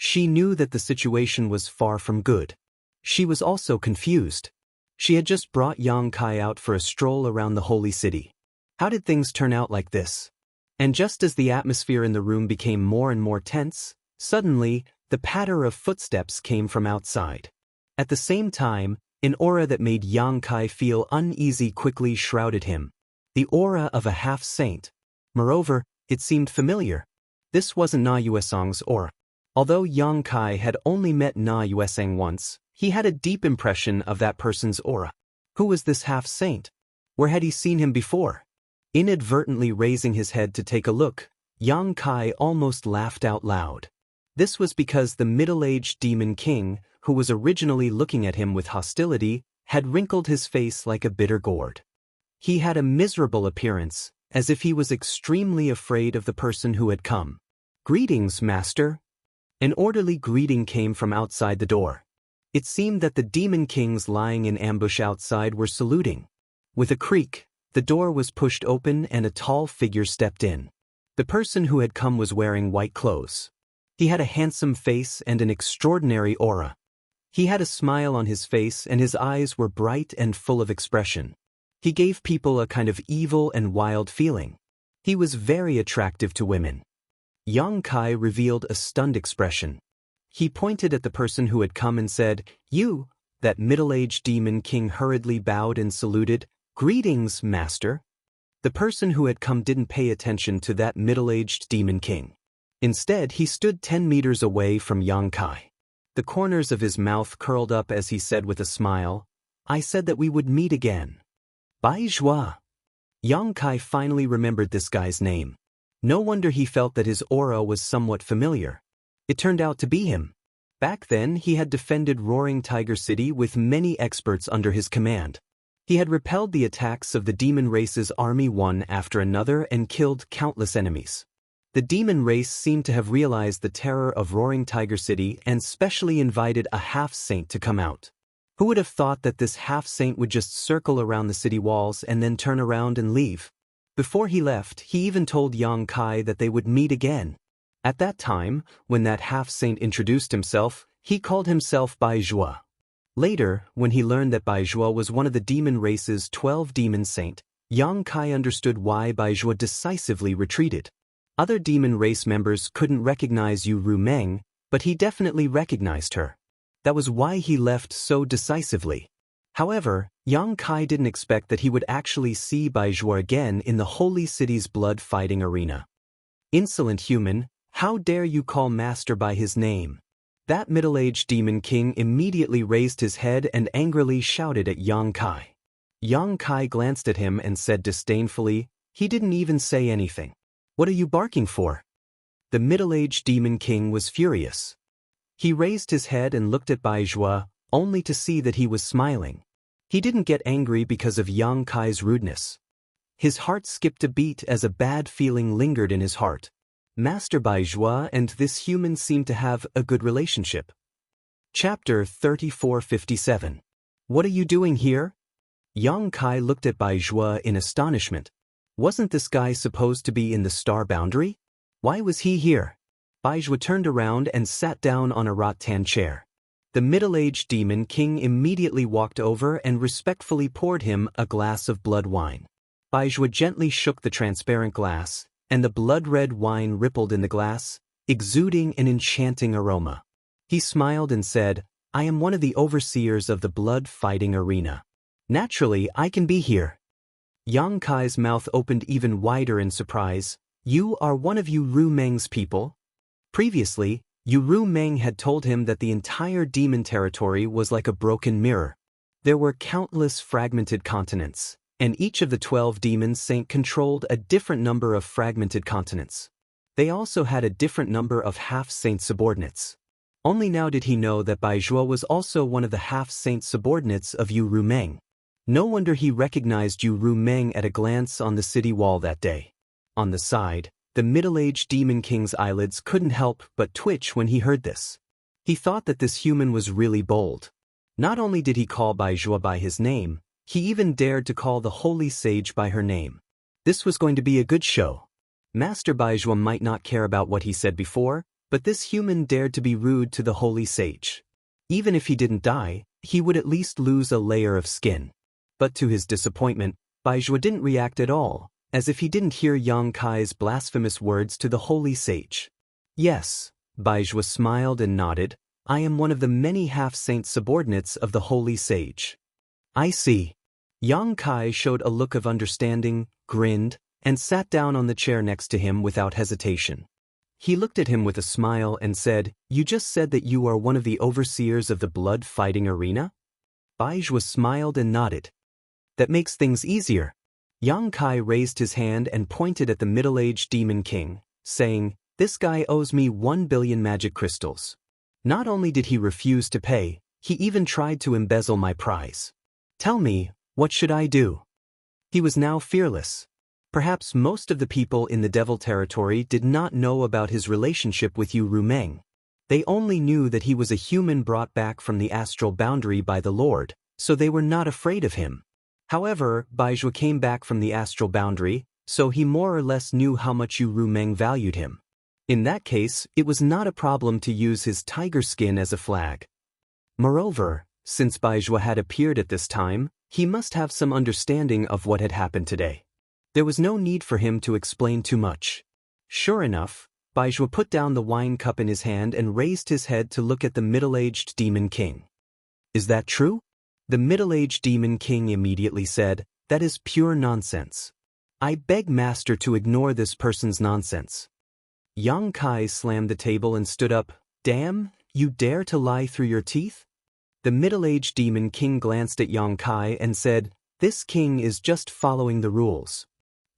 She knew that the situation was far from good. She was also confused. She had just brought Yang Kai out for a stroll around the holy city. How did things turn out like this? And just as the atmosphere in the room became more and more tense, suddenly, the patter of footsteps came from outside. At the same time, an aura that made Yang Kai feel uneasy quickly shrouded him. The aura of a half-saint. Moreover, it seemed familiar. This wasn't Na Yuesong's aura. Although Yang Kai had only met Na Yuesong once, he had a deep impression of that person's aura. Who was this half-saint? Where had he seen him before? Inadvertently raising his head to take a look, Yang Kai almost laughed out loud. This was because the middle-aged demon king, who was originally looking at him with hostility, had wrinkled his face like a bitter gourd. He had a miserable appearance, as if he was extremely afraid of the person who had come. "Greetings, master." An orderly greeting came from outside the door. It seemed that the demon kings lying in ambush outside were saluting. With a creak, the door was pushed open and a tall figure stepped in. The person who had come was wearing white clothes. He had a handsome face and an extraordinary aura. He had a smile on his face and his eyes were bright and full of expression. He gave people a kind of evil and wild feeling. He was very attractive to women. Yang Kai revealed a stunned expression. He pointed at the person who had come and said, "You." That middle-aged demon king hurriedly bowed and saluted, "Greetings, master." The person who had come didn't pay attention to that middle-aged demon king. Instead, he stood 10 meters away from Yang Kai. The corners of his mouth curled up as he said with a smile, "I said that we would meet again." Bai Zhua. Yang Kai finally remembered this guy's name. No wonder he felt that his aura was somewhat familiar. It turned out to be him. Back then, he had defended Roaring Tiger City with many experts under his command. He had repelled the attacks of the demon race's army one after another and killed countless enemies. The demon race seemed to have realized the terror of Roaring Tiger City and specially invited a half-saint to come out. Who would have thought that this half-saint would just circle around the city walls and then turn around and leave? Before he left, he even told Yang Kai that they would meet again. At that time, when that half-saint introduced himself, he called himself Bai Zhua. Later, when he learned that Bai Zhua was one of the demon race's 12 demon saint, Yang Kai understood why Bai Zhua decisively retreated. Other demon race members couldn't recognize Yu Rumeng, but he definitely recognized her. That was why he left so decisively. However, Yang Kai didn't expect that he would actually see Bai Zhua again in the holy city's blood-fighting arena. "Insolent human, how dare you call master by his name?" That middle-aged demon king immediately raised his head and angrily shouted at Yang Kai. Yang Kai glanced at him and said disdainfully, "He didn't even say anything. What are you barking for?" The middle-aged demon king was furious. He raised his head and looked at Bai Zhua, only to see that he was smiling. He didn't get angry because of Yang Kai's rudeness. His heart skipped a beat as a bad feeling lingered in his heart. Master Bai Zhua and this human seemed to have a good relationship. Chapter 3457. What are you doing here? Yang Kai looked at Bai Zhua in astonishment. Wasn't this guy supposed to be in the star boundary? Why was he here? Bai Zhua turned around and sat down on a rattan chair. The middle-aged demon king immediately walked over and respectfully poured him a glass of blood wine. Bai Zhua gently shook the transparent glass, and the blood-red wine rippled in the glass, exuding an enchanting aroma. He smiled and said, "I am one of the overseers of the blood-fighting arena. Naturally, I can be here." Yang Kai's mouth opened even wider in surprise. "You are one of Yu Rumeng's people?" Previously, Yu Rumeng had told him that the entire demon territory was like a broken mirror. There were countless fragmented continents, and each of the 12 demons saint controlled a different number of fragmented continents. They also had a different number of half-saint subordinates. Only now did he know that Bai Zhua was also one of the half-saint subordinates of Yu Rumeng. No wonder he recognized Yu Rumeng at a glance on the city wall that day. On the side, the middle-aged demon king's eyelids couldn't help but twitch when he heard this. He thought that this human was really bold. Not only did he call Bai Zhua by his name, he even dared to call the holy sage by her name. This was going to be a good show. Master Bai Zhua might not care about what he said before, But this human dared to be rude to the holy sage. Even if he didn't die, he would at least lose a layer of skin. But to his disappointment, Baizhua didn't react at all, as if he didn't hear Yang Kai's blasphemous words to the holy sage. Yes, Baizhua smiled and nodded, I am one of the many half-saint subordinates of the holy sage. I see. Yang Kai showed a look of understanding, grinned, and sat down on the chair next to him without hesitation. He looked at him with a smile and said, You just said that you are one of the overseers of the blood-fighting arena? Baizhua smiled and nodded. That makes things easier. Yang Kai raised his hand and pointed at the middle-aged demon king, saying, This guy owes me 1 billion magic crystals. Not only did he refuse to pay, he even tried to embezzle my prize. Tell me, what should I do? He was now fearless. Perhaps most of the people in the Devil Territory did not know about his relationship with Yu Rumeng. They only knew that he was a human brought back from the astral boundary by the Lord, so they were not afraid of him. However, Baizhua came back from the astral boundary, so he more or less knew how much Yu Rumeng valued him. In that case, it was not a problem to use his tiger skin as a flag. Moreover, since Baizhua had appeared at this time, he must have some understanding of what had happened today. There was no need for him to explain too much. Sure enough, Baizhua put down the wine cup in his hand and raised his head to look at the middle-aged demon king. Is that true? The middle-aged demon king immediately said, That is pure nonsense. I beg master to ignore this person's nonsense. Yang Kai slammed the table and stood up. Damn, you dare to lie through your teeth? The middle-aged demon king glanced at Yang Kai and said, This king is just following the rules.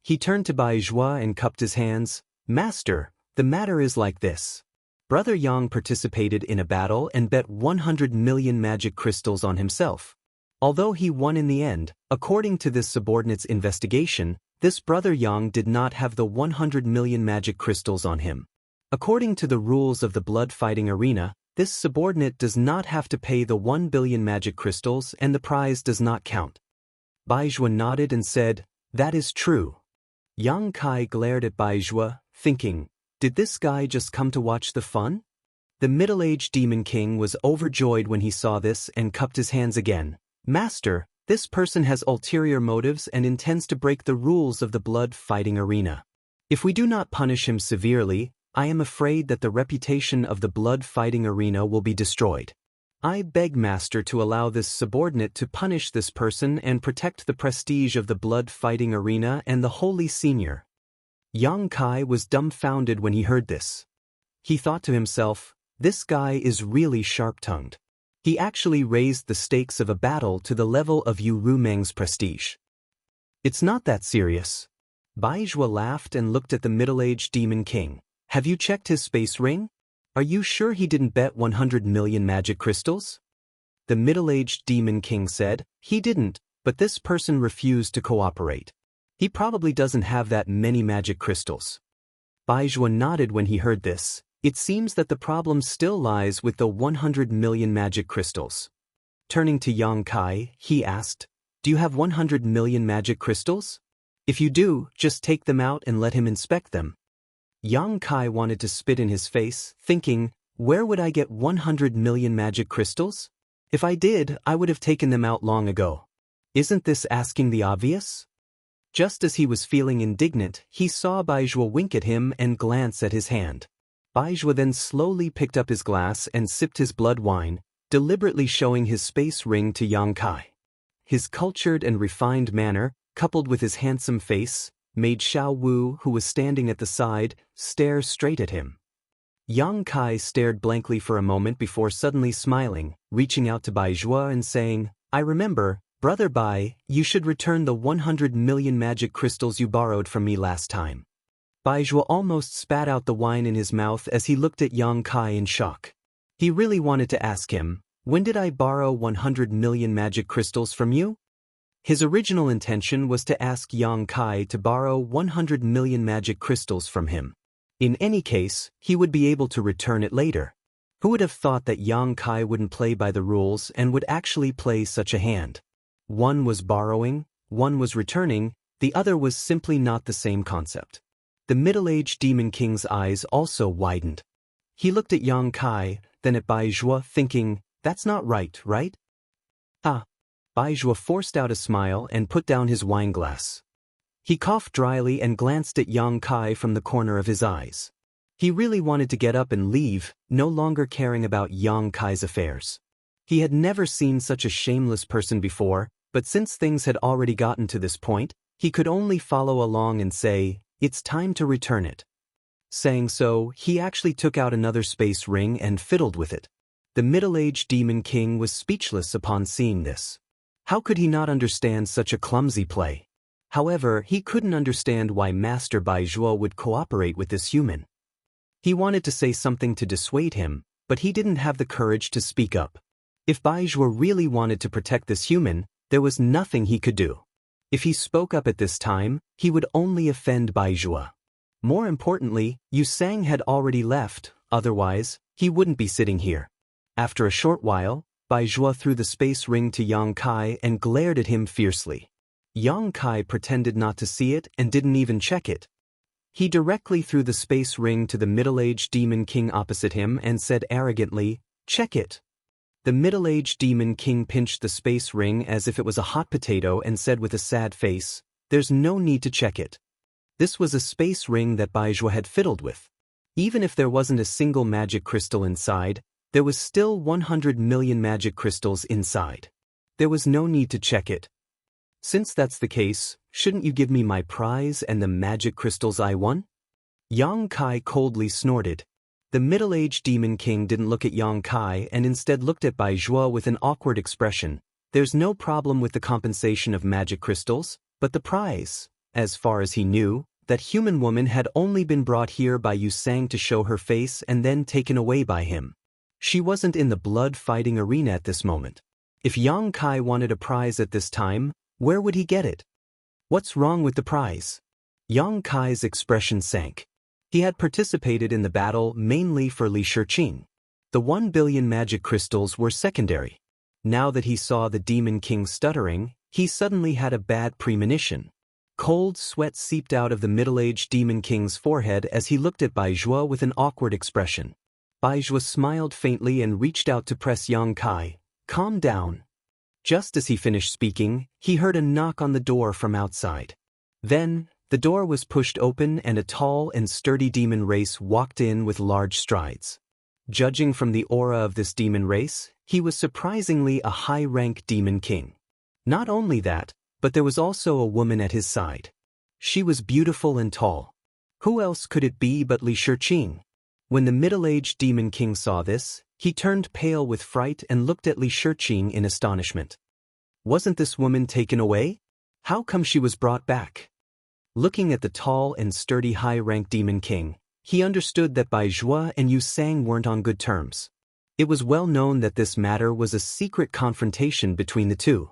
He turned to Baizhua and cupped his hands. Master, the matter is like this. Brother Yang participated in a battle and bet 100 million magic crystals on himself. Although he won in the end, according to this subordinate's investigation, this brother Yang did not have the 100 million magic crystals on him. According to the rules of the blood-fighting arena, this subordinate does not have to pay the 1 billion magic crystals and the prize does not count. Baizhua nodded and said, That is true. Yang Kai glared at Baizhua, thinking, Did this guy just come to watch the fun? The middle-aged demon king was overjoyed when he saw this and cupped his hands again. Master, this person has ulterior motives and intends to break the rules of the blood-fighting arena. If we do not punish him severely, I am afraid that the reputation of the blood-fighting arena will be destroyed. I beg master to allow this subordinate to punish this person and protect the prestige of the blood-fighting arena and the holy senior. Yang Kai was dumbfounded when he heard this. He thought to himself, this guy is really sharp-tongued. He actually raised the stakes of a battle to the level of Yu Rumeng's prestige. It's not that serious. Baizhua laughed and looked at the middle-aged demon king. Have you checked his space ring? Are you sure he didn't bet 100 million magic crystals? The middle-aged demon king said, He didn't, but this person refused to cooperate. He probably doesn't have that many magic crystals. Baizhua nodded when he heard this. It seems that the problem still lies with the 100 million magic crystals. Turning to Yang Kai, he asked, Do you have 100 million magic crystals? If you do, just take them out and let him inspect them. Yang Kai wanted to spit in his face, thinking, where would I get 100 million magic crystals? If I did, I would have taken them out long ago. Isn't this asking the obvious? Just as he was feeling indignant, he saw Baizhua wink at him and glance at his hand. Baizhua then slowly picked up his glass and sipped his blood wine, deliberately showing his space ring to Yang Kai. His cultured and refined manner, coupled with his handsome face, made Xiao Wu, who was standing at the side, stare straight at him. Yang Kai stared blankly for a moment before suddenly smiling, reaching out to Baizhua and saying, I remember, Brother Bai, you should return the 100 million magic crystals you borrowed from me last time. Baizhua almost spat out the wine in his mouth as he looked at Yang Kai in shock. He really wanted to ask him, when did I borrow 100 million magic crystals from you? His original intention was to ask Yang Kai to borrow 100 million magic crystals from him. In any case, he would be able to return it later. Who would have thought that Yang Kai wouldn't play by the rules and would actually play such a hand? One was borrowing, one was returning, the other was simply not the same concept. The middle-aged demon king's eyes also widened. He looked at Yang Kai, then at Bai Zhuo, thinking, that's not right, right? Ah. Bai Zhuo forced out a smile and put down his wineglass. He coughed dryly and glanced at Yang Kai from the corner of his eyes. He really wanted to get up and leave, no longer caring about Yang Kai's affairs. He had never seen such a shameless person before, but since things had already gotten to this point, he could only follow along and say, it's time to return it. Saying so, he actually took out another space ring and fiddled with it. The middle-aged demon king was speechless upon seeing this. How could he not understand such a clumsy play? However, he couldn't understand why Master Bai Zhuo would cooperate with this human. He wanted to say something to dissuade him, but he didn't have the courage to speak up. If Bai Zhuo really wanted to protect this human, there was nothing he could do. If he spoke up at this time, he would only offend Bai Zhuo. More importantly, Yu Sang had already left, otherwise, he wouldn't be sitting here. After a short while, Bai Zhuo threw the space ring to Yang Kai and glared at him fiercely. Yang Kai pretended not to see it and didn't even check it. He directly threw the space ring to the middle-aged demon king opposite him and said arrogantly, check it. The middle-aged demon king pinched the space ring as if it was a hot potato and said with a sad face, there's no need to check it. This was a space ring that Bai Zhuo had fiddled with. Even if there wasn't a single magic crystal inside, there was still 100 million magic crystals inside. There was no need to check it. Since that's the case, shouldn't you give me my prize and the magic crystals I won? Yang Kai coldly snorted. The middle-aged demon king didn't look at Yang Kai and instead looked at Bai Zhuo with an awkward expression. There's no problem with the compensation of magic crystals, but the prize. As far as he knew, that human woman had only been brought here by Yu Sang to show her face and then taken away by him. She wasn't in the blood-fighting arena at this moment. If Yang Kai wanted a prize at this time, where would he get it? What's wrong with the prize? Yang Kai's expression sank. He had participated in the battle mainly for Li Shiqing. The 1 billion magic crystals were secondary. Now that he saw the demon king stuttering, he suddenly had a bad premonition. Cold sweat seeped out of the middle-aged demon king's forehead as he looked at Bai Zhuo with an awkward expression. Bai Zhuo smiled faintly and reached out to press Yang Kai. Calm down. Just as he finished speaking, he heard a knock on the door from outside. Then, the door was pushed open and a tall and sturdy demon race walked in with large strides. Judging from the aura of this demon race, he was surprisingly a high-rank demon king. Not only that, but there was also a woman at his side. She was beautiful and tall. Who else could it be but Li Shiqing? When the middle-aged demon king saw this, he turned pale with fright and looked at Li Shiqing in astonishment. Wasn't this woman taken away? How come she was brought back? Looking at the tall and sturdy high-rank demon king, he understood that Bai Zhuo and Yu Sang weren't on good terms. It was well known that this matter was a secret confrontation between the two.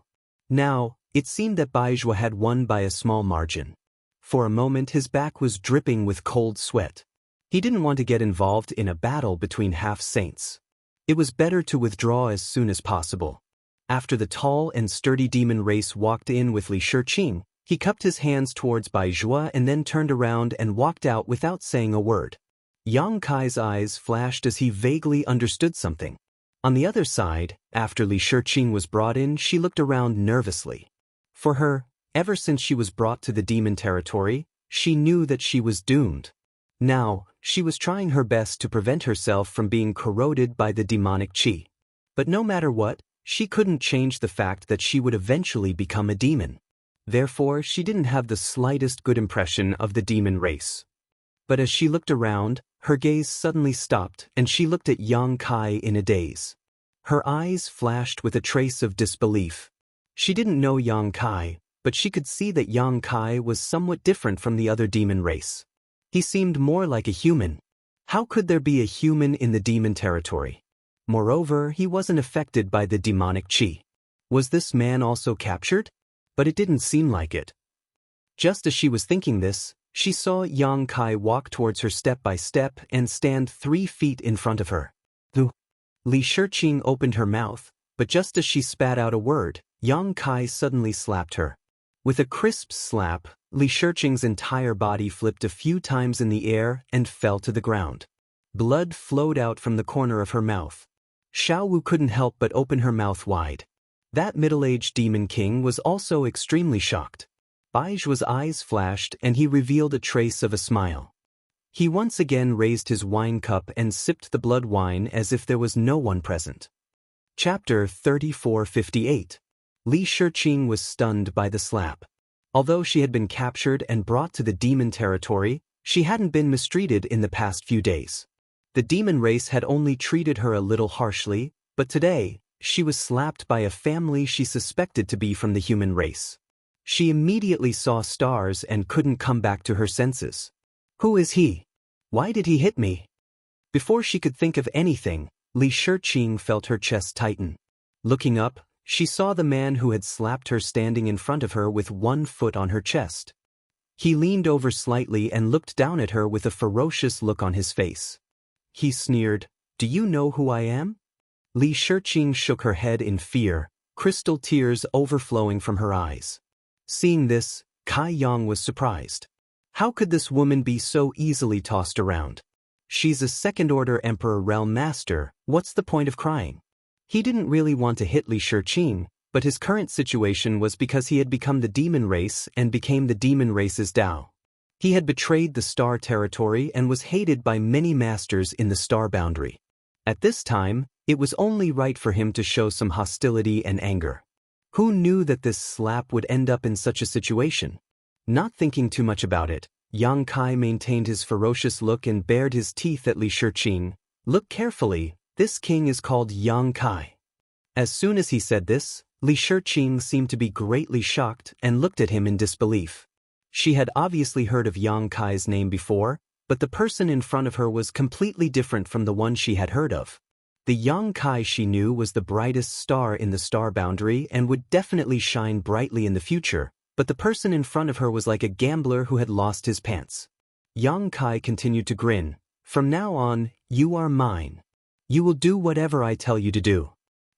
Now, it seemed that Bai Zhuo had won by a small margin. For a moment his back was dripping with cold sweat. He didn't want to get involved in a battle between half-saints. It was better to withdraw as soon as possible. After the tall and sturdy demon race walked in with Li Shiqing, he cupped his hands towards Bai Zhuo and then turned around and walked out without saying a word. Yang Kai's eyes flashed as he vaguely understood something. On the other side, after Li Shiqing was brought in, she looked around nervously. For her, ever since she was brought to the demon territory, she knew that she was doomed. Now, she was trying her best to prevent herself from being corroded by the demonic qi. But no matter what, she couldn't change the fact that she would eventually become a demon. Therefore, she didn't have the slightest good impression of the demon race. But as she looked around, her gaze suddenly stopped and she looked at Yang Kai in a daze. Her eyes flashed with a trace of disbelief. She didn't know Yang Kai, but she could see that Yang Kai was somewhat different from the other demon race. He seemed more like a human. How could there be a human in the demon territory? Moreover, he wasn't affected by the demonic qi. Was this man also captured? But it didn't seem like it. Just as she was thinking this, she saw Yang Kai walk towards her step by step and stand 3 feet in front of her. Li Shiqing opened her mouth, but just as she spat out a word, Yang Kai suddenly slapped her. With a crisp slap, Li Shiqing's entire body flipped a few times in the air and fell to the ground. Blood flowed out from the corner of her mouth. Xiaowu couldn't help but open her mouth wide. That middle-aged demon king was also extremely shocked. Baiju's eyes flashed and he revealed a trace of a smile. He once again raised his wine cup and sipped the blood wine as if there was no one present. Chapter 3458. Li Shiqing was stunned by the slap. Although she had been captured and brought to the demon territory, she hadn't been mistreated in the past few days. The demon race had only treated her a little harshly, but today, she was slapped by a family she suspected to be from the human race. She immediately saw stars and couldn't come back to her senses. Who is he? Why did he hit me? Before she could think of anything, Li Shiqing felt her chest tighten. Looking up, she saw the man who had slapped her standing in front of her with one foot on her chest. He leaned over slightly and looked down at her with a ferocious look on his face. He sneered, "Do you know who I am?" Li Shiqing shook her head in fear, crystal tears overflowing from her eyes. Seeing this, Kai Yang was surprised. How could this woman be so easily tossed around? She's a second-order Emperor Realm Master, what's the point of crying? He didn't really want to hit Li Shiqing, but his current situation was because he had become the demon race and became the demon race's Dao. He had betrayed the star territory and was hated by many masters in the star boundary. At this time, it was only right for him to show some hostility and anger. Who knew that this slap would end up in such a situation? Not thinking too much about it, Yang Kai maintained his ferocious look and bared his teeth at Li Shiqing. Look carefully, this king is called Yang Kai. As soon as he said this, Li Shiqing seemed to be greatly shocked and looked at him in disbelief. She had obviously heard of Yang Kai's name before, but the person in front of her was completely different from the one she had heard of. The Yang Kai she knew was the brightest star in the star boundary and would definitely shine brightly in the future, but the person in front of her was like a gambler who had lost his pants. Yang Kai continued to grin. From now on, you are mine. You will do whatever I tell you to do.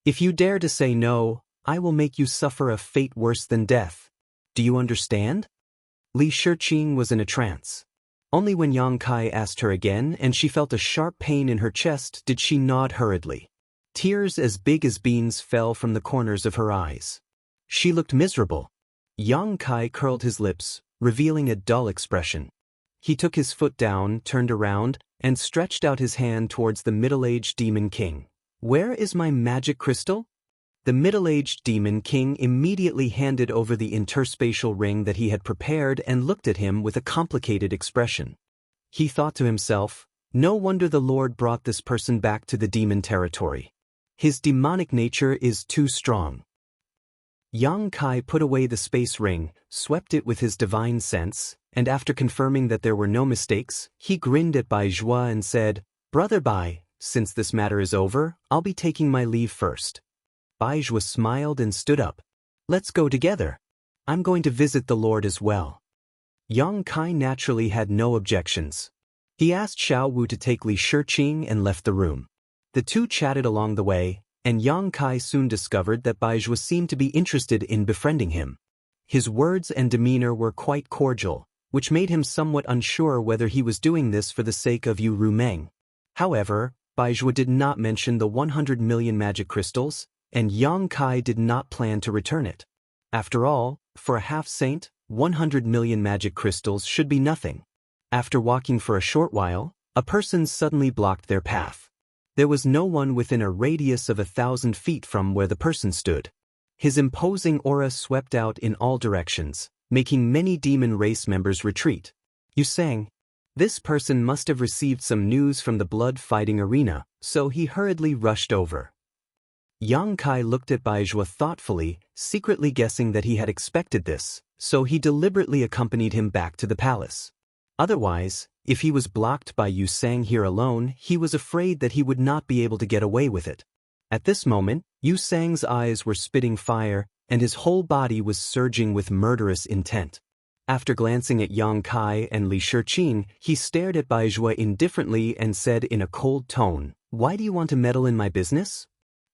If you dare to say no, I will make you suffer a fate worse than death. Do you understand? Li Shiqing was in a trance. Only when Yang Kai asked her again and she felt a sharp pain in her chest did she nod hurriedly. Tears as big as beans fell from the corners of her eyes. She looked miserable. Yang Kai curled his lips, revealing a dull expression. He took his foot down, turned around, and stretched out his hand towards the middle-aged demon king. Where is my magic crystal? The middle-aged demon king immediately handed over the interspatial ring that he had prepared and looked at him with a complicated expression. He thought to himself, no wonder the Lord brought this person back to the demon territory. His demonic nature is too strong. Yang Kai put away the space ring, swept it with his divine sense, and after confirming that there were no mistakes, he grinned at Bai Zhua and said, Brother Bai, since this matter is over, I'll be taking my leave first. Bai Zhua smiled and stood up. Let's go together. I'm going to visit the Lord as well. Yang Kai naturally had no objections. He asked Xiao Wu to take Li Shiqing and left the room. The two chatted along the way, and Yang Kai soon discovered that Bai Zhua seemed to be interested in befriending him. His words and demeanor were quite cordial, which made him somewhat unsure whether he was doing this for the sake of Yu Rumeng. However, Bai Zhua did not mention the 100 million magic crystals, and Yang Kai did not plan to return it. After all, for a half-saint, 100 million magic crystals should be nothing. After walking for a short while, a person suddenly blocked their path. There was no one within a radius of 1,000 feet from where the person stood. His imposing aura swept out in all directions, making many demon race members retreat. Yu sang. This person must have received some news from the blood-fighting arena, so he hurriedly rushed over. Yang Kai looked at Bai Zhua thoughtfully, secretly guessing that he had expected this, so he deliberately accompanied him back to the palace. Otherwise, if he was blocked by Yu Sang here alone, he was afraid that he would not be able to get away with it. At this moment, Yu Sang's eyes were spitting fire, and his whole body was surging with murderous intent. After glancing at Yang Kai and Li Shiqing, he stared at Bai Zhua indifferently and said in a cold tone, Why do you want to meddle in my business?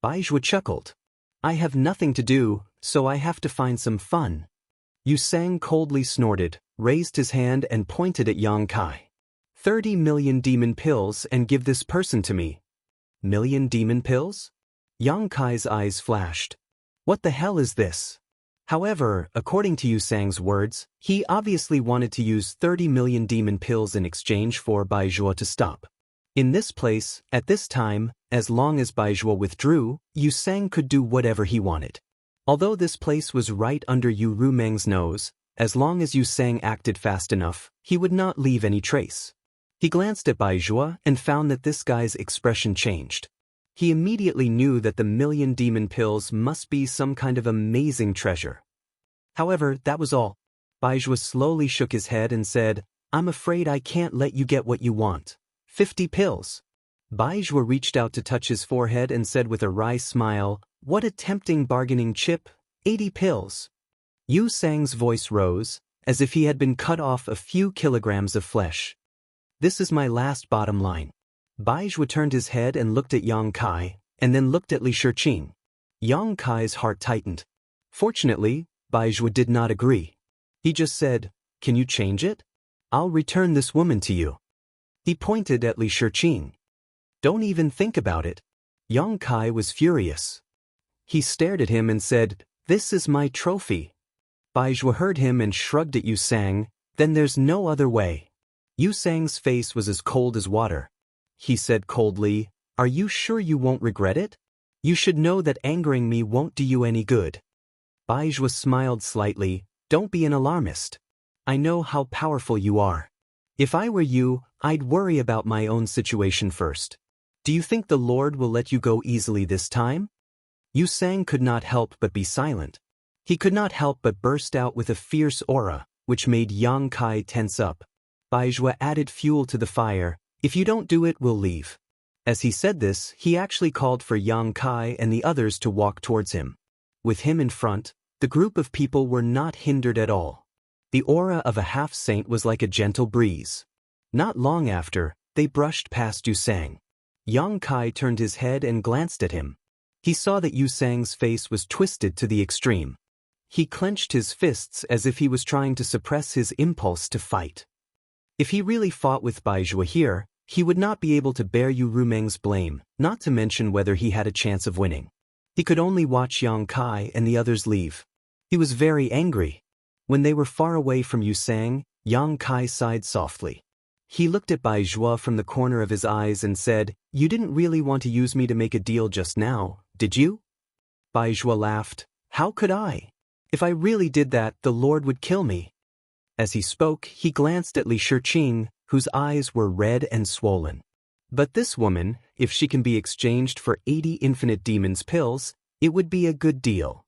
Bai Zhua chuckled. I have nothing to do, so I have to find some fun. Yu Sang coldly snorted, raised his hand and pointed at Yang Kai. 30 million demon pills and give this person to me. Million demon pills? Yang Kai's eyes flashed. What the hell is this? However, according to Yu Sang's words, he obviously wanted to use 30 million demon pills in exchange for Bai Zhuo to stop. In this place, at this time, as long as Bai Zhuo withdrew, Yu Sang could do whatever he wanted. Although this place was right under Yu Rumeng's nose, as long as Yu Sang acted fast enough, he would not leave any trace. He glanced at Bai Zhuo and found that this guy's expression changed. He immediately knew that the million demon pills must be some kind of amazing treasure. However, that was all. Bai Zhuo slowly shook his head and said, I'm afraid I can't let you get what you want. 50 pills. Bai Zhuo reached out to touch his forehead and said with a wry smile, what a tempting bargaining chip, 80 pills. Yu Sang's voice rose, as if he had been cut off a few kilograms of flesh. This is my last bottom line. Bai Zhuo turned his head and looked at Yang Kai, and then looked at Li Shiqing. Yang Kai's heart tightened. Fortunately, Bai Zhuo did not agree. He just said, can you change it? I'll return this woman to you. He pointed at Li Shiqing. Don't even think about it. Yang Kai was furious. He stared at him and said, this is my trophy. Bai Zhuo heard him and shrugged at Yu Sang, then there's no other way. Yu Sang's face was as cold as water. He said coldly, are you sure you won't regret it? You should know that angering me won't do you any good. Bai Zhuo smiled slightly, don't be an alarmist. I know how powerful you are. If I were you, I'd worry about my own situation first. Do you think the Lord will let you go easily this time? Yu Sang could not help but be silent. He could not help but burst out with a fierce aura, which made Yang Kai tense up. Bai Zhuo added fuel to the fire, if you don't do it, we'll leave. As he said this, he actually called for Yang Kai and the others to walk towards him. With him in front, the group of people were not hindered at all. The aura of a half-saint was like a gentle breeze. Not long after, they brushed past Yu Sang. Yang Kai turned his head and glanced at him. He saw that Yu Sang's face was twisted to the extreme. He clenched his fists as if he was trying to suppress his impulse to fight. If he really fought with Bai Zhuo here, he would not be able to bear Yu Rumeng's blame, not to mention whether he had a chance of winning. He could only watch Yang Kai and the others leave. He was very angry. When they were far away from Yu Sang, Yang Kai sighed softly. He looked at Bai Zhuo from the corner of his eyes and said, you didn't really want to use me to make a deal just now, did you? Bai Zhuo laughed. How could I? If I really did that, the Lord would kill me. As he spoke, he glanced at Li Shiqing, whose eyes were red and swollen. But this woman, if she can be exchanged for 80 infinite demons pills, it would be a good deal.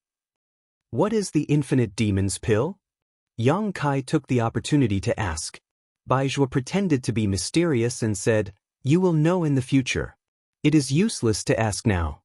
What is the infinite demons pill? Yang Kai took the opportunity to ask. Bai Zhuo pretended to be mysterious and said, you will know in the future. It is useless to ask now.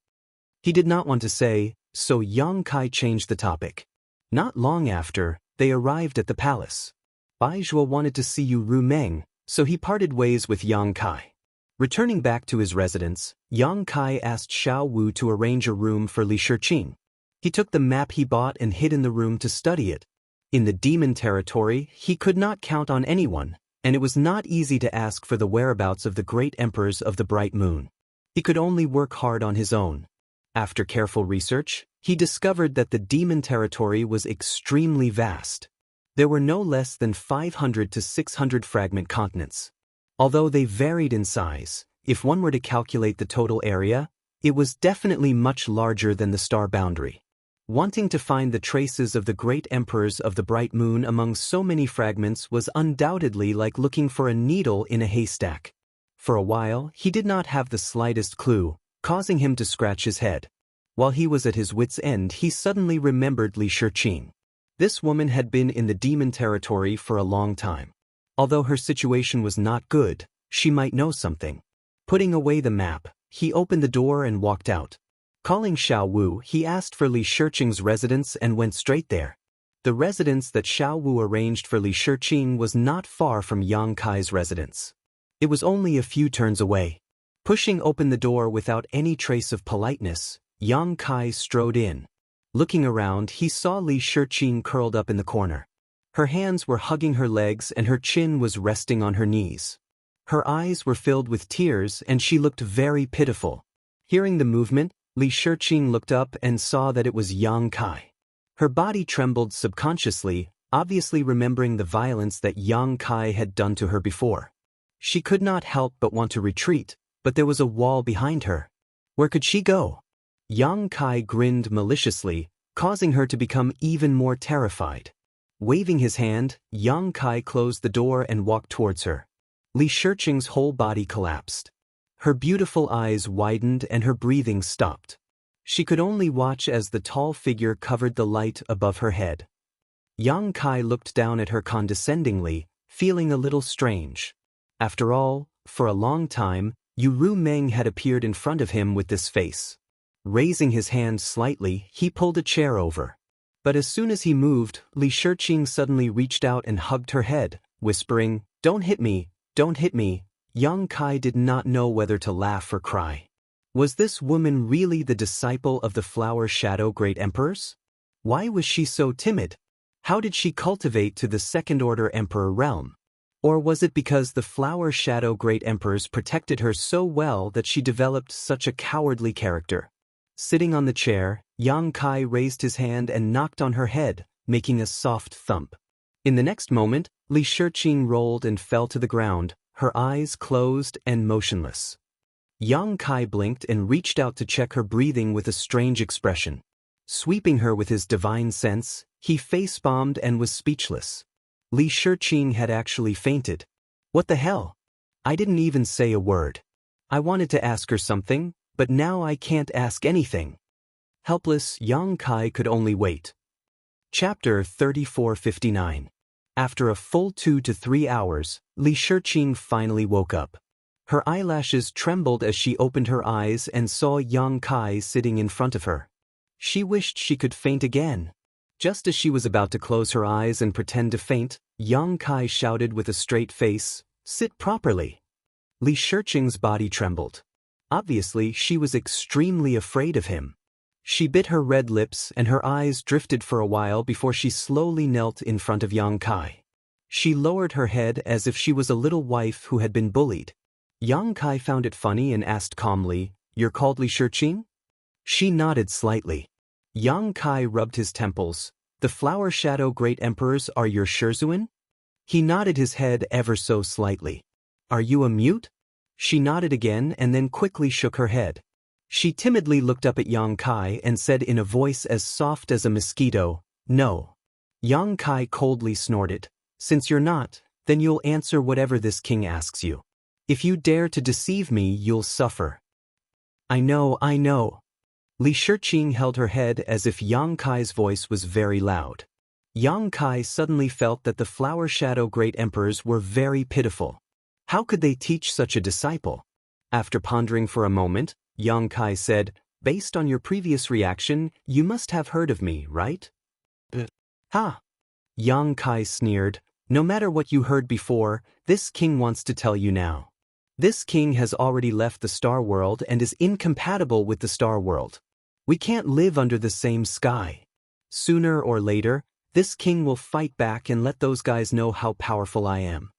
He did not want to say, so Yang Kai changed the topic. Not long after, they arrived at the palace. Bai Zhuo wanted to see Yu Rumeng, so he parted ways with Yang Kai. Returning back to his residence, Yang Kai asked Xiao Wu to arrange a room for Li Shiqing. He took the map he bought and hid in the room to study it. In the demon territory, he could not count on anyone, and it was not easy to ask for the whereabouts of the great emperors of the bright moon. He could only work hard on his own. After careful research, he discovered that the demon territory was extremely vast. There were no less than 500 to 600 fragment continents. Although they varied in size, if one were to calculate the total area, it was definitely much larger than the star boundary. Wanting to find the traces of the great emperors of the bright moon among so many fragments was undoubtedly like looking for a needle in a haystack. For a while, he did not have the slightest clue, causing him to scratch his head. While he was at his wit's end, he suddenly remembered Li Shiqing. This woman had been in the demon territory for a long time. Although her situation was not good, she might know something. Putting away the map, he opened the door and walked out. Calling Xiao Wu, he asked for Li Shiqing's residence and went straight there. The residence that Xiao Wu arranged for Li Shiqing was not far from Yang Kai's residence. It was only a few turns away. Pushing open the door without any trace of politeness, Yang Kai strode in. Looking around, he saw Li Shiqing curled up in the corner. Her hands were hugging her legs and her chin was resting on her knees. Her eyes were filled with tears and she looked very pitiful. Hearing the movement, Li Shiqing looked up and saw that it was Yang Kai. Her body trembled subconsciously, obviously remembering the violence that Yang Kai had done to her before. She could not help but want to retreat, but there was a wall behind her. Where could she go? Yang Kai grinned maliciously, causing her to become even more terrified. Waving his hand, Yang Kai closed the door and walked towards her. Li Shiqing's whole body collapsed. Her beautiful eyes widened and her breathing stopped. She could only watch as the tall figure covered the light above her head. Yang Kai looked down at her condescendingly, feeling a little strange. After all, for a long time, Yu Meng had appeared in front of him with this face. Raising his hand slightly, he pulled a chair over. But as soon as he moved, Li Shiqing suddenly reached out and hugged her head, whispering, "Don't hit me, don't hit me." Yang Kai did not know whether to laugh or cry. Was this woman really the disciple of the Flower Shadow Great Emperors? Why was she so timid? How did she cultivate to the Second-Order Emperor realm? Or was it because the Flower Shadow Great Emperors protected her so well that she developed such a cowardly character? Sitting on the chair, Yang Kai raised his hand and knocked on her head, making a soft thump. In the next moment, Li Shiqing rolled and fell to the ground, her eyes closed and motionless. Yang Kai blinked and reached out to check her breathing with a strange expression. Sweeping her with his divine sense, he face-bombed and was speechless. Li Shiqing had actually fainted. What the hell? I didn't even say a word. I wanted to ask her something, but now I can't ask anything. Helpless, Yang Kai could only wait. Chapter 3459. After a full 2 to 3 hours, Li Shiqing finally woke up. Her eyelashes trembled as she opened her eyes and saw Yang Kai sitting in front of her. She wished she could faint again. Just as she was about to close her eyes and pretend to faint, Yang Kai shouted with a straight face, "Sit properly." Li Shiqing's body trembled. Obviously, she was extremely afraid of him. She bit her red lips and her eyes drifted for a while before she slowly knelt in front of Yang Kai. She lowered her head as if she was a little wife who had been bullied. Yang Kai found it funny and asked calmly, "You're called Li Shiqing?" She nodded slightly. Yang Kai rubbed his temples. "The Flower Shadow Great Emperors are your Shizhuan?" He nodded his head ever so slightly. "Are you a mute?" She nodded again and then quickly shook her head. She timidly looked up at Yang Kai and said in a voice as soft as a mosquito, "No." Yang Kai coldly snorted, "Since you're not, then you'll answer whatever this king asks you. If you dare to deceive me, you'll suffer." I know. Li Shiqing held her head as if Yang Kai's voice was very loud. Yang Kai suddenly felt that the Flower Shadow Great Emperors were very pitiful. How could they teach such a disciple? After pondering for a moment, Yang Kai said, "Based on your previous reaction, you must have heard of me, right?" Ha! Yang Kai sneered, "No matter what you heard before, this king wants to tell you now. This king has already left the Star World and is incompatible with the Star World. We can't live under the same sky. Sooner or later, this king will fight back and let those guys know how powerful I am."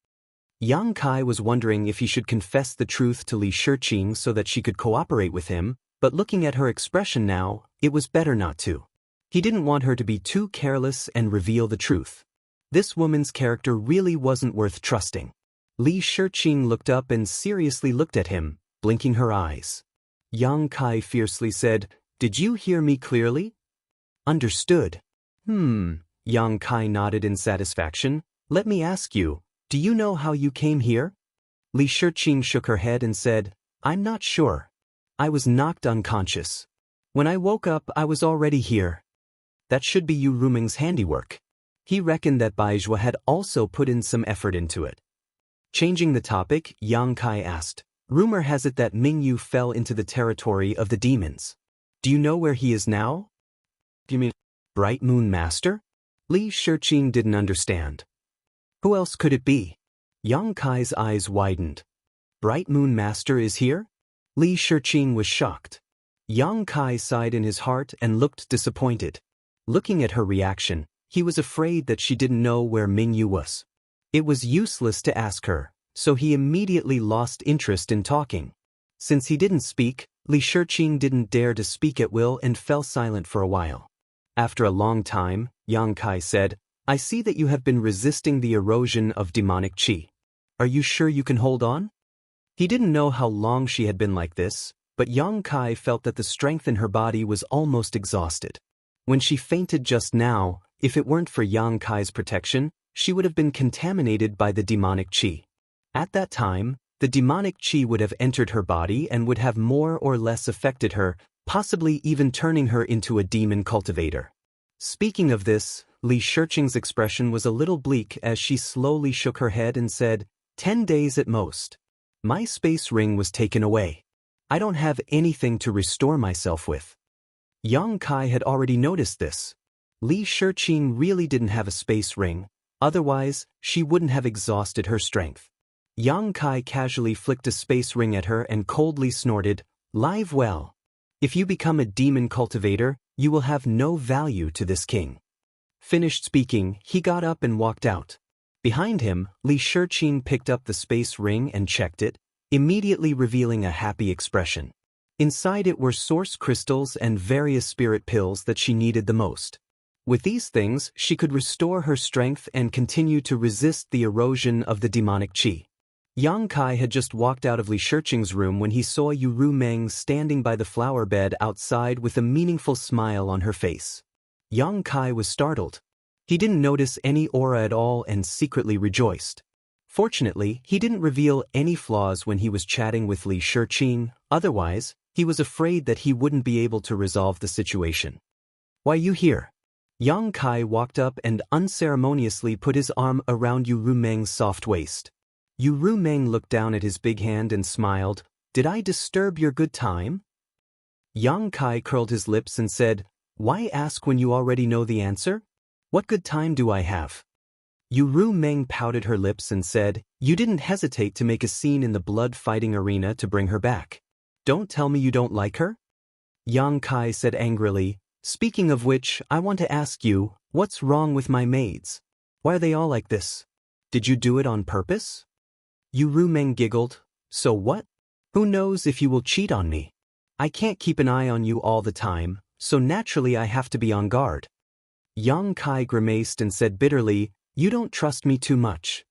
Yang Kai was wondering if he should confess the truth to Li Shiqing so that she could cooperate with him, but looking at her expression now, it was better not to. He didn't want her to be too careless and reveal the truth. This woman's character really wasn't worth trusting. Li Shiqing looked up and seriously looked at him, blinking her eyes. Yang Kai fiercely said, "Did you hear me clearly?" "Understood." Yang Kai nodded in satisfaction. "Let me ask you, do you know how you came here?" Li Shiqing shook her head and said, "I'm not sure. I was knocked unconscious. When I woke up, I was already here." That should be Yu Ruming's handiwork. He reckoned that Baizhua had also put in some effort into it. Changing the topic, Yang Kai asked, "Rumor has it that Mingyu fell into the territory of the demons. Do you know where he is now?" "Do you mean Bright Moon Master?" Li Shiqing didn't understand. Who else could it be? Yang Kai's eyes widened. "Bright Moon Master is here?" Li Shiqing was shocked. Yang Kai sighed in his heart and looked disappointed. Looking at her reaction, he was afraid that she didn't know where Mingyu was. It was useless to ask her, so he immediately lost interest in talking. Since he didn't speak, Li Shiqing didn't dare to speak at will and fell silent for a while. After a long time, Yang Kai said, "I see that you have been resisting the erosion of demonic qi. Are you sure you can hold on?" He didn't know how long she had been like this, but Yang Kai felt that the strength in her body was almost exhausted. When she fainted just now, if it weren't for Yang Kai's protection, she would have been contaminated by the demonic qi. At that time, the demonic qi would have entered her body and would have more or less affected her, possibly even turning her into a demon cultivator. Speaking of this, Li Shiqing's expression was a little bleak as she slowly shook her head and said, 10 days at most. My space ring was taken away. I don't have anything to restore myself with. Yang Kai had already noticed this. Li Shiqing really didn't have a space ring, otherwise, she wouldn't have exhausted her strength. Yang Kai casually flicked a space ring at her and coldly snorted, "Live well. If you become a demon cultivator, you will have no value to this king." Finished speaking, he got up and walked out. Behind him, Li Shiqing picked up the space ring and checked it, immediately revealing a happy expression. Inside it were source crystals and various spirit pills that she needed the most. With these things, she could restore her strength and continue to resist the erosion of the demonic qi. Yang Kai had just walked out of Li Shiqing's room when he saw Ru Meng standing by the flower bed outside with a meaningful smile on her face. Yang Kai was startled. He didn't notice any aura at all and secretly rejoiced. Fortunately, he didn't reveal any flaws when he was chatting with Li Shiqing, otherwise, he was afraid that he wouldn't be able to resolve the situation. "Why you here?" Yang Kai walked up and unceremoniously put his arm around Ru Meng's soft waist. Ru Meng looked down at his big hand and smiled, "Did I disturb your good time?" Yang Kai curled his lips and said, "Why ask when you already know the answer? What good time do I have?" Ru Meng pouted her lips and said, "You didn't hesitate to make a scene in the blood-fighting arena to bring her back. Don't tell me you don't like her?" Yang Kai said angrily, "Speaking of which, I want to ask you, what's wrong with my maids? Why are they all like this? Did you do it on purpose?" Ru Meng giggled, "So what? Who knows if you will cheat on me? I can't keep an eye on you all the time, so naturally I have to be on guard." Yang Kai grimaced and said bitterly, "You don't trust me too much."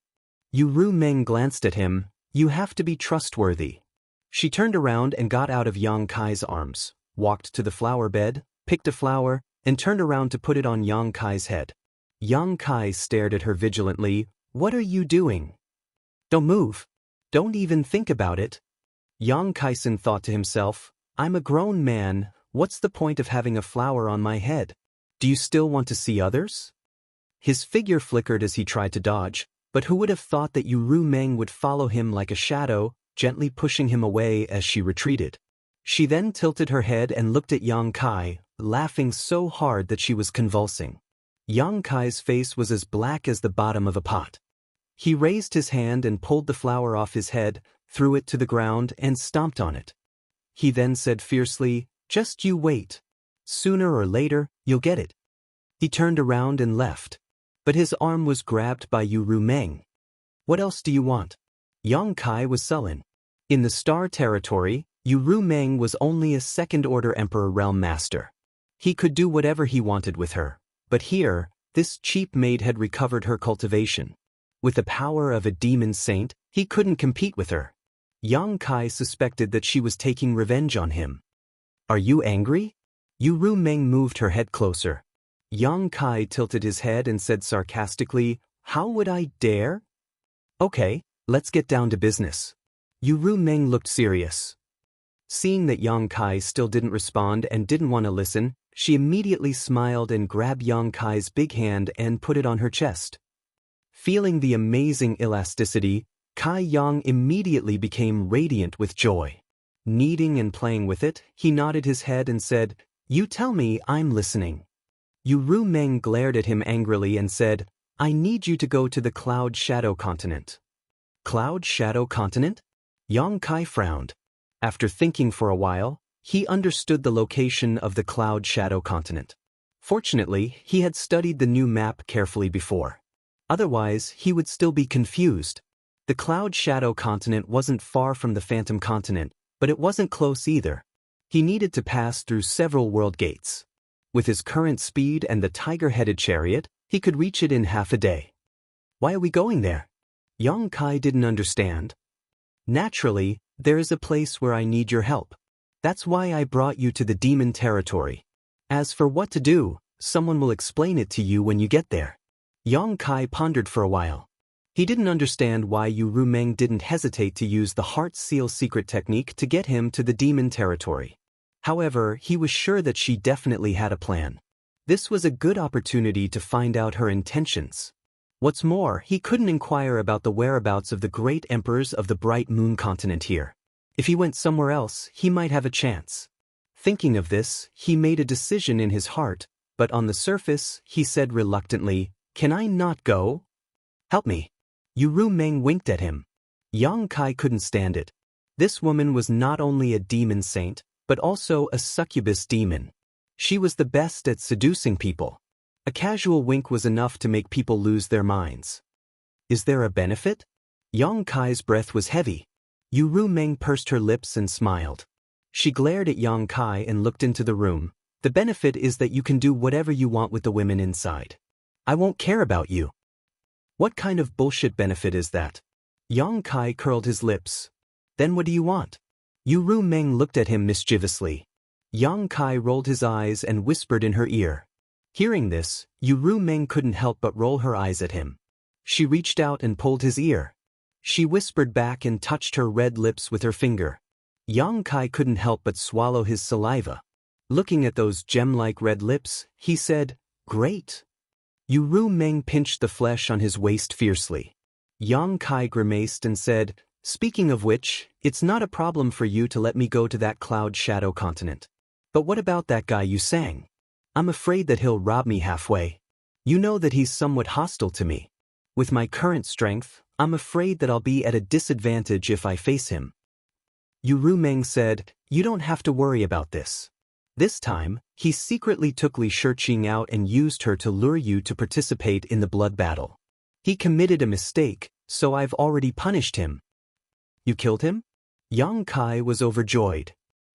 Ru Meng glanced at him, "You have to be trustworthy." She turned around and got out of Yang Kai's arms, walked to the flower bed, picked a flower, and turned around to put it on Yang Kai's head. Yang Kai stared at her vigilantly, "What are you doing? Don't move. Don't even think about it." Yang Kaisen thought to himself, "I'm a grown man, what's the point of having a flower on my head? Do you still want to see others?" His figure flickered as he tried to dodge, but who would have thought that Ru Meng would follow him like a shadow, gently pushing him away as she retreated. She then tilted her head and looked at Yang Kai, laughing so hard that she was convulsing. Yang Kai's face was as black as the bottom of a pot. He raised his hand and pulled the flower off his head, threw it to the ground and stomped on it. He then said fiercely, "Just you wait. Sooner or later, you'll get it." He turned around and left. But his arm was grabbed by Ru Meng. "What else do you want?" Yang Kai was sullen. In the Star Territory, Ru Meng was only a second-order Emperor Realm Master. He could do whatever he wanted with her. But here, this cheap maid had recovered her cultivation. With the power of a demon saint, he couldn't compete with her. Yang Kai suspected that she was taking revenge on him. "Are you angry?" Ru Meng moved her head closer. Yang Kai tilted his head and said sarcastically, "How would I dare?" "Okay, let's get down to business." Ru Meng looked serious. Seeing that Yang Kai still didn't respond and didn't want to listen, she immediately smiled and grabbed Yang Kai's big hand and put it on her chest. Feeling the amazing elasticity, Kai Yang immediately became radiant with joy. Kneading and playing with it, he nodded his head and said, "You tell me, I'm listening." Ru Meng glared at him angrily and said, "I need you to go to the Cloud Shadow Continent." Cloud Shadow Continent? Yang Kai frowned. After thinking for a while, he understood the location of the Cloud Shadow Continent. Fortunately, he had studied the new map carefully before. Otherwise, he would still be confused. The Cloud Shadow continent wasn't far from the Phantom continent, but it wasn't close either. He needed to pass through several world gates. With his current speed and the tiger-headed chariot, he could reach it in half a day. Why are we going there? Yang Kai didn't understand. Naturally, there is a place where I need your help. That's why I brought you to the demon territory. As for what to do, someone will explain it to you when you get there. Yang Kai pondered for a while. He didn't understand why Yu Rumeng didn't hesitate to use the Heart Seal secret technique to get him to the demon territory. However, he was sure that she definitely had a plan. This was a good opportunity to find out her intentions. What's more, he couldn't inquire about the whereabouts of the great emperors of the Bright Moon continent here. If he went somewhere else, he might have a chance. Thinking of this, he made a decision in his heart, but on the surface, he said reluctantly, "Can I not go? Help me." Yu Rumeng winked at him. Yang Kai couldn't stand it. This woman was not only a demon saint, but also a succubus demon. She was the best at seducing people. A casual wink was enough to make people lose their minds. Is there a benefit? Yang Kai's breath was heavy. Yu Rumeng pursed her lips and smiled. She glared at Yang Kai and looked into the room. The benefit is that you can do whatever you want with the women inside. I won't care about you. What kind of bullshit benefit is that? Yang Kai curled his lips. Then what do you want? Yu Rumeng looked at him mischievously. Yang Kai rolled his eyes and whispered in her ear. Hearing this, Yu Rumeng couldn't help but roll her eyes at him. She reached out and pulled his ear. She whispered back and touched her red lips with her finger. Yang Kai couldn't help but swallow his saliva. Looking at those gem-like red lips, he said, "Great." Yu Rumeng pinched the flesh on his waist fiercely. Yang Kai grimaced and said, "Speaking of which, it's not a problem for you to let me go to that Cloud Shadow continent. But what about that guy you sang? I'm afraid that he'll rob me halfway. You know that he's somewhat hostile to me. With my current strength, I'm afraid that I'll be at a disadvantage if I face him." Yu Rumeng said, "You don't have to worry about this." This time, he secretly took Li Shiqing out and used her to lure you to participate in the blood battle. He committed a mistake, so I've already punished him. You killed him? Yang Kai was overjoyed.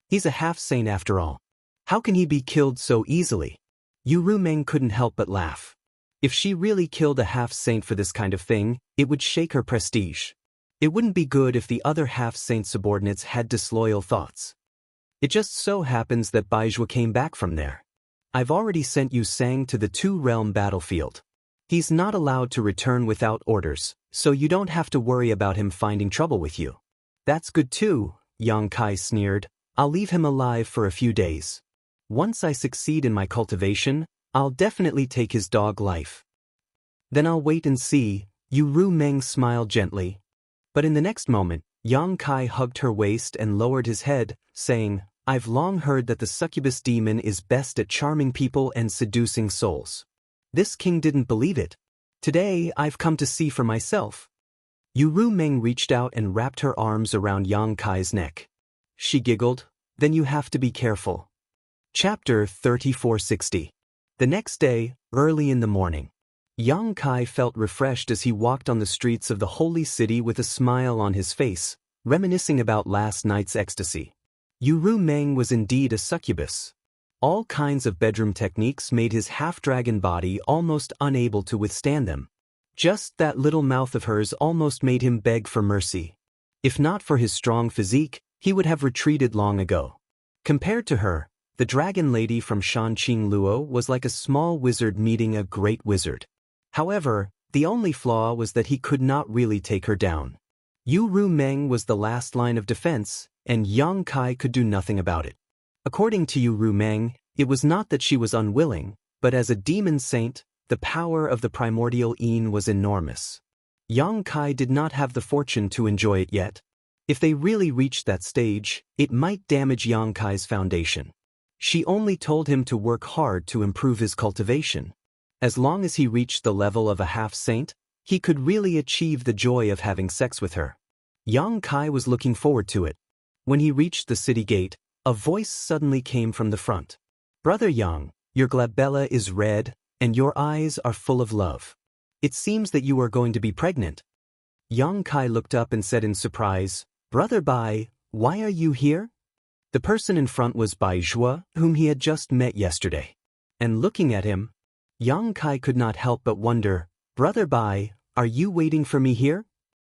He's a half-saint after all. How can he be killed so easily? Yu Rumeng couldn't help but laugh. If she really killed a half-saint for this kind of thing, it would shake her prestige. It wouldn't be good if the other half-saint subordinates had disloyal thoughts. It just so happens that Baizhua came back from there. I've already sent Yu Sang to the two-realm battlefield. He's not allowed to return without orders, so you don't have to worry about him finding trouble with you. That's good too, Yang Kai sneered. I'll leave him alive for a few days. Once I succeed in my cultivation, I'll definitely take his dog life. Then I'll wait and see, Yu Rumeng smiled gently. But in the next moment, Yang Kai hugged her waist and lowered his head, saying, I've long heard that the succubus demon is best at charming people and seducing souls. This king didn't believe it. Today, I've come to see for myself. Yu Rumeng reached out and wrapped her arms around Yang Kai's neck. She giggled, then you have to be careful. Chapter 3460. The next day, early in the morning, Yang Kai felt refreshed as he walked on the streets of the holy city with a smile on his face, reminiscing about last night's ecstasy. Yu Rumeng was indeed a succubus. All kinds of bedroom techniques made his half-dragon body almost unable to withstand them. Just that little mouth of hers almost made him beg for mercy. If not for his strong physique, he would have retreated long ago. Compared to her, the dragon lady from Shanqing Luo was like a small wizard meeting a great wizard. However, the only flaw was that he could not really take her down. Yu Rumeng was the last line of defense, and Yang Kai could do nothing about it. According to Yu Rumeng, it was not that she was unwilling, but as a demon saint, the power of the primordial Yin was enormous. Yang Kai did not have the fortune to enjoy it yet. If they really reached that stage, it might damage Yang Kai's foundation. She only told him to work hard to improve his cultivation. As long as he reached the level of a half-saint, he could really achieve the joy of having sex with her. Yang Kai was looking forward to it. When he reached the city gate, a voice suddenly came from the front. Brother Yang, your glabella is red, and your eyes are full of love. It seems that you are going to be pregnant. Yang Kai looked up and said in surprise, "Brother Bai, why are you here?" The person in front was Bai Zhuo, whom he had just met yesterday. And looking at him, Yang Kai could not help but wonder, "Brother Bai, are you waiting for me here?"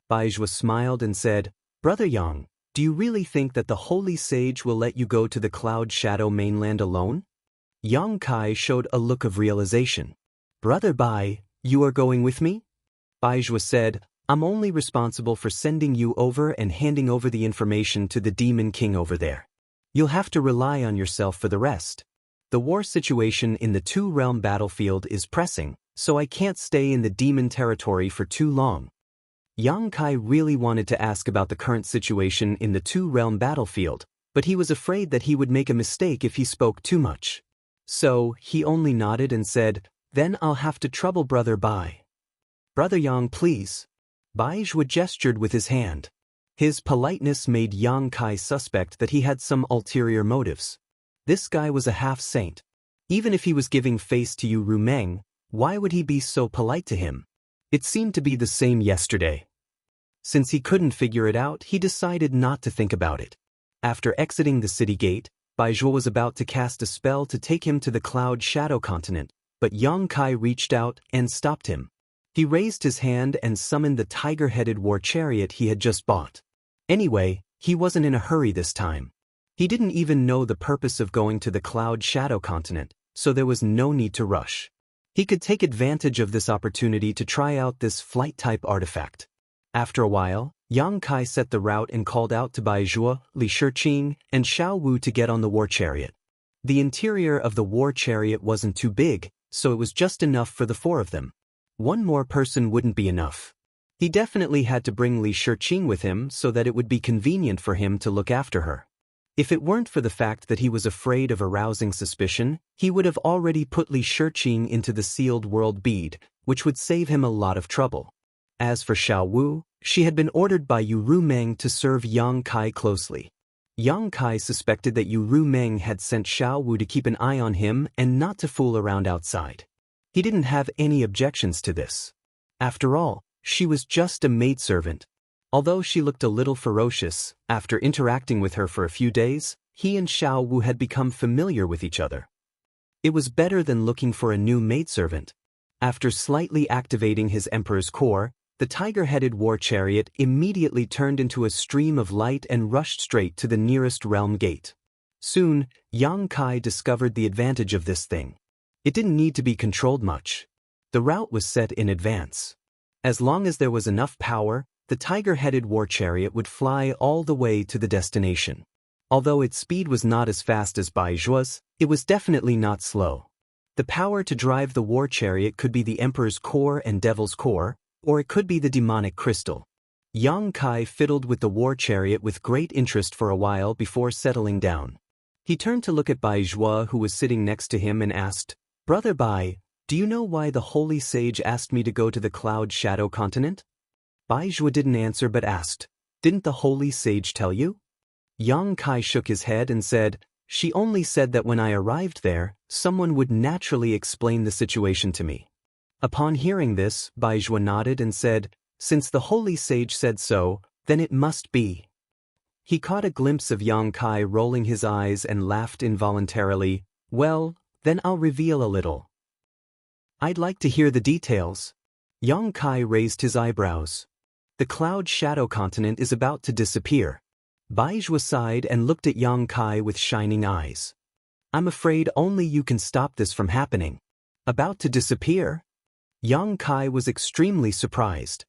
Bai Zhuo smiled and said, "Brother Yang, do you really think that the holy sage will let you go to the Cloud Shadow mainland alone?" Yang Kai showed a look of realization. "Brother Bai, you are going with me?" Bai Zhuo said, "I'm only responsible for sending you over and handing over the information to the Demon King over there. You'll have to rely on yourself for the rest. The war situation in the two-realm battlefield is pressing, so I can't stay in the demon territory for too long." Yang Kai really wanted to ask about the current situation in the two-realm battlefield, but he was afraid that he would make a mistake if he spoke too much. So, he only nodded and said, "Then I'll have to trouble Brother Bai." "Brother Yang, please." Bai Zhuo gestured with his hand. His politeness made Yang Kai suspect that he had some ulterior motives. This guy was a half-saint. Even if he was giving face to Yu Rumeng, why would he be so polite to him? It seemed to be the same yesterday. Since he couldn't figure it out, he decided not to think about it. After exiting the city gate, Bai Zhuo was about to cast a spell to take him to the Cloud Shadow continent, but Yang Kai reached out and stopped him. He raised his hand and summoned the tiger-headed war chariot he had just bought. Anyway, he wasn't in a hurry this time. He didn't even know the purpose of going to the Cloud Shadow continent, so there was no need to rush. He could take advantage of this opportunity to try out this flight-type artifact. After a while, Yang Kai set the route and called out to Bai Zhuo, Li Shiqing, and Xiao Wu to get on the war chariot. The interior of the war chariot wasn't too big, so it was just enough for the four of them. One more person wouldn't be enough. He definitely had to bring Li Shiqing with him so that it would be convenient for him to look after her. If it weren't for the fact that he was afraid of arousing suspicion, he would have already put Li Shiqing into the sealed world bead, which would save him a lot of trouble. As for Xiao Wu, she had been ordered by Yu Rumeng to serve Yang Kai closely. Yang Kai suspected that Yu Rumeng had sent Xiao Wu to keep an eye on him and not to fool around outside. He didn't have any objections to this. After all, she was just a maidservant. Although she looked a little ferocious, after interacting with her for a few days, he and Xiao Wu had become familiar with each other. It was better than looking for a new maidservant. After slightly activating his Emperor's core, the tiger-headed war chariot immediately turned into a stream of light and rushed straight to the nearest realm gate. Soon, Yang Kai discovered the advantage of this thing. It didn't need to be controlled much. The route was set in advance. As long as there was enough power, the tiger-headed war chariot would fly all the way to the destination. Although its speed was not as fast as Bai Zhuo's, it was definitely not slow. The power to drive the war chariot could be the Emperor's core and Devil's core, or it could be the demonic crystal. Yang Kai fiddled with the war chariot with great interest for a while before settling down. He turned to look at Bai Zhuo, who was sitting next to him, and asked, "Brother Bai, do you know why the holy sage asked me to go to the Cloud Shadow continent?" Bai Zhuo didn't answer but asked, "Didn't the holy sage tell you?" Yang Kai shook his head and said, "She only said that when I arrived there, someone would naturally explain the situation to me." Upon hearing this, Bai Zhuo nodded and said, "Since the holy sage said so, then it must be." He caught a glimpse of Yang Kai rolling his eyes and laughed involuntarily. "Well, then I'll reveal a little." "I'd like to hear the details." Yang Kai raised his eyebrows. "The Cloud Shadow continent is about to disappear." Bai Zhuo sighed and looked at Yang Kai with shining eyes. "I'm afraid only you can stop this from happening." "About to disappear?" Yang Kai was extremely surprised.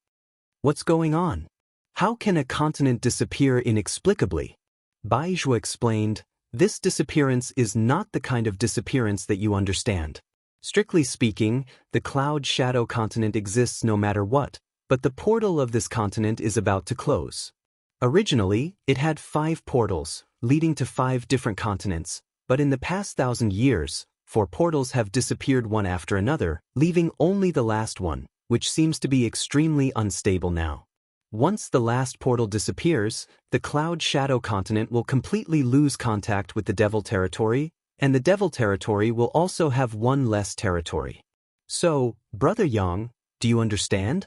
"What's going on? How can a continent disappear inexplicably?" Bai Zhuo explained, "This disappearance is not the kind of disappearance that you understand. Strictly speaking, the Cloud Shadow continent exists no matter what, but the portal of this continent is about to close. Originally, it had 5 portals, leading to 5 different continents, but in the past 1,000 years, 4 portals have disappeared one after another, leaving only the last one, which seems to be extremely unstable now. Once the last portal disappears, the Cloud Shadow continent will completely lose contact with the Devil territory, and the Devil territory will also have 1 less territory. So, Brother Yang, do you understand?"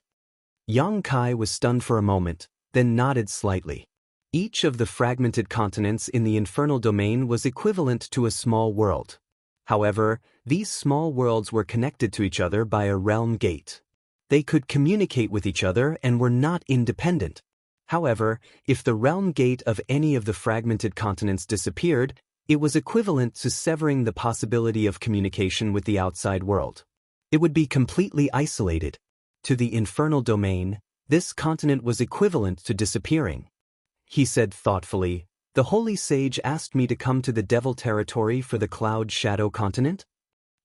Yang Kai was stunned for a moment, then nodded slightly. Each of the fragmented continents in the infernal domain was equivalent to a small world. However, these small worlds were connected to each other by a realm gate. They could communicate with each other and were not independent. However, if the realm gate of any of the fragmented continents disappeared, it was equivalent to severing the possibility of communication with the outside world. It would be completely isolated. To the infernal domain, this continent was equivalent to disappearing. He said thoughtfully, "The holy sage asked me to come to the devil territory for the cloud shadow continent?"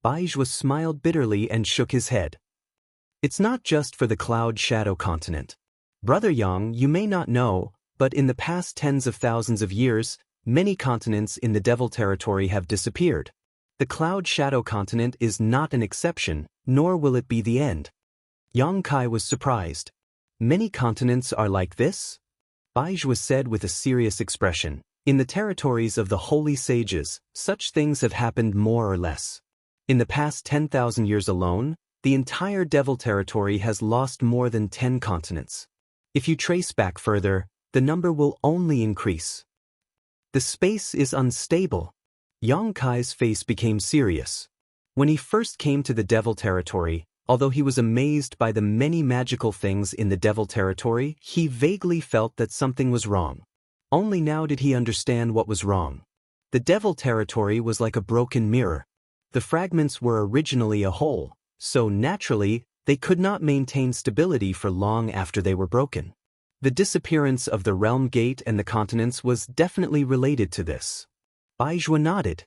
Baizhua smiled bitterly and shook his head. "It's not just for the cloud shadow continent. Brother Yang, you may not know, but in the past tens of thousands of years, many continents in the devil territory have disappeared. The cloud shadow continent is not an exception, nor will it be the end." Yang Kai was surprised. "Many continents are like this?" Baizhua said with a serious expression. "In the territories of the holy sages, such things have happened more or less. In the past 10,000 years alone, the entire devil territory has lost more than 10 continents. If you trace back further, the number will only increase. The space is unstable." Yang Kai's face became serious. When he first came to the devil territory, although he was amazed by the many magical things in the devil territory, he vaguely felt that something was wrong. Only now did he understand what was wrong. The devil territory was like a broken mirror. The fragments were originally a whole, so naturally, they could not maintain stability for long after they were broken. The disappearance of the realm gate and the continents was definitely related to this. Baizhua nodded.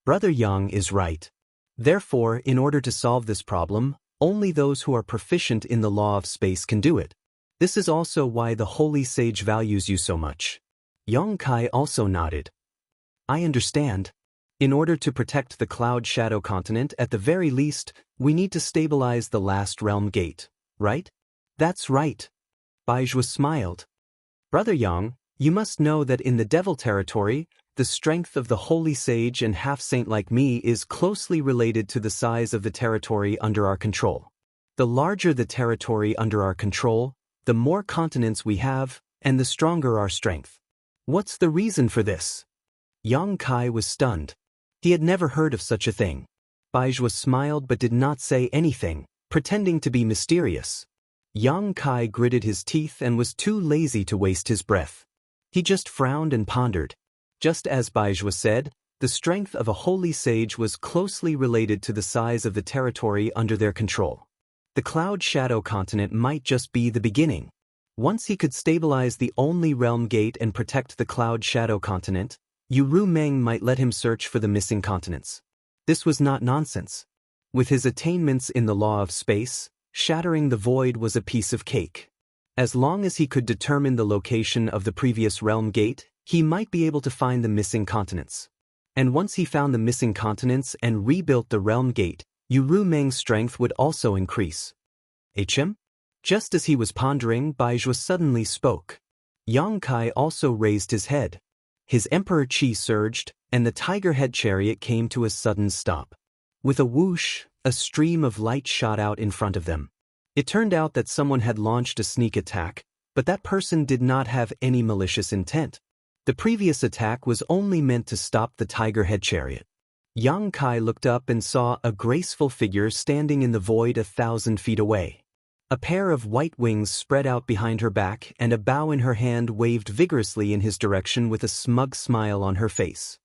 "Brother Yang is right. Therefore, in order to solve this problem, only those who are proficient in the law of space can do it. This is also why the holy sage values you so much." Yang Kai also nodded. "I understand. In order to protect the cloud shadow continent, at the very least, we need to stabilize the last realm gate, right?" "That's right." Baizhua smiled. "Brother Yang, you must know that in the devil territory, the strength of the holy sage and half-saint like me is closely related to the size of the territory under our control. The larger the territory under our control, the more continents we have, and the stronger our strength." "What's the reason for this?" Yang Kai was stunned. He had never heard of such a thing. Baizhua smiled but did not say anything, pretending to be mysterious. Yang Kai gritted his teeth and was too lazy to waste his breath. He just frowned and pondered. Just as Baizhua said, the strength of a holy sage was closely related to the size of the territory under their control. The cloud shadow continent might just be the beginning. Once he could stabilize the only realm gate and protect the cloud shadow continent, Yu Meng might let him search for the missing continents. This was not nonsense. With his attainments in the law of space, shattering the void was a piece of cake. As long as he could determine the location of the previous realm gate, he might be able to find the missing continents. And once he found the missing continents and rebuilt the realm gate, Yu Meng's strength would also increase. "HM?" Just as he was pondering, Baizhua suddenly spoke. Yang Kai also raised his head. His emperor chi surged, and the tiger head chariot came to a sudden stop. With a whoosh, a stream of light shot out in front of them. It turned out that someone had launched a sneak attack, but that person did not have any malicious intent. The previous attack was only meant to stop the tiger head chariot. Yang Kai looked up and saw a graceful figure standing in the void 1,000 feet away. A pair of white wings spread out behind her back and a bow in her hand waved vigorously in his direction with a smug smile on her face.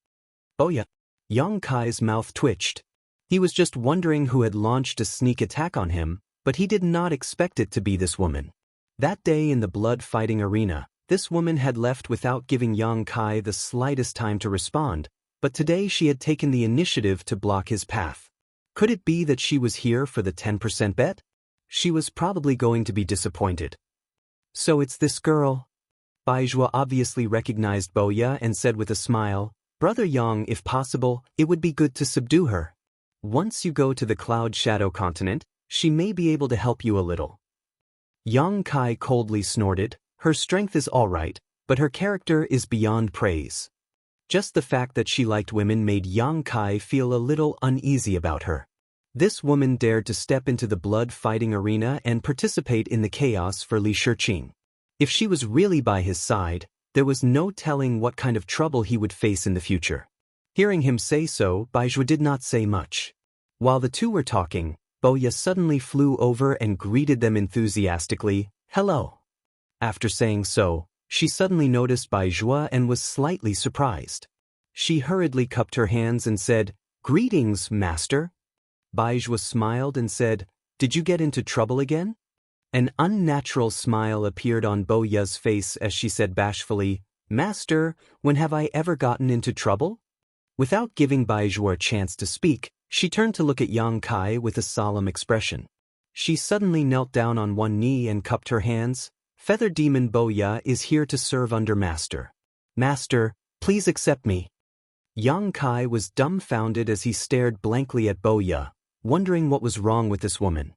"Oh yeah." Yang Kai's mouth twitched. He was just wondering who had launched a sneak attack on him, but he did not expect it to be this woman. That day in the blood-fighting arena, this woman had left without giving Yang Kai the slightest time to respond, but today she had taken the initiative to block his path. Could it be that she was here for the 10% bet? She was probably going to be disappointed. "So it's this girl?" Baizhua obviously recognized Boya and said with a smile, "Brother Yang, if possible, it would be good to subdue her. Once you go to the cloud shadow continent, she may be able to help you a little." Yang Kai coldly snorted. Her strength is all right, but her character is beyond praise. Just the fact that she liked women made Yang Kai feel a little uneasy about her. This woman dared to step into the blood-fighting arena and participate in the chaos for Li Shiqing. If she was really by his side, there was no telling what kind of trouble he would face in the future. Hearing him say so, Baizhua did not say much. While the two were talking, Boya suddenly flew over and greeted them enthusiastically, "Hello." After saying so, she suddenly noticed Baizhua and was slightly surprised. She hurriedly cupped her hands and said, "Greetings, master." Baizhua smiled and said, "Did you get into trouble again?" An unnatural smile appeared on Boya's face as she said bashfully, "Master, when have I ever gotten into trouble?" Without giving Baizhua a chance to speak, she turned to look at Yang Kai with a solemn expression. She suddenly knelt down on one knee and cupped her hands. "Feather Demon Boya is here to serve under Master. Master, please accept me." Yang Kai was dumbfounded as he stared blankly at Boya, wondering what was wrong with this woman.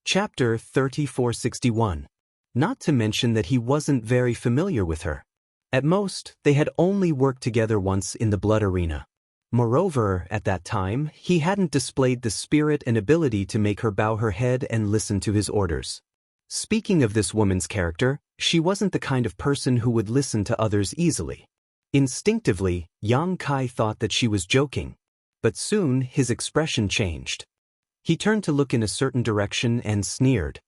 Chapter 3461. Not to mention that he wasn't very familiar with her. At most, they had only worked together once in the blood arena. Moreover, at that time, he hadn't displayed the spirit and ability to make her bow her head and listen to his orders. Speaking of this woman's character, she wasn't the kind of person who would listen to others easily. Instinctively, Yang Kai thought that she was joking. But soon, his expression changed. He turned to look in a certain direction and sneered.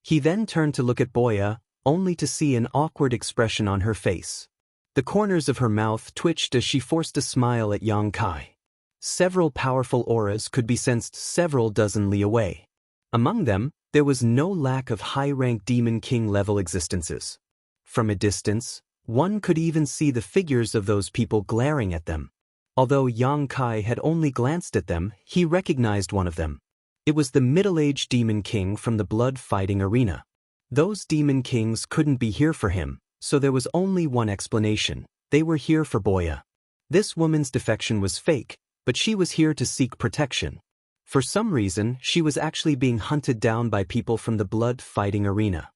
He then turned to look at Boya, only to see an awkward expression on her face. The corners of her mouth twitched as she forced a smile at Yang Kai. Several powerful auras could be sensed several dozen li away. Among them, there was no lack of high-rank Demon King-level existences. From a distance, one could even see the figures of those people glaring at them. Although Yang Kai had only glanced at them, he recognized one of them. It was the middle-aged Demon King from the blood-fighting arena. Those Demon Kings couldn't be here for him, so there was only one explanation: they were here for Boya. This woman's defection was fake, but she was here to seek protection. For some reason, she was actually being hunted down by people from the blood-fighting arena.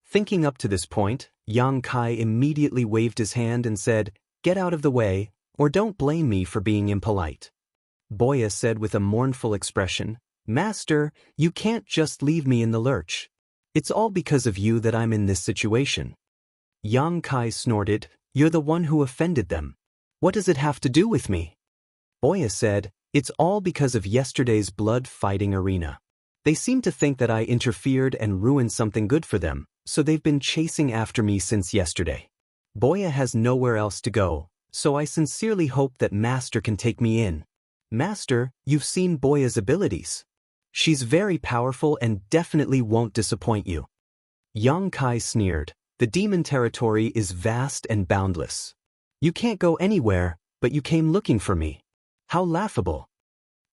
Thinking up to this point, Yang Kai immediately waved his hand and said, "Get out of the way, or don't blame me for being impolite." Boya said with a mournful expression, "Master, you can't just leave me in the lurch. It's all because of you that I'm in this situation." Yang Kai snorted, "You're the one who offended them. What does it have to do with me?" Boya said, "It's all because of yesterday's blood-fighting arena. They seem to think that I interfered and ruined something good for them, so they've been chasing after me since yesterday. Boya has nowhere else to go, so I sincerely hope that Master can take me in. Master, you've seen Boya's abilities. She's very powerful and definitely won't disappoint you." Yang Kai sneered, "The demon territory is vast and boundless. You can't go anywhere, but you came looking for me. How laughable."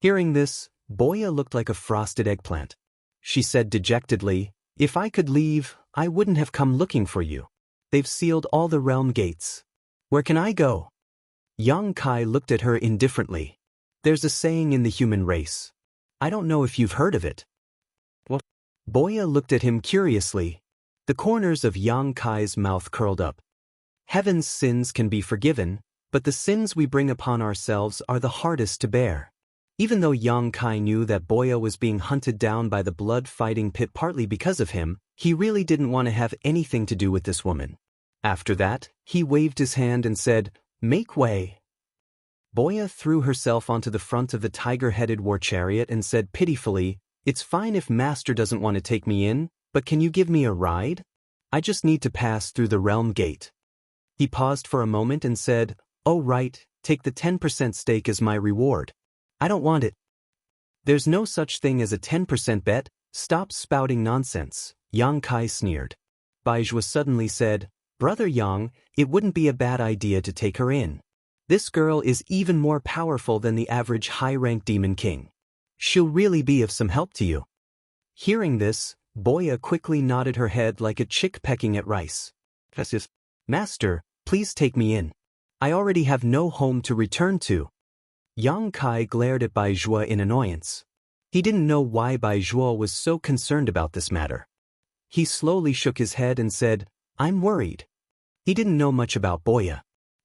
Hearing this, Boya looked like a frosted eggplant. She said dejectedly, "If I could leave, I wouldn't have come looking for you. They've sealed all the realm gates. Where can I go?" Yang Kai looked at her indifferently. "There's a saying in the human race. I don't know if you've heard of it." "What?" Boya looked at him curiously. The corners of Yang Kai's mouth curled up. "Heaven's sins can be forgiven, but the sins we bring upon ourselves are the hardest to bear." Even though Yang Kai knew that Boya was being hunted down by the blood-fighting pit partly because of him, he really didn't want to have anything to do with this woman. After that, he waved his hand and said, "Make way." Boya threw herself onto the front of the tiger-headed war chariot and said pitifully, "It's fine if Master doesn't want to take me in, but can you give me a ride? I just need to pass through the realm gate." He paused for a moment and said, "Oh right, take the 10% stake as my reward." "I don't want it." "There's no such thing as a 10% bet, stop spouting nonsense," Yang Kai sneered. Baizhua suddenly said, "Brother Yang, it wouldn't be a bad idea to take her in. This girl is even more powerful than the average high-ranked Demon King. She'll really be of some help to you." Hearing this, Boya quickly nodded her head like a chick pecking at rice. "Master, please take me in. I already have no home to return to." Yang Kai glared at Baizhua in annoyance. He didn't know why Baizhua was so concerned about this matter. He slowly shook his head and said, "I'm worried." He didn't know much about Boya.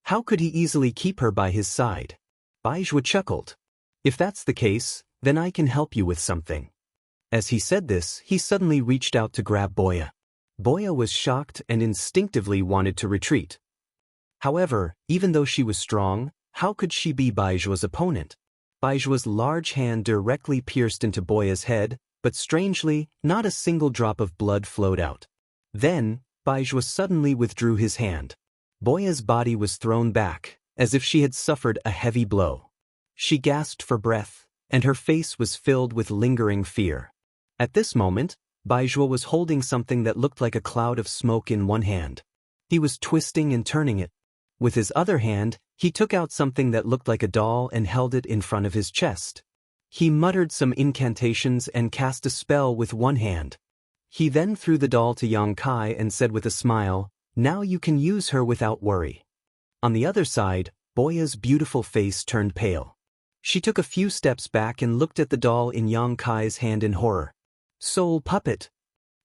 How could he easily keep her by his side? Baizhua chuckled. "If that's the case, then I can help you with something." As he said this, he suddenly reached out to grab Boya. Boya was shocked and instinctively wanted to retreat. However, even though she was strong, how could she be Baijua's opponent? Baijua's large hand directly pierced into Boya's head, but strangely, not a single drop of blood flowed out. Then, Baijua suddenly withdrew his hand. Boya's body was thrown back, as if she had suffered a heavy blow. She gasped for breath, and her face was filled with lingering fear. At this moment, Baijua was holding something that looked like a cloud of smoke in one hand. He was twisting and turning it. With his other hand, he took out something that looked like a doll and held it in front of his chest. He muttered some incantations and cast a spell with one hand. He then threw the doll to Yang Kai and said with a smile, "Now you can use her without worry." On the other side, Boya's beautiful face turned pale. She took a few steps back and looked at the doll in Yang Kai's hand in horror. "Soul puppet."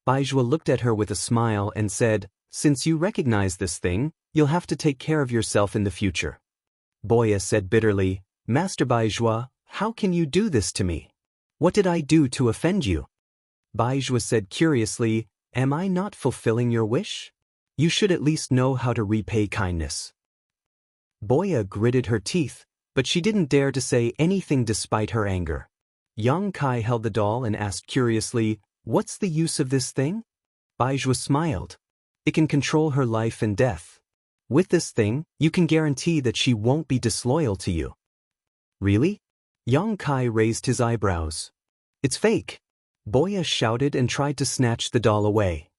Baijua looked at her with a smile and said, "Since you recognize this thing, you'll have to take care of yourself in the future." Boya said bitterly, "Master Baijua, how can you do this to me? What did I do to offend you?" Baijua said curiously, "Am I not fulfilling your wish? You should at least know how to repay kindness." Boya gritted her teeth, but she didn't dare to say anything despite her anger. Yang Kai held the doll and asked curiously, "What's the use of this thing?" Baijua smiled. "It can control her life and death. With this thing, you can guarantee that she won't be disloyal to you." "Really?" Yang Kai raised his eyebrows. "It's fake." Boya shouted and tried to snatch the doll away.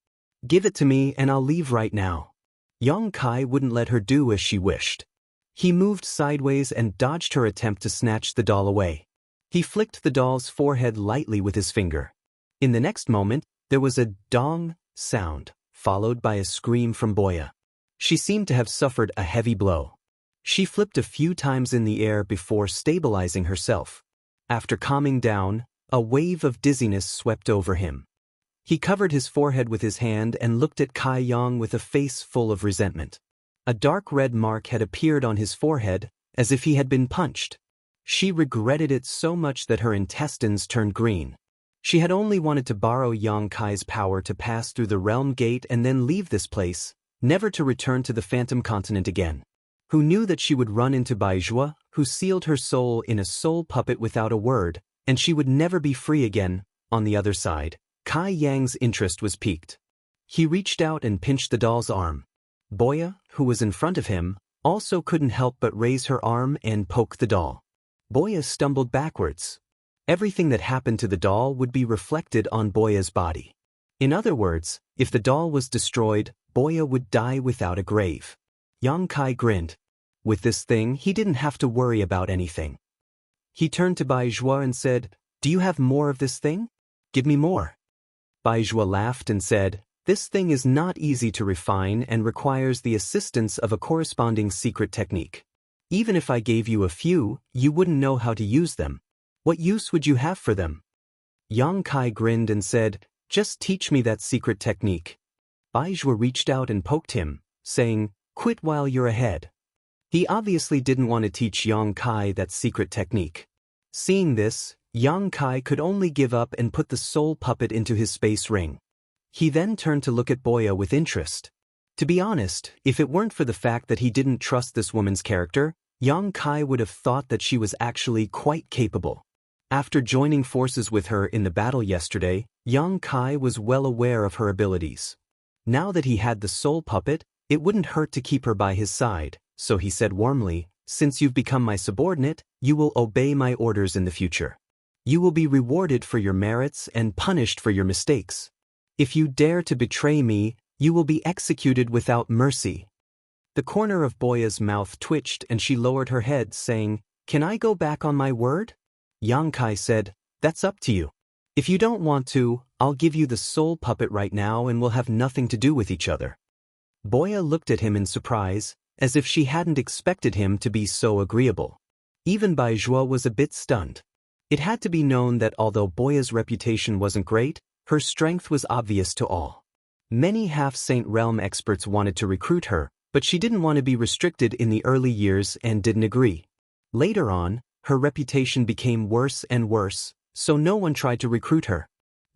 "Give it to me and I'll leave right now." Yang Kai wouldn't let her do as she wished. He moved sideways and dodged her attempt to snatch the doll away. He flicked the doll's forehead lightly with his finger. In the next moment, there was a dong sound, followed by a scream from Boya. She seemed to have suffered a heavy blow. She flipped a few times in the air before stabilizing herself. After calming down, a wave of dizziness swept over him. He covered his forehead with his hand and looked at Kai Yang with a face full of resentment. A dark red mark had appeared on his forehead, as if he had been punched. She regretted it so much that her intestines turned green. She had only wanted to borrow Yang Kai's power to pass through the realm gate and then leave this place, never to return to the Phantom Continent again. Who knew that she would run into Baijua, who sealed her soul in a soul puppet without a word, and she would never be free again. On the other side, Kai Yang's interest was piqued. He reached out and pinched the doll's arm. Boya, who was in front of him, also couldn't help but raise her arm and poke the doll. Boya stumbled backwards. Everything that happened to the doll would be reflected on Boya's body. In other words, if the doll was destroyed, Boya would die without a grave. Yang Kai grinned. With this thing, he didn't have to worry about anything. He turned to Baijua and said, "Do you have more of this thing? Give me more." Baijua laughed and said, "This thing is not easy to refine and requires the assistance of a corresponding secret technique. Even if I gave you a few, you wouldn't know how to use them. What use would you have for them?" Yang Kai grinned and said, "Just teach me that secret technique." Baijua reached out and poked him, saying, "Quit while you're ahead." He obviously didn't want to teach Yang Kai that secret technique. Seeing this, Yang Kai could only give up and put the soul puppet into his space ring. He then turned to look at Boya with interest. To be honest, if it weren't for the fact that he didn't trust this woman's character, Yang Kai would have thought that she was actually quite capable. After joining forces with her in the battle yesterday, Yang Kai was well aware of her abilities. Now that he had the soul puppet, it wouldn't hurt to keep her by his side, so he said warmly, "Since you've become my subordinate, you will obey my orders in the future. You will be rewarded for your merits and punished for your mistakes. If you dare to betray me, you will be executed without mercy." The corner of Boya's mouth twitched and she lowered her head, saying, "Can I go back on my word?" Yang Kai said, "That's up to you. If you don't want to, I'll give you the soul puppet right now and we'll have nothing to do with each other." Boya looked at him in surprise, as if she hadn't expected him to be so agreeable. Even Baijua was a bit stunned. It had to be known that although Boya's reputation wasn't great, her strength was obvious to all. Many half-saint realm experts wanted to recruit her, but she didn't want to be restricted in the early years and didn't agree. Later on, Her reputation became worse and worse, so no one tried to recruit her.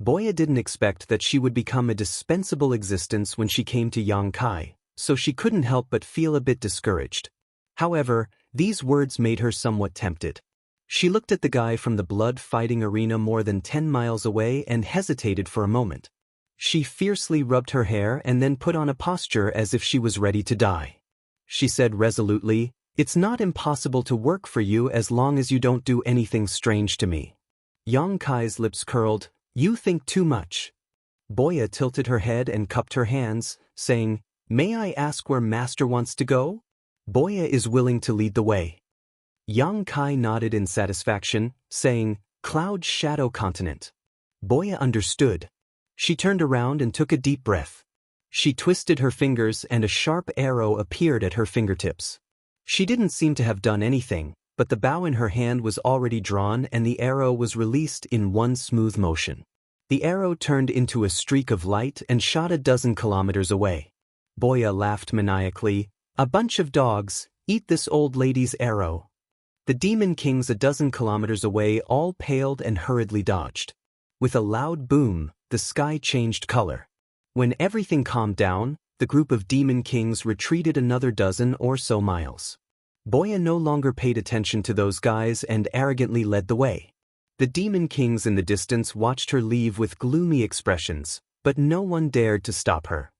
Boya didn't expect that she would become a dispensable existence when she came to Yangkai, so she couldn't help but feel a bit discouraged. However, these words made her somewhat tempted. She looked at the guy from the blood-fighting arena more than 10 miles away and hesitated for a moment. She fiercely rubbed her hair and then put on a posture as if she was ready to die. She said resolutely, "It's not impossible to work for you as long as you don't do anything strange to me." Yang Kai's lips curled. "You think too much." Boya tilted her head and cupped her hands, saying, "May I ask where Master wants to go?" "Boya is willing to lead the way." Yang Kai nodded in satisfaction, saying, "Cloud Shadow Continent." Boya understood. She turned around and took a deep breath. She twisted her fingers and a sharp arrow appeared at her fingertips. She didn't seem to have done anything, but the bow in her hand was already drawn and the arrow was released in one smooth motion. The arrow turned into a streak of light and shot a dozen kilometers away. Boya laughed maniacally. "A bunch of dogs, eat this old lady's arrow." The demon kings a dozen kilometers away all paled and hurriedly dodged. With a loud boom, the sky changed color. When everything calmed down, the group of demon kings retreated another dozen or so miles. Boya no longer paid attention to those guys and arrogantly led the way. The demon kings in the distance watched her leave with gloomy expressions, but no one dared to stop her.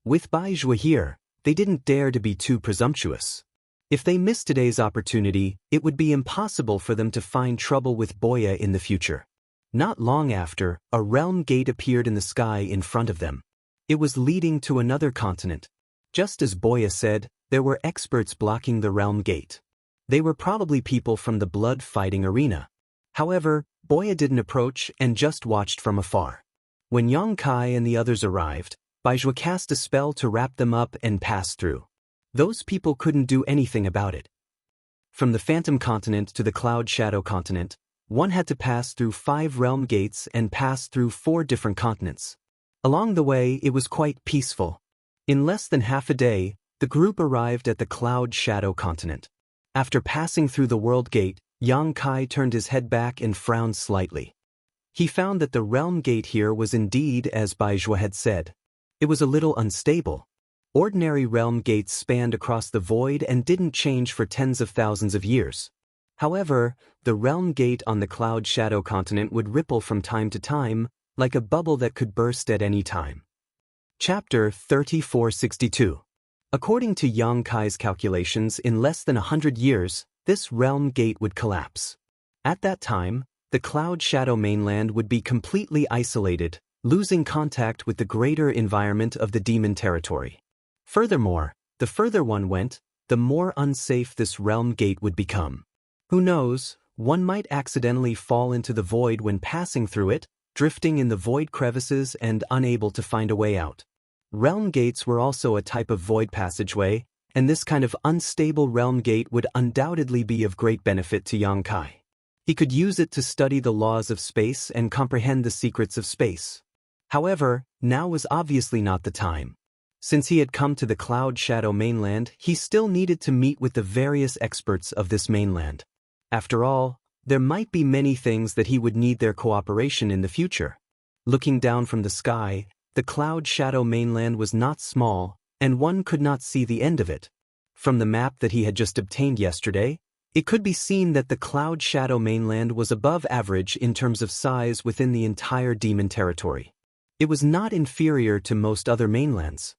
With Baizhua here, they didn't dare to be too presumptuous. If they missed today's opportunity, it would be impossible for them to find trouble with Boya in the future. Not long after, a realm gate appeared in the sky in front of them. It was leading to another continent. Just as Boya said, there were experts blocking the realm gate. They were probably people from the blood-fighting arena. However, Boya didn't approach and just watched from afar. When Yang Kai and the others arrived, Baizhua cast a spell to wrap them up and pass through. Those people couldn't do anything about it. From the Phantom Continent to the Cloud Shadow Continent, one had to pass through 5 realm gates and pass through 4 different continents. Along the way, it was quite peaceful. In less than half a day, the group arrived at the Cloud Shadow Continent. After passing through the World Gate, Yang Kai turned his head back and frowned slightly. He found that the realm gate here was indeed as Baizhua had said. It was a little unstable. Ordinary realm gates spanned across the void and didn't change for tens of thousands of years. However, the realm gate on the Cloud Shadow Continent would ripple from time to time, like a bubble that could burst at any time. Chapter 3462. According to Yang Kai's calculations, in less than 100 years, this realm gate would collapse. At that time, the Cloud Shadow mainland would be completely isolated, losing contact with the greater environment of the demon territory. Furthermore, the further one went, the more unsafe this realm gate would become. Who knows, one might accidentally fall into the void when passing through it, drifting in the void crevices and unable to find a way out. Realm gates were also a type of void passageway, and this kind of unstable realm gate would undoubtedly be of great benefit to Yang Kai. He could use it to study the laws of space and comprehend the secrets of space. However, now was obviously not the time. Since he had come to the Cloud Shadow mainland, he still needed to meet with the various experts of this mainland. After all, there might be many things that he would need their cooperation in the future. Looking down from the sky, the Cloud Shadow mainland was not small, and one could not see the end of it. From the map that he had just obtained yesterday, it could be seen that the Cloud Shadow mainland was above average in terms of size within the entire demon territory. It was not inferior to most other mainlands.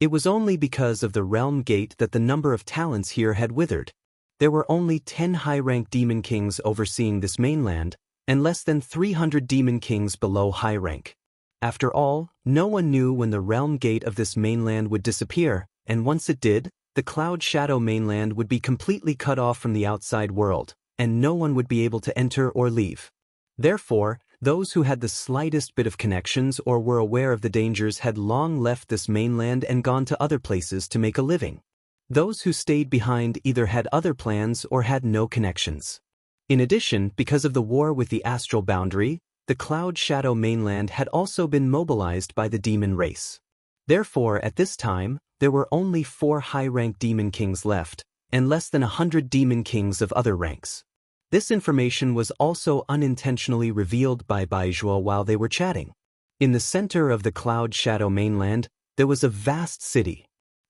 It was only because of the realm gate that the number of talents here had withered. There were only 10 high-rank demon kings overseeing this mainland, and less than 300 demon kings below high rank. After all, no one knew when the realm gate of this mainland would disappear, and once it did, the Cloud Shadow mainland would be completely cut off from the outside world, and no one would be able to enter or leave. Therefore, those who had the slightest bit of connections or were aware of the dangers had long left this mainland and gone to other places to make a living. Those who stayed behind either had other plans or had no connections. In addition, because of the war with the astral boundary, the Cloud Shadow mainland had also been mobilized by the demon race. Therefore, at this time, there were only 4 high-rank demon kings left, and less than 100 demon kings of other ranks. This information was also unintentionally revealed by Baizhuo while they were chatting. In the center of the Cloud Shadow mainland, there was a vast city.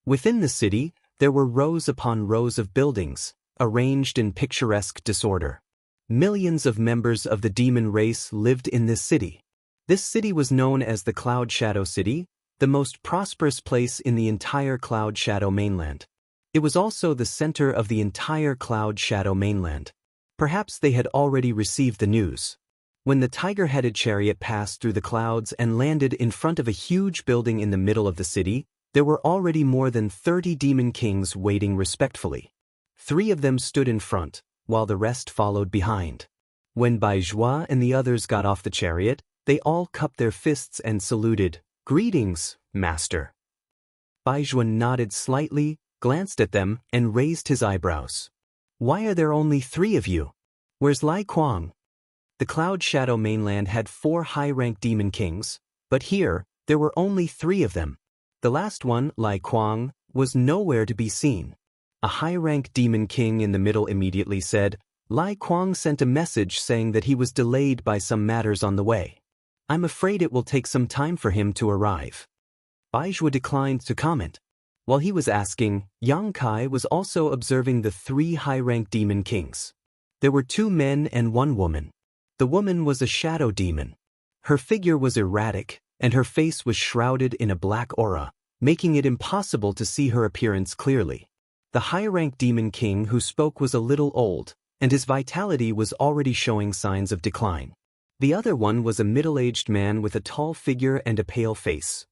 Within the city, there were rows upon rows of buildings, arranged in picturesque disorder. Millions of members of the demon race lived in this city. This city was known as the Cloud Shadow City, the most prosperous place in the entire Cloud Shadow mainland. It was also the center of the entire Cloud Shadow mainland. Perhaps they had already received the news. When the tiger-headed chariot passed through the clouds and landed in front of a huge building in the middle of the city, there were already more than 30 demon kings waiting respectfully. 3 of them stood in front, while the rest followed behind. When Baizhuo and the others got off the chariot, they all cupped their fists and saluted. "Greetings, Master." Baizhuo nodded slightly, glanced at them, and raised his eyebrows. "Why are there only 3 of you? Where's Lai Kuang?" The Cloud Shadow mainland had 4 high-rank demon kings, but here, there were only 3 of them. The last one, Lai Kuang, was nowhere to be seen. A high-rank demon king in the middle immediately said, "Lai Kuang sent a message saying that he was delayed by some matters on the way. I'm afraid it will take some time for him to arrive." Baizhuo declined to comment. While he was asking, Yang Kai was also observing the 3 high-rank demon kings. There were 2 men and 1 woman. The woman was a shadow demon. Her figure was erratic, and her face was shrouded in a black aura, making it impossible to see her appearance clearly. The high-rank demon king who spoke was a little old, and his vitality was already showing signs of decline. The other one was a middle-aged man with a tall figure and a pale face.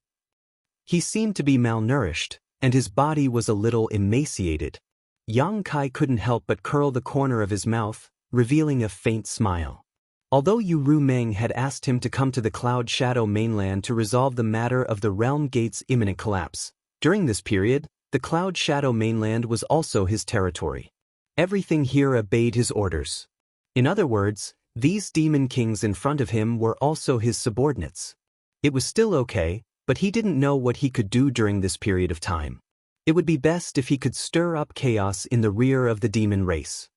He seemed to be malnourished, and his body was a little emaciated. Yang Kai couldn't help but curl the corner of his mouth, revealing a faint smile. Although Yu Ru Meng had asked him to come to the Cloud Shadow mainland to resolve the matter of the Realm Gate's imminent collapse, during this period, the Cloud Shadow mainland was also his territory. Everything here obeyed his orders. In other words, these demon kings in front of him were also his subordinates. It was still okay, but he didn't know what he could do during this period of time. It would be best if he could stir up chaos in the rear of the demon race.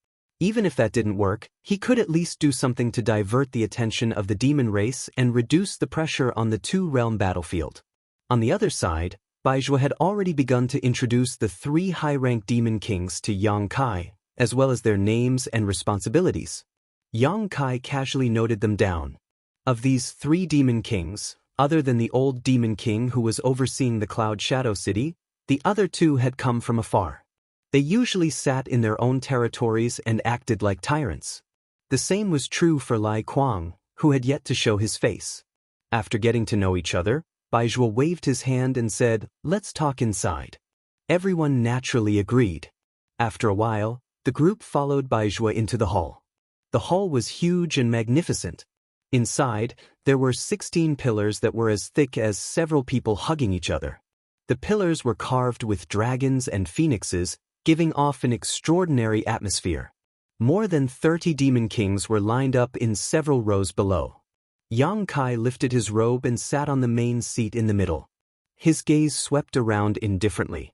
Even if that didn't work, he could at least do something to divert the attention of the demon race and reduce the pressure on the 2-realm battlefield. On the other side, Baizhuo had already begun to introduce the 3 high-rank demon kings to Yang Kai, as well as their names and responsibilities. Yang Kai casually noted them down. Of these 3 demon kings, other than the old demon king who was overseeing the Cloud Shadow City, the other 2 had come from afar. They usually sat in their own territories and acted like tyrants. The same was true for Lai Kuang, who had yet to show his face. After getting to know each other, Baizhuo waved his hand and said, "Let's talk inside." Everyone naturally agreed. After a while, the group followed Baizhuo into the hall. The hall was huge and magnificent. Inside, there were 16 pillars that were as thick as several people hugging each other. The pillars were carved with dragons and phoenixes, giving off an extraordinary atmosphere. More than 30 demon kings were lined up in several rows below. Yang Kai lifted his robe and sat on the main seat in the middle. His gaze swept around indifferently.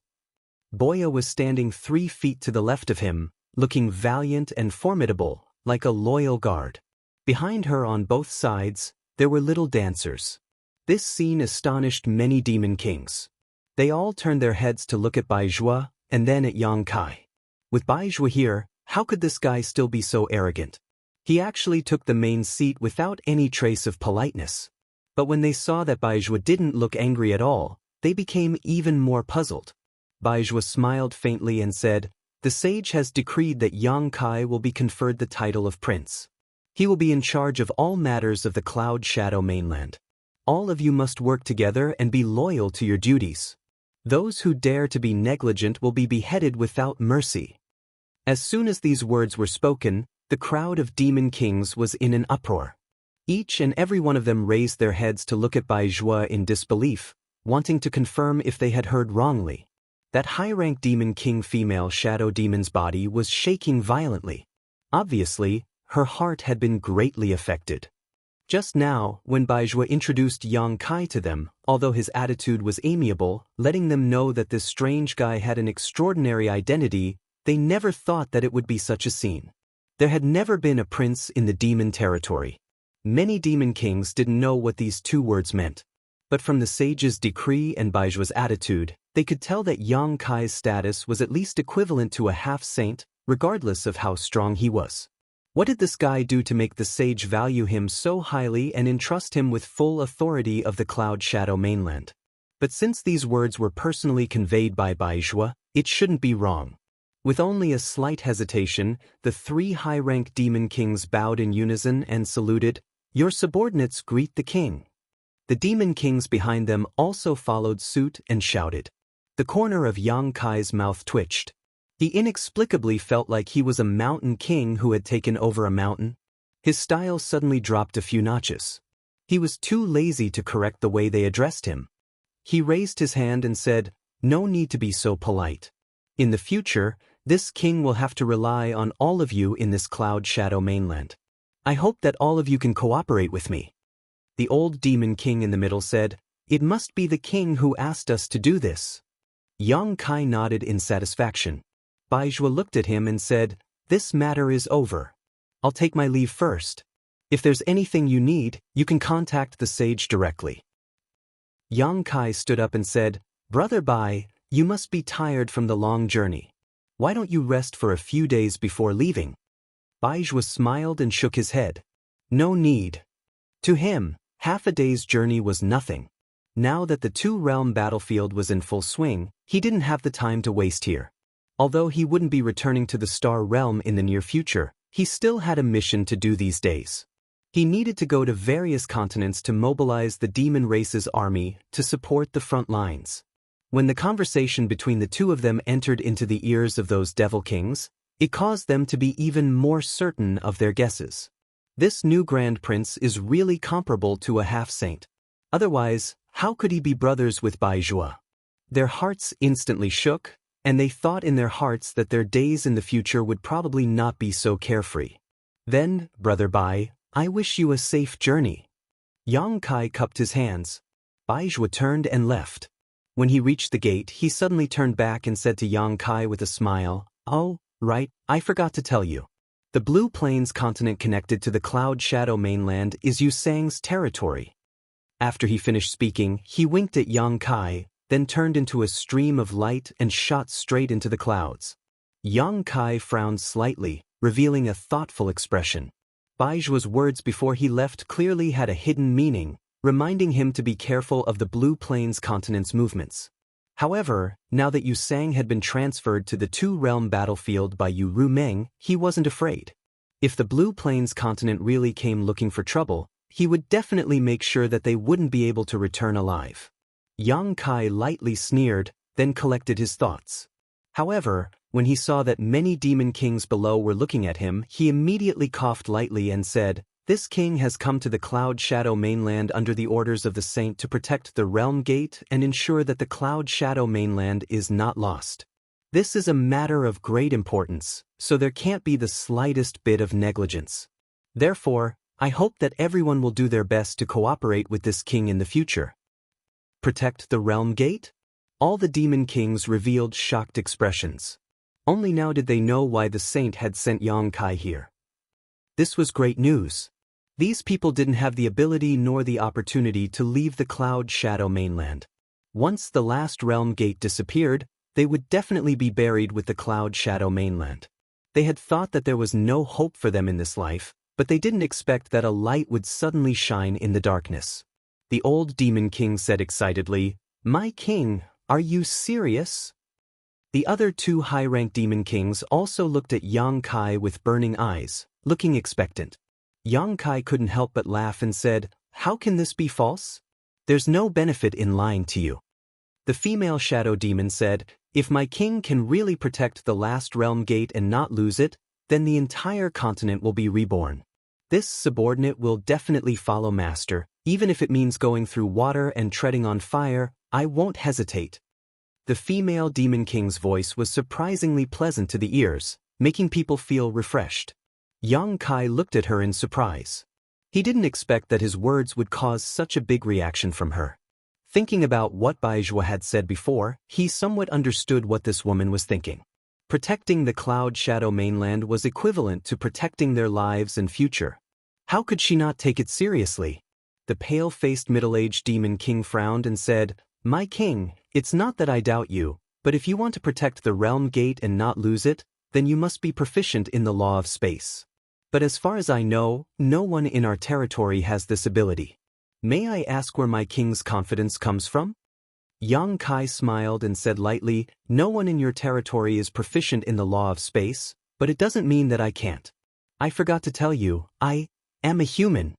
Boya was standing 3 feet to the left of him, looking valiant and formidable, like a loyal guard. Behind her on both sides, there were little dancers. This scene astonished many demon kings. They all turned their heads to look at Baizhuo, and then at Yang Kai. With Baizhuo here, how could this guy still be so arrogant? He actually took the main seat without any trace of politeness. But when they saw that Baizhuo didn't look angry at all, they became even more puzzled. Baizhuo smiled faintly and said, "The sage has decreed that Yang Kai will be conferred the title of prince. He will be in charge of all matters of the Cloud Shadow mainland. All of you must work together and be loyal to your duties. Those who dare to be negligent will be beheaded without mercy." As soon as these words were spoken, the crowd of demon kings was in an uproar. Each and every one of them raised their heads to look at Baizhuo in disbelief, wanting to confirm if they had heard wrongly. That high-rank demon king female shadow demon's body was shaking violently. Obviously, her heart had been greatly affected. Just now, when Baizhuo introduced Yang Kai to them, although his attitude was amiable, letting them know that this strange guy had an extraordinary identity, they never thought that it would be such a scene. There had never been a prince in the demon territory. Many demon kings didn't know what these two words meant. But from the sage's decree and Baijua's attitude, they could tell that Yang Kai's status was at least equivalent to a half-saint, regardless of how strong he was. What did this guy do to make the sage value him so highly and entrust him with full authority of the Cloud Shadow mainland? But since these words were personally conveyed by Baizhua, it shouldn't be wrong. With only a slight hesitation, the three high-rank demon kings bowed in unison and saluted, "Your subordinates greet the king." The demon kings behind them also followed suit and shouted. The corner of Yang Kai's mouth twitched. He inexplicably felt like he was a mountain king who had taken over a mountain. His style suddenly dropped a few notches. He was too lazy to correct the way they addressed him. He raised his hand and said, "No need to be so polite. In the future, this king will have to rely on all of you in this Cloud Shadow mainland. I hope that all of you can cooperate with me." The old demon king in the middle said, "It must be the king who asked us to do this." Yang Kai nodded in satisfaction. Baizhua looked at him and said, "This matter is over. I'll take my leave first. If there's anything you need, you can contact the sage directly." Yang Kai stood up and said, "Brother Bai, you must be tired from the long journey. Why don't you rest for a few days before leaving?" Baizhua smiled and shook his head. No need. To him, half a day's journey was nothing. Now that the two-realm battlefield was in full swing, he didn't have the time to waste here. Although he wouldn't be returning to the Star Realm in the near future, he still had a mission to do these days. He needed to go to various continents to mobilize the demon race's army to support the front lines. When the conversation between the two of them entered into the ears of those devil kings, it caused them to be even more certain of their guesses. This new Grand Prince is really comparable to a half-saint. Otherwise, how could he be brothers with Baizhua? Their hearts instantly shook, and they thought in their hearts that their days in the future would probably not be so carefree. "Then, Brother Bai, I wish you a safe journey." Yang Kai cupped his hands. Baizhua turned and left. When he reached the gate, he suddenly turned back and said to Yang Kai with a smile, "Oh, right, I forgot to tell you. The Blue Plains continent connected to the Cloud Shadow mainland is Yusang's territory." After he finished speaking, he winked at Yang Kai, then turned into a stream of light and shot straight into the clouds. Yang Kai frowned slightly, revealing a thoughtful expression. Baijua's words before he left clearly had a hidden meaning, reminding him to be careful of the Blue Plains continent's movements. However, now that Yusang had been transferred to the two-realm battlefield by Yu Rumeng, he wasn't afraid. If the Blue Plains continent really came looking for trouble, he would definitely make sure that they wouldn't be able to return alive. Yang Kai lightly sneered, then collected his thoughts. However, when he saw that many demon kings below were looking at him, he immediately coughed lightly and said, "This king has come to the Cloud Shadow mainland under the orders of the saint to protect the Realm Gate and ensure that the Cloud Shadow mainland is not lost. This is a matter of great importance, so there can't be the slightest bit of negligence. Therefore, I hope that everyone will do their best to cooperate with this king in the future." Protect the Realm Gate? All the demon kings revealed shocked expressions. Only now did they know why the saint had sent Yang Kai here. This was great news. These people didn't have the ability nor the opportunity to leave the Cloud Shadow mainland. Once the last Realm Gate disappeared, they would definitely be buried with the Cloud Shadow mainland. They had thought that there was no hope for them in this life, but they didn't expect that a light would suddenly shine in the darkness. The old demon king said excitedly, "My king, are you serious?" The other two high-ranked demon kings also looked at Yang Kai with burning eyes, looking expectant. Yang Kai couldn't help but laugh and said, "How can this be false? There's no benefit in lying to you." The female shadow demon said, "If my king can really protect the last Realm Gate and not lose it, then the entire continent will be reborn. This subordinate will definitely follow master, even if it means going through water and treading on fire. I won't hesitate." The female demon king's voice was surprisingly pleasant to the ears, making people feel refreshed. Yang Kai looked at her in surprise. He didn't expect that his words would cause such a big reaction from her. Thinking about what Baizhua had said before, he somewhat understood what this woman was thinking. Protecting the Cloud Shadow mainland was equivalent to protecting their lives and future. How could she not take it seriously? The pale-faced middle-aged demon king frowned and said, "My king, it's not that I doubt you, but if you want to protect the realm gate and not lose it, then you must be proficient in the law of space. But as far as I know, no one in our territory has this ability. May I ask where my king's confidence comes from?" Yang Kai smiled and said lightly, "No one in your territory is proficient in the law of space, but it doesn't mean that I can't. I forgot to tell you, I am a human."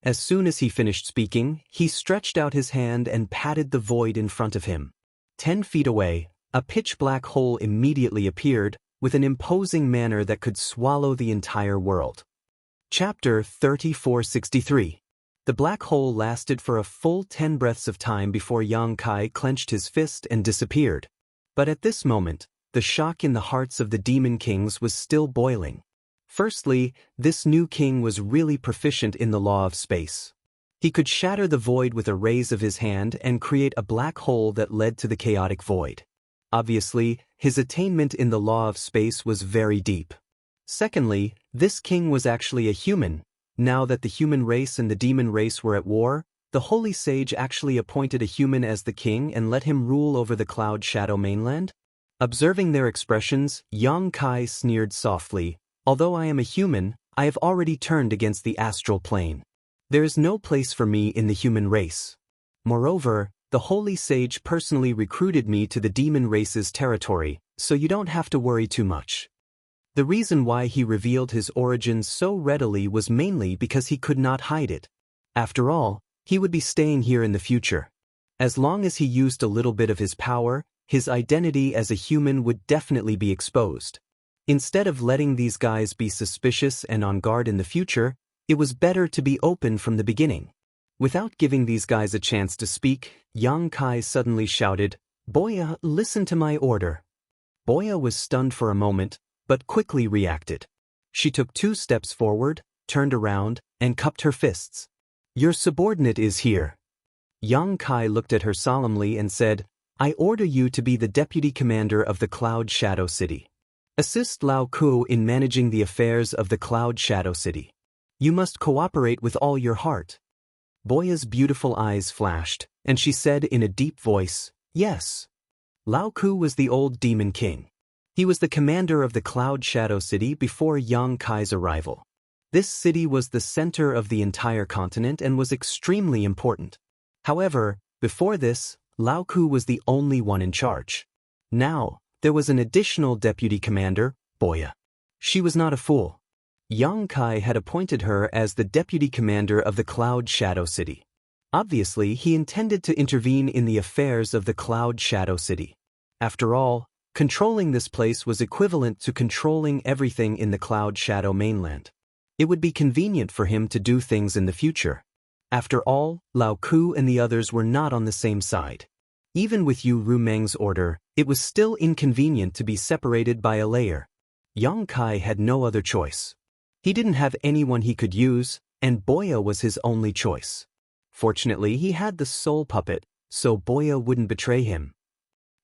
As soon as he finished speaking, he stretched out his hand and patted the void in front of him. 10 feet away, a pitch-black hole immediately appeared, with an imposing manner that could swallow the entire world. Chapter 3463. The black hole lasted for a full 10 breaths of time before Yang Kai clenched his fist and disappeared. But at this moment, the shock in the hearts of the demon kings was still boiling. Firstly, this new king was really proficient in the law of space. He could shatter the void with a raise of his hand and create a black hole that led to the chaotic void. Obviously, his attainment in the law of space was very deep. Secondly, this king was actually a human. Now that the human race and the demon race were at war, the holy sage actually appointed a human as the king and let him rule over the Cloud Shadow mainland. Observing their expressions, Yang Kai sneered softly, "Although I am a human, I have already turned against the astral plane. There is no place for me in the human race. Moreover, the holy sage personally recruited me to the demon race's territory, so you don't have to worry too much." The reason why he revealed his origins so readily was mainly because he could not hide it. After all, he would be staying here in the future. As long as he used a little bit of his power, his identity as a human would definitely be exposed. Instead of letting these guys be suspicious and on guard in the future, it was better to be open from the beginning. Without giving these guys a chance to speak, Yang Kai suddenly shouted, "Boya, listen to my order." Boya was stunned for a moment, but quickly reacted. She took 2 steps forward, turned around, and cupped her fists. "Your subordinate is here." Yang Kai looked at her solemnly and said, "I order you to be the deputy commander of the Cloud Shadow City. Assist Lao Ku in managing the affairs of the Cloud Shadow City. You must cooperate with all your heart." Boya's beautiful eyes flashed, and she said in a deep voice, "Yes." Lao Ku was the old demon king. He was the commander of the Cloud Shadow City before Yang Kai's arrival. This city was the center of the entire continent and was extremely important. However, before this, Lao Ku was the only one in charge. Now, there was an additional deputy commander, Boya. She was not a fool. Yang Kai had appointed her as the deputy commander of the Cloud Shadow City. Obviously, he intended to intervene in the affairs of the Cloud Shadow City. After all, controlling this place was equivalent to controlling everything in the Cloud Shadow mainland. It would be convenient for him to do things in the future. After all, Lao Ku and the others were not on the same side. Even with Yu Rumeng's order, it was still inconvenient to be separated by a layer. Yang Kai had no other choice. He didn't have anyone he could use, and Boya was his only choice. Fortunately, he had the soul puppet, so Boya wouldn't betray him.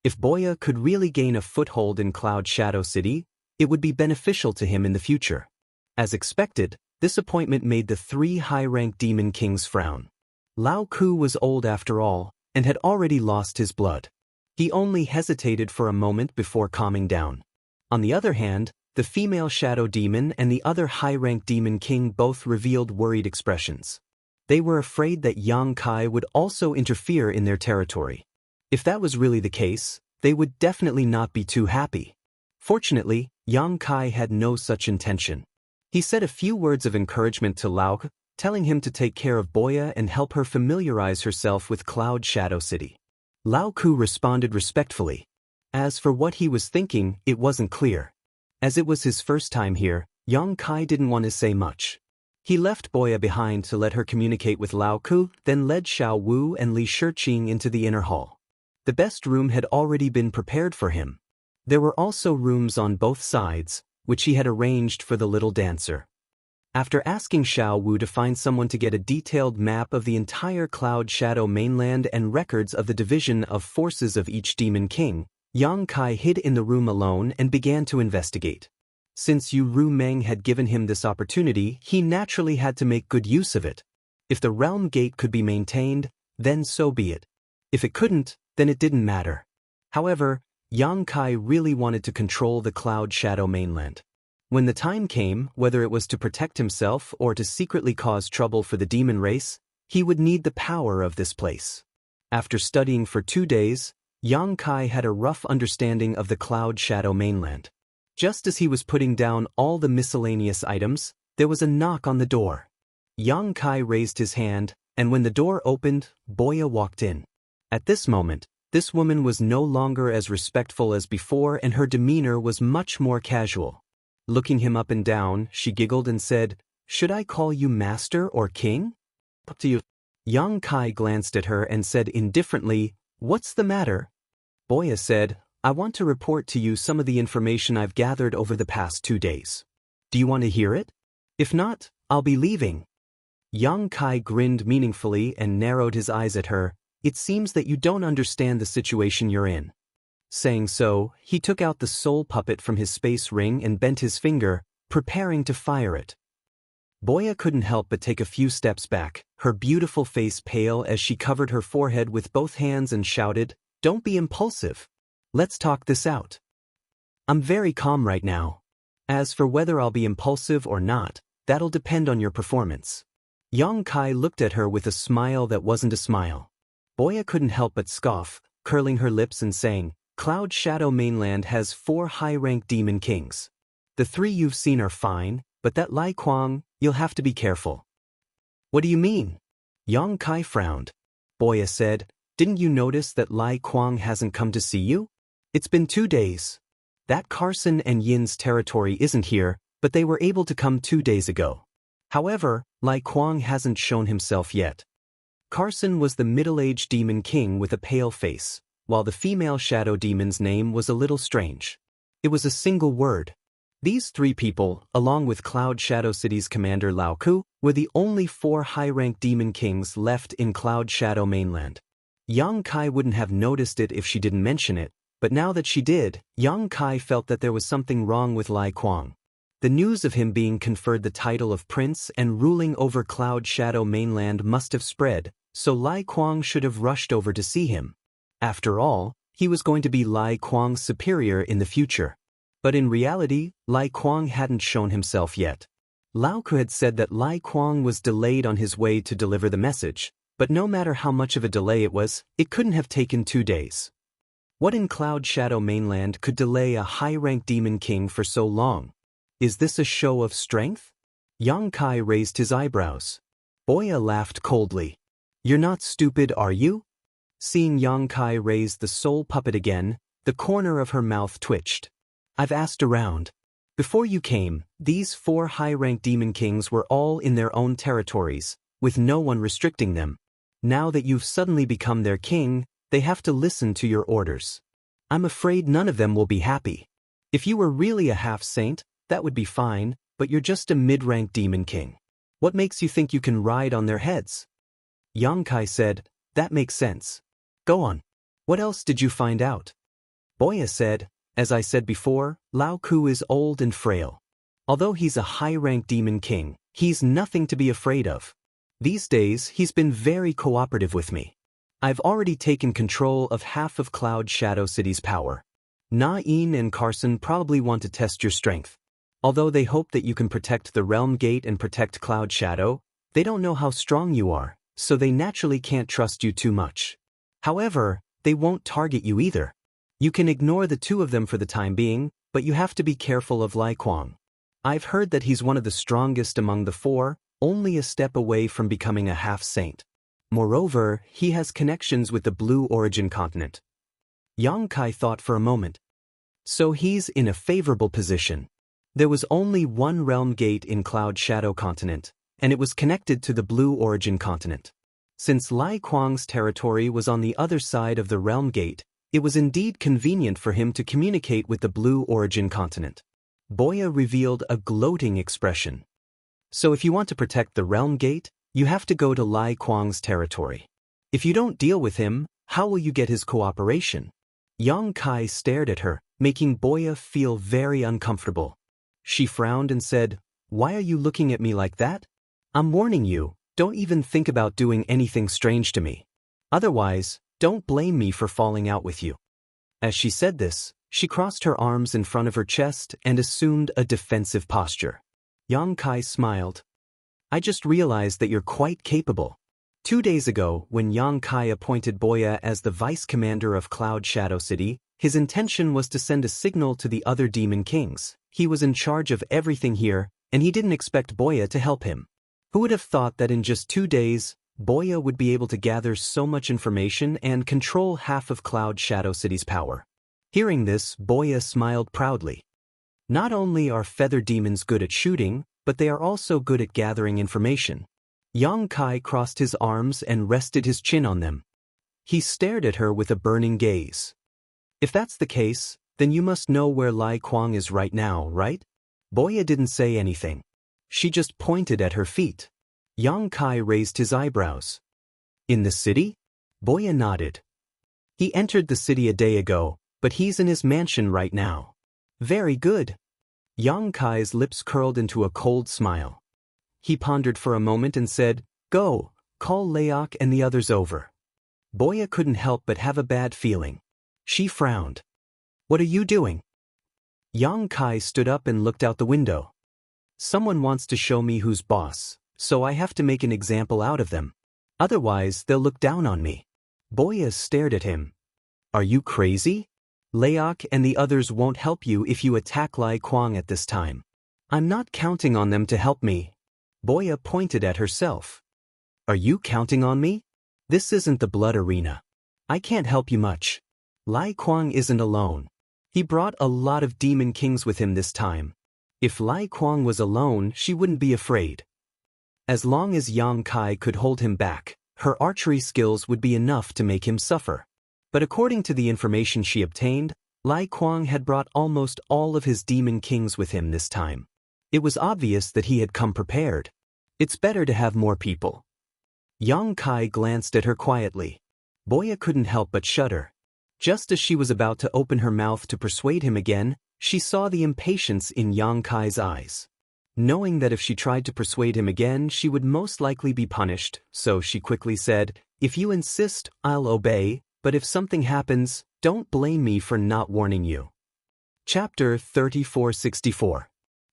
If Boya could really gain a foothold in Cloud Shadow City, it would be beneficial to him in the future. As expected, this appointment made the 3 high-ranked demon kings frown. Lao Ku was old after all, and had already lost his blood. He only hesitated for a moment before calming down. On the other hand, the female shadow demon and the other high-ranked demon king both revealed worried expressions. They were afraid that Yang Kai would also interfere in their territory. If that was really the case, they would definitely not be too happy. Fortunately, Yang Kai had no such intention. He said a few words of encouragement to Lao Ku, telling him to take care of Boya and help her familiarize herself with Cloud Shadow City. Lao Ku responded respectfully. As for what he was thinking, it wasn't clear. As it was his first time here, Yang Kai didn't want to say much. He left Boya behind to let her communicate with Lao Ku, then led Xiao Wu and Li Shiqing into the inner hall. The best room had already been prepared for him. There were also rooms on both sides, which he had arranged for the little dancer. After asking Xiao Wu to find someone to get a detailed map of the entire Cloud Shadow mainland and records of the division of forces of each demon king, Yang Kai hid in the room alone and began to investigate. Since Yu Ru Meng had given him this opportunity, he naturally had to make good use of it. If the realm gate could be maintained, then so be it. If it couldn't, then it didn't matter. However, Yang Kai really wanted to control the Cloud Shadow mainland. When the time came, whether it was to protect himself or to secretly cause trouble for the demon race, he would need the power of this place. After studying for 2 days, Yang Kai had a rough understanding of the Cloud Shadow mainland. Just as he was putting down all the miscellaneous items, there was a knock on the door. Yang Kai raised his hand, and when the door opened, Boya walked in. At this moment, this woman was no longer as respectful as before and her demeanor was much more casual. Looking him up and down, she giggled and said, "Should I call you master or king?" "Up to you." Yang Kai glanced at her and said indifferently, "What's the matter?" Boya said, "I want to report to you some of the information I've gathered over the past 2 days. Do you want to hear it? If not, I'll be leaving." Yang Kai grinned meaningfully and narrowed his eyes at her. "It seems that you don't understand the situation you're in." Saying so, he took out the soul puppet from his space ring and bent his finger, preparing to fire it. Boya couldn't help but take a few steps back, her beautiful face pale as she covered her forehead with both hands and shouted, "Don't be impulsive. Let's talk this out. I'm very calm right now. As for whether I'll be impulsive or not, that'll depend on your performance." Yang Kai looked at her with a smile that wasn't a smile. Boya couldn't help but scoff, curling her lips and saying, "Cloud Shadow Mainland has 4 high-ranked demon kings. The 3 you've seen are fine, but that Lai Kuang, you'll have to be careful." "What do you mean?" Yang Kai frowned. Boya said, "Didn't you notice that Lai Kuang hasn't come to see you? It's been 2 days. That Carson and Yin's territory isn't here, but they were able to come 2 days ago. However, Lai Kuang hasn't shown himself yet." Carson was the middle-aged demon king with a pale face, while the female shadow demon's name was a little strange. It was a single word. These 3 people, along with Cloud Shadow City's commander Lao Ku, were the only 4 high-ranked demon kings left in Cloud Shadow Mainland. Yang Kai wouldn't have noticed it if she didn't mention it, but now that she did, Yang Kai felt that there was something wrong with Lai Kuang. The news of him being conferred the title of prince and ruling over Cloud Shadow Mainland must have spread, so Lai Kuang should have rushed over to see him. After all, he was going to be Lai Kuang's superior in the future. But in reality, Lai Kuang hadn't shown himself yet. Lao Ku had said that Lai Kuang was delayed on his way to deliver the message, but no matter how much of a delay it was, it couldn't have taken 2 days. What in Cloud Shadow Mainland could delay a high-ranked demon king for so long? Is this a show of strength? Yang Kai raised his eyebrows. Boya laughed coldly. "You're not stupid, are you?" Seeing Yang Kai raise the soul puppet again, the corner of her mouth twitched. "I've asked around. Before you came, these 4 high-ranked demon kings were all in their own territories, with no one restricting them. Now that you've suddenly become their king, they have to listen to your orders. I'm afraid none of them will be happy. If you were really a half-saint, that would be fine, but you're just a mid-ranked demon king. What makes you think you can ride on their heads?" Yang Kai said, "That makes sense. Go on. What else did you find out?" Boya said, "As I said before, Lao Ku is old and frail. Although he's a high-ranked demon king, he's nothing to be afraid of. These days, he's been very cooperative with me. I've already taken control of half of Cloud Shadow City's power. Na-In and Carson probably want to test your strength. Although they hope that you can protect the Realm Gate and protect Cloud Shadow, they don't know how strong you are, so they naturally can't trust you too much. However, they won't target you either. You can ignore the 2 of them for the time being, but you have to be careful of Lai Kuang. I've heard that he's one of the strongest among the 4, only a step away from becoming a half-saint. Moreover, he has connections with the Blue Origin continent." Yang Kai thought for a moment. So he's in a favorable position. There was only one realm gate in Cloud Shadow continent, and it was connected to the Blue Origin continent. Since Lai Kuang's territory was on the other side of the realm gate, it was indeed convenient for him to communicate with the Blue Origin continent. Boya revealed a gloating expression. "So if you want to protect the realm gate, you have to go to Lai Kuang's territory. If you don't deal with him, how will you get his cooperation? Yang Kai stared at her, making Boya feel very uncomfortable. She frowned and said, "Why are you looking at me like that? I'm warning you, don't even think about doing anything strange to me. Otherwise, don't blame me for falling out with you." As she said this, she crossed her arms in front of her chest and assumed a defensive posture. Yang Kai smiled. "I just realized that you're quite capable." 2 days ago, when Yang Kai appointed Boya as the vice commander of Cloud Shadow City, his intention was to send a signal to the other demon kings. He was in charge of everything here, and he didn't expect Boya to help him. Who would have thought that in just 2 days, Boya would be able to gather so much information and control half of Cloud Shadow City's power? Hearing this, Boya smiled proudly. Not only are feather demons good at shooting, but they are also good at gathering information. Yang Kai crossed his arms and rested his chin on them. He stared at her with a burning gaze. "If that's the case, then you must know where Lai Kuang is right now, right?" Boya didn't say anything. She just pointed at her feet. Yang Kai raised his eyebrows. "In the city?" Boya nodded. "He entered the city a day ago, but he's in his mansion right now." "Very good." Yang Kai's lips curled into a cold smile. He pondered for a moment and said, "Go, call Laok and the others over." Boya couldn't help but have a bad feeling. She frowned. "What are you doing?" Yang Kai stood up and looked out the window. "Someone wants to show me who's boss, so I have to make an example out of them. Otherwise, they'll look down on me." Boya stared at him. "Are you crazy? Laok and the others won't help you if you attack Lai Kuang at this time. I'm not counting on them to help me." Boya pointed at herself. "Are you counting on me? This isn't the blood arena. I can't help you much. Lai Kuang isn't alone. He brought a lot of demon kings with him this time. If Lai Kuang was alone, she wouldn't be afraid." As long as Yang Kai could hold him back, her archery skills would be enough to make him suffer. But according to the information she obtained, Lai Kuang had brought almost all of his demon kings with him this time. It was obvious that he had come prepared. It's better to have more people. Yang Kai glanced at her quietly. Boya couldn't help but shudder. Just as she was about to open her mouth to persuade him again, she saw the impatience in Yang Kai's eyes. Knowing that if she tried to persuade him again, she would most likely be punished, so she quickly said, "If you insist, I'll obey, but if something happens, don't blame me for not warning you." Chapter 3464.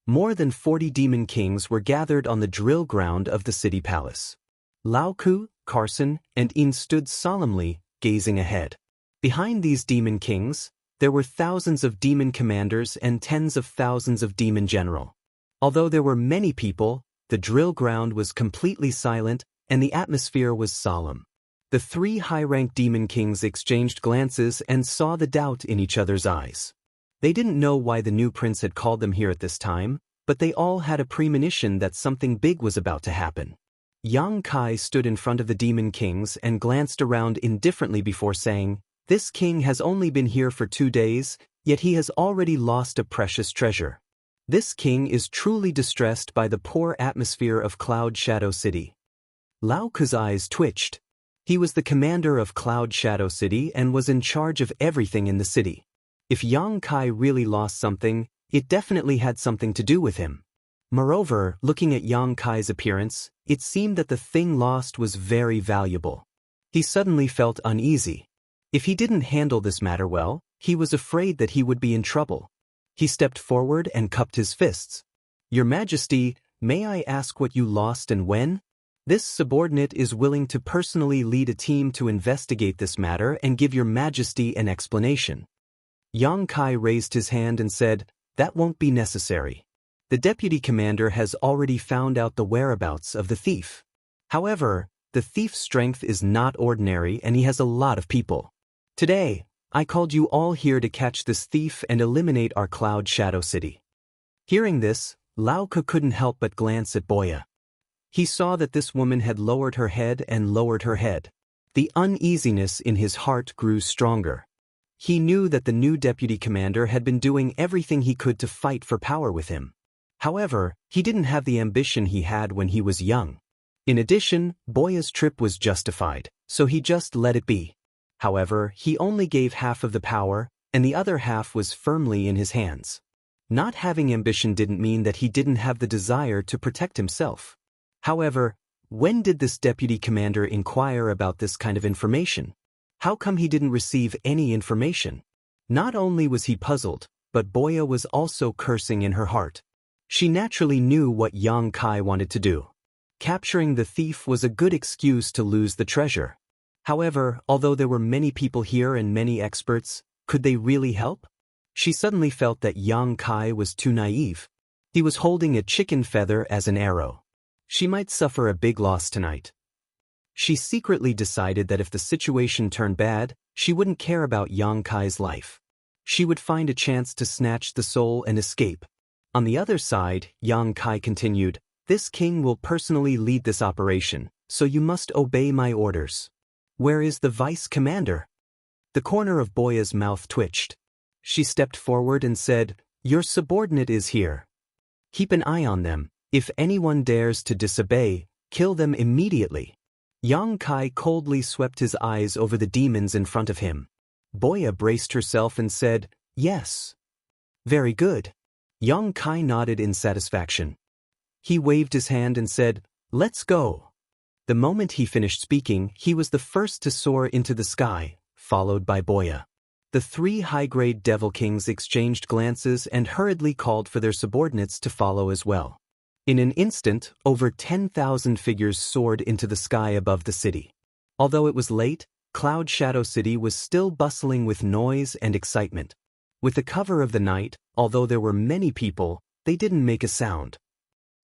More than 40 demon kings were gathered on the drill ground of the city palace. Lao Ku, Carson, and In stood solemnly, gazing ahead. Behind these demon kings, there were thousands of demon commanders and tens of thousands of demon general. Although there were many people, the drill ground was completely silent and the atmosphere was solemn. The 3 high-ranked demon kings exchanged glances and saw the doubt in each other's eyes. They didn't know why the new prince had called them here at this time, but they all had a premonition that something big was about to happen. Yang Kai stood in front of the demon kings and glanced around indifferently before saying, "This king has only been here for 2 days, yet he has already lost a precious treasure. This king is truly distressed by the poor atmosphere of Cloud Shadow City." Lao Ku's eyes twitched. He was the commander of Cloud Shadow City and was in charge of everything in the city. If Yang Kai really lost something, it definitely had something to do with him. Moreover, looking at Yang Kai's appearance, it seemed that the thing lost was very valuable. He suddenly felt uneasy. If he didn't handle this matter well, he was afraid that he would be in trouble. He stepped forward and cupped his fists. "Your Majesty, may I ask what you lost and when? This subordinate is willing to personally lead a team to investigate this matter and give your Majesty an explanation." Yang Kai raised his hand and said, "That won't be necessary. The deputy commander has already found out the whereabouts of the thief. However, the thief's strength is not ordinary and he has a lot of people. Today, I called you all here to catch this thief and eliminate our Cloud Shadow City." Hearing this, Lao Ku couldn't help but glance at Boya. He saw that this woman had lowered her head and lowered her head. The uneasiness in his heart grew stronger. He knew that the new deputy commander had been doing everything he could to fight for power with him. However, he didn't have the ambition he had when he was young. In addition, Boya's trip was justified, so he just let it be. However, he only gave half of the power, and the other half was firmly in his hands. Not having ambition didn't mean that he didn't have the desire to protect himself. However, when did this deputy commander inquire about this kind of information? How come he didn't receive any information? Not only was he puzzled, but Boya was also cursing in her heart. She naturally knew what Yang Kai wanted to do. Capturing the thief was a good excuse to lose the treasure. However, although there were many people here and many experts, could they really help? She suddenly felt that Yang Kai was too naive. He was holding a chicken feather as an arrow. She might suffer a big loss tonight. She secretly decided that if the situation turned bad, she wouldn't care about Yang Kai's life. She would find a chance to snatch the soul and escape. On the other side, Yang Kai continued, "This king will personally lead this operation, so you must obey my orders." "Where is the vice commander?" The corner of Boya's mouth twitched. She stepped forward and said, "Your subordinate is here. Keep an eye on them. If anyone dares to disobey, kill them immediately." Yang Kai coldly swept his eyes over the demons in front of him. Boya braced herself and said, "Yes." "Very good." Yang Kai nodded in satisfaction. He waved his hand and said, "Let's go." The moment he finished speaking, he was the first to soar into the sky, followed by Boya. The three high-grade devil kings exchanged glances and hurriedly called for their subordinates to follow as well. In an instant, over 10,000 figures soared into the sky above the city. Although it was late, Cloud Shadow City was still bustling with noise and excitement. With the cover of the night, although there were many people, they didn't make a sound.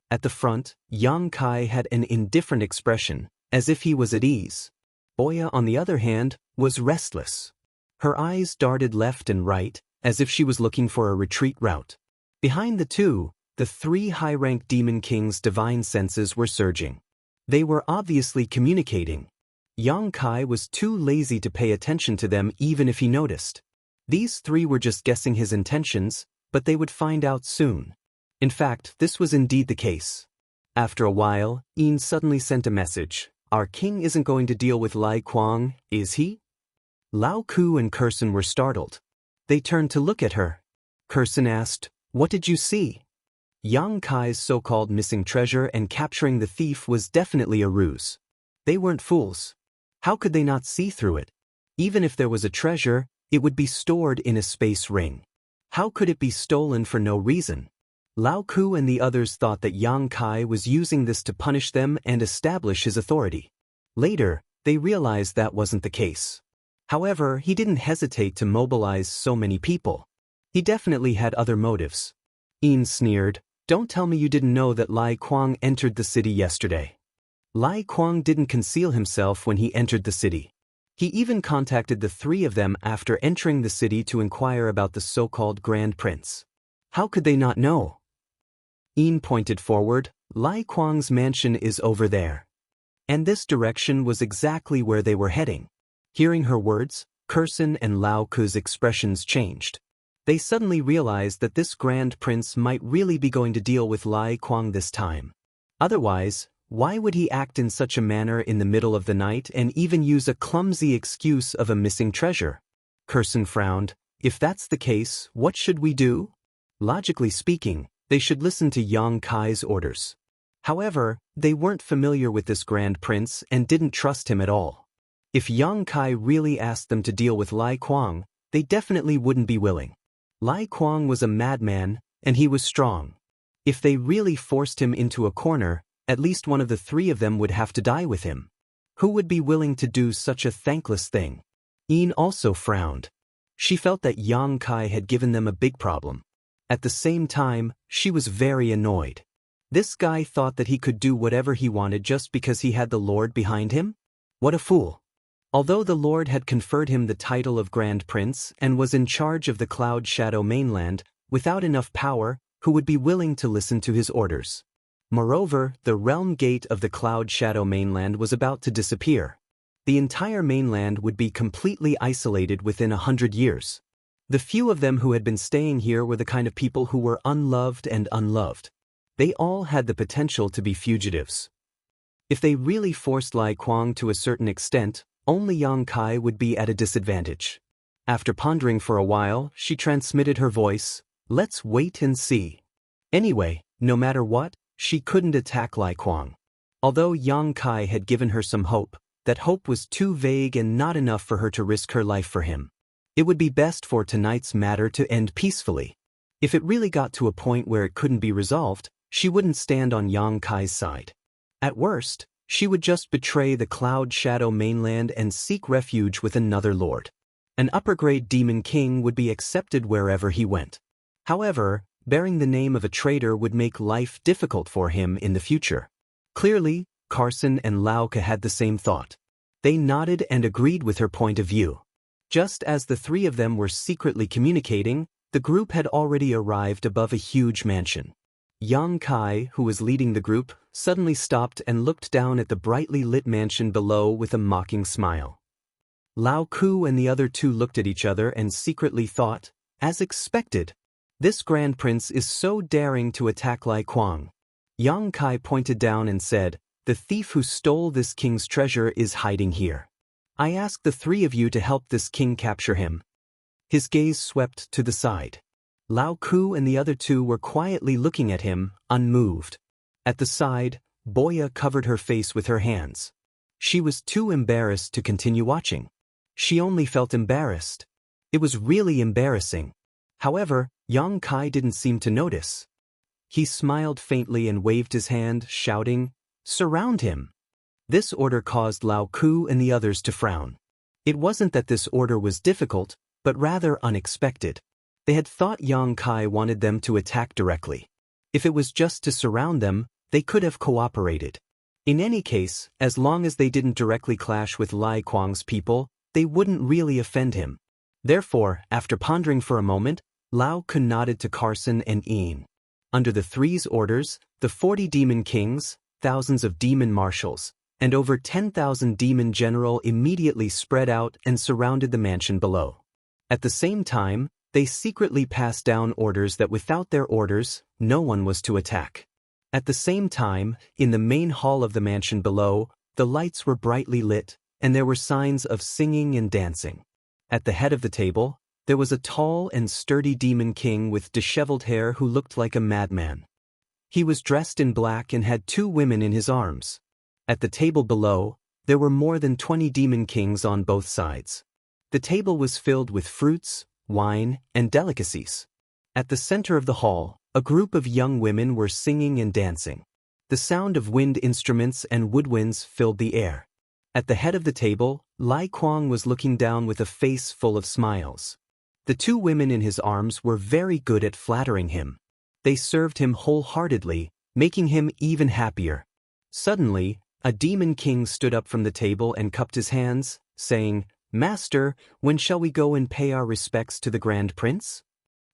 At the front, Yang Kai had an indifferent expression, as if he was at ease. Boya, on the other hand, was restless. Her eyes darted left and right, as if she was looking for a retreat route. Behind the two, the three high-ranked demon kings' divine senses were surging. They were obviously communicating. Yang Kai was too lazy to pay attention to them even if he noticed. These three were just guessing his intentions, but they would find out soon. In fact, this was indeed the case. After a while, Yin suddenly sent a message. "Our king isn't going to deal with Lai Kuang, is he?" Lao Ku and Kurson were startled. They turned to look at her. Kurson asked, "What did you see?" Yang Kai's so-called missing treasure and capturing the thief was definitely a ruse. They weren't fools. How could they not see through it? Even if there was a treasure, it would be stored in a space ring. How could it be stolen for no reason? Lao Ku and the others thought that Yang Kai was using this to punish them and establish his authority. Later, they realized that wasn't the case. However, he didn't hesitate to mobilize so many people. He definitely had other motives. Yin sneered, "Don't tell me you didn't know that Lai Kuang entered the city yesterday." Lai Kuang didn't conceal himself when he entered the city. He even contacted the three of them after entering the city to inquire about the so-called Grand Prince. How could they not know? Yin pointed forward. "Lai Kuang's mansion is over there." And this direction was exactly where they were heading. Hearing her words, Kurson and Lao Ku's expressions changed. They suddenly realized that this Grand Prince might really be going to deal with Lai Kuang this time. Otherwise, why would he act in such a manner in the middle of the night and even use a clumsy excuse of a missing treasure? Kurson frowned. "If that's the case, what should we do?" Logically speaking, they should listen to Yang Kai's orders. However, they weren't familiar with this Grand Prince and didn't trust him at all. If Yang Kai really asked them to deal with Lai Kuang, they definitely wouldn't be willing. Lai Kuang was a madman, and he was strong. If they really forced him into a corner, at least one of the three of them would have to die with him. Who would be willing to do such a thankless thing? Yin also frowned. She felt that Yang Kai had given them a big problem. At the same time, she was very annoyed. This guy thought that he could do whatever he wanted just because he had the Lord behind him? What a fool. Although the Lord had conferred him the title of Grand Prince and was in charge of the Cloud Shadow mainland, without enough power, who would be willing to listen to his orders? Moreover, the realm gate of the Cloud Shadow mainland was about to disappear. The entire mainland would be completely isolated within 100 years. The few of them who had been staying here were the kind of people who were unloved and unloved. They all had the potential to be fugitives. If they really forced Lai Kuang to a certain extent, only Yang Kai would be at a disadvantage. After pondering for a while, she transmitted her voice, "Let's wait and see." Anyway, no matter what, she couldn't attack Lai Kuang. Although Yang Kai had given her some hope, that hope was too vague and not enough for her to risk her life for him. It would be best for tonight's matter to end peacefully. If it really got to a point where it couldn't be resolved, she wouldn't stand on Yang Kai's side. At worst, she would just betray the Cloud Shadow mainland and seek refuge with another lord. An upper-grade demon king would be accepted wherever he went. However, bearing the name of a traitor would make life difficult for him in the future. Clearly, Carson and Lauka had the same thought. They nodded and agreed with her point of view. Just as the three of them were secretly communicating, the group had already arrived above a huge mansion. Yang Kai, who was leading the group, suddenly stopped and looked down at the brightly lit mansion below with a mocking smile. Lao Ku and the other two looked at each other and secretly thought, as expected, this Grand Prince is so daring to attack Lai Kuang. Yang Kai pointed down and said, "The thief who stole this king's treasure is hiding here. I ask the three of you to help this king capture him." His gaze swept to the side. Lao Ku and the other two were quietly looking at him, unmoved. At the side, Boya covered her face with her hands. She was too embarrassed to continue watching. She only felt embarrassed. It was really embarrassing. However, Yang Kai didn't seem to notice. He smiled faintly and waved his hand, shouting, "Surround him." This order caused Lao Ku and the others to frown. It wasn't that this order was difficult, but rather unexpected. They had thought Yang Kai wanted them to attack directly. If it was just to surround them, they could have cooperated. In any case, as long as they didn't directly clash with Lai Kuang's people, they wouldn't really offend him. Therefore, after pondering for a moment, Lao Kun nodded to Carson and Ian. Under the three's orders, the 40 demon kings, thousands of demon marshals, and over 10,000 demon general immediately spread out and surrounded the mansion below. At the same time, they secretly passed down orders that without their orders, no one was to attack. At the same time, in the main hall of the mansion below, the lights were brightly lit, and there were signs of singing and dancing. At the head of the table, there was a tall and sturdy demon king with disheveled hair who looked like a madman. He was dressed in black and had two women in his arms. At the table below, there were more than 20 demon kings on both sides. The table was filled with fruits, wine, and delicacies. At the center of the hall, a group of young women were singing and dancing. The sound of wind instruments and woodwinds filled the air. At the head of the table, Lai Kuang was looking down with a face full of smiles. The two women in his arms were very good at flattering him. They served him wholeheartedly, making him even happier. Suddenly, a demon king stood up from the table and cupped his hands, saying, "Master, when shall we go and pay our respects to the Grand Prince?"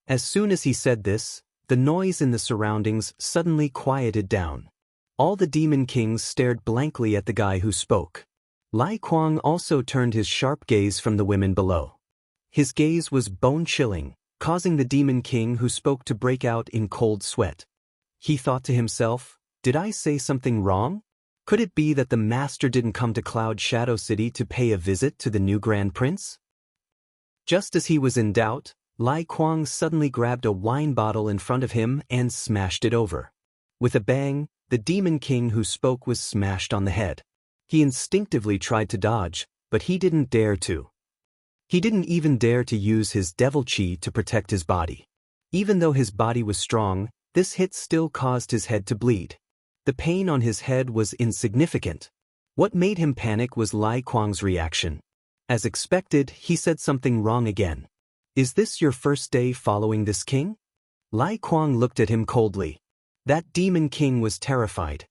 As soon as he said this, the noise in the surroundings suddenly quieted down. All the demon kings stared blankly at the guy who spoke. Lai Kuang also turned his sharp gaze from the women below. His gaze was bone-chilling, causing the demon king who spoke to break out in cold sweat. He thought to himself, "Did I say something wrong? Could it be that the master didn't come to Cloud Shadow City to pay a visit to the new Grand Prince?" Just as he was in doubt, Lai Kuang suddenly grabbed a wine bottle in front of him and smashed it over. With a bang, the demon king who spoke was smashed on the head. He instinctively tried to dodge, but he didn't dare to. He didn't even dare to use his devil chi to protect his body. Even though his body was strong, this hit still caused his head to bleed. The pain on his head was insignificant. What made him panic was Lai Kuang's reaction. As expected, he said something wrong again. "Is this your first day following this king?" Lai Kuang looked at him coldly. That demon king was terrified.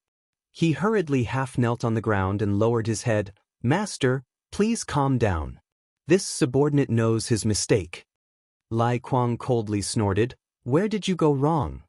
He hurriedly half-knelt on the ground and lowered his head. "Master, please calm down. This subordinate knows his mistake." Lai Kuang coldly snorted, "Where did you go wrong?"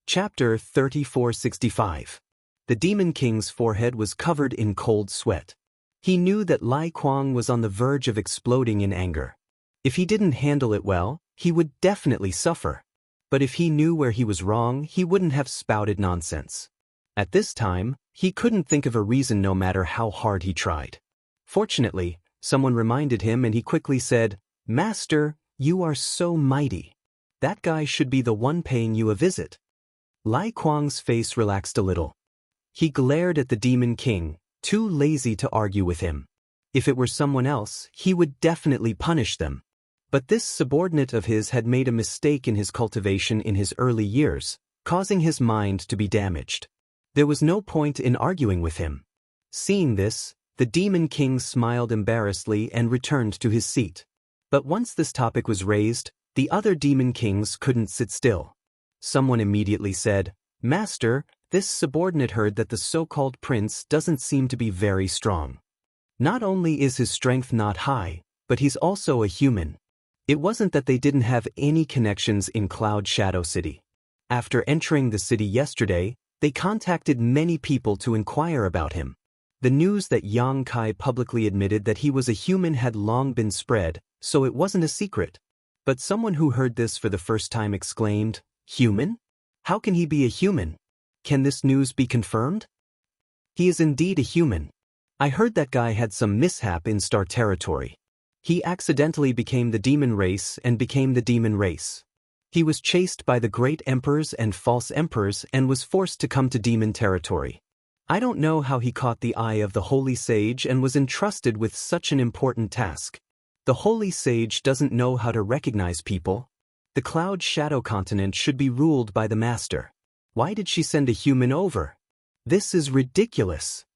Chapter 3465. The Demon King's forehead was covered in cold sweat. He knew that Lai Kuang was on the verge of exploding in anger. If he didn't handle it well, he would definitely suffer. But if he knew where he was wrong, he wouldn't have spouted nonsense. At this time, he couldn't think of a reason no matter how hard he tried. Fortunately, someone reminded him and he quickly said, "Master, you are so mighty. That guy should be the one paying you a visit." Lai Kuang's face relaxed a little. He glared at the Demon King, too lazy to argue with him. If it were someone else, he would definitely punish them. But this subordinate of his had made a mistake in his cultivation in his early years, causing his mind to be damaged. There was no point in arguing with him. Seeing this, the Demon King smiled embarrassedly and returned to his seat. But once this topic was raised, the other Demon Kings couldn't sit still. Someone immediately said, "Master, this subordinate heard that the so-called prince doesn't seem to be very strong. Not only is his strength not high, but he's also a human." It wasn't that they didn't have any connections in Cloud Shadow City. After entering the city yesterday, they contacted many people to inquire about him. The news that Yang Kai publicly admitted that he was a human had long been spread, so it wasn't a secret. But someone who heard this for the first time exclaimed, "Human? How can he be a human? Can this news be confirmed?" "He is indeed a human. I heard that guy had some mishap in Star Territory. He accidentally became the demon race and became the demon race. He was chased by the great emperors and false emperors and was forced to come to demon territory. I don't know how he caught the eye of the Holy Sage and was entrusted with such an important task. The Holy Sage doesn't know how to recognize people. The Cloud Shadow Continent should be ruled by the Master. Why did she send a human over? This is ridiculous.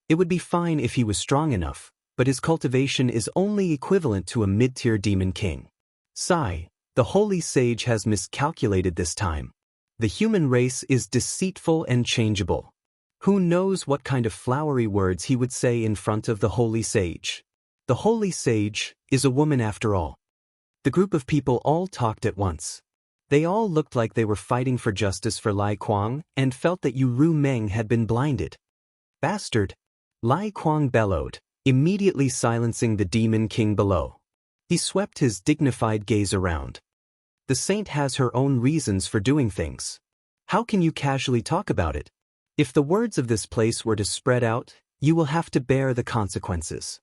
It would be fine if he was strong enough, but his cultivation is only equivalent to a mid-tier demon king. Sigh, the Holy Sage has miscalculated this time. The human race is deceitful and changeable. Who knows what kind of flowery words he would say in front of the Holy Sage? The Holy Sage is a woman after all. The group of people all talked at once. They all looked like they were fighting for justice for Lai Kuang and felt that Ru Meng had been blinded. "Bastard!" Lai Kuang bellowed, immediately silencing the Demon King below. He swept his dignified gaze around. The saint has her own reasons for doing things. How can you casually talk about it? If the words of this place were to spread out, you will have to bear the consequences.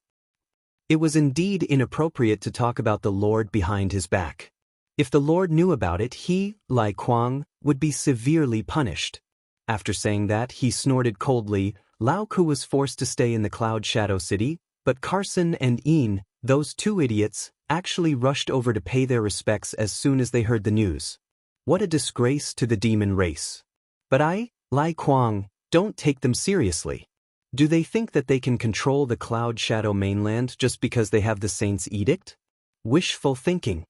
It was indeed inappropriate to talk about the Lord behind his back. If the Lord knew about it, he, Lai Kuang, would be severely punished. After saying that, he snorted coldly. Lao Ku was forced to stay in the Cloud Shadow City, but Carson and Ian, those two idiots, actually rushed over to pay their respects as soon as they heard the news. What a disgrace to the demon race. But I, Lai Kuang, don't take them seriously. Do they think that they can control the Cloud Shadow mainland just because they have the Saint's edict? Wishful thinking.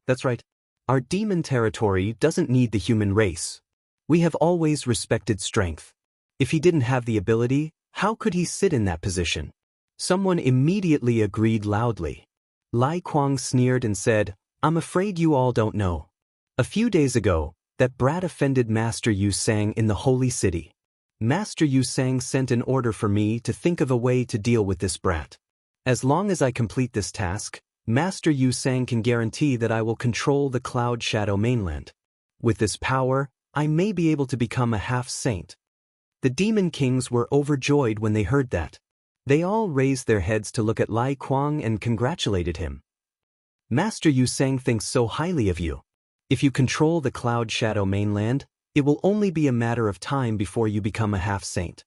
That's right. Our demon territory doesn't need the human race. We have always respected strength. If he didn't have the ability, how could he sit in that position? Someone immediately agreed loudly. Lai Kuang sneered and said, "I'm afraid you all don't know. A few days ago, that brat offended Master Yu Sang in the Holy City. Master Yu Sang sent an order for me to think of a way to deal with this brat. As long as I complete this task, Master Yu Sang can guarantee that I will control the Cloud Shadow mainland. With this power, I may be able to become a half-saint." The Demon Kings were overjoyed when they heard that. They all raised their heads to look at Lai Kuang and congratulated him. "Master Yu Sang thinks so highly of you. If you control the Cloud Shadow mainland, it will only be a matter of time before you become a half-saint."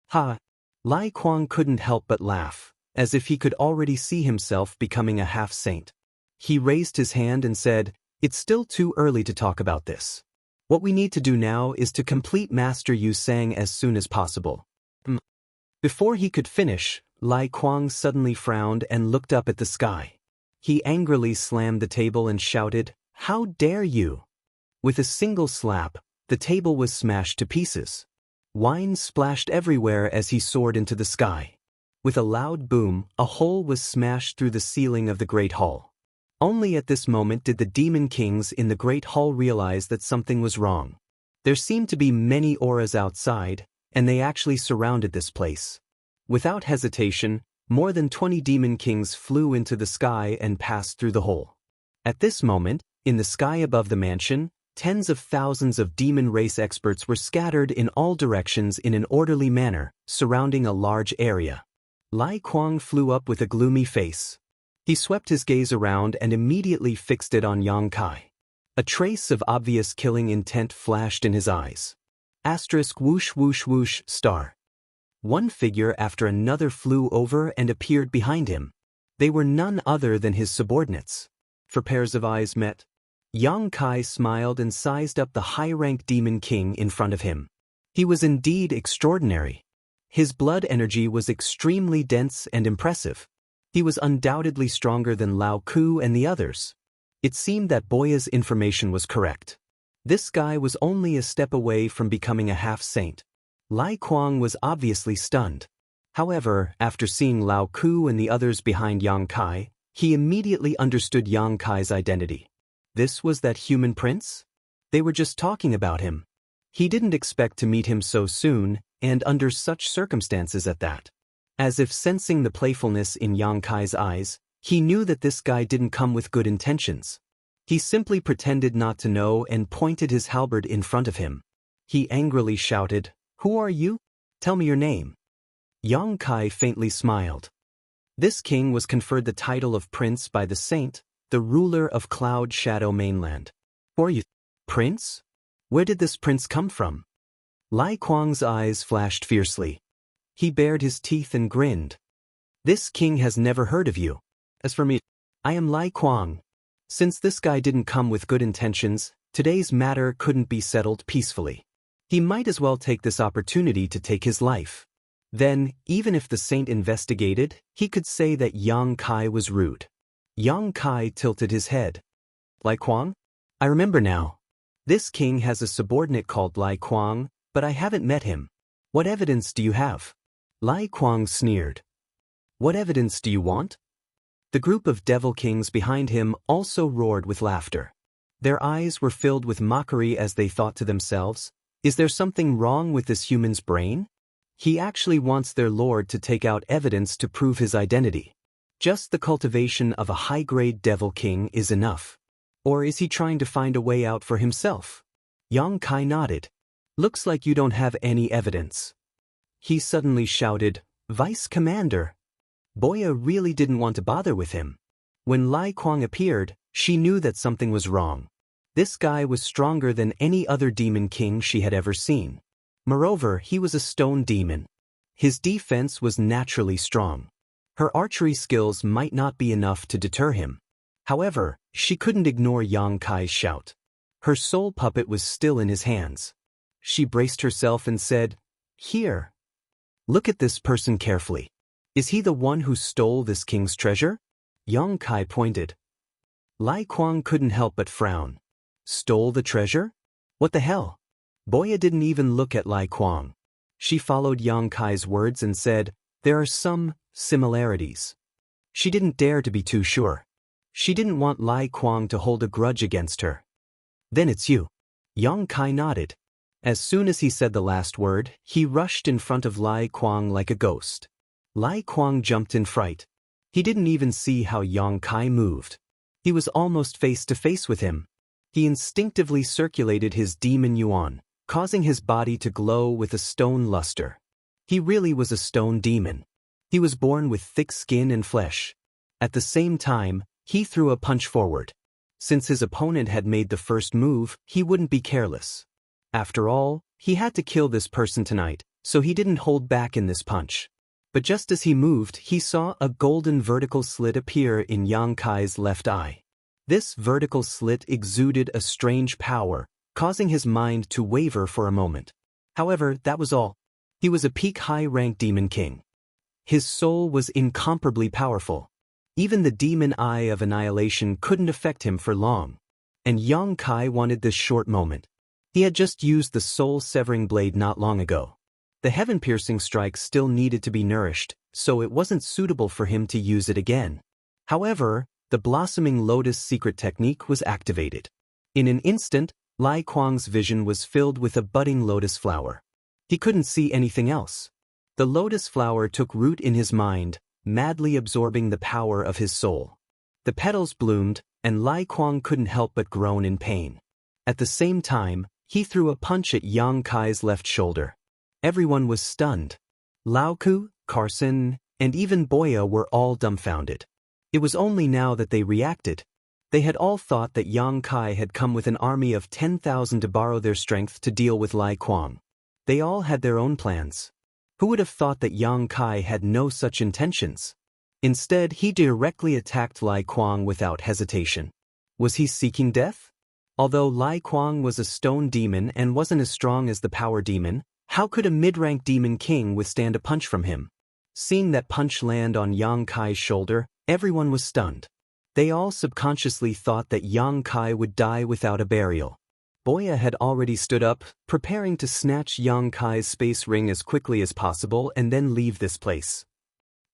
Ha! Lai Kuang couldn't help but laugh, as if he could already see himself becoming a half-saint. He raised his hand and said, "It's still too early to talk about this. What we need to do now is to complete Master Yu Sang as soon as possible." Before he could finish, Lai Kuang suddenly frowned and looked up at the sky. He angrily slammed the table and shouted, "How dare you!" With a single slap, the table was smashed to pieces. Wine splashed everywhere as he soared into the sky. With a loud boom, a hole was smashed through the ceiling of the Great Hall. Only at this moment did the Demon Kings in the Great Hall realize that something was wrong. There seemed to be many auras outside, and they actually surrounded this place. Without hesitation, more than 20 Demon Kings flew into the sky and passed through the hole. At this moment, in the sky above the mansion, tens of thousands of demon race experts were scattered in all directions in an orderly manner, surrounding a large area. Lai Kuang flew up with a gloomy face. He swept his gaze around and immediately fixed it on Yang Kai. A trace of obvious killing intent flashed in his eyes. Asterisk whoosh whoosh whoosh star. One figure after another flew over and appeared behind him. They were none other than his subordinates. For pairs of eyes met. Yang Kai smiled and sized up the high-rank demon king in front of him. He was indeed extraordinary. His blood energy was extremely dense and impressive. He was undoubtedly stronger than Lao Ku and the others. It seemed that Boya's information was correct. This guy was only a step away from becoming a half-saint. Lai Kuang was obviously stunned. However, after seeing Lao Ku and the others behind Yang Kai, he immediately understood Yang Kai's identity. This was that human prince? They were just talking about him. He didn't expect to meet him so soon, and under such circumstances at that. As if sensing the playfulness in Yang Kai's eyes, he knew that this guy didn't come with good intentions. He simply pretended not to know and pointed his halberd in front of him. He angrily shouted, "Who are you? Tell me your name." Yang Kai faintly smiled. This king was conferred the title of prince by the saint, the ruler of Cloud Shadow Mainland. "Who are you? Prince? Where did this prince come from?" Lai Kuang's eyes flashed fiercely. He bared his teeth and grinned. "This king has never heard of you. As for me, I am Lai Kuang. Since this guy didn't come with good intentions, today's matter couldn't be settled peacefully. He might as well take this opportunity to take his life. Then, even if the saint investigated, he could say that Yang Kai was rude." Yang Kai tilted his head. "Lai Kuang? I remember now. This king has a subordinate called Lai Kuang, but I haven't met him. What evidence do you have?" Lai Kuang sneered. "What evidence do you want?" The group of devil kings behind him also roared with laughter. Their eyes were filled with mockery as they thought to themselves, "Is there something wrong with this human's brain? He actually wants their lord to take out evidence to prove his identity. Just the cultivation of a high-grade devil king is enough. Or is he trying to find a way out for himself?" Yang Kai nodded. "Looks like you don't have any evidence." He suddenly shouted, "Vice Commander!" Boya really didn't want to bother with him. When Lai Kuang appeared, she knew that something was wrong. This guy was stronger than any other demon king she had ever seen. Moreover, he was a stone demon. His defense was naturally strong. Her archery skills might not be enough to deter him. However, she couldn't ignore Yang Kai's shout. Her soul puppet was still in his hands. She braced herself and said, "Here. Look at this person carefully. Is he the one who stole this king's treasure?" Yang Kai pointed. Lai Kuang couldn't help but frown. Stole the treasure? What the hell? Boya didn't even look at Lai Kuang. She followed Yang Kai's words and said, "There are some similarities." She didn't dare to be too sure. She didn't want Lai Kuang to hold a grudge against her. "Then it's you." Yang Kai nodded. As soon as he said the last word, he rushed in front of Lai Kuang like a ghost. Lai Kuang jumped in fright. He didn't even see how Yang Kai moved. He was almost face to face with him. He instinctively circulated his demon yuan, causing his body to glow with a stone luster. He really was a stone demon. He was born with thick skin and flesh. At the same time, he threw a punch forward. Since his opponent had made the first move, he wouldn't be careless. After all, he had to kill this person tonight, so he didn't hold back in this punch. But just as he moved, he saw a golden vertical slit appear in Yang Kai's left eye. This vertical slit exuded a strange power, causing his mind to waver for a moment. However, that was all. He was a peak high-rank demon king. His soul was incomparably powerful. Even the demon eye of annihilation couldn't affect him for long. And Yang Kai wanted this short moment. He had just used the soul-severing blade not long ago. The heaven-piercing strike still needed to be nourished, so it wasn't suitable for him to use it again. However, the blossoming lotus secret technique was activated. In an instant, Lai Kuang's vision was filled with a budding lotus flower. He couldn't see anything else. The lotus flower took root in his mind, madly absorbing the power of his soul. The petals bloomed, and Lai Kuang couldn't help but groan in pain. At the same time, he threw a punch at Yang Kai's left shoulder. Everyone was stunned. Lao Ku, Carson, and even Boya were all dumbfounded. It was only now that they reacted. They had all thought that Yang Kai had come with an army of 10,000 to borrow their strength to deal with Lai Kuang. They all had their own plans. Who would have thought that Yang Kai had no such intentions? Instead, he directly attacked Lai Kuang without hesitation. Was he seeking death? Although Lai Kuang was a stone demon and wasn't as strong as the power demon, how could a mid-rank demon king withstand a punch from him? Seeing that punch land on Yang Kai's shoulder, everyone was stunned. They all subconsciously thought that Yang Kai would die without a burial. Boya had already stood up, preparing to snatch Yang Kai's space ring as quickly as possible and then leave this place.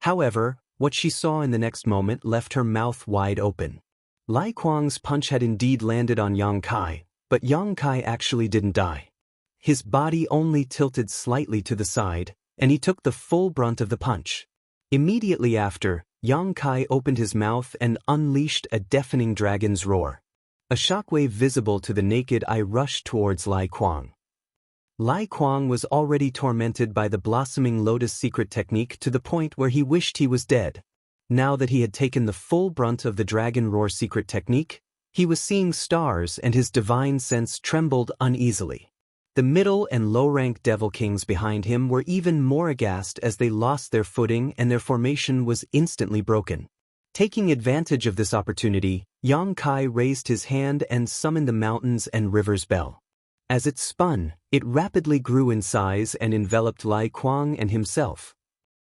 However, what she saw in the next moment left her mouth wide open. Lai Kuang's punch had indeed landed on Yang Kai, but Yang Kai actually didn't die. His body only tilted slightly to the side, and he took the full brunt of the punch. Immediately after, Yang Kai opened his mouth and unleashed a deafening dragon's roar. A shockwave visible to the naked eye rushed towards Lai Kuang. Lai Kuang was already tormented by the blossoming lotus secret technique to the point where he wished he was dead. Now that he had taken the full brunt of the dragon roar secret technique, he was seeing stars and his divine sense trembled uneasily. The middle and low-rank devil kings behind him were even more aghast as they lost their footing and their formation was instantly broken. Taking advantage of this opportunity, Yang Kai raised his hand and summoned the mountains and rivers bell. As it spun, it rapidly grew in size and enveloped Lai Kuang and himself.